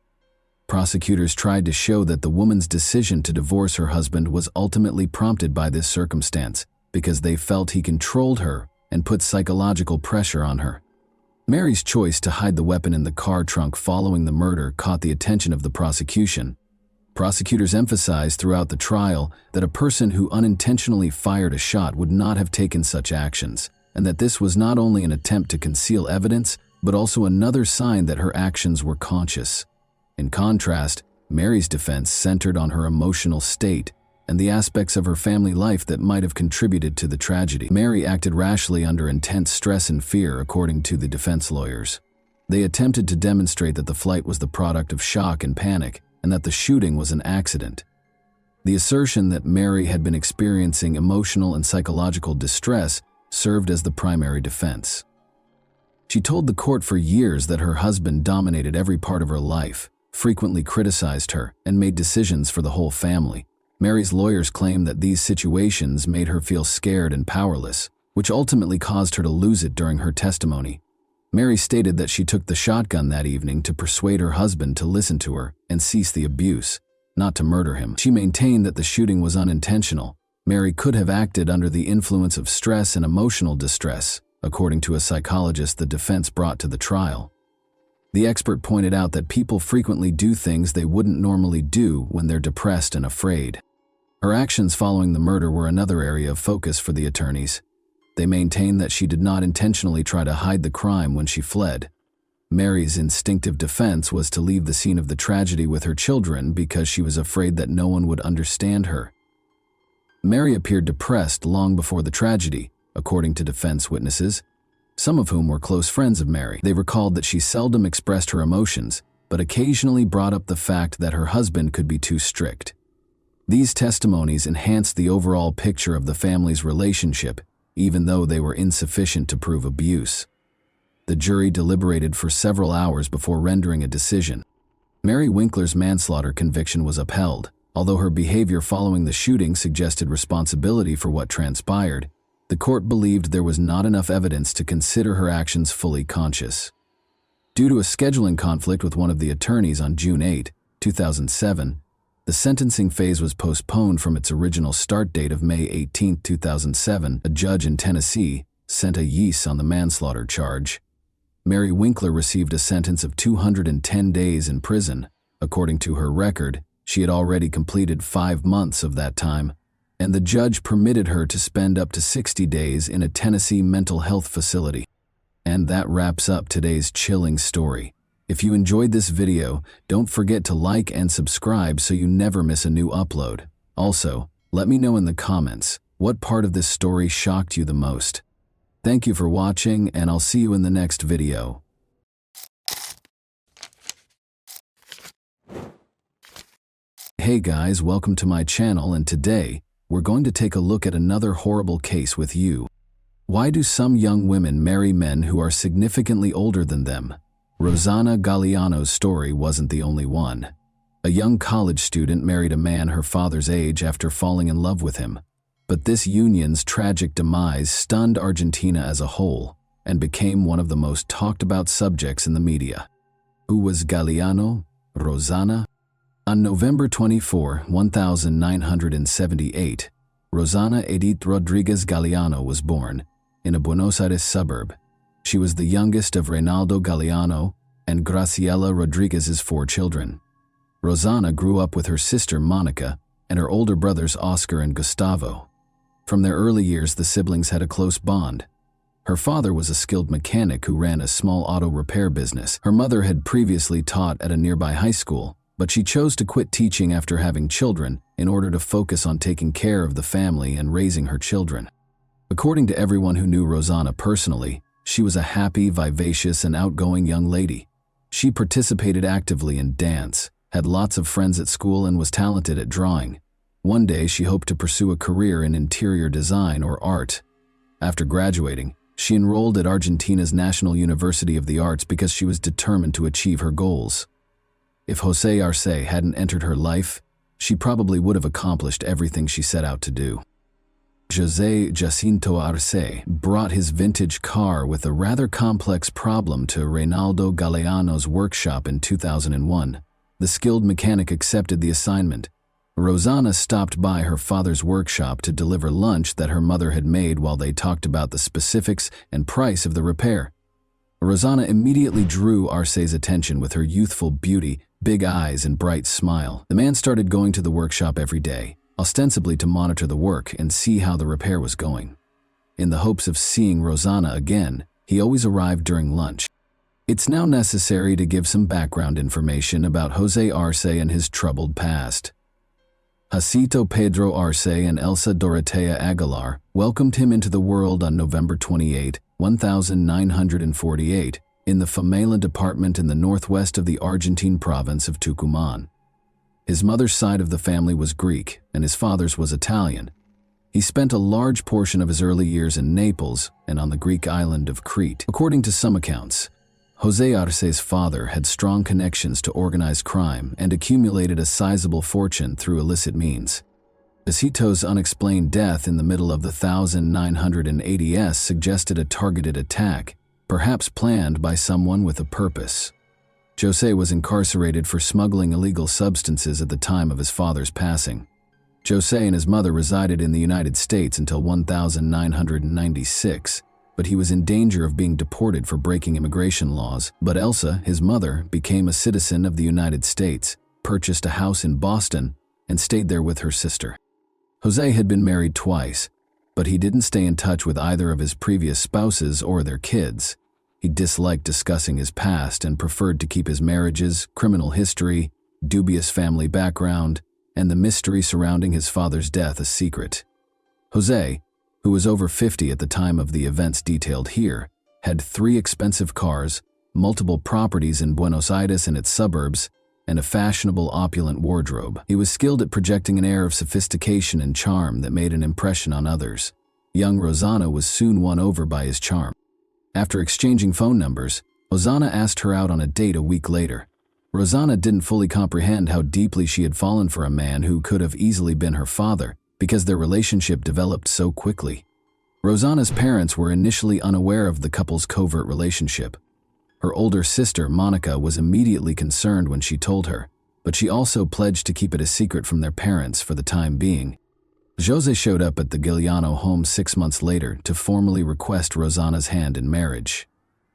Prosecutors tried to show that the woman's decision to divorce her husband was ultimately prompted by this circumstance because they felt he controlled her and put psychological pressure on her. Mary's choice to hide the weapon in the car trunk following the murder caught the attention of the prosecution. Prosecutors emphasized throughout the trial that a person who unintentionally fired a shot would not have taken such actions, and that this was not only an attempt to conceal evidence, but also another sign that her actions were conscious. In contrast, Mary's defense centered on her emotional state and the aspects of her family life that might have contributed to the tragedy. Mary acted rashly under intense stress and fear, according to the defense lawyers. They attempted to demonstrate that the flight was the product of shock and panic, and that the shooting was an accident. The assertion that Mary had been experiencing emotional and psychological distress served as the primary defense. She told the court for years that her husband dominated every part of her life, frequently criticized her, and made decisions for the whole family. Mary's lawyers claimed that these situations made her feel scared and powerless, which ultimately caused her to lose it during her testimony. Mary stated that she took the shotgun that evening to persuade her husband to listen to her and cease the abuse, not to murder him. She maintained that the shooting was unintentional. Mary could have acted under the influence of stress and emotional distress, according to a psychologist the defense brought to the trial. The expert pointed out that people frequently do things they wouldn't normally do when they're depressed and afraid. Her actions following the murder were another area of focus for the attorneys. They maintained that she did not intentionally try to hide the crime when she fled. Mary's instinctive defense was to leave the scene of the tragedy with her children because she was afraid that no one would understand her. Mary appeared depressed long before the tragedy, according to defense witnesses, some of whom were close friends of Mary. They recalled that she seldom expressed her emotions, but occasionally brought up the fact that her husband could be too strict. These testimonies enhanced the overall picture of the family's relationship, even though they were insufficient to prove abuse. The jury deliberated for several hours before rendering a decision. Mary Winkler's manslaughter conviction was upheld. Although her behavior following the shooting suggested responsibility for what transpired, the court believed there was not enough evidence to consider her actions fully conscious. Due to a scheduling conflict with one of the attorneys on June 8, 2007, the sentencing phase was postponed from its original start date of May 18, 2007. A judge in Tennessee sent a yease on the manslaughter charge. Mary Winkler received a sentence of 210 days in prison. According to her record, she had already completed 5 months of that time, and the judge permitted her to spend up to 60 days in a Tennessee mental health facility. And that wraps up today's chilling story. If you enjoyed this video, don't forget to like and subscribe so you never miss a new upload. Also, let me know in the comments what part of this story shocked you the most. Thank you for watching, and I'll see you in the next video. Hey guys, welcome to my channel, and today we're going to take a look at another horrible case with you. Why do some young women marry men who are significantly older than them? Rosanna Galliano's story wasn't the only one. A young college student married a man her father's age after falling in love with him. But this union's tragic demise stunned Argentina as a whole and became one of the most talked about subjects in the media. Who was Galliano? Rosanna? On November 24, 1978, Rosanna Edith Rodriguez Galliano was born in a Buenos Aires suburb. She was the youngest of Reynaldo Galliano and Graciela Rodriguez's 4 children. Rosanna grew up with her sister Monica and her older brothers Oscar and Gustavo. From their early years, the siblings had a close bond. Her father was a skilled mechanic who ran a small auto repair business. Her mother had previously taught at a nearby high school, but she chose to quit teaching after having children in order to focus on taking care of the family and raising her children. According to everyone who knew Rosanna personally, she was a happy, vivacious, and outgoing young lady. She participated actively in dance, had lots of friends at school, and was talented at drawing. One day, she hoped to pursue a career in interior design or art. After graduating, she enrolled at Argentina's National University of the Arts because she was determined to achieve her goals. If José Arce hadn't entered her life, she probably would have accomplished everything she set out to do. José Jacinto Arce brought his vintage car with a rather complex problem to Reynaldo Galeano's workshop in 2001. The skilled mechanic accepted the assignment. Rosana stopped by her father's workshop to deliver lunch that her mother had made while they talked about the specifics and price of the repair. Rosana immediately drew Arce's attention with her youthful beauty, big eyes, and bright smile. The man started going to the workshop every day, ostensibly to monitor the work and see how the repair was going. In the hopes of seeing Rosana again, he always arrived during lunch. It's now necessary to give some background information about José Arce and his troubled past. Jacinto Pedro Arce and Elsa Dorotea Aguilar welcomed him into the world on November 28, 1948, in the Famela department in the northwest of the Argentine province of Tucumán. His mother's side of the family was Greek, and his father's was Italian. He spent a large portion of his early years in Naples and on the Greek island of Crete. According to some accounts, José Arce's father had strong connections to organized crime and accumulated a sizable fortune through illicit means. Jacinto's unexplained death in the middle of the 1980s suggested a targeted attack, perhaps planned by someone with a purpose. José was incarcerated for smuggling illegal substances at the time of his father's passing. José and his mother resided in the United States until 1996, but he was in danger of being deported for breaking immigration laws. But Elsa, his mother, became a citizen of the United States, purchased a house in Boston, and stayed there with her sister. José had been married twice, but he didn't stay in touch with either of his previous spouses or their kids. He disliked discussing his past and preferred to keep his marriages, criminal history, dubious family background, and the mystery surrounding his father's death a secret. José, who was over 50 at the time of the events detailed here, had 3 expensive cars, multiple properties in Buenos Aires and its suburbs, and a fashionable opulent wardrobe. He was skilled at projecting an air of sophistication and charm that made an impression on others. Young Rosana was soon won over by his charm. After exchanging phone numbers, Rosana asked her out on a date a week later. Rosana didn't fully comprehend how deeply she had fallen for a man who could have easily been her father, because their relationship developed so quickly. Rosana's parents were initially unaware of the couple's covert relationship. Her older sister, Monica, was immediately concerned when she told her, but she also pledged to keep it a secret from their parents for the time being. José showed up at the Giuliano home 6 months later to formally request Rosana's hand in marriage.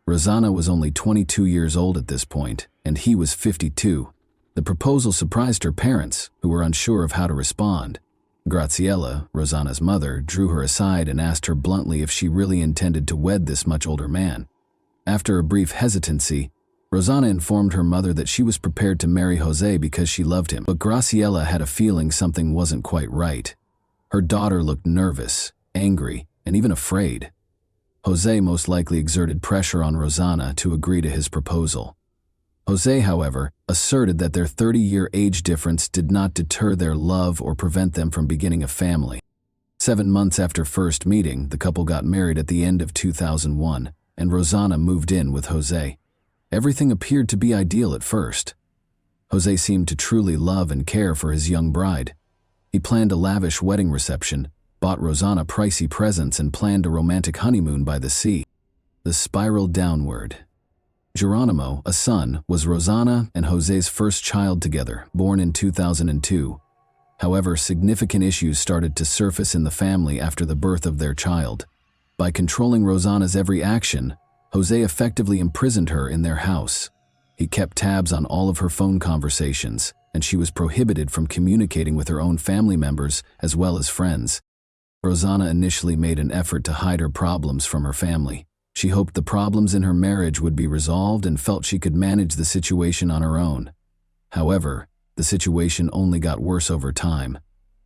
Rosana was only 22 years old at this point, and he was 52. The proposal surprised her parents, who were unsure of how to respond. Graciela, Rosana's mother, drew her aside and asked her bluntly if she really intended to wed this much older man. After a brief hesitancy, Rosana informed her mother that she was prepared to marry José because she loved him, but Graciela had a feeling something wasn't quite right. Her daughter looked nervous, angry, and even afraid. José most likely exerted pressure on Rosana to agree to his proposal. José, however, asserted that their 30-year age difference did not deter their love or prevent them from beginning a family. 7 months after first meeting, the couple got married at the end of 2001, and Rosana moved in with José. Everything appeared to be ideal at first. José seemed to truly love and care for his young bride. He planned a lavish wedding reception, bought Rosana pricey presents, and planned a romantic honeymoon by the sea. The spiral downward. Geronimo, a son, was Rosana and José's first child together, born in 2002. However, significant issues started to surface in the family after the birth of their child. By controlling Rosana's every action, José effectively imprisoned her in their house. He kept tabs on all of her phone conversations, and she was prohibited from communicating with her own family members as well as friends. Rosana initially made an effort to hide her problems from her family. She hoped the problems in her marriage would be resolved and felt she could manage the situation on her own. However, the situation only got worse over time.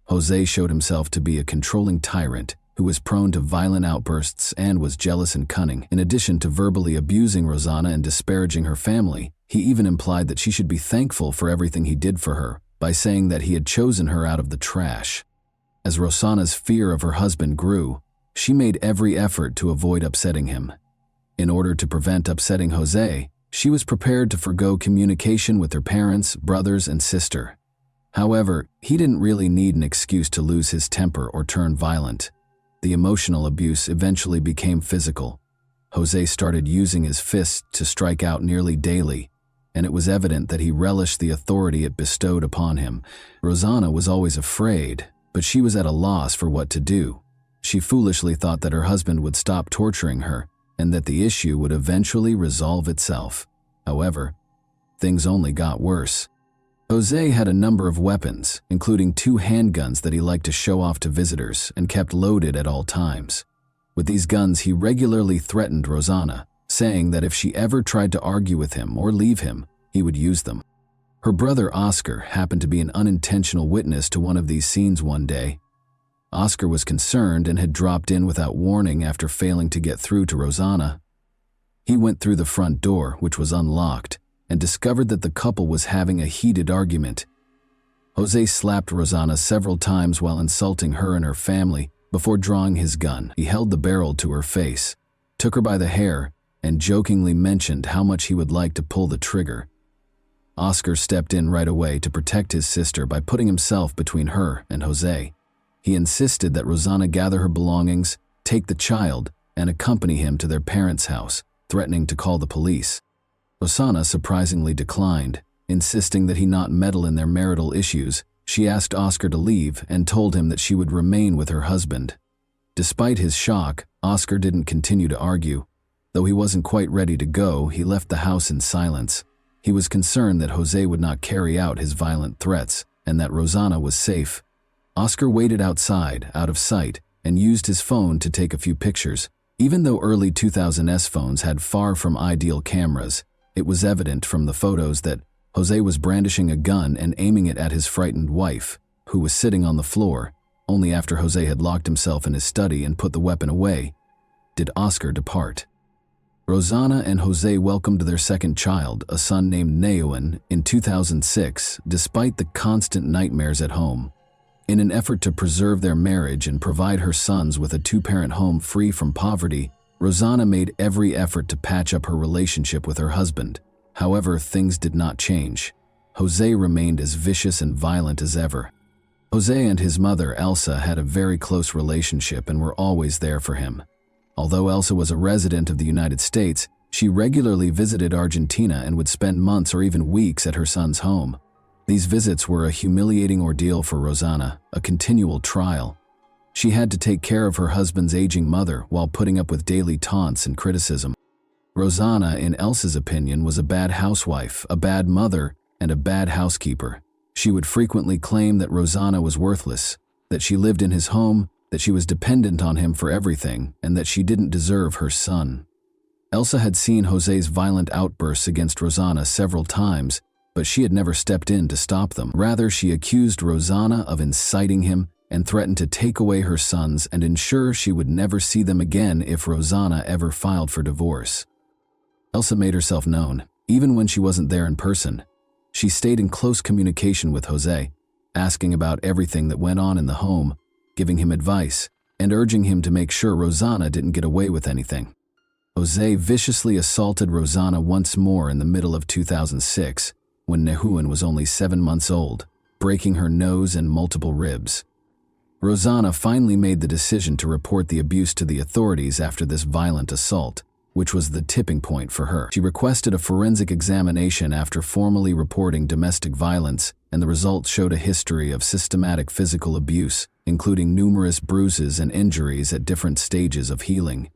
José showed himself to be a controlling tyrant who was prone to violent outbursts and was jealous and cunning. In addition to verbally abusing Rosana and disparaging her family, He even implied that she should be thankful for everything he did for her by saying that he had chosen her out of the trash. As Rosanna's fear of her husband grew, she made every effort to avoid upsetting him. In order to prevent upsetting Jose, she was prepared to forgo communication with her parents, brothers, and sister. However, he didn't really need an excuse to lose his temper or turn violent. The emotional abuse eventually became physical. Jose started using his fists to strike out nearly daily, and it was evident that he relished the authority it bestowed upon him. Rosanna was always afraid, but she was at a loss for what to do. She foolishly thought that her husband would stop torturing her and that the issue would eventually resolve itself. However, things only got worse. Jose had a number of weapons, including 2 handguns that he liked to show off to visitors and kept loaded at all times. With these guns, he regularly threatened Rosanna, saying that if she ever tried to argue with him or leave him, he would use them. Her brother Oscar happened to be an unintentional witness to one of these scenes one day. Oscar was concerned and had dropped in without warning after failing to get through to Rosanna. He went through the front door, which was unlocked, and discovered that the couple was having a heated argument. Jose slapped Rosanna several times while insulting her and her family before drawing his gun. He held the barrel to her face, took her by the hair, and jokingly mentioned how much he would like to pull the trigger. Oscar stepped in right away to protect his sister by putting himself between her and Jose. He insisted that Rosanna gather her belongings, take the child, and accompany him to their parents' house, threatening to call the police. Rosanna surprisingly declined, insisting that he not meddle in their marital issues. She asked Oscar to leave and told him that she would remain with her husband. Despite his shock, Oscar didn't continue to argue. Though he wasn't quite ready to go, he left the house in silence. He was concerned that Jose would not carry out his violent threats and that Rosanna was safe. Oscar waited outside, out of sight, and used his phone to take a few pictures. Even though early 2000s phones had far from ideal cameras, it was evident from the photos that Jose was brandishing a gun and aiming it at his frightened wife, who was sitting on the floor. Only after Jose had locked himself in his study and put the weapon away did Oscar depart. Rosanna and Jose welcomed their second child, a son named Neoen, in 2006, despite the constant nightmares at home. In an effort to preserve their marriage and provide her sons with a 2-parent home free from poverty, Rosanna made every effort to patch up her relationship with her husband. However, things did not change. Jose remained as vicious and violent as ever. Jose and his mother, Elsa, had a very close relationship and were always there for him. Although Elsa was a resident of the United States, she regularly visited Argentina and would spend months or even weeks at her son's home. These visits were a humiliating ordeal for Rosanna, a continual trial. She had to take care of her husband's aging mother while putting up with daily taunts and criticism. Rosanna, in Elsa's opinion, was a bad housewife, a bad mother, and a bad housekeeper. She would frequently claim that Rosanna was worthless, that she lived in his home, that she was dependent on him for everything, and that she didn't deserve her son. Elsa had seen Jose's violent outbursts against Rosanna several times, but she had never stepped in to stop them. Rather, she accused Rosanna of inciting him and threatened to take away her sons and ensure she would never see them again if Rosanna ever filed for divorce. Elsa made herself known, even when she wasn't there in person. She stayed in close communication with Jose, asking about everything that went on in the home, giving him advice, and urging him to make sure Rosanna didn't get away with anything. Jose viciously assaulted Rosanna once more in the middle of 2006, when Nehuan was only 7 months old, breaking her nose and multiple ribs. Rosanna finally made the decision to report the abuse to the authorities after this violent assault, which was the tipping point for her. She requested a forensic examination after formally reporting domestic violence, and the results showed a history of systematic physical abuse, including numerous bruises and injuries at different stages of healing.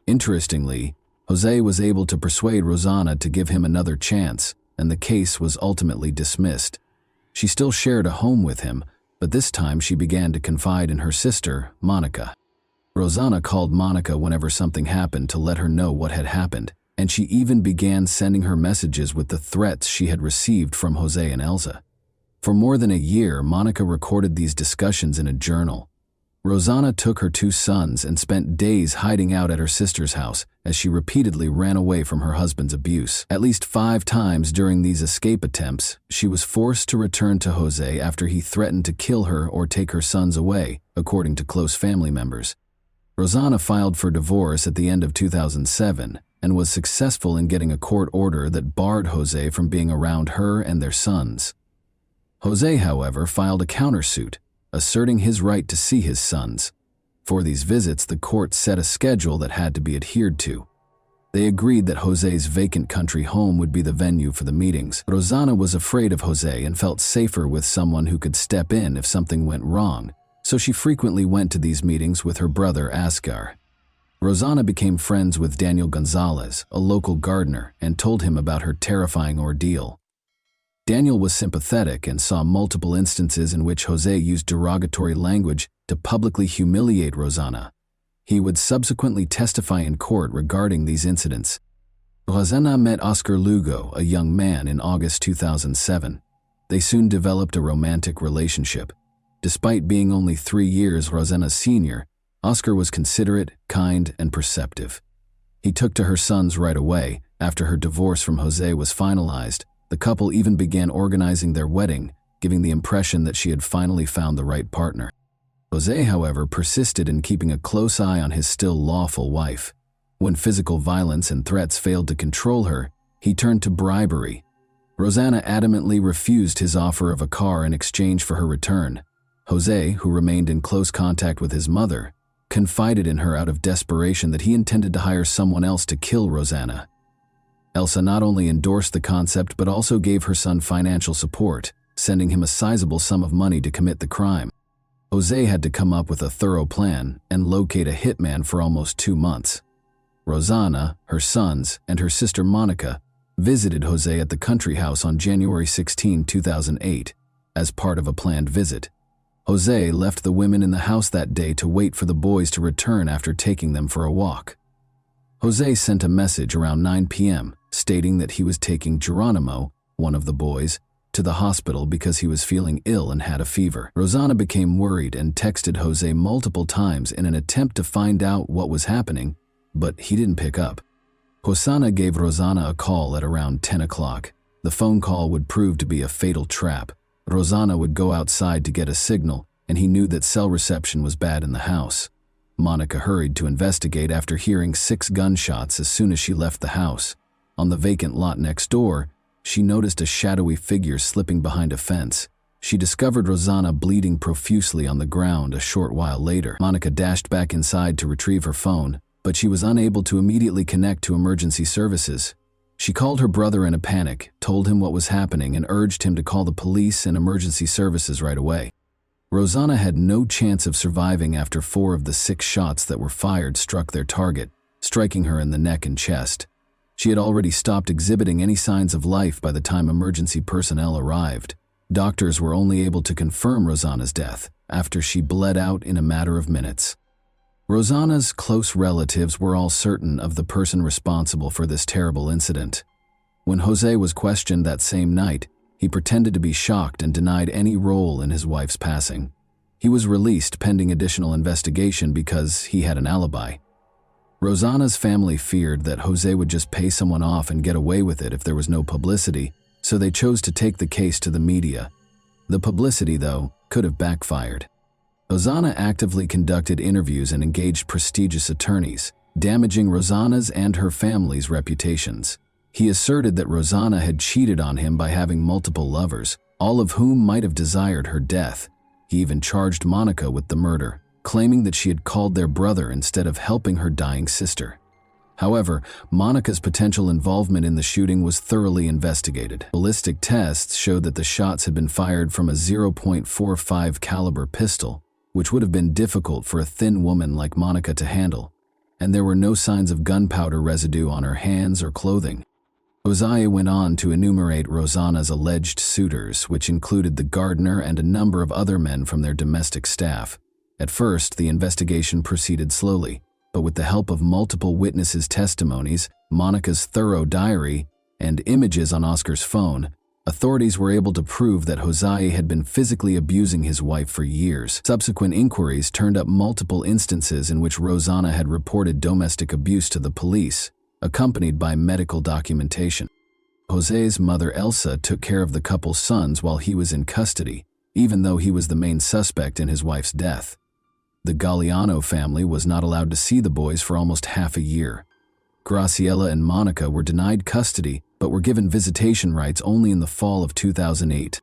Interestingly, Jose was able to persuade Rosanna to give him another chance, and the case was ultimately dismissed. She still shared a home with him, but this time she began to confide in her sister, Monica. Rosanna called Monica whenever something happened to let her know what had happened, and she even began sending her messages with the threats she had received from Jose and Elsa. For more than a year, Monica recorded these discussions in a journal. Rosanna took her 2 sons and spent days hiding out at her sister's house as she repeatedly ran away from her husband's abuse. At least 5 times during these escape attempts, she was forced to return to Jose after he threatened to kill her or take her sons away, according to close family members. Rosanna filed for divorce at the end of 2007 and was successful in getting a court order that barred Jose from being around her and their sons. Jose, however, filed a countersuit, asserting his right to see his sons. For these visits, the court set a schedule that had to be adhered to. They agreed that Jose's vacant country home would be the venue for the meetings. Rosanna was afraid of Jose and felt safer with someone who could step in if something went wrong, so she frequently went to these meetings with her brother Asgar. Rosanna became friends with Daniel Gonzalez, a local gardener, and told him about her terrifying ordeal. Daniel was sympathetic and saw multiple instances in which Jose used derogatory language to publicly humiliate Rosanna. He would subsequently testify in court regarding these incidents. Rosanna met Oscar Lugo, a young man, in August 2007. They soon developed a romantic relationship. Despite being only 3 years Rosanna's senior, Oscar was considerate, kind, and perceptive. He took to her sons right away. After her divorce from Jose was finalized, the couple even began organizing their wedding, giving the impression that she had finally found the right partner. Jose, however, persisted in keeping a close eye on his still lawful wife. When physical violence and threats failed to control her, he turned to bribery. Rosanna adamantly refused his offer of a car in exchange for her return. Jose, who remained in close contact with his mother, confided in her out of desperation that he intended to hire someone else to kill Rosanna. Elsa not only endorsed the concept but also gave her son financial support, sending him a sizable sum of money to commit the crime. Jose had to come up with a thorough plan and locate a hitman for almost 2 months. Rosanna, her sons, and her sister Monica visited Jose at the country house on January 16, 2008, as part of a planned visit. Jose left the women in the house that day to wait for the boys to return after taking them for a walk. Jose sent a message around 9 p.m. stating that he was taking Geronimo, one of the boys, to the hospital because he was feeling ill and had a fever. Rosanna became worried and texted Jose multiple times in an attempt to find out what was happening, but he didn't pick up. Hosanna gave Rosanna a call at around 10 o'clock. The phone call would prove to be a fatal trap. Rosanna would go outside to get a signal, and he knew that cell reception was bad in the house. Monica hurried to investigate after hearing 6 gunshots as soon as she left the house. On the vacant lot next door, she noticed a shadowy figure slipping behind a fence. She discovered Rosanna bleeding profusely on the ground a short while later. Monica dashed back inside to retrieve her phone, but she was unable to immediately connect to emergency services. She called her brother in a panic, told him what was happening, and urged him to call the police and emergency services right away. Rosanna had no chance of surviving after 4 of the 6 shots that were fired struck their target, striking her in the neck and chest. She had already stopped exhibiting any signs of life by the time emergency personnel arrived. Doctors were only able to confirm Rosanna's death after she bled out in a matter of minutes. Rosanna's close relatives were all certain of the person responsible for this terrible incident. When Jose was questioned that same night, he pretended to be shocked and denied any role in his wife's passing. He was released pending additional investigation because he had an alibi. Rosanna's family feared that Jose would just pay someone off and get away with it if there was no publicity, so they chose to take the case to the media. The publicity, though, could have backfired. Rosanna actively conducted interviews and engaged prestigious attorneys, damaging Rosanna's and her family's reputations. He asserted that Rosanna had cheated on him by having multiple lovers, all of whom might have desired her death. He even charged Monica with the murder, claiming that she had called their brother instead of helping her dying sister. However, Monica's potential involvement in the shooting was thoroughly investigated. Ballistic tests showed that the shots had been fired from a .45 caliber pistol, which would have been difficult for a thin woman like Monica to handle, and there were no signs of gunpowder residue on her hands or clothing. Josiah went on to enumerate Rosanna's alleged suitors, which included the gardener and a number of other men from their domestic staff. At first, the investigation proceeded slowly, but with the help of multiple witnesses' testimonies, Monica's thorough diary, and images on Oscar's phone, a Authorities were able to prove that Jose had been physically abusing his wife for years. Subsequent inquiries turned up multiple instances in which Rosanna had reported domestic abuse to the police, accompanied by medical documentation. Jose's mother Elsa took care of the couple's sons while he was in custody, even though he was the main suspect in his wife's death. The Galliano family was not allowed to see the boys for almost half a year. Graciela and Monica were denied custody but were given visitation rights only in the fall of 2008.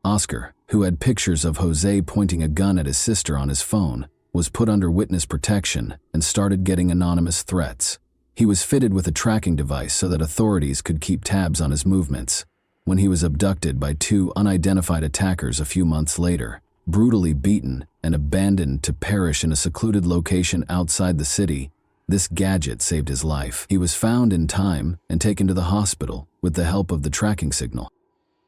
Oscar, who had pictures of Jose pointing a gun at his sister on his phone, was put under witness protection and started getting anonymous threats. He was fitted with a tracking device so that authorities could keep tabs on his movements. When he was abducted by two unidentified attackers a few months later, brutally beaten and abandoned to perish in a secluded location outside the city, this gadget saved his life. He was found in time and taken to the hospital with the help of the tracking signal.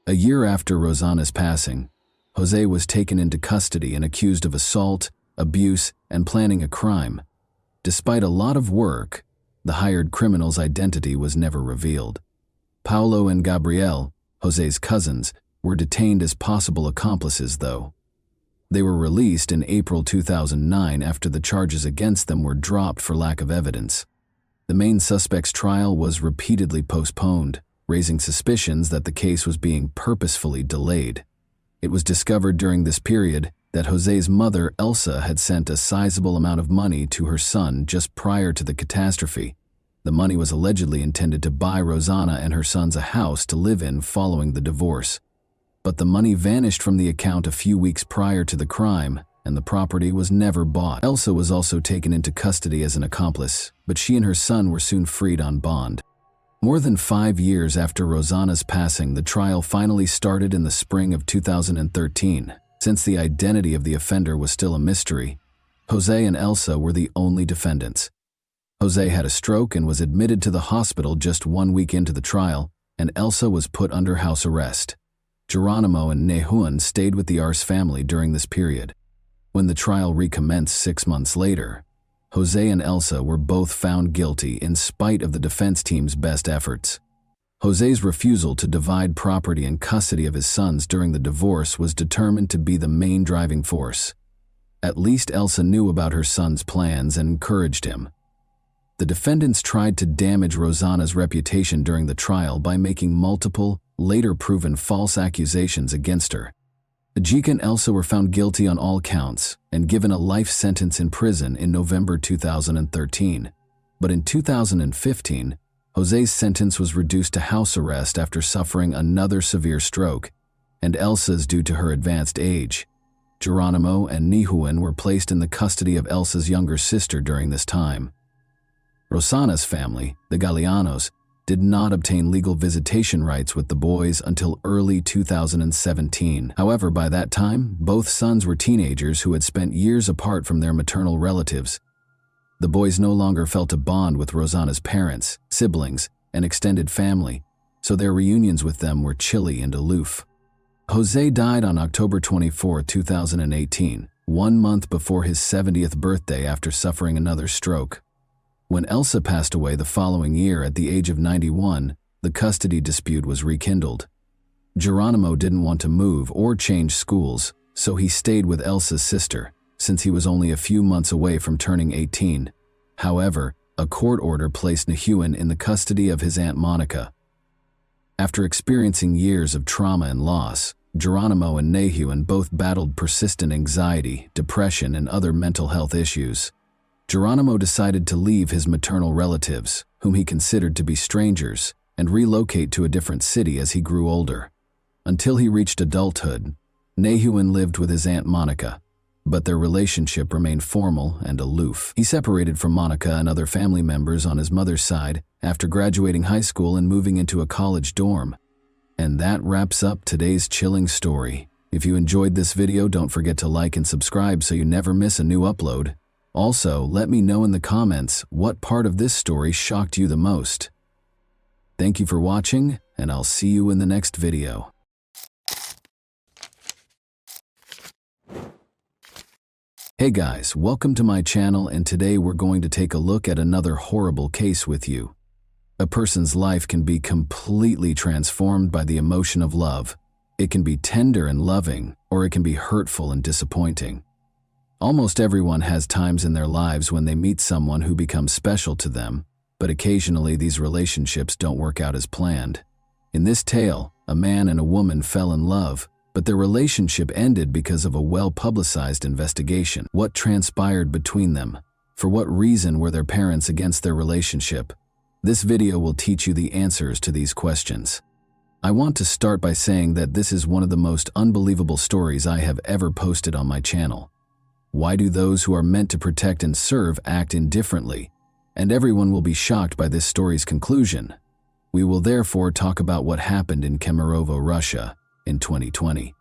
A year after Rosanna's passing, Jose was taken into custody and accused of assault, abuse, and planning a crime. Despite a lot of work, the hired criminal's identity was never revealed. Paulo and Gabriel, Jose's cousins, were detained as possible accomplices, though. They were released in April 2009 after the charges against them were dropped for lack of evidence. The main suspect's trial was repeatedly postponed, raising suspicions that the case was being purposefully delayed. It was discovered during this period that Jose's mother, Elsa, had sent a sizable amount of money to her son just prior to the catastrophe. The money was allegedly intended to buy Rosanna and her sons a house to live in following the divorce. But the money vanished from the account a few weeks prior to the crime, and the property was never bought. Elsa was also taken into custody as an accomplice, but she and her son were soon freed on bond. More than 5 years after Rosanna's passing, the trial finally started in the spring of 2013. Since the identity of the offender was still a mystery, Jose and Elsa were the only defendants. Jose had a stroke and was admitted to the hospital just 1 week into the trial, and Elsa was put under house arrest. Geronimo and Nehuan stayed with the Arce family during this period. When the trial recommenced 6 months later, Jose and Elsa were both found guilty in spite of the defense team's best efforts. Jose's refusal to divide property and custody of his sons during the divorce was determined to be the main driving force. At least Elsa knew about her son's plans and encouraged him. The defendants tried to damage Rosanna's reputation during the trial by making multiple, later proven false accusations against her. Ajika and Elsa were found guilty on all counts and given a life sentence in prison in November 2013. But in 2015, Jose's sentence was reduced to house arrest after suffering another severe stroke, and Elsa's due to her advanced age. Geronimo and Nehuan were placed in the custody of Elsa's younger sister during this time. Rosanna's family, the Gallianos, did not obtain legal visitation rights with the boys until early 2017. However, by that time, both sons were teenagers who had spent years apart from their maternal relatives. The boys no longer felt a bond with Rosanna's parents, siblings, and extended family, so their reunions with them were chilly and aloof. Jose died on October 24, 2018, 1 month before his 70th birthday after suffering another stroke. When Elsa passed away the following year at the age of 91, the custody dispute was rekindled. Geronimo didn't want to move or change schools, so he stayed with Elsa's sister, since he was only a few months away from turning 18. However, a court order placed Nehuan in the custody of his Aunt Monica. After experiencing years of trauma and loss, Geronimo and Nehuan both battled persistent anxiety, depression, and other mental health issues. Geronimo decided to leave his maternal relatives, whom he considered to be strangers, and relocate to a different city as he grew older. Until he reached adulthood, Nehuan lived with his Aunt Monica, but their relationship remained formal and aloof. He separated from Monica and other family members on his mother's side after graduating high school and moving into a college dorm. And that wraps up today's chilling story. If you enjoyed this video, don't forget to like and subscribe so you never miss a new upload. Also, let me know in the comments what part of this story shocked you the most. Thank you for watching, and I'll see you in the next video. Hey guys, welcome to my channel, and today we're going to take a look at another horrible case with you. A person's life can be completely transformed by the emotion of love. It can be tender and loving, or it can be hurtful and disappointing. Almost everyone has times in their lives when they meet someone who becomes special to them, but occasionally these relationships don't work out as planned. In this tale, a man and a woman fell in love, but their relationship ended because of a well-publicized investigation. What transpired between them? For what reason were their parents against their relationship? This video will teach you the answers to these questions. I want to start by saying that this is one of the most unbelievable stories I have ever posted on my channel. Why do those who are meant to protect and serve act indifferently? And everyone will be shocked by this story's conclusion. We will therefore talk about what happened in Kemerovo, Russia, in 2020.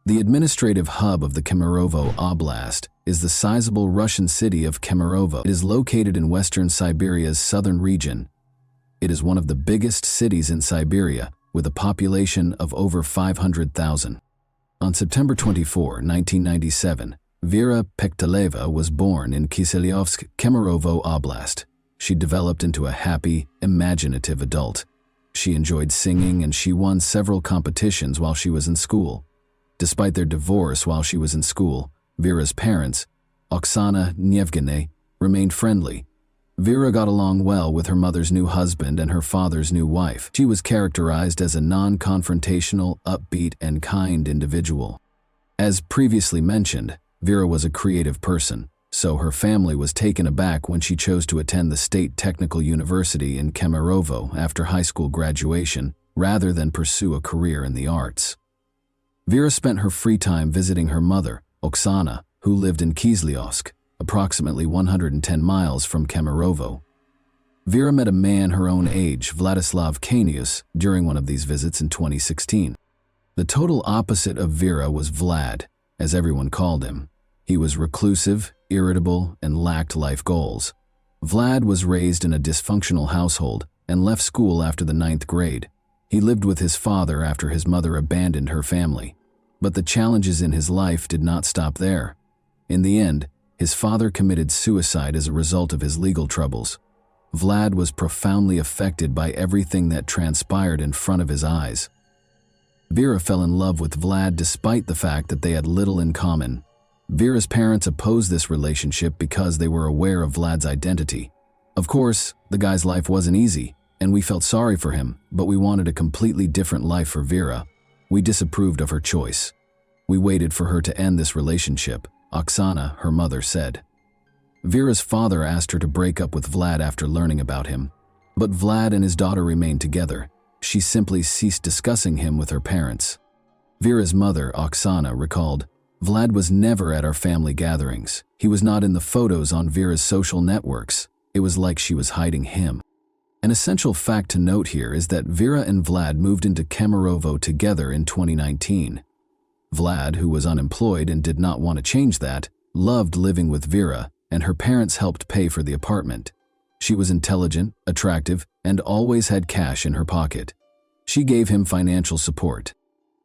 The administrative hub of the Kemerovo Oblast is the sizable Russian city of Kemerovo. It is located in western Siberia's southern region. It is one of the biggest cities in Siberia, with a population of over 500,000. On September 24, 1997, Vera Pekteleva was born in Kiselyovsk, Kemerovo Oblast. She developed into a happy, imaginative adult. She enjoyed singing and she won several competitions while she was in school. Despite their divorce while she was in school, Vera's parents, Oksana and Yevgeny, remained friendly. Vera got along well with her mother's new husband and her father's new wife. She was characterized as a non-confrontational, upbeat, and kind individual. As previously mentioned, Vera was a creative person, so her family was taken aback when she chose to attend the State Technical University in Kemerovo after high school graduation, rather than pursue a career in the arts. Vera spent her free time visiting her mother, Oksana, who lived in Kiselyovsk, approximately 110 miles from Kemerovo. Vera met a man her own age, Vladislav Kanius, during one of these visits in 2016. The total opposite of Vera was Vlad, as everyone called him. He was reclusive, irritable, and lacked life goals. Vlad was raised in a dysfunctional household and left school after the 9th grade. He lived with his father after his mother abandoned her family. But the challenges in his life did not stop there. In the end, his father committed suicide as a result of his legal troubles. Vlad was profoundly affected by everything that transpired in front of his eyes. Vera fell in love with Vlad despite the fact that they had little in common. Vera's parents opposed this relationship because they were aware of Vlad's identity. Of course, the guy's life wasn't easy, and we felt sorry for him, but we wanted a completely different life for Vera. We disapproved of her choice. We waited for her to end this relationship, Oksana, her mother, said. Vera's father asked her to break up with Vlad after learning about him, but Vlad and his daughter remained together. She simply ceased discussing him with her parents. Vera's mother, Oksana, recalled, "Vlad was never at our family gatherings. He was not in the photos on Vera's social networks. It was like she was hiding him." An essential fact to note here is that Vera and Vlad moved into Kemerovo together in 2019. Vlad, who was unemployed and did not want to change that, loved living with Vera, and her parents helped pay for the apartment. She was intelligent, attractive, and always had cash in her pocket. She gave him financial support.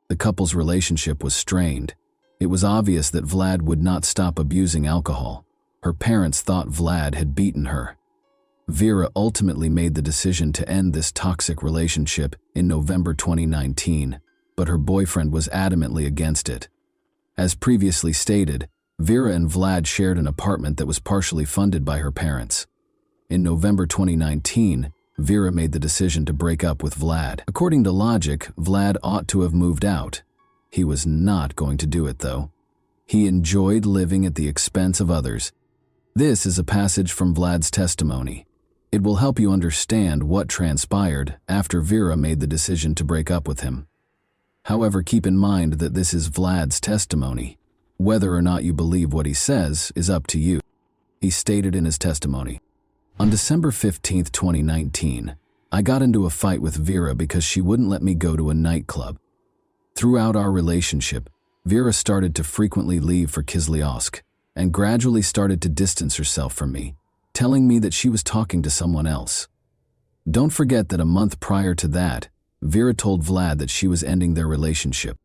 The couple's relationship was strained. It was obvious that Vlad would not stop abusing alcohol. Her parents thought Vlad had beaten her. Vera ultimately made the decision to end this toxic relationship in November 2019, but her boyfriend was adamantly against it. As previously stated, Vera and Vlad shared an apartment that was partially funded by her parents. In November 2019, Vera made the decision to break up with Vlad. According to logic, Vlad ought to have moved out. He was not going to do it, though. He enjoyed living at the expense of others. This is a passage from Vlad's testimony. It will help you understand what transpired after Vera made the decision to break up with him. However, keep in mind that this is Vlad's testimony. Whether or not you believe what he says is up to you. He stated in his testimony, "On December 15, 2019, I got into a fight with Vera because she wouldn't let me go to a nightclub. Throughout our relationship, Vera started to frequently leave for Kiselyovsk and gradually started to distance herself from me, telling me that she was talking to someone else. Don't forget that a month prior to that, Vera told Vlad that she was ending their relationship.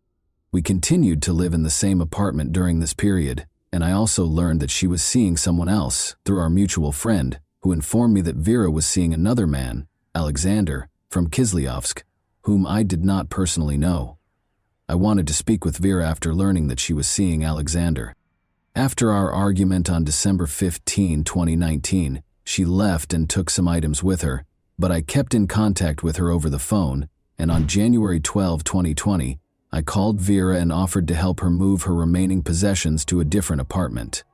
We continued to live in the same apartment during this period, and I also learned that she was seeing someone else through our mutual friend, who informed me that Vera was seeing another man, Alexander, from Kislyovsk, whom I did not personally know. I wanted to speak with Vera after learning that she was seeing Alexander. After our argument on December 15, 2019, she left and took some items with her, but I kept in contact with her over the phone, and on January 12, 2020, I called Vera and offered to help her move her remaining possessions to a different apartment.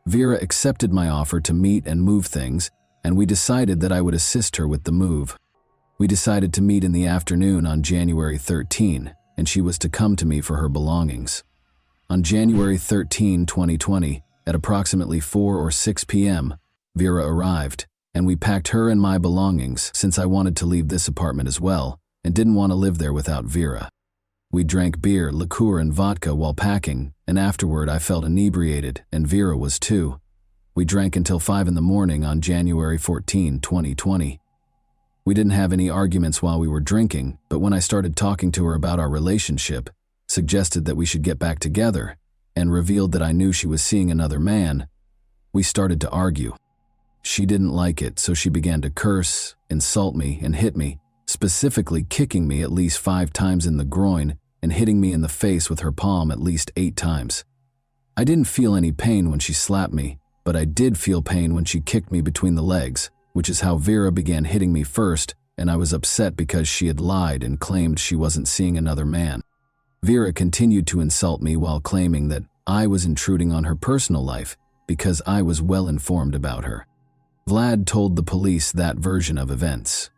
Vera accepted my offer to meet and move things, and we decided that I would assist her with the move. We decided to meet in the afternoon on January 13, and she was to come to me for her belongings. On January 13, 2020, at approximately 4 or 6 p.m., Vera arrived, and we packed her and my belongings since I wanted to leave this apartment as well and didn't want to live there without Vera. We drank beer, liqueur, and vodka while packing, and afterward I felt inebriated, and Vera was too. We drank until 5 in the morning on January 14, 2020. We didn't have any arguments while we were drinking, but when I started talking to her about our relationship, suggested that we should get back together, and revealed that I knew she was seeing another man, we started to argue. She didn't like it, so she began to curse, insult me, and hit me, specifically kicking me at least 5 times in the groin and hitting me in the face with her palm at least 8 times. I didn't feel any pain when she slapped me, but I did feel pain when she kicked me between the legs, which is how Vera began hitting me first, and I was upset because she had lied and claimed she wasn't seeing another man. Vera continued to insult me while claiming that I was intruding on her personal life because I was well informed about her. Vlad told the police that version of events.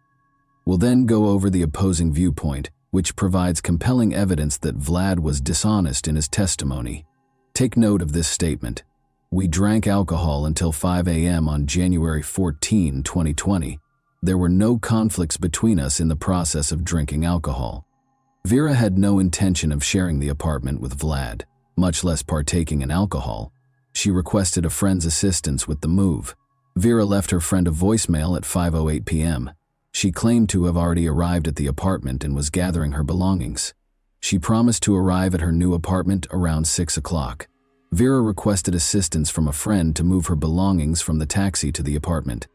We'll then go over the opposing viewpoint, which provides compelling evidence that Vlad was dishonest in his testimony. Take note of this statement. We drank alcohol until 5 a.m. on January 14, 2020. There were no conflicts between us in the process of drinking alcohol. Vera had no intention of sharing the apartment with Vlad, much less partaking in alcohol. She requested a friend's assistance with the move. Vera left her friend a voicemail at 5:08 p.m. She claimed to have already arrived at the apartment and was gathering her belongings. She promised to arrive at her new apartment around 6 o'clock. Vera requested assistance from a friend to move her belongings from the taxi to the apartment.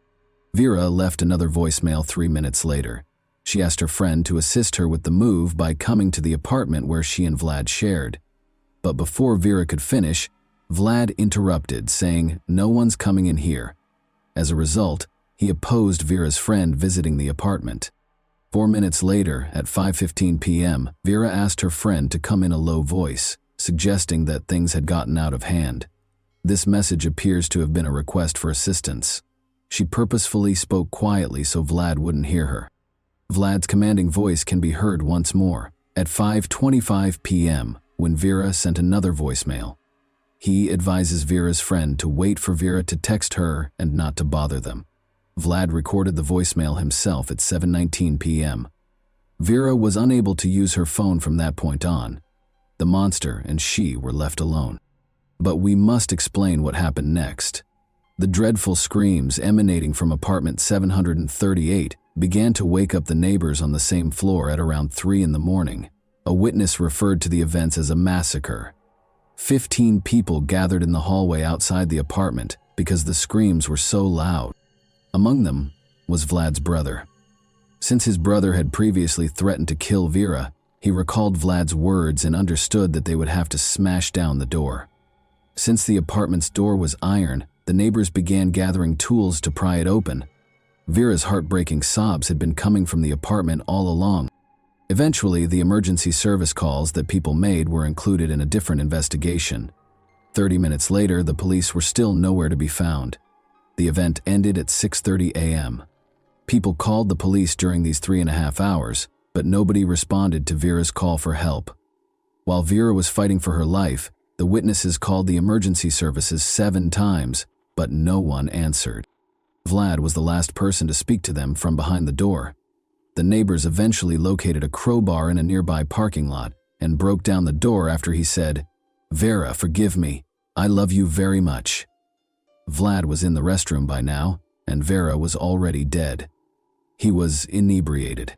Vera left another voicemail 3 minutes later. She asked her friend to assist her with the move by coming to the apartment where she and Vlad shared. But before Vera could finish, Vlad interrupted, saying, "No one's coming in here." As a result, he opposed Vera's friend visiting the apartment. 4 minutes later, at 5:15 p.m., Vera asked her friend to come in a low voice, suggesting that things had gotten out of hand. This message appears to have been a request for assistance. She purposefully spoke quietly so Vlad wouldn't hear her. Vlad's commanding voice can be heard once more, at 5:25 p.m., when Vera sent another voicemail. He advises Vera's friend to wait for Vera to text her and not to bother them. Vlad recorded the voicemail himself at 7:19 p.m. Vera was unable to use her phone from that point on. The monster and she were left alone. But we must explain what happened next. The dreadful screams emanating from apartment 738 began to wake up the neighbors on the same floor at around 3 in the morning. A witness referred to the events as a massacre. 15 people gathered in the hallway outside the apartment because the screams were so loud. Among them was Vlad's brother. Since his brother had previously threatened to kill Vera, he recalled Vlad's words and understood that they would have to smash down the door. Since the apartment's door was iron, the neighbors began gathering tools to pry it open. Vera's heartbreaking sobs had been coming from the apartment all along. Eventually, the emergency service calls that people made were included in a different investigation. 30 minutes later, the police were still nowhere to be found. The event ended at 6:30 a.m. People called the police during these 3.5 hours, but nobody responded to Vera's call for help. While Vera was fighting for her life, the witnesses called the emergency services 7 times, but no one answered. Vlad was the last person to speak to them from behind the door. The neighbors eventually located a crowbar in a nearby parking lot and broke down the door after he said, "Vera, forgive me. I love you very much." Vlad was in the restroom by now, and Vera was already dead. He was inebriated.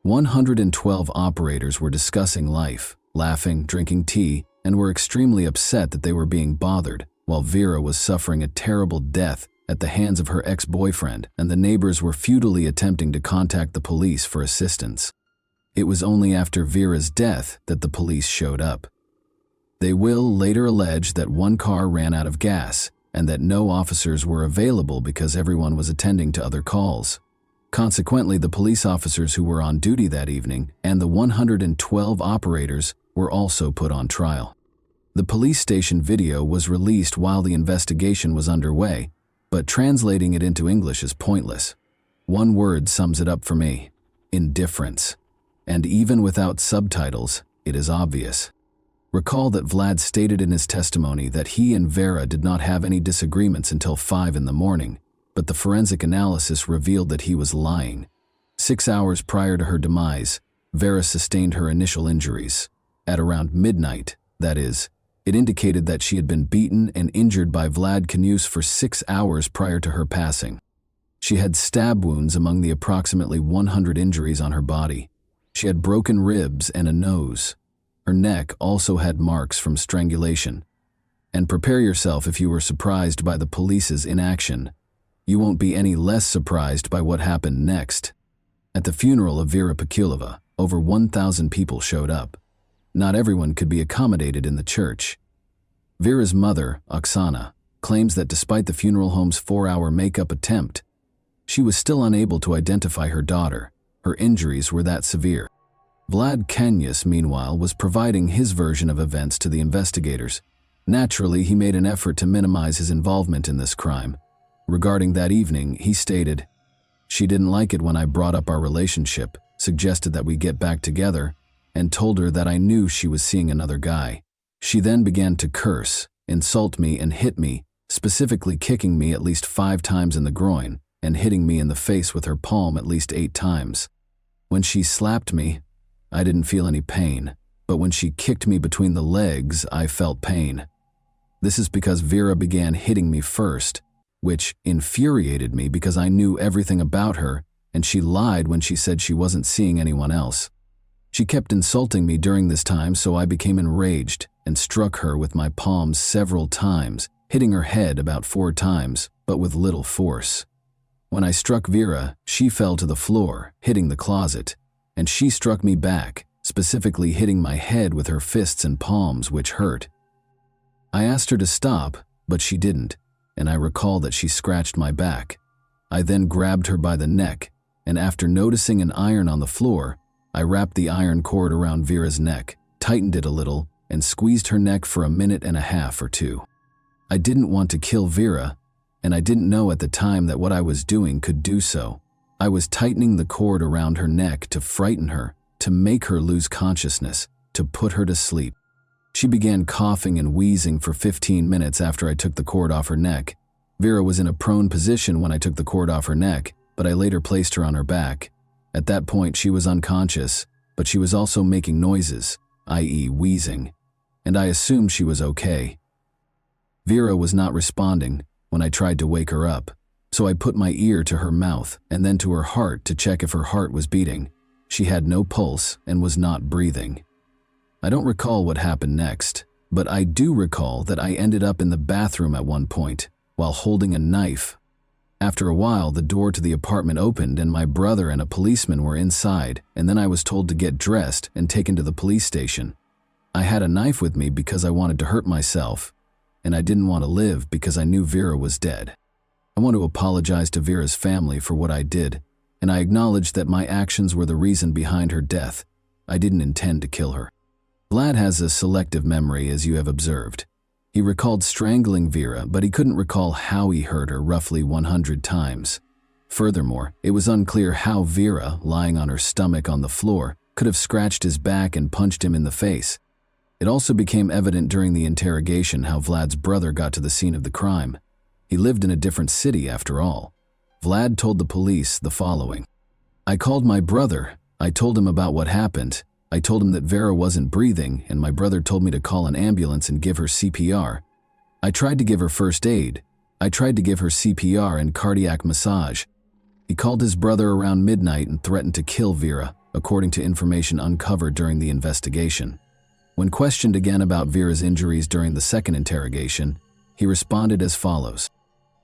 112 operators were discussing life, laughing, drinking tea, and were extremely upset that they were being bothered, while Vera was suffering a terrible death at the hands of her ex-boyfriend, and the neighbors were futilely attempting to contact the police for assistance. It was only after Vera's death that the police showed up. They will later allege that one car ran out of gas and that no officers were available because everyone was attending to other calls. Consequently, the police officers who were on duty that evening and the 112 operators were also put on trial. The police station video was released while the investigation was underway, but translating it into English is pointless. One word sums it up for me: indifference. And even without subtitles, it is obvious. Recall that Vlad stated in his testimony that he and Vera did not have any disagreements until 5 in the morning, but the forensic analysis revealed that he was lying. 6 hours prior to her demise, Vera sustained her initial injuries. At around midnight, that is, it indicated that she had been beaten and injured by Vlad Knus for 6 hours prior to her passing. She had stab wounds among the approximately 100 injuries on her body. She had broken ribs and a nose. Her neck also had marks from strangulation. And prepare yourself if you were surprised by the police's inaction. You won't be any less surprised by what happened next. At the funeral of Vera Pekulova, over 1,000 people showed up. Not everyone could be accommodated in the church. Vera's mother, Oksana, claims that despite the funeral home's 4-hour makeup attempt, she was still unable to identify her daughter. Her injuries were that severe. Vlad Knus, meanwhile, was providing his version of events to the investigators. Naturally, he made an effort to minimize his involvement in this crime. Regarding that evening, he stated, "She didn't like it when I brought up our relationship, suggested that we get back together, and told her that I knew she was seeing another guy. She then began to curse, insult me, and hit me, specifically kicking me at least 5 times in the groin and hitting me in the face with her palm at least 8 times. When she slapped me, I didn't feel any pain, but when she kicked me between the legs, I felt pain. This is because Vera began hitting me first, which infuriated me because I knew everything about her, and she lied when she said she wasn't seeing anyone else. She kept insulting me during this time, so I became enraged and struck her with my palms several times, hitting her head about 4 times, but with little force. When I struck Vera, she fell to the floor, hitting the closet, and she struck me back, specifically hitting my head with her fists and palms, which hurt. I asked her to stop, but she didn't, and I recall that she scratched my back. I then grabbed her by the neck, and after noticing an iron on the floor, I wrapped the iron cord around Vera's neck, tightened it a little, and squeezed her neck for 1.5 minutes or 2. I didn't want to kill Vera, and I didn't know at the time that what I was doing could do so. I was tightening the cord around her neck to frighten her, to make her lose consciousness, to put her to sleep. She began coughing and wheezing for 15 minutes after I took the cord off her neck. Vera was in a prone position when I took the cord off her neck, but I later placed her on her back. At that point, she was unconscious, but she was also making noises, i.e. wheezing, and I assumed she was okay. Vera was not responding when I tried to wake her up, so I put my ear to her mouth and then to her heart to check if her heart was beating. She had no pulse and was not breathing. I don't recall what happened next, but I do recall that I ended up in the bathroom at one point while holding a knife. After a while, the door to the apartment opened and my brother and a policeman were inside, and then I was told to get dressed and taken to the police station. I had a knife with me because I wanted to hurt myself, and I didn't want to live because I knew Vera was dead. I want to apologize to Vera's family for what I did, and I acknowledge that my actions were the reason behind her death. I didn't intend to kill her. Vlad has a selective memory, as you have observed. He recalled strangling Vera, but he couldn't recall how he hurt her roughly 100 times. Furthermore, it was unclear how Vera, lying on her stomach on the floor, could have scratched his back and punched him in the face. It also became evident during the interrogation how Vlad's brother got to the scene of the crime. He lived in a different city after all. Vlad told the police the following. "I called my brother. I told him about what happened. I told him that Vera wasn't breathing, and my brother told me to call an ambulance and give her CPR. I tried to give her first aid. I tried to give her CPR and cardiac massage. He called his brother around midnight and threatened to kill Vera, according to information uncovered during the investigation. When questioned again about Vera's injuries during the second interrogation, he responded as follows.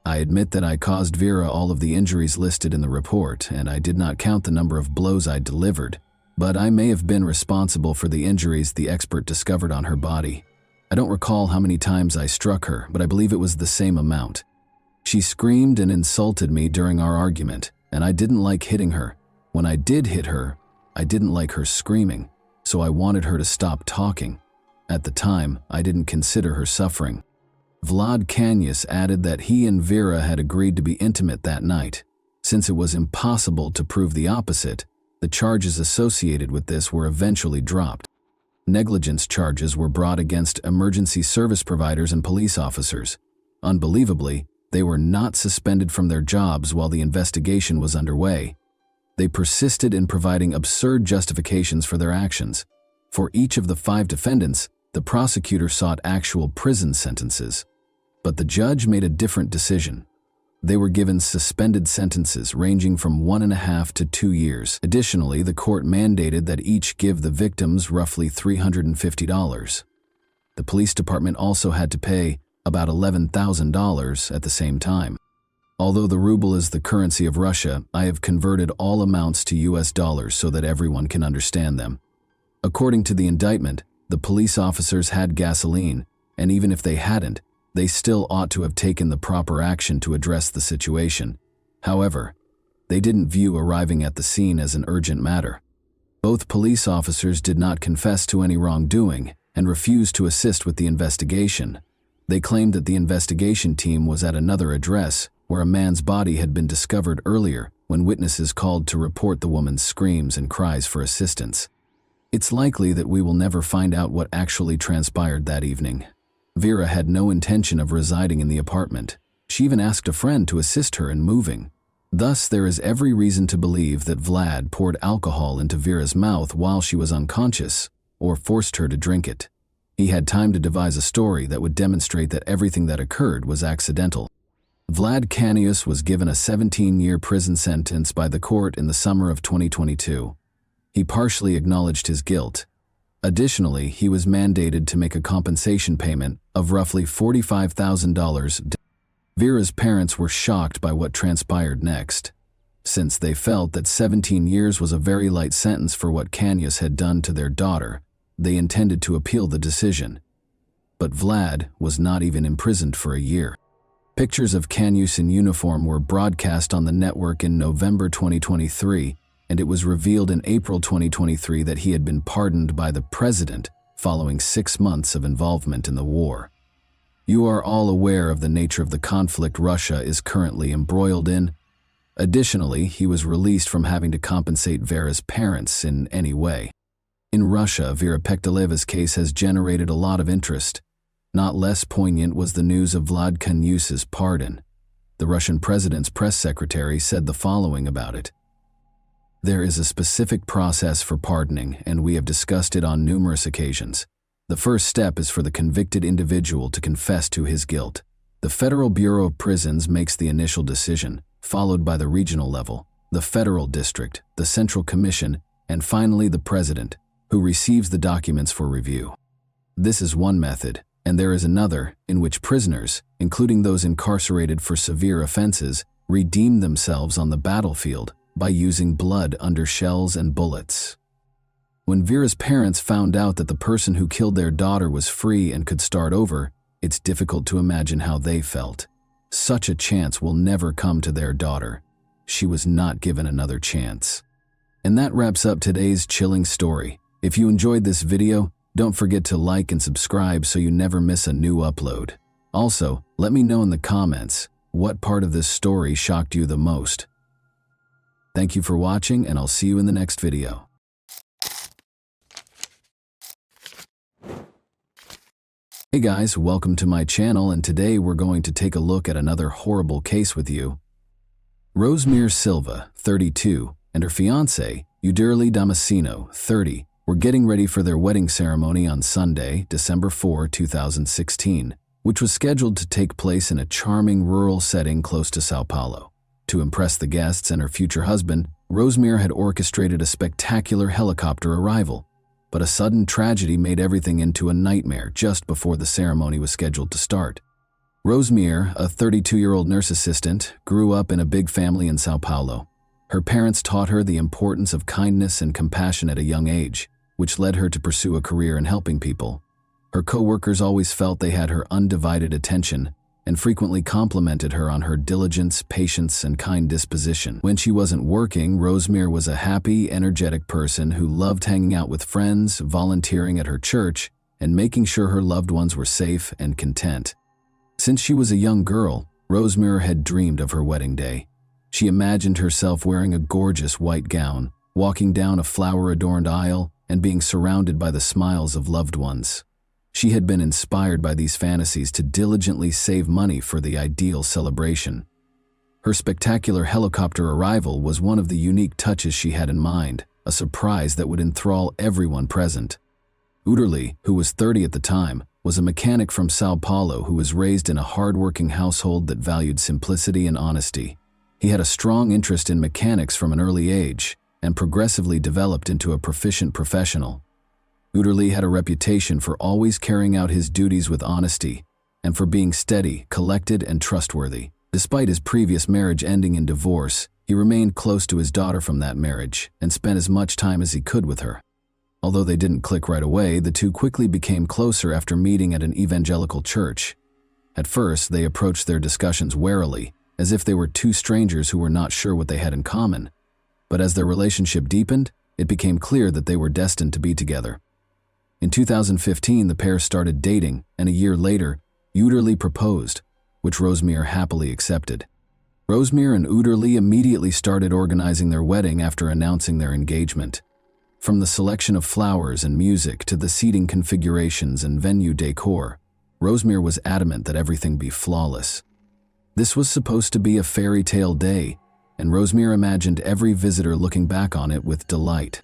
I admit that I caused Vera all of the injuries listed in the report, and I did not count the number of blows I delivered, but I may have been responsible for the injuries the expert discovered on her body. I don't recall how many times I struck her, but I believe it was the same amount. She screamed and insulted me during our argument, and I didn't like hitting her. When I did hit her, I didn't like her screaming, so I wanted her to stop talking. At the time, I didn't consider her suffering. Vlad Kanyus added that he and Vera had agreed to be intimate that night. Since it was impossible to prove the opposite, the charges associated with this were eventually dropped. Negligence charges were brought against emergency service providers and police officers. Unbelievably, they were not suspended from their jobs while the investigation was underway. They persisted in providing absurd justifications for their actions. For each of the 5 defendants, the prosecutor sought actual prison sentences. But the judge made a different decision. They were given suspended sentences ranging from 1.5 to 2 years. Additionally, the court mandated that each give the victims roughly $350. The police department also had to pay about $11,000 at the same time. Although the ruble is the currency of Russia, I have converted all amounts to US dollars so that everyone can understand them. According to the indictment, the police officers had gasoline, and even if they hadn't, they still ought to have taken the proper action to address the situation. However, they didn't view arriving at the scene as an urgent matter. Both police officers did not confess to any wrongdoing and refused to assist with the investigation. They claimed that the investigation team was at another address where a man's body had been discovered earlier when witnesses called to report the woman's screams and cries for assistance. It's likely that we will never find out what actually transpired that evening. Vera had no intention of residing in the apartment. She even asked a friend to assist her in moving. Thus, there is every reason to believe that Vlad poured alcohol into Vera's mouth while she was unconscious, or forced her to drink it. He had time to devise a story that would demonstrate that everything that occurred was accidental. Vlad Kanyus was given a 17-year prison sentence by the court in the summer of 2022. He partially acknowledged his guilt. Additionally, he was mandated to make a compensation payment of roughly $45,000. Vera's parents were shocked by what transpired next. Since they felt that 17 years was a very light sentence for what Kanyus had done to their daughter, they intended to appeal the decision. But Vlad was not even imprisoned for a year. Pictures of Kanyus in uniform were broadcast on the network in November 2023, and it was revealed in April 2023 that he had been pardoned by the president following 6 months of involvement in the war. You are all aware of the nature of the conflict Russia is currently embroiled in. Additionally, he was released from having to compensate Vera's parents in any way. In Russia, Vera Pektaleva's case has generated a lot of interest. Not less poignant was the news of Vlad Kanyus's pardon. The Russian president's press secretary said the following about it. There is a specific process for pardoning, and we have discussed it on numerous occasions. The first step is for the convicted individual to confess to his guilt. The Federal Bureau of Prisons makes the initial decision, followed by the regional level, the federal district, the Central Commission, and finally the president, who receives the documents for review. This is one method, and there is another in which prisoners, including those incarcerated for severe offenses, redeem themselves on the battlefield by using blood under shells and bullets. When Vera's parents found out that the person who killed their daughter was free and could start over, it's difficult to imagine how they felt. Such a chance will never come to their daughter. She was not given another chance. And that wraps up today's chilling story. If you enjoyed this video, don't forget to like and subscribe so you never miss a new upload. Also, let me know in the comments, what part of this story shocked you the most? Thank you for watching, and I'll see you in the next video. Hey guys, welcome to my channel, and today we're going to take a look at another horrible case with you. Rosemir Silva, 32, and her fiancé, Udirli Damasceno, 30, were getting ready for their wedding ceremony on Sunday, December 4, 2016, which was scheduled to take place in a charming rural setting close to Sao Paulo. To impress the guests and her future husband, Rosemir had orchestrated a spectacular helicopter arrival, but a sudden tragedy made everything into a nightmare just before the ceremony was scheduled to start. Rosemary, a 32-year-old nurse assistant, grew up in a big family in Sao Paulo. Her parents taught her the importance of kindness and compassion at a young age, which led her to pursue a career in helping people. Her co-workers always felt they had her undivided attention and frequently complimented her on her diligence, patience, and kind disposition. When she wasn't working, Rosemary was a happy, energetic person who loved hanging out with friends, volunteering at her church, and making sure her loved ones were safe and content. Since she was a young girl, Rosemary had dreamed of her wedding day. She imagined herself wearing a gorgeous white gown, walking down a flower-adorned aisle, and being surrounded by the smiles of loved ones. She had been inspired by these fantasies to diligently save money for the ideal celebration. Her spectacular helicopter arrival was one of the unique touches she had in mind, a surprise that would enthrall everyone present. Uderli, who was 30 at the time, was a mechanic from Sao Paulo who was raised in a hard-working household that valued simplicity and honesty. He had a strong interest in mechanics from an early age and progressively developed into a proficient professional. Uderli had a reputation for always carrying out his duties with honesty and for being steady, collected, and trustworthy. Despite his previous marriage ending in divorce, he remained close to his daughter from that marriage and spent as much time as he could with her. Although they didn't click right away, the two quickly became closer after meeting at an evangelical church. At first, they approached their discussions warily, as if they were two strangers who were not sure what they had in common. But as their relationship deepened, it became clear that they were destined to be together. In 2015, the pair started dating, and a year later, Uderli proposed, which Rosemary happily accepted. Rosemary and Uderli immediately started organizing their wedding after announcing their engagement. From the selection of flowers and music to the seating configurations and venue decor, Rosemary was adamant that everything be flawless. This was supposed to be a fairy tale day, and Rosemary imagined every visitor looking back on it with delight.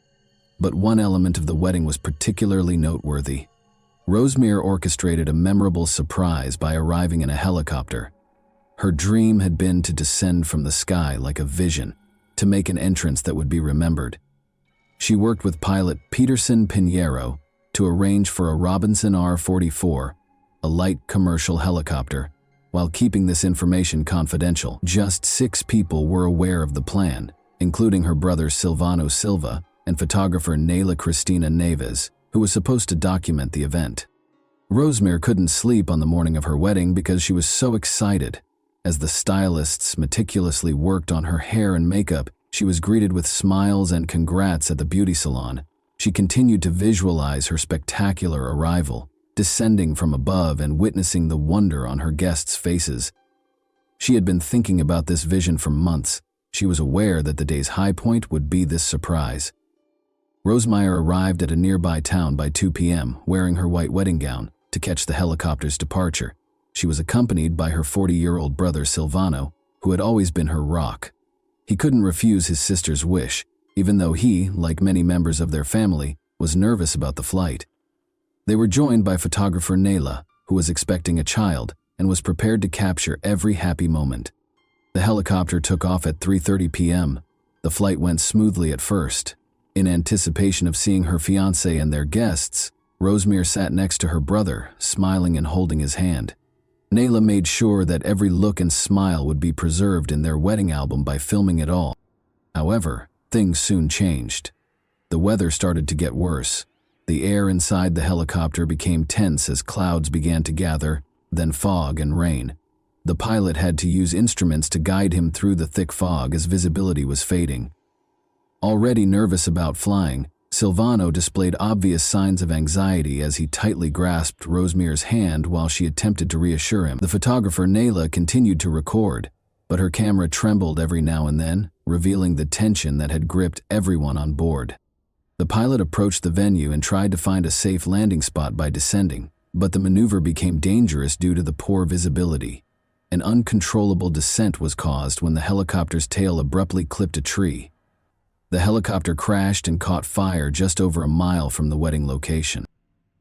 But one element of the wedding was particularly noteworthy. Rosemary orchestrated a memorable surprise by arriving in a helicopter. Her dream had been to descend from the sky like a vision, to make an entrance that would be remembered. She worked with pilot Peterson Pinheiro to arrange for a Robinson R-44, a light commercial helicopter, while keeping this information confidential. Just 6 people were aware of the plan, including her brother Silvano Silva and photographer Nayla Cristina Neves, who was supposed to document the event. Rosemary couldn't sleep on the morning of her wedding because she was so excited. As the stylists meticulously worked on her hair and makeup, she was greeted with smiles and congrats at the beauty salon. She continued to visualize her spectacular arrival, descending from above and witnessing the wonder on her guests' faces. She had been thinking about this vision for months. She was aware that the day's high point would be this surprise. Rosemary arrived at a nearby town by 2 p.m., wearing her white wedding gown, to catch the helicopter's departure. She was accompanied by her 40-year-old brother Silvano, who had always been her rock. He couldn't refuse his sister's wish, even though he, like many members of their family, was nervous about the flight. They were joined by photographer Nayla, who was expecting a child and was prepared to capture every happy moment. The helicopter took off at 3:30 p.m. The flight went smoothly at first. In anticipation of seeing her fiancé and their guests, Rosemary sat next to her brother, smiling and holding his hand. Nayla made sure that every look and smile would be preserved in their wedding album by filming it all. However, things soon changed. The weather started to get worse. The air inside the helicopter became tense as clouds began to gather, then fog and rain. The pilot had to use instruments to guide him through the thick fog as visibility was fading. Already nervous about flying, Silvano displayed obvious signs of anxiety as he tightly grasped Rosemary's hand while she attempted to reassure him. The photographer Nayla continued to record, but her camera trembled every now and then, revealing the tension that had gripped everyone on board. The pilot approached the venue and tried to find a safe landing spot by descending, but the maneuver became dangerous due to the poor visibility. An uncontrollable descent was caused when the helicopter's tail abruptly clipped a tree. The helicopter crashed and caught fire just over a mile from the wedding location.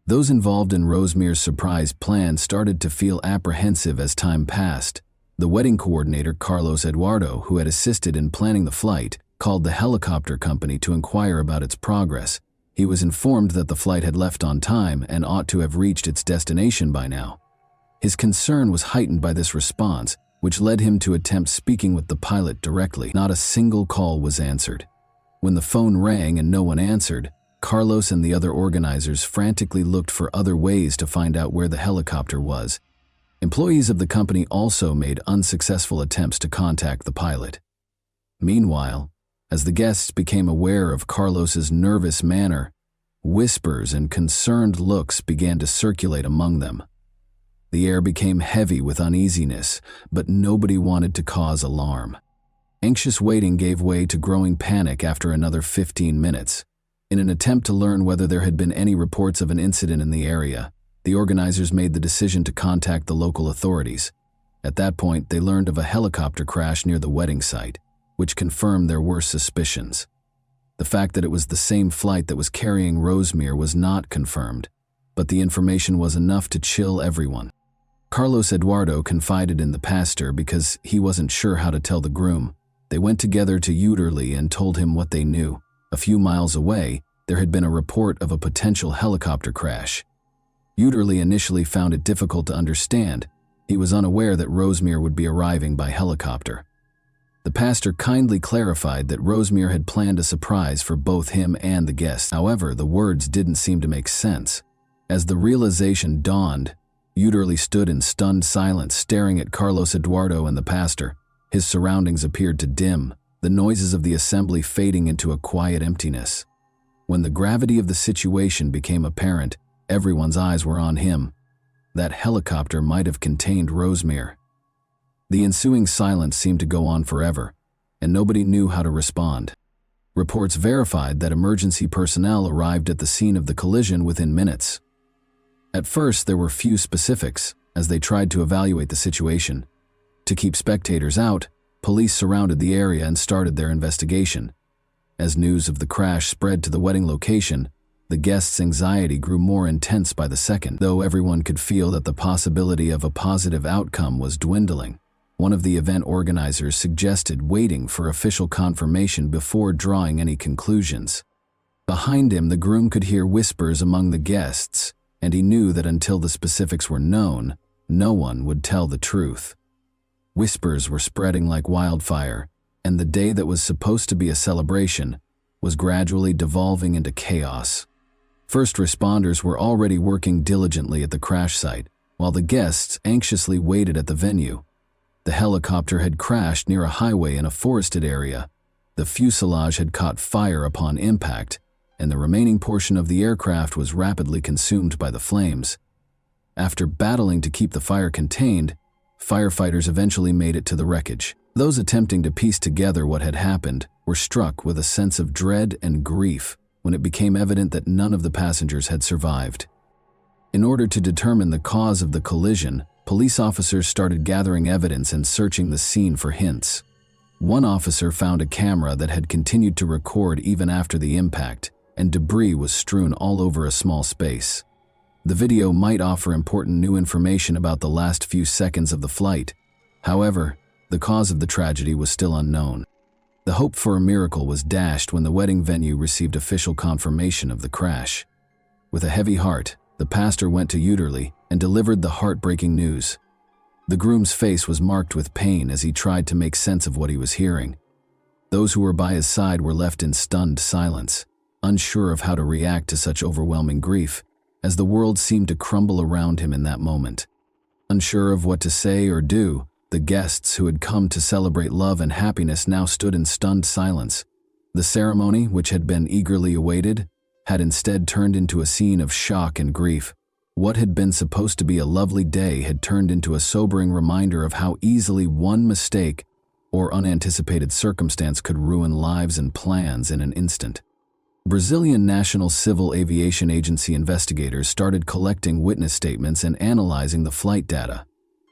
Those involved in Rosemary's surprise plan started to feel apprehensive as time passed. The wedding coordinator, Carlos Eduardo, who had assisted in planning the flight, called the helicopter company to inquire about its progress. He was informed that the flight had left on time and ought to have reached its destination by now. His concern was heightened by this response, which led him to attempt speaking with the pilot directly. Not a single call was answered. When the phone rang and no one answered, Carlos and the other organizers frantically looked for other ways to find out where the helicopter was. Employees of the company also made unsuccessful attempts to contact the pilot. Meanwhile, as the guests became aware of Carlos's nervous manner, whispers and concerned looks began to circulate among them. The air became heavy with uneasiness, but nobody wanted to cause alarm. Anxious waiting gave way to growing panic after another 15 minutes. In an attempt to learn whether there had been any reports of an incident in the area, the organizers made the decision to contact the local authorities. At that point, they learned of a helicopter crash near the wedding site, which confirmed their worst suspicions. The fact that it was the same flight that was carrying Rosemere was not confirmed, but the information was enough to chill everyone. Carlos Eduardo confided in the pastor because he wasn't sure how to tell the groom. They went together to Uterly and told him what they knew. A few miles away, there had been a report of a potential helicopter crash. Uterly initially found it difficult to understand. He was unaware that Rosemere would be arriving by helicopter. The pastor kindly clarified that Rosemere had planned a surprise for both him and the guests. However, the words didn't seem to make sense. As the realization dawned, Uterly stood in stunned silence, staring at Carlos Eduardo and the pastor. His surroundings appeared to dim, the noises of the assembly fading into a quiet emptiness. When the gravity of the situation became apparent, everyone's eyes were on him. That helicopter might have contained Rosemere. The ensuing silence seemed to go on forever, and nobody knew how to respond. Reports verified that emergency personnel arrived at the scene of the collision within minutes. At first, there were few specifics as they tried to evaluate the situation. To keep spectators out, police surrounded the area and started their investigation. As news of the crash spread to the wedding location, the guests' anxiety grew more intense by the second, though everyone could feel that the possibility of a positive outcome was dwindling. One of the event organizers suggested waiting for official confirmation before drawing any conclusions. Behind him, the groom could hear whispers among the guests, and he knew that until the specifics were known, no one would tell the truth. Whispers were spreading like wildfire, and the day that was supposed to be a celebration was gradually devolving into chaos. First responders were already working diligently at the crash site, while the guests anxiously waited at the venue. The helicopter had crashed near a highway in a forested area. The fuselage had caught fire upon impact, and the remaining portion of the aircraft was rapidly consumed by the flames. After battling to keep the fire contained, firefighters eventually made it to the wreckage. Those attempting to piece together what had happened were struck with a sense of dread and grief when it became evident that none of the passengers had survived. In order to determine the cause of the collision, police officers started gathering evidence and searching the scene for hints. One officer found a camera that had continued to record even after the impact, and debris was strewn all over a small space. The video might offer important new information about the last few seconds of the flight. However, the cause of the tragedy was still unknown. The hope for a miracle was dashed when the wedding venue received official confirmation of the crash. With a heavy heart, the pastor went to Uterly and delivered the heartbreaking news. The groom's face was marked with pain as he tried to make sense of what he was hearing. Those who were by his side were left in stunned silence, unsure of how to react to such overwhelming grief, as the world seemed to crumble around him in that moment. Unsure of what to say or do, the guests who had come to celebrate love and happiness now stood in stunned silence. The ceremony, which had been eagerly awaited, had instead turned into a scene of shock and grief. What had been supposed to be a lovely day had turned into a sobering reminder of how easily one mistake or unanticipated circumstance could ruin lives and plans in an instant. Brazilian National Civil Aviation Agency investigators started collecting witness statements and analyzing the flight data.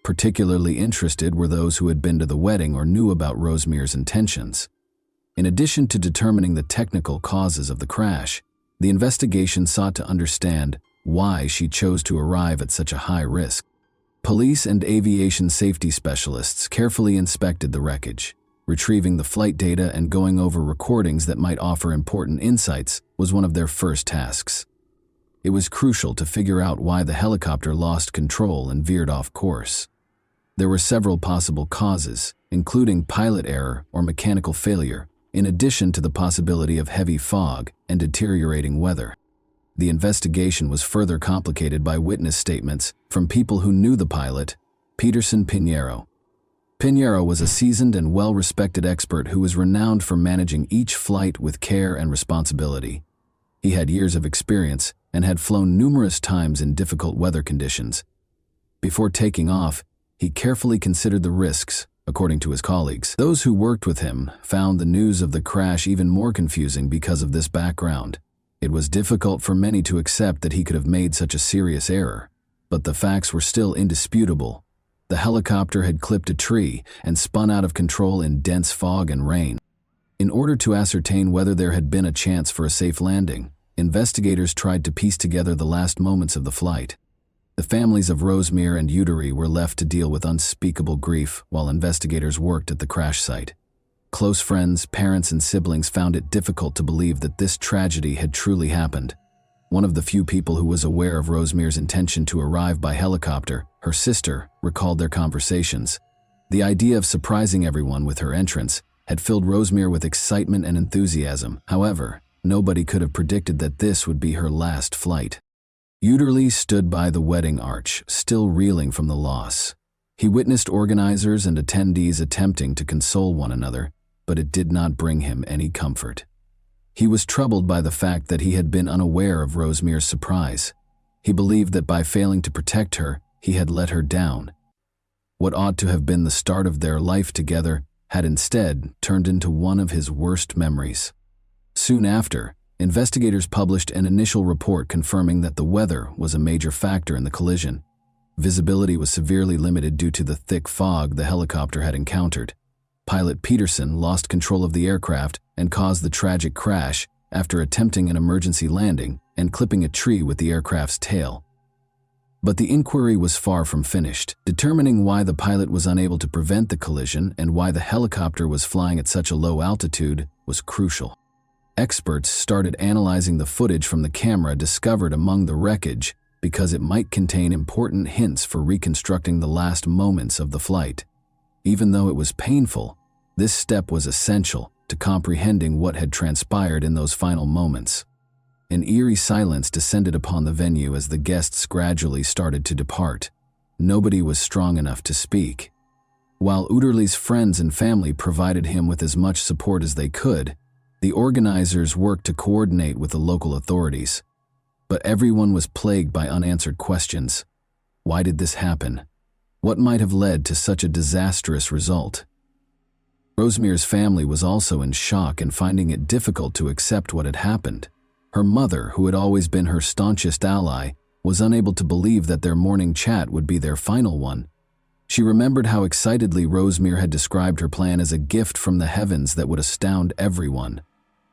Particularly interested were those who had been to the wedding or knew about Rosemere's intentions. In addition to determining the technical causes of the crash, the investigation sought to understand why she chose to arrive at such a high risk. Police and aviation safety specialists carefully inspected the wreckage. Retrieving the flight data and going over recordings that might offer important insights was one of their first tasks. it was crucial to figure out why the helicopter lost control and veered off course. There were several possible causes, including pilot error or mechanical failure, in addition to the possibility of heavy fog and deteriorating weather. The investigation was further complicated by witness statements from people who knew the pilot, Peterson Pinheiro. Pinheiro was a seasoned and well-respected expert who was renowned for managing each flight with care and responsibility. He had years of experience and had flown numerous times in difficult weather conditions. Before taking off, he carefully considered the risks, according to his colleagues. Those who worked with him found the news of the crash even more confusing because of this background. It was difficult for many to accept that he could have made such a serious error, but the facts were still indisputable. The helicopter had clipped a tree and spun out of control in dense fog and rain. In order to ascertain whether there had been a chance for a safe landing, investigators tried to piece together the last moments of the flight. The families of Rosemere and Udary were left to deal with unspeakable grief while investigators worked at the crash site. Close friends, parents, and siblings found it difficult to believe that this tragedy had truly happened. One of the few people who was aware of Rosemere's intention to arrive by helicopter, her sister, recalled their conversations. The idea of surprising everyone with her entrance had filled Rosemere with excitement and enthusiasm. However, nobody could have predicted that this would be her last flight. Udary stood by the wedding arch, still reeling from the loss. He witnessed organizers and attendees attempting to console one another, but it did not bring him any comfort. He was troubled by the fact that he had been unaware of Rosemere's surprise. He believed that by failing to protect her, he had let her down. What ought to have been the start of their life together had instead turned into one of his worst memories. Soon after, investigators published an initial report confirming that the weather was a major factor in the collision. Visibility was severely limited due to the thick fog the helicopter had encountered. Pilot Peterson lost control of the aircraft and caused the tragic crash after attempting an emergency landing and clipping a tree with the aircraft's tail. But the inquiry was far from finished. Determining why the pilot was unable to prevent the collision and why the helicopter was flying at such a low altitude was crucial. Experts started analyzing the footage from the camera discovered among the wreckage because it might contain important hints for reconstructing the last moments of the flight. Even though it was painful, this step was essential to comprehending what had transpired in those final moments. An eerie silence descended upon the venue as the guests gradually started to depart. Nobody was strong enough to speak. While Udary's friends and family provided him with as much support as they could, the organizers worked to coordinate with the local authorities. But everyone was plagued by unanswered questions. Why did this happen? What might have led to such a disastrous result? Rosemere's family was also in shock and finding it difficult to accept what had happened. Her mother, who had always been her staunchest ally, was unable to believe that their morning chat would be their final one. She remembered how excitedly Rosemere had described her plan as a gift from the heavens that would astound everyone.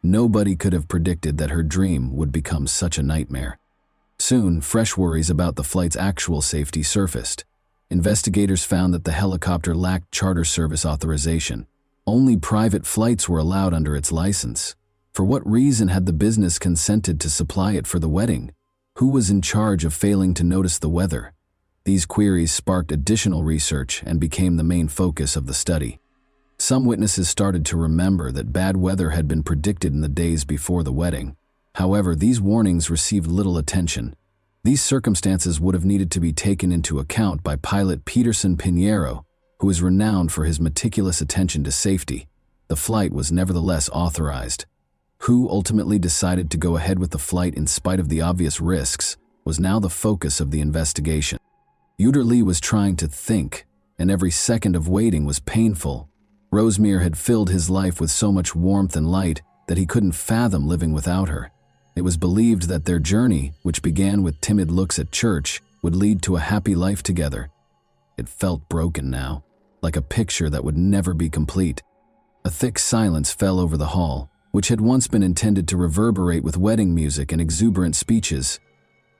Nobody could have predicted that her dream would become such a nightmare. Soon, fresh worries about the flight's actual safety surfaced. Investigators found that the helicopter lacked charter service authorization. Only private flights were allowed under its license. For what reason had the business consented to supply it for the wedding? Who was in charge of failing to notice the weather? These queries sparked additional research and became the main focus of the study. Some witnesses started to remember that bad weather had been predicted in the days before the wedding. However, these warnings received little attention. These circumstances would have needed to be taken into account by pilot Peterson Pinheiro, who is renowned for his meticulous attention to safety. The flight was nevertheless authorized. Who ultimately decided to go ahead with the flight in spite of the obvious risks was now the focus of the investigation. Udary was trying to think, and every second of waiting was painful. Rosemere had filled his life with so much warmth and light that he couldn't fathom living without her. It was believed that their journey, which began with timid looks at church, would lead to a happy life together. It felt broken now, like a picture that would never be complete. A thick silence fell over the hall, which had once been intended to reverberate with wedding music and exuberant speeches.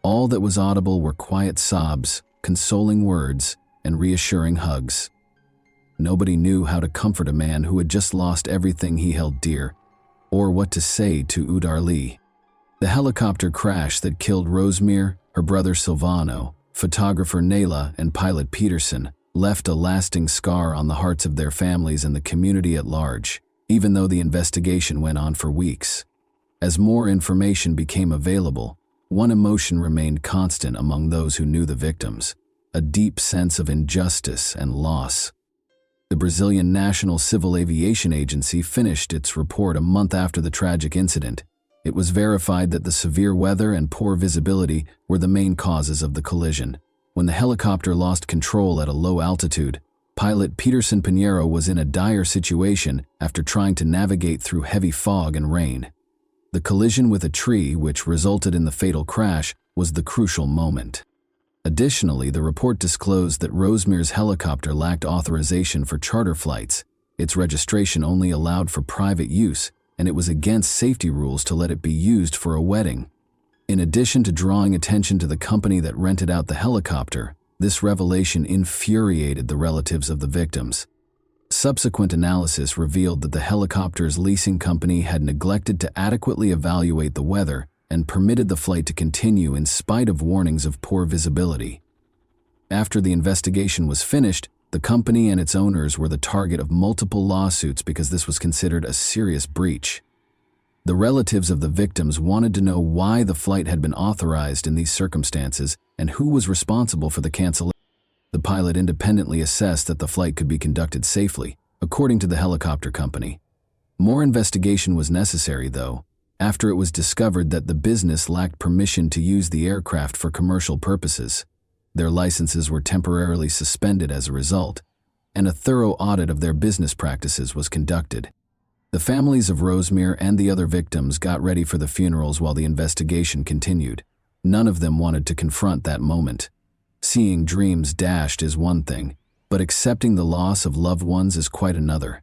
All that was audible were quiet sobs, consoling words, and reassuring hugs. Nobody knew how to comfort a man who had just lost everything he held dear, or what to say to Udary. The helicopter crash that killed Rosemary, her brother Silvano, photographer Nayla, and pilot Peterson left a lasting scar on the hearts of their families and the community at large, even though the investigation went on for weeks. As more information became available, one emotion remained constant among those who knew the victims: a deep sense of injustice and loss. The Brazilian National Civil Aviation Agency finished its report a month after the tragic incident. It was verified that the severe weather and poor visibility were the main causes of the collision. When the helicopter lost control at a low altitude, pilot Peterson Pinheiro was in a dire situation after trying to navigate through heavy fog and rain. The collision with a tree, which resulted in the fatal crash, was the crucial moment. Additionally, the report disclosed that Rosemary's helicopter lacked authorization for charter flights. Its registration only allowed for private use, and it was against safety rules to let it be used for a wedding. In addition to drawing attention to the company that rented out the helicopter, this revelation infuriated the relatives of the victims. Subsequent analysis revealed that the helicopter's leasing company had neglected to adequately evaluate the weather and permitted the flight to continue in spite of warnings of poor visibility. After the investigation was finished, the company and its owners were the target of multiple lawsuits because this was considered a serious breach. The relatives of the victims wanted to know why the flight had been authorized in these circumstances and who was responsible for the cancellation. The pilot independently assessed that the flight could be conducted safely, according to the helicopter company. More investigation was necessary, though, after it was discovered that the business lacked permission to use the aircraft for commercial purposes. Their licenses were temporarily suspended as a result, and a thorough audit of their business practices was conducted. The families of Rosemary and the other victims got ready for the funerals while the investigation continued. None of them wanted to confront that moment. Seeing dreams dashed is one thing, but accepting the loss of loved ones is quite another.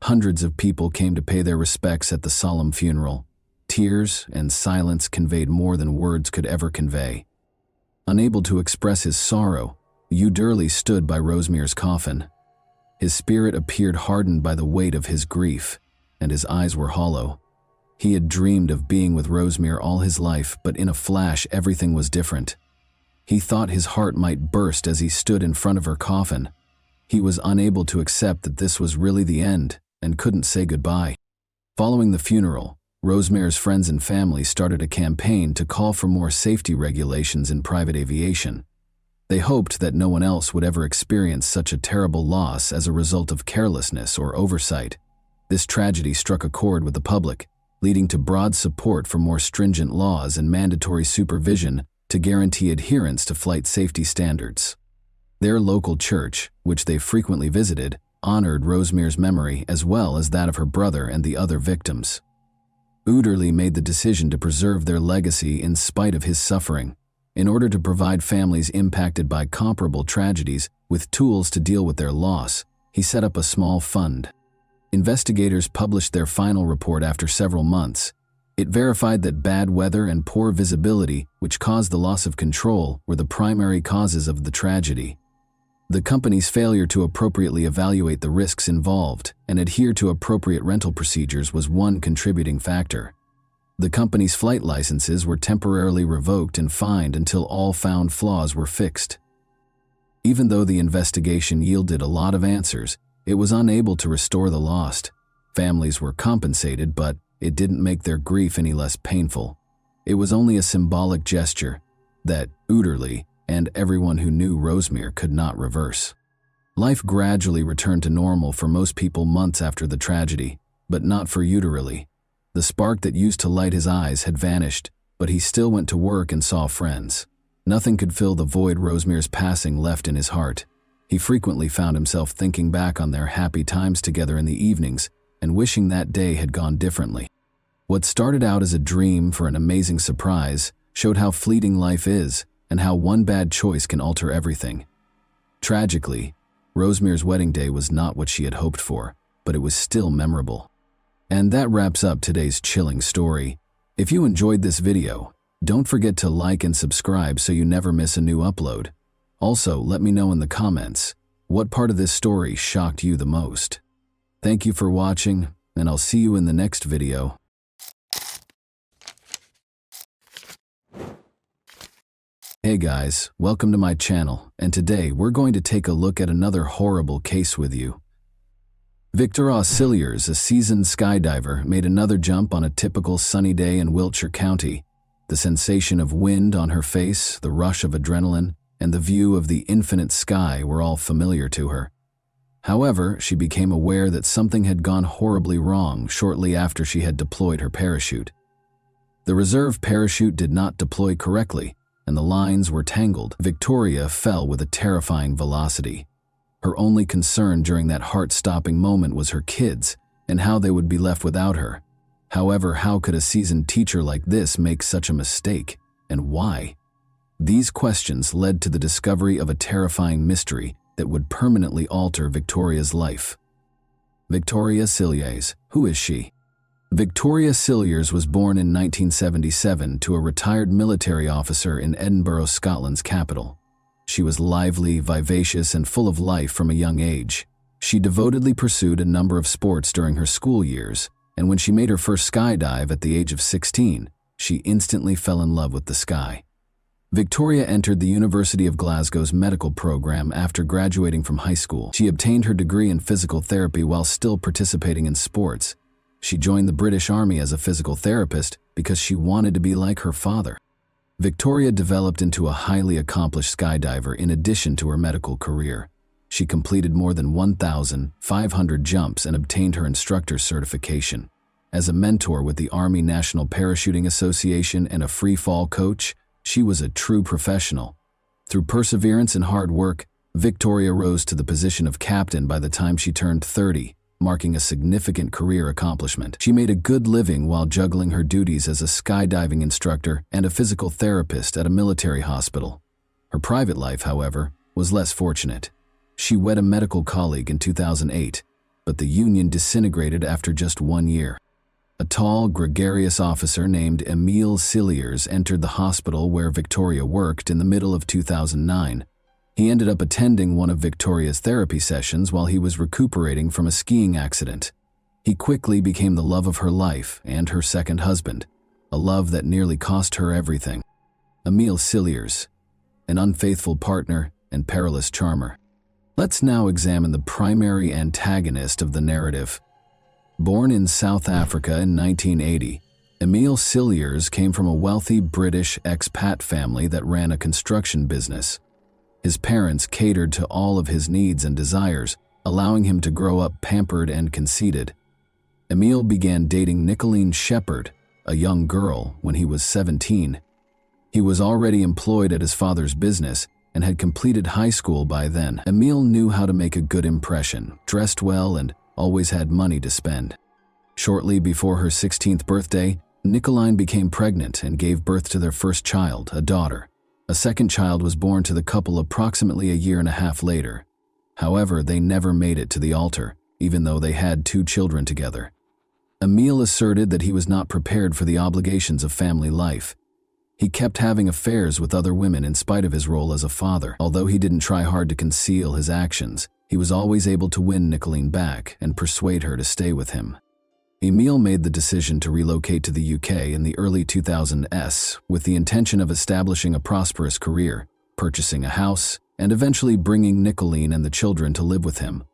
Hundreds of people came to pay their respects at the solemn funeral. Tears and silence conveyed more than words could ever convey. Unable to express his sorrow, Udurley stood by Rosemary's coffin. His spirit appeared hardened by the weight of his grief, and his eyes were hollow. He had dreamed of being with Rosemary all his life, but in a flash everything was different. He thought his heart might burst as he stood in front of her coffin. He was unable to accept that this was really the end and couldn't say goodbye. Following the funeral, Rosemary's friends and family started a campaign to call for more safety regulations in private aviation. They hoped that no one else would ever experience such a terrible loss as a result of carelessness or oversight. This tragedy struck a chord with the public, leading to broad support for more stringent laws and mandatory supervision to guarantee adherence to flight safety standards. Their local church, which they frequently visited, honored Rosemary's memory as well as that of her brother and the other victims. Udurley made the decision to preserve their legacy in spite of his suffering, in order to provide families impacted by comparable tragedies with tools to deal with their loss. He set up a small fund. Investigators published their final report after several months. It verified that bad weather and poor visibility, which caused the loss of control, were the primary causes of the tragedy. The company's failure to appropriately evaluate the risks involved and adhere to appropriate rental procedures was one contributing factor. The company's flight licenses were temporarily revoked and fined until all found flaws were fixed. Even though the investigation yielded a lot of answers, it was unable to restore the lost. Families were compensated, but it didn't make their grief any less painful. It was only a symbolic gesture that Udurley and everyone who knew Rosemary could not reverse. Life gradually returned to normal for most people months after the tragedy, but not for Udurley. The spark that used to light his eyes had vanished, but he still went to work and saw friends. Nothing could fill the void Rosemary's passing left in his heart. He frequently found himself thinking back on their happy times together in the evenings and wishing that day had gone differently. What started out as a dream for an amazing surprise showed how fleeting life is and how one bad choice can alter everything. Tragically, Rosemary's wedding day was not what she had hoped for, but it was still memorable. And that wraps up today's chilling story. If you enjoyed this video, don't forget to like and subscribe so you never miss a new upload. Also, let me know in the comments, what part of this story shocked you the most? Thank you for watching, and I'll see you in the next video. Hey guys, welcome to my channel, and today we're going to take a look at another horrible case with you. Victoria Cilliers, a seasoned skydiver, made another jump on a typical sunny day in Wiltshire County. The sensation of wind on her face, the rush of adrenaline, and the view of the infinite sky were all familiar to her. However, she became aware that something had gone horribly wrong shortly after she had deployed her parachute. The reserve parachute did not deploy correctly, and the lines were tangled. Victoria fell with a terrifying velocity. Her only concern during that heart-stopping moment was her kids and how they would be left without her. However, how could a seasoned teacher like this make such a mistake, and why? These questions led to the discovery of a terrifying mystery that would permanently alter Victoria's life. Victoria Cilliers, who is she? Victoria Cilliers was born in 1977 to a retired military officer in Edinburgh, Scotland's capital. She was lively, vivacious, and full of life from a young age. She devotedly pursued a number of sports during her school years, and when she made her first skydive at the age of 16, she instantly fell in love with the sky. Victoria entered the University of Glasgow's medical program after graduating from high school. She obtained her degree in physical therapy while still participating in sports. She joined the British Army as a physical therapist because she wanted to be like her father. Victoria developed into a highly accomplished skydiver in addition to her medical career. She completed more than 1,500 jumps and obtained her instructor's certification. As a mentor with the Army National Parachuting Association and a free-fall coach, she was a true professional. Through perseverance and hard work, Victoria rose to the position of captain by the time she turned 30, marking a significant career accomplishment. She made a good living while juggling her duties as a skydiving instructor and a physical therapist at a military hospital. Her private life, however, was less fortunate. She wed a medical colleague in 2008, but the union disintegrated after just 1 year. A tall, gregarious officer named Emile Cilliers entered the hospital where Victoria worked in the middle of 2009. He ended up attending one of Victoria's therapy sessions while he was recuperating from a skiing accident. He quickly became the love of her life and her second husband, a love that nearly cost her everything. Emile Cilliers, an unfaithful partner and perilous charmer. Let's now examine the primary antagonist of the narrative. Born in South Africa in 1980, Emile Cilliers came from a wealthy British expat family that ran a construction business. His parents catered to all of his needs and desires, allowing him to grow up pampered and conceited. Emile began dating Nicolene Shepherd, a young girl, when he was 17. He was already employed at his father's business and had completed high school by then. Emile knew how to make a good impression, dressed well, and always had money to spend. Shortly before her 16th birthday, Nicolene became pregnant and gave birth to their first child, a daughter. A second child was born to the couple approximately a year and a half later. However, they never made it to the altar, even though they had 2 children together. Emile asserted that he was not prepared for the obligations of family life. He kept having affairs with other women in spite of his role as a father. Although he didn't try hard to conceal his actions, he was always able to win Nicolene back and persuade her to stay with him. Emile made the decision to relocate to the UK in the early 2000s with the intention of establishing a prosperous career, purchasing a house, and eventually bringing Nicolene and the children to live with him.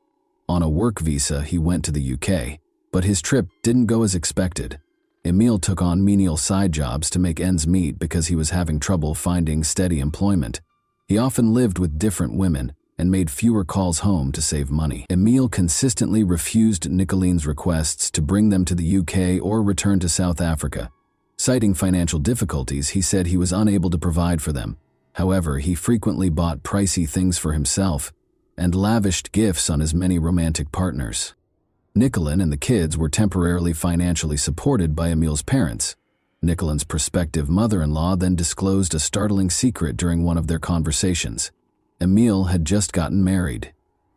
On a work visa, he went to the UK, but his trip didn't go as expected. Emile took on menial side jobs to make ends meet because he was having trouble finding steady employment. He often lived with different women and made fewer calls home to save money. Emile consistently refused Nicolene's requests to bring them to the UK or return to South Africa. Citing financial difficulties, he said he was unable to provide for them. However, he frequently bought pricey things for himself and lavished gifts on his many romantic partners. Nicolene and the kids were temporarily financially supported by Emile's parents. Nicolene's prospective mother-in-law then disclosed a startling secret during one of their conversations. Emile had just gotten married.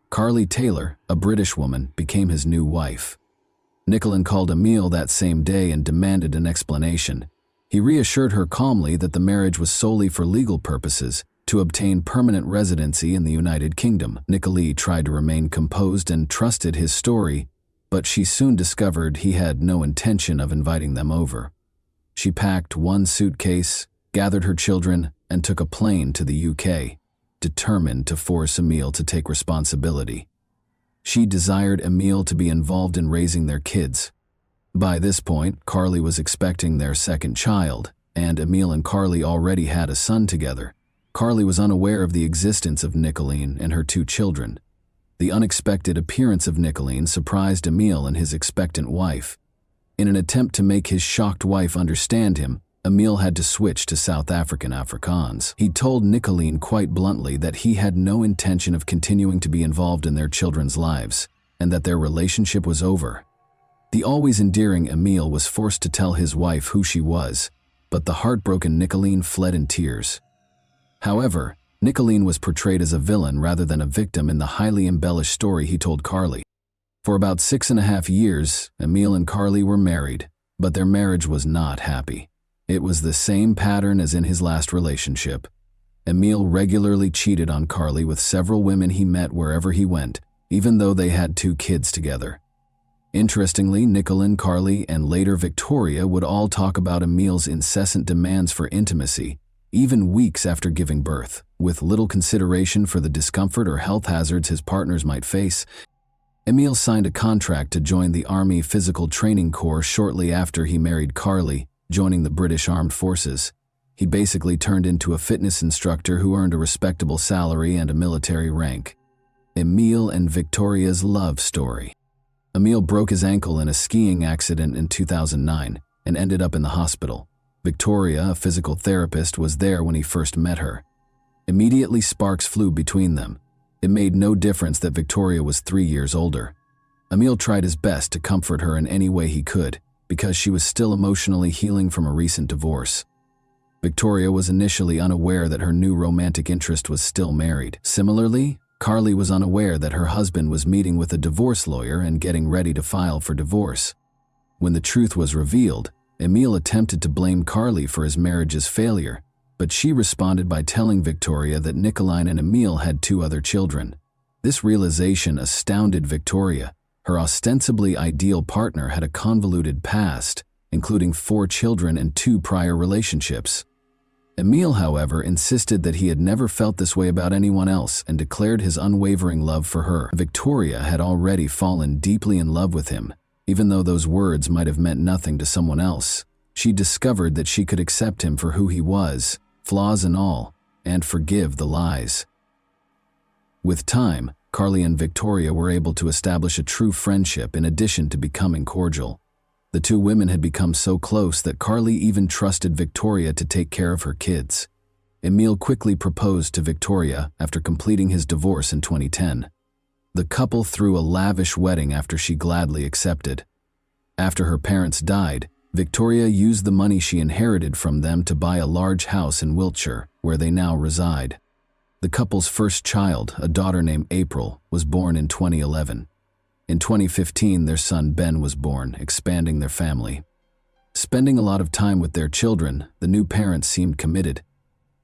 Carly Taylor, a British woman, became his new wife. Nicolene called Emile that same day and demanded an explanation. He reassured her calmly that the marriage was solely for legal purposes, to obtain permanent residency in the United Kingdom. Nicolene tried to remain composed and trusted his story, but she soon discovered he had no intention of inviting them over. She packed one suitcase, gathered her children, and took a plane to the UK, determined to force Emil to take responsibility. She desired Emil to be involved in raising their kids. By this point, Carly was expecting their second child, and Emil and Carly already had a son together. Carly was unaware of the existence of Nicolene and her 2 children. The unexpected appearance of Nicolene surprised Emil and his expectant wife. In an attempt to make his shocked wife understand him, Emil had to switch to South African Afrikaans. He told Nicolene quite bluntly that he had no intention of continuing to be involved in their children's lives, and that their relationship was over. The always endearing Emil was forced to tell his wife who she was, but the heartbroken Nicolene fled in tears. However, Nicolene was portrayed as a villain rather than a victim in the highly embellished story he told Carly. For about 6.5 years, Emil and Carly were married, but their marriage was not happy. It was the same pattern as in his last relationship. Emil regularly cheated on Carly with several women he met wherever he went, even though they had 2 kids together. Interestingly, Nicolene, Carly, and later Victoria would all talk about Emil's incessant demands for intimacy, even weeks after giving birth, with little consideration for the discomfort or health hazards his partners might face. Emil signed a contract to join the Army Physical Training Corps shortly after he married Carly, joining the British Armed Forces. He basically turned into a fitness instructor who earned a respectable salary and a military rank. Emil and Victoria's love story. Emil broke his ankle in a skiing accident in 2009 and ended up in the hospital. Victoria, a physical therapist, was there when he first met her. Immediately sparks flew between them. It made no difference that Victoria was 3 years older. Emil tried his best to comfort her in any way he could, because she was still emotionally healing from a recent divorce. Victoria was initially unaware that her new romantic interest was still married. Similarly, Carly was unaware that her husband was meeting with a divorce lawyer and getting ready to file for divorce. When the truth was revealed, Emil attempted to blame Carly for his marriage's failure, but she responded by telling Victoria that Nicolene and Emil had 2 other children. This realization astounded Victoria. Her ostensibly ideal partner had a convoluted past, including 4 children and 2 prior relationships. Emil, however, insisted that he had never felt this way about anyone else and declared his unwavering love for her. Victoria had already fallen deeply in love with him. Even though those words might have meant nothing to someone else, she discovered that she could accept him for who he was, flaws and all, and forgive the lies. With time, Carly and Victoria were able to establish a true friendship in addition to becoming cordial. The 2 women had become so close that Carly even trusted Victoria to take care of her kids. Emil quickly proposed to Victoria after completing his divorce in 2010. The couple threw a lavish wedding after she gladly accepted. After her parents died, Victoria used the money she inherited from them to buy a large house in Wiltshire, where they now reside. The couple's first child, a daughter named April, was born in 2011. In 2015, their son Ben was born, expanding their family. Spending a lot of time with their children, the new parents seemed committed.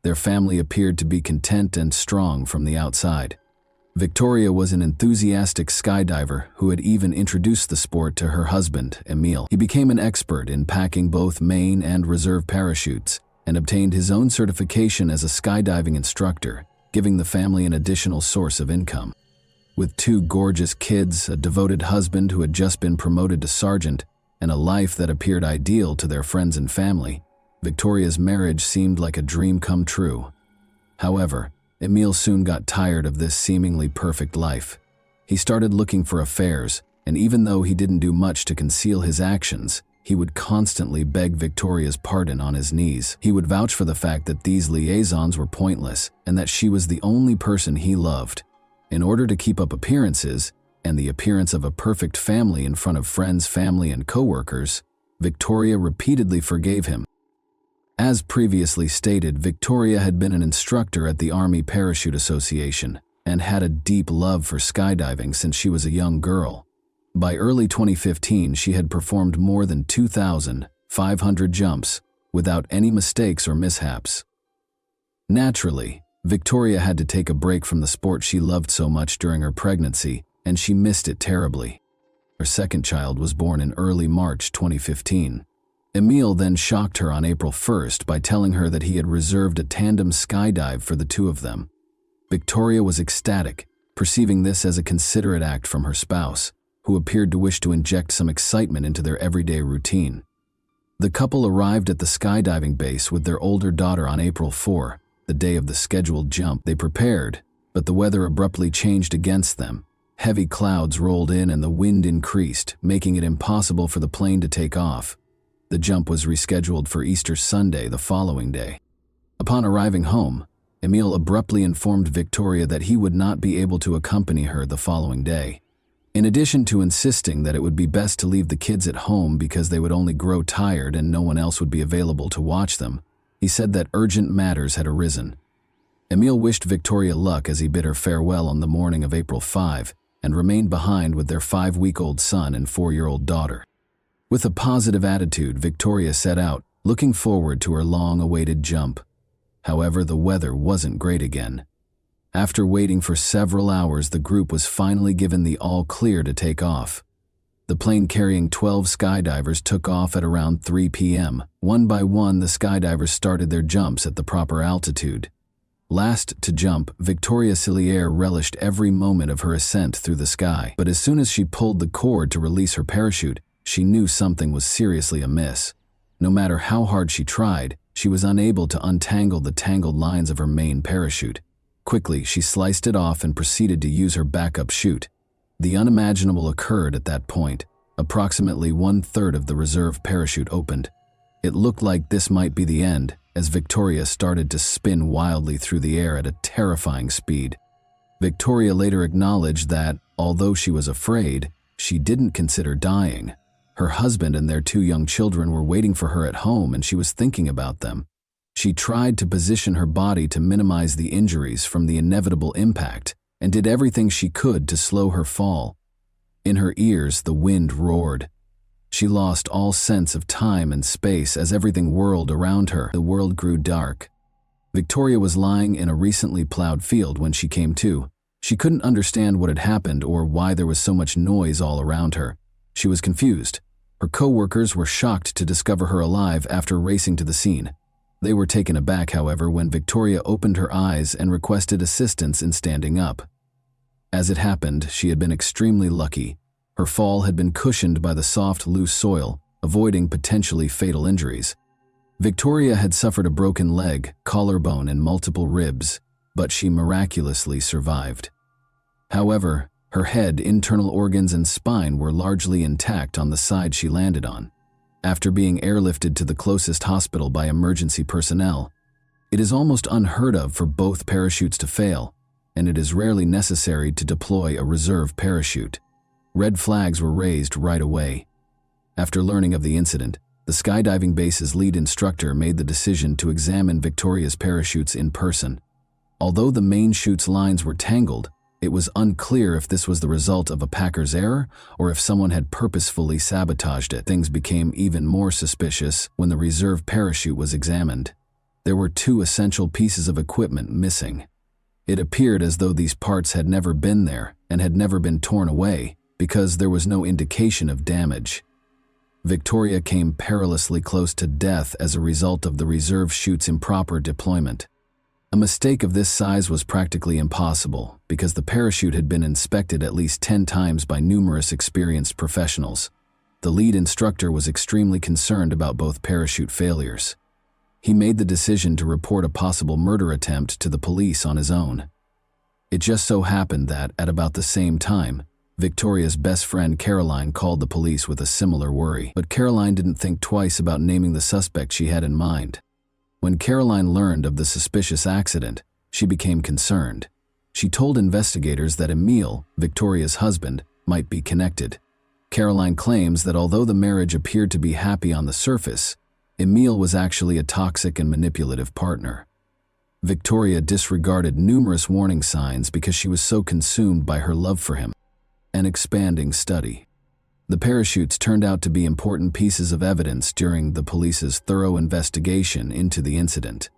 Their family appeared to be content and strong from the outside. Victoria was an enthusiastic skydiver who had even introduced the sport to her husband, Emil. He became an expert in packing both main and reserve parachutes and obtained his own certification as a skydiving instructor, giving the family an additional source of income. With 2 gorgeous kids, a devoted husband who had just been promoted to sergeant, and a life that appeared ideal to their friends and family, Victoria's marriage seemed like a dream come true. However, Emil soon got tired of this seemingly perfect life. He started looking for affairs, and even though he didn't do much to conceal his actions, he would constantly beg Victoria's pardon on his knees. He would vouch for the fact that these liaisons were pointless and that she was the only person he loved. In order to keep up appearances, and the appearance of a perfect family in front of friends, family, and coworkers, Victoria repeatedly forgave him. As previously stated, Victoria had been an instructor at the Army Parachute Association and had a deep love for skydiving since she was a young girl. By early 2015, she had performed more than 2,500 jumps without any mistakes or mishaps. Naturally, Victoria had to take a break from the sport she loved so much during her pregnancy, and she missed it terribly. Her second child was born in early March 2015. Emil then shocked her on April 1st by telling her that he had reserved a tandem skydive for the two of them. Victoria was ecstatic, perceiving this as a considerate act from her spouse, who appeared to wish to inject some excitement into their everyday routine. The couple arrived at the skydiving base with their older daughter on April 4, the day of the scheduled jump. They prepared, but the weather abruptly changed against them. Heavy clouds rolled in and the wind increased, making it impossible for the plane to take off. The jump was rescheduled for Easter Sunday the following day. Upon arriving home, Emil abruptly informed Victoria that he would not be able to accompany her the following day. In addition to insisting that it would be best to leave the kids at home because they would only grow tired and no one else would be available to watch them, he said that urgent matters had arisen. Emil wished Victoria luck as he bid her farewell on the morning of April 5 and remained behind with their 5-week-old son and 4-year-old daughter. With a positive attitude, Victoria set out, looking forward to her long-awaited jump. However, the weather wasn't great again. After waiting for several hours, the group was finally given the all-clear to take off. The plane carrying 12 skydivers took off at around 3 p.m. One by one, the skydivers started their jumps at the proper altitude. Last to jump, Victoria Cillier relished every moment of her ascent through the sky, but as soon as she pulled the cord to release her parachute, she knew something was seriously amiss. No matter how hard she tried, she was unable to untangle the tangled lines of her main parachute. Quickly, she sliced it off and proceeded to use her backup chute. The unimaginable occurred at that point. Approximately 1/3 of the reserve parachute opened. It looked like this might be the end, as Victoria started to spin wildly through the air at a terrifying speed. Victoria later acknowledged that, although she was afraid, she didn't consider dying. Her husband and their 2 young children were waiting for her at home and she was thinking about them. She tried to position her body to minimize the injuries from the inevitable impact and did everything she could to slow her fall. In her ears, the wind roared. She lost all sense of time and space as everything whirled around her. The world grew dark. Victoria was lying in a recently plowed field when she came to. She couldn't understand what had happened or why there was so much noise all around her. She was confused. Her co-workers were shocked to discover her alive after racing to the scene. They were taken aback, however, when Victoria opened her eyes and requested assistance in standing up. As it happened, she had been extremely lucky. Her fall had been cushioned by the soft, loose soil, avoiding potentially fatal injuries. Victoria had suffered a broken leg, collarbone, and multiple ribs, but she miraculously survived. However, her head, internal organs, and spine were largely intact on the side she landed on. After being airlifted to the closest hospital by emergency personnel, it is almost unheard of for both parachutes to fail, and it is rarely necessary to deploy a reserve parachute. Red flags were raised right away. After learning of the incident, the skydiving base's lead instructor made the decision to examine Victoria's parachutes in person. Although the main chute's lines were tangled, it was unclear if this was the result of a packer's error or if someone had purposefully sabotaged it. Things became even more suspicious when the reserve parachute was examined. There were 2 essential pieces of equipment missing. It appeared as though these parts had never been there and had never been torn away because there was no indication of damage. Victoria came perilously close to death as a result of the reserve chute's improper deployment. A mistake of this size was practically impossible because the parachute had been inspected at least 10 times by numerous experienced professionals. The lead instructor was extremely concerned about both parachute failures. He made the decision to report a possible murder attempt to the police on his own. It just so happened that, at about the same time, Victoria's best friend Caroline called the police with a similar worry, but Caroline didn't think twice about naming the suspect she had in mind. When Caroline learned of the suspicious accident, she became concerned. She told investigators that Emil, Victoria's husband, might be connected. Caroline claims that although the marriage appeared to be happy on the surface, Emil was actually a toxic and manipulative partner. Victoria disregarded numerous warning signs because she was so consumed by her love for him. An expanding study. The parachutes turned out to be important pieces of evidence during the police's thorough investigation into the incident.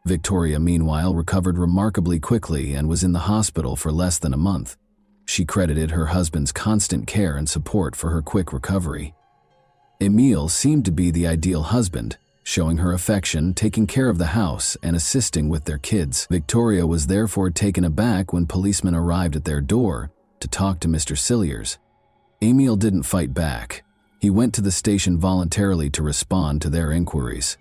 Victoria, meanwhile, recovered remarkably quickly and was in the hospital for less than a month. She credited her husband's constant care and support for her quick recovery. Emil seemed to be the ideal husband, showing her affection, taking care of the house, and assisting with their kids. Victoria was therefore taken aback when policemen arrived at their door to talk to Mr. Cilliers. Emil didn't fight back. He went to the station voluntarily to respond to their inquiries.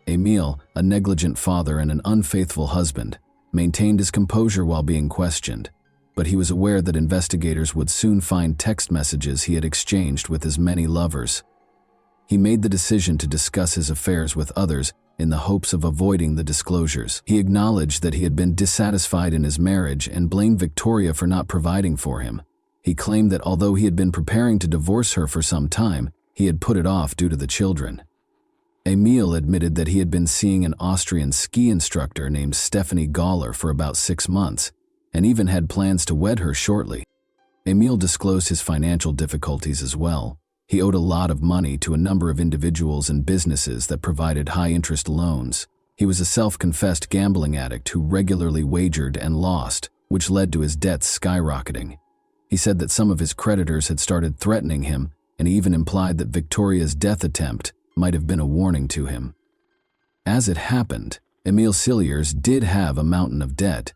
Emil, a negligent father and an unfaithful husband, maintained his composure while being questioned, but he was aware that investigators would soon find text messages he had exchanged with his many lovers. He made the decision to discuss his affairs with others in the hopes of avoiding the disclosures. He acknowledged that he had been dissatisfied in his marriage and blamed Victoria for not providing for him. He claimed that although he had been preparing to divorce her for some time, he had put it off due to the children. Emil admitted that he had been seeing an Austrian ski instructor named Stephanie Galler for about 6 months, and even had plans to wed her shortly. Emil disclosed his financial difficulties as well. He owed a lot of money to a number of individuals and businesses that provided high-interest loans. He was a self-confessed gambling addict who regularly wagered and lost, which led to his debts skyrocketing. He said that some of his creditors had started threatening him, and he even implied that Victoria's death attempt might have been a warning to him. As it happened, Emil Cilliers did have a mountain of debt,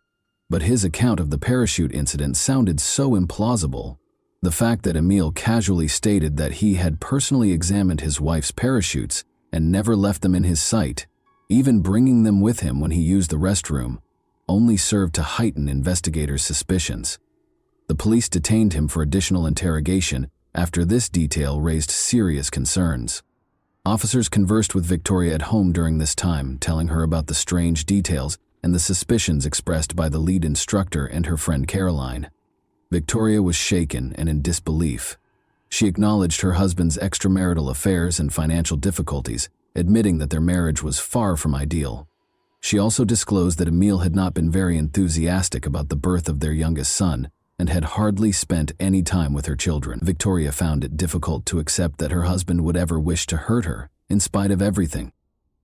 but his account of the parachute incident sounded so implausible. The fact that Emil casually stated that he had personally examined his wife's parachutes and never left them in his sight, even bringing them with him when he used the restroom, only served to heighten investigators' suspicions. The police detained him for additional interrogation after this detail raised serious concerns. Officers conversed with Victoria at home during this time, telling her about the strange details and the suspicions expressed by the lead instructor and her friend Caroline. Victoria was shaken and in disbelief. She acknowledged her husband's extramarital affairs and financial difficulties, admitting that their marriage was far from ideal. She also disclosed that Emil had not been very enthusiastic about the birth of their youngest son and had hardly spent any time with her children. Victoria found it difficult to accept that her husband would ever wish to hurt her, in spite of everything.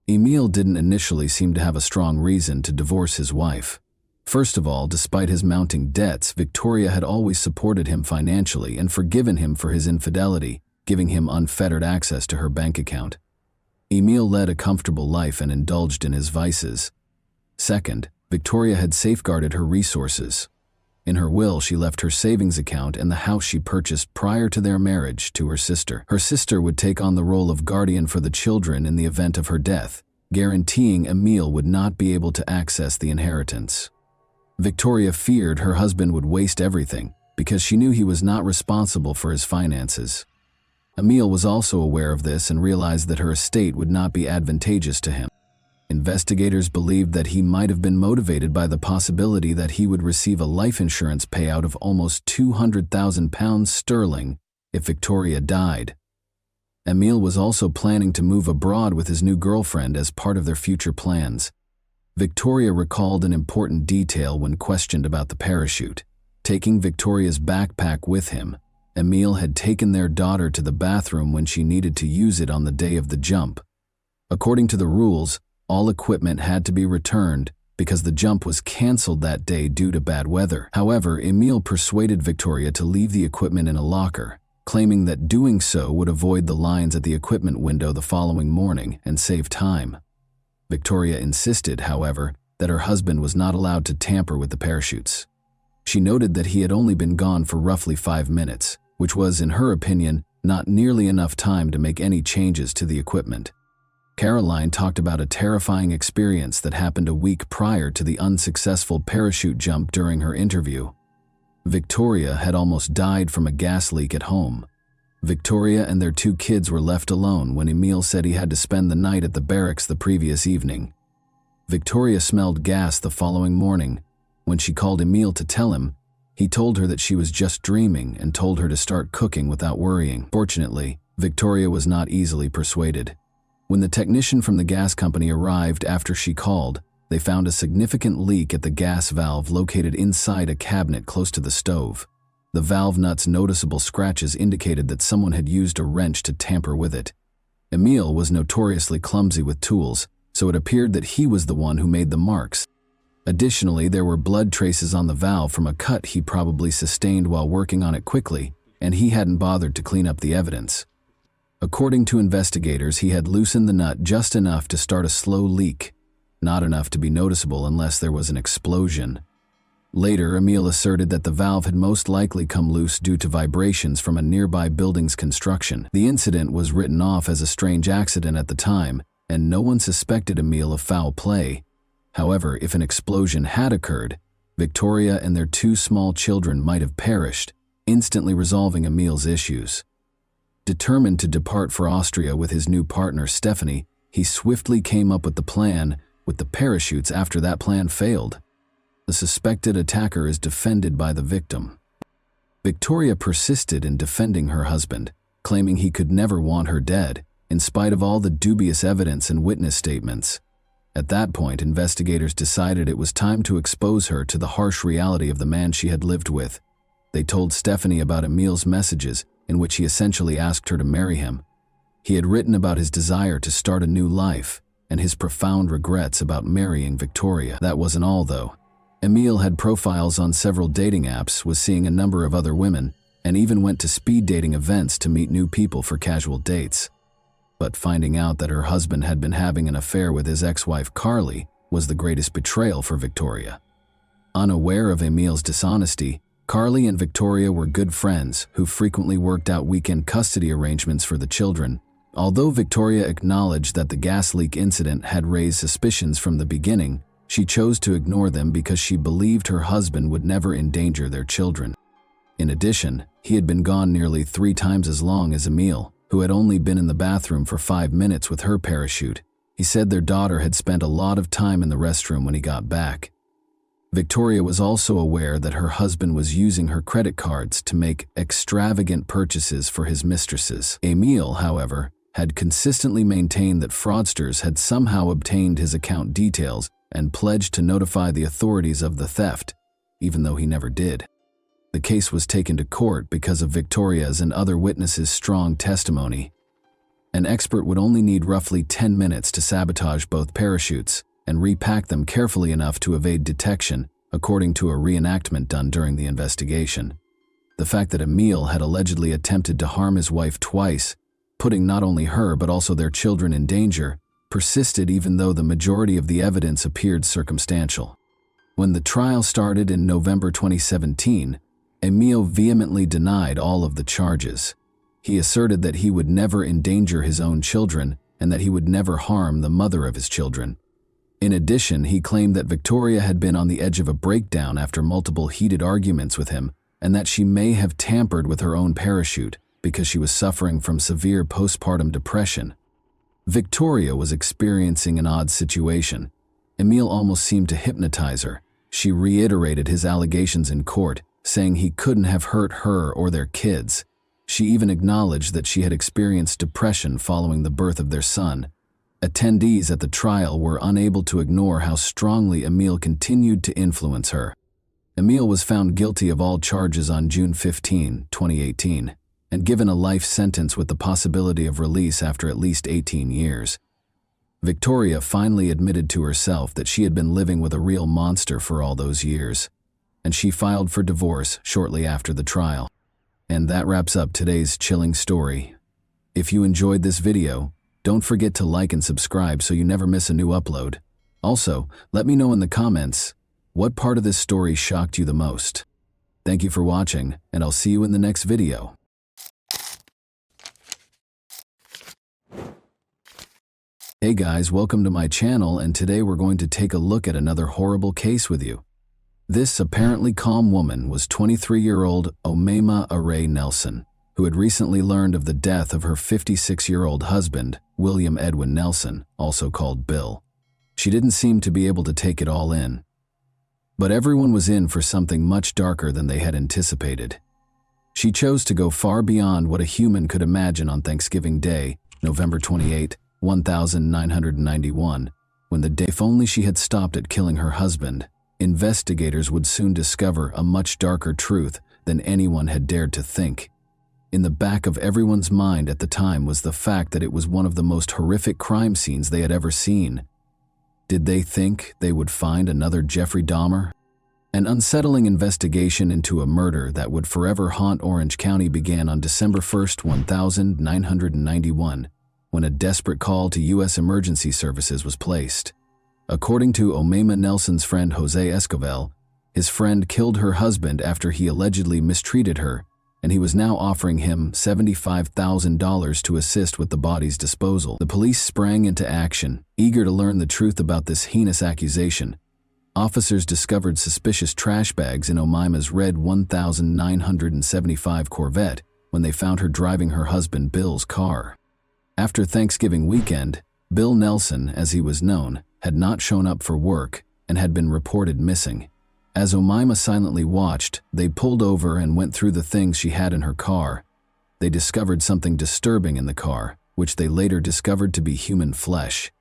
Emil didn't initially seem to have a strong reason to divorce his wife. First of all, despite his mounting debts, Victoria had always supported him financially and forgiven him for his infidelity, giving him unfettered access to her bank account. Emil led a comfortable life and indulged in his vices. Second, Victoria had safeguarded her resources. In her will, she left her savings account and the house she purchased prior to their marriage to her sister. Her sister would take on the role of guardian for the children in the event of her death, guaranteeing Emil would not be able to access the inheritance. Victoria feared her husband would waste everything because she knew he was not responsible for his finances. Emil was also aware of this and realized that her estate would not be advantageous to him. Investigators believed that he might have been motivated by the possibility that he would receive a life insurance payout of almost £200,000 sterling if Victoria died. Emil was also planning to move abroad with his new girlfriend as part of their future plans. Victoria recalled an important detail when questioned about the parachute. Taking Victoria's backpack with him, Emil had taken their daughter to the bathroom when she needed to use it on the day of the jump. According to the rules, all equipment had to be returned because the jump was cancelled that day due to bad weather. However, Emil persuaded Victoria to leave the equipment in a locker, claiming that doing so would avoid the lines at the equipment window the following morning and save time. Victoria insisted, however, that her husband was not allowed to tamper with the parachutes. She noted that he had only been gone for roughly 5 minutes, which was, in her opinion, not nearly enough time to make any changes to the equipment. Caroline talked about a terrifying experience that happened a week prior to the unsuccessful parachute jump during her interview. Victoria had almost died from a gas leak at home. Victoria and their 2 kids were left alone when Emil said he had to spend the night at the barracks the previous evening. Victoria smelled gas the following morning. When she called Emil to tell him, he told her that she was just dreaming and told her to start cooking without worrying. Fortunately, Victoria was not easily persuaded. When the technician from the gas company arrived after she called, they found a significant leak at the gas valve located inside a cabinet close to the stove. The valve nut's noticeable scratches indicated that someone had used a wrench to tamper with it. Emil was notoriously clumsy with tools, so it appeared that he was the one who made the marks. Additionally, there were blood traces on the valve from a cut he probably sustained while working on it quickly, and he hadn't bothered to clean up the evidence. According to investigators, he had loosened the nut just enough to start a slow leak, not enough to be noticeable unless there was an explosion. Later, Emil asserted that the valve had most likely come loose due to vibrations from a nearby building's construction. The incident was written off as a strange accident at the time, and no one suspected Emil of foul play. However, if an explosion had occurred, Victoria and their 2 small children might have perished, instantly resolving Emil's issues. Determined to depart for Austria with his new partner Stephanie, he swiftly came up with the plan with the parachutes after that plan failed. The suspected attacker is defended by the victim. Victoria persisted in defending her husband, claiming he could never want her dead, in spite of all the dubious evidence and witness statements. At that point, investigators decided it was time to expose her to the harsh reality of the man she had lived with. They told Stephanie about Emil's messages, in which he essentially asked her to marry him. He had written about his desire to start a new life, and his profound regrets about marrying Victoria. That wasn't all, though. Emil had profiles on several dating apps, was seeing a number of other women, and even went to speed dating events to meet new people for casual dates. But finding out that her husband had been having an affair with his ex-wife Carly was the greatest betrayal for Victoria. Unaware of Emil's dishonesty, Carly and Victoria were good friends who frequently worked out weekend custody arrangements for the children. Although Victoria acknowledged that the gas leak incident had raised suspicions from the beginning, she chose to ignore them because she believed her husband would never endanger their children. In addition, he had been gone nearly 3 times as long as Emil, who had only been in the bathroom for 5 minutes with her parachute. He said their daughter had spent a lot of time in the restroom when he got back. Victoria was also aware that her husband was using her credit cards to make extravagant purchases for his mistresses. Emil, however, had consistently maintained that fraudsters had somehow obtained his account details and pledged to notify the authorities of the theft, even though he never did. The case was taken to court because of Victoria's and other witnesses' strong testimony. An expert would only need roughly 10 minutes to sabotage both parachutes and repack them carefully enough to evade detection, according to a reenactment done during the investigation. The fact that Emil had allegedly attempted to harm his wife twice, putting not only her but also their children in danger, persisted even though the majority of the evidence appeared circumstantial. When the trial started in November 2017, Emil vehemently denied all of the charges. He asserted that he would never endanger his own children and that he would never harm the mother of his children. In addition, he claimed that Victoria had been on the edge of a breakdown after multiple heated arguments with him, and that she may have tampered with her own parachute because she was suffering from severe postpartum depression. Victoria was experiencing an odd situation. Emil almost seemed to hypnotize her. She reiterated his allegations in court, saying he couldn't have hurt her or their kids. She even acknowledged that she had experienced depression following the birth of their son. Attendees at the trial were unable to ignore how strongly Emil continued to influence her. Emil was found guilty of all charges on June 15, 2018, and given a life sentence with the possibility of release after at least 18 years. Victoria finally admitted to herself that she had been living with a real monster for all those years, and she filed for divorce shortly after the trial. And that wraps up today's chilling story. If you enjoyed this video, don't forget to like and subscribe so you never miss a new upload. Also, let me know in the comments what part of this story shocked you the most. Thank you for watching, and I'll see you in the next video. Hey guys, welcome to my channel, and today we're going to take a look at another horrible case with you. This apparently calm woman was 23-year-old Omema Aray Nelson, who had recently learned of the death of her 56-year-old husband, William Edwin Nelson, also called Bill. She didn't seem to be able to take it all in. But everyone was in for something much darker than they had anticipated. She chose to go far beyond what a human could imagine on Thanksgiving Day, November 28, 1991, when the day, if only she had stopped at killing her husband, investigators would soon discover a much darker truth than anyone had dared to think. In the back of everyone's mind at the time was the fact that it was one of the most horrific crime scenes they had ever seen. Did they think they would find another Jeffrey Dahmer? An unsettling investigation into a murder that would forever haunt Orange County began on December 1st, 1991, when a desperate call to U.S. emergency services was placed. According to Omaima Nelson's friend Jose Escovel, his friend killed her husband after he allegedly mistreated her, and he was now offering him $75,000 to assist with the body's disposal. The police sprang into action, eager to learn the truth about this heinous accusation. Officers discovered suspicious trash bags in Omaima's red 1975 Corvette when they found her driving her husband Bill's car. After Thanksgiving weekend, Bill Nelson, as he was known, had not shown up for work and had been reported missing. As Omaima silently watched, they pulled over and went through the things she had in her car. They discovered something disturbing in the car, which they later discovered to be human flesh.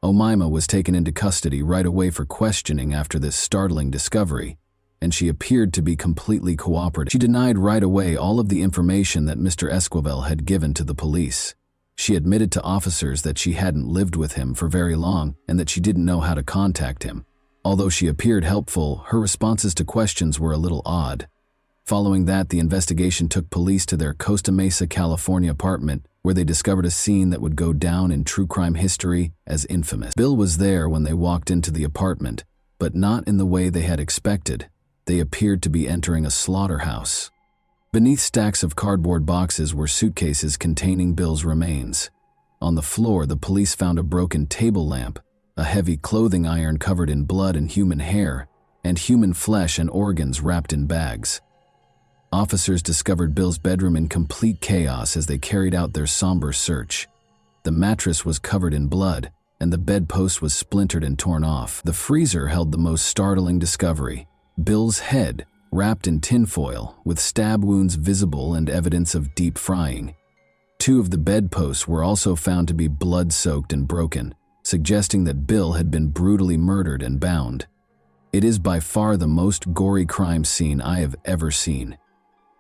Omaima was taken into custody right away for questioning after this startling discovery, and she appeared to be completely cooperative. She denied right away all of the information that Mr. Esquivel had given to the police. She admitted to officers that she hadn't lived with him for very long and that she didn't know how to contact him. Although she appeared helpful, her responses to questions were a little odd. Following that, the investigation took police to their Costa Mesa, California apartment, where they discovered a scene that would go down in true crime history as infamous. Bill was there when they walked into the apartment, but not in the way they had expected. They appeared to be entering a slaughterhouse. Beneath stacks of cardboard boxes were suitcases containing Bill's remains. On the floor, the police found a broken table lamp, a heavy clothing iron covered in blood and human hair, and human flesh and organs wrapped in bags. Officers discovered Bill's bedroom in complete chaos as they carried out their somber search. The mattress was covered in blood, and the bedpost was splintered and torn off. The freezer held the most startling discovery: Bill's head, wrapped in tinfoil, with stab wounds visible and evidence of deep frying. 2 of the bedposts were also found to be blood-soaked and broken, suggesting that Bill had been brutally murdered and bound. It is by far the most gory crime scene I have ever seen.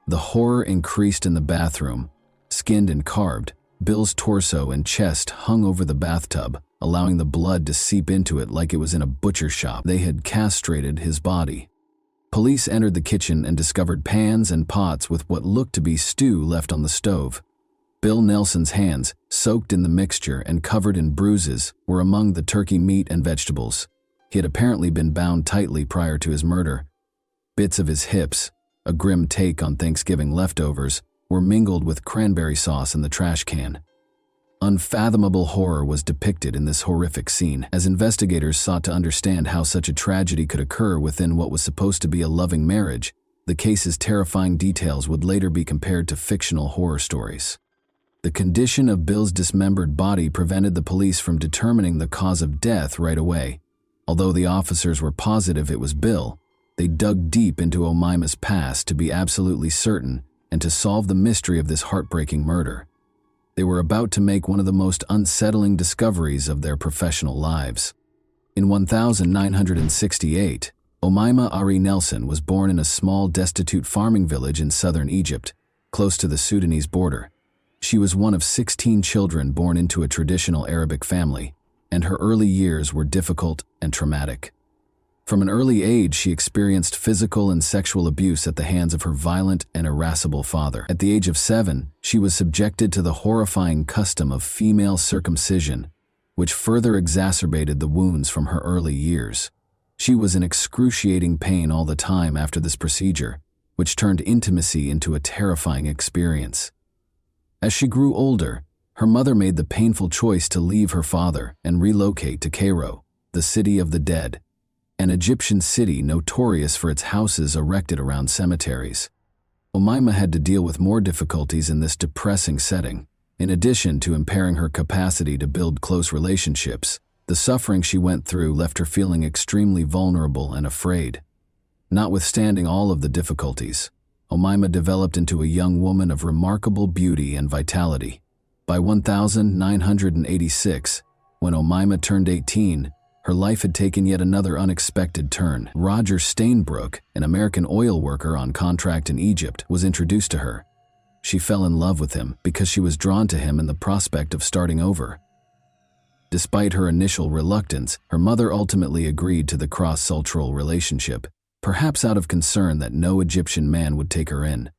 The horror increased in the bathroom. Skinned and carved, Bill's torso and chest hung over the bathtub, allowing the blood to seep into it like it was in a butcher shop. They had castrated his body. Police entered the kitchen and discovered pans and pots with what looked to be stew left on the stove. Bill Nelson's hands, soaked in the mixture and covered in bruises, were among the turkey meat and vegetables. He had apparently been bound tightly prior to his murder. Bits of his hips, a grim take on Thanksgiving leftovers, were mingled with cranberry sauce in the trash can. Unfathomable horror was depicted in this horrific scene as investigators sought to understand how such a tragedy could occur within what was supposed to be a loving marriage. The case's terrifying details would later be compared to fictional horror stories. The condition of Bill's dismembered body prevented the police from determining the cause of death right away. Although the officers were positive it was Bill, they dug deep into Omaima's past to be absolutely certain and to solve the mystery of this heartbreaking murder. They were about to make one of the most unsettling discoveries of their professional lives. In 1968, Omaima Ari Nelson was born in a small, destitute farming village in southern Egypt, close to the Sudanese border. She was one of 16 children born into a traditional Arabic family, and her early years were difficult and traumatic. From an early age, she experienced physical and sexual abuse at the hands of her violent and irascible father. At the age of 7, she was subjected to the horrifying custom of female circumcision, which further exacerbated the wounds from her early years. She was in excruciating pain all the time after this procedure, which turned intimacy into a terrifying experience. As she grew older, her mother made the painful choice to leave her father and relocate to Cairo, the city of the dead, an Egyptian city notorious for its houses erected around cemeteries. Omaima had to deal with more difficulties in this depressing setting. In addition to impairing her capacity to build close relationships, the suffering she went through left her feeling extremely vulnerable and afraid. Notwithstanding all of the difficulties, Omaima developed into a young woman of remarkable beauty and vitality. By 1986, when Omaima turned 18, her life had taken yet another unexpected turn. Roger Stainbrook, an American oil worker on contract in Egypt, was introduced to her. She fell in love with him because she was drawn to him in the prospect of starting over. Despite her initial reluctance, her mother ultimately agreed to the cross-cultural relationship. perhaps out of concern that no Egyptian man would take her in.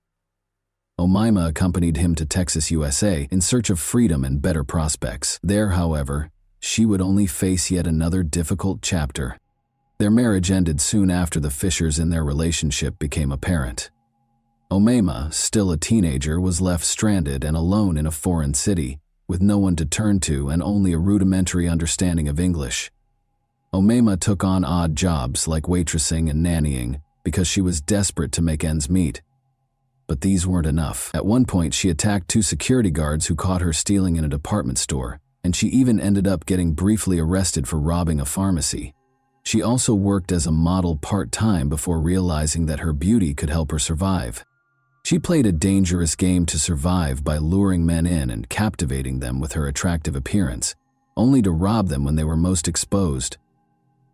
Omaima accompanied him to Texas, USA, in search of freedom and better prospects. There, however, she would only face yet another difficult chapter. Their marriage ended soon after the fissures in their relationship became apparent. Omaima, still a teenager, was left stranded and alone in a foreign city, with no one to turn to and only a rudimentary understanding of English. Omaima took on odd jobs like waitressing and nannying because she was desperate to make ends meet. But these weren't enough. At one point, she attacked 2 security guards who caught her stealing in a department store, and she even ended up getting briefly arrested for robbing a pharmacy. She also worked as a model part-time before realizing that her beauty could help her survive. She played a dangerous game to survive by luring men in and captivating them with her attractive appearance, only to rob them when they were most exposed.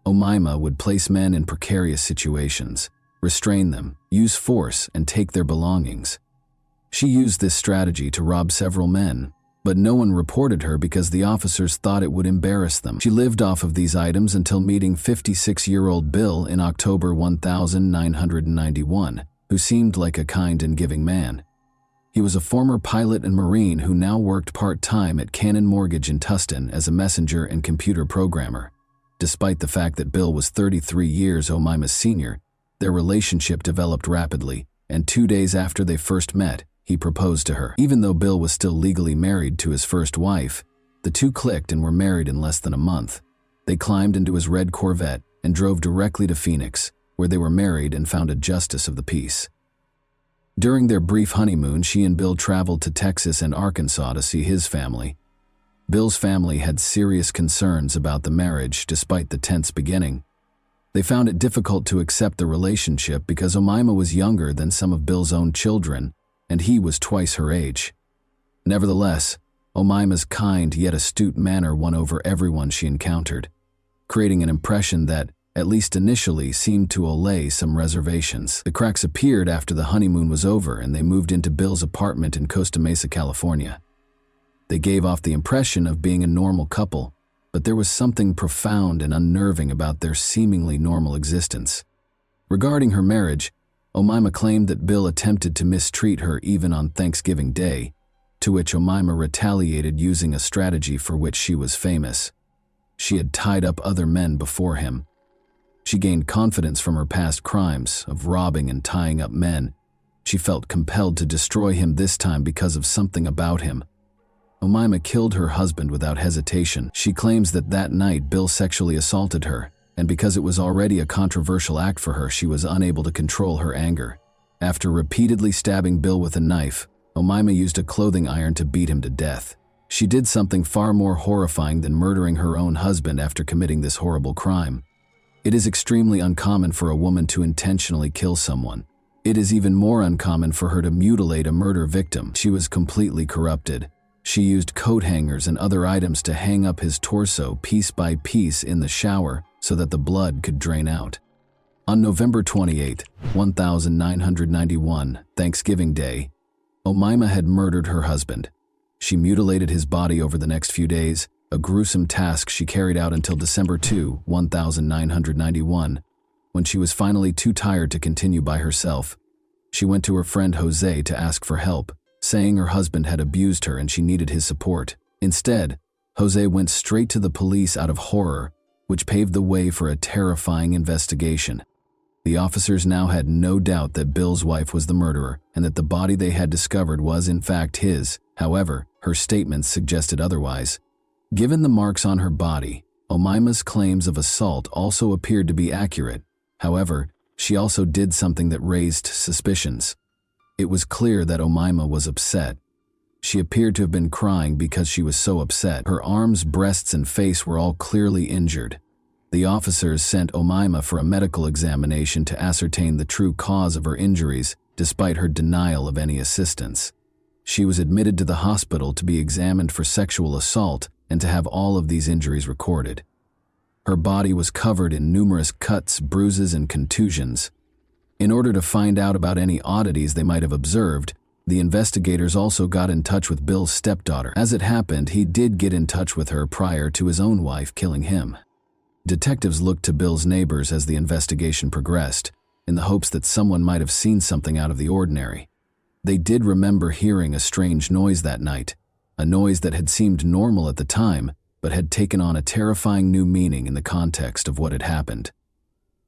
Omaima would place men in precarious situations, restrain them, use force, and take their belongings. She used this strategy to rob several men, but no one reported her because the officers thought it would embarrass them. She lived off of these items until meeting 56-year-old Bill in October 1991, who seemed like a kind and giving man. He was a former pilot and Marine who now worked part-time at Cannon Mortgage in Tustin as a messenger and computer programmer. Despite the fact that Bill was 33 years Omaima's senior, their relationship developed rapidly, and 2 days after they first met, he proposed to her. Even though Bill was still legally married to his first wife, the two clicked and were married in less than a month. They climbed into his red Corvette and drove directly to Phoenix, where they were married and found a justice of the peace. During their brief honeymoon, she and Bill traveled to Texas and Arkansas to see his family. Bill's family had serious concerns about the marriage despite the tense beginning. They found it difficult to accept the relationship because Omaima was younger than some of Bill's own children, and he was twice her age. Nevertheless, Omaima's kind yet astute manner won over everyone she encountered, creating an impression that, at least initially, seemed to allay some reservations. The cracks appeared after the honeymoon was over and they moved into Bill's apartment in Costa Mesa, California. They gave off the impression of being a normal couple, but there was something profound and unnerving about their seemingly normal existence. Regarding her marriage, Omaima claimed that Bill attempted to mistreat her even on Thanksgiving Day, to which Omaima retaliated using a strategy for which she was famous. She had tied up other men before him. She gained confidence from her past crimes of robbing and tying up men. She felt compelled to destroy him this time because of something about him. Omaima killed her husband without hesitation. She claims that that night Bill sexually assaulted her, and because it was already a controversial act for her, she was unable to control her anger. After repeatedly stabbing Bill with a knife, Omaima used a clothing iron to beat him to death. She did something far more horrifying than murdering her own husband after committing this horrible crime. It is extremely uncommon for a woman to intentionally kill someone. It is even more uncommon for her to mutilate a murder victim. She was completely corrupted. She used coat hangers and other items to hang up his torso piece by piece in the shower so that the blood could drain out. On November 28, 1991, Thanksgiving Day, Omaima had murdered her husband. She mutilated his body over the next few days, a gruesome task she carried out until December 2, 1991, when she was finally too tired to continue by herself. She went to her friend Jose to ask for help, saying her husband had abused her and she needed his support. Instead, Jose went straight to the police out of horror, which paved the way for a terrifying investigation. The officers now had no doubt that Bill's wife was the murderer and that the body they had discovered was in fact his. However, her statements suggested otherwise. Given the marks on her body, Omaima's claims of assault also appeared to be accurate. However, she also did something that raised suspicions. It was clear that Omaima was upset. She appeared to have been crying because she was so upset. Her arms, breasts, and face were all clearly injured. The officers sent Omaima for a medical examination to ascertain the true cause of her injuries, despite her denial of any assistance. She was admitted to the hospital to be examined for sexual assault and to have all of these injuries recorded. Her body was covered in numerous cuts, bruises, and contusions. In order to find out about any oddities they might have observed, the investigators also got in touch with Bill's stepdaughter. As it happened, he did get in touch with her prior to his own wife killing him. Detectives looked to Bill's neighbors as the investigation progressed, in the hopes that someone might have seen something out of the ordinary. They did remember hearing a strange noise that night, a noise that had seemed normal at the time, but had taken on a terrifying new meaning in the context of what had happened.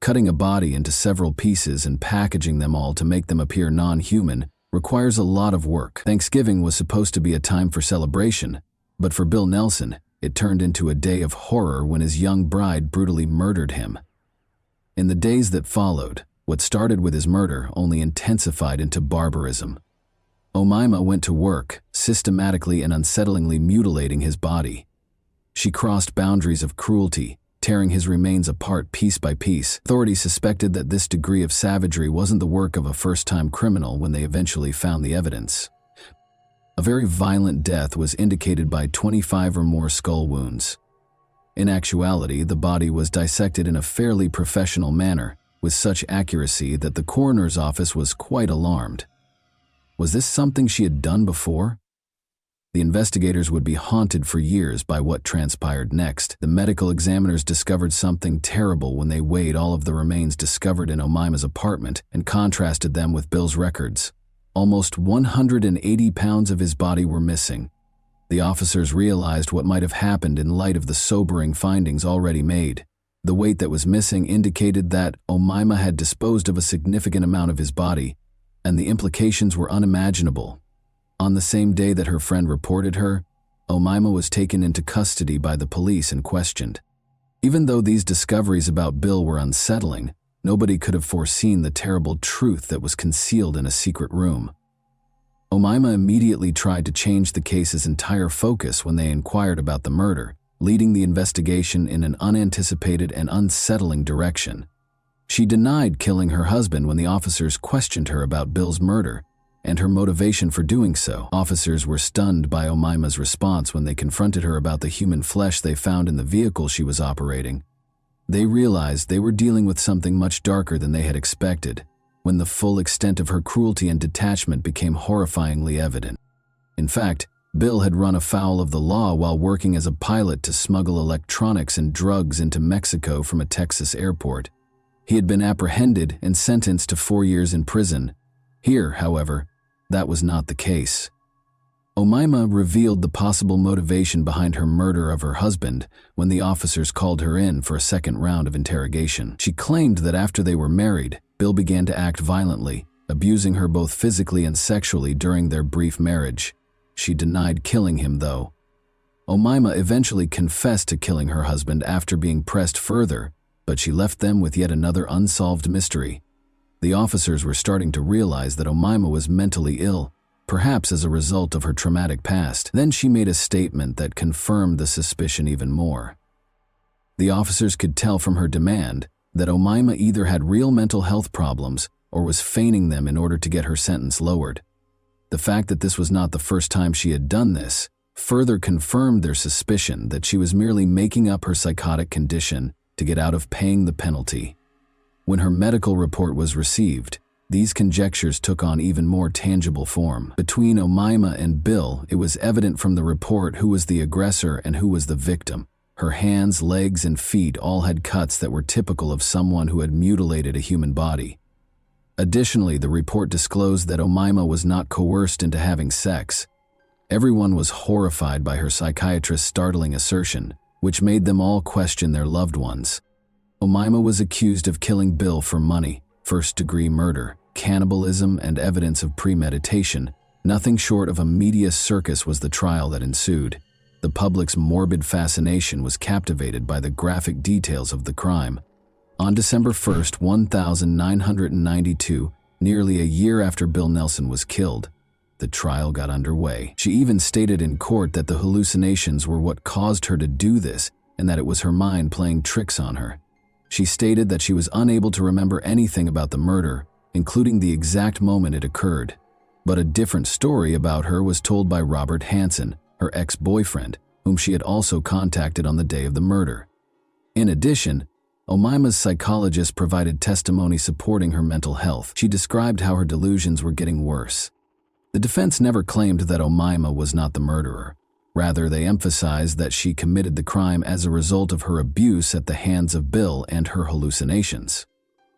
Cutting a body into several pieces and packaging them all to make them appear non-human requires a lot of work. Thanksgiving was supposed to be a time for celebration, but for Bill Nelson, it turned into a day of horror when his young bride brutally murdered him. In the days that followed, what started with his murder only intensified into barbarism. Omaima went to work, systematically and unsettlingly mutilating his body. She crossed boundaries of cruelty, tearing his remains apart piece by piece. Authorities suspected that this degree of savagery wasn't the work of a first-time criminal when they eventually found the evidence. A very violent death was indicated by 25 or more skull wounds. In actuality, the body was dissected in a fairly professional manner, with such accuracy that the coroner's office was quite alarmed. Was this something she had done before? The investigators would be haunted for years by what transpired next. The medical examiners discovered something terrible when they weighed all of the remains discovered in Omaima's apartment and contrasted them with Bill's records. Almost 180 pounds of his body were missing. The officers realized what might have happened in light of the sobering findings already made. The weight that was missing indicated that Omaima had disposed of a significant amount of his body, and the implications were unimaginable. On the same day that her friend reported her, Omaima was taken into custody by the police and questioned. Even though these discoveries about Bill were unsettling, nobody could have foreseen the terrible truth that was concealed in a secret room. Omaima immediately tried to change the case's entire focus when they inquired about the murder, leading the investigation in an unanticipated and unsettling direction. She denied killing her husband when the officers questioned her about Bill's murder and her motivation for doing so. Officers were stunned by Omaima's response when they confronted her about the human flesh they found in the vehicle she was operating. They realized they were dealing with something much darker than they had expected, when the full extent of her cruelty and detachment became horrifyingly evident. In fact, Bill had run afoul of the law while working as a pilot to smuggle electronics and drugs into Mexico from a Texas airport. He had been apprehended and sentenced to 4 years in prison. Here, however, that was not the case. Omaima revealed the possible motivation behind her murder of her husband when the officers called her in for a second round of interrogation. She claimed that after they were married, Bill began to act violently, abusing her both physically and sexually during their brief marriage. She denied killing him, though. Omaima eventually confessed to killing her husband after being pressed further, but she left them with yet another unsolved mystery. The officers were starting to realize that Omaima was mentally ill, perhaps as a result of her traumatic past. Then she made a statement that confirmed the suspicion even more. The officers could tell from her demand that Omaima either had real mental health problems or was feigning them in order to get her sentence lowered. The fact that this was not the first time she had done this further confirmed their suspicion that she was merely making up her psychotic condition to get out of paying the penalty. When her medical report was received, these conjectures took on even more tangible form. Between Omaima and Bill, it was evident from the report who was the aggressor and who was the victim. Her hands, legs, and feet all had cuts that were typical of someone who had mutilated a human body. Additionally, the report disclosed that Omaima was not coerced into having sex. Everyone was horrified by her psychiatrist's startling assertion, which made them all question their loved ones. Omaima was accused of killing Bill for money, first-degree murder, cannibalism, and evidence of premeditation. Nothing short of a media circus was the trial that ensued. The public's morbid fascination was captivated by the graphic details of the crime. On December 1st, 1992, nearly a year after Bill Nelson was killed, the trial got underway. She even stated in court that the hallucinations were what caused her to do this and that it was her mind playing tricks on her. She stated that she was unable to remember anything about the murder, including the exact moment it occurred. But a different story about her was told by Robert Hansen, her ex-boyfriend, whom she had also contacted on the day of the murder. In addition, Omaima's psychologist provided testimony supporting her mental health. She described how her delusions were getting worse. The defense never claimed that Omaima was not the murderer. Rather, they emphasized that she committed the crime as a result of her abuse at the hands of Bill and her hallucinations.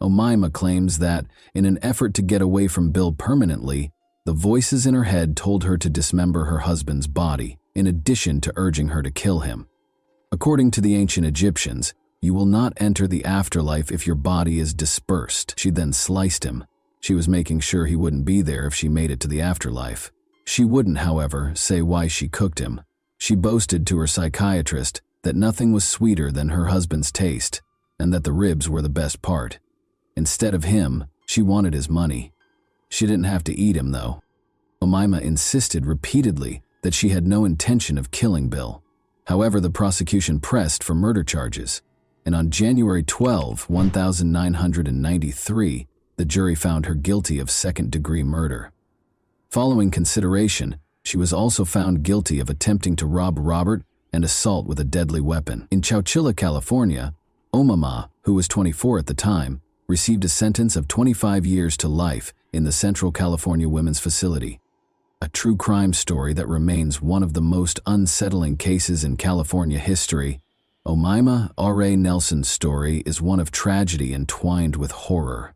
Omaima claims that, in an effort to get away from Bill permanently, the voices in her head told her to dismember her husband's body, in addition to urging her to kill him. According to the ancient Egyptians, you will not enter the afterlife if your body is dispersed. She then sliced him. She was making sure he wouldn't be there if she made it to the afterlife. She wouldn't, however, say why she cooked him. She boasted to her psychiatrist that nothing was sweeter than her husband's taste, and that the ribs were the best part. Instead of him, she wanted his money. She didn't have to eat him, though. Omaima insisted repeatedly that she had no intention of killing Bill. However, the prosecution pressed for murder charges, and on January 12, 1993, the jury found her guilty of second-degree murder. Following consideration, she was also found guilty of attempting to rob Robert and assault with a deadly weapon. In Chowchilla, California, Omaima, who was 24 at the time, received a sentence of 25 years to life in the Central California Women's Facility. A true crime story that remains one of the most unsettling cases in California history, Omaima R.A. Nelson's story is one of tragedy entwined with horror.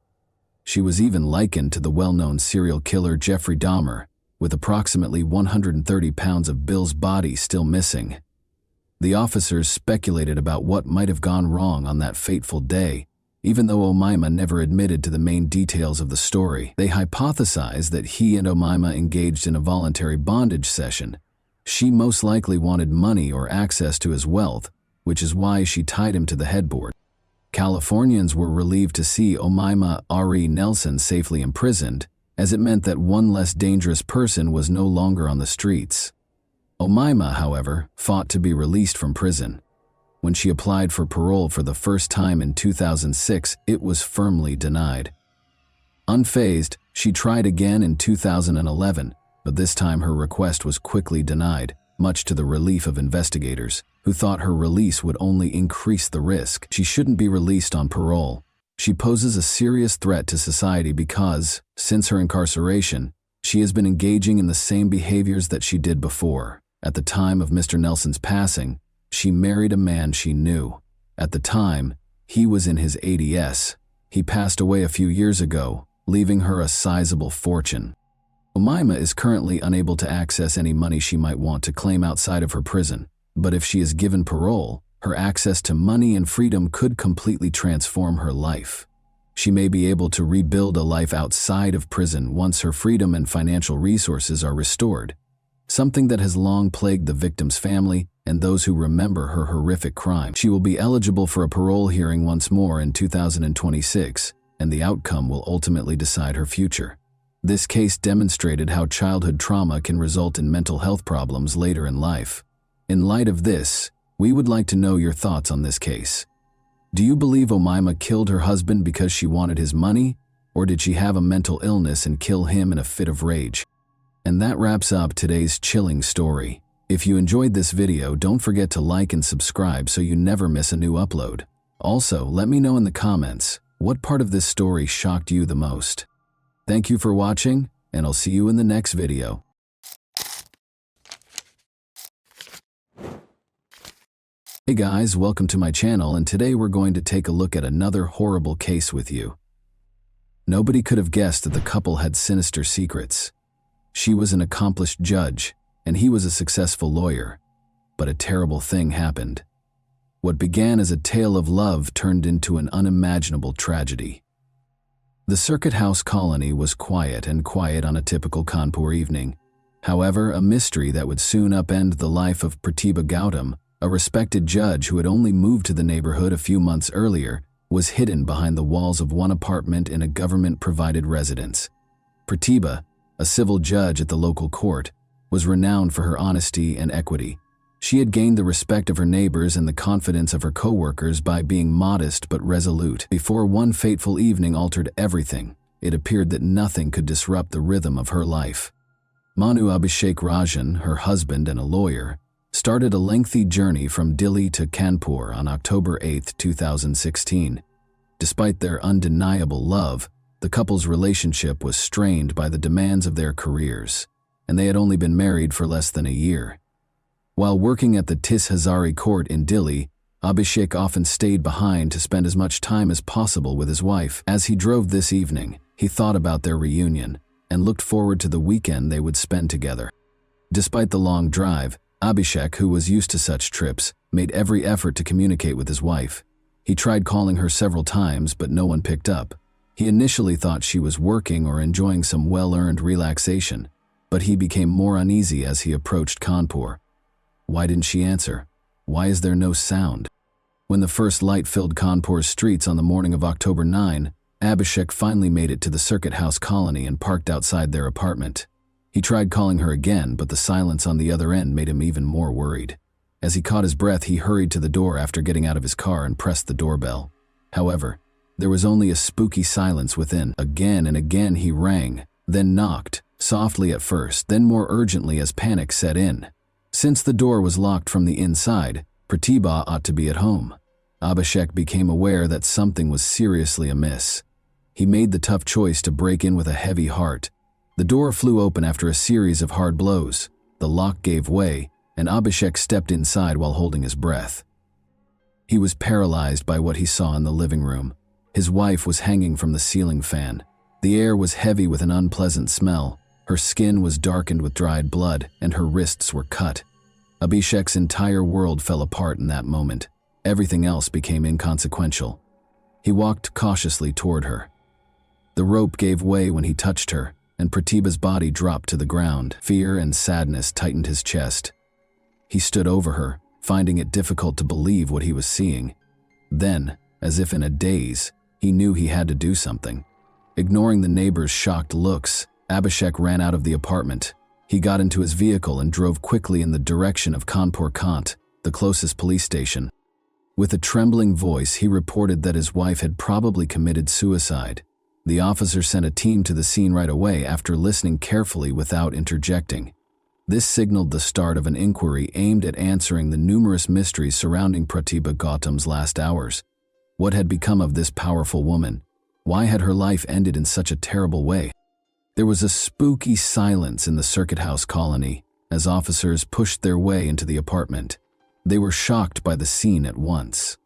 She was even likened to the well-known serial killer Jeffrey Dahmer, with approximately 130 pounds of Bill's body still missing. The officers speculated about what might have gone wrong on that fateful day, even though Omaima never admitted to the main details of the story. They hypothesized that he and Omaima engaged in a voluntary bondage session. She most likely wanted money or access to his wealth, which is why she tied him to the headboard. Californians were relieved to see Omaima R.E. Nelson safely imprisoned, as it meant that one less dangerous person was no longer on the streets. Omaima, however, fought to be released from prison. When she applied for parole for the first time in 2006, it was firmly denied. Unfazed, she tried again in 2011, but this time her request was quickly denied, much to the relief of investigators, who thought her release would only increase the risk. She shouldn't be released on parole. She poses a serious threat to society because, since her incarceration, she has been engaging in the same behaviors that she did before. At the time of Mr. Nelson's passing, she married a man she knew. At the time, he was in his 80s. He passed away a few years ago, leaving her a sizable fortune. Omaima is currently unable to access any money she might want to claim outside of her prison, but if she is given parole, her access to money and freedom could completely transform her life. She may be able to rebuild a life outside of prison once her freedom and financial resources are restored, something that has long plagued the victim's family and those who remember her horrific crime. She will be eligible for a parole hearing once more in 2026, and the outcome will ultimately decide her future. This case demonstrated how childhood trauma can result in mental health problems later in life. In light of this, we would like to know your thoughts on this case. Do you believe Omaima killed her husband because she wanted his money, or did she have a mental illness and kill him in a fit of rage? And that wraps up today's chilling story. If you enjoyed this video, don't forget to like and subscribe so you never miss a new upload. Also, let me know in the comments, what part of this story shocked you the most? Thank you for watching, and I'll see you in the next video. Hey guys, welcome to my channel, and today we're going to take a look at another horrible case with you. Nobody could have guessed that the couple had sinister secrets. She was an accomplished judge, and he was a successful lawyer. But a terrible thing happened. What began as a tale of love turned into an unimaginable tragedy. The Circuit House colony was quiet on a typical Kanpur evening. However, a mystery that would soon upend the life of Pratibha Gautam, a respected judge who had only moved to the neighborhood a few months earlier, was hidden behind the walls of one apartment in a government-provided residence. Pratibha, a civil judge at the local court, was renowned for her honesty and equity. She had gained the respect of her neighbors and the confidence of her co-workers by being modest but resolute. Before one fateful evening altered everything, it appeared that nothing could disrupt the rhythm of her life. Manu Abhishek Rajan, her husband and a lawyer, started a lengthy journey from Delhi to Kanpur on October 8, 2016. Despite their undeniable love, the couple's relationship was strained by the demands of their careers, and they had only been married for less than a year. While working at the Tis Hazari court in Delhi, Abhishek often stayed behind to spend as much time as possible with his wife. As he drove this evening, he thought about their reunion and looked forward to the weekend they would spend together. Despite the long drive, Abhishek, who was used to such trips, made every effort to communicate with his wife. He tried calling her several times, but no one picked up. He initially thought she was working or enjoying some well-earned relaxation, but he became more uneasy as he approached Kanpur. Why didn't she answer? Why is there no sound? When the first light filled Kanpur's streets on the morning of October 9, Abhishek finally made it to the Circuit House colony and parked outside their apartment. He tried calling her again, but the silence on the other end made him even more worried. As he caught his breath, he hurried to the door after getting out of his car and pressed the doorbell. However, there was only a spooky silence within. Again and again he rang, then knocked, softly at first, then more urgently as panic set in. Since the door was locked from the inside, Pratibha ought to be at home. Abhishek became aware that something was seriously amiss. He made the tough choice to break in with a heavy heart. The door flew open after a series of hard blows. The lock gave way, and Abhishek stepped inside while holding his breath. He was paralyzed by what he saw in the living room. His wife was hanging from the ceiling fan. The air was heavy with an unpleasant smell. Her skin was darkened with dried blood, and her wrists were cut. Abhishek's entire world fell apart in that moment. Everything else became inconsequential. He walked cautiously toward her. The rope gave way when he touched her, and Pratibha's body dropped to the ground. Fear and sadness tightened his chest. He stood over her, finding it difficult to believe what he was seeing. Then, as if in a daze, he knew he had to do something. Ignoring the neighbors' shocked looks, Abhishek ran out of the apartment. He got into his vehicle and drove quickly in the direction of Kanpur Kant, the closest police station. With a trembling voice, he reported that his wife had probably committed suicide. The officer sent a team to the scene right away after listening carefully without interjecting. This signaled the start of an inquiry aimed at answering the numerous mysteries surrounding Pratibha Gautam's last hours. What had become of this powerful woman? Why had her life ended in such a terrible way? There was a spooky silence in the Circuit House colony as officers pushed their way into the apartment. They were shocked by the scene at once.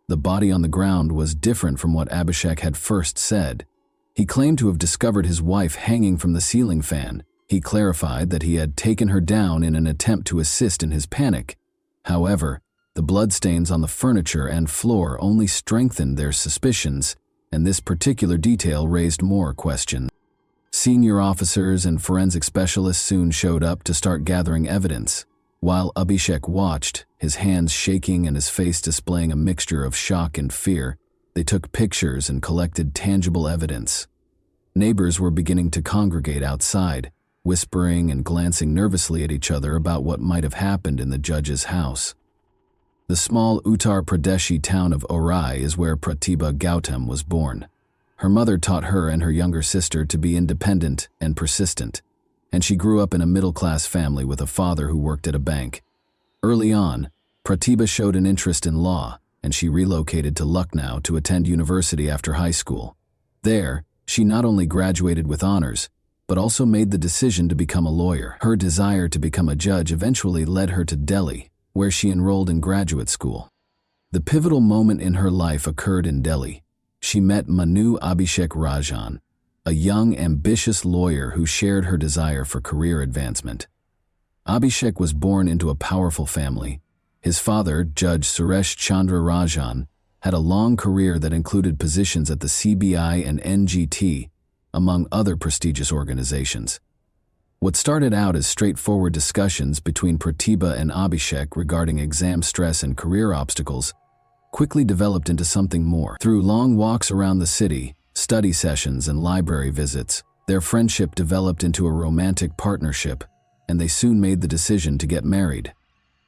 The body on the ground was different from what Abhishek had first said. He claimed to have discovered his wife hanging from the ceiling fan. He clarified that he had taken her down in an attempt to assist in his panic. However, the bloodstains on the furniture and floor only strengthened their suspicions, and this particular detail raised more questions. Senior officers and forensic specialists soon showed up to start gathering evidence. While Abhishek watched, his hands shaking and his face displaying a mixture of shock and fear, they took pictures and collected tangible evidence. Neighbors were beginning to congregate outside, whispering and glancing nervously at each other about what might have happened in the judge's house. The small Uttar Pradeshi town of Orai is where Pratibha Gautam was born. Her mother taught her and her younger sister to be independent and persistent, and she grew up in a middle-class family with a father who worked at a bank. Early on, Pratibha showed an interest in law, and she relocated to Lucknow to attend university after high school. There, she not only graduated with honors, but also made the decision to become a lawyer. Her desire to become a judge eventually led her to Delhi, where she enrolled in graduate school. The pivotal moment in her life occurred in Delhi. She met Manu Abhishek Rajan, a young, ambitious lawyer who shared her desire for career advancement. Abhishek was born into a powerful family. His father, Judge Suresh Chandra Rajan, had a long career that included positions at the CBI and NGT, among other prestigious organizations. What started out as straightforward discussions between Pratibha and Abhishek regarding exam stress and career obstacles quickly developed into something more. Through long walks around the city, study sessions, and library visits, their friendship developed into a romantic partnership, and they soon made the decision to get married.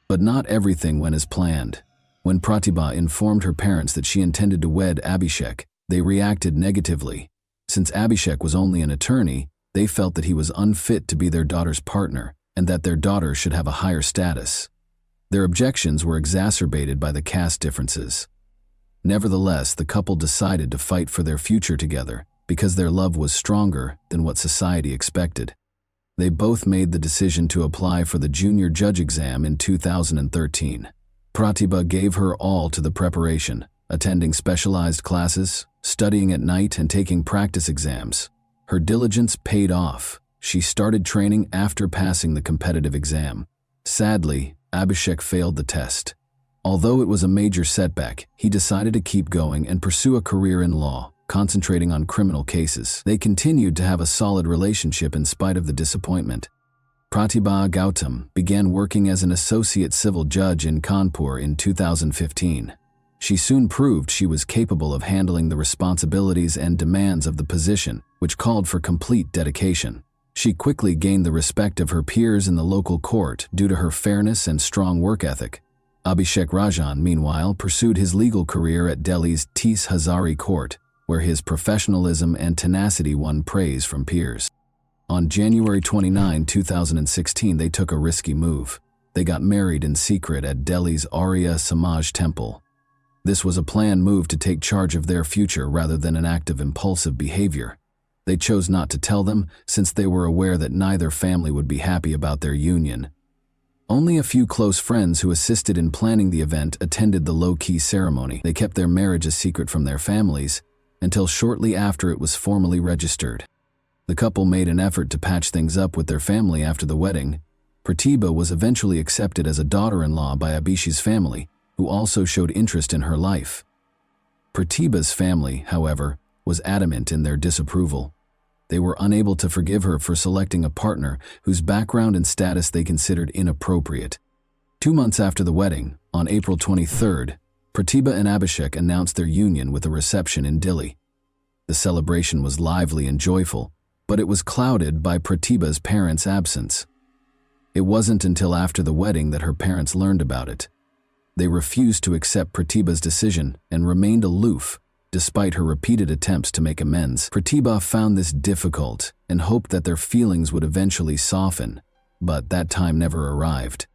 But not everything went as planned. When Pratibha informed her parents that she intended to wed Abhishek, they reacted negatively. Since Abhishek was only an attorney, they felt that he was unfit to be their daughter's partner and that their daughter should have a higher status. Their objections were exacerbated by the caste differences. Nevertheless, the couple decided to fight for their future together because their love was stronger than what society expected. They both made the decision to apply for the junior judge exam in 2013. Pratibha gave her all to the preparation, attending specialized classes, studying at night, and taking practice exams. Her diligence paid off. She started training after passing the competitive exam. Sadly, Abhishek failed the test. Although it was a major setback, he decided to keep going and pursue a career in law, concentrating on criminal cases. They continued to have a solid relationship in spite of the disappointment. Pratibha Gautam began working as an associate civil judge in Kanpur in 2015. She soon proved she was capable of handling the responsibilities and demands of the position, which called for complete dedication. She quickly gained the respect of her peers in the local court due to her fairness and strong work ethic. Abhishek Rajan, meanwhile, pursued his legal career at Delhi's Tis Hazari Court, where his professionalism and tenacity won praise from peers. On January 29, 2016, they took a risky move. They got married in secret at Delhi's Arya Samaj temple. This was a planned move to take charge of their future rather than an act of impulsive behavior. They chose not to tell them since they were aware that neither family would be happy about their union. Only a few close friends who assisted in planning the event attended the low-key ceremony. They kept their marriage a secret from their families until shortly after it was formally registered. The couple made an effort to patch things up with their family after the wedding. Pratibha was eventually accepted as a daughter-in-law by Abhishek's family, who also showed interest in her life. Pratibha's family, however, was adamant in their disapproval. They were unable to forgive her for selecting a partner whose background and status they considered inappropriate. 2 months after the wedding, on April 23rd, Pratibha and Abhishek announced their union with a reception in Delhi. The celebration was lively and joyful, but it was clouded by Pratibha's parents' absence. It wasn't until after the wedding that her parents learned about it. They refused to accept Pratibha's decision and remained aloof, despite her repeated attempts to make amends. Pratibha found this difficult and hoped that their feelings would eventually soften, but that time never arrived.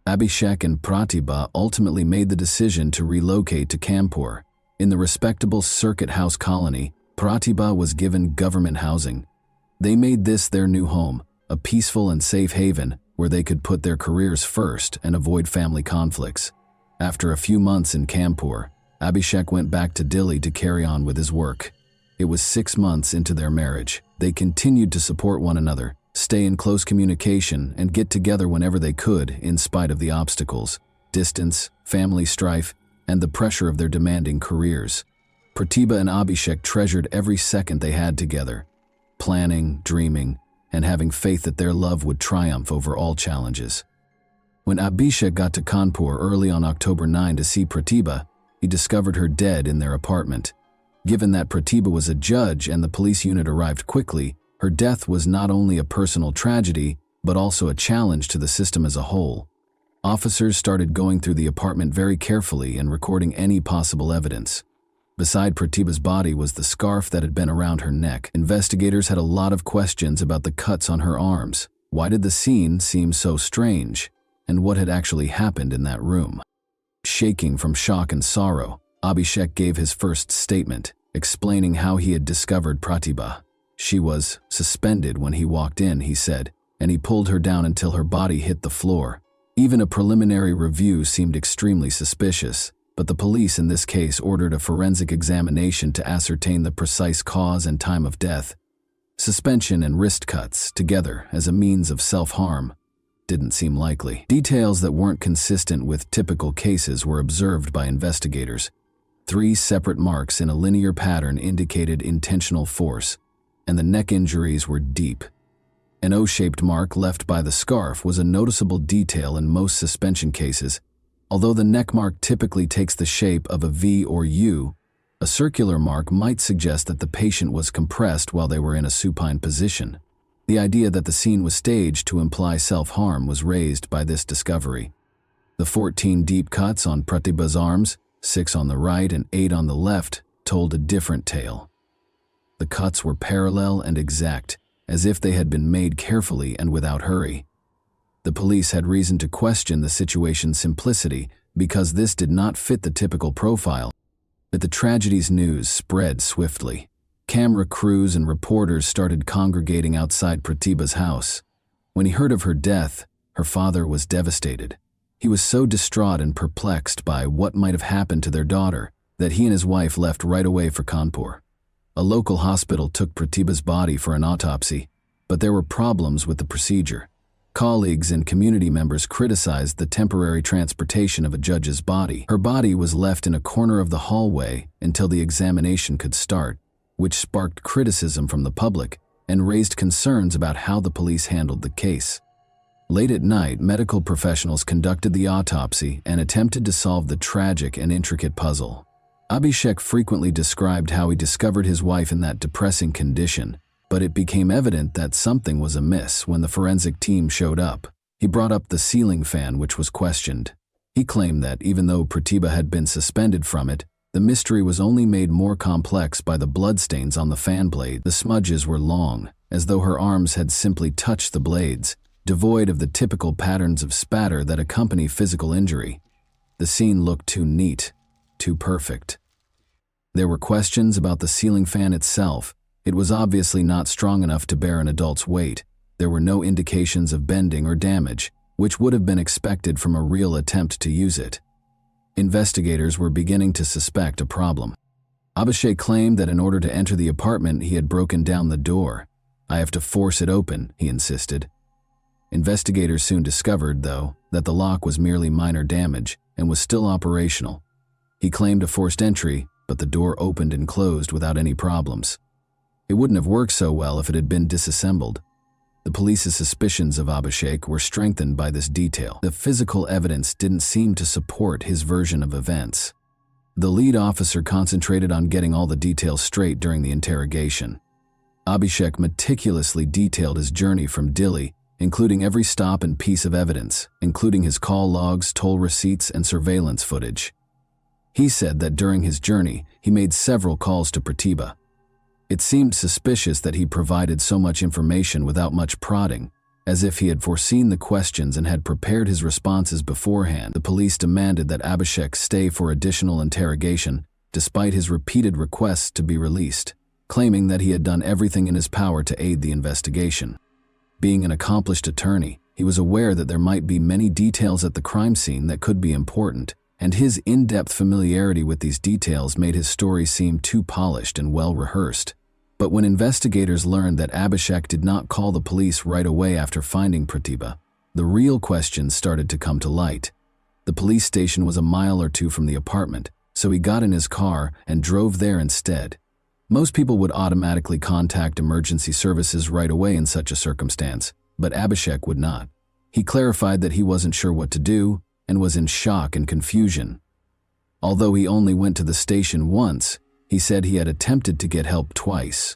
Abhishek and Pratibha ultimately made the decision to relocate to Kanpur. In the respectable Circuit House colony, Pratibha was given government housing. They made this their new home, a peaceful and safe haven where they could put their careers first and avoid family conflicts. After a few months in Kanpur, Abhishek went back to Delhi to carry on with his work. It was 6 months into their marriage. They continued to support one another, stay in close communication, and get together whenever they could in spite of the obstacles, distance, family strife, and the pressure of their demanding careers. Pratibha and Abhishek treasured every second they had together, planning, dreaming, and having faith that their love would triumph over all challenges. When Abhishek got to Kanpur early on October 9 to see Pratibha, he discovered her dead in their apartment. Given that Pratibha was a judge and the police unit arrived quickly, her death was not only a personal tragedy, but also a challenge to the system as a whole. Officers started going through the apartment very carefully and recording any possible evidence. Beside Pratibha's body was the scarf that had been around her neck. Investigators had a lot of questions about the cuts on her arms. Why did the scene seem so strange? And what had actually happened in that room? Shaking from shock and sorrow, Abhishek gave his first statement, explaining how he had discovered Pratibha. She was suspended when he walked in, he said, and he pulled her down until her body hit the floor. Even a preliminary review seemed extremely suspicious, but the police in this case ordered a forensic examination to ascertain the precise cause and time of death. Suspension and wrist cuts, together as a means of self-harm, didn't seem likely. Details that weren't consistent with typical cases were observed by investigators. 3 separate marks in a linear pattern indicated intentional force, and the neck injuries were deep. An O-shaped mark left by the scarf was a noticeable detail in most suspension cases. Although the neck mark typically takes the shape of a V or U, a circular mark might suggest that the patient was compressed while they were in a supine position. The idea that the scene was staged to imply self-harm was raised by this discovery. The 14 deep cuts on Pratibha's arms, 6 on the right and 8 on the left, told a different tale. The cuts were parallel and exact, as if they had been made carefully and without hurry. The police had reason to question the situation's simplicity because this did not fit the typical profile. But the tragedy's news spread swiftly. Camera crews and reporters started congregating outside Pratibha's house. When he heard of her death, her father was devastated. He was so distraught and perplexed by what might have happened to their daughter that he and his wife left right away for Kanpur. A local hospital took Pratibha's body for an autopsy, but there were problems with the procedure. Colleagues and community members criticized the temporary transportation of a judge's body. Her body was left in a corner of the hallway until the examination could start, which sparked criticism from the public and raised concerns about how the police handled the case. Late at night, medical professionals conducted the autopsy and attempted to solve the tragic and intricate puzzle. Abhishek frequently described how he discovered his wife in that depressing condition, but it became evident that something was amiss when the forensic team showed up. He brought up the ceiling fan, which was questioned. He claimed that even though Pratibha had been suspended from it, the mystery was only made more complex by the bloodstains on the fan blade. The smudges were long, as though her arms had simply touched the blades, devoid of the typical patterns of spatter that accompany physical injury. The scene looked too neat, too perfect. There were questions about the ceiling fan itself. It was obviously not strong enough to bear an adult's weight. There were no indications of bending or damage, which would have been expected from a real attempt to use it. Investigators were beginning to suspect a problem. Abhishek claimed that in order to enter the apartment, he had broken down the door. "I have to force it open," he insisted. Investigators soon discovered, though, that the lock was merely minor damage and was still operational. He claimed a forced entry, but the door opened and closed without any problems. It wouldn't have worked so well if it had been disassembled. The police's suspicions of Abhishek were strengthened by this detail. The physical evidence didn't seem to support his version of events. The lead officer concentrated on getting all the details straight during the interrogation. Abhishek meticulously detailed his journey from Delhi, including every stop and piece of evidence, including his call logs, toll receipts, and surveillance footage. He said that during his journey, he made several calls to Pratibha. It seemed suspicious that he provided so much information without much prodding, as if he had foreseen the questions and had prepared his responses beforehand. The police demanded that Abhishek stay for additional interrogation, despite his repeated requests to be released, claiming that he had done everything in his power to aid the investigation. Being an accomplished attorney, he was aware that there might be many details at the crime scene that could be important, and his in-depth familiarity with these details made his story seem too polished and well-rehearsed. But when investigators learned that Abhishek did not call the police right away after finding Pratibha, the real questions started to come to light. The police station was a mile or two from the apartment, so he got in his car and drove there instead. Most people would automatically contact emergency services right away in such a circumstance, but Abhishek would not. He clarified that he wasn't sure what to do and was in shock and confusion. Although he only went to the station once, he said he had attempted to get help twice.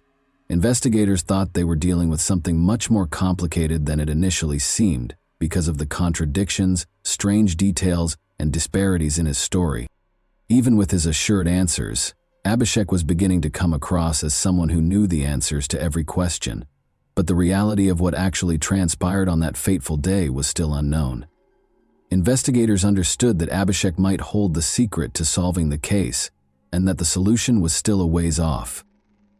Investigators thought they were dealing with something much more complicated than it initially seemed because of the contradictions, strange details, and disparities in his story. Even with his assured answers, Abhishek was beginning to come across as someone who knew the answers to every question, but the reality of what actually transpired on that fateful day was still unknown. Investigators understood that Abhishek might hold the secret to solving the case, and that the solution was still a ways off.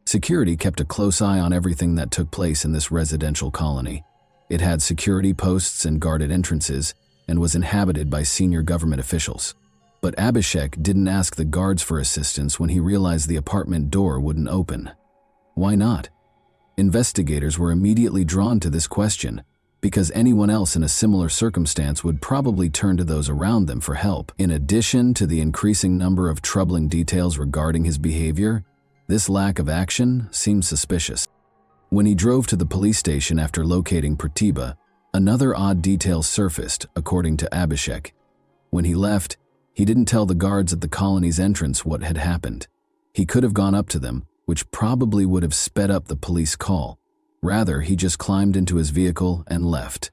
Security kept a close eye on everything that took place in this residential colony. It had security posts and guarded entrances, and was inhabited by senior government officials. But Abhishek didn't ask the guards for assistance when he realized the apartment door wouldn't open. Why not? Investigators were immediately drawn to this question, because anyone else in a similar circumstance would probably turn to those around them for help. In addition to the increasing number of troubling details regarding his behavior, this lack of action seemed suspicious. When he drove to the police station after locating Pratibha, another odd detail surfaced, according to Abhishek. When he left, he didn't tell the guards at the colony's entrance what had happened. He could have gone up to them, which probably would have sped up the police call. Rather, he just climbed into his vehicle and left.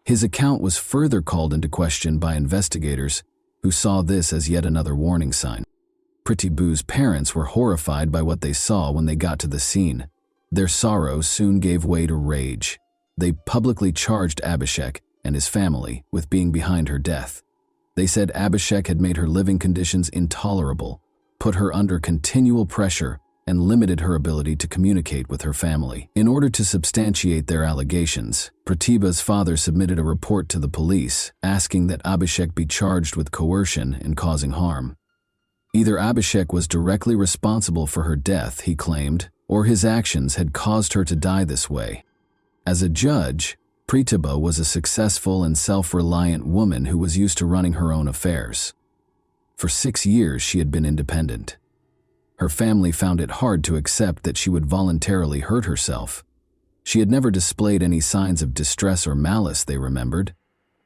His account was further called into question by investigators, who saw this as yet another warning sign. Pratibha's parents were horrified by what they saw when they got to the scene. Their sorrow soon gave way to rage. They publicly charged Abhishek and his family with being behind her death. They said Abhishek had made her living conditions intolerable, put her under continual pressure, and limited her ability to communicate with her family. In order to substantiate their allegations, Pratibha's father submitted a report to the police, asking that Abhishek be charged with coercion and causing harm. Either Abhishek was directly responsible for her death, he claimed, or his actions had caused her to die this way. As a judge, Pratibha was a successful and self-reliant woman who was used to running her own affairs. For 6 years, she had been independent. Her family found it hard to accept that she would voluntarily hurt herself. She had never displayed any signs of distress or malice, they remembered.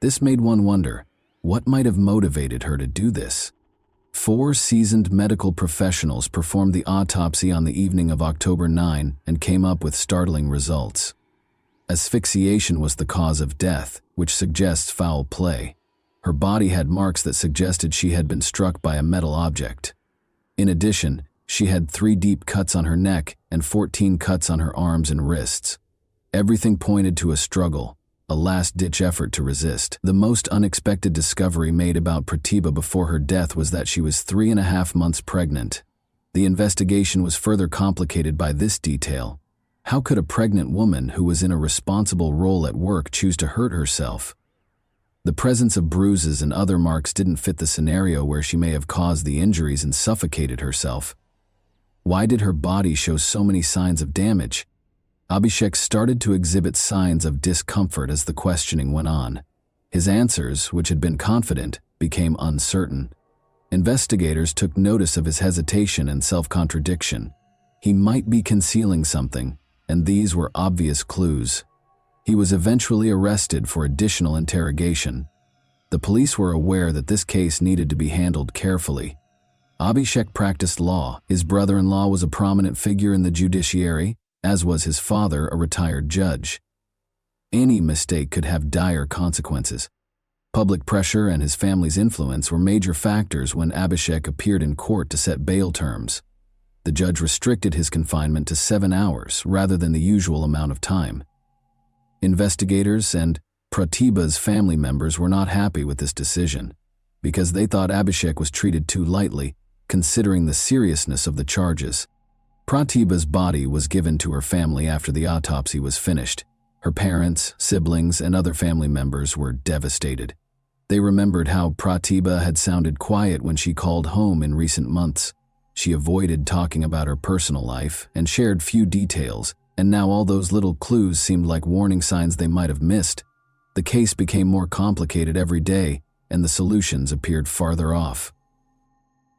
This made one wonder, what might have motivated her to do this? 4 seasoned medical professionals performed the autopsy on the evening of October 9 and came up with startling results. Asphyxiation was the cause of death, which suggests foul play. Her body had marks that suggested she had been struck by a metal object. In addition, she had 3 deep cuts on her neck and 14 cuts on her arms and wrists. Everything pointed to a struggle, a last-ditch effort to resist. The most unexpected discovery made about Pratibha before her death was that she was 3.5 months pregnant. The investigation was further complicated by this detail. How could a pregnant woman who was in a responsible role at work choose to hurt herself? The presence of bruises and other marks didn't fit the scenario where she may have caused the injuries and suffocated herself. Why did her body show so many signs of damage? Abhishek started to exhibit signs of discomfort as the questioning went on. His answers, which had been confident, became uncertain. Investigators took notice of his hesitation and self-contradiction. He might be concealing something, and these were obvious clues. He was eventually arrested for additional interrogation. The police were aware that this case needed to be handled carefully. Abhishek practiced law. His brother-in-law was a prominent figure in the judiciary, as was his father, a retired judge. Any mistake could have dire consequences. Public pressure and his family's influence were major factors when Abhishek appeared in court to set bail terms. The judge restricted his confinement to 7 hours rather than the usual amount of time. Investigators and Pratibha's family members were not happy with this decision because they thought Abhishek was treated too lightly, considering the seriousness of the charges. Pratibha's body was given to her family after the autopsy was finished. Her parents, siblings, and other family members were devastated. They remembered how Pratibha had sounded quiet when she called home in recent months. She avoided talking about her personal life and shared few details, and now all those little clues seemed like warning signs they might have missed. The case became more complicated every day, and the solutions appeared farther off.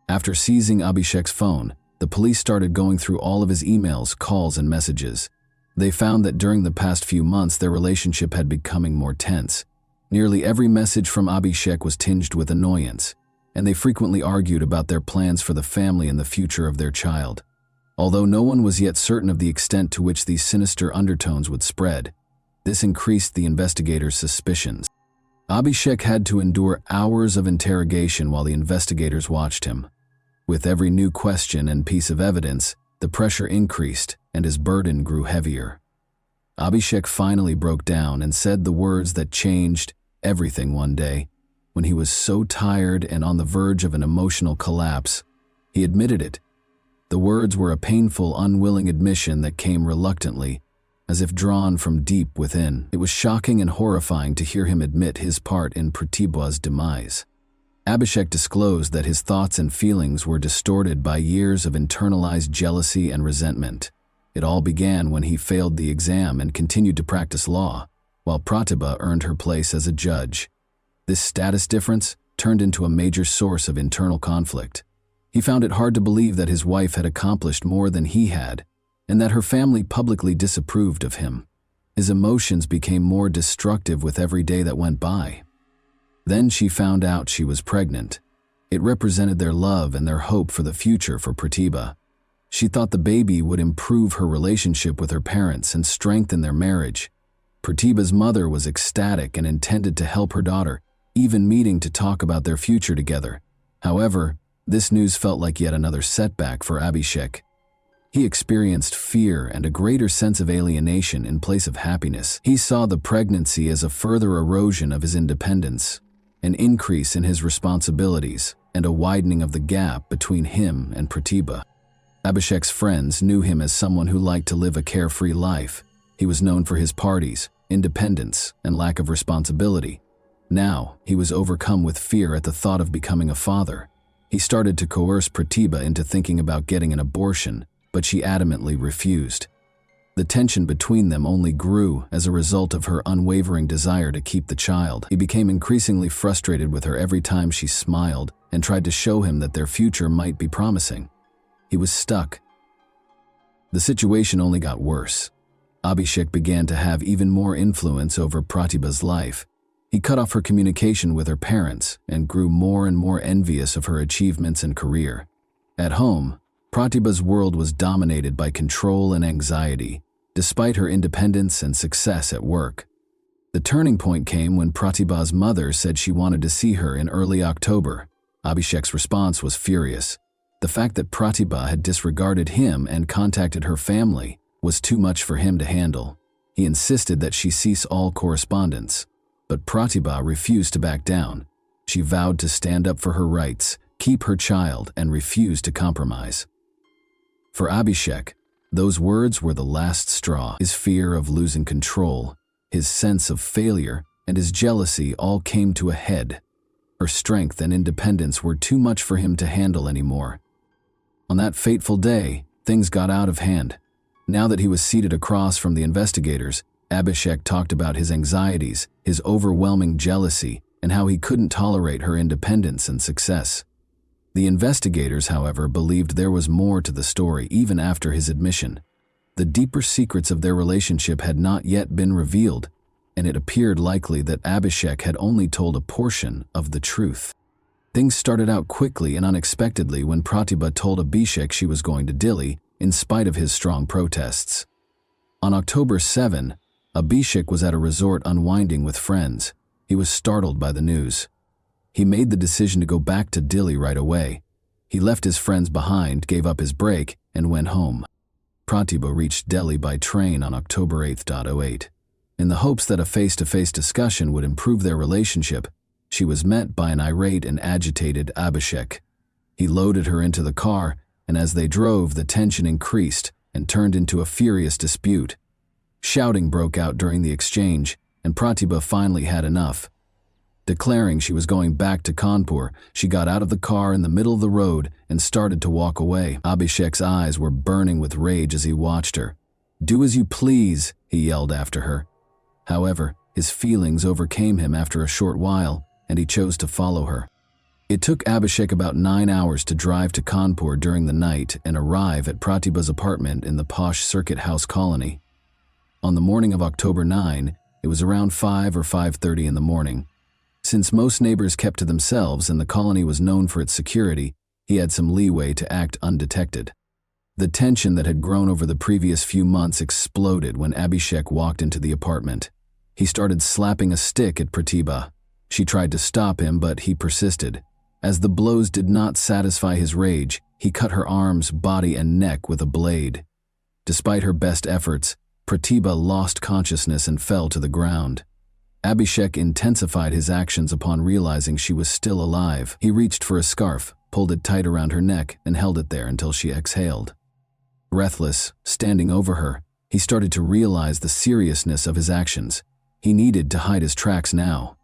After seizing Abhishek's phone, the police started going through all of his emails, calls, and messages. They found that during the past few months their relationship had becoming more tense. Nearly every message from Abhishek was tinged with annoyance, and they frequently argued about their plans for the family and the future of their child. Although no one was yet certain of the extent to which these sinister undertones would spread, this increased the investigators' suspicions. Abhishek had to endure hours of interrogation while the investigators watched him. With every new question and piece of evidence, the pressure increased and his burden grew heavier. Abhishek finally broke down and said the words that changed everything one day. When he was so tired and on the verge of an emotional collapse, he admitted it. The words were a painful, unwilling admission that came reluctantly, as if drawn from deep within. It was shocking and horrifying to hear him admit his part in Pratibha's demise. Abhishek disclosed that his thoughts and feelings were distorted by years of internalized jealousy and resentment. It all began when he failed the exam and continued to practice law, while Pratibha earned her place as a judge. This status difference turned into a major source of internal conflict. He found it hard to believe that his wife had accomplished more than he had, and that her family publicly disapproved of him. His emotions became more destructive with every day that went by. Then she found out she was pregnant. It represented their love and their hope for the future for Pratibha. She thought the baby would improve her relationship with her parents and strengthen their marriage. Pratibha's mother was ecstatic and intended to help her daughter, even meeting to talk about their future together. However, this news felt like yet another setback for Abhishek. He experienced fear and a greater sense of alienation in place of happiness. He saw the pregnancy as a further erosion of his independence, an increase in his responsibilities, and a widening of the gap between him and Pratibha. Abhishek's friends knew him as someone who liked to live a carefree life. He was known for his parties, independence, and lack of responsibility. Now, he was overcome with fear at the thought of becoming a father. He started to coerce Pratibha into thinking about getting an abortion, but she adamantly refused. The tension between them only grew as a result of her unwavering desire to keep the child. He became increasingly frustrated with her every time she smiled and tried to show him that their future might be promising. He was stuck. The situation only got worse. Abhishek began to have even more influence over Pratibha's life. He cut off her communication with her parents and grew more and more envious of her achievements and career. At home, Pratibha's world was dominated by control and anxiety, despite her independence and success at work. The turning point came when Pratibha's mother said she wanted to see her in early October. Abhishek's response was furious. The fact that Pratibha had disregarded him and contacted her family was too much for him to handle. He insisted that she cease all correspondence, but Pratibha refused to back down. She vowed to stand up for her rights, keep her child, and refuse to compromise. For Abhishek, those words were the last straw. His fear of losing control, his sense of failure, and his jealousy all came to a head. Her strength and independence were too much for him to handle anymore. On that fateful day, things got out of hand. Now that he was seated across from the investigators, Abhishek talked about his anxieties, his overwhelming jealousy, and how he couldn't tolerate her independence and success. The investigators, however, believed there was more to the story even after his admission. The deeper secrets of their relationship had not yet been revealed, and it appeared likely that Abhishek had only told a portion of the truth. Things started out quickly and unexpectedly when Pratibha told Abhishek she was going to Delhi, in spite of his strong protests. On October 7, Abhishek was at a resort unwinding with friends. He was startled by the news. He made the decision to go back to Delhi right away. He left his friends behind, gave up his break, and went home. Pratibha reached Delhi by train on October 8th. In the hopes that a face-to-face discussion would improve their relationship, she was met by an irate and agitated Abhishek. He loaded her into the car, and as they drove, the tension increased and turned into a furious dispute. Shouting broke out during the exchange, and Pratibha finally had enough. Declaring she was going back to Kanpur, she got out of the car in the middle of the road and started to walk away. Abhishek's eyes were burning with rage as he watched her. "Do as you please," he yelled after her. However, his feelings overcame him after a short while, and he chose to follow her. It took Abhishek about 9 hours to drive to Kanpur during the night and arrive at Pratibha's apartment in the posh Circuit House colony. On the morning of October 9, it was around 5 or 5:30 in the morning. Since most neighbors kept to themselves and the colony was known for its security, he had some leeway to act undetected. The tension that had grown over the previous few months exploded when Abhishek walked into the apartment. He started slapping a stick at Pratibha. She tried to stop him, but he persisted. As the blows did not satisfy his rage, he cut her arms, body, and neck with a blade. Despite her best efforts, Pratibha lost consciousness and fell to the ground. Abhishek intensified his actions upon realizing she was still alive. He reached for a scarf, pulled it tight around her neck, and held it there until she exhaled. Breathless, standing over her, he started to realize the seriousness of his actions. He needed to hide his tracks now.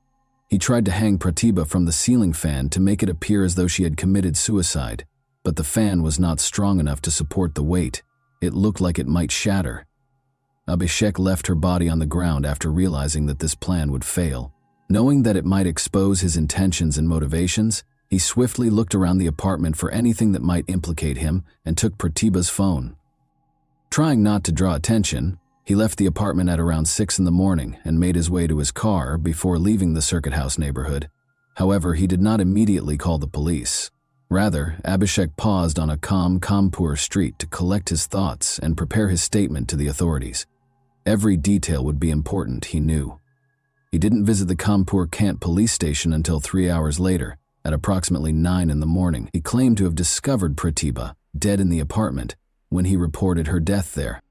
He tried to hang Pratibha from the ceiling fan to make it appear as though she had committed suicide, but the fan was not strong enough to support the weight. It looked like it might shatter. Abhishek left her body on the ground after realizing that this plan would fail. Knowing that it might expose his intentions and motivations, he swiftly looked around the apartment for anything that might implicate him and took Pratibha's phone. Trying not to draw attention, he left the apartment at around 6 in the morning and made his way to his car before leaving the Circuit House neighborhood. However, he did not immediately call the police. Rather, Abhishek paused on a calm Kanpur street to collect his thoughts and prepare his statement to the authorities. Every detail would be important, he knew. He didn't visit the Kanpur Cant police station until 3 hours later, at approximately 9 in the morning. He claimed to have discovered Pratibha, dead in the apartment, when he reported her death there.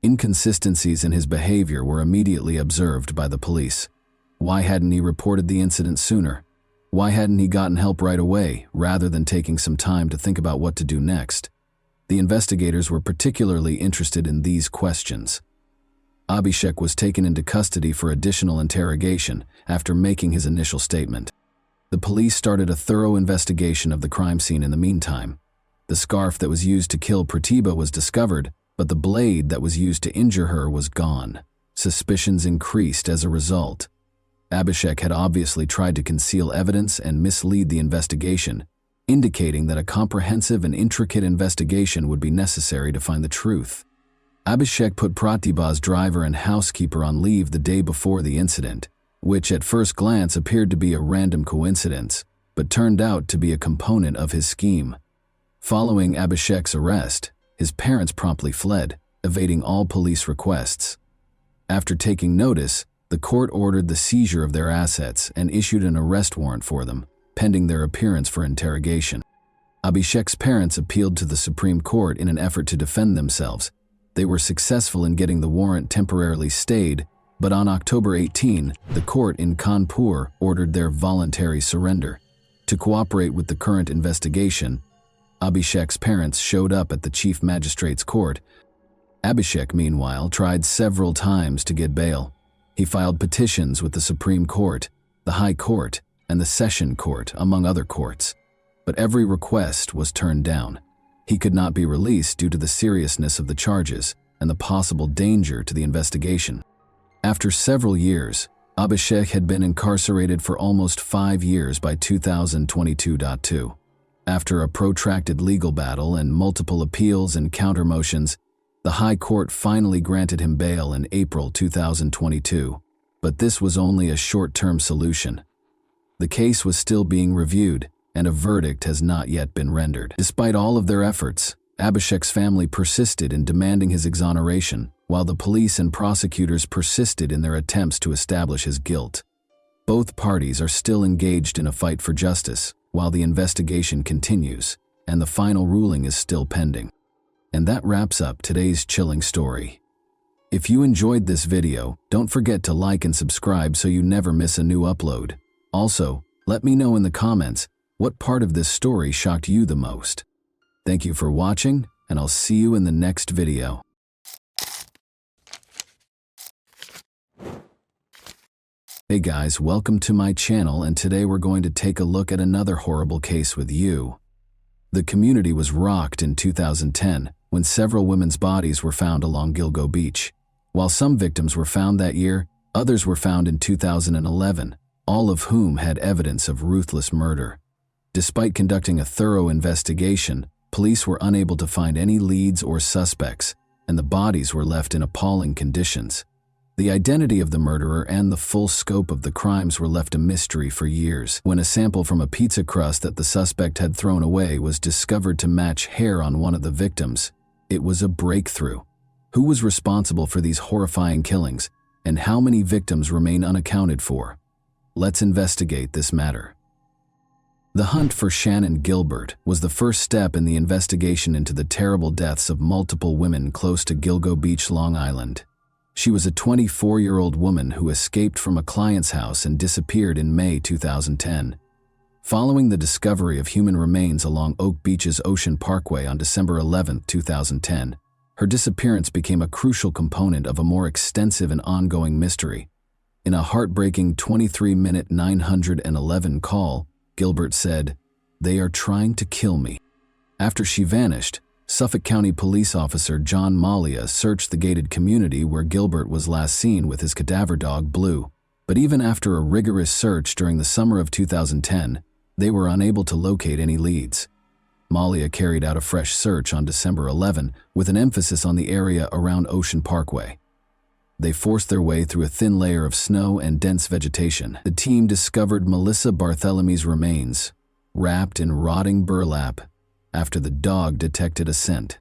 Inconsistencies in his behavior were immediately observed by the police. Why hadn't he reported the incident sooner? Why hadn't he gotten help right away, rather than taking some time to think about what to do next? The investigators were particularly interested in these questions. Abhishek was taken into custody for additional interrogation after making his initial statement. The police started a thorough investigation of the crime scene in the meantime. The scarf that was used to kill Pratibha was discovered, but the blade that was used to injure her was gone. Suspicions increased as a result. Abhishek had obviously tried to conceal evidence and mislead the investigation, indicating that a comprehensive and intricate investigation would be necessary to find the truth. Abhishek put Pratibha's driver and housekeeper on leave the day before the incident, which at first glance appeared to be a random coincidence, but turned out to be a component of his scheme. Following Abhishek's arrest, his parents promptly fled, evading all police requests. After taking notice, the court ordered the seizure of their assets and issued an arrest warrant for them, pending their appearance for interrogation. Abhishek's parents appealed to the Supreme Court in an effort to defend themselves. They were successful in getting the warrant temporarily stayed, but on October 18, the court in Kanpur ordered their voluntary surrender. To cooperate with the current investigation, Abhishek's parents showed up at the Chief Magistrate's court. Abhishek, meanwhile, tried several times to get bail. He filed petitions with the Supreme Court, the High Court, and the Session Court, among other courts. But every request was turned down. He could not be released due to the seriousness of the charges and the possible danger to the investigation. After several years, Abhishek had been incarcerated for almost 5 years by 2022. After a protracted legal battle and multiple appeals and counter-motions, the High Court finally granted him bail in April 2022, but this was only a short-term solution. The case was still being reviewed, and a verdict has not yet been rendered. Despite all of their efforts, Abhishek's family persisted in demanding his exoneration, while the police and prosecutors persisted in their attempts to establish his guilt. Both parties are still engaged in a fight for justice, while the investigation continues, and the final ruling is still pending. And that wraps up today's chilling story. If you enjoyed this video, don't forget to like and subscribe so you never miss a new upload. Also, let me know in the comments what part of this story shocked you the most. Thank you for watching, and I'll see you in the next video. Hey guys, welcome to my channel, and today we're going to take a look at another horrible case with you. The community was rocked in 2010 when several women's bodies were found along Gilgo Beach. While some victims were found that year, others were found in 2011, all of whom had evidence of ruthless murder. Despite conducting a thorough investigation, police were unable to find any leads or suspects, and the bodies were left in appalling conditions. The identity of the murderer and the full scope of the crimes were left a mystery for years. When a sample from a pizza crust that the suspect had thrown away was discovered to match hair on one of the victims, it was a breakthrough. Who was responsible for these horrifying killings, and how many victims remain unaccounted for? Let's investigate this matter. The hunt for Shannon Gilbert was the first step in the investigation into the terrible deaths of multiple women close to Gilgo Beach, Long Island. She was a 24-year-old woman who escaped from a client's house and disappeared in May 2010. Following the discovery of human remains along Oak Beach's Ocean Parkway on December 11, 2010, her disappearance became a crucial component of a more extensive and ongoing mystery. In a heartbreaking 23-minute 911 call, Gilbert said, "They are trying to kill me." After she vanished, Suffolk County Police Officer John Malia searched the gated community where Gilbert was last seen with his cadaver dog Blue. But even after a rigorous search during the summer of 2010, they were unable to locate any leads. Malia carried out a fresh search on December 11 with an emphasis on the area around Ocean Parkway. They forced their way through a thin layer of snow and dense vegetation. The team discovered Melissa Barthelomy's remains, wrapped in rotting burlap, after the dog detected a scent.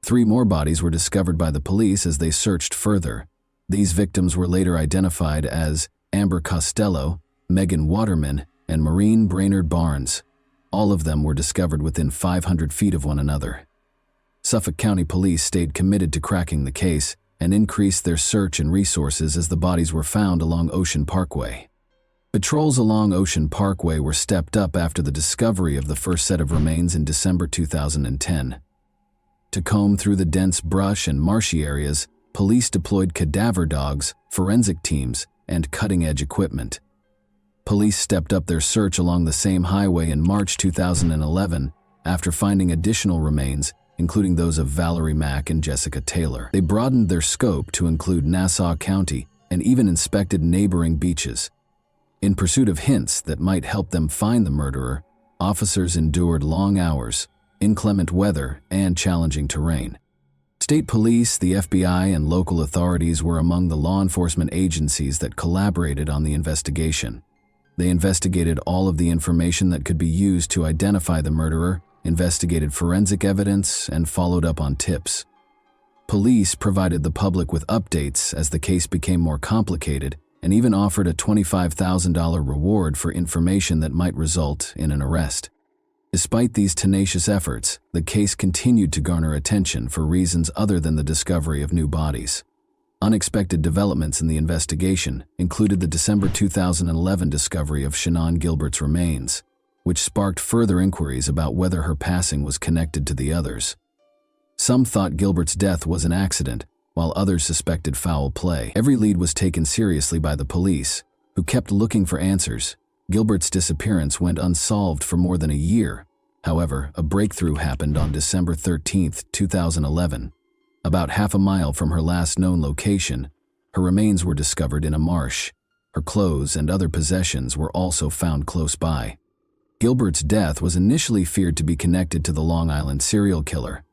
3 more bodies were discovered by the police as they searched further. These victims were later identified as Amber Costello, Megan Waterman, and Maureen Brainerd Barnes. All of them were discovered within 500 feet of one another. Suffolk County Police stayed committed to cracking the case and increased their search and resources as the bodies were found along Ocean Parkway. Patrols along Ocean Parkway were stepped up after the discovery of the first set of remains in December 2010. To comb through the dense brush and marshy areas, police deployed cadaver dogs, forensic teams, and cutting-edge equipment. Police stepped up their search along the same highway in March 2011 after finding additional remains, including those of Valerie Mack and Jessica Taylor. They broadened their scope to include Nassau County and even inspected neighboring beaches. In pursuit of hints that might help them find the murderer, officers endured long hours, inclement weather, and challenging terrain. State police, the FBI, and local authorities were among the law enforcement agencies that collaborated on the investigation. They investigated all of the information that could be used to identify the murderer, investigated forensic evidence, and followed up on tips. Police provided the public with updates as the case became more complicated and even offered a $25,000 reward for information that might result in an arrest. Despite these tenacious efforts, the case continued to garner attention for reasons other than the discovery of new bodies. Unexpected developments in the investigation included the December 2011 discovery of Shannon Gilbert's remains, which sparked further inquiries about whether her passing was connected to the others. Some thought Gilbert's death was an accident, while others suspected foul play. Every lead was taken seriously by the police, who kept looking for answers. Gilbert's disappearance went unsolved for more than a year. However, a breakthrough happened on December 13, 2011. About half a mile from her last known location, her remains were discovered in a marsh. Her clothes and other possessions were also found close by. Gilbert's death was initially feared to be connected to the Long Island serial killer.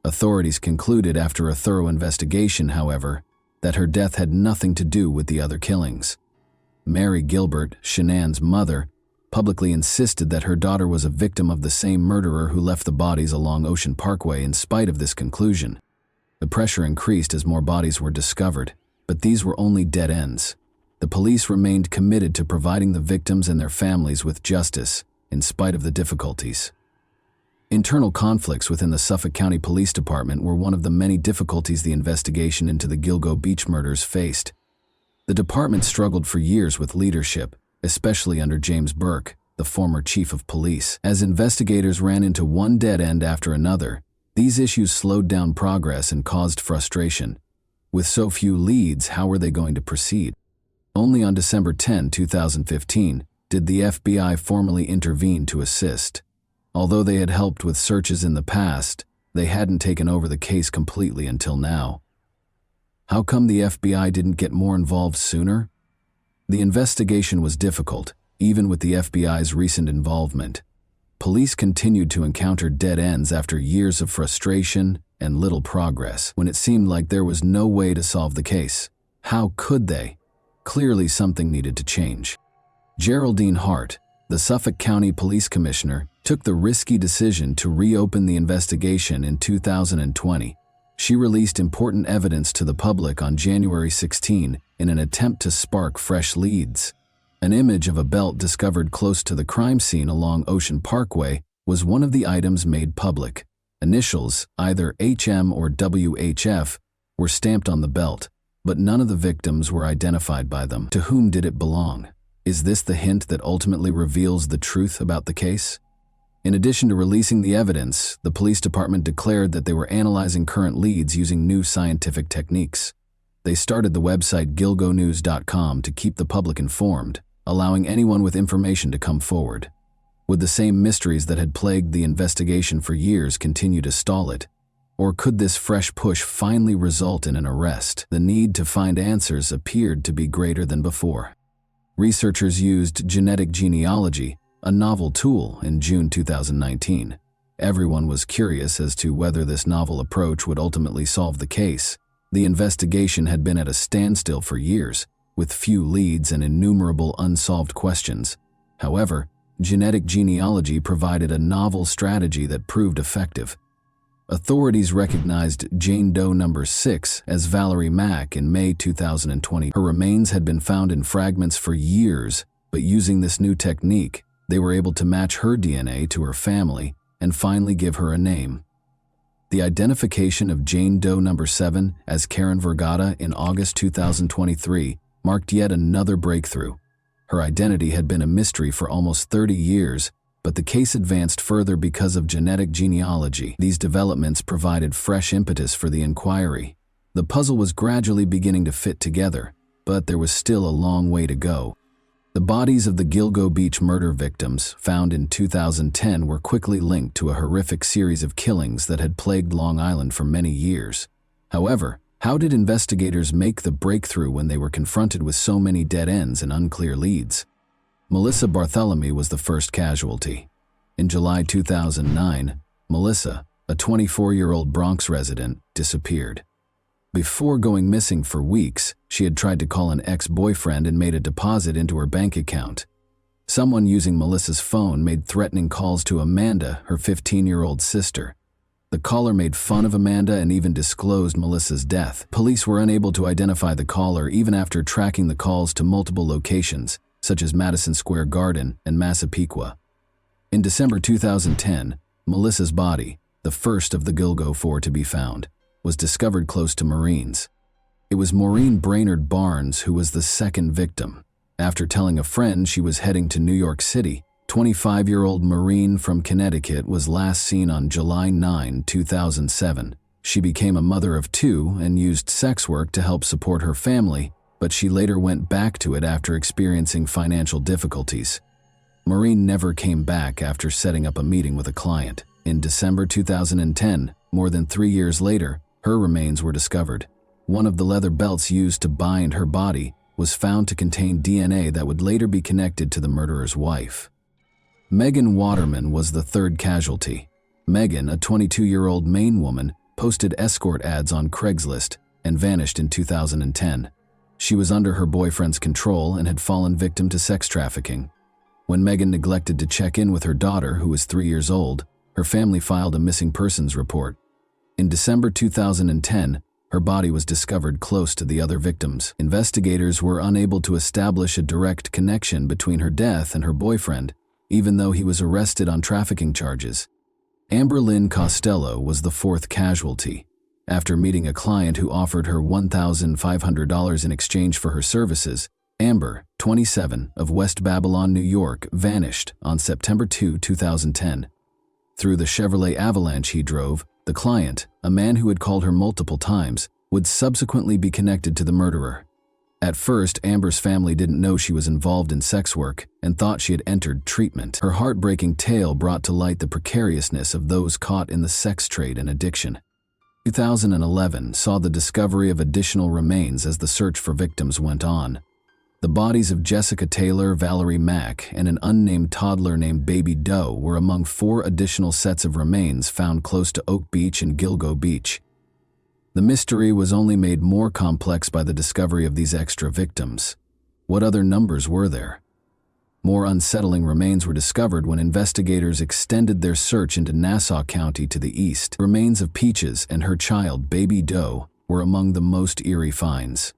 Authorities concluded after a thorough investigation, however, that her death had nothing to do with the other killings. Mary Gilbert, Shannon's mother, publicly insisted that her daughter was a victim of the same murderer who left the bodies along Ocean Parkway in spite of this conclusion. The pressure increased as more bodies were discovered, but these were only dead ends. The police remained committed to providing the victims and their families with justice, in spite of the difficulties. Internal conflicts within the Suffolk County Police Department were one of the many difficulties the investigation into the Gilgo Beach murders faced. The department struggled for years with leadership, especially under James Burke, the former chief of police. As investigators ran into one dead end after another, these issues slowed down progress and caused frustration. With so few leads, how were they going to proceed? Only on December 10, 2015, did the FBI formally intervene to assist. Although they had helped with searches in the past, they hadn't taken over the case completely until now. How come the FBI didn't get more involved sooner? The investigation was difficult, even with the FBI's recent involvement. Police continued to encounter dead ends after years of frustration and little progress. When it seemed like there was no way to solve the case, how could they? Clearly something needed to change. Geraldine Hart, the Suffolk County Police Commissioner, took the risky decision to reopen the investigation in 2020. She released important evidence to the public on January 16 in an attempt to spark fresh leads. An image of a belt discovered close to the crime scene along Ocean Parkway was one of the items made public. Initials, either HM or WHF, were stamped on the belt, but none of the victims were identified by them. To whom did it belong? Is this the hint that ultimately reveals the truth about the case? In addition to releasing the evidence, the police department declared that they were analyzing current leads using new scientific techniques. They started the website gilgonews.com to keep the public informed, allowing anyone with information to come forward. Would the same mysteries that had plagued the investigation for years continue to stall it? Or could this fresh push finally result in an arrest? The need to find answers appeared to be greater than before. Researchers used genetic genealogy, a novel tool, in June 2019. Everyone was curious as to whether this novel approach would ultimately solve the case. The investigation had been at a standstill for years, with few leads and innumerable unsolved questions. However, genetic genealogy provided a novel strategy that proved effective. Authorities recognized Jane Doe number 6 as Valerie Mack in May 2020. Her remains had been found in fragments for years, but using this new technique, they were able to match her DNA to her family and finally give her a name. The identification of Jane Doe number 7 as Karen Vergata in August 2023 marked yet another breakthrough. Her identity had been a mystery for almost 30 years, But the case advanced further because of genetic genealogy. These developments provided fresh impetus for the inquiry. The puzzle was gradually beginning to fit together, but there was still a long way to go. The bodies of the Gilgo Beach murder victims, found in 2010, were quickly linked to a horrific series of killings that had plagued Long Island for many years. However, how did investigators make the breakthrough when they were confronted with so many dead ends and unclear leads? Melissa Bartholomew was the first casualty. In July 2009, Melissa, a 24-year-old Bronx resident, disappeared. Before going missing for weeks, she had tried to call an ex-boyfriend and made a deposit into her bank account. Someone using Melissa's phone made threatening calls to Amanda, her 15-year-old sister. The caller made fun of Amanda and even disclosed Melissa's death. Police were unable to identify the caller even after tracking the calls to multiple locations, such as Madison Square Garden and Massapequa. In December 2010, Melissa's body, the first of the Gilgo Four to be found, was discovered close to Marines. It was Maureen Brainerd Barnes who was the second victim. After telling a friend she was heading to New York City, 25-year-old Maureen from Connecticut was last seen on July 9, 2007. She became a mother of two and used sex work to help support her family, but she later went back to it after experiencing financial difficulties. Maureen never came back after setting up a meeting with a client. In December 2010, more than 3 years later, her remains were discovered. One of the leather belts used to bind her body was found to contain DNA that would later be connected to the murderer's wife. Megan Waterman was the third casualty. Megan, a 22-year-old Maine woman, posted escort ads on Craigslist and vanished in 2010. She was under her boyfriend's control and had fallen victim to sex trafficking. When Megan neglected to check in with her daughter, who was 3 years old, her family filed a missing persons report. In December 2010, her body was discovered close to the other victims. Investigators were unable to establish a direct connection between her death and her boyfriend, even though he was arrested on trafficking charges. Amber Lynn Costello was the fourth casualty. After meeting a client who offered her $1,500 in exchange for her services, Amber, 27, of West Babylon, New York, vanished on September 2, 2010. Through the Chevrolet Avalanche he drove, the client, a man who had called her multiple times, would subsequently be connected to the murderer. At first, Amber's family didn't know she was involved in sex work and thought she had entered treatment. Her heartbreaking tale brought to light the precariousness of those caught in the sex trade and addiction. 2011 saw the discovery of additional remains as the search for victims went on. The bodies of Jessica Taylor, Valerie Mack, and an unnamed toddler named Baby Doe were among 4 additional sets of remains found close to Oak Beach and Gilgo Beach. The mystery was only made more complex by the discovery of these extra victims. What other numbers were there? More unsettling remains were discovered when investigators extended their search into Nassau County to the east. Remains of Peaches and her child, Baby Doe, were among the most eerie finds.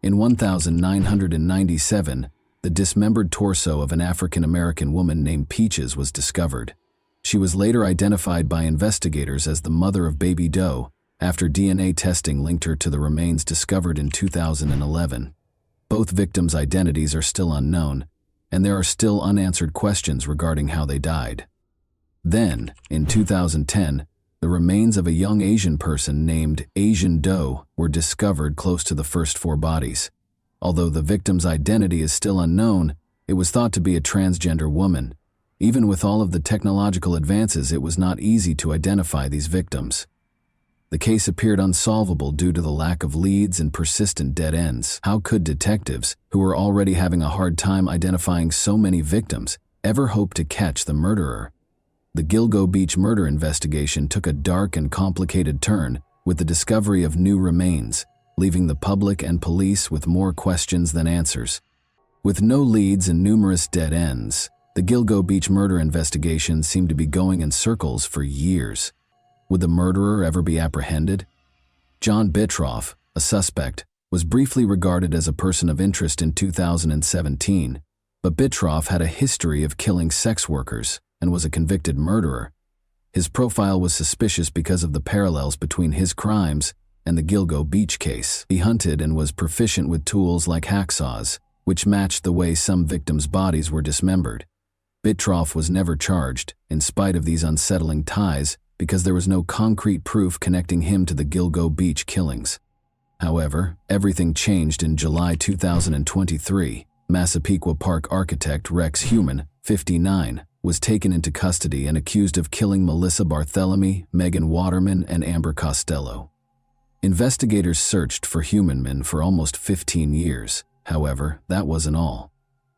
In 1997, the dismembered torso of an African-American woman named Peaches was discovered. She was later identified by investigators as the mother of Baby Doe, after DNA testing linked her to the remains discovered in 2011. Both victims' identities are still unknown, and there are still unanswered questions regarding how they died. Then, in 2010, the remains of a young Asian person named Asian Doe were discovered close to the first 4 bodies. Although the victim's identity is still unknown, it was thought to be a transgender woman. Even with all of the technological advances, it was not easy to identify these victims. The case appeared unsolvable due to the lack of leads and persistent dead ends. How could detectives, who were already having a hard time identifying so many victims, ever hope to catch the murderer? The Gilgo Beach murder investigation took a dark and complicated turn with the discovery of new remains, leaving the public and police with more questions than answers. With no leads and numerous dead ends, the Gilgo Beach murder investigation seemed to be going in circles for years. Would the murderer ever be apprehended? John Bittroff, a suspect, was briefly regarded as a person of interest in 2017, but Bittroff had a history of killing sex workers and was a convicted murderer. His profile was suspicious because of the parallels between his crimes and the Gilgo Beach case. He hunted and was proficient with tools like hacksaws, which matched the way some victims' bodies were dismembered. Bitroff was never charged, in spite of these unsettling ties, because there was no concrete proof connecting him to the Gilgo Beach killings. However, everything changed in July 2023. Massapequa Park architect Rex Heumann, 59, was taken into custody and accused of killing Melissa Barthelemy, Megan Waterman, and Amber Costello. Investigators searched for Heumann for almost 15 years. However, that wasn't all.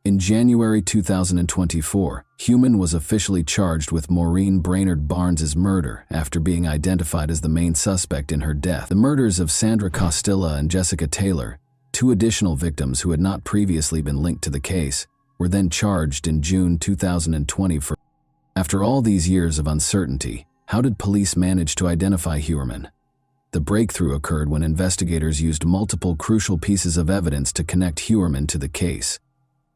In January 2024, Heumann was officially charged with Maureen Brainerd Barnes's murder after being identified as the main suspect in her death. The murders of Sandra Costello and Jessica Taylor, two additional victims who had not previously been linked to the case, were then charged in June 2020 for. After all these years of uncertainty, how did police manage to identify Heumann? The breakthrough occurred when investigators used multiple crucial pieces of evidence to connect Heumann to the case.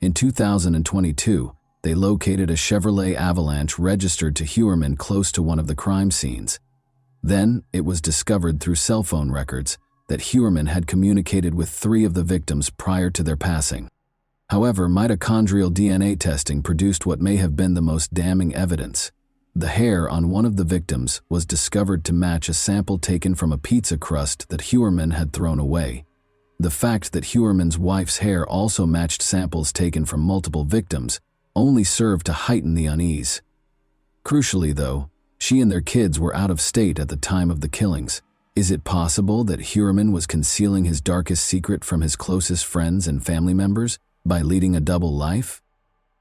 In 2022, they located a Chevrolet Avalanche registered to Heumann close to one of the crime scenes. Then, it was discovered through cell phone records that Heumann had communicated with 3 of the victims prior to their passing. However, mitochondrial DNA testing produced what may have been the most damning evidence. The hair on one of the victims was discovered to match a sample taken from a pizza crust that Heumann had thrown away. The fact that Heuermann's wife's hair also matched samples taken from multiple victims only served to heighten the unease. Crucially, though, she and their kids were out of state at the time of the killings. Is it possible that Heumann was concealing his darkest secret from his closest friends and family members by leading a double life?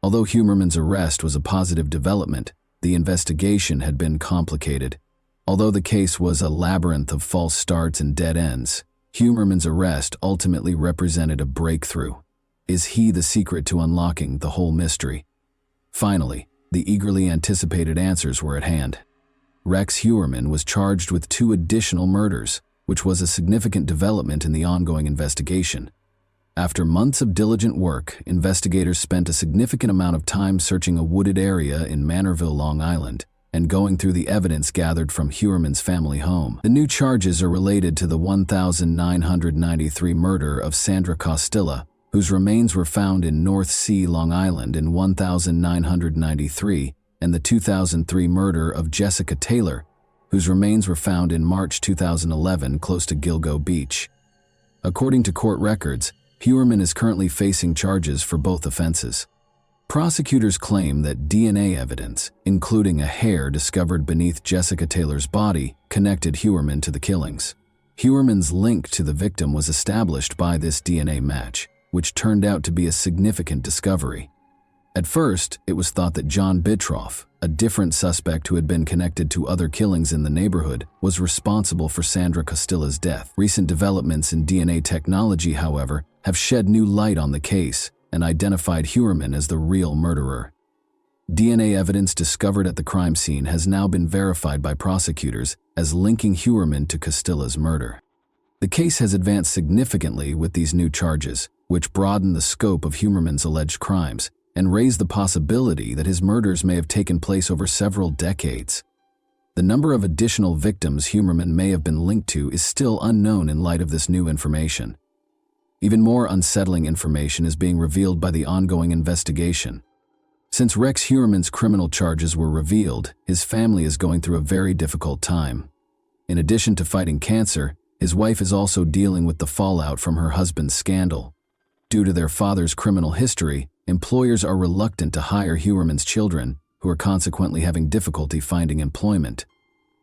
Although Heuermann's arrest was a positive development, the investigation had been complicated. Although the case was a labyrinth of false starts and dead ends, Heuermann's arrest ultimately represented a breakthrough. Is he the secret to unlocking the whole mystery? Finally, the eagerly anticipated answers were at hand. Rex Heumann was charged with 2 additional murders, which was a significant development in the ongoing investigation. After months of diligent work, investigators spent a significant amount of time searching a wooded area in Manorville, Long Island, and going through the evidence gathered from Heuermann's family home. The new charges are related to the 1993 murder of Sandra Costello, whose remains were found in North Sea, Long Island in 1993, and the 2003 murder of Jessica Taylor, whose remains were found in March 2011 close to Gilgo Beach. According to court records, Heumann is currently facing charges for both offenses. Prosecutors claim that DNA evidence, including a hair discovered beneath Jessica Taylor's body, connected Heumann to the killings. Heuermann's link to the victim was established by this DNA match, which turned out to be a significant discovery. At first, it was thought that John Bitroff, a different suspect who had been connected to other killings in the neighborhood, was responsible for Sandra Costello's death. Recent developments in DNA technology, however, have shed new light on the case and identified Heumann as the real murderer. DNA evidence discovered at the crime scene has now been verified by prosecutors as linking Heumann to Costello's murder. The case has advanced significantly with these new charges, which broaden the scope of Heuermann's alleged crimes and raise the possibility that his murders may have taken place over several decades. The number of additional victims Heumann may have been linked to is still unknown in light of this new information. Even more unsettling information is being revealed by the ongoing investigation. Since Rex Heuermann's criminal charges were revealed, his family is going through a very difficult time. In addition to fighting cancer, his wife is also dealing with the fallout from her husband's scandal. Due to their father's criminal history, employers are reluctant to hire Heuermann's children, who are consequently having difficulty finding employment.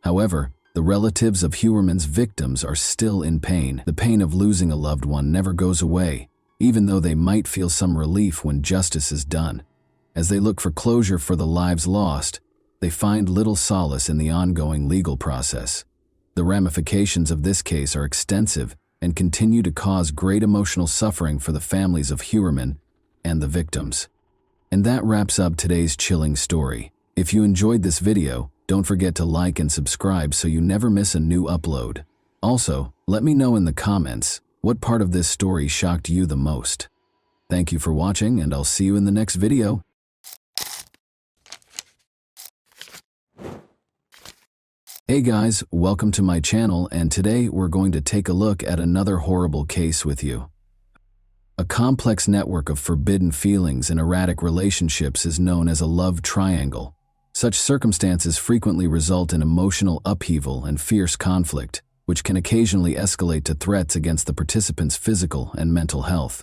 However, the relatives of Heuermann's victims are still in pain. The pain of losing a loved one never goes away, even though they might feel some relief when justice is done. As they look for closure for the lives lost, they find little solace in the ongoing legal process. The ramifications of this case are extensive and continue to cause great emotional suffering for the families of Heuermann and the victims. And that wraps up today's chilling story. If you enjoyed this video, don't forget to like and subscribe so you never miss a new upload. Also, let me know in the comments what part of this story shocked you the most. Thank you for watching, and I'll see you in the next video. Hey guys, welcome to my channel, and today we're going to take a look at another horrible case with you. A complex network of forbidden feelings and erratic relationships is known as a love triangle. Such circumstances frequently result in emotional upheaval and fierce conflict, which can occasionally escalate to threats against the participants' physical and mental health.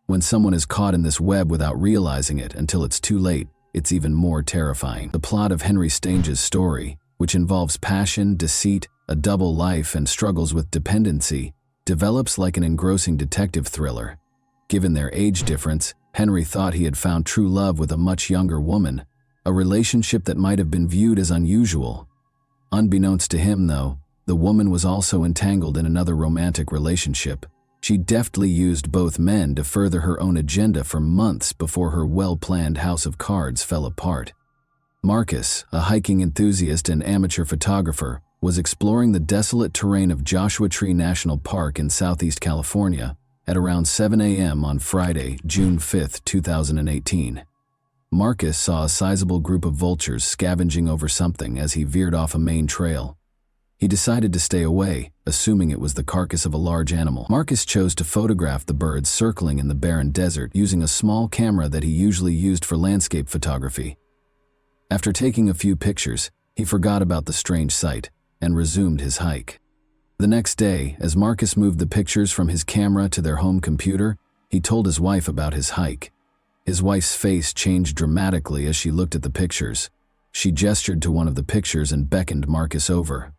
When someone is caught in this web without realizing it until it's too late, it's even more terrifying. The plot of Henry Stange's story, which involves passion, deceit, a double life, and struggles with dependency, develops like an engrossing detective thriller. Given their age difference, Henry thought he had found true love with a much younger woman, a relationship that might have been viewed as unusual. Unbeknownst to him, though, the woman was also entangled in another romantic relationship. She deftly used both men to further her own agenda for months before her well-planned house of cards fell apart. Marcus, a hiking enthusiast and amateur photographer, was exploring the desolate terrain of Joshua Tree National Park in Southeast California at around 7 a.m. on Friday, June 5, 2018. Marcus saw a sizable group of vultures scavenging over something as he veered off a main trail. He decided to stay away, assuming it was the carcass of a large animal. Marcus chose to photograph the birds circling in the barren desert using a small camera that he usually used for landscape photography. After taking a few pictures, he forgot about the strange sight and resumed his hike. The next day, as Marcus moved the pictures from his camera to their home computer, he told his wife about his hike. His wife's face changed dramatically as she looked at the pictures. She gestured to one of the pictures and beckoned Marcus over.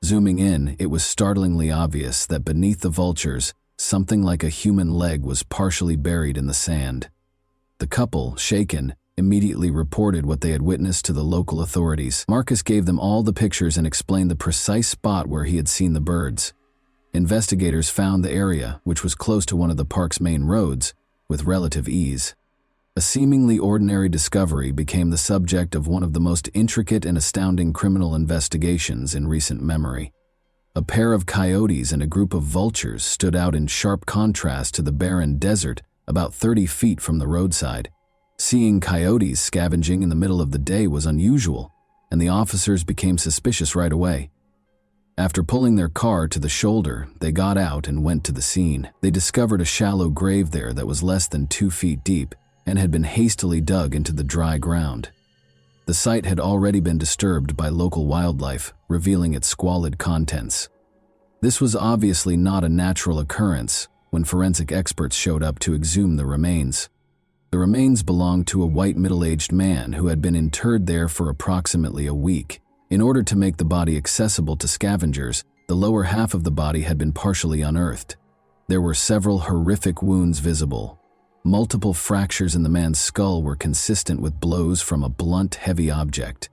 Zooming in, it was startlingly obvious that beneath the vultures, something like a human leg was partially buried in the sand. The couple, shaken, immediately reported what they had witnessed to the local authorities. Marcus gave them all the pictures and explained the precise spot where he had seen the birds. Investigators found the area, which was close to one of the park's main roads, with relative ease. A seemingly ordinary discovery became the subject of one of the most intricate and astounding criminal investigations in recent memory. A pair of coyotes and a group of vultures stood out in sharp contrast to the barren desert about 30 feet from the roadside. Seeing coyotes scavenging in the middle of the day was unusual, and the officers became suspicious right away. After pulling their car to the shoulder, they got out and went to the scene. They discovered a shallow grave there that was less than 2 feet deep and had been hastily dug into the dry ground. The site had already been disturbed by local wildlife, revealing its squalid contents. This was obviously not a natural occurrence when forensic experts showed up to exhume the remains. The remains belonged to a white middle-aged man who had been interred there for approximately a week. In order to make the body accessible to scavengers, the lower half of the body had been partially unearthed. There were several horrific wounds visible. Multiple fractures in the man's skull were consistent with blows from a blunt, heavy object.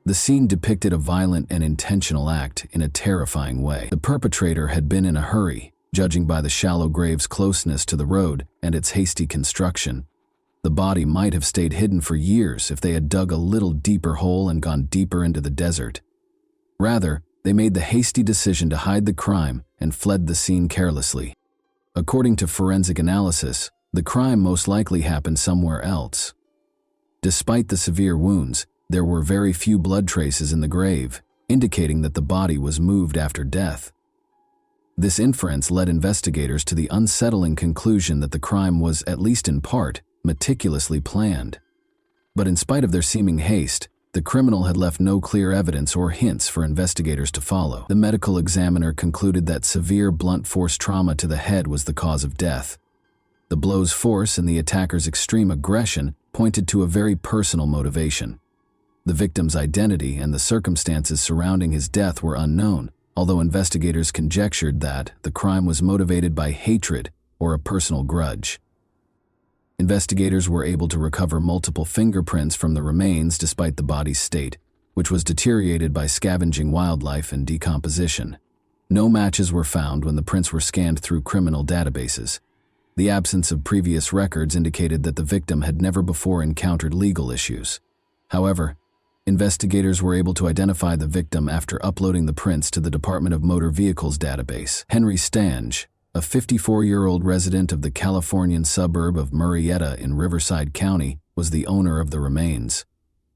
The scene depicted a violent and intentional act in a terrifying way. The perpetrator had been in a hurry, judging by the shallow grave's closeness to the road and its hasty construction. The body might have stayed hidden for years if they had dug a little deeper hole and gone deeper into the desert. Rather, they made the hasty decision to hide the crime and fled the scene carelessly. According to forensic analysis, the crime most likely happened somewhere else. Despite the severe wounds, there were very few blood traces in the grave, indicating that the body was moved after death. This inference led investigators to the unsettling conclusion that the crime was, at least in part, meticulously planned. But in spite of their seeming haste, the criminal had left no clear evidence or hints for investigators to follow. The medical examiner concluded that severe blunt force trauma to the head was the cause of death. The blow's force and the attacker's extreme aggression pointed to a very personal motivation. The victim's identity and the circumstances surrounding his death were unknown, although investigators conjectured that the crime was motivated by hatred or a personal grudge. Investigators were able to recover multiple fingerprints from the remains despite the body's state, which was deteriorated by scavenging wildlife and decomposition. No matches were found when the prints were scanned through criminal databases. The absence of previous records indicated that the victim had never before encountered legal issues. However, investigators were able to identify the victim after uploading the prints to the Department of Motor Vehicles database. Henry Stange, a 54-year-old resident of the Californian suburb of Murrieta in Riverside County, was the owner of the remains.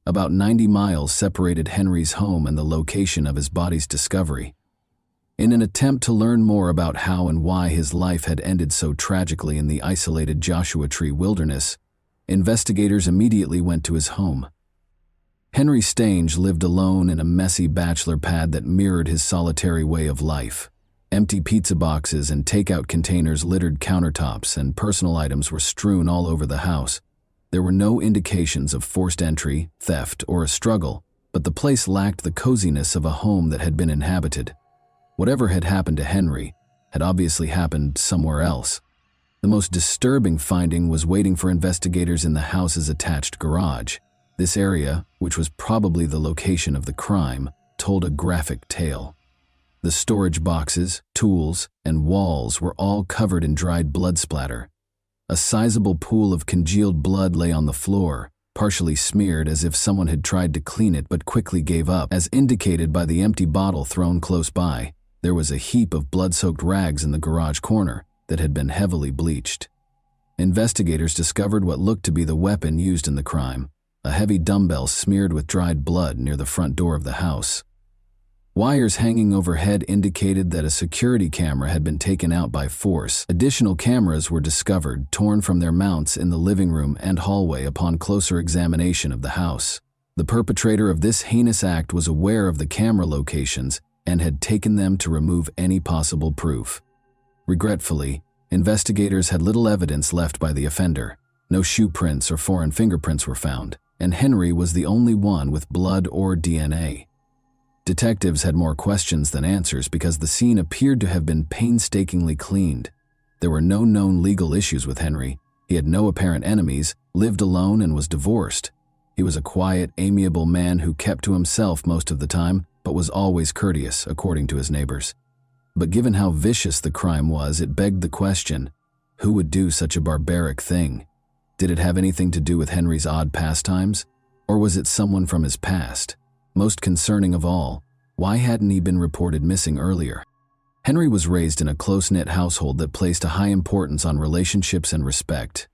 About 90 miles separated Henry's home and the location of his body's discovery. In an attempt to learn more about how and why his life had ended so tragically in the isolated Joshua Tree wilderness, investigators immediately went to his home. Henry Stange lived alone in a messy bachelor pad that mirrored his solitary way of life. Empty pizza boxes and takeout containers littered countertops, and personal items were strewn all over the house. There were no indications of forced entry, theft, or a struggle, but the place lacked the coziness of a home that had been inhabited. Whatever had happened to Henry had obviously happened somewhere else. The most disturbing finding was waiting for investigators in the house's attached garage. This area, which was probably the location of the crime, told a graphic tale. The storage boxes, tools, and walls were all covered in dried blood splatter. A sizable pool of congealed blood lay on the floor, partially smeared as if someone had tried to clean it but quickly gave up, as indicated by the empty bottle thrown close by. There was a heap of blood-soaked rags in the garage corner that had been heavily bleached. Investigators discovered what looked to be the weapon used in the crime, a heavy dumbbell smeared with dried blood near the front door of the house. Wires hanging overhead indicated that a security camera had been taken out by force. Additional cameras were discovered, torn from their mounts in the living room and hallway upon closer examination of the house. The perpetrator of this heinous act was aware of the camera locations and had taken them to remove any possible proof. Regretfully, investigators had little evidence left by the offender. No shoe prints or foreign fingerprints were found, and Henry was the only one with blood or DNA. Detectives had more questions than answers because the scene appeared to have been painstakingly cleaned. There were no known legal issues with Henry. He had no apparent enemies, lived alone, and was divorced. He was a quiet, amiable man who kept to himself most of the time, but was always courteous, according to his neighbors. But given how vicious the crime was, it begged the question, who would do such a barbaric thing? Did it have anything to do with Henry's odd pastimes? Or was it someone from his past? Most concerning of all, why hadn't he been reported missing earlier? Henry was raised in a close-knit household that placed a high importance on relationships and respect.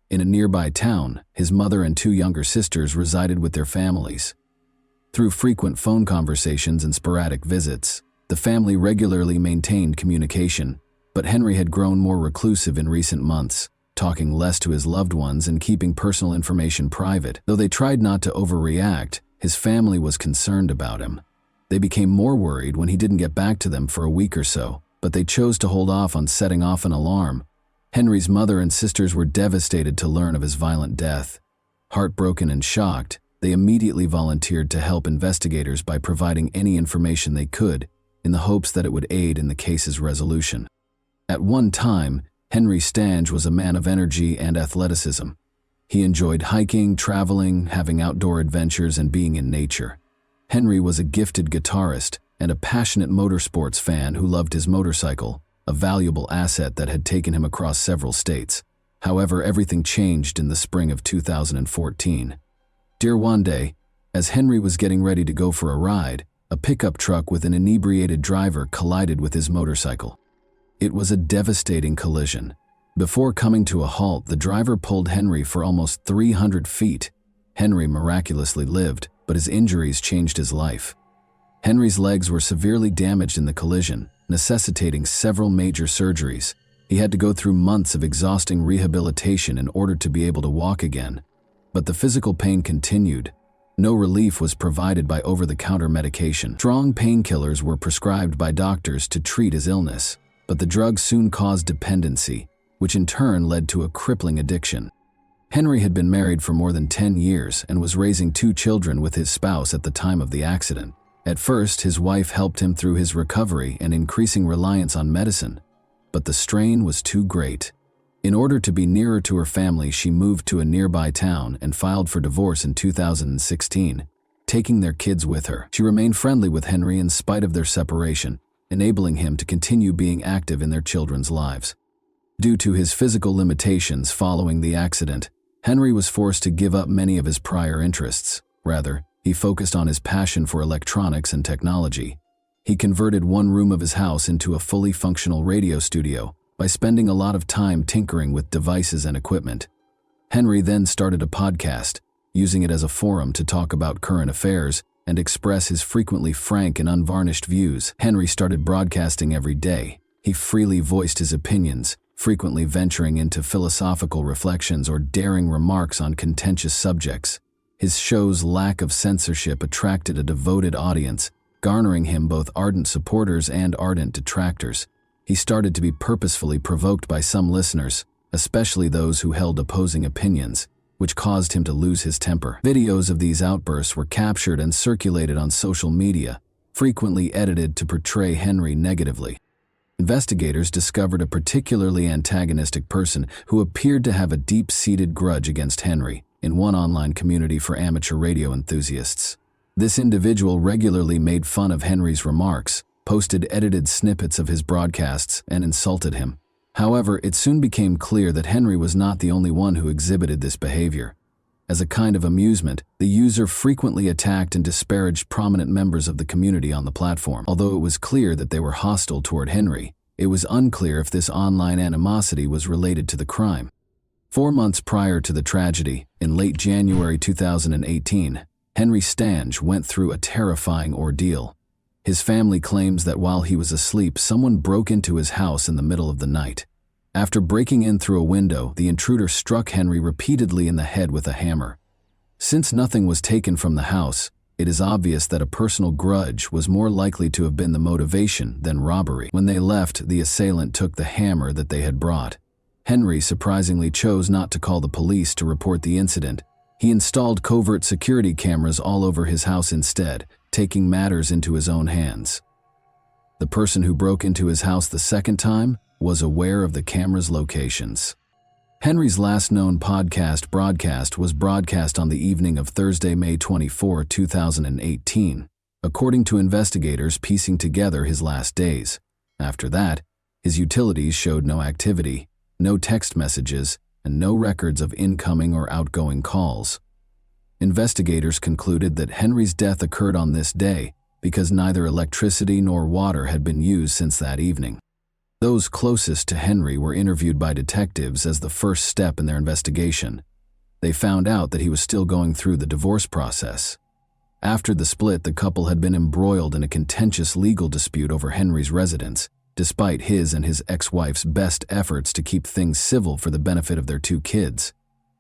In a nearby town, his mother and two younger sisters resided with their families. Through frequent phone conversations and sporadic visits, the family regularly maintained communication, but Henry had grown more reclusive in recent months, talking less to his loved ones and keeping personal information private. Though they tried not to overreact, his family was concerned about him. They became more worried when he didn't get back to them for a week or so, but they chose to hold off on setting off an alarm. Henry's mother and sisters were devastated to learn of his violent death. Heartbroken and shocked, they immediately volunteered to help investigators by providing any information they could, in the hopes that it would aid in the case's resolution. At one time, Henry Stange was a man of energy and athleticism. He enjoyed hiking, traveling, having outdoor adventures, and being in nature. Henry was a gifted guitarist and a passionate motorsports fan who loved his motorcycle, a valuable asset that had taken him across several states. However, everything changed in the spring of 2014. One day, as Henry was getting ready to go for a ride, a pickup truck with an inebriated driver collided with his motorcycle. It was a devastating collision. Before coming to a halt, the driver pulled Henry for almost 300 feet. Henry miraculously lived, but his injuries changed his life. Henry's legs were severely damaged in the collision, necessitating several major surgeries. He had to go through months of exhausting rehabilitation in order to be able to walk again. But the physical pain continued. No relief was provided by over-the-counter medication. Strong painkillers were prescribed by doctors to treat his illness, but the drugs soon caused dependency, which in turn led to a crippling addiction. Henry had been married for more than 10 years and was raising 2 children with his spouse at the time of the accident. At first, his wife helped him through his recovery and increasing reliance on medicine, but the strain was too great. In order to be nearer to her family, she moved to a nearby town and filed for divorce in 2016, taking their kids with her. She remained friendly with Henry in spite of their separation, enabling him to continue being active in their children's lives. Due to his physical limitations following the accident, Henry was forced to give up many of his prior interests. Rather, he focused on his passion for electronics and technology. He converted one room of his house into a fully functional radio studio by spending a lot of time tinkering with devices and equipment. Henry then started a podcast, using it as a forum to talk about current affairs, and express his frequently frank and unvarnished views. Henry started broadcasting every day. He freely voiced his opinions, frequently venturing into philosophical reflections or daring remarks on contentious subjects. His show's lack of censorship attracted a devoted audience, garnering him both ardent supporters and ardent detractors. He started to be purposefully provoked by some listeners, especially those who held opposing opinions, which caused him to lose his temper. Videos of these outbursts were captured and circulated on social media, frequently edited to portray Henry negatively. Investigators discovered a particularly antagonistic person who appeared to have a deep-seated grudge against Henry in one online community for amateur radio enthusiasts. This individual regularly made fun of Henry's remarks, posted edited snippets of his broadcasts, and insulted him. However, it soon became clear that Henry was not the only one who exhibited this behavior. As a kind of amusement, the user frequently attacked and disparaged prominent members of the community on the platform. Although it was clear that they were hostile toward Henry, it was unclear if this online animosity was related to the crime. 4 months prior to the tragedy, in late January 2018, Henry Stange went through a terrifying ordeal. His family claims that while he was asleep, someone broke into his house in the middle of the night. After breaking in through a window, the intruder struck Henry repeatedly in the head with a hammer. Since nothing was taken from the house, it is obvious that a personal grudge was more likely to have been the motivation than robbery. When they left, the assailant took the hammer that they had brought. Henry surprisingly chose not to call the police to report the incident. He installed covert security cameras all over his house instead, taking matters into his own hands. The person who broke into his house the second time was aware of the camera's locations. Henry's last known podcast broadcast was broadcast on the evening of Thursday, May 24, 2018, according to investigators piecing together his last days. After that, his utilities showed no activity, no text messages, and no records of incoming or outgoing calls. Investigators concluded that Henry's death occurred on this day because neither electricity nor water had been used since that evening. Those closest to Henry were interviewed by detectives as the first step in their investigation. They found out that he was still going through the divorce process. After the split, the couple had been embroiled in a contentious legal dispute over Henry's residence, despite his and his ex-wife's best efforts to keep things civil for the benefit of their 2 kids.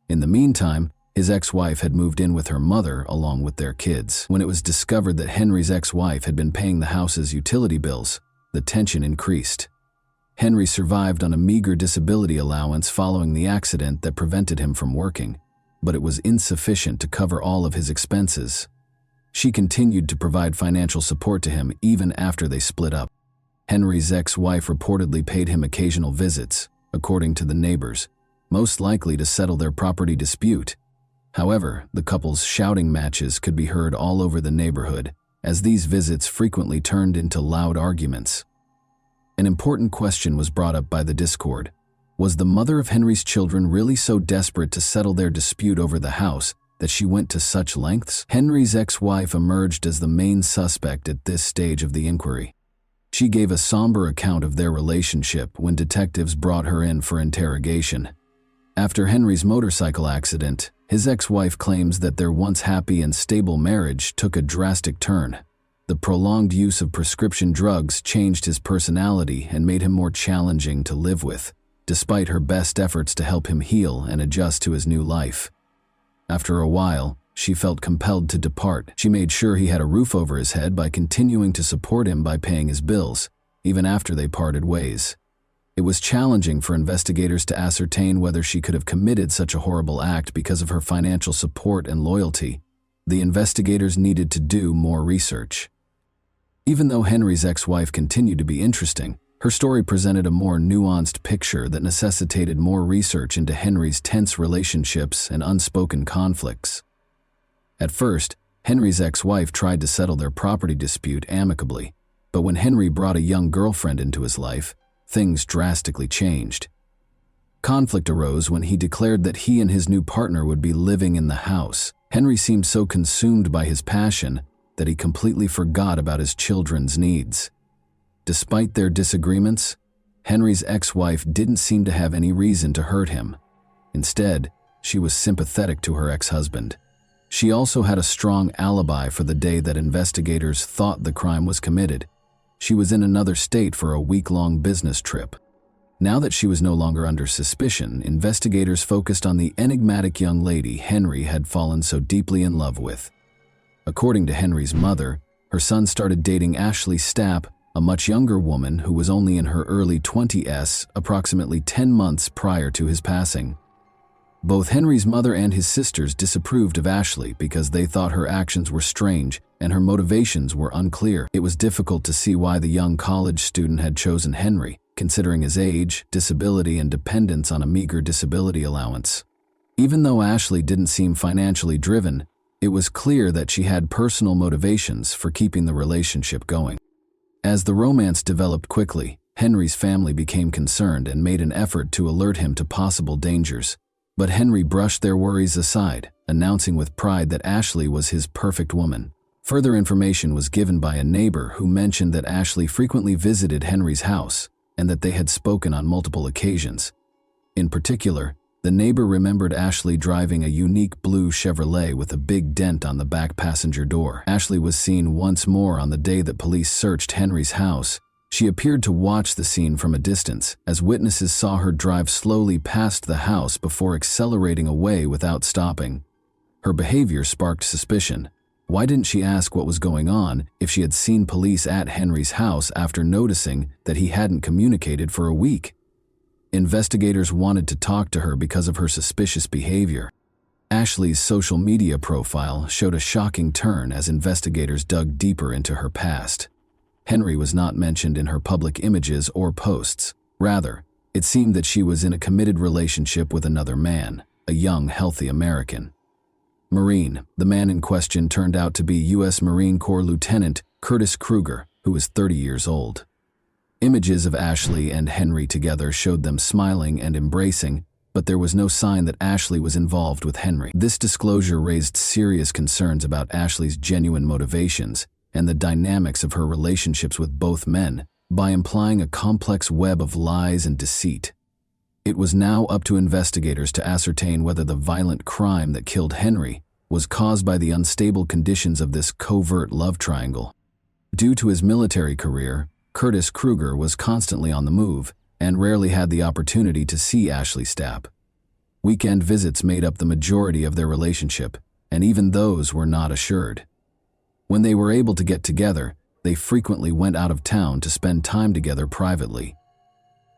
In the meantime, his ex-wife had moved in with her mother along with their kids. When it was discovered that Henry's ex-wife had been paying the house's utility bills, the tension increased. Henry survived on a meager disability allowance following the accident that prevented him from working, but it was insufficient to cover all of his expenses. She continued to provide financial support to him even after they split up. Henry's ex-wife reportedly paid him occasional visits, according to the neighbors, most likely to settle their property dispute. However, the couple's shouting matches could be heard all over the neighborhood, as these visits frequently turned into loud arguments. An important question was brought up by the Discord. Was the mother of Henry's children really so desperate to settle their dispute over the house that she went to such lengths? Henry's ex-wife emerged as the main suspect at this stage of the inquiry. She gave a somber account of their relationship when detectives brought her in for interrogation. After Henry's motorcycle accident, his ex-wife claims that their once happy and stable marriage took a drastic turn. The prolonged use of prescription drugs changed his personality and made him more challenging to live with, despite her best efforts to help him heal and adjust to his new life. After a while, she felt compelled to depart. She made sure he had a roof over his head by continuing to support him by paying his bills, even after they parted ways. It was challenging for investigators to ascertain whether she could have committed such a horrible act because of her financial support and loyalty. The investigators needed to do more research. Even though Henry's ex-wife continued to be interesting, her story presented a more nuanced picture that necessitated more research into Henry's tense relationships and unspoken conflicts. At first, Henry's ex-wife tried to settle their property dispute amicably, but when Henry brought a young girlfriend into his life, things drastically changed. Conflict arose when he declared that he and his new partner would be living in the house. Henry seemed so consumed by his passion that he completely forgot about his children's needs. Despite their disagreements, Henry's ex-wife didn't seem to have any reason to hurt him. Instead, she was sympathetic to her ex-husband. She also had a strong alibi for the day that investigators thought the crime was committed. She was in another state for a week-long business trip. Now that she was no longer under suspicion, investigators focused on the enigmatic young lady Henry had fallen so deeply in love with. According to Henry's mother, her son started dating Ashley Stapp, a much younger woman who was only in her early 20s, approximately 10 months prior to his passing. Both Henry's mother and his sisters disapproved of Ashley because they thought her actions were strange and her motivations were unclear. It was difficult to see why the young college student had chosen Henry, considering his age, disability, and dependence on a meager disability allowance. Even though Ashley didn't seem financially driven, it was clear that she had personal motivations for keeping the relationship going. As the romance developed quickly, Henry's family became concerned and made an effort to alert him to possible dangers. But Henry brushed their worries aside, announcing with pride that Ashley was his perfect woman. Further information was given by a neighbor who mentioned that Ashley frequently visited Henry's house and that they had spoken on multiple occasions. In particular, the neighbor remembered Ashley driving a unique blue Chevrolet with a big dent on the back passenger door. Ashley was seen once more on the day that police searched Henry's house. She appeared to watch the scene from a distance, as witnesses saw her drive slowly past the house before accelerating away without stopping. Her behavior sparked suspicion. Why didn't she ask what was going on if she had seen police at Henry's house after noticing that he hadn't communicated for a week? Investigators wanted to talk to her because of her suspicious behavior. Ashley's social media profile showed a shocking turn as investigators dug deeper into her past. Henry was not mentioned in her public images or posts. Rather, it seemed that she was in a committed relationship with another man, a young, healthy American. Marine, the man in question turned out to be U.S. Marine Corps Lieutenant Curtis Kruger, who was 30 years old. Images of Ashley and Henry together showed them smiling and embracing, but there was no sign that Ashley was involved with Henry. This disclosure raised serious concerns about Ashley's genuine motivations and the dynamics of her relationships with both men, by implying a complex web of lies and deceit. It was now up to investigators to ascertain whether the violent crime that killed Henry was caused by the unstable conditions of this covert love triangle. Due to his military career, Curtis Kruger was constantly on the move and rarely had the opportunity to see Ashley Stapp. Weekend visits made up the majority of their relationship, and even those were not assured. When they were able to get together, they frequently went out of town to spend time together privately.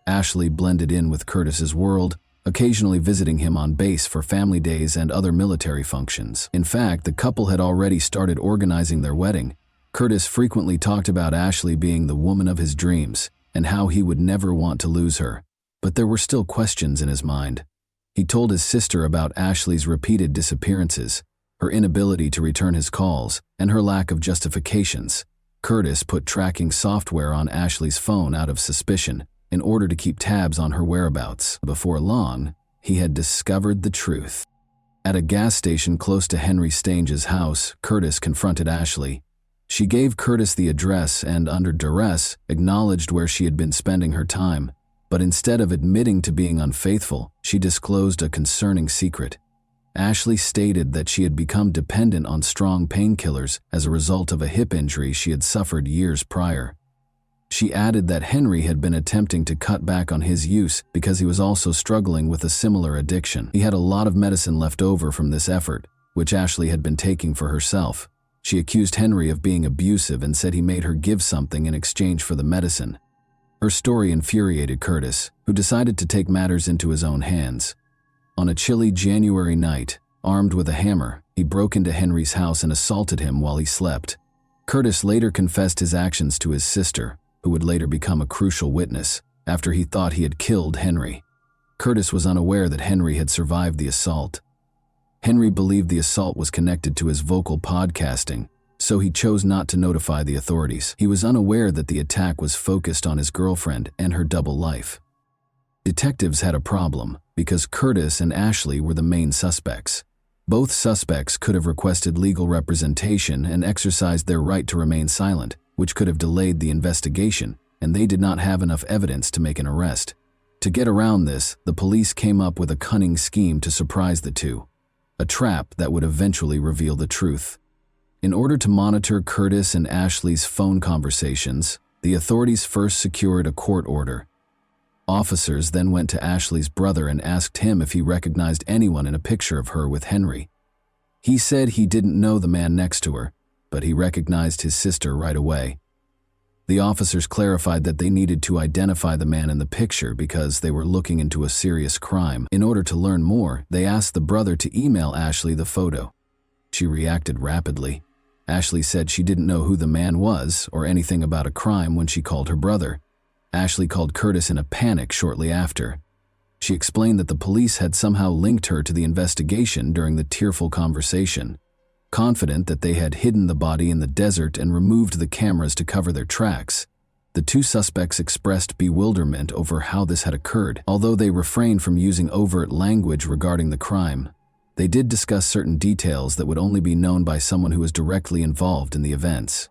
Ashley blended in with Curtis's world, occasionally visiting him on base for family days and other military functions. In fact, the couple had already started organizing their wedding. Curtis frequently talked about Ashley being the woman of his dreams and how he would never want to lose her. But there were still questions in his mind. He told his sister about Ashley's repeated disappearances, her inability to return his calls, and her lack of justifications. Curtis put tracking software on Ashley's phone out of suspicion in order to keep tabs on her whereabouts. Before long, he had discovered the truth. At a gas station close to Henry Stange's house, Curtis confronted Ashley. She gave Curtis the address and, under duress, acknowledged where she had been spending her time. But instead of admitting to being unfaithful, she disclosed a concerning secret. Ashley stated that she had become dependent on strong painkillers as a result of a hip injury she had suffered years prior. She added that Henry had been attempting to cut back on his use because he was also struggling with a similar addiction. He had a lot of medicine left over from this effort, which Ashley had been taking for herself. She accused Henry of being abusive and said he made her give something in exchange for the medicine. Her story infuriated Curtis, who decided to take matters into his own hands. On a chilly January night, armed with a hammer, he broke into Henry's house and assaulted him while he slept. Curtis later confessed his actions to his sister, who would later become a crucial witness, after he thought he had killed Henry. Curtis was unaware that Henry had survived the assault. Henry believed the assault was connected to his vocal podcasting, so he chose not to notify the authorities. He was unaware that the attack was focused on his girlfriend and her double life. Detectives had a problem because Curtis and Ashley were the main suspects. Both suspects could have requested legal representation and exercised their right to remain silent, which could have delayed the investigation, and they did not have enough evidence to make an arrest. To get around this, the police came up with a cunning scheme to surprise the two. a trap that would eventually reveal the truth. In order to monitor Curtis and Ashley's phone conversations, the authorities first secured a court order. Officers then went to Ashley's brother and asked him if he recognized anyone in a picture of her with Henry. He said he didn't know the man next to her, but he recognized his sister right away. The officers clarified that they needed to identify the man in the picture because they were looking into a serious crime. In order to learn more, they asked the brother to email Ashley the photo. She reacted rapidly. Ashley said she didn't know who the man was or anything about a crime when she called her brother. Ashley called Curtis in a panic shortly after. She explained that the police had somehow linked her to the investigation during the tearful conversation. Confident that they had hidden the body in the desert and removed the cameras to cover their tracks, the two suspects expressed bewilderment over how this had occurred. Although they refrained from using overt language regarding the crime, they did discuss certain details that would only be known by someone who was directly involved in the events.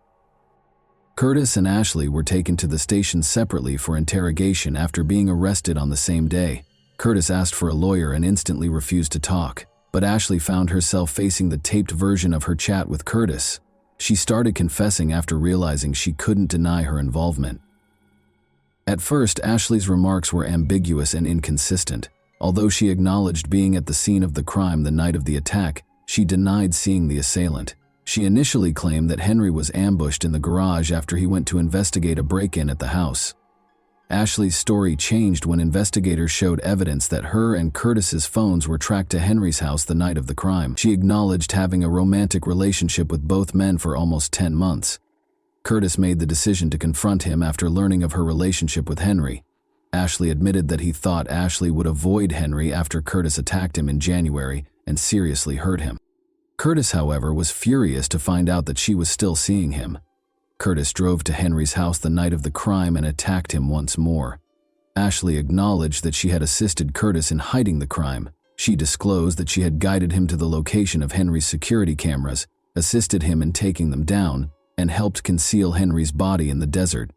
Curtis and Ashley were taken to the station separately for interrogation after being arrested on the same day. Curtis asked for a lawyer and instantly refused to talk. But Ashley found herself facing the taped version of her chat with Curtis. She started confessing after realizing she couldn't deny her involvement. At first, Ashley's remarks were ambiguous and inconsistent. Although she acknowledged being at the scene of the crime the night of the attack, she denied seeing the assailant. She initially claimed that Henry was ambushed in the garage after he went to investigate a break-in at the house. Ashley's story changed when investigators showed evidence that her and Curtis's phones were tracked to Henry's house the night of the crime. She acknowledged having a romantic relationship with both men for almost 10 months. Curtis made the decision to confront him after learning of her relationship with Henry. Ashley admitted that he thought Ashley would avoid Henry after Curtis attacked him in January and seriously hurt him. Curtis, however, was furious to find out that she was still seeing him. Curtis drove to Henry's house the night of the crime and attacked him once more. Ashley acknowledged that she had assisted Curtis in hiding the crime. She disclosed that she had guided him to the location of Henry's security cameras, assisted him in taking them down, and helped conceal Henry's body in the desert.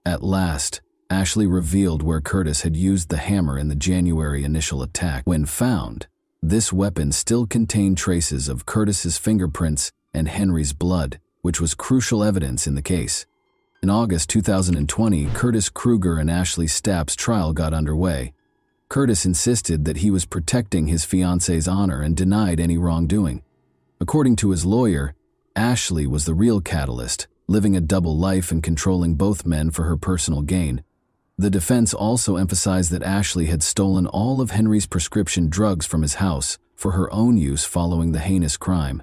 At last, Ashley revealed where Curtis had used the hammer in the January initial attack. When found, this weapon still contained traces of Curtis's fingerprints and Henry's blood, which was crucial evidence in the case. In August 2020, Curtis Kruger and Ashley Stapp's trial got underway. Curtis insisted that he was protecting his fiance's honor and denied any wrongdoing. According to his lawyer, Ashley was the real catalyst, living a double life and controlling both men for her personal gain. The defense also emphasized that Ashley had stolen all of Henry's prescription drugs from his house for her own use following the heinous crime.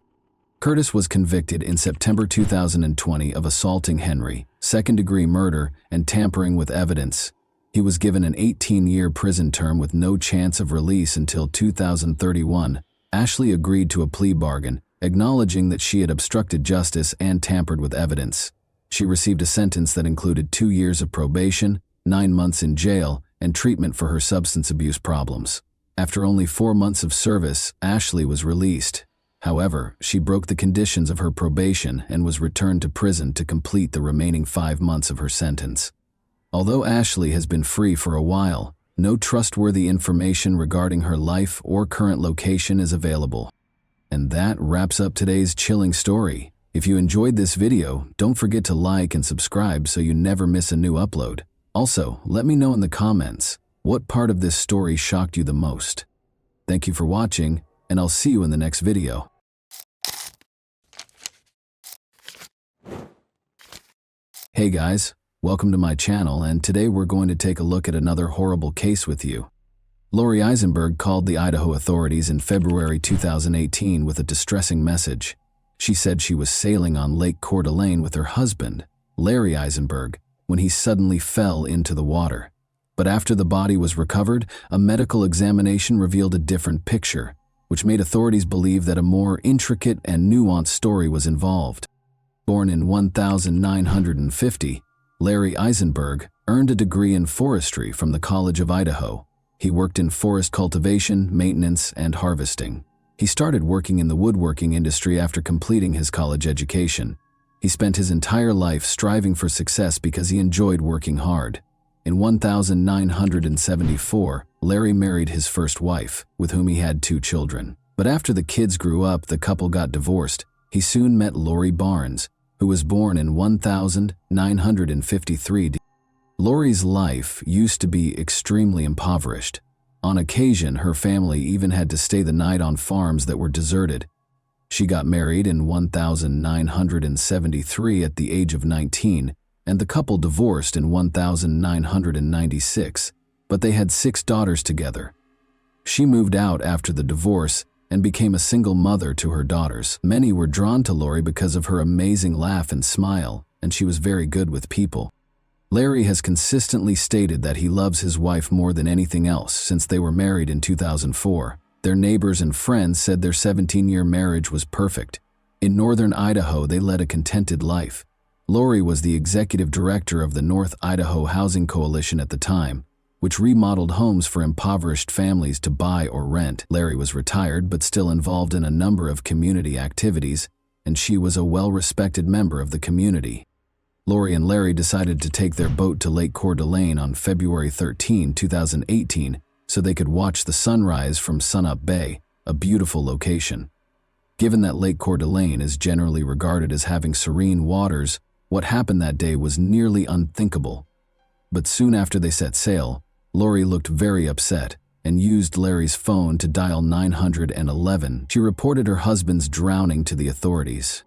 Curtis was convicted in September 2020 of assaulting Henry, second-degree murder, and tampering with evidence. He was given an 18-year prison term with no chance of release until 2031. Ashley agreed to a plea bargain, acknowledging that she had obstructed justice and tampered with evidence. She received a sentence that included 2 years of probation, 9 months in jail, and treatment for her substance abuse problems. After only 4 months of service, Ashley was released. However, she broke the conditions of her probation and was returned to prison to complete the remaining 5 months of her sentence. Although Ashley has been free for a while, no trustworthy information regarding her life or current location is available. And that wraps up today's chilling story. If you enjoyed this video, don't forget to like and subscribe so you never miss a new upload. Also, let me know in the comments, what part of this story shocked you the most? Thank you for watching, and I'll see you in the next video. Hey guys, welcome to my channel, and today we're going to take a look at another horrible case with you. Lori Eisenberg called the Idaho authorities in February 2018 with a distressing message. She said she was sailing on Lake Coeur d'Alene with her husband, Larry Eisenberg, when he suddenly fell into the water. But after the body was recovered, a medical examination revealed a different picture, which made authorities believe that a more intricate and nuanced story was involved. Born in 1950, Larry Eisenberg earned a degree in forestry from the College of Idaho. He worked in forest cultivation, maintenance, and harvesting. He started working in the woodworking industry after completing his college education. He spent his entire life striving for success because he enjoyed working hard. In 1974, Larry married his first wife, with whom he had 2 children. But after the kids grew up, the couple got divorced. He soon met Lori Barnes, who was born in 1953. Lori's life used to be extremely impoverished. On occasion, her family even had to stay the night on farms that were deserted. She got married in 1973 at the age of 19, and the couple divorced in 1996, but they had 6 daughters together. She moved out after the divorce and became a single mother to her daughters. Many were drawn to Lori because of her amazing laugh and smile, and she was very good with people. Larry has consistently stated that he loves his wife more than anything else since they were married in 2004. Their neighbors and friends said their 17-year marriage was perfect. In northern Idaho, they led a contented life. Lori was the executive director of the North Idaho Housing Coalition at the time, which remodeled homes for impoverished families to buy or rent. Larry was retired but still involved in a number of community activities, and she was a well-respected member of the community. Lori and Larry decided to take their boat to Lake Coeur d'Alene on February 13, 2018, so they could watch the sunrise from Sunup Bay, a beautiful location. Given that Lake Coeur d'Alene is generally regarded as having serene waters, what happened that day was nearly unthinkable. But soon after they set sail, Lori looked very upset and used Larry's phone to dial 911. She reported her husband's drowning to the authorities.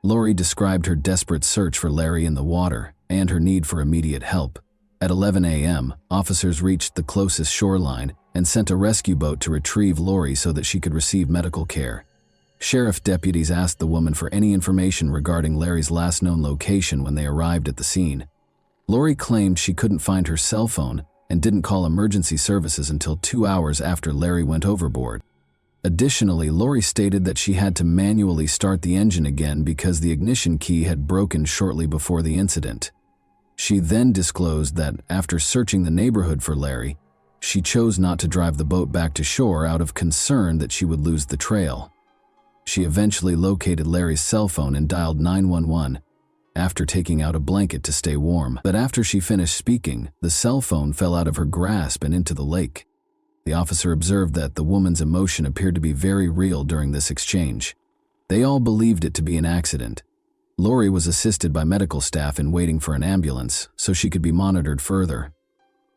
Lori described her desperate search for Larry in the water and her need for immediate help. At 11 a.m., officers reached the closest shoreline and sent a rescue boat to retrieve Lori so that she could receive medical care. Sheriff deputies asked the woman for any information regarding Larry's last known location when they arrived at the scene. Lori claimed she couldn't find her cell phone and didn't call emergency services until 2 hours after Larry went overboard. Additionally, Lori stated that she had to manually start the engine again because the ignition key had broken shortly before the incident. She then disclosed that after searching the neighborhood for Larry, she chose not to drive the boat back to shore out of concern that she would lose the trail. She eventually located Larry's cell phone and dialed 911 after taking out a blanket to stay warm. But after she finished speaking, the cell phone fell out of her grasp and into the lake. The officer observed that the woman's emotion appeared to be very real during this exchange. They all believed it to be an accident. Lori was assisted by medical staff in waiting for an ambulance so she could be monitored further.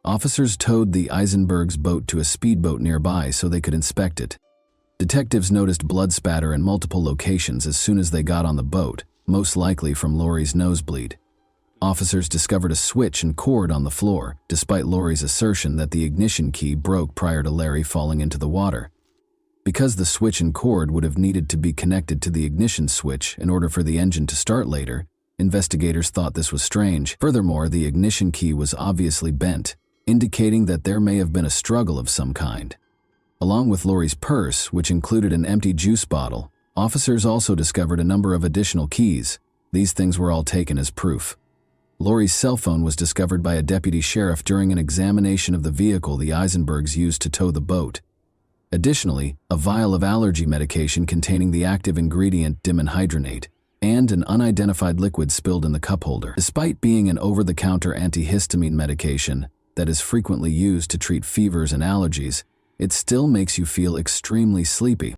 Officers towed the Eisenbergs' boat to a speedboat nearby so they could inspect it. Detectives noticed blood spatter in multiple locations as soon as they got on the boat, most likely from Lori's nosebleed. Officers discovered a switch and cord on the floor, despite Lori's assertion that the ignition key broke prior to Larry falling into the water. Because the switch and cord would have needed to be connected to the ignition switch in order for the engine to start later, investigators thought this was strange. Furthermore, the ignition key was obviously bent, indicating that there may have been a struggle of some kind. Along with Lori's purse, which included an empty juice bottle, officers also discovered a number of additional keys. These things were all taken as proof. Lori's cell phone was discovered by a deputy sheriff during an examination of the vehicle the Eisenbergs used to tow the boat. Additionally, a vial of allergy medication containing the active ingredient dimenhydrinate and an unidentified liquid spilled in the cup holder. Despite being an over-the-counter antihistamine medication that is frequently used to treat fevers and allergies, it still makes you feel extremely sleepy.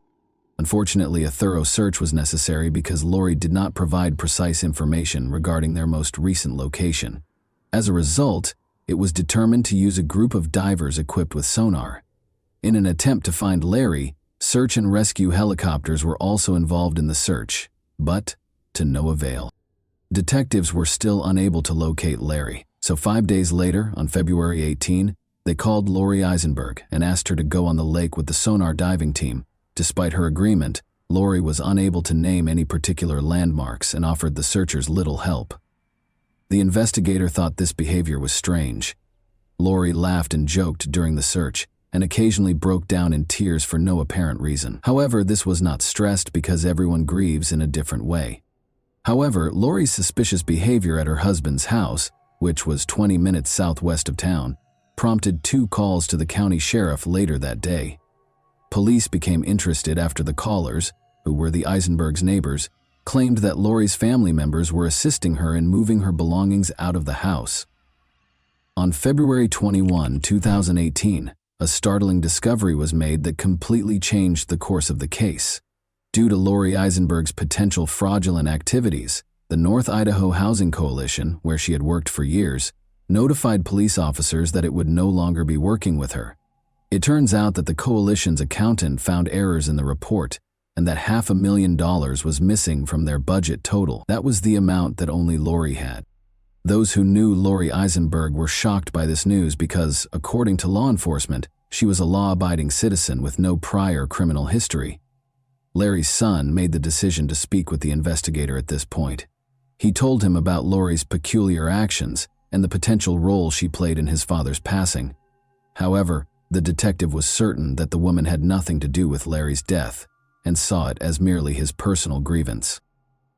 Unfortunately, a thorough search was necessary because Lori did not provide precise information regarding their most recent location. As a result, it was determined to use a group of divers equipped with sonar. In an attempt to find Larry, search and rescue helicopters were also involved in the search, but to no avail. Detectives were still unable to locate Larry, so 5 days later, on February 18, they called Lori Eisenberg and asked her to go on the lake with the sonar diving team. Despite her agreement, Lori was unable to name any particular landmarks and offered the searchers little help. The investigator thought this behavior was strange. Lori laughed and joked during the search and occasionally broke down in tears for no apparent reason. However, this was not stressed because everyone grieves in a different way. However, Lori's suspicious behavior at her husband's house, which was 20 minutes southwest of town, prompted 2 calls to the county sheriff later that day. Police became interested after the callers, who were the Eisenbergs' neighbors, claimed that Lori's family members were assisting her in moving her belongings out of the house. On February 21, 2018, a startling discovery was made that completely changed the course of the case. Due to Lori Eisenberg's potential fraudulent activities, the North Idaho Housing Coalition, where she had worked for years, notified police officers that it would no longer be working with her. It turns out that the coalition's accountant found errors in the report, and that $500,000 was missing from their budget total. That was the amount that only Lori had. Those who knew Lori Eisenberg were shocked by this news because, according to law enforcement, she was a law-abiding citizen with no prior criminal history. Larry's son made the decision to speak with the investigator at this point. He told him about Lori's peculiar actions and the potential role she played in his father's passing. However, the detective was certain that the woman had nothing to do with Larry's death and saw it as merely his personal grievance.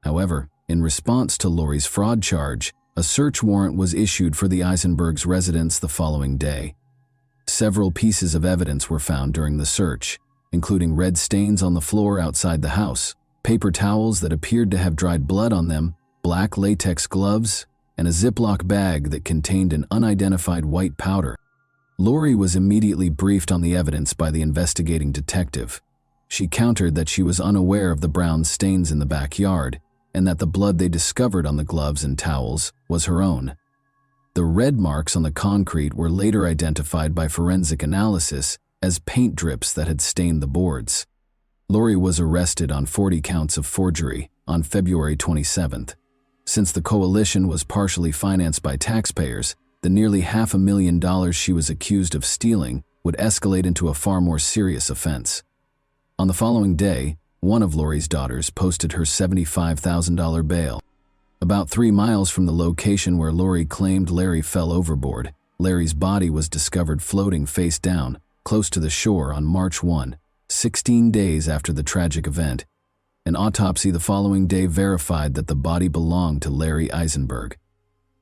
However, in response to Lori's fraud charge, a search warrant was issued for the Eisenbergs' residence the following day. Several pieces of evidence were found during the search, including red stains on the floor outside the house, paper towels that appeared to have dried blood on them, black latex gloves, and a Ziploc bag that contained an unidentified white powder. Lori was immediately briefed on the evidence by the investigating detective. She countered that she was unaware of the brown stains in the backyard and that the blood they discovered on the gloves and towels was her own. The red marks on the concrete were later identified by forensic analysis as paint drips that had stained the boards. Lori was arrested on 40 counts of forgery on February 27th. Since the coalition was partially financed by taxpayers, the nearly $500,000 she was accused of stealing would escalate into a far more serious offense. On the following day, one of Lori's daughters posted her $75,000 bail. About 3 miles from the location where Lori claimed Larry fell overboard, Larry's body was discovered floating face down, close to the shore on March 1, 16 days after the tragic event. An autopsy the following day verified that the body belonged to Larry Eisenberg.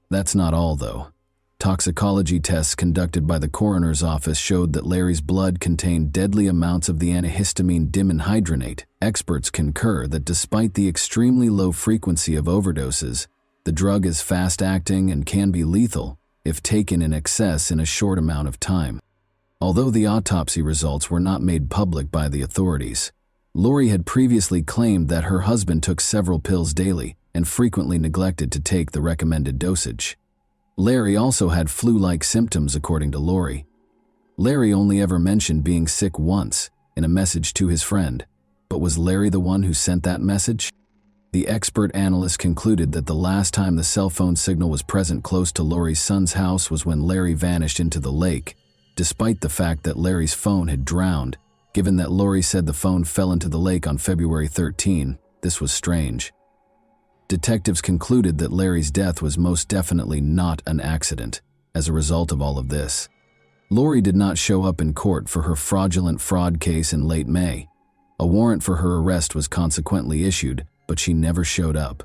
That's not all, though. Toxicology tests conducted by the coroner's office showed that Larry's blood contained deadly amounts of the antihistamine dimenhydrinate. Experts concur that despite the extremely low frequency of overdoses, the drug is fast-acting and can be lethal if taken in excess in a short amount of time. Although the autopsy results were not made public by the authorities, Lori had previously claimed that her husband took several pills daily and frequently neglected to take the recommended dosage. Larry also had flu-like symptoms, according to Lori. Larry only ever mentioned being sick once, in a message to his friend. But was Larry the one who sent that message? The expert analyst concluded that the last time the cell phone signal was present close to Lori's son's house was when Larry vanished into the lake, despite the fact that Larry's phone had drowned. Given that Lori said the phone fell into the lake on February 13, this was strange. Detectives concluded that Larry's death was most definitely not an accident. As a result of all of this, Lori did not show up in court for her fraudulent fraud case in late May. A warrant for her arrest was consequently issued, but she never showed up.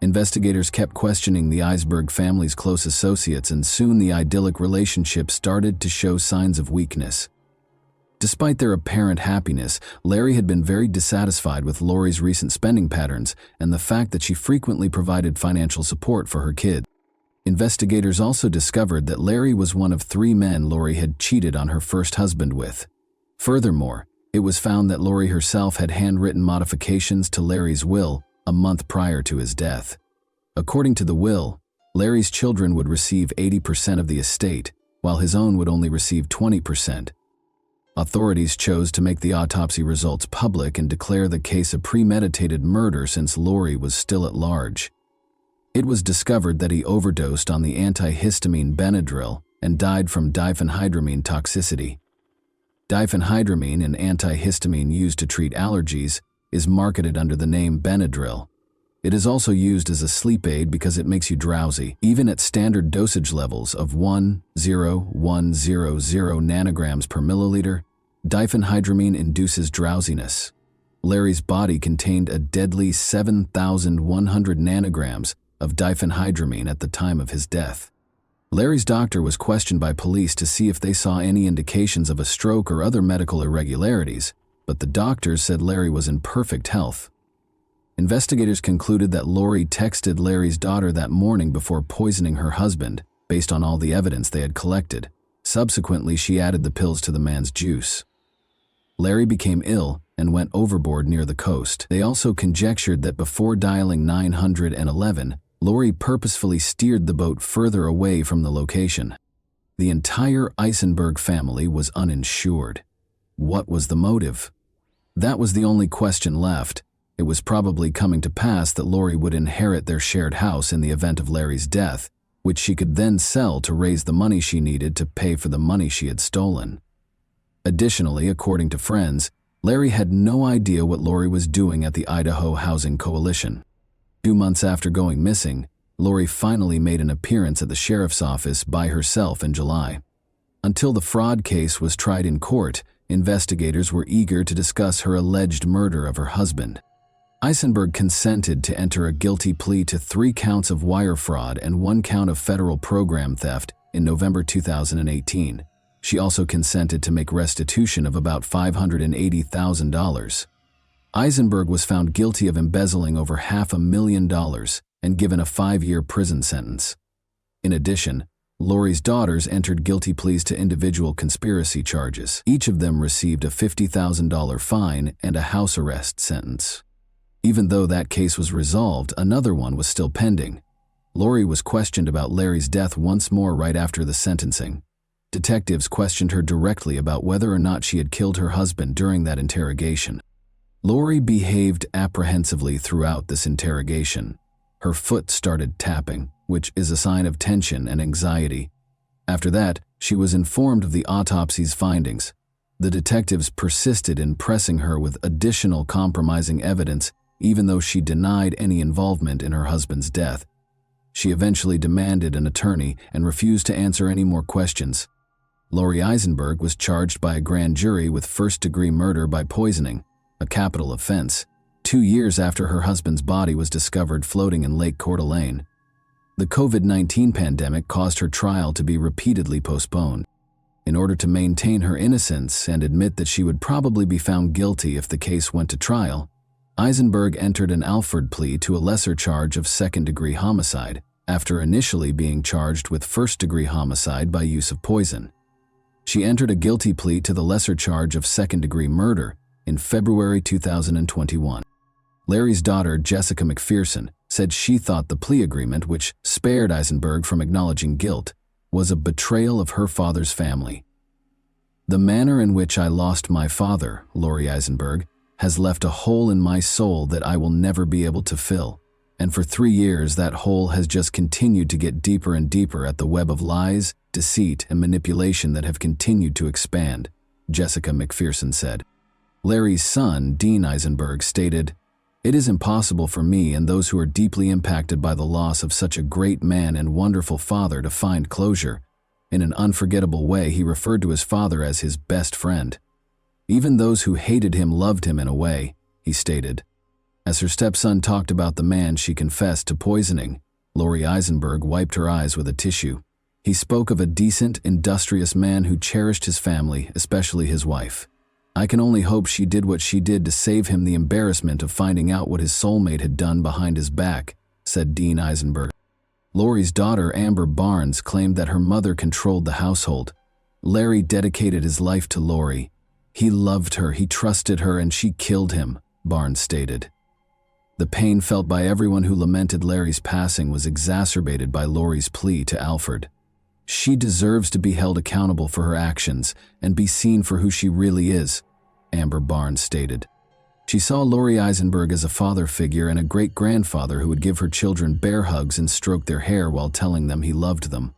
Investigators kept questioning the Eisenberg family's close associates, and soon the idyllic relationship started to show signs of weakness. Despite their apparent happiness, Larry had been very dissatisfied with Lori's recent spending patterns and the fact that she frequently provided financial support for her kids. Investigators also discovered that Larry was one of 3 men Lori had cheated on her first husband with. Furthermore, it was found that Lori herself had handwritten modifications to Larry's will a month prior to his death. According to the will, Larry's children would receive 80% of the estate, while his own would only receive 20%. Authorities chose to make the autopsy results public and declare the case a premeditated murder since Lori was still at large. It was discovered that he overdosed on the antihistamine Benadryl and died from diphenhydramine toxicity. Diphenhydramine, an antihistamine used to treat allergies, is marketed under the name Benadryl. It is also used as a sleep aid because it makes you drowsy. Even at standard dosage levels of 1,0,100 nanograms per milliliter, diphenhydramine induces drowsiness. Larry's body contained a deadly 7,100 nanograms of diphenhydramine at the time of his death. Larry's doctor was questioned by police to see if they saw any indications of a stroke or other medical irregularities, but the doctors said Larry was in perfect health. Investigators concluded that Lori texted Larry's daughter that morning before poisoning her husband, based on all the evidence they had collected. Subsequently, she added the pills to the man's juice. Larry became ill and went overboard near the coast. They also conjectured that before dialing 911, Lori purposefully steered the boat further away from the location. The entire Eisenberg family was uninsured. What was the motive? That was the only question left. It was probably coming to pass that Lori would inherit their shared house in the event of Larry's death, which she could then sell to raise the money she needed to pay for the money she had stolen. Additionally, according to friends, Larry had no idea what Lori was doing at the Idaho Housing Coalition. 2 months after going missing, Lori finally made an appearance at the sheriff's office by herself in July. Until the fraud case was tried in court, investigators were eager to discuss her alleged murder of her husband. Eisenberg consented to enter a guilty plea to 3 counts of wire fraud and 1 count of federal program theft in November 2018. She also consented to make restitution of about $580,000. Eisenberg was found guilty of embezzling over $500,000 and given a 5-year prison sentence. In addition, Lori's daughters entered guilty pleas to individual conspiracy charges. Each of them received a $50,000 fine and a house arrest sentence. Even though that case was resolved, another one was still pending. Lori was questioned about Larry's death once more right after the sentencing. Detectives questioned her directly about whether or not she had killed her husband during that interrogation. Lori behaved apprehensively throughout this interrogation. Her foot started tapping, which is a sign of tension and anxiety. After that, she was informed of the autopsy's findings. The detectives persisted in pressing her with additional compromising evidence, even though she denied any involvement in her husband's death. She eventually demanded an attorney and refused to answer any more questions. Lori Eisenberg was charged by a grand jury with first-degree murder by poisoning, a capital offense, 2 years after her husband's body was discovered floating in Lake Coeur d'Alene. The COVID-19 pandemic caused her trial to be repeatedly postponed. In order to maintain her innocence and admit that she would probably be found guilty if the case went to trial, Eisenberg entered an Alford plea to a lesser charge of second-degree homicide, after initially being charged with first-degree homicide by use of poison. She entered a guilty plea to the lesser charge of second-degree murder in February 2021. Larry's daughter, Jessica McPherson, said she thought the plea agreement, which spared Eisenberg from acknowledging guilt, was a betrayal of her father's family. "The manner in which I lost my father," Lori Eisenberg, "has left a hole in my soul that I will never be able to fill. And for 3 years, that hole has just continued to get deeper and deeper at the web of lies, deceit, and manipulation that have continued to expand," Jessica McPherson said. Larry's son, Dean Eisenberg, stated, "It is impossible for me and those who are deeply impacted by the loss of such a great man and wonderful father to find closure." In an unforgettable way, he referred to his father as his best friend. "Even those who hated him loved him in a way," he stated. As her stepson talked about the man she confessed to poisoning, Lori Eisenberg wiped her eyes with a tissue. He spoke of a decent, industrious man who cherished his family, especially his wife. "I can only hope she did what she did to save him the embarrassment of finding out what his soulmate had done behind his back," said Dean Eisenberg. Lori's daughter, Amber Barnes, claimed that her mother controlled the household. "Larry dedicated his life to Lori. He loved her, he trusted her, and she killed him," Barnes stated. The pain felt by everyone who lamented Larry's passing was exacerbated by Lori's plea to Alford. "She deserves to be held accountable for her actions and be seen for who she really is," Amber Barnes stated. She saw Lori Eisenberg as a father figure and a great-grandfather who would give her children bear hugs and stroke their hair while telling them he loved them.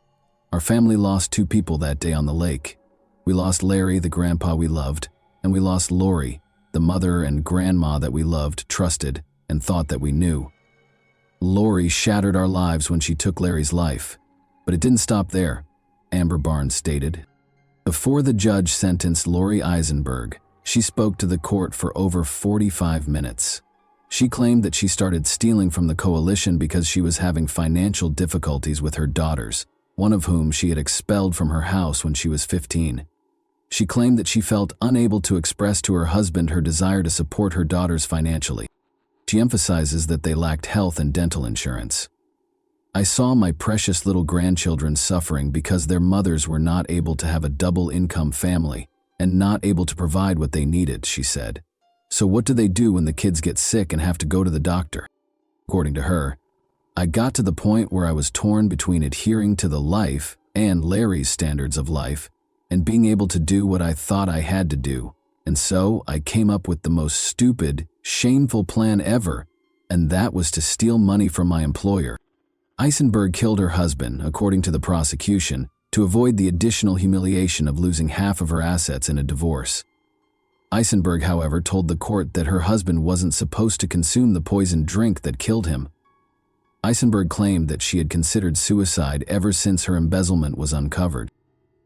"Our family lost 2 people that day on the lake. We lost Larry, the grandpa we loved, and we lost Lori, the mother and grandma that we loved, trusted, and thought that we knew. Lori shattered our lives when she took Larry's life. But it didn't stop there," Amber Barnes stated. Before the judge sentenced Lori Eisenberg, she spoke to the court for over 45 minutes. She claimed that she started stealing from the coalition because she was having financial difficulties with her daughters, one of whom she had expelled from her house when she was 15. She claimed that she felt unable to express to her husband her desire to support her daughters financially. She emphasizes that they lacked health and dental insurance. I saw my precious little grandchildren suffering because their mothers were not able to have a double-income family and not able to provide what they needed, she said. So what do they do when the kids get sick and have to go to the doctor? According to her, I got to the point where I was torn between adhering to the life and Larry's standards of life and being able to do what I thought I had to do. And so I came up with the most stupid, shameful plan ever, and that was to steal money from my employer. Eisenberg killed her husband, according to the prosecution, to avoid the additional humiliation of losing half of her assets in a divorce. Eisenberg, however, told the court that her husband wasn't supposed to consume the poisoned drink that killed him. Eisenberg claimed that she had considered suicide ever since her embezzlement was uncovered.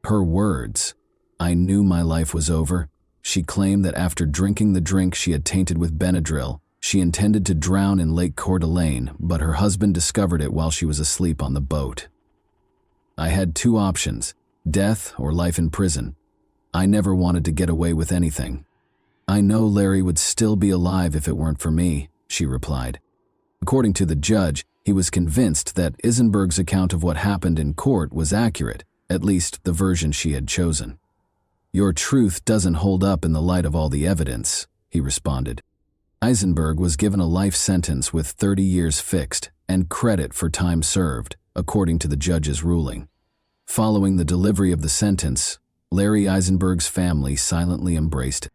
Her words, "I knew my life was over." She claimed that after drinking the drink she had tainted with Benadryl, she intended to drown in Lake Coeur d'Alene, but her husband discovered it while she was asleep on the boat. "I had two options, death or life in prison. I never wanted to get away with anything. I know Larry would still be alive if it weren't for me," she replied. According to the judge, he was convinced that Eisenberg's account of what happened in court was accurate, at least the version she had chosen. "Your truth doesn't hold up in the light of all the evidence," he responded. Eisenberg was given a life sentence with 30 years fixed and credit for time served, according to the judge's ruling. Following the delivery of the sentence, Larry Eisenberg's family silently embraced it.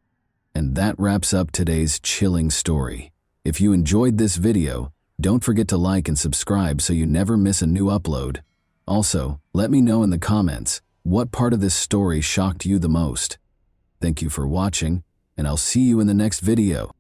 And that wraps up today's chilling story. If you enjoyed this video, don't forget to like and subscribe so you never miss a new upload. Also, let me know in the comments what part of this story shocked you the most. Thank you for watching, and I'll see you in the next video.